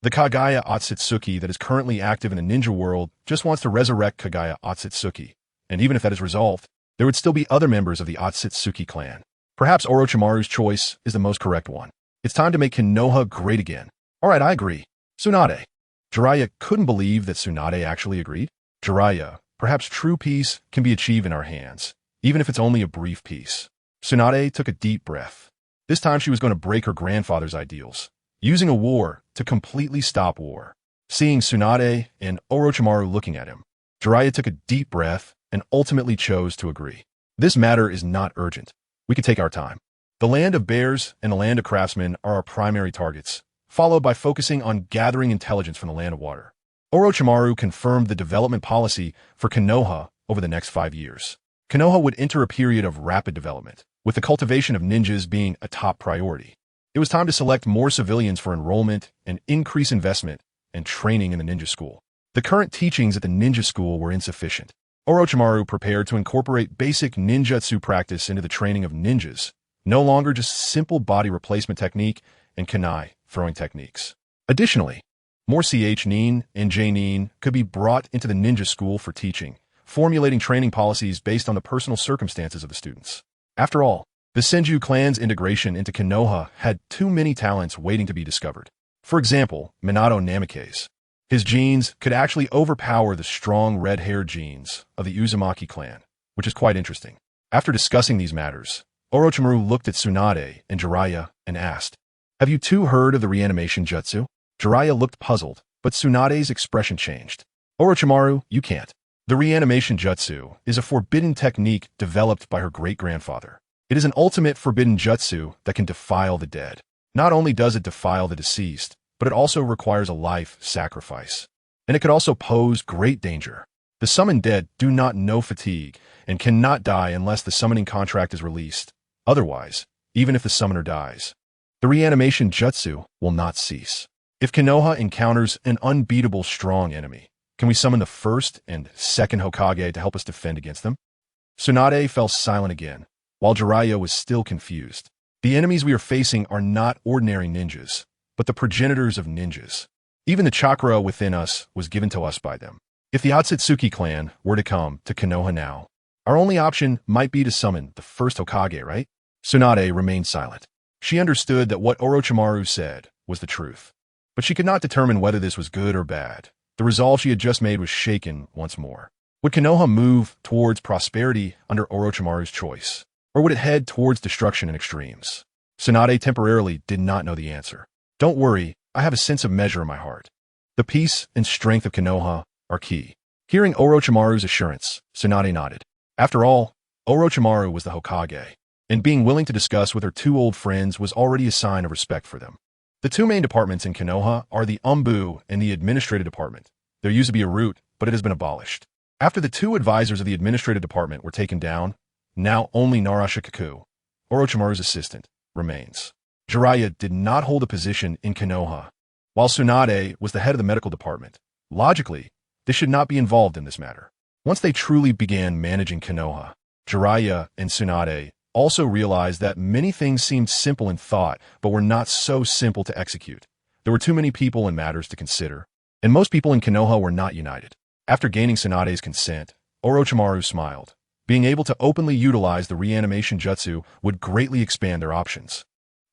The Kaguya Otsutsuki that is currently active in the ninja world just wants to resurrect Kaguya Otsutsuki, and even if that is resolved, there would still be other members of the Otsutsuki clan. Perhaps Orochimaru's choice is the most correct one. It's time to make Konoha great again. All right, I agree. Tsunade. Jiraiya couldn't believe that Tsunade actually agreed. Jiraiya, perhaps true peace can be achieved in our hands, even if it's only a brief peace. Tsunade took a deep breath. This time she was going to break her grandfather's ideals, using a war to completely stop war. Seeing Tsunade and Orochimaru looking at him, Jiraiya took a deep breath and ultimately chose to agree. This matter is not urgent. We can take our time. The land of bears and the land of craftsmen are our primary targets, followed by focusing on gathering intelligence from the land of water. Orochimaru confirmed the development policy for Konoha over the next 5 years. Konoha would enter a period of rapid development, with the cultivation of ninjas being a top priority. It was time to select more civilians for enrollment and increase investment and training in the ninja school. The current teachings at the ninja school were insufficient. Orochimaru prepared to incorporate basic ninjutsu practice into the training of ninjas, no longer just simple body replacement technique and kunai throwing techniques. Additionally, more ch-nin and j-nin could be brought into the ninja school for teaching, formulating training policies based on the personal circumstances of the students. After all, the Senju clan's integration into Konoha had too many talents waiting to be discovered. For example, Minato Namikaze. His genes could actually overpower the strong red-haired genes of the Uzumaki clan, which is quite interesting. After discussing these matters, Orochimaru looked at Tsunade and Jiraiya and asked, "Have you two heard of the reanimation jutsu?" Jiraiya looked puzzled, but Tsunade's expression changed. "Orochimaru, you can't. The reanimation jutsu is a forbidden technique developed by her great-grandfather. It is an ultimate forbidden jutsu that can defile the dead. Not only does it defile the deceased, but it also requires a life sacrifice. And it could also pose great danger. The summoned dead do not know fatigue and cannot die unless the summoning contract is released. Otherwise, even if the summoner dies, the reanimation jutsu will not cease. If Konoha encounters an unbeatable strong enemy, can we summon the first and second Hokage to help us defend against them?" Tsunade fell silent again, while Jiraiya was still confused. The enemies we are facing are not ordinary ninjas, but the progenitors of ninjas. Even the chakra within us was given to us by them. If the Otsutsuki clan were to come to Konoha now, our only option might be to summon the first Hokage, right? Tsunade remained silent. She understood that what Orochimaru said was the truth, but she could not determine whether this was good or bad. The resolve she had just made was shaken once more. Would Konoha move towards prosperity under Orochimaru's choice, or would it head towards destruction and extremes? Tsunade temporarily did not know the answer. "Don't worry, I have a sense of measure in my heart. The peace and strength of Konoha are key." Hearing Orochimaru's assurance, Tsunade nodded. After all, Orochimaru was the Hokage, and being willing to discuss with her two old friends was already a sign of respect for them. The two main departments in Konoha are the Umbu and the Administrative Department. There used to be a root, but it has been abolished. After the two advisors of the administrative department were taken down, now only Narashikaku, Orochimaru's assistant, remains. Jiraiya did not hold a position in Konoha, while Tsunade was the head of the medical department. Logically, they should not be involved in this matter. Once they truly began managing Konoha, Jiraiya and Tsunade also realized that many things seemed simple in thought but were not so simple to execute. There were too many people and matters to consider, and most people in Konoha were not united. After gaining Tsunade's consent, Orochimaru smiled. Being able to openly utilize the reanimation jutsu would greatly expand their options.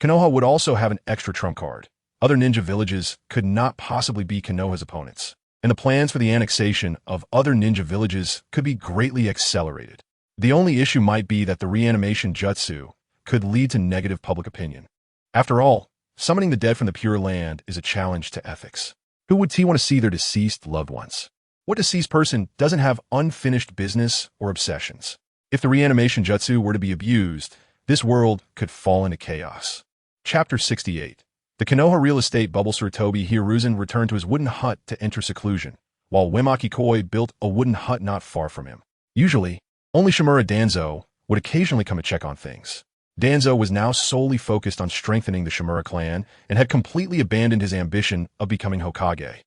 Konoha would also have an extra trump card. Other ninja villages could not possibly be Konoha's opponents, and the plans for the annexation of other ninja villages could be greatly accelerated. The only issue might be that the reanimation jutsu could lead to negative public opinion. After all, summoning the dead from the Pure Land is a challenge to ethics. Who would want to see their deceased loved ones? What deceased person doesn't have unfinished business or obsessions? If the reanimation jutsu were to be abused, this world could fall into chaos. Chapter 68. The Konoha real estate bubble. Sarutobi Hiruzen returned to his wooden hut to enter seclusion, while Wemaki Koi built a wooden hut not far from him. Usually, only Shimura Danzo would occasionally come to check on things. Danzo was now solely focused on strengthening the Shimura clan and had completely abandoned his ambition of becoming Hokage.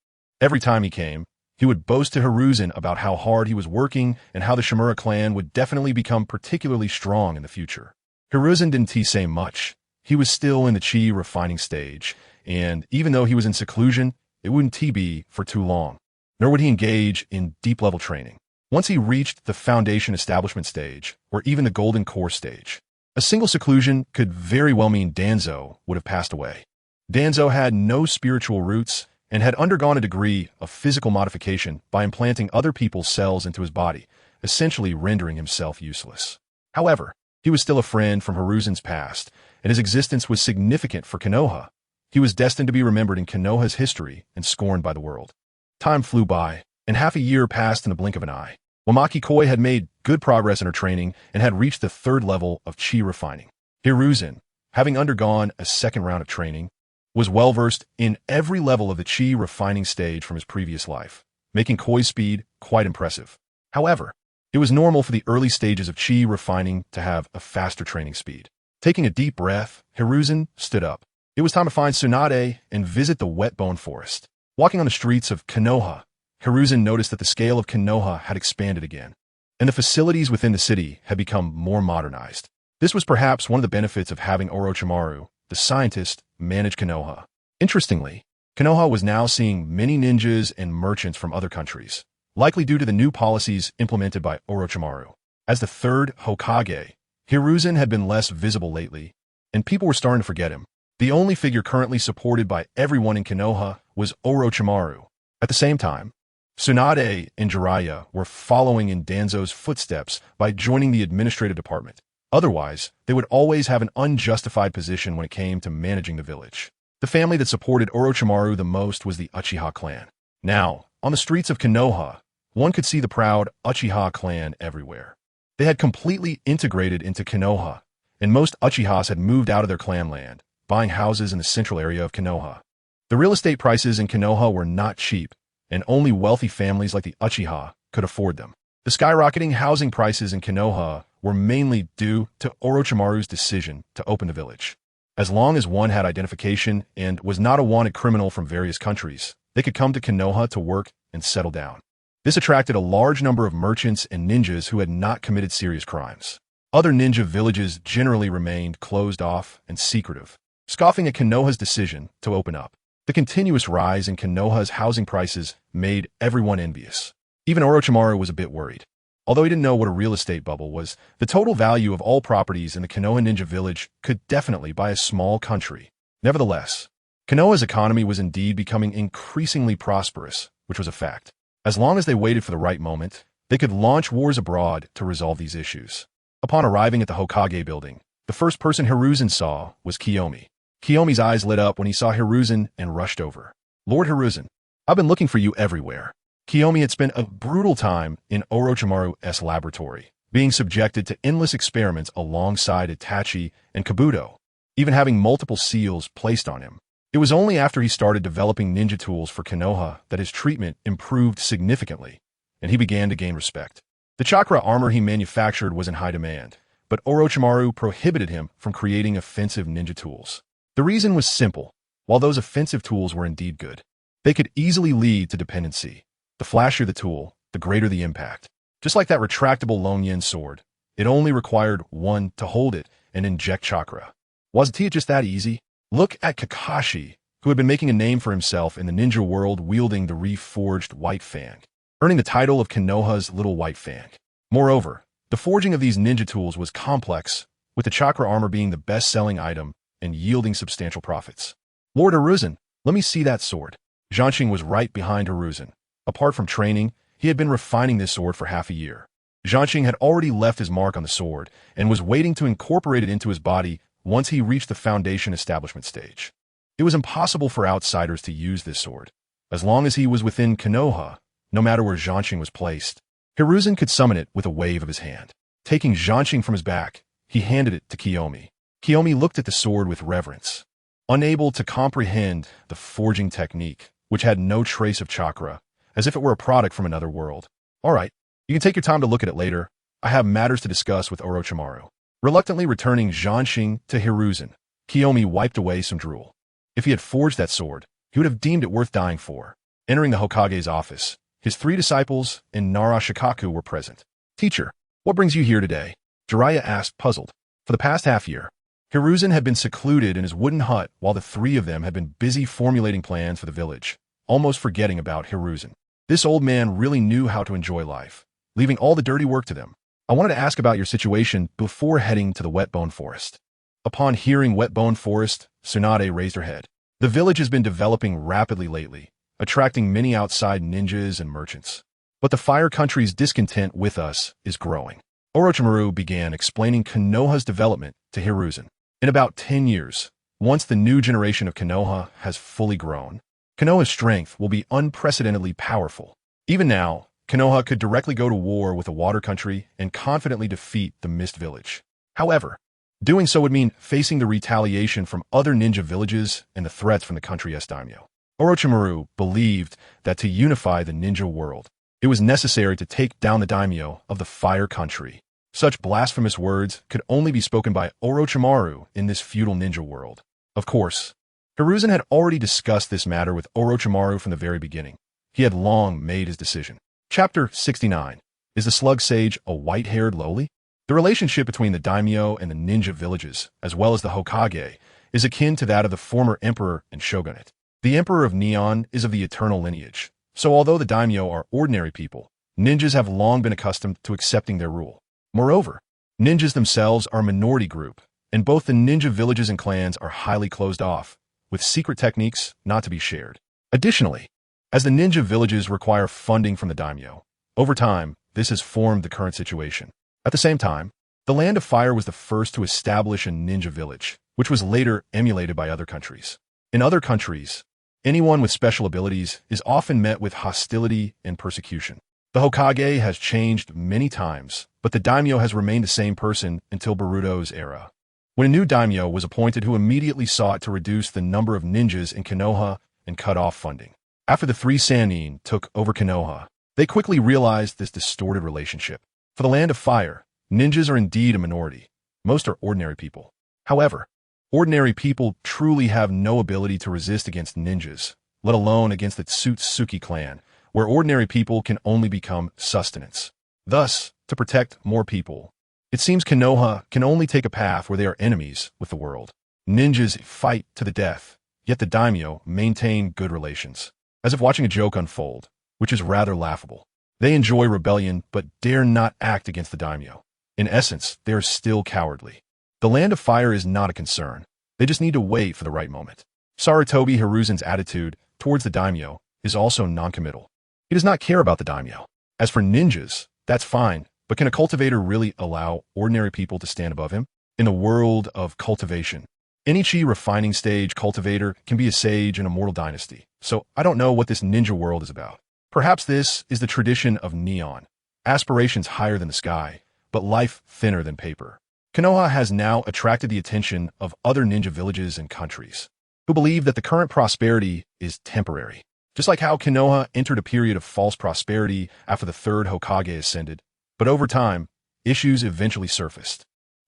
Every time he came, he would boast to Hiruzen about how hard he was working and how the Shimura clan would definitely become particularly strong in the future. Hiruzen didn't say much. He was still in the chi refining stage, and even though he was in seclusion, it wouldn't be for too long. Nor would he engage in deep-level training. Once he reached the foundation establishment stage, or even the golden core stage, a single seclusion could very well mean Danzo would have passed away. Danzo had no spiritual roots and had undergone a degree of physical modification by implanting other people's cells into his body, essentially rendering himself useless. However, he was still a friend from Hiruzen's past, and his existence was significant for Konoha. He was destined to be remembered in Konoha's history and scorned by the world. Time flew by, and half a year passed in the blink of an eye. Wemaki Koi had made good progress in her training and had reached the third level of chi refining. Hiruzen, having undergone a second round of training, was well-versed in every level of the chi refining stage from his previous life, making Koi's speed quite impressive. However, it was normal for the early stages of chi refining to have a faster training speed. Taking a deep breath, Hiruzen stood up. It was time to find Tsunade and visit the wet bone forest. Walking on the streets of Konoha, Hiruzen noticed that the scale of Konoha had expanded again, and the facilities within the city had become more modernized. This was perhaps one of the benefits of having Orochimaru, the scientist, manage Konoha. Interestingly, Konoha was now seeing many ninjas and merchants from other countries, likely due to the new policies implemented by Orochimaru. As the third Hokage, Hiruzen had been less visible lately, and people were starting to forget him. The only figure currently supported by everyone in Konoha was Orochimaru. At the same time, Tsunade and Jiraiya were following in Danzo's footsteps by joining the administrative department. Otherwise, they would always have an unjustified position when it came to managing the village. The family that supported Orochimaru the most was the Uchiha clan. Now, on the streets of Konoha, one could see the proud Uchiha clan everywhere. They had completely integrated into Konoha, and most Uchihas had moved out of their clan land, buying houses in the central area of Konoha. The real estate prices in Konoha were not cheap, and only wealthy families like the Uchiha could afford them. The skyrocketing housing prices in Konoha were mainly due to Orochimaru's decision to open the village. As long as one had identification and was not a wanted criminal from various countries, they could come to Konoha to work and settle down. This attracted a large number of merchants and ninjas who had not committed serious crimes. Other ninja villages generally remained closed off and secretive, scoffing at Konoha's decision to open up. The continuous rise in Konoha's housing prices made everyone envious. Even Orochimaru was a bit worried. Although he didn't know what a real estate bubble was, the total value of all properties in the Konoha ninja village could definitely buy a small country. Nevertheless, Konoha's economy was indeed becoming increasingly prosperous, which was a fact. As long as they waited for the right moment, they could launch wars abroad to resolve these issues. Upon arriving at the Hokage building, the first person Hiruzen saw was Kiyomi. Kiyomi's eyes lit up when he saw Hiruzen and rushed over. "Lord Hiruzen, I've been looking for you everywhere." Kiyomi had spent a brutal time in Orochimaru's laboratory, being subjected to endless experiments alongside Itachi and Kabuto, even having multiple seals placed on him. It was only after he started developing ninja tools for Konoha that his treatment improved significantly. and he began to gain respect. The chakra armor he manufactured was in high demand, but Orochimaru prohibited him from creating offensive ninja tools. The reason was simple. While those offensive tools were indeed good, they could easily lead to dependency. The flashier the tool, the greater the impact. Just like that retractable Lone Yin sword, it only required one to hold it and inject chakra. Wasn't it just that easy? Look at Kakashi, who had been making a name for himself in the ninja world wielding the reforged White Fang, earning the title of Konoha's Little White Fang. Moreover, the forging of these ninja tools was complex, with the chakra armor being the best-selling item and yielding substantial profits. Lord Hiruzen, let me see that sword. Jianqing was right behind Hiruzen. Apart from training, he had been refining this sword for half a year. Jianqing had already left his mark on the sword and was waiting to incorporate it into his body once he reached the foundation establishment stage. It was impossible for outsiders to use this sword. As long as he was within Konoha, no matter where Jianqing was placed, Hiruzen could summon it with a wave of his hand. Taking Jianqing from his back, he handed it to Kiyomi. Kiyomi looked at the sword with reverence. Unable to comprehend the forging technique, which had no trace of chakra, as if it were a product from another world. All right, you can take your time to look at it later. I have matters to discuss with Orochimaru. Reluctantly returning Jianqing to Hiruzen, Kiyomi wiped away some drool. If he had forged that sword, he would have deemed it worth dying for. Entering the Hokage's office, his 3 disciples and Nara Shikaku were present. Teacher, what brings you here today? Jiraiya asked, puzzled. For the past half year, Hiruzen had been secluded in his wooden hut while the 3 of them had been busy formulating plans for the village, almost forgetting about Hiruzen. This old man really knew how to enjoy life, leaving all the dirty work to them. I wanted to ask about your situation before heading to the Wetbone Forest. Upon hearing Wetbone Forest, Tsunade raised her head. The village has been developing rapidly lately, attracting many outside ninjas and merchants. But the Fire Country's discontent with us is growing. Orochimaru began explaining Konoha's development to Hiruzen. In about 10 years, once the new generation of Konoha has fully grown, Konoha's strength will be unprecedentedly powerful. Even now, Konoha could directly go to war with the Water Country and confidently defeat the Mist Village. However, doing so would mean facing the retaliation from other ninja villages and the threats from the country's daimyo. Orochimaru believed that to unify the ninja world, it was necessary to take down the daimyo of the Fire Country. Such blasphemous words could only be spoken by Orochimaru in this feudal ninja world. Of course, Hiruzen had already discussed this matter with Orochimaru from the very beginning. He had long made his decision. Chapter 69. Is the Slug Sage a white-haired lowly? The relationship between the daimyo and the ninja villages, as well as the Hokage, is akin to that of the former emperor and shogunate. The Emperor of Neon is of the eternal lineage, so although the daimyo are ordinary people, ninjas have long been accustomed to accepting their rule. Moreover, ninjas themselves are a minority group, and both the ninja villages and clans are highly closed off, with secret techniques not to be shared. Additionally, as the ninja villages require funding from the daimyo, over time, this has formed the current situation. At the same time, the Land of Fire was the first to establish a ninja village, which was later emulated by other countries. In other countries, anyone with special abilities is often met with hostility and persecution. The Hokage has changed many times, but the daimyo has remained the same person until Boruto's era, when a new daimyo was appointed who immediately sought to reduce the number of ninjas in Konoha and cut off funding. After the 3 Sannin took over Konoha, they quickly realized this distorted relationship. For the Land of Fire, ninjas are indeed a minority. Most are ordinary people. However, ordinary people truly have no ability to resist against ninjas, let alone against the Otsutsuki clan, where ordinary people can only become sustenance. Thus, to protect more people, it seems Konoha can only take a path where they are enemies with the world. Ninjas fight to the death, yet the daimyo maintain good relations, as if watching a joke unfold, which is rather laughable. They enjoy rebellion but dare not act against the daimyo. In essence, they are still cowardly. The Land of Fire is not a concern. They just need to wait for the right moment. Sarutobi Hiruzen's attitude towards the daimyo is also non-committal. He does not care about the daimyo. As for ninjas, that's fine, but can a cultivator really allow ordinary people to stand above him? In the world of cultivation, any chi refining stage cultivator can be a sage in a mortal dynasty, so I don't know what this ninja world is about. Perhaps this is the tradition of Neon, aspirations higher than the sky, but life thinner than paper. Konoha has now attracted the attention of other ninja villages and countries, who believe that the current prosperity is temporary. Just like how Konoha entered a period of false prosperity after the third Hokage ascended, but over time, issues eventually surfaced.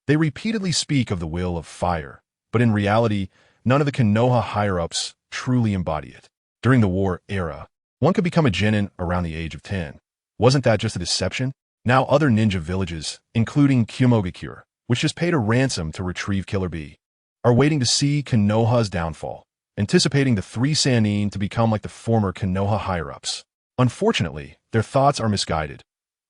They repeatedly speak of the will of fire, but in reality, none of the Konoha higher-ups truly embody it. During the war era, one could become a genin around the age of 10. Wasn't that just a deception? Now other ninja villages, including Kyomogakure, which just paid a ransom to retrieve Killer Bee, are waiting to see Konoha's downfall, anticipating the three Sannin to become like the former Konoha higher-ups. Unfortunately, their thoughts are misguided.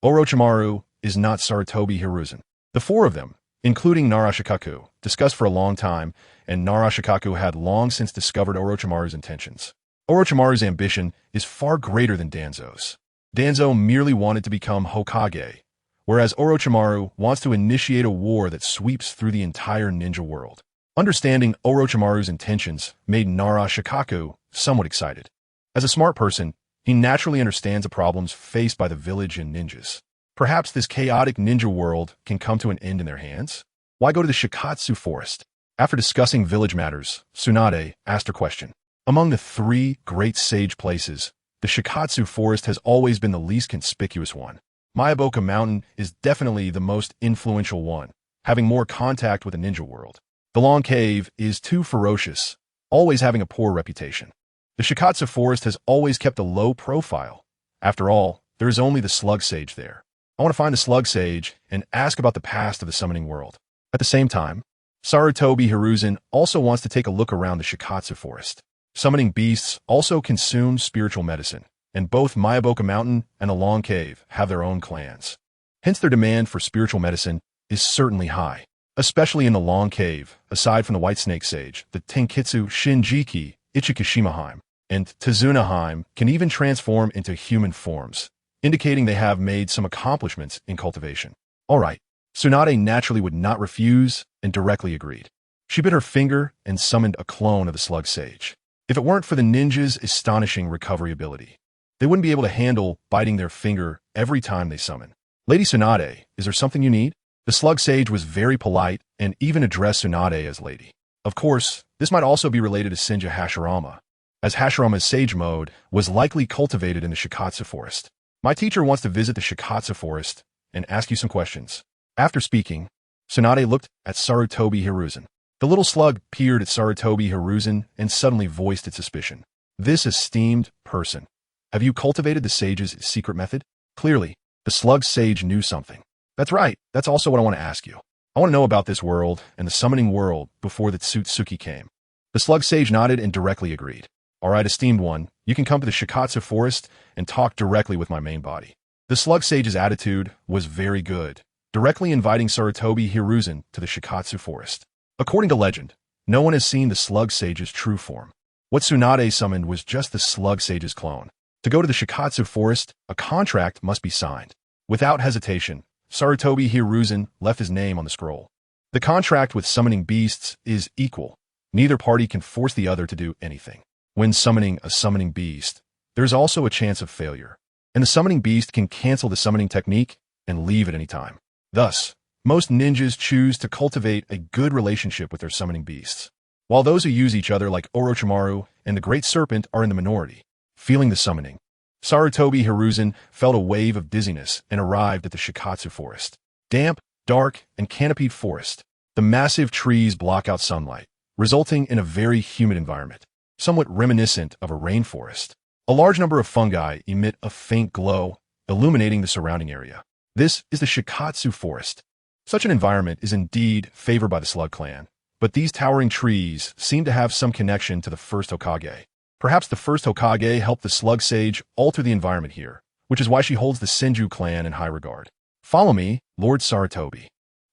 Orochimaru is not Sarutobi Hiruzen. The four of them, including Narashikaku, discussed for a long time, and Narashikaku had long since discovered Orochimaru's intentions. Orochimaru's ambition is far greater than Danzo's. Danzo merely wanted to become Hokage, whereas Orochimaru wants to initiate a war that sweeps through the entire ninja world. Understanding Orochimaru's intentions made Narashikaku somewhat excited. As a smart person, he naturally understands the problems faced by the village and ninjas. Perhaps this chaotic ninja world can come to an end in their hands? Why go to the Shikatsu forest? After discussing village matters, Tsunade asked her question. Among the three great sage places, the Shikatsu forest has always been the least conspicuous one. Myaboka Mountain is definitely the most influential one, having more contact with the ninja world. The Long Cave is too ferocious, always having a poor reputation. The Shikatsu forest has always kept a low profile. After all, there is only the slug sage there. I want to find the slug sage and ask about the past of the summoning world. At the same time, Sarutobi Hiruzen also wants to take a look around the Shikatsu forest. Summoning beasts also consume spiritual medicine, and both Myaboka Mountain and the Long Cave have their own clans. Hence their demand for spiritual medicine is certainly high, especially in the Long Cave. Aside from the White Snake Sage, the Tenkitsu Shinjiki, Ichikishimaheim, and Tsunaheim can even transform into human forms, indicating they have made some accomplishments in cultivation. Alright, Tsunade naturally would not refuse and directly agreed. She bit her finger and summoned a clone of the slug sage. If it weren't for the ninja's astonishing recovery ability, they wouldn't be able to handle biting their finger every time they summon. Lady Tsunade, is there something you need? The slug sage was very polite and even addressed Tsunade as lady. Of course, this might also be related to Senja Hashirama, as Hashirama's sage mode was likely cultivated in the Shikatsu forest. My teacher wants to visit the Shikatsu forest and ask you some questions. After speaking, Tsunade looked at Sarutobi Hiruzen. The little slug peered at Sarutobi Hiruzen and suddenly voiced its suspicion. This esteemed person, have you cultivated the sage's secret method? Clearly, the slug sage knew something. That's right, that's also what I want to ask you. I want to know about this world and the summoning world before the Otsutsuki came. The slug sage nodded and directly agreed. Alright, esteemed one, you can come to the Shikatsu forest and talk directly with my main body. The slug sage's attitude was very good, directly inviting Sarutobi Hiruzen to the Shikatsu forest. According to legend, no one has seen the slug sage's true form. What Tsunade summoned was just the slug sage's clone. To go to the Shikatsu forest, a contract must be signed. Without hesitation, Sarutobi Hiruzen left his name on the scroll. The contract with summoning beasts is equal. Neither party can force the other to do anything. When summoning a summoning beast, there is also a chance of failure, and the summoning beast can cancel the summoning technique and leave at any time. Thus, most ninjas choose to cultivate a good relationship with their summoning beasts, while those who use each other like Orochimaru and the Great Serpent are in the minority. Feeling the summoning, Sarutobi Hiruzen felt a wave of dizziness and arrived at the Shikatsu forest. Damp, dark, and canopied forest. The massive trees block out sunlight, resulting in a very humid environment, somewhat reminiscent of a rainforest. A large number of fungi emit a faint glow, illuminating the surrounding area. This is the Shikatsu forest. Such an environment is indeed favored by the Slug clan, but these towering trees seem to have some connection to the first Hokage. Perhaps the first Hokage helped the Slug Sage alter the environment here, which is why she holds the Senju clan in high regard. Follow me, Lord Sarutobi.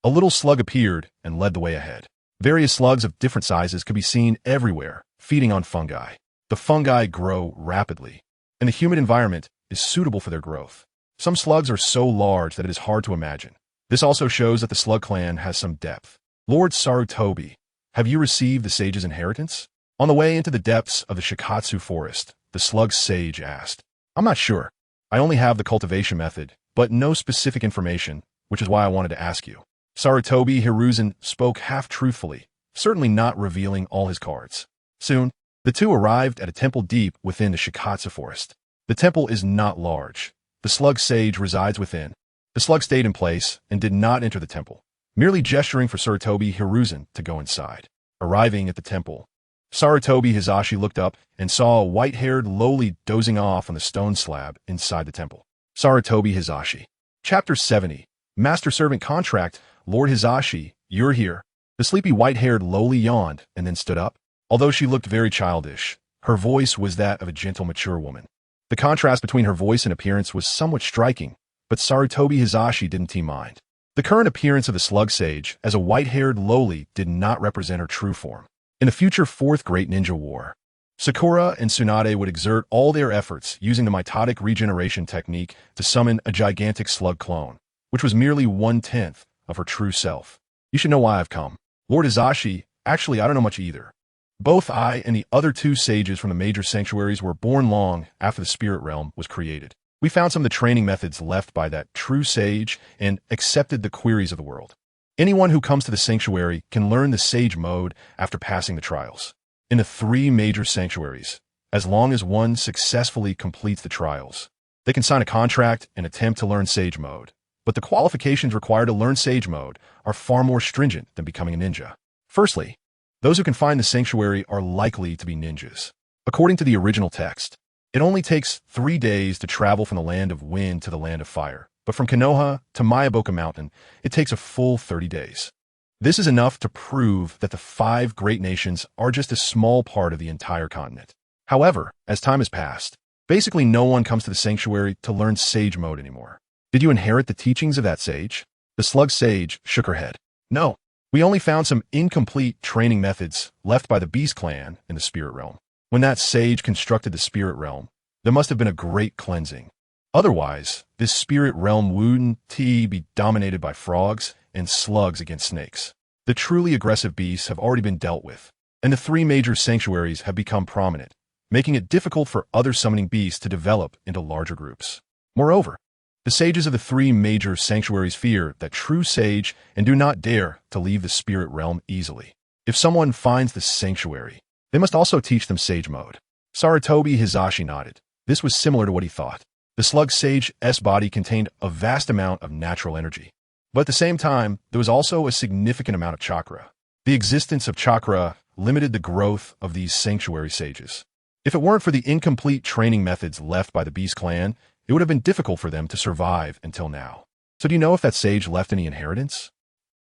A little slug appeared and led the way ahead. Various slugs of different sizes could be seen everywhere, feeding on fungi. The fungi grow rapidly, and the humid environment is suitable for their growth. Some slugs are so large that it is hard to imagine. This also shows that the Slug clan has some depth. Lord Sarutobi, have you received the sage's inheritance? On the way into the depths of the Shikatsu forest, the Slug Sage asked. I'm not sure. I only have the cultivation method, but no specific information, which is why I wanted to ask you. Sarutobi Hiruzen spoke half-truthfully, certainly not revealing all his cards. Soon, The two arrived at a temple deep within the Shikatsu forest. The temple is not large. The slug sage resides within. The slug stayed in place and did not enter the temple, merely gesturing for Sarutobi Hiruzen to go inside. Arriving at the temple, Sarutobi Hizashi looked up and saw a white-haired lowly dozing off on the stone slab inside the temple. Sarutobi Hizashi. Chapter 70. Master-Servant Contract. Lord Hizashi, you're here. The sleepy white-haired lowly yawned and then stood up. Although she looked very childish, her voice was that of a gentle, mature woman. The contrast between her voice and appearance was somewhat striking, but Sarutobi Hizashi didn't mind. The current appearance of the slug sage as a white-haired lowly did not represent her true form. In the future Fourth Great Ninja War, Sakura and Tsunade would exert all their efforts using the mitotic regeneration technique to summon a gigantic slug clone, which was merely 1/10 of her true self. You should know why I've come. Lord Hizashi, actually I don't know much either. Both I and the other two sages from the major sanctuaries were born long after the spirit realm was created. We found some of the training methods left by that true sage and accepted the queries of the world. Anyone who comes to the sanctuary can learn the sage mode after passing the trials. In the three major sanctuaries, as long as one successfully completes the trials, they can sign a contract and attempt to learn sage mode. But the qualifications required to learn sage mode are far more stringent than becoming a ninja. Firstly, those who can find the sanctuary are likely to be ninjas. According to the original text, it only takes 3 days to travel from the land of wind to the land of fire. But from Konoha to Myaboka Mountain, it takes a full 30 days. This is enough to prove that the 5 great nations are just a small part of the entire continent. However, as time has passed, basically no one comes to the sanctuary to learn sage mode anymore. Did you inherit the teachings of that sage? The slug sage shook her head. No, we only found some incomplete training methods left by the Beast Clan in the spirit realm. When that sage constructed the spirit realm, there must have been a great cleansing. Otherwise, this spirit realm wouldn't be dominated by frogs and slugs against snakes. The truly aggressive beasts have already been dealt with, and the 3 major sanctuaries have become prominent, making it difficult for other summoning beasts to develop into larger groups. Moreover, the sages of the 3 major sanctuaries fear that true sage and do not dare to leave the spirit realm easily. If someone finds the sanctuary, they must also teach them sage mode. Sarutobi Hizashi nodded. This was similar to what he thought. The slug sage's body contained a vast amount of natural energy. But at the same time, there was also a significant amount of chakra. The existence of chakra limited the growth of these sanctuary sages. If it weren't for the incomplete training methods left by the Beast Clan, it would have been difficult for them to survive until now. So do you know if that sage left any inheritance?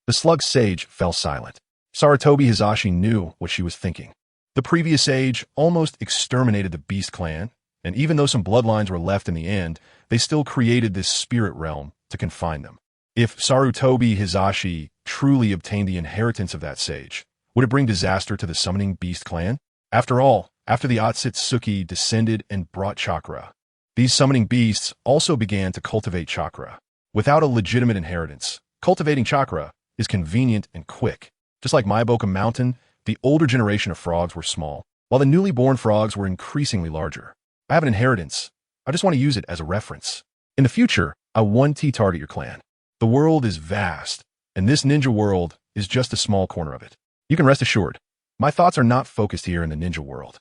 The slug sage fell silent. Sarutobi Hizashi knew what she was thinking. The previous sage almost exterminated the Beast Clan, and even though some bloodlines were left in the end, they still created this spirit realm to confine them. If Sarutobi Hizashi truly obtained the inheritance of that sage, would it bring disaster to the summoning Beast Clan? After all, after the Otsutsuki descended and brought chakra, these summoning beasts also began to cultivate chakra. Without a legitimate inheritance, cultivating chakra is convenient and quick. Just like Myaboka Mountain, the older generation of frogs were small, while the newly born frogs were increasingly larger. I have an inheritance. I just want to use it as a reference. In the future, I want to target your clan. The world is vast, and this ninja world is just a small corner of it. You can rest assured, my thoughts are not focused here in the ninja world.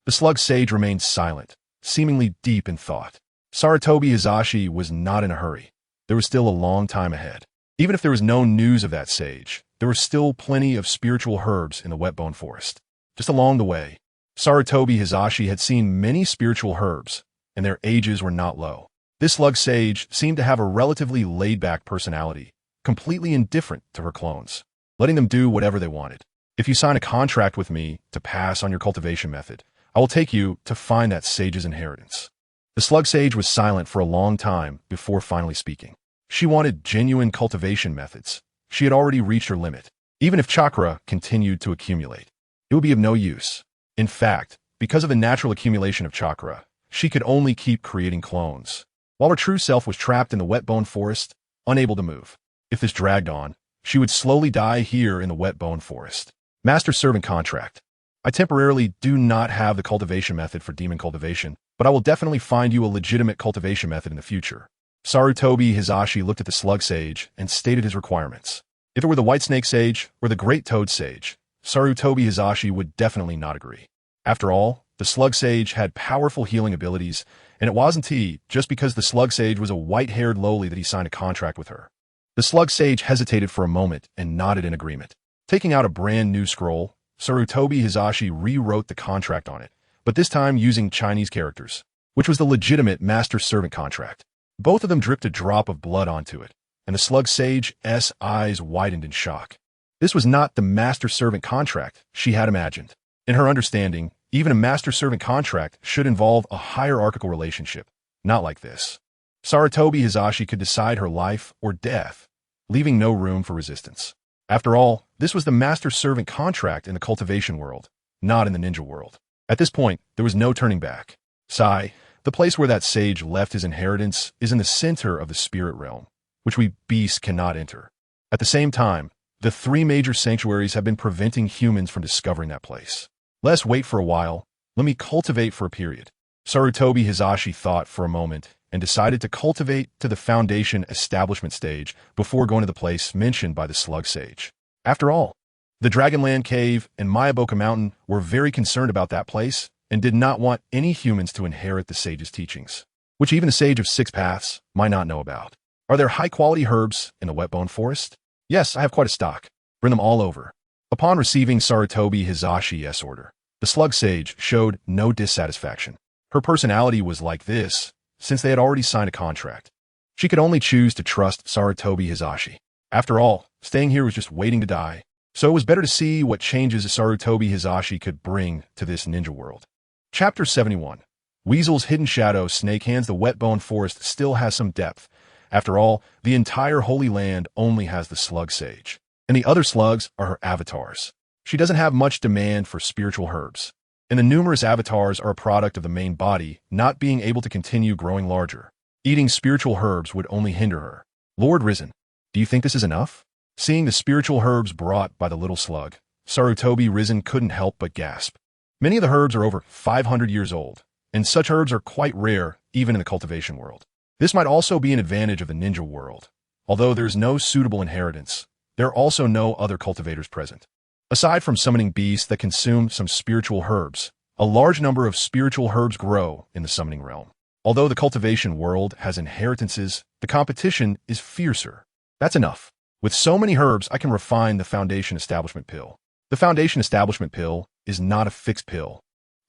The slug sage remained silent, seemingly deep in thought. Sarutobi Hizashi was not in a hurry. There was still a long time ahead. Even if there was no news of that sage, there were still plenty of spiritual herbs in the wet-bone forest. Just along the way, Sarutobi Hizashi had seen many spiritual herbs, and their ages were not low. This slug sage seemed to have a relatively laid-back personality, completely indifferent to her clones, letting them do whatever they wanted. If you sign a contract with me to pass on your cultivation method, I will take you to find that sage's inheritance. The slug sage was silent for a long time before finally speaking. She wanted genuine cultivation methods. She had already reached her limit. Even if chakra continued to accumulate, it would be of no use. In fact, because of the natural accumulation of chakra, she could only keep creating clones, while her true self was trapped in the wet-bone forest, unable to move. If this dragged on, she would slowly die here in the wet-bone forest. Master-servant contract. I temporarily do not have the cultivation method for demon cultivation, but I will definitely find you a legitimate cultivation method in the future. Sarutobi Hizashi looked at the slug sage and stated his requirements. If it were the white snake sage or the great toad sage, Sarutobi Hizashi would definitely not agree. After all, the Slug Sage had powerful healing abilities, and it wasn't just because the Slug Sage was a white-haired lowly that he signed a contract with her. The Slug Sage hesitated for a moment and nodded in agreement. Taking out a brand new scroll, Sarutobi Hiruzen rewrote the contract on it, but this time using Chinese characters, which was the legitimate master-servant contract. Both of them dripped a drop of blood onto it, and the Slug Sage's eyes widened in shock. This was not the master-servant contract she had imagined. In her understanding, even a master-servant contract should involve a hierarchical relationship, not like this. Sarutobi Hiruzen could decide her life or death, leaving no room for resistance. After all, this was the master-servant contract in the cultivation world, not in the ninja world. At this point, there was no turning back. Sai, the place where that sage left his inheritance, is in the center of the spirit realm, which we beasts cannot enter. At the same time, the 3 major sanctuaries have been preventing humans from discovering that place. Let's wait for a while. Let me cultivate for a period. Sarutobi Hiruzen thought for a moment and decided to cultivate to the foundation establishment stage before going to the place mentioned by the Slug Sage. After all, the Dragonland Cave and Mayaboka Mountain were very concerned about that place and did not want any humans to inherit the sage's teachings, which even a sage of 6 paths might not know about. Are there high-quality herbs in the Wetbone Forest? Yes, I have quite a stock. Bring them all over. Upon receiving Sarutobi Hiruzen's order, the Slug Sage showed no dissatisfaction. Her personality was like this, since they had already signed a contract. She could only choose to trust Sarutobi Hiruzen. After all, staying here was just waiting to die, so it was better to see what changes Sarutobi Hiruzen could bring to this ninja world. Chapter 71. Weasel's hidden shadow snake hands. The Wetbone Forest still has some depth. After all, the entire Holy Land only has the Slug Sage, and the other slugs are her avatars. She doesn't have much demand for spiritual herbs, and the numerous avatars are a product of the main body not being able to continue growing larger. Eating spiritual herbs would only hinder her. Lord Risen, do you think this is enough? Seeing the spiritual herbs brought by the little slug, Sarutobi Hiruzen couldn't help but gasp. Many of the herbs are over 500 years old, and such herbs are quite rare even in the cultivation world. This might also be an advantage of the ninja world. Although there is no suitable inheritance, there are also no other cultivators present. Aside from summoning beasts that consume some spiritual herbs, a large number of spiritual herbs grow in the summoning realm. Although the cultivation world has inheritances, the competition is fiercer. That's enough. With so many herbs, I can refine the Foundation Establishment Pill. The Foundation Establishment Pill is not a fixed pill.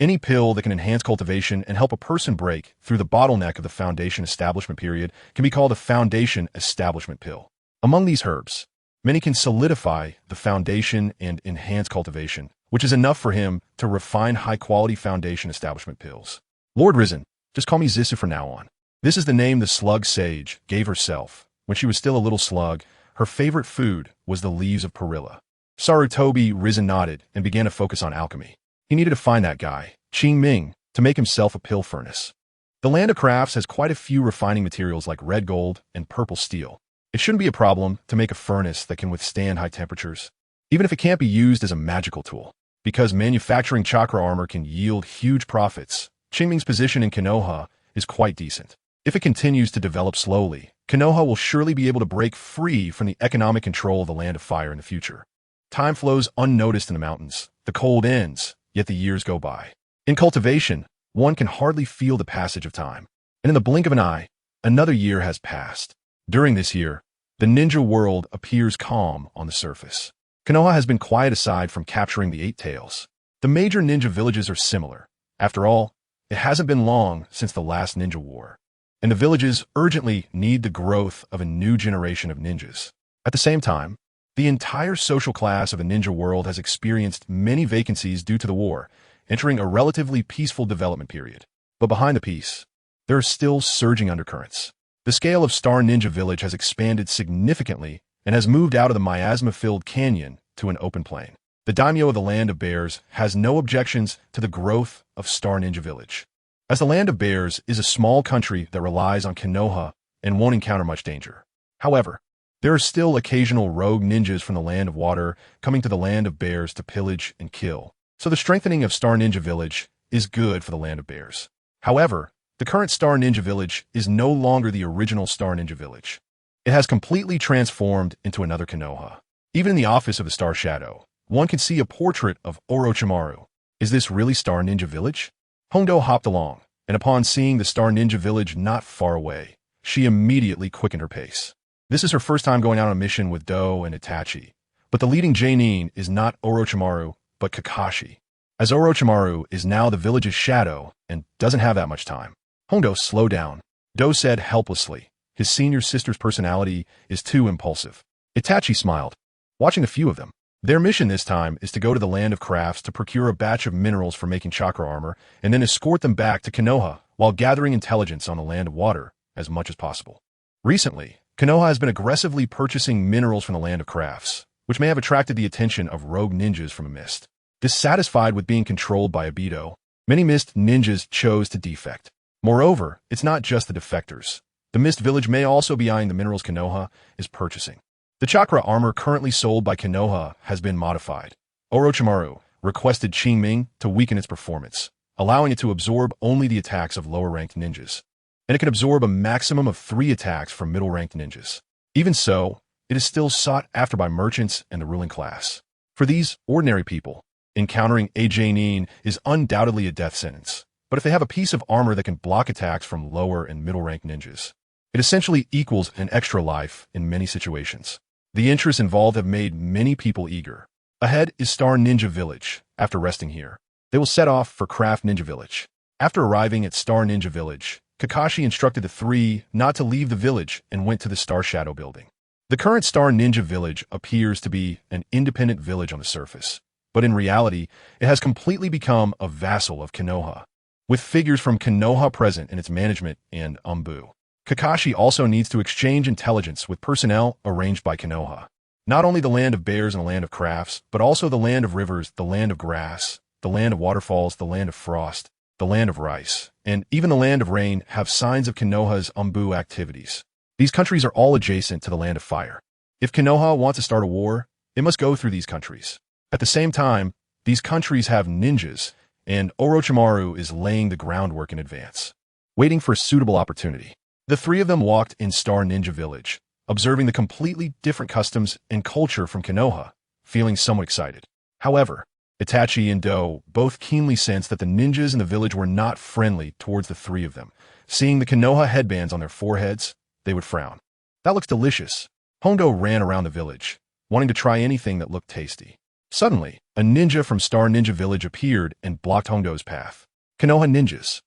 Any pill that can enhance cultivation and help a person break through the bottleneck of the Foundation Establishment period can be called a Foundation Establishment Pill. Among these herbs, many can solidify the foundation and enhance cultivation, which is enough for him to refine high-quality Foundation Establishment Pills. Lord Risen, just call me Zissou from now on. This is the name the Slug Sage gave herself. When she was still a little slug, her favorite food was the leaves of perilla. Sarutobi Hiruzen nodded and began to focus on alchemy. He needed to find that guy, Qing Ming, to make himself a pill furnace. The Land of Crafts has quite a few refining materials like red gold and purple steel. It shouldn't be a problem to make a furnace that can withstand high temperatures, even if it can't be used as a magical tool. Because manufacturing chakra armor can yield huge profits, Qing Ming's position in Konoha is quite decent. If it continues to develop slowly, Konoha will surely be able to break free from the economic control of the Land of Fire in the future. Time flows unnoticed in the mountains. The cold ends, yet the years go by. In cultivation, one can hardly feel the passage of time. And in the blink of an eye, another year has passed. During this year, the ninja world appears calm on the surface. Konoha has been quiet aside from capturing the 8 tails. The major ninja villages are similar. After all, it hasn't been long since the last ninja war, and the villages urgently need the growth of a new generation of ninjas. At the same time, the entire social class of the ninja world has experienced many vacancies due to the war, entering a relatively peaceful development period. But behind the peace, there are still surging undercurrents. The scale of Star Ninja Village has expanded significantly and has moved out of the miasma-filled canyon to an open plain. The daimyo of the Land of Bears has no objections to the growth of Star Ninja Village, as the Land of Bears is a small country that relies on Konoha and won't encounter much danger. However, there are still occasional rogue ninjas from the Land of Water coming to the Land of Bears to pillage and kill, so the strengthening of Star Ninja Village is good for the Land of Bears. However, the current Star Ninja Village is no longer the original Star Ninja Village. It has completely transformed into another Konoha. Even in the office of the Star Shadow, one can see a portrait of Orochimaru. Is this really Star Ninja Village? Hondo hopped along, and upon seeing the Star Ninja Village not far away, she immediately quickened her pace. This is her first time going out on a mission with Do and Itachi, but the leading Jonin is not Orochimaru, but Kakashi, as Orochimaru is now the village's shadow and doesn't have that much time. Hondo, slow down, Do said helplessly. His senior sister's personality is too impulsive. Itachi smiled, watching a few of them. Their mission this time is to go to the land of crafts to procure a batch of minerals for making chakra armor and then escort them back to Konoha while gathering intelligence on the land of water as much as possible. Recently, Konoha has been aggressively purchasing minerals from the land of crafts, which may have attracted the attention of rogue ninjas from a mist. Dissatisfied with being controlled by Obito, many mist ninjas chose to defect. Moreover, it's not just the defectors. The mist village may also be eyeing the minerals Konoha is purchasing. The chakra armor currently sold by Konoha has been modified. Orochimaru requested Qingming to weaken its performance, allowing it to absorb only the attacks of lower-ranked ninjas. And it can absorb a maximum of 3 attacks from middle-ranked ninjas. Even so, it is still sought after by merchants and the ruling class. For these ordinary people, encountering a Jonin is undoubtedly a death sentence. But if they have a piece of armor that can block attacks from lower and middle-ranked ninjas, it essentially equals an extra life in many situations. The interests involved have made many people eager. Ahead is Star Ninja Village. After resting here, they will set off for Craft Ninja Village. After arriving at Star Ninja Village, Kakashi instructed the 3 not to leave the village and went to the Star Shadow building. The current Star Ninja Village appears to be an independent village on the surface, but in reality, it has completely become a vassal of Konoha, with figures from Konoha present in its management and Umbu. Kakashi also needs to exchange intelligence with personnel arranged by Konoha. Not only the land of bears and the land of crafts, but also the land of rivers, the land of grass, the land of waterfalls, the land of frost, the land of rice, and even the land of rain have signs of Konoha's Umbu activities. These countries are all adjacent to the land of fire. If Konoha wants to start a war, it must go through these countries. At the same time, these countries have ninjas, and Orochimaru is laying the groundwork in advance, waiting for a suitable opportunity. The 3 of them walked in Star Ninja Village, observing the completely different customs and culture from Konoha, feeling somewhat excited. However, Itachi and Do both keenly sensed that the ninjas in the village were not friendly towards the 3 of them. Seeing the Konoha headbands on their foreheads, they would frown. That looks delicious. Hondo ran around the village, wanting to try anything that looked tasty. Suddenly, a ninja from Star Ninja Village appeared and blocked Hondo's path. Konoha ninjas.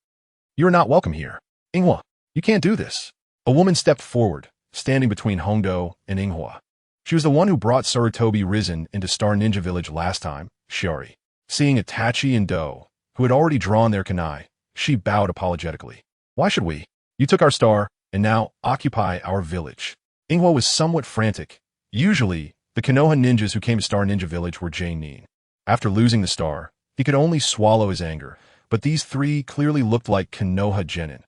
You are not welcome here. Inghwa. You can't do this. A woman stepped forward, standing between Hondo and Inghwa. She was the one who brought Sarutobi Hiruzen into Star Ninja Village last time, Shiori. Seeing Itachi and Do, who had already drawn their kunai, she bowed apologetically. Why should we? You took our star, and now occupy our village. Inghwa was somewhat frantic. Usually, the Konoha ninjas who came to Star Ninja Village were Jonin. After losing the star, he could only swallow his anger, but these 3 clearly looked like Konoha genin.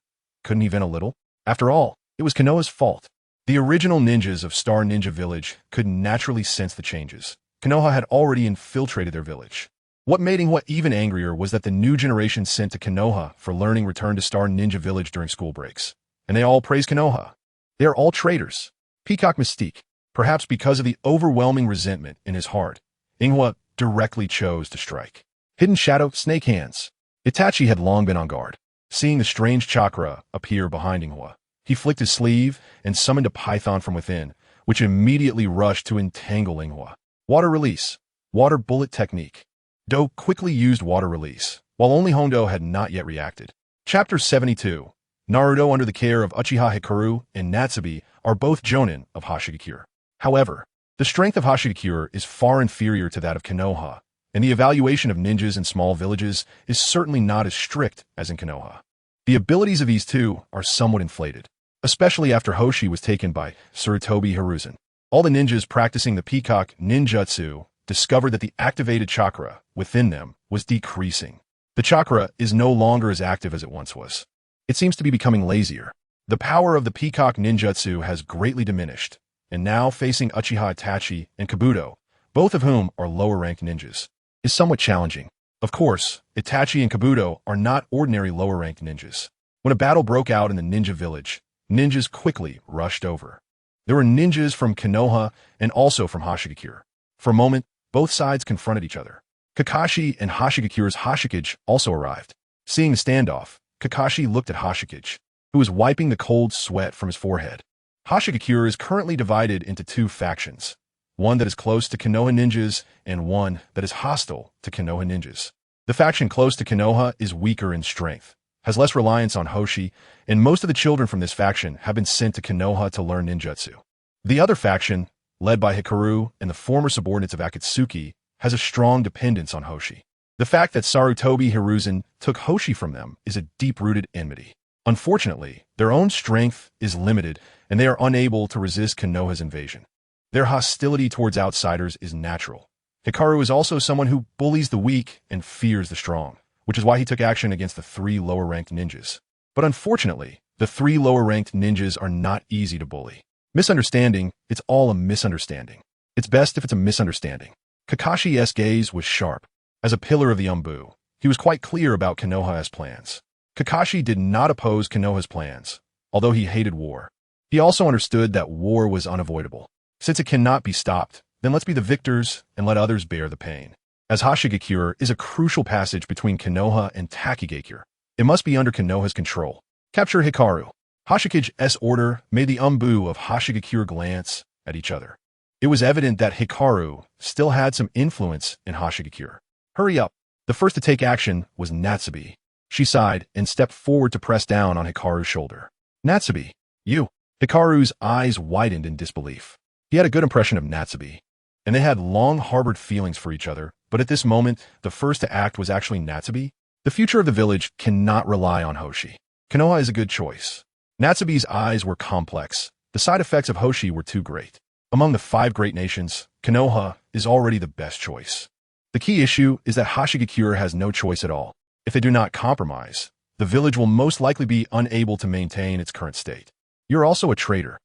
Couldn't he vent a little? After all, it was Konoha's fault. The original ninjas of Star Ninja Village could naturally sense the changes. Konoha had already infiltrated their village. What made Inghwa even angrier was that the new generation sent to Konoha for learning returned to Star Ninja Village during school breaks. And they all praised Konoha. They are all traitors. Peacock Mystique. Perhaps because of the overwhelming resentment in his heart, Inghwa directly chose to strike. Hidden Shadow, Snake Hands. Itachi had long been on guard. Seeing the strange chakra appear behind Inghwa, he flicked his sleeve and summoned a python from within, which immediately rushed to entangle Inghwa. Water Release. Water Bullet Technique. Do quickly used Water Release, while only Hondo had not yet reacted. Chapter 72. Naruto under the care of Uchiha Hikaru and Natsume are both Jonin of Hashigakure. However, the strength of Hashigakure is far inferior to that of Konoha, and the evaluation of ninjas in small villages is certainly not as strict as in Konoha. The abilities of these 2 are somewhat inflated, especially after Hoshi was taken by Sarutobi Hiruzen. All the ninjas practicing the Peacock Ninjutsu discovered that the activated chakra within them was decreasing. The chakra is no longer as active as it once was. It seems to be becoming lazier. The power of the Peacock Ninjutsu has greatly diminished, and now facing Uchiha Itachi and Kabuto, both of whom are lower-ranked ninjas, is somewhat challenging. Of course, Itachi and Kabuto are not ordinary lower-ranked ninjas. When a battle broke out in the ninja village, ninjas quickly rushed over. There were ninjas from Konoha and also from Hashigakure. For a moment, both sides confronted each other. Kakashi and Hashigakura's Hokage also arrived. Seeing the standoff, Kakashi looked at Hokage, who was wiping the cold sweat from his forehead. Hashigakura is currently divided into two factions, one that is close to Konoha ninjas and one that is hostile to Konoha ninjas. The faction close to Konoha is weaker in strength, has less reliance on Hoshi, and most of the children from this faction have been sent to Konoha to learn ninjutsu. The other faction, led by Hikaru and the former subordinates of Akatsuki, has a strong dependence on Hoshi. The fact that Sarutobi Hiruzen took Hoshi from them is a deep-rooted enmity. Unfortunately, their own strength is limited and they are unable to resist Konoha's invasion. Their hostility towards outsiders is natural. Hikaru is also someone who bullies the weak and fears the strong, which is why he took action against the 3 lower-ranked ninjas. But unfortunately, the 3 lower-ranked ninjas are not easy to bully. Misunderstanding, it's all a misunderstanding. It's best if it's a misunderstanding. Kakashi's gaze was sharp. As a pillar of the Umbu, he was quite clear about Konoha's plans. Kakashi did not oppose Konoha's plans, although he hated war. He also understood that war was unavoidable. Since it cannot be stopped, then let's be the victors and let others bear the pain. As Hashigakure is a crucial passage between Konoha and Takigakure, it must be under Konoha's control. Capture Hikaru. Hashikage's order made the Umbu of Hashigakure glance at each other. It was evident that Hikaru still had some influence in Hashigakure. Hurry up. The first to take action was Natsume. She sighed and stepped forward to press down on Hikaru's shoulder. Natsume, you. Hikaru's eyes widened in disbelief. He had a good impression of Natsume, and they had long harbored feelings for each other, but at this moment, the first to act was actually Natsume. The future of the village cannot rely on Hoshi. Konoha is a good choice. Natsume's eyes were complex. The side effects of Hoshi were too great. Among the 5 great nations, Konoha is already the best choice. The key issue is that Hashigakure has no choice at all. If they do not compromise, the village will most likely be unable to maintain its current state. You're also a traitor.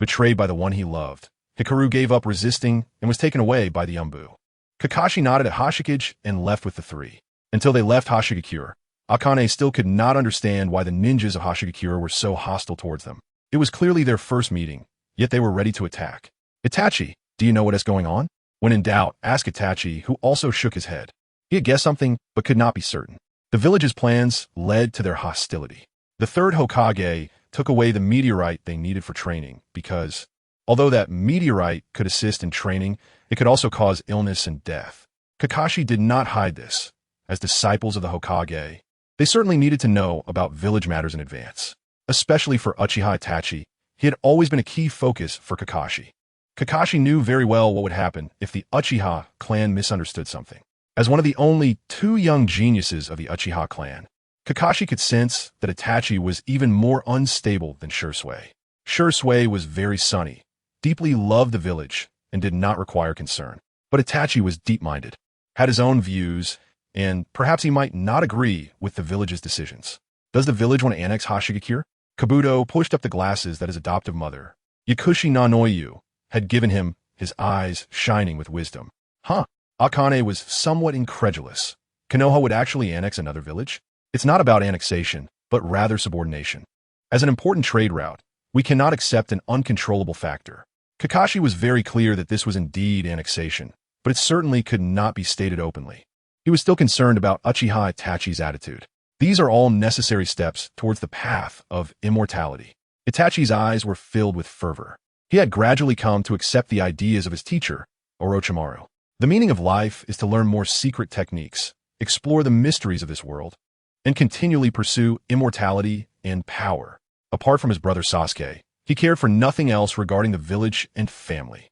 Betrayed by the one he loved, Hikaru gave up resisting and was taken away by the Umbu. Kakashi nodded at Hashikage and left with the 3. Until they left Hashigakure, Akane still could not understand why the ninjas of Hashigakure were so hostile towards them. It was clearly their first meeting, yet they were ready to attack. Itachi, do you know what is going on? When in doubt, ask Itachi, who also shook his head. He had guessed something, but could not be certain. The village's plans led to their hostility. The 3rd Hokage took away the meteorite they needed for training because, although that meteorite could assist in training, it could also cause illness and death. Kakashi did not hide this. As disciples of the Hokage, they certainly needed to know about village matters in advance. Especially for Uchiha Itachi, he had always been a key focus for Kakashi. Kakashi knew very well what would happen if the Uchiha clan misunderstood something. As one of the only 2 young geniuses of the Uchiha clan, Kakashi could sense that Itachi was even more unstable than Shursui. Shursui was very sunny, deeply loved the village, and did not require concern. But Itachi was deep-minded, had his own views, and perhaps he might not agree with the village's decisions. Does the village want to annex Hashigakure? Kabuto pushed up the glasses that his adoptive mother, Yakushi Nanoyu, had given him, his eyes shining with wisdom. Huh? Akane was somewhat incredulous. Konoha would actually annex another village? It's not about annexation, but rather subordination. As an important trade route, we cannot accept an uncontrollable factor. Kakashi was very clear that this was indeed annexation, but it certainly could not be stated openly. He was still concerned about Uchiha Itachi's attitude. These are all necessary steps towards the path of immortality. Itachi's eyes were filled with fervor. He had gradually come to accept the ideas of his teacher, Orochimaru. The meaning of life is to learn more secret techniques, explore the mysteries of this world, and continually pursue immortality and power. Apart from his brother Sasuke, he cared for nothing else regarding the village and family.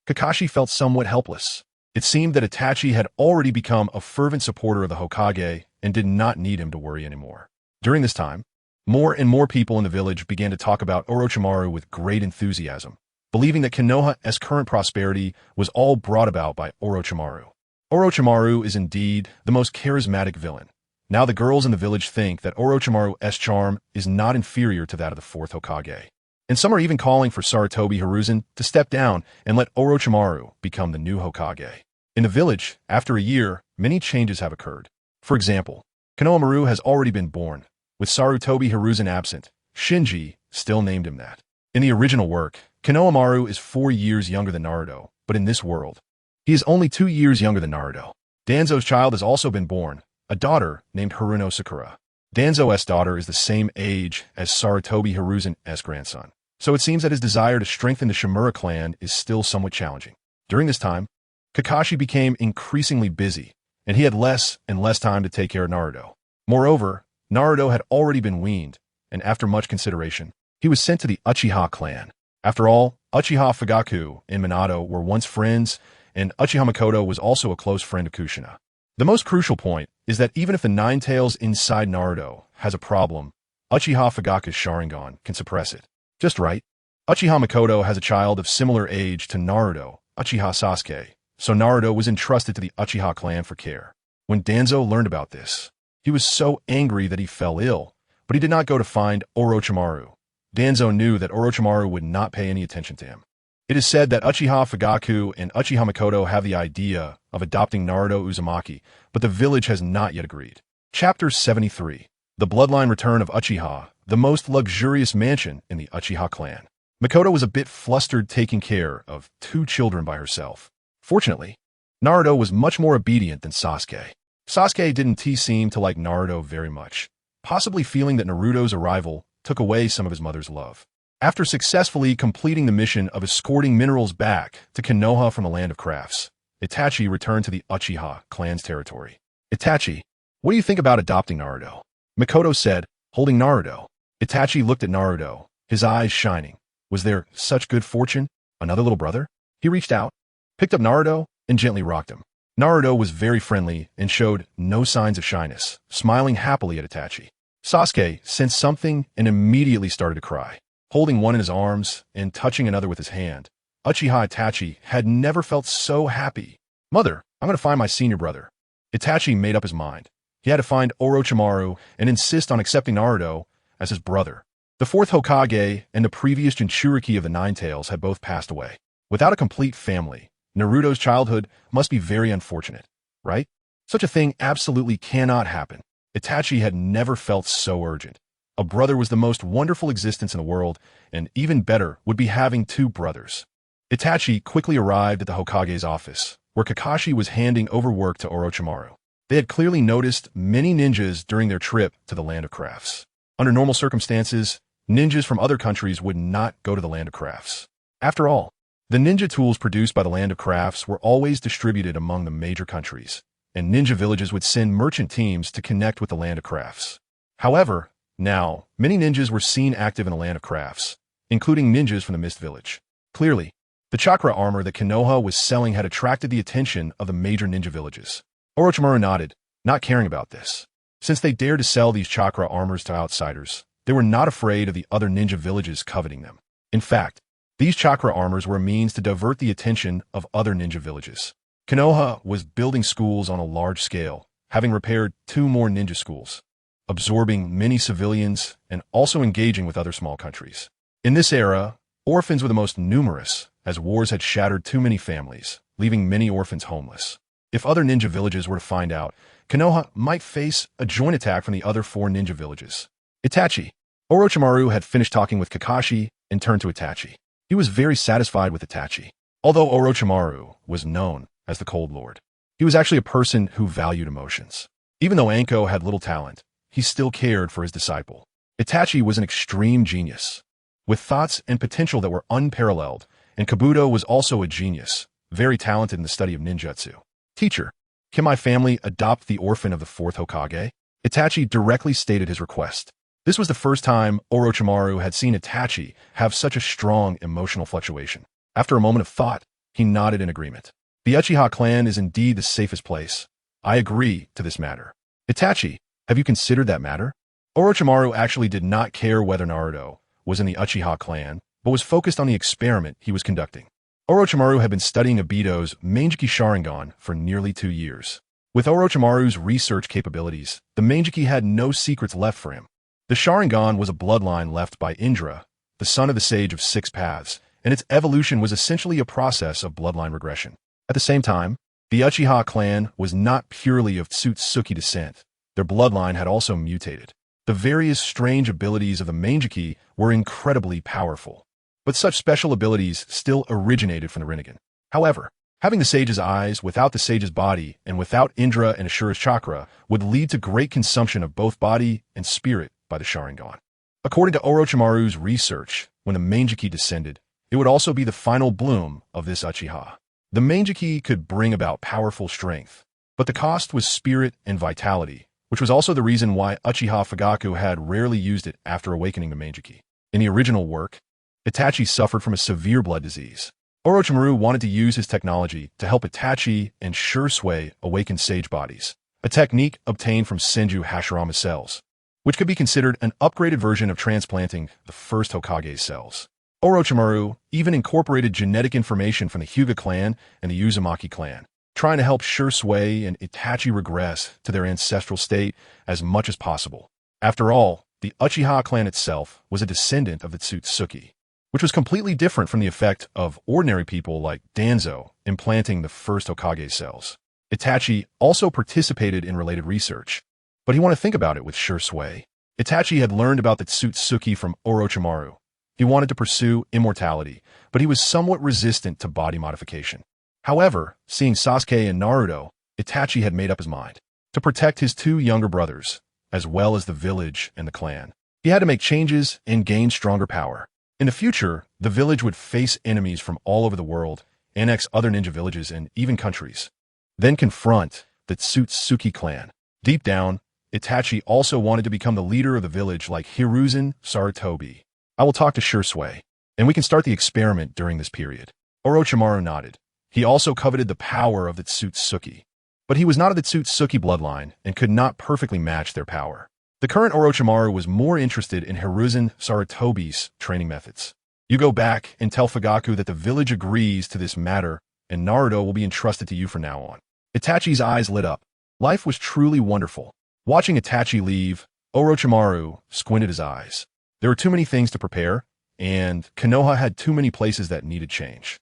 Kakashi felt somewhat helpless. It seemed that Itachi had already become a fervent supporter of the Hokage and did not need him to worry anymore. During this time, more and more people in the village began to talk about Orochimaru with great enthusiasm, believing that Konoha's current prosperity was all brought about by Orochimaru. Orochimaru is indeed the most charismatic villain. Now the girls in the village think that Orochimaru's charm is not inferior to that of the 4th Hokage. And some are even calling for Sarutobi Hiruzen to step down and let Orochimaru become the new Hokage. In the village, after a year, many changes have occurred. For example, Konohamaru has already been born. With Sarutobi Hiruzen absent, Shinji still named him that. In the original work, Konohamaru is 4 years younger than Naruto, but in this world, he is only 2 years younger than Naruto. Danzo's child has also been born, a daughter named Haruno Sakura. Danzo's daughter is the same age as Sarutobi Hiruzen's grandson, so it seems that his desire to strengthen the Shimura clan is still somewhat challenging. During this time, Kakashi became increasingly busy, and he had less and less time to take care of Naruto. Moreover, Naruto had already been weaned, and after much consideration, he was sent to the Uchiha clan. After all, Uchiha Fugaku and Minato were once friends, and Uchiha Makoto was also a close friend of Kushina. The most crucial point is that even if the Nine Tails inside Naruto has a problem, Uchiha Fugaku's Sharingan can suppress it. Just right. Uchiha Makoto has a child of similar age to Naruto, Uchiha Sasuke, so Naruto was entrusted to the Uchiha clan for care. When Danzo learned about this, he was so angry that he fell ill, but he did not go to find Orochimaru. Danzo knew that Orochimaru would not pay any attention to him. It is said that Uchiha Fugaku and Uchiha Makoto have the idea of adopting Naruto Uzumaki, but the village has not yet agreed. Chapter 73. The Bloodline Return of Uchiha, the most luxurious mansion in the Uchiha clan. Makoto was a bit flustered taking care of 2 children by herself. Fortunately, Naruto was much more obedient than Sasuke. Sasuke didn't seem to like Naruto very much, possibly feeling that Naruto's arrival took away some of his mother's love. After successfully completing the mission of escorting minerals back to Konoha from the Land of Crafts, Itachi returned to the Uchiha clan's territory. Itachi, what do you think about adopting Naruto? Makoto said, holding Naruto. Itachi looked at Naruto, his eyes shining. Was there such good fortune? Another little brother? He reached out, picked up Naruto, and gently rocked him. Naruto was very friendly and showed no signs of shyness, smiling happily at Itachi. Sasuke sensed something and immediately started to cry. Holding one in his arms and touching another with his hand, Uchiha Itachi had never felt so happy. Mother, I'm going to find my senior brother. Itachi made up his mind. He had to find Orochimaru and insist on accepting Naruto as his brother. The 4th Hokage and the previous Jinchuriki of the Nine Tails had both passed away. Without a complete family, Naruto's childhood must be very unfortunate, right? Such a thing absolutely cannot happen. Itachi had never felt so urgent. A brother was the most wonderful existence in the world, and even better would be having 2 brothers. Itachi quickly arrived at the Hokage's office, where Kakashi was handing over work to Orochimaru. They had clearly noticed many ninjas during their trip to the Land of Crafts. Under normal circumstances, ninjas from other countries would not go to the Land of Crafts. After all, the ninja tools produced by the Land of Crafts were always distributed among the major countries, and ninja villages would send merchant teams to connect with the Land of Crafts. However, now, many ninjas were seen active in the Land of Crafts, including ninjas from the Mist Village. Clearly, the chakra armor that Konoha was selling had attracted the attention of the major ninja villages. Orochimaru nodded, not caring about this. Since they dared to sell these chakra armors to outsiders, they were not afraid of the other ninja villages coveting them. In fact, these chakra armors were a means to divert the attention of other ninja villages. Konoha was building schools on a large scale, having repaired 2 more ninja schools, absorbing many civilians, and also engaging with other small countries. In this era, orphans were the most numerous, as wars had shattered too many families, leaving many orphans homeless. If other ninja villages were to find out, Konoha might face a joint attack from the other 4 ninja villages. Itachi. Orochimaru had finished talking with Kakashi and turned to Itachi. He was very satisfied with Itachi. Although Orochimaru was known as the Cold Lord, he was actually a person who valued emotions. Even though Anko had little talent, he still cared for his disciple. Itachi was an extreme genius, with thoughts and potential that were unparalleled, and Kabuto was also a genius, very talented in the study of ninjutsu. Teacher, can my family adopt the orphan of the 4th Hokage? Itachi directly stated his request. This was the first time Orochimaru had seen Itachi have such a strong emotional fluctuation. After a moment of thought, he nodded in agreement. The Uchiha clan is indeed the safest place. I agree to this matter. Itachi, have you considered that matter? Orochimaru actually did not care whether Naruto was in the Uchiha clan, but was focused on the experiment he was conducting. Orochimaru had been studying Obito's Manjiki Sharingan for nearly 2 years. With Orochimaru's research capabilities, the Manjiki had no secrets left for him. The Sharingan was a bloodline left by Indra, the son of the Sage of 6 Paths, and its evolution was essentially a process of bloodline regression. At the same time, the Uchiha clan was not purely of Otsutsuki descent. Their bloodline had also mutated. The various strange abilities of the Manjiki were incredibly powerful, but such special abilities still originated from the Rinnegan. However, Having the sage's eyes without the sage's body and without Indra and Ashura's chakra would lead to great consumption of both body and spirit by the Sharingan. According to Orochimaru's research, when the Manjiki descended, it would also be the final bloom of this Uchiha. The Manjiki could bring about powerful strength, but the cost was spirit and vitality, which was also the reason why Uchiha Fugaku had rarely used it after awakening the Manjiki. In the original work, Itachi suffered from a severe blood disease. Orochimaru wanted to use his technology to help Itachi and Shursui awaken sage bodies, a technique obtained from Senju Hashirama cells, which could be considered an upgraded version of transplanting the first Hokage cells. Orochimaru even incorporated genetic information from the Hyuga clan and the Uzumaki clan, trying to help Shursui and Itachi regress to their ancestral state as much as possible. After all, the Uchiha clan itself was a descendant of the Otsutsuki, which was completely different from the effect of ordinary people like Danzo implanting the first Hokage cells. Itachi also participated in related research, but he wanted to think about it with Shursui. Itachi had learned about the Otsutsuki from Orochimaru. He wanted to pursue immortality, but he was somewhat resistant to body modification. However, seeing Sasuke and Naruto, Itachi had made up his mind to protect his two younger brothers, as well as the village and the clan. He had to make changes and gain stronger power. In the future, the village would face enemies from all over the world, annex other ninja villages and even countries, then confront the Otsutsuki clan. Deep down, Itachi also wanted to become the leader of the village like Hiruzen Sarutobi. I will talk to Shursui, and we can start the experiment during this period. Orochimaru nodded. He also coveted the power of the Otsutsuki, but he was not of the Otsutsuki bloodline and could not perfectly match their power. The current Orochimaru was more interested in Hiruzen Sarutobi's training methods. You go back and tell Fugaku that the village agrees to this matter and Naruto will be entrusted to you from now on. Itachi's eyes lit up. Life was truly wonderful. Watching Itachi leave, Orochimaru squinted his eyes. There were too many things to prepare, and Konoha had too many places that needed change.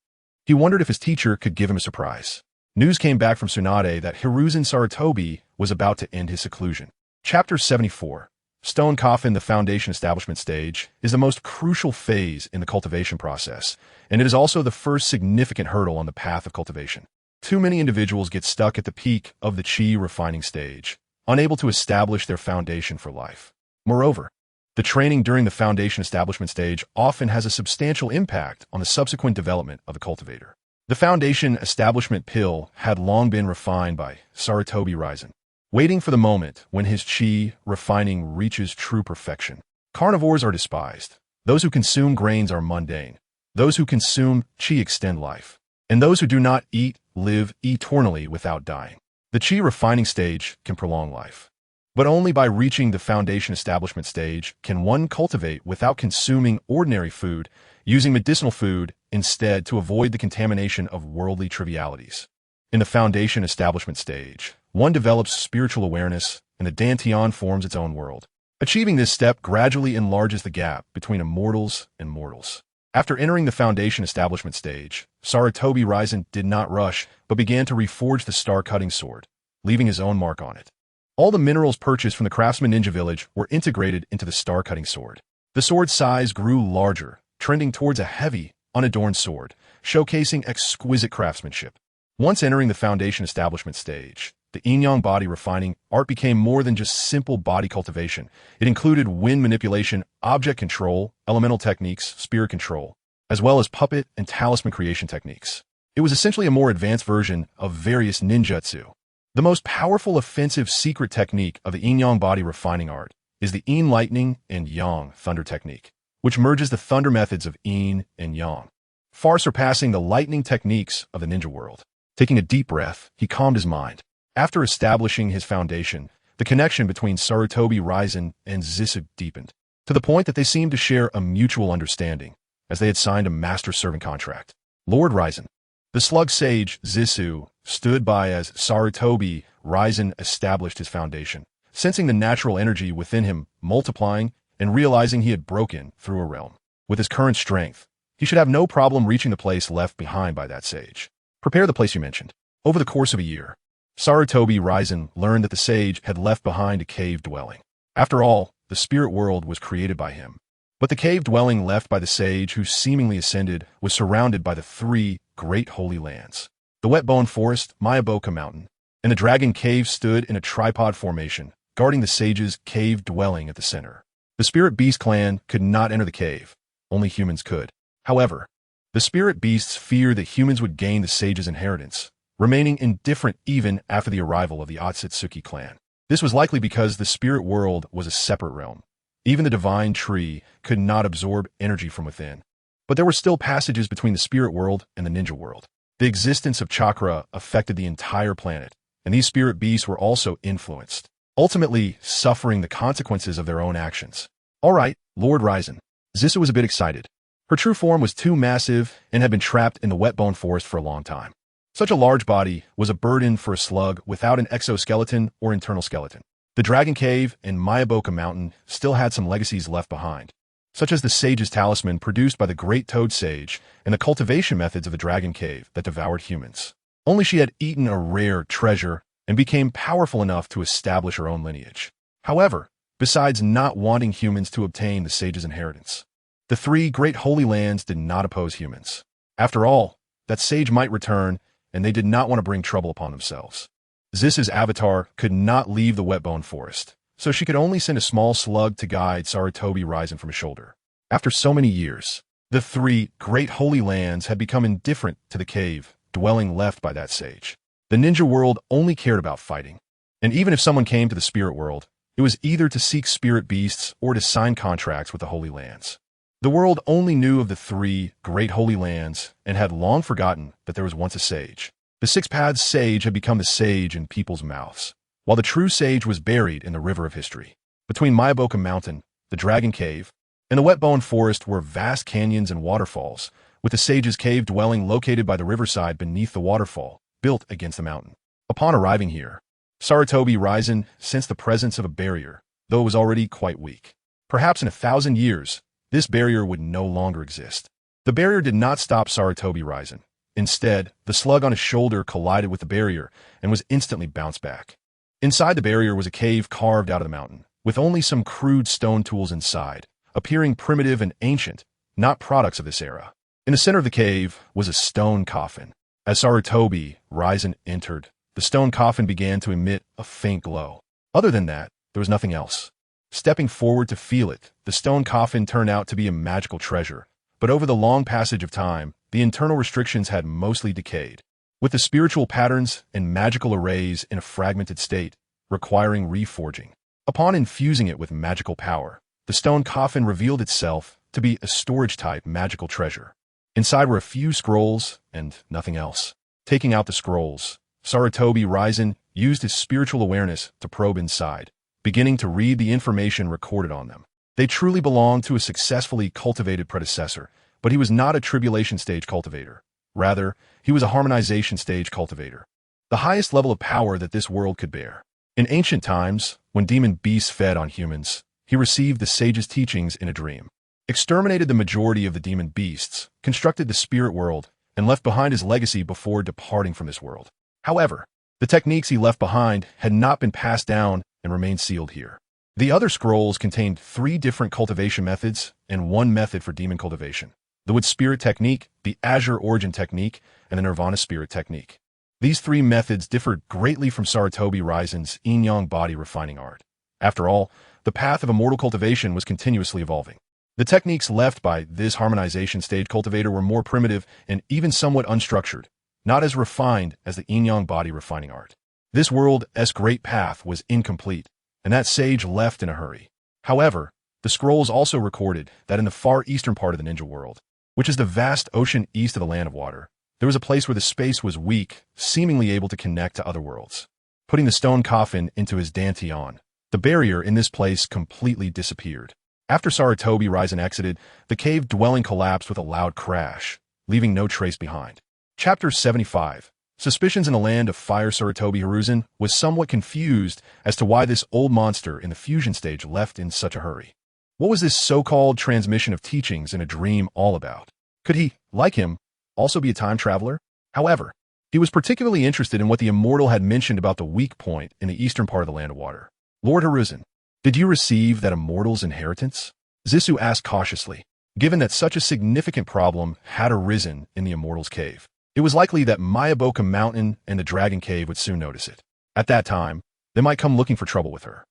He wondered if his teacher could give him a surprise. News came back from Tsunade that Hiruzen Sarutobi was about to end his seclusion. Chapter 74. Stone Coffin. The foundation establishment stage is the most crucial phase in the cultivation process, and it is also the first significant hurdle on the path of cultivation. Too many individuals get stuck at the peak of the chi refining stage, unable to establish their foundation for life. Moreover, the training during the foundation establishment stage often has a substantial impact on the subsequent development of the cultivator. The foundation establishment pill had long been refined by Sarutobi Hiruzen, waiting for the moment when his chi refining reaches true perfection. Carnivores are despised. Those who consume grains are mundane. Those who consume chi extend life. And those who do not eat live eternally without dying. The chi refining stage can prolong life. But only by reaching the foundation establishment stage can one cultivate without consuming ordinary food, using medicinal food instead to avoid the contamination of worldly trivialities. In the foundation establishment stage, one develops spiritual awareness, and the Dantian forms its own world. Achieving this step gradually enlarges the gap between immortals and mortals. After entering the foundation establishment stage, Sarutobi Hiruzen did not rush, but began to reforge the star-cutting sword, leaving his own mark on it. All the minerals purchased from the craftsman ninja village were integrated into the star-cutting sword. The sword's size grew larger, trending towards a heavy, unadorned sword, showcasing exquisite craftsmanship. Once entering the foundation establishment stage, the yin-yang body refining art became more than just simple body cultivation. It included wind manipulation, object control, elemental techniques, spirit control, as well as puppet and talisman creation techniques. It was essentially a more advanced version of various ninjutsu. The most powerful offensive secret technique of the yin-yang body refining art is the yin lightning and yang thunder technique, which merges the thunder methods of yin and yang, far surpassing the lightning techniques of the ninja world. Taking a deep breath, he calmed his mind. After establishing his foundation, the connection between Sarutobi Hiruzen and Zissou deepened, to the point that they seemed to share a mutual understanding, as they had signed a master-servant contract. Lord Hiruzen. The slug sage, Zissou, stood by as Sarutobi Hiruzen established his foundation, sensing the natural energy within him multiplying and realizing he had broken through a realm. With his current strength, he should have no problem reaching the place left behind by that sage. Prepare the place you mentioned. Over the course of a year, Sarutobi Hiruzen learned that the sage had left behind a cave dwelling. After all, the spirit world was created by him. But the cave dwelling left by the sage who seemingly ascended was surrounded by the three great holy lands. the wet bone forest, Myaboka Mountain, and the dragon cave stood in a tripod formation, guarding the sage's cave dwelling at the center. The spirit beast clan could not enter the cave. Only humans could. However, the spirit beasts feared that humans would gain the sage's inheritance, remaining indifferent even after the arrival of the Otsutsuki clan. This was likely because the spirit world was a separate realm. Even the divine tree could not absorb energy from within. But there were still passages between the spirit world and the ninja world. The existence of chakra affected the entire planet, and these spirit beasts were also influenced, ultimately suffering the consequences of their own actions. All right, Lord Ryzen. Zisu was a bit excited. Her true form was too massive and had been trapped in the wet bone forest for a long time. Such a large body was a burden for a slug without an exoskeleton or internal skeleton. The Dragon Cave and Myaboka Mountain still had some legacies left behind, such as the sage's talisman produced by the great toad sage and the cultivation methods of the Dragon Cave that devoured humans. Only she had eaten a rare treasure and became powerful enough to establish her own lineage. However, besides not wanting humans to obtain the sage's inheritance, the three great holy lands did not oppose humans. After all, that sage might return, and they did not want to bring trouble upon themselves. Zisu's avatar could not leave the wetbone forest, so she could only send a small slug to guide Sarutobi Hiruzen from his shoulder. After so many years, the three great holy lands had become indifferent to the cave dwelling left by that sage. The ninja world only cared about fighting, and even if someone came to the spirit world, it was either to seek spirit beasts or to sign contracts with the holy lands. The world only knew of the three great holy lands and had long forgotten that there was once a sage. The six-paths sage had become the sage in people's mouths, while the true sage was buried in the river of history. Between Myaboka Mountain, the Dragon Cave, and the Wetbone Forest were vast canyons and waterfalls, with the sage's cave dwelling located by the riverside beneath the waterfall, built against the mountain. Upon arriving here, Sarutobi Hiruzen sensed the presence of a barrier, though it was already quite weak. Perhaps in 1,000 years, this barrier would no longer exist. The barrier did not stop Sarutobi Hiruzen. Instead, the slug on his shoulder collided with the barrier and was instantly bounced back. Inside the barrier was a cave carved out of the mountain, with only some crude stone tools inside, appearing primitive and ancient, not products of this era. In the center of the cave was a stone coffin. As Sarutobi Hiruzen entered, the stone coffin began to emit a faint glow. Other than that, there was nothing else. Stepping forward to feel it, the stone coffin turned out to be a magical treasure, but over the long passage of time, the internal restrictions had mostly decayed, with the spiritual patterns and magical arrays in a fragmented state, requiring reforging. Upon infusing it with magical power, the stone coffin revealed itself to be a storage-type magical treasure. Inside were a few scrolls and nothing else. Taking out the scrolls, Sarutobi Hiruzen used his spiritual awareness to probe inside, beginning to read the information recorded on them. They truly belonged to a successfully cultivated predecessor, but he was not a tribulation stage cultivator. Rather, he was a harmonization stage cultivator, the highest level of power that this world could bear. In ancient times, when demon beasts fed on humans, he received the sage's teachings in a dream, exterminated the majority of the demon beasts, constructed the spirit world, and left behind his legacy before departing from this world. However, the techniques he left behind had not been passed down and remained sealed here. The other scrolls contained 3 different cultivation methods and 1 method for demon cultivation: the Wood Spirit Technique, the Azure Origin Technique, and the Nirvana Spirit Technique. These 3 methods differed greatly from Sarutobi Hiruzen's yin-yang body refining art. After all, the path of immortal cultivation was continuously evolving. The techniques left by this harmonization stage cultivator were more primitive and even somewhat unstructured, not as refined as the yin-yang body refining art. This world's great path was incomplete, and that sage left in a hurry. However, the scrolls also recorded that in the far eastern part of the ninja world, which is the vast ocean east of the Land of Water, there was a place where the space was weak, seemingly able to connect to other worlds. Putting the stone coffin into his dantian, the barrier in this place completely disappeared. After Sarutobi Hiruzen exited, the cave dwelling collapsed with a loud crash, leaving no trace behind. Chapter 75. Suspicions in the Land of Fire. Sarutobi Hiruzen was somewhat confused as to why this old monster in the fusion stage left in such a hurry. What was this so-called transmission of teachings in a dream all about? Could he, like him, also be a time traveler? However, he was particularly interested in what the immortal had mentioned about the weak point in the eastern part of the Land of Water. Lord Hiruzen, did you receive that immortal's inheritance? Zisu asked cautiously, given that such a significant problem had arisen in the immortal's cave. It was likely that Mayaboka Mountain and the Dragon Cave would soon notice it. At that time, they might come looking for trouble with her.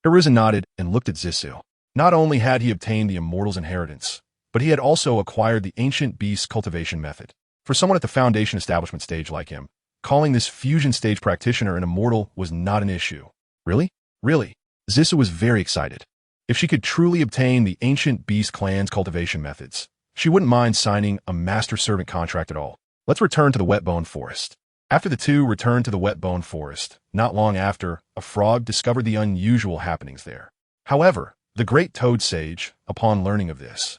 Hiruzen nodded and looked at Zissou. Not only had he obtained the immortal's inheritance, but he had also acquired the ancient beast cultivation method. For someone at the foundation establishment stage like him, calling this fusion stage practitioner an immortal was not an issue. Really? Really? Zissou was very excited. If she could truly obtain the ancient beast clan's cultivation methods, she wouldn't mind signing a master-servant contract at all. Let's return to the wet-bone forest. After the two returned to the wet-bone forest, not long after, a frog discovered the unusual happenings there. However, the great toad sage, upon learning of this,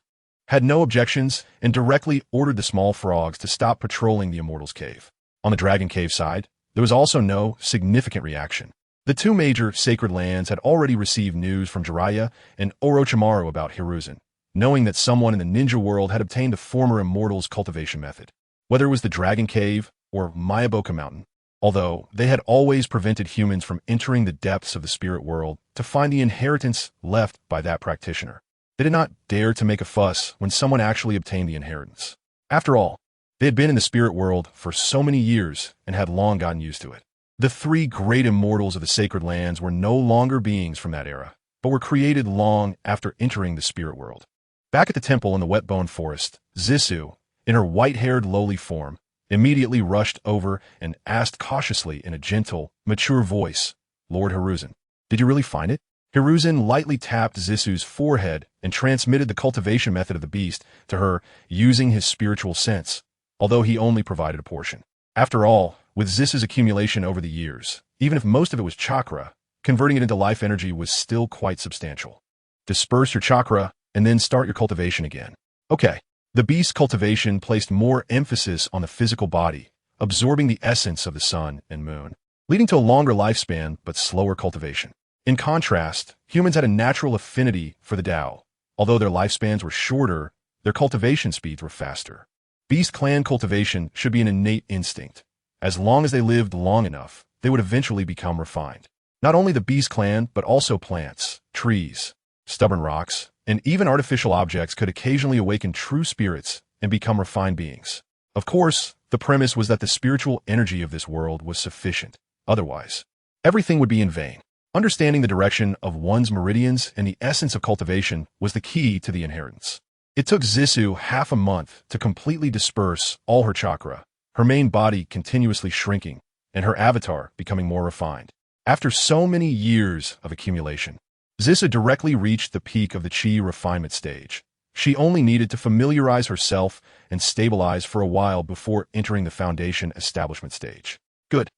had no objections and directly ordered the small frogs to stop patrolling the immortal's cave. On the Dragon Cave side, there was also no significant reaction. The two major sacred lands had already received news from Jiraiya and Orochimaru about Hiruzen, knowing that someone in the ninja world had obtained the former immortal's cultivation method. Whether it was the Dragon Cave or Mayaboka Mountain, although they had always prevented humans from entering the depths of the spirit world to find the inheritance left by that practitioner, they did not dare to make a fuss when someone actually obtained the inheritance. After all, they had been in the spirit world for so many years and had long gotten used to it. The three great immortals of the sacred lands were no longer beings from that era, but were created long after entering the spirit world. Back at the temple in the wet-bone forest, Zissou, in her white-haired lowly form, immediately rushed over and asked cautiously in a gentle, mature voice, "Lord Hiruzen, did you really find it?" Hiruzen lightly tapped Zissou's forehead and transmitted the cultivation method of the beast to her using his spiritual sense, although he only provided a portion. After all, with Zissou's accumulation over the years, even if most of it was chakra, converting it into life energy was still quite substantial. Disperse your chakra and then start your cultivation again. Okay. The beast's cultivation placed more emphasis on the physical body, absorbing the essence of the sun and moon, leading to a longer lifespan but slower cultivation. In contrast, humans had a natural affinity for the Tao. Although their lifespans were shorter, their cultivation speeds were faster. Beast clan cultivation should be an innate instinct. As long as they lived long enough, they would eventually become refined. Not only the beast clan, but also plants, trees, stubborn rocks, and even artificial objects could occasionally awaken true spirits and become refined beings. Of course, the premise was that the spiritual energy of this world was sufficient. Otherwise, everything would be in vain. Understanding the direction of one's meridians and the essence of cultivation was the key to the inheritance. It took Zissou half a month to completely disperse all her chakra, her main body continuously shrinking, and her avatar becoming more refined. After so many years of accumulation, Zissou directly reached the peak of the chi refinement stage. She only needed to familiarize herself and stabilize for a while before entering the foundation establishment stage. Good.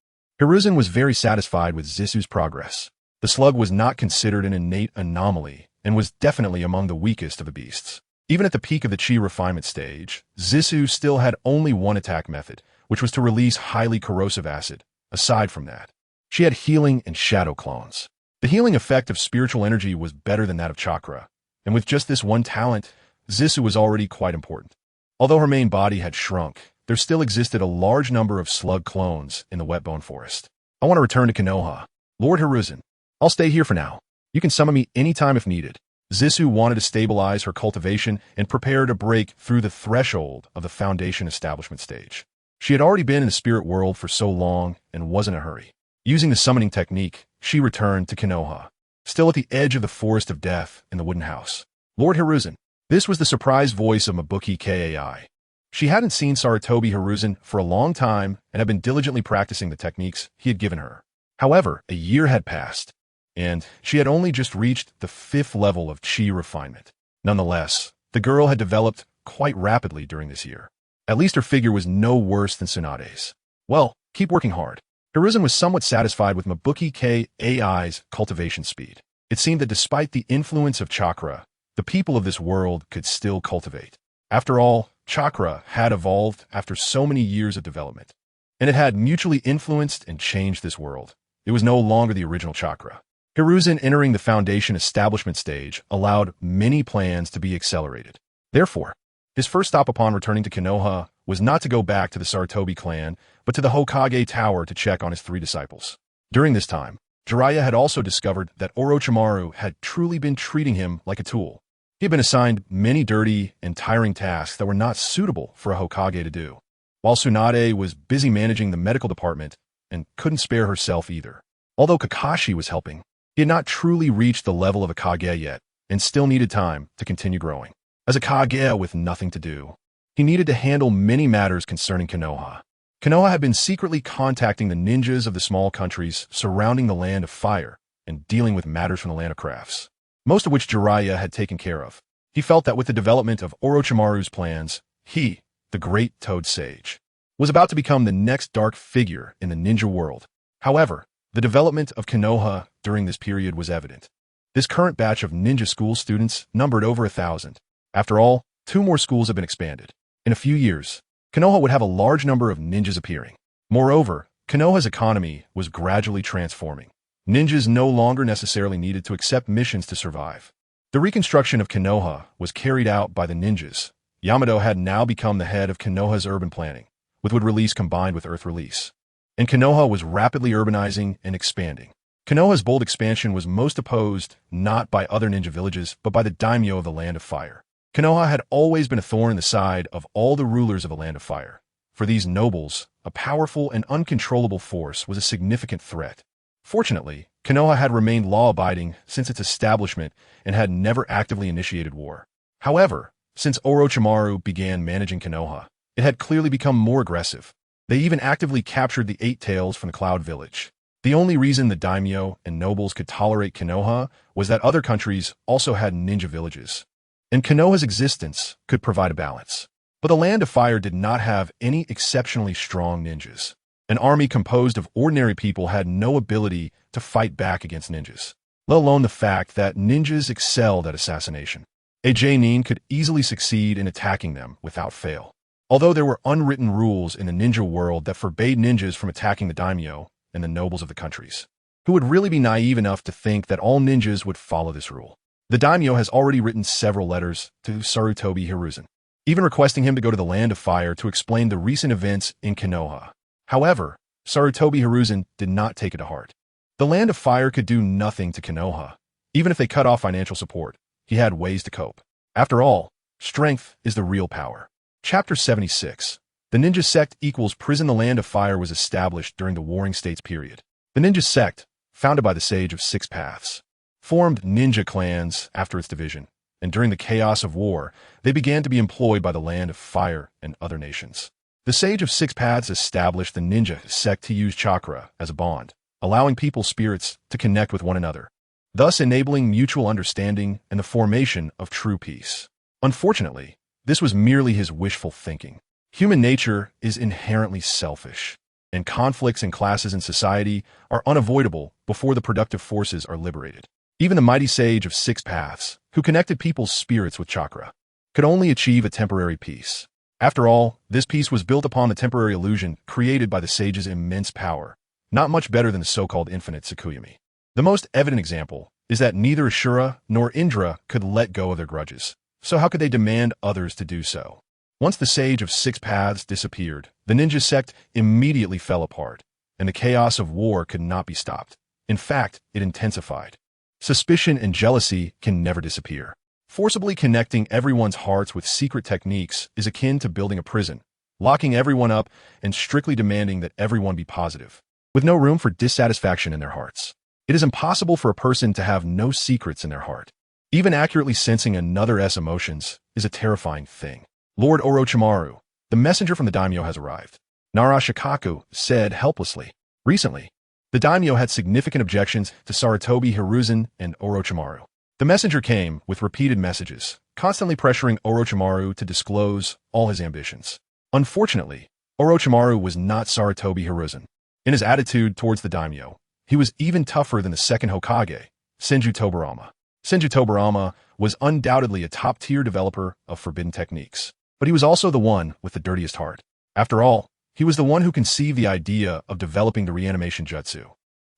Hiruzen was very satisfied with Zissou's progress. The slug was not considered an innate anomaly and was definitely among the weakest of the beasts. Even at the peak of the chi refinement stage, Zissou still had only one attack method, which was to release highly corrosive acid. Aside from that, she had healing and shadow clones. The healing effect of spiritual energy was better than that of chakra, and with just this one talent, Zissou was already quite important. Although her main body had shrunk, there still existed a large number of slug clones in the wet-bone forest. I want to return to Konoha. Lord Hiruzen, I'll stay here for now. You can summon me anytime if needed. Zissou wanted to stabilize her cultivation and prepare to break through the threshold of the foundation establishment stage. She had already been in the spirit world for so long and was in a hurry. Using the summoning technique, she returned to Konoha, still at the edge of the forest of death in the wooden house. Lord Hiruzen, this was the surprised voice of Mabuki Kai. She hadn't seen Sarutobi Hiruzen for a long time and had been diligently practicing the techniques he had given her. However, a year had passed, and she had only just reached the 5th level of chi refinement. Nonetheless, the girl had developed quite rapidly during this year. At least her figure was no worse than Tsunade's. Well, keep working hard. Hiruzen was somewhat satisfied with Mabuki Kai's cultivation speed. It seemed that despite the influence of chakra, the people of this world could still cultivate. After all, chakra had evolved after so many years of development, and it had mutually influenced and changed this world. It was no longer the original chakra. Hiruzen entering the foundation establishment stage allowed many plans to be accelerated. Therefore, his first stop upon returning to Konoha was not to go back to the Sarutobi clan, but to the Hokage tower to check on his 3 disciples. During this time, Jiraiya had also discovered that Orochimaru had truly been treating him like a tool. He had been assigned many dirty and tiring tasks that were not suitable for a Hokage to do. while Tsunade was busy managing the medical department and couldn't spare herself either. Although Kakashi was helping, he had not truly reached the level of a Kage yet and still needed time to continue growing. As a Kage with nothing to do, he needed to handle many matters concerning Konoha. Konoha had been secretly contacting the ninjas of the small countries surrounding the Land of Fire and dealing with matters from the Land of Crafts, most of which Jiraiya had taken care of. He felt that with the development of Orochimaru's plans, he, the great Toad Sage, was about to become the next dark figure in the ninja world. However, the development of Konoha during this period was evident. This current batch of ninja school students numbered over 1,000. After all, 2 more schools have been expanded. In a few years, Konoha would have a large number of ninjas appearing. Moreover, Konoha's economy was gradually transforming. Ninjas no longer necessarily needed to accept missions to survive. The reconstruction of Konoha was carried out by the ninjas. Yamato had now become the head of Konoha's urban planning, with Wood Release combined with Earth Release. And Konoha was rapidly urbanizing and expanding. Konoha's bold expansion was most opposed not by other ninja villages, but by the daimyo of the Land of Fire. Konoha had always been a thorn in the side of all the rulers of the Land of Fire. For these nobles, a powerful and uncontrollable force was a significant threat. Fortunately, Konoha had remained law-abiding since its establishment and had never actively initiated war. However, since Orochimaru began managing Konoha, it had clearly become more aggressive. They even actively captured the 8 Tails from the Cloud Village. The only reason the daimyo and nobles could tolerate Konoha was that other countries also had ninja villages, and Konoha's existence could provide a balance. But the Land of Fire did not have any exceptionally strong ninjas. An army composed of ordinary people had no ability to fight back against ninjas, let alone the fact that ninjas excelled at assassination. A Jonin could easily succeed in attacking them without fail. Although there were unwritten rules in the ninja world that forbade ninjas from attacking the daimyo and the nobles of the countries, who would really be naive enough to think that all ninjas would follow this rule? The daimyo has already written several letters to Sarutobi Hiruzen, even requesting him to go to the Land of Fire to explain the recent events in Konoha. However, Sarutobi Hiruzen did not take it to heart. The Land of Fire could do nothing to Konoha. Even if they cut off financial support, he had ways to cope. After all, strength is the real power. Chapter 76. The Ninja Sect equals Prison. The Land of Fire was established during the Warring States period. The Ninja Sect, founded by the Sage of 6 Paths, formed ninja clans after its division, and during the chaos of war, they began to be employed by the Land of Fire and other nations. The Sage of 6 Paths established the Ninja Sect to use chakra as a bond, allowing people's spirits to connect with one another, thus enabling mutual understanding and the formation of true peace. Unfortunately, this was merely his wishful thinking. Human nature is inherently selfish, and conflicts and classes in society are unavoidable before the productive forces are liberated. Even the mighty Sage of 6 Paths, who connected people's spirits with chakra, could only achieve a temporary peace. After all, this peace was built upon the temporary illusion created by the sage's immense power, not much better than the so-called infinite Tsukuyomi. The most evident example is that neither Ashura nor Indra could let go of their grudges, so how could they demand others to do so? Once the Sage of 6 Paths disappeared, the ninja sect immediately fell apart, and the chaos of war could not be stopped. In fact, it intensified. Suspicion and jealousy can never disappear. Forcibly connecting everyone's hearts with secret techniques is akin to building a prison, locking everyone up and strictly demanding that everyone be positive, with no room for dissatisfaction in their hearts. It is impossible for a person to have no secrets in their heart. Even accurately sensing another's emotions is a terrifying thing. Lord Orochimaru, the messenger from the daimyo, has arrived, Nara Shikaku said helplessly. Recently, the daimyo had significant objections to Sarutobi Hiruzen and Orochimaru. The messenger came with repeated messages, constantly pressuring Orochimaru to disclose all his ambitions. Unfortunately, Orochimaru was not Sarutobi Hiruzen. In his attitude towards the daimyo, he was even tougher than the second Hokage, Senju Tobirama. Senju Tobirama was undoubtedly a top-tier developer of forbidden techniques, but he was also the one with the dirtiest heart. After all, he was the one who conceived the idea of developing the reanimation jutsu,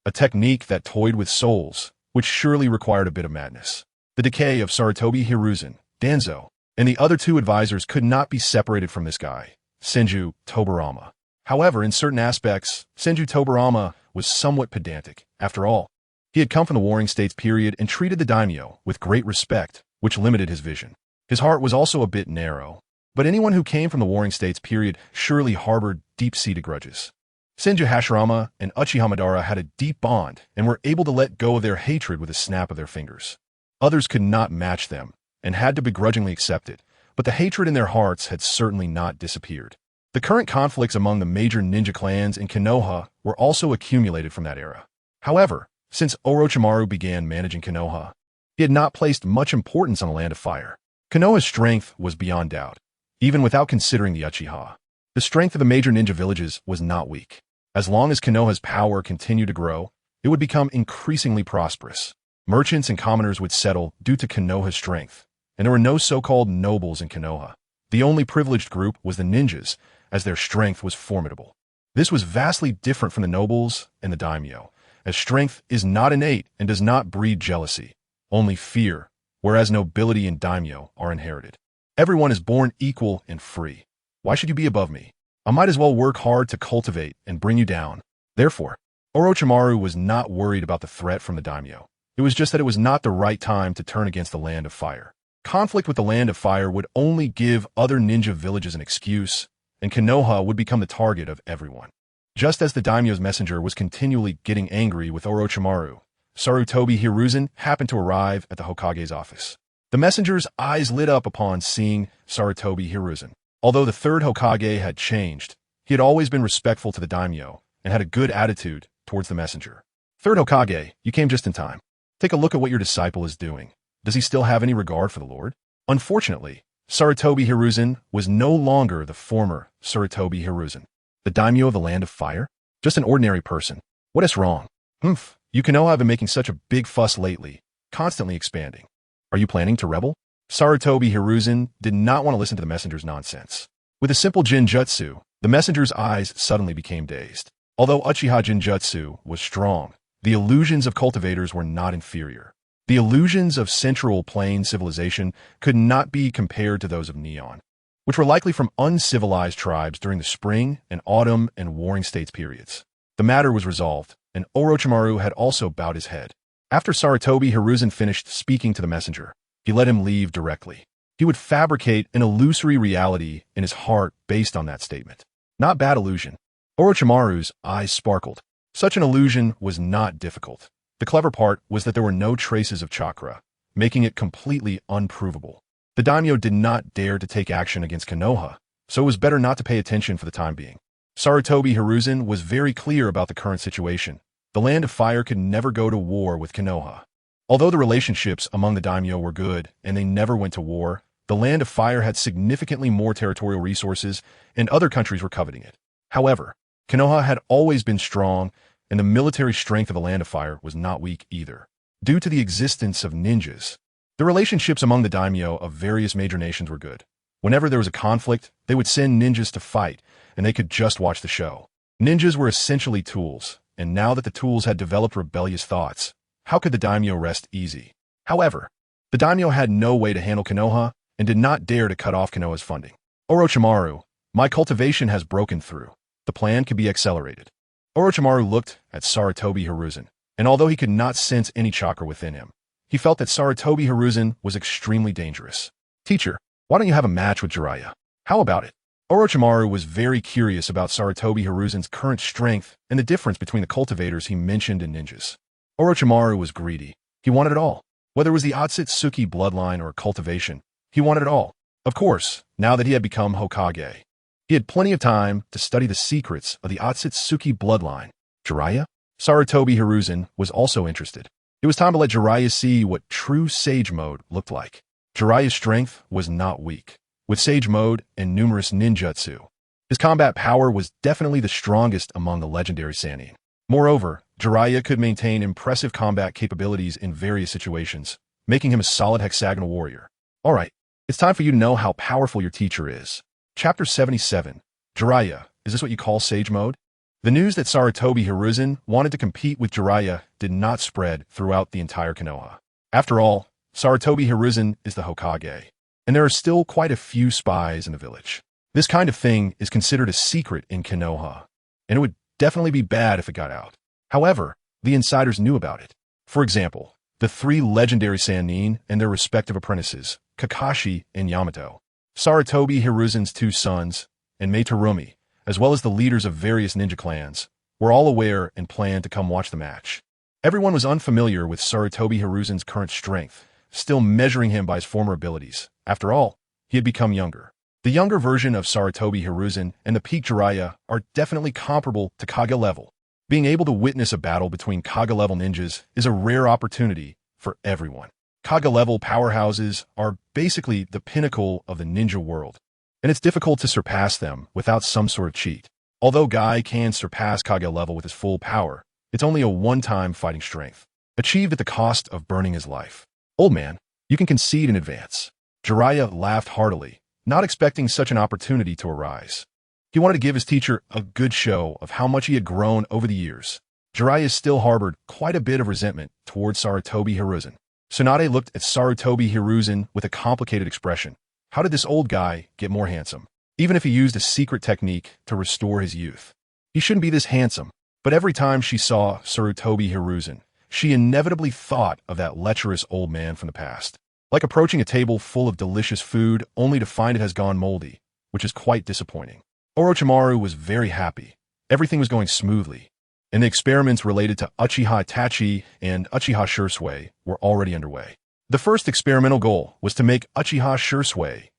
a technique that toyed with souls, which surely required a bit of madness. The decay of Sarutobi Hiruzen, Danzo, and the other 2 advisors could not be separated from this guy, Senju Tobirama. However, in certain aspects, Senju Tobirama was somewhat pedantic. After all, he had come from the Warring States period and treated the daimyo with great respect, which limited his vision. His heart was also a bit narrow, But anyone who came from the Warring States period surely harbored deep-seated grudges. Senju Hashirama and Uchiha Madara had a deep bond and were able to let go of their hatred with a snap of their fingers. Others could not match them and had to begrudgingly accept it, but the hatred in their hearts had certainly not disappeared. The current conflicts among the major ninja clans in Konoha were also accumulated from that era. However, since Orochimaru began managing Konoha, he had not placed much importance on the Land of Fire. Konoha's strength was beyond doubt, even without considering the Uchiha. The strength of the major ninja villages was not weak. As long as Konoha's power continued to grow, it would become increasingly prosperous. Merchants and commoners would settle due to Konoha's strength, and there were no so-called nobles in Konoha. The only privileged group was the ninjas, as their strength was formidable. This was vastly different from the nobles and the daimyo, as strength is not innate and does not breed jealousy, only fear, whereas nobility and daimyo are inherited. Everyone is born equal and free. Why should you be above me? I might as well work hard to cultivate and bring you down. Therefore, Orochimaru was not worried about the threat from the daimyo. It was just that it was not the right time to turn against the Land of Fire. Conflict with the Land of Fire would only give other ninja villages an excuse, and Konoha would become the target of everyone. Just as the daimyo's messenger was continually getting angry with Orochimaru, Sarutobi Hiruzen happened to arrive at the Hokage's office. The messenger's eyes lit up upon seeing Sarutobi Hiruzen. Although the third Hokage had changed, he had always been respectful to the daimyo and had a good attitude towards the messenger. Third Hokage, you came just in time. Take a look at what your disciple is doing. Does he still have any regard for the Lord? Unfortunately, Sarutobi Hiruzen was no longer the former Sarutobi Hiruzen, the daimyo of the Land of Fire. Just an ordinary person. What is wrong? You Konoha have been making such a big fuss lately, constantly expanding. Are you planning to rebel? Sarutobi Hiruzen did not want to listen to the messenger's nonsense. With a simple Jinjutsu, the messenger's eyes suddenly became dazed. Although Uchiha Jinjutsu was strong, the illusions of cultivators were not inferior. The illusions of Central Plain civilization could not be compared to those of Neon, which were likely from uncivilized tribes during the spring and autumn and warring states periods. The matter was resolved, and Orochimaru had also bowed his head. After Sarutobi Hiruzen finished speaking to the messenger, he let him leave directly. He would fabricate an illusory reality in his heart based on that statement. Not bad illusion. Orochimaru's eyes sparkled. Such an illusion was not difficult. The clever part was that there were no traces of chakra, making it completely unprovable. The daimyo did not dare to take action against Konoha, so it was better not to pay attention for the time being. Sarutobi Hiruzen was very clear about the current situation. The Land of Fire could never go to war with Konoha. Although the relationships among the daimyo were good and they never went to war, the Land of Fire had significantly more territorial resources and other countries were coveting it. However, Konoha had always been strong and the military strength of the Land of Fire was not weak either. Due to the existence of ninjas, the relationships among the daimyo of various major nations were good. Whenever there was a conflict, they would send ninjas to fight and they could just watch the show. Ninjas were essentially tools, and now that the tools had developed rebellious thoughts, how could the daimyo rest easy? However, the daimyo had no way to handle Konoha and did not dare to cut off Konoha's funding. Orochimaru, my cultivation has broken through. The plan could be accelerated. Orochimaru looked at Sarutobi Hiruzen, and although he could not sense any chakra within him, he felt that Sarutobi Hiruzen was extremely dangerous. Teacher, why don't you have a match with Jiraiya? How about it? Orochimaru was very curious about Sarutobi Hiruzen's current strength and the difference between the cultivators he mentioned in ninjas. Orochimaru was greedy. He wanted it all. Whether it was the Otsutsuki bloodline or cultivation, he wanted it all. Of course, now that he had become Hokage, he had plenty of time to study the secrets of the Otsutsuki bloodline. Jiraiya? Sarutobi Hiruzen was also interested. It was time to let Jiraiya see what true Sage Mode looked like. Jiraiya's strength was not weak. With Sage Mode and numerous ninjutsu, his combat power was definitely the strongest among the legendary Sannin. Moreover, Jiraiya could maintain impressive combat capabilities in various situations, making him a solid hexagonal warrior. Alright, it's time for you to know how powerful your teacher is. Chapter 77. Jiraiya, is this what you call Sage Mode? The news that Sarutobi Hiruzen wanted to compete with Jiraiya did not spread throughout the entire Konoha. After all, Sarutobi Hiruzen is the Hokage, and there are still quite a few spies in the village. This kind of thing is considered a secret in Konoha, and it would definitely be bad if it got out. However, the insiders knew about it. For example, the three legendary Sannin and their respective apprentices, Kakashi and Yamato. Sarutobi Hiruzen's two sons, and Meitarumi, as well as the leaders of various ninja clans, were all aware and planned to come watch the match. Everyone was unfamiliar with Sarutobi Hiruzen's current strength, still measuring him by his former abilities. After all, he had become younger. The younger version of Sarutobi Hiruzen and the peak Jiraiya are definitely comparable to Kage level. Being able to witness a battle between Kage level ninjas is a rare opportunity for everyone. Kage level powerhouses are basically the pinnacle of the ninja world, and it's difficult to surpass them without some sort of cheat. Although Guy can surpass Kage level with his full power, it's only a one-time fighting strength, achieved at the cost of burning his life. Old man, you can concede in advance. Jiraiya laughed heartily, not expecting such an opportunity to arise. He wanted to give his teacher a good show of how much he had grown over the years. Jiraiya still harbored quite a bit of resentment towards Sarutobi Hiruzen. Tsunade looked at Sarutobi Hiruzen with a complicated expression. How did this old guy get more handsome? Even if he used a secret technique to restore his youth. He shouldn't be this handsome. But every time she saw Sarutobi Hiruzen, she inevitably thought of that lecherous old man from the past. Like approaching a table full of delicious food only to find it has gone moldy, which is quite disappointing. Orochimaru was very happy. Everything was going smoothly, and the experiments related to Uchiha Itachi and Uchiha Shursui were already underway. The first experimental goal was to make Uchiha Shursui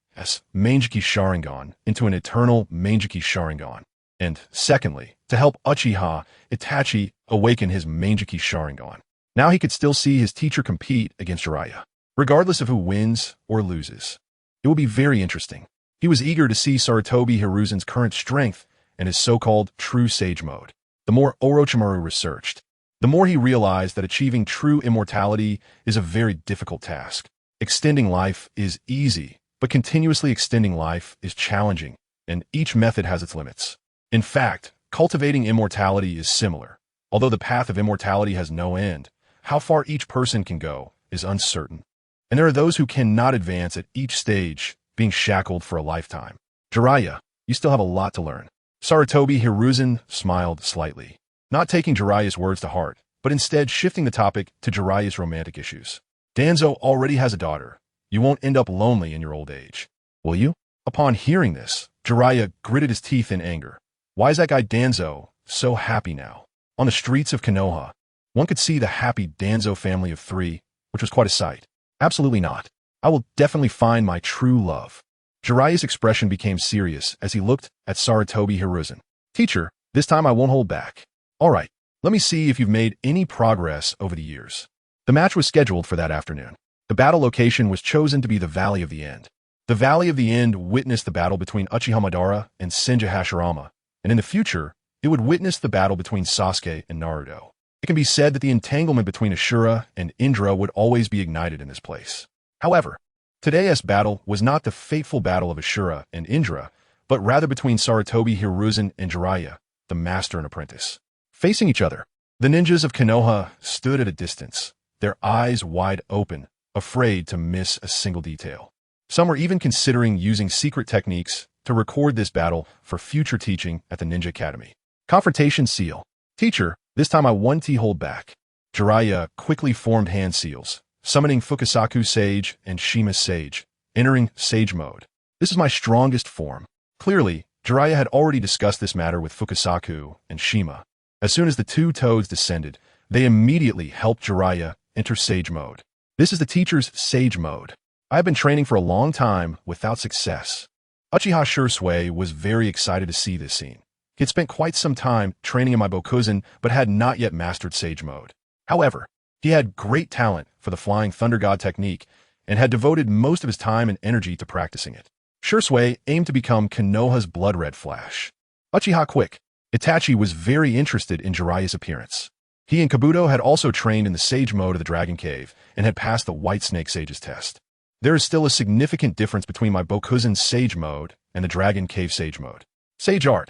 Manjiki Sharingan into an eternal Manjiki Sharingan, and secondly, to help Uchiha Itachi awaken his Manjiki Sharingan. Now he could still see his teacher compete against Jiraiya, regardless of who wins or loses. It will be very interesting. He was eager to see Sarutobi Hiruzen's current strength and his so-called true sage mode. The more Orochimaru researched, the more he realized that achieving true immortality is a very difficult task. Extending life is easy, but continuously extending life is challenging, and each method has its limits. In fact, cultivating immortality is similar. Although the path of immortality has no end, how far each person can go is uncertain. And there are those who cannot advance at each stage, being shackled for a lifetime. Jiraiya, you still have a lot to learn. Sarutobi Hiruzen smiled slightly, not taking Jiraiya's words to heart, but instead shifting the topic to Jiraiya's romantic issues. Danzo already has a daughter. You won't end up lonely in your old age, will you? Upon hearing this, Jiraiya gritted his teeth in anger. Why is that guy Danzo so happy now? On the streets of Konoha, one could see the happy Danzo family of three, which was quite a sight. Absolutely not. I will definitely find my true love. Jiraiya's expression became serious as he looked at Sarutobi Hiruzen. Teacher, this time I won't hold back. All right, let me see if you've made any progress over the years. The match was scheduled for that afternoon. The battle location was chosen to be the Valley of the End. The Valley of the End witnessed the battle between Uchiha Madara and Senju Hashirama, and in the future, it would witness the battle between Sasuke and Naruto. It can be said that the entanglement between Ashura and Indra would always be ignited in this place. However, today's battle was not the fateful battle of Ashura and Indra, but rather between Sarutobi Hiruzen and Jiraiya, the master and apprentice. Facing each other, the ninjas of Konoha stood at a distance, their eyes wide open, afraid to miss a single detail. Some were even considering using secret techniques to record this battle for future teaching at the Ninja Academy. Confrontation seal. Teacher, this time I won't hold back. Jiraiya quickly formed hand seals, summoning Fukasaku Sage and Shima Sage, entering Sage mode. This is my strongest form. Clearly, Jiraiya had already discussed this matter with Fukasaku and Shima. As soon as the two toads descended, they immediately helped Jiraiya enter Sage mode. This is the teacher's Sage mode. I have been training for a long time without success. Uchiha Shursui was very excited to see this scene. He had spent quite some time training in my Bokuzen, but had not yet mastered Sage mode. However, he had great talent for the Flying Thunder God technique and had devoted most of his time and energy to practicing it. Shursui aimed to become Konoha's Blood Red Flash. Uchiha Quick. Itachi was very interested in Jiraiya's appearance. He and Kabuto had also trained in the Sage mode of the Dragon Cave and had passed the White Snake Sage's test. There is still a significant difference between my Bokuzen Sage mode and the Dragon Cave Sage mode. Sage Art.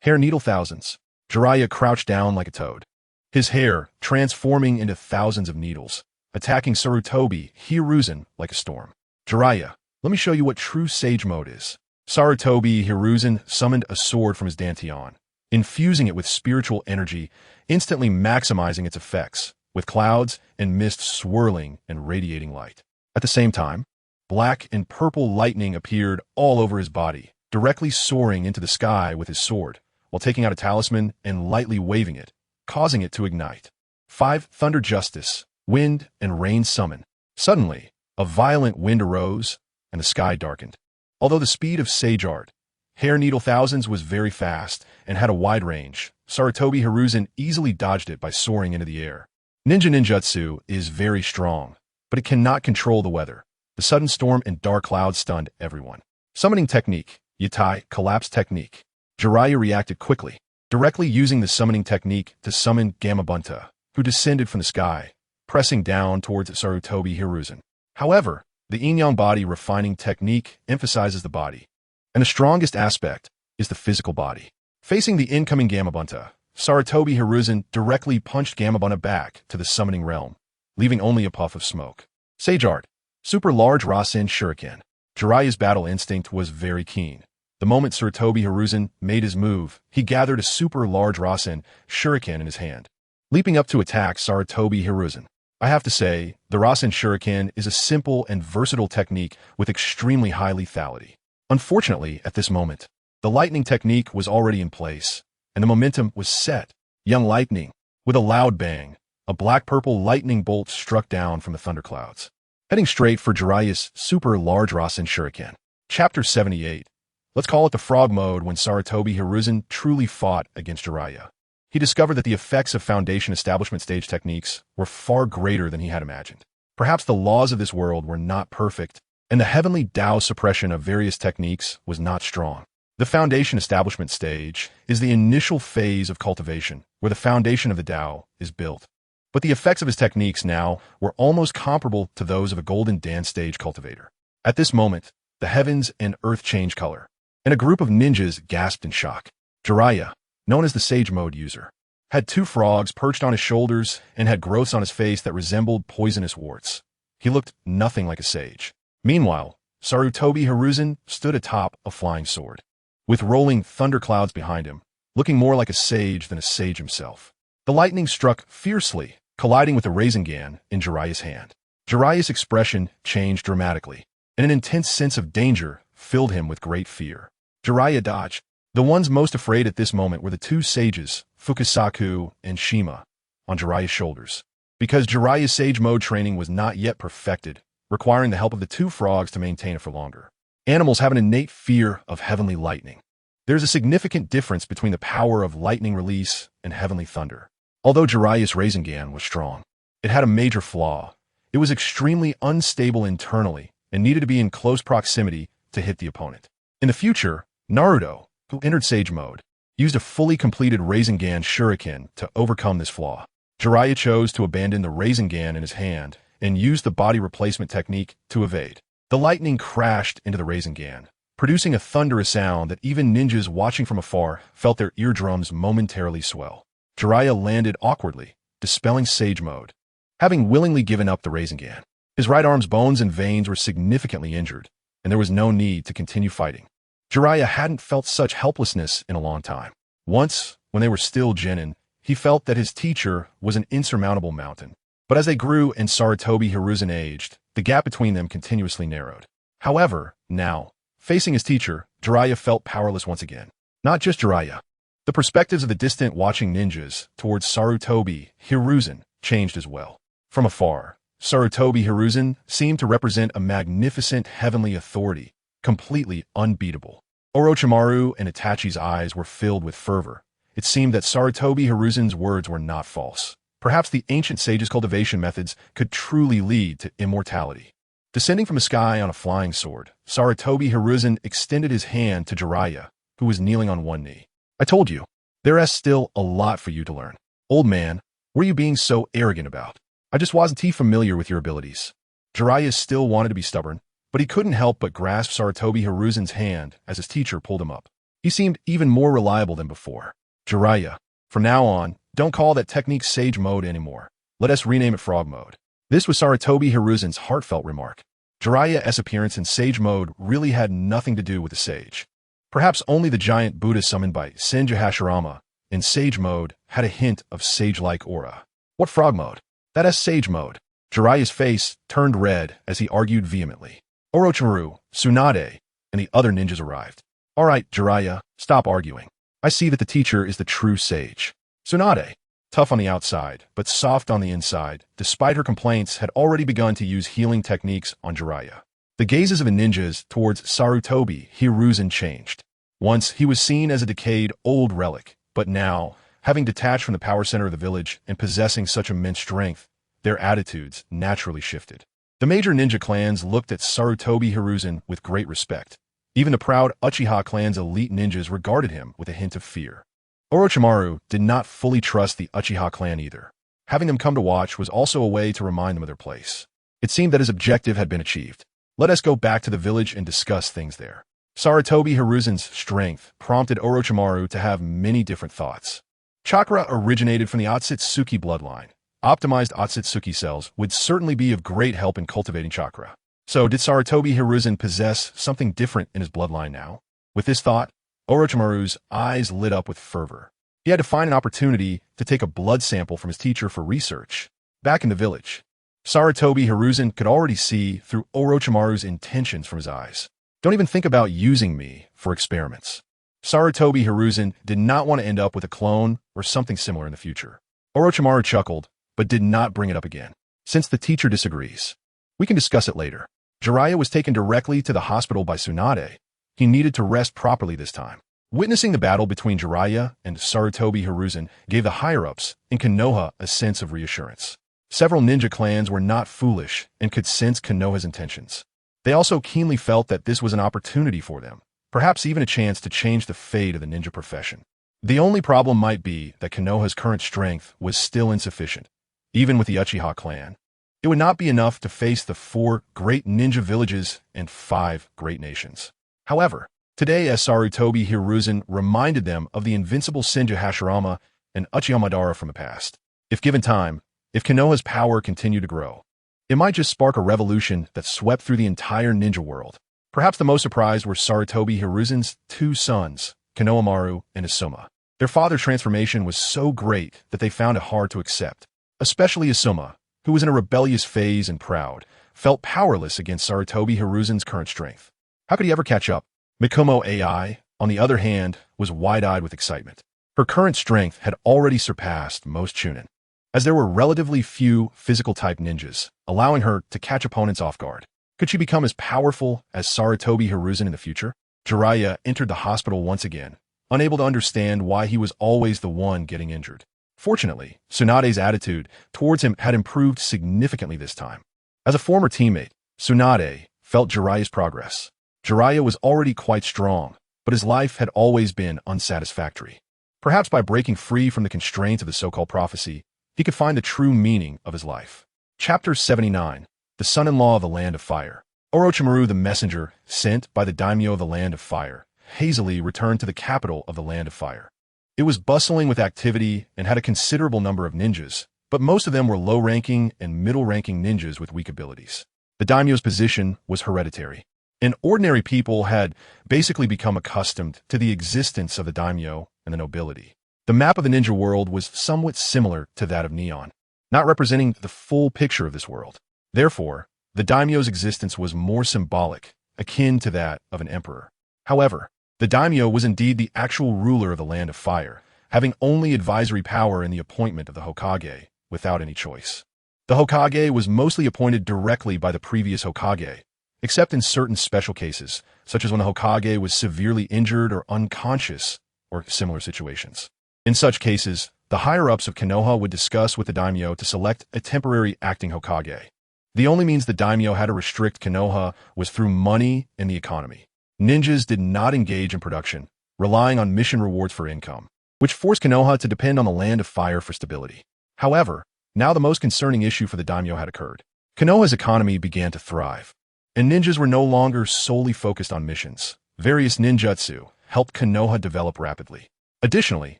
Hair Needle Thousands. Jiraiya crouched down like a toad, his hair transforming into thousands of needles, attacking Sarutobi Hiruzen like a storm. Jiraiya, let me show you what true Sage mode is. Sarutobi Hiruzen summoned a sword from his dantian, infusing it with spiritual energy, instantly maximizing its effects, with clouds and mist swirling and radiating light. At the same time, Black and purple lightning appeared all over his body, directly soaring into the sky with his sword, while taking out a talisman and lightly waving it, causing it to ignite. 5. Thunder Justice, Wind and Rain Summon. Suddenly, a violent wind arose, and the sky darkened. Although the speed of Sage Art, Hair Needle Thousands was very fast and had a wide range, Sarutobi Hiruzen easily dodged it by soaring into the air. Ninja ninjutsu is very strong, but it cannot control the weather. The sudden storm and dark clouds stunned everyone. Summoning Technique, Yatai, Collapse Technique. Jiraiya reacted quickly, directly using the summoning technique to summon Gamabunta, who descended from the sky, pressing down towards Sarutobi Hiruzen. However, the yin-yang body refining technique emphasizes the body, and the strongest aspect is the physical body. Facing the incoming Gamabunta, Sarutobi Hiruzen directly punched Gamabunta back to the summoning realm, leaving only a puff of smoke. Sage Art, Super Large Rasen Shuriken. Jiraiya's battle instinct was very keen. The moment Sarutobi Hiruzen made his move, he gathered a super large Rasen Shuriken in his hand, leaping up to attack Sarutobi Hiruzen. I have to say, the Rasen Shuriken is a simple and versatile technique with extremely high lethality. Unfortunately, at this moment, the lightning technique was already in place, and the momentum was set. Young Lightning, with a loud bang, a black-purple lightning bolt struck down from the thunderclouds, heading straight for Jiraiya's super large Rasen Shuriken. Chapter 78. Let's call it the frog mode. When Sarutobi Hiruzen truly fought against Jiraiya, he discovered that the effects of Foundation Establishment stage techniques were far greater than he had imagined. Perhaps the laws of this world were not perfect, and the heavenly Tao suppression of various techniques was not strong. The Foundation Establishment stage is the initial phase of cultivation, where the foundation of the Tao is built. But the effects of his techniques now were almost comparable to those of a Golden Dance stage cultivator. At this moment, the heavens and earth changed color, and a group of ninjas gasped in shock. Jiraiya, known as the Sage Mode user, had 2 frogs perched on his shoulders and had growths on his face that resembled poisonous warts. He looked nothing like a sage. Meanwhile, Sarutobi Hiruzen stood atop a flying sword, with rolling thunderclouds behind him, looking more like a sage than a sage himself. The lightning struck fiercely, colliding with the Rasengan in Jiraiya's hand. Jiraiya's expression changed dramatically, and an intense sense of danger filled him with great fear. Jiraiya dodged. The ones most afraid at this moment were the 2 sages, Fukasaku and Shima, on Jiraiya's shoulders. Because Jiraiya's Sage Mode training was not yet perfected, requiring the help of the 2 frogs to maintain it for longer. Animals have an innate fear of heavenly lightning. There is a significant difference between the power of lightning release and heavenly thunder. Although Jiraiya's Rasengan was strong, it had a major flaw. It was extremely unstable internally and needed to be in close proximity to hit the opponent. In the future, Naruto, who entered Sage Mode, used a fully completed Rasengan Shuriken to overcome this flaw. Jiraiya chose to abandon the Rasengan in his hand and used the body replacement technique to evade. The lightning crashed into the Rasengan, producing a thunderous sound that even ninjas watching from afar felt their eardrums momentarily swell. Jiraiya landed awkwardly, dispelling Sage Mode, having willingly given up the Rasengan. His right arm's bones and veins were significantly injured, and there was no need to continue fighting. Jiraiya hadn't felt such helplessness in a long time. Once, when they were still genin, he felt that his teacher was an insurmountable mountain. But as they grew and Sarutobi Hiruzen aged, the gap between them continuously narrowed. However, now, facing his teacher, Jiraiya felt powerless once again. Not just Jiraiya. The perspectives of the distant watching ninjas towards Sarutobi Hiruzen changed as well. From afar, Sarutobi Hiruzen seemed to represent a magnificent heavenly authority, completely unbeatable. Orochimaru and Itachi's eyes were filled with fervor. It seemed that Sarutobi Hiruzen's words were not false. Perhaps the ancient sage's cultivation methods could truly lead to immortality. Descending from the sky on a flying sword, Sarutobi Hiruzen extended his hand to Jiraiya, who was kneeling on one knee. I told you, there is still a lot for you to learn. Old man, what are you being so arrogant about? I just wasn't too familiar with your abilities. Jiraiya still wanted to be stubborn, but he couldn't help but grasp Sarutobi Hiruzen's hand as his teacher pulled him up. He seemed even more reliable than before. Jiraiya, from now on, don't call that technique Sage Mode anymore. Let us rename it Frog Mode. This was Sarutobi Hiruzen's heartfelt remark. Jiraiya's appearance in Sage Mode really had nothing to do with the sage. Perhaps only the giant Buddha summoned by Senju Hashirama in Sage Mode had a hint of sage-like aura. What Frog Mode? That is Sage Mode. Jiraiya's face turned red as he argued vehemently. Orochimaru, Tsunade, and the other ninjas arrived. All right, Jiraiya, stop arguing. I see that the teacher is the true sage. Tsunade, tough on the outside, but soft on the inside, despite her complaints, had already begun to use healing techniques on Jiraiya. The gazes of the ninjas towards Sarutobi Hiruzen changed. Once, he was seen as a decayed, old relic, but now, having detached from the power center of the village and possessing such immense strength, their attitudes naturally shifted. The major ninja clans looked at Sarutobi Hiruzen with great respect. Even the proud Uchiha clan's elite ninjas regarded him with a hint of fear. Orochimaru did not fully trust the Uchiha clan either. Having them come to watch was also a way to remind them of their place. It seemed that his objective had been achieved. Let us go back to the village and discuss things there. Sarutobi Hiruzen's strength prompted Orochimaru to have many different thoughts. Chakra originated from the Otsutsuki bloodline. Optimized Otsutsuki cells would certainly be of great help in cultivating chakra. So did Sarutobi Hiruzen possess something different in his bloodline now? With this thought, Orochimaru's eyes lit up with fervor. He had to find an opportunity to take a blood sample from his teacher for research. Back in the village, Sarutobi Hiruzen could already see through Orochimaru's intentions from his eyes. Don't even think about using me for experiments. Sarutobi Hiruzen did not want to end up with a clone or something similar in the future. Orochimaru chuckled, but did not bring it up again. Since the teacher disagrees, we can discuss it later. Jiraiya was taken directly to the hospital by Tsunade. He needed to rest properly this time. Witnessing the battle between Jiraiya and Sarutobi Hiruzen gave the higher-ups in Konoha a sense of reassurance. Several ninja clans were not foolish and could sense Konoha's intentions. They also keenly felt that this was an opportunity for them, perhaps even a chance to change the fate of the ninja profession. The only problem might be that Konoha's current strength was still insufficient, even with the Uchiha clan. It would not be enough to face the 4 great ninja villages and 5 great nations. However, today as Sarutobi Hiruzen reminded them of the invincible Senju Hashirama and Uchiha Madara from the past. If given time, if Konoha's power continued to grow, it might just spark a revolution that swept through the entire ninja world. Perhaps the most surprised were Sarutobi Hiruzen's 2 sons, Konohamaru and Asuma. Their father's transformation was so great that they found it hard to accept. Especially Asuma, who was in a rebellious phase and proud, felt powerless against Sarutobi Hiruzen's current strength. How could he ever catch up? Mikomo AI, on the other hand, was wide-eyed with excitement. Her current strength had already surpassed most Chunin, as there were relatively few physical-type ninjas, allowing her to catch opponents off guard. Could she become as powerful as Sarutobi Hiruzen in the future? Jiraiya entered the hospital once again, unable to understand why he was always the one getting injured. Fortunately, Tsunade's attitude towards him had improved significantly this time. As a former teammate, Tsunade felt Jiraiya's progress. Jiraiya was already quite strong, but his life had always been unsatisfactory. Perhaps by breaking free from the constraints of the so-called prophecy, he could find the true meaning of his life. Chapter 79, The Son-in-Law of the Land of Fire. Orochimaru the messenger, sent by the daimyo of the Land of Fire, hazily returned to the capital of the Land of Fire. It was bustling with activity and had a considerable number of ninjas, but most of them were low-ranking and middle-ranking ninjas with weak abilities. The daimyo's position was hereditary, and ordinary people had basically become accustomed to the existence of the daimyo and the nobility. The map of the ninja world was somewhat similar to that of Neon, not representing the full picture of this world. Therefore, the daimyo's existence was more symbolic, akin to that of an emperor. However, the daimyo was indeed the actual ruler of the Land of Fire, having only advisory power in the appointment of the Hokage, without any choice. The Hokage was mostly appointed directly by the previous Hokage, except in certain special cases, such as when the Hokage was severely injured or unconscious, or similar situations. In such cases, the higher-ups of Konoha would discuss with the daimyo to select a temporary acting Hokage. The only means the daimyo had to restrict Konoha was through money and the economy. Ninjas did not engage in production, relying on mission rewards for income, which forced Konoha to depend on the Land of Fire for stability. However, now the most concerning issue for the daimyo had occurred. Konoha's economy began to thrive, and ninjas were no longer solely focused on missions. Various ninjutsu helped Konoha develop rapidly. Additionally,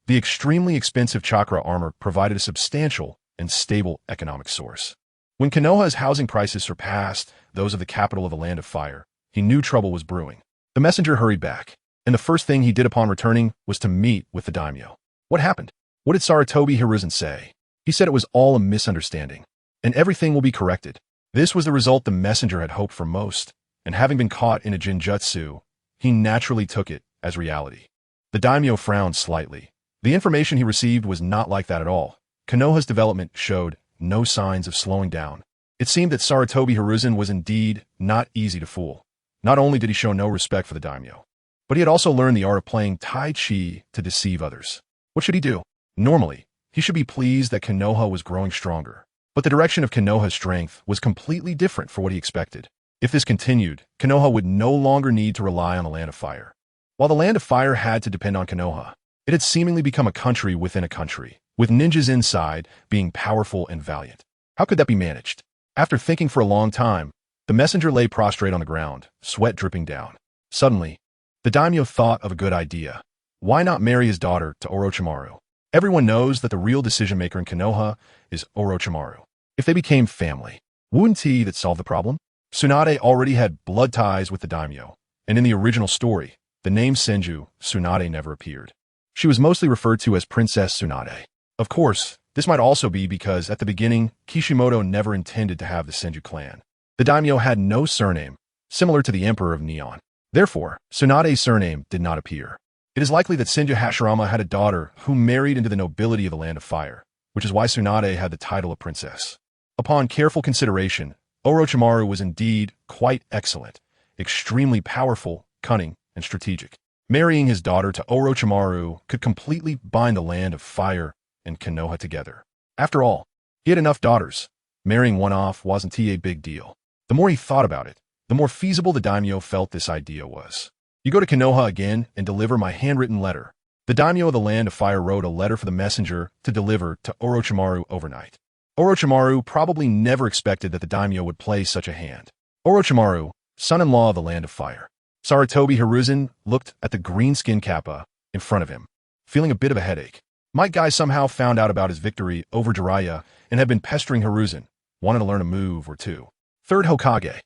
the extremely expensive chakra armor provided a substantial and stable economic source. When Konoha's housing prices surpassed those of the capital of the Land of Fire, he knew trouble was brewing. The messenger hurried back, and the first thing he did upon returning was to meet with the daimyo. What happened? What did Sarutobi Hiruzen say? He said it was all a misunderstanding, and everything will be corrected. This was the result the messenger had hoped for most, and having been caught in a genjutsu, he naturally took it as reality. The daimyo frowned slightly. The information he received was not like that at all. Konoha's development showed no signs of slowing down. It seemed that Sarutobi Hiruzen was indeed not easy to fool. Not only did he show no respect for the daimyo, but he had also learned the art of playing Tai Chi to deceive others. What should he do? Normally, he should be pleased that Konoha was growing stronger. But the direction of Konoha's strength was completely different for what he expected. If this continued, Konoha would no longer need to rely on the Land of Fire. While the Land of Fire had to depend on Konoha, it had seemingly become a country within a country, with ninjas inside being powerful and valiant. How could that be managed? After thinking for a long time, the messenger lay prostrate on the ground, sweat dripping down. Suddenly, the daimyo thought of a good idea. Why not marry his daughter to Orochimaru? Everyone knows that the real decision-maker in Konoha is Orochimaru. If they became family, wouldn't he that solve the problem? Tsunade already had blood ties with the daimyo, and in the original story, the name Senju, Tsunade, never appeared. She was mostly referred to as Princess Tsunade. Of course, this might also be because at the beginning, Kishimoto never intended to have the Senju clan. The daimyo had no surname, similar to the Emperor of Neon. Therefore, Tsunade's surname did not appear. It is likely that Senju Hashirama had a daughter who married into the nobility of the Land of Fire, which is why Tsunade had the title of princess. Upon careful consideration, Orochimaru was indeed quite excellent, extremely powerful, cunning, and strategic. Marrying his daughter to Orochimaru could completely bind the Land of Fire and Konoha together. After all, he had enough daughters. Marrying one off wasn't a big deal. The more he thought about it, the more feasible the daimyo felt this idea was. You go to Konoha again and deliver my handwritten letter. The daimyo of the Land of Fire wrote a letter for the messenger to deliver to Orochimaru overnight. Orochimaru probably never expected that the daimyo would play such a hand. Orochimaru, son-in-law of the Land of Fire. Sarutobi Hiruzen looked at the green skin kappa in front of him, feeling a bit of a headache. Might Guy somehow found out about his victory over Jiraiya and had been pestering Hiruzen, wanted to learn a move or two. Third Hokage.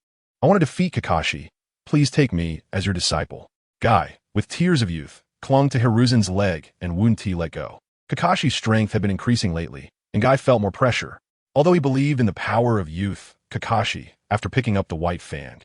I want to defeat Kakashi. Please take me as your disciple. Guy, with tears of youth, clung to Hiruzen's leg and wouldn't let go. Kakashi's strength had been increasing lately, and Guy felt more pressure. Although he believed in the power of youth, Kakashi, after picking up the White Fang,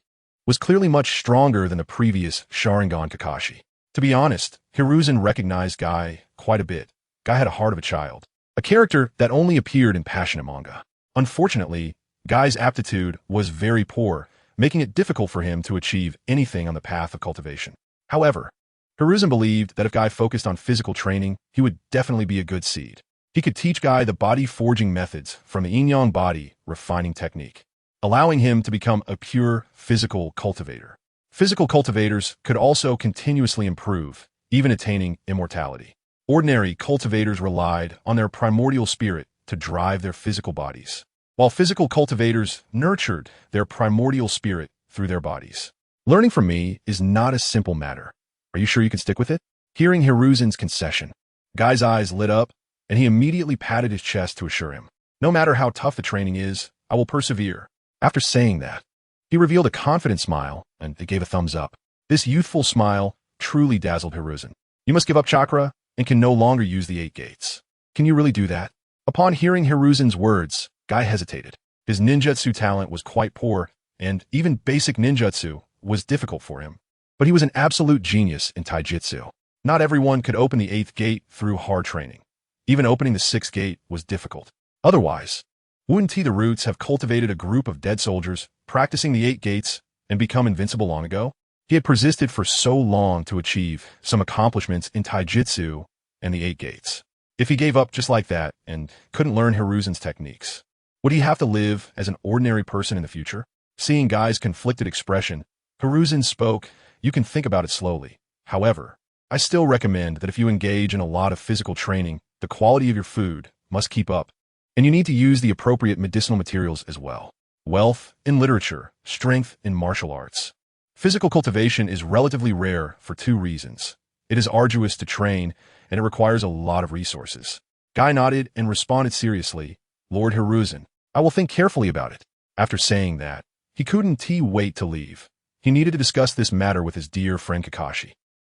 was clearly much stronger than the previous Sharingan Kakashi. To be honest, Hiruzen recognized Guy quite a bit. Guy had a heart of a child, a character that only appeared in passionate manga. Unfortunately, Guy's aptitude was very poor, making it difficult for him to achieve anything on the path of cultivation. However, Hiruzen believed that if Guy focused on physical training, he would definitely be a good seed. He could teach Guy the body forging methods from the yin-yang body refining technique, allowing him to become a pure physical cultivator. Physical cultivators could also continuously improve, even attaining immortality. Ordinary cultivators relied on their primordial spirit to drive their physical bodies, while physical cultivators nurtured their primordial spirit through their bodies. Learning from me is not a simple matter. Are you sure you can stick with it? Hearing Hiruzen's concession, Guy's eyes lit up, and he immediately patted his chest to assure him. No matter how tough the training is, I will persevere. After saying that, he revealed a confident smile, and it gave a thumbs up. This youthful smile truly dazzled Hiruzen. You must give up chakra and can no longer use the 8 gates. Can you really do that? Upon hearing Hiruzen's words, Guy hesitated. His ninjutsu talent was quite poor, and even basic ninjutsu was difficult for him. But he was an absolute genius in taijutsu. Not everyone could open the 8th gate through hard training. Even opening the 6th gate was difficult. Otherwise, wouldn't the Roots have cultivated a group of dead soldiers, practicing the 8 gates, and become invincible long ago? He had persisted for so long to achieve some accomplishments in taijutsu and the 8 gates. If he gave up just like that and couldn't learn Hiruzen's techniques, would he have to live as an ordinary person in the future? Seeing Guy's conflicted expression, Hiruzen spoke, "You can think about it slowly. However, I still recommend that if you engage in a lot of physical training, the quality of your food must keep up, and you need to use the appropriate medicinal materials as well. Wealth in literature, strength in martial arts. Physical cultivation is relatively rare for 2 reasons. It is arduous to train, and it requires a lot of resources." Guy nodded and responded seriously, "Lord Hiruzen, I will think carefully about it." After saying that, he couldn't wait to leave. He needed to discuss this matter with his dear friend Kakashi.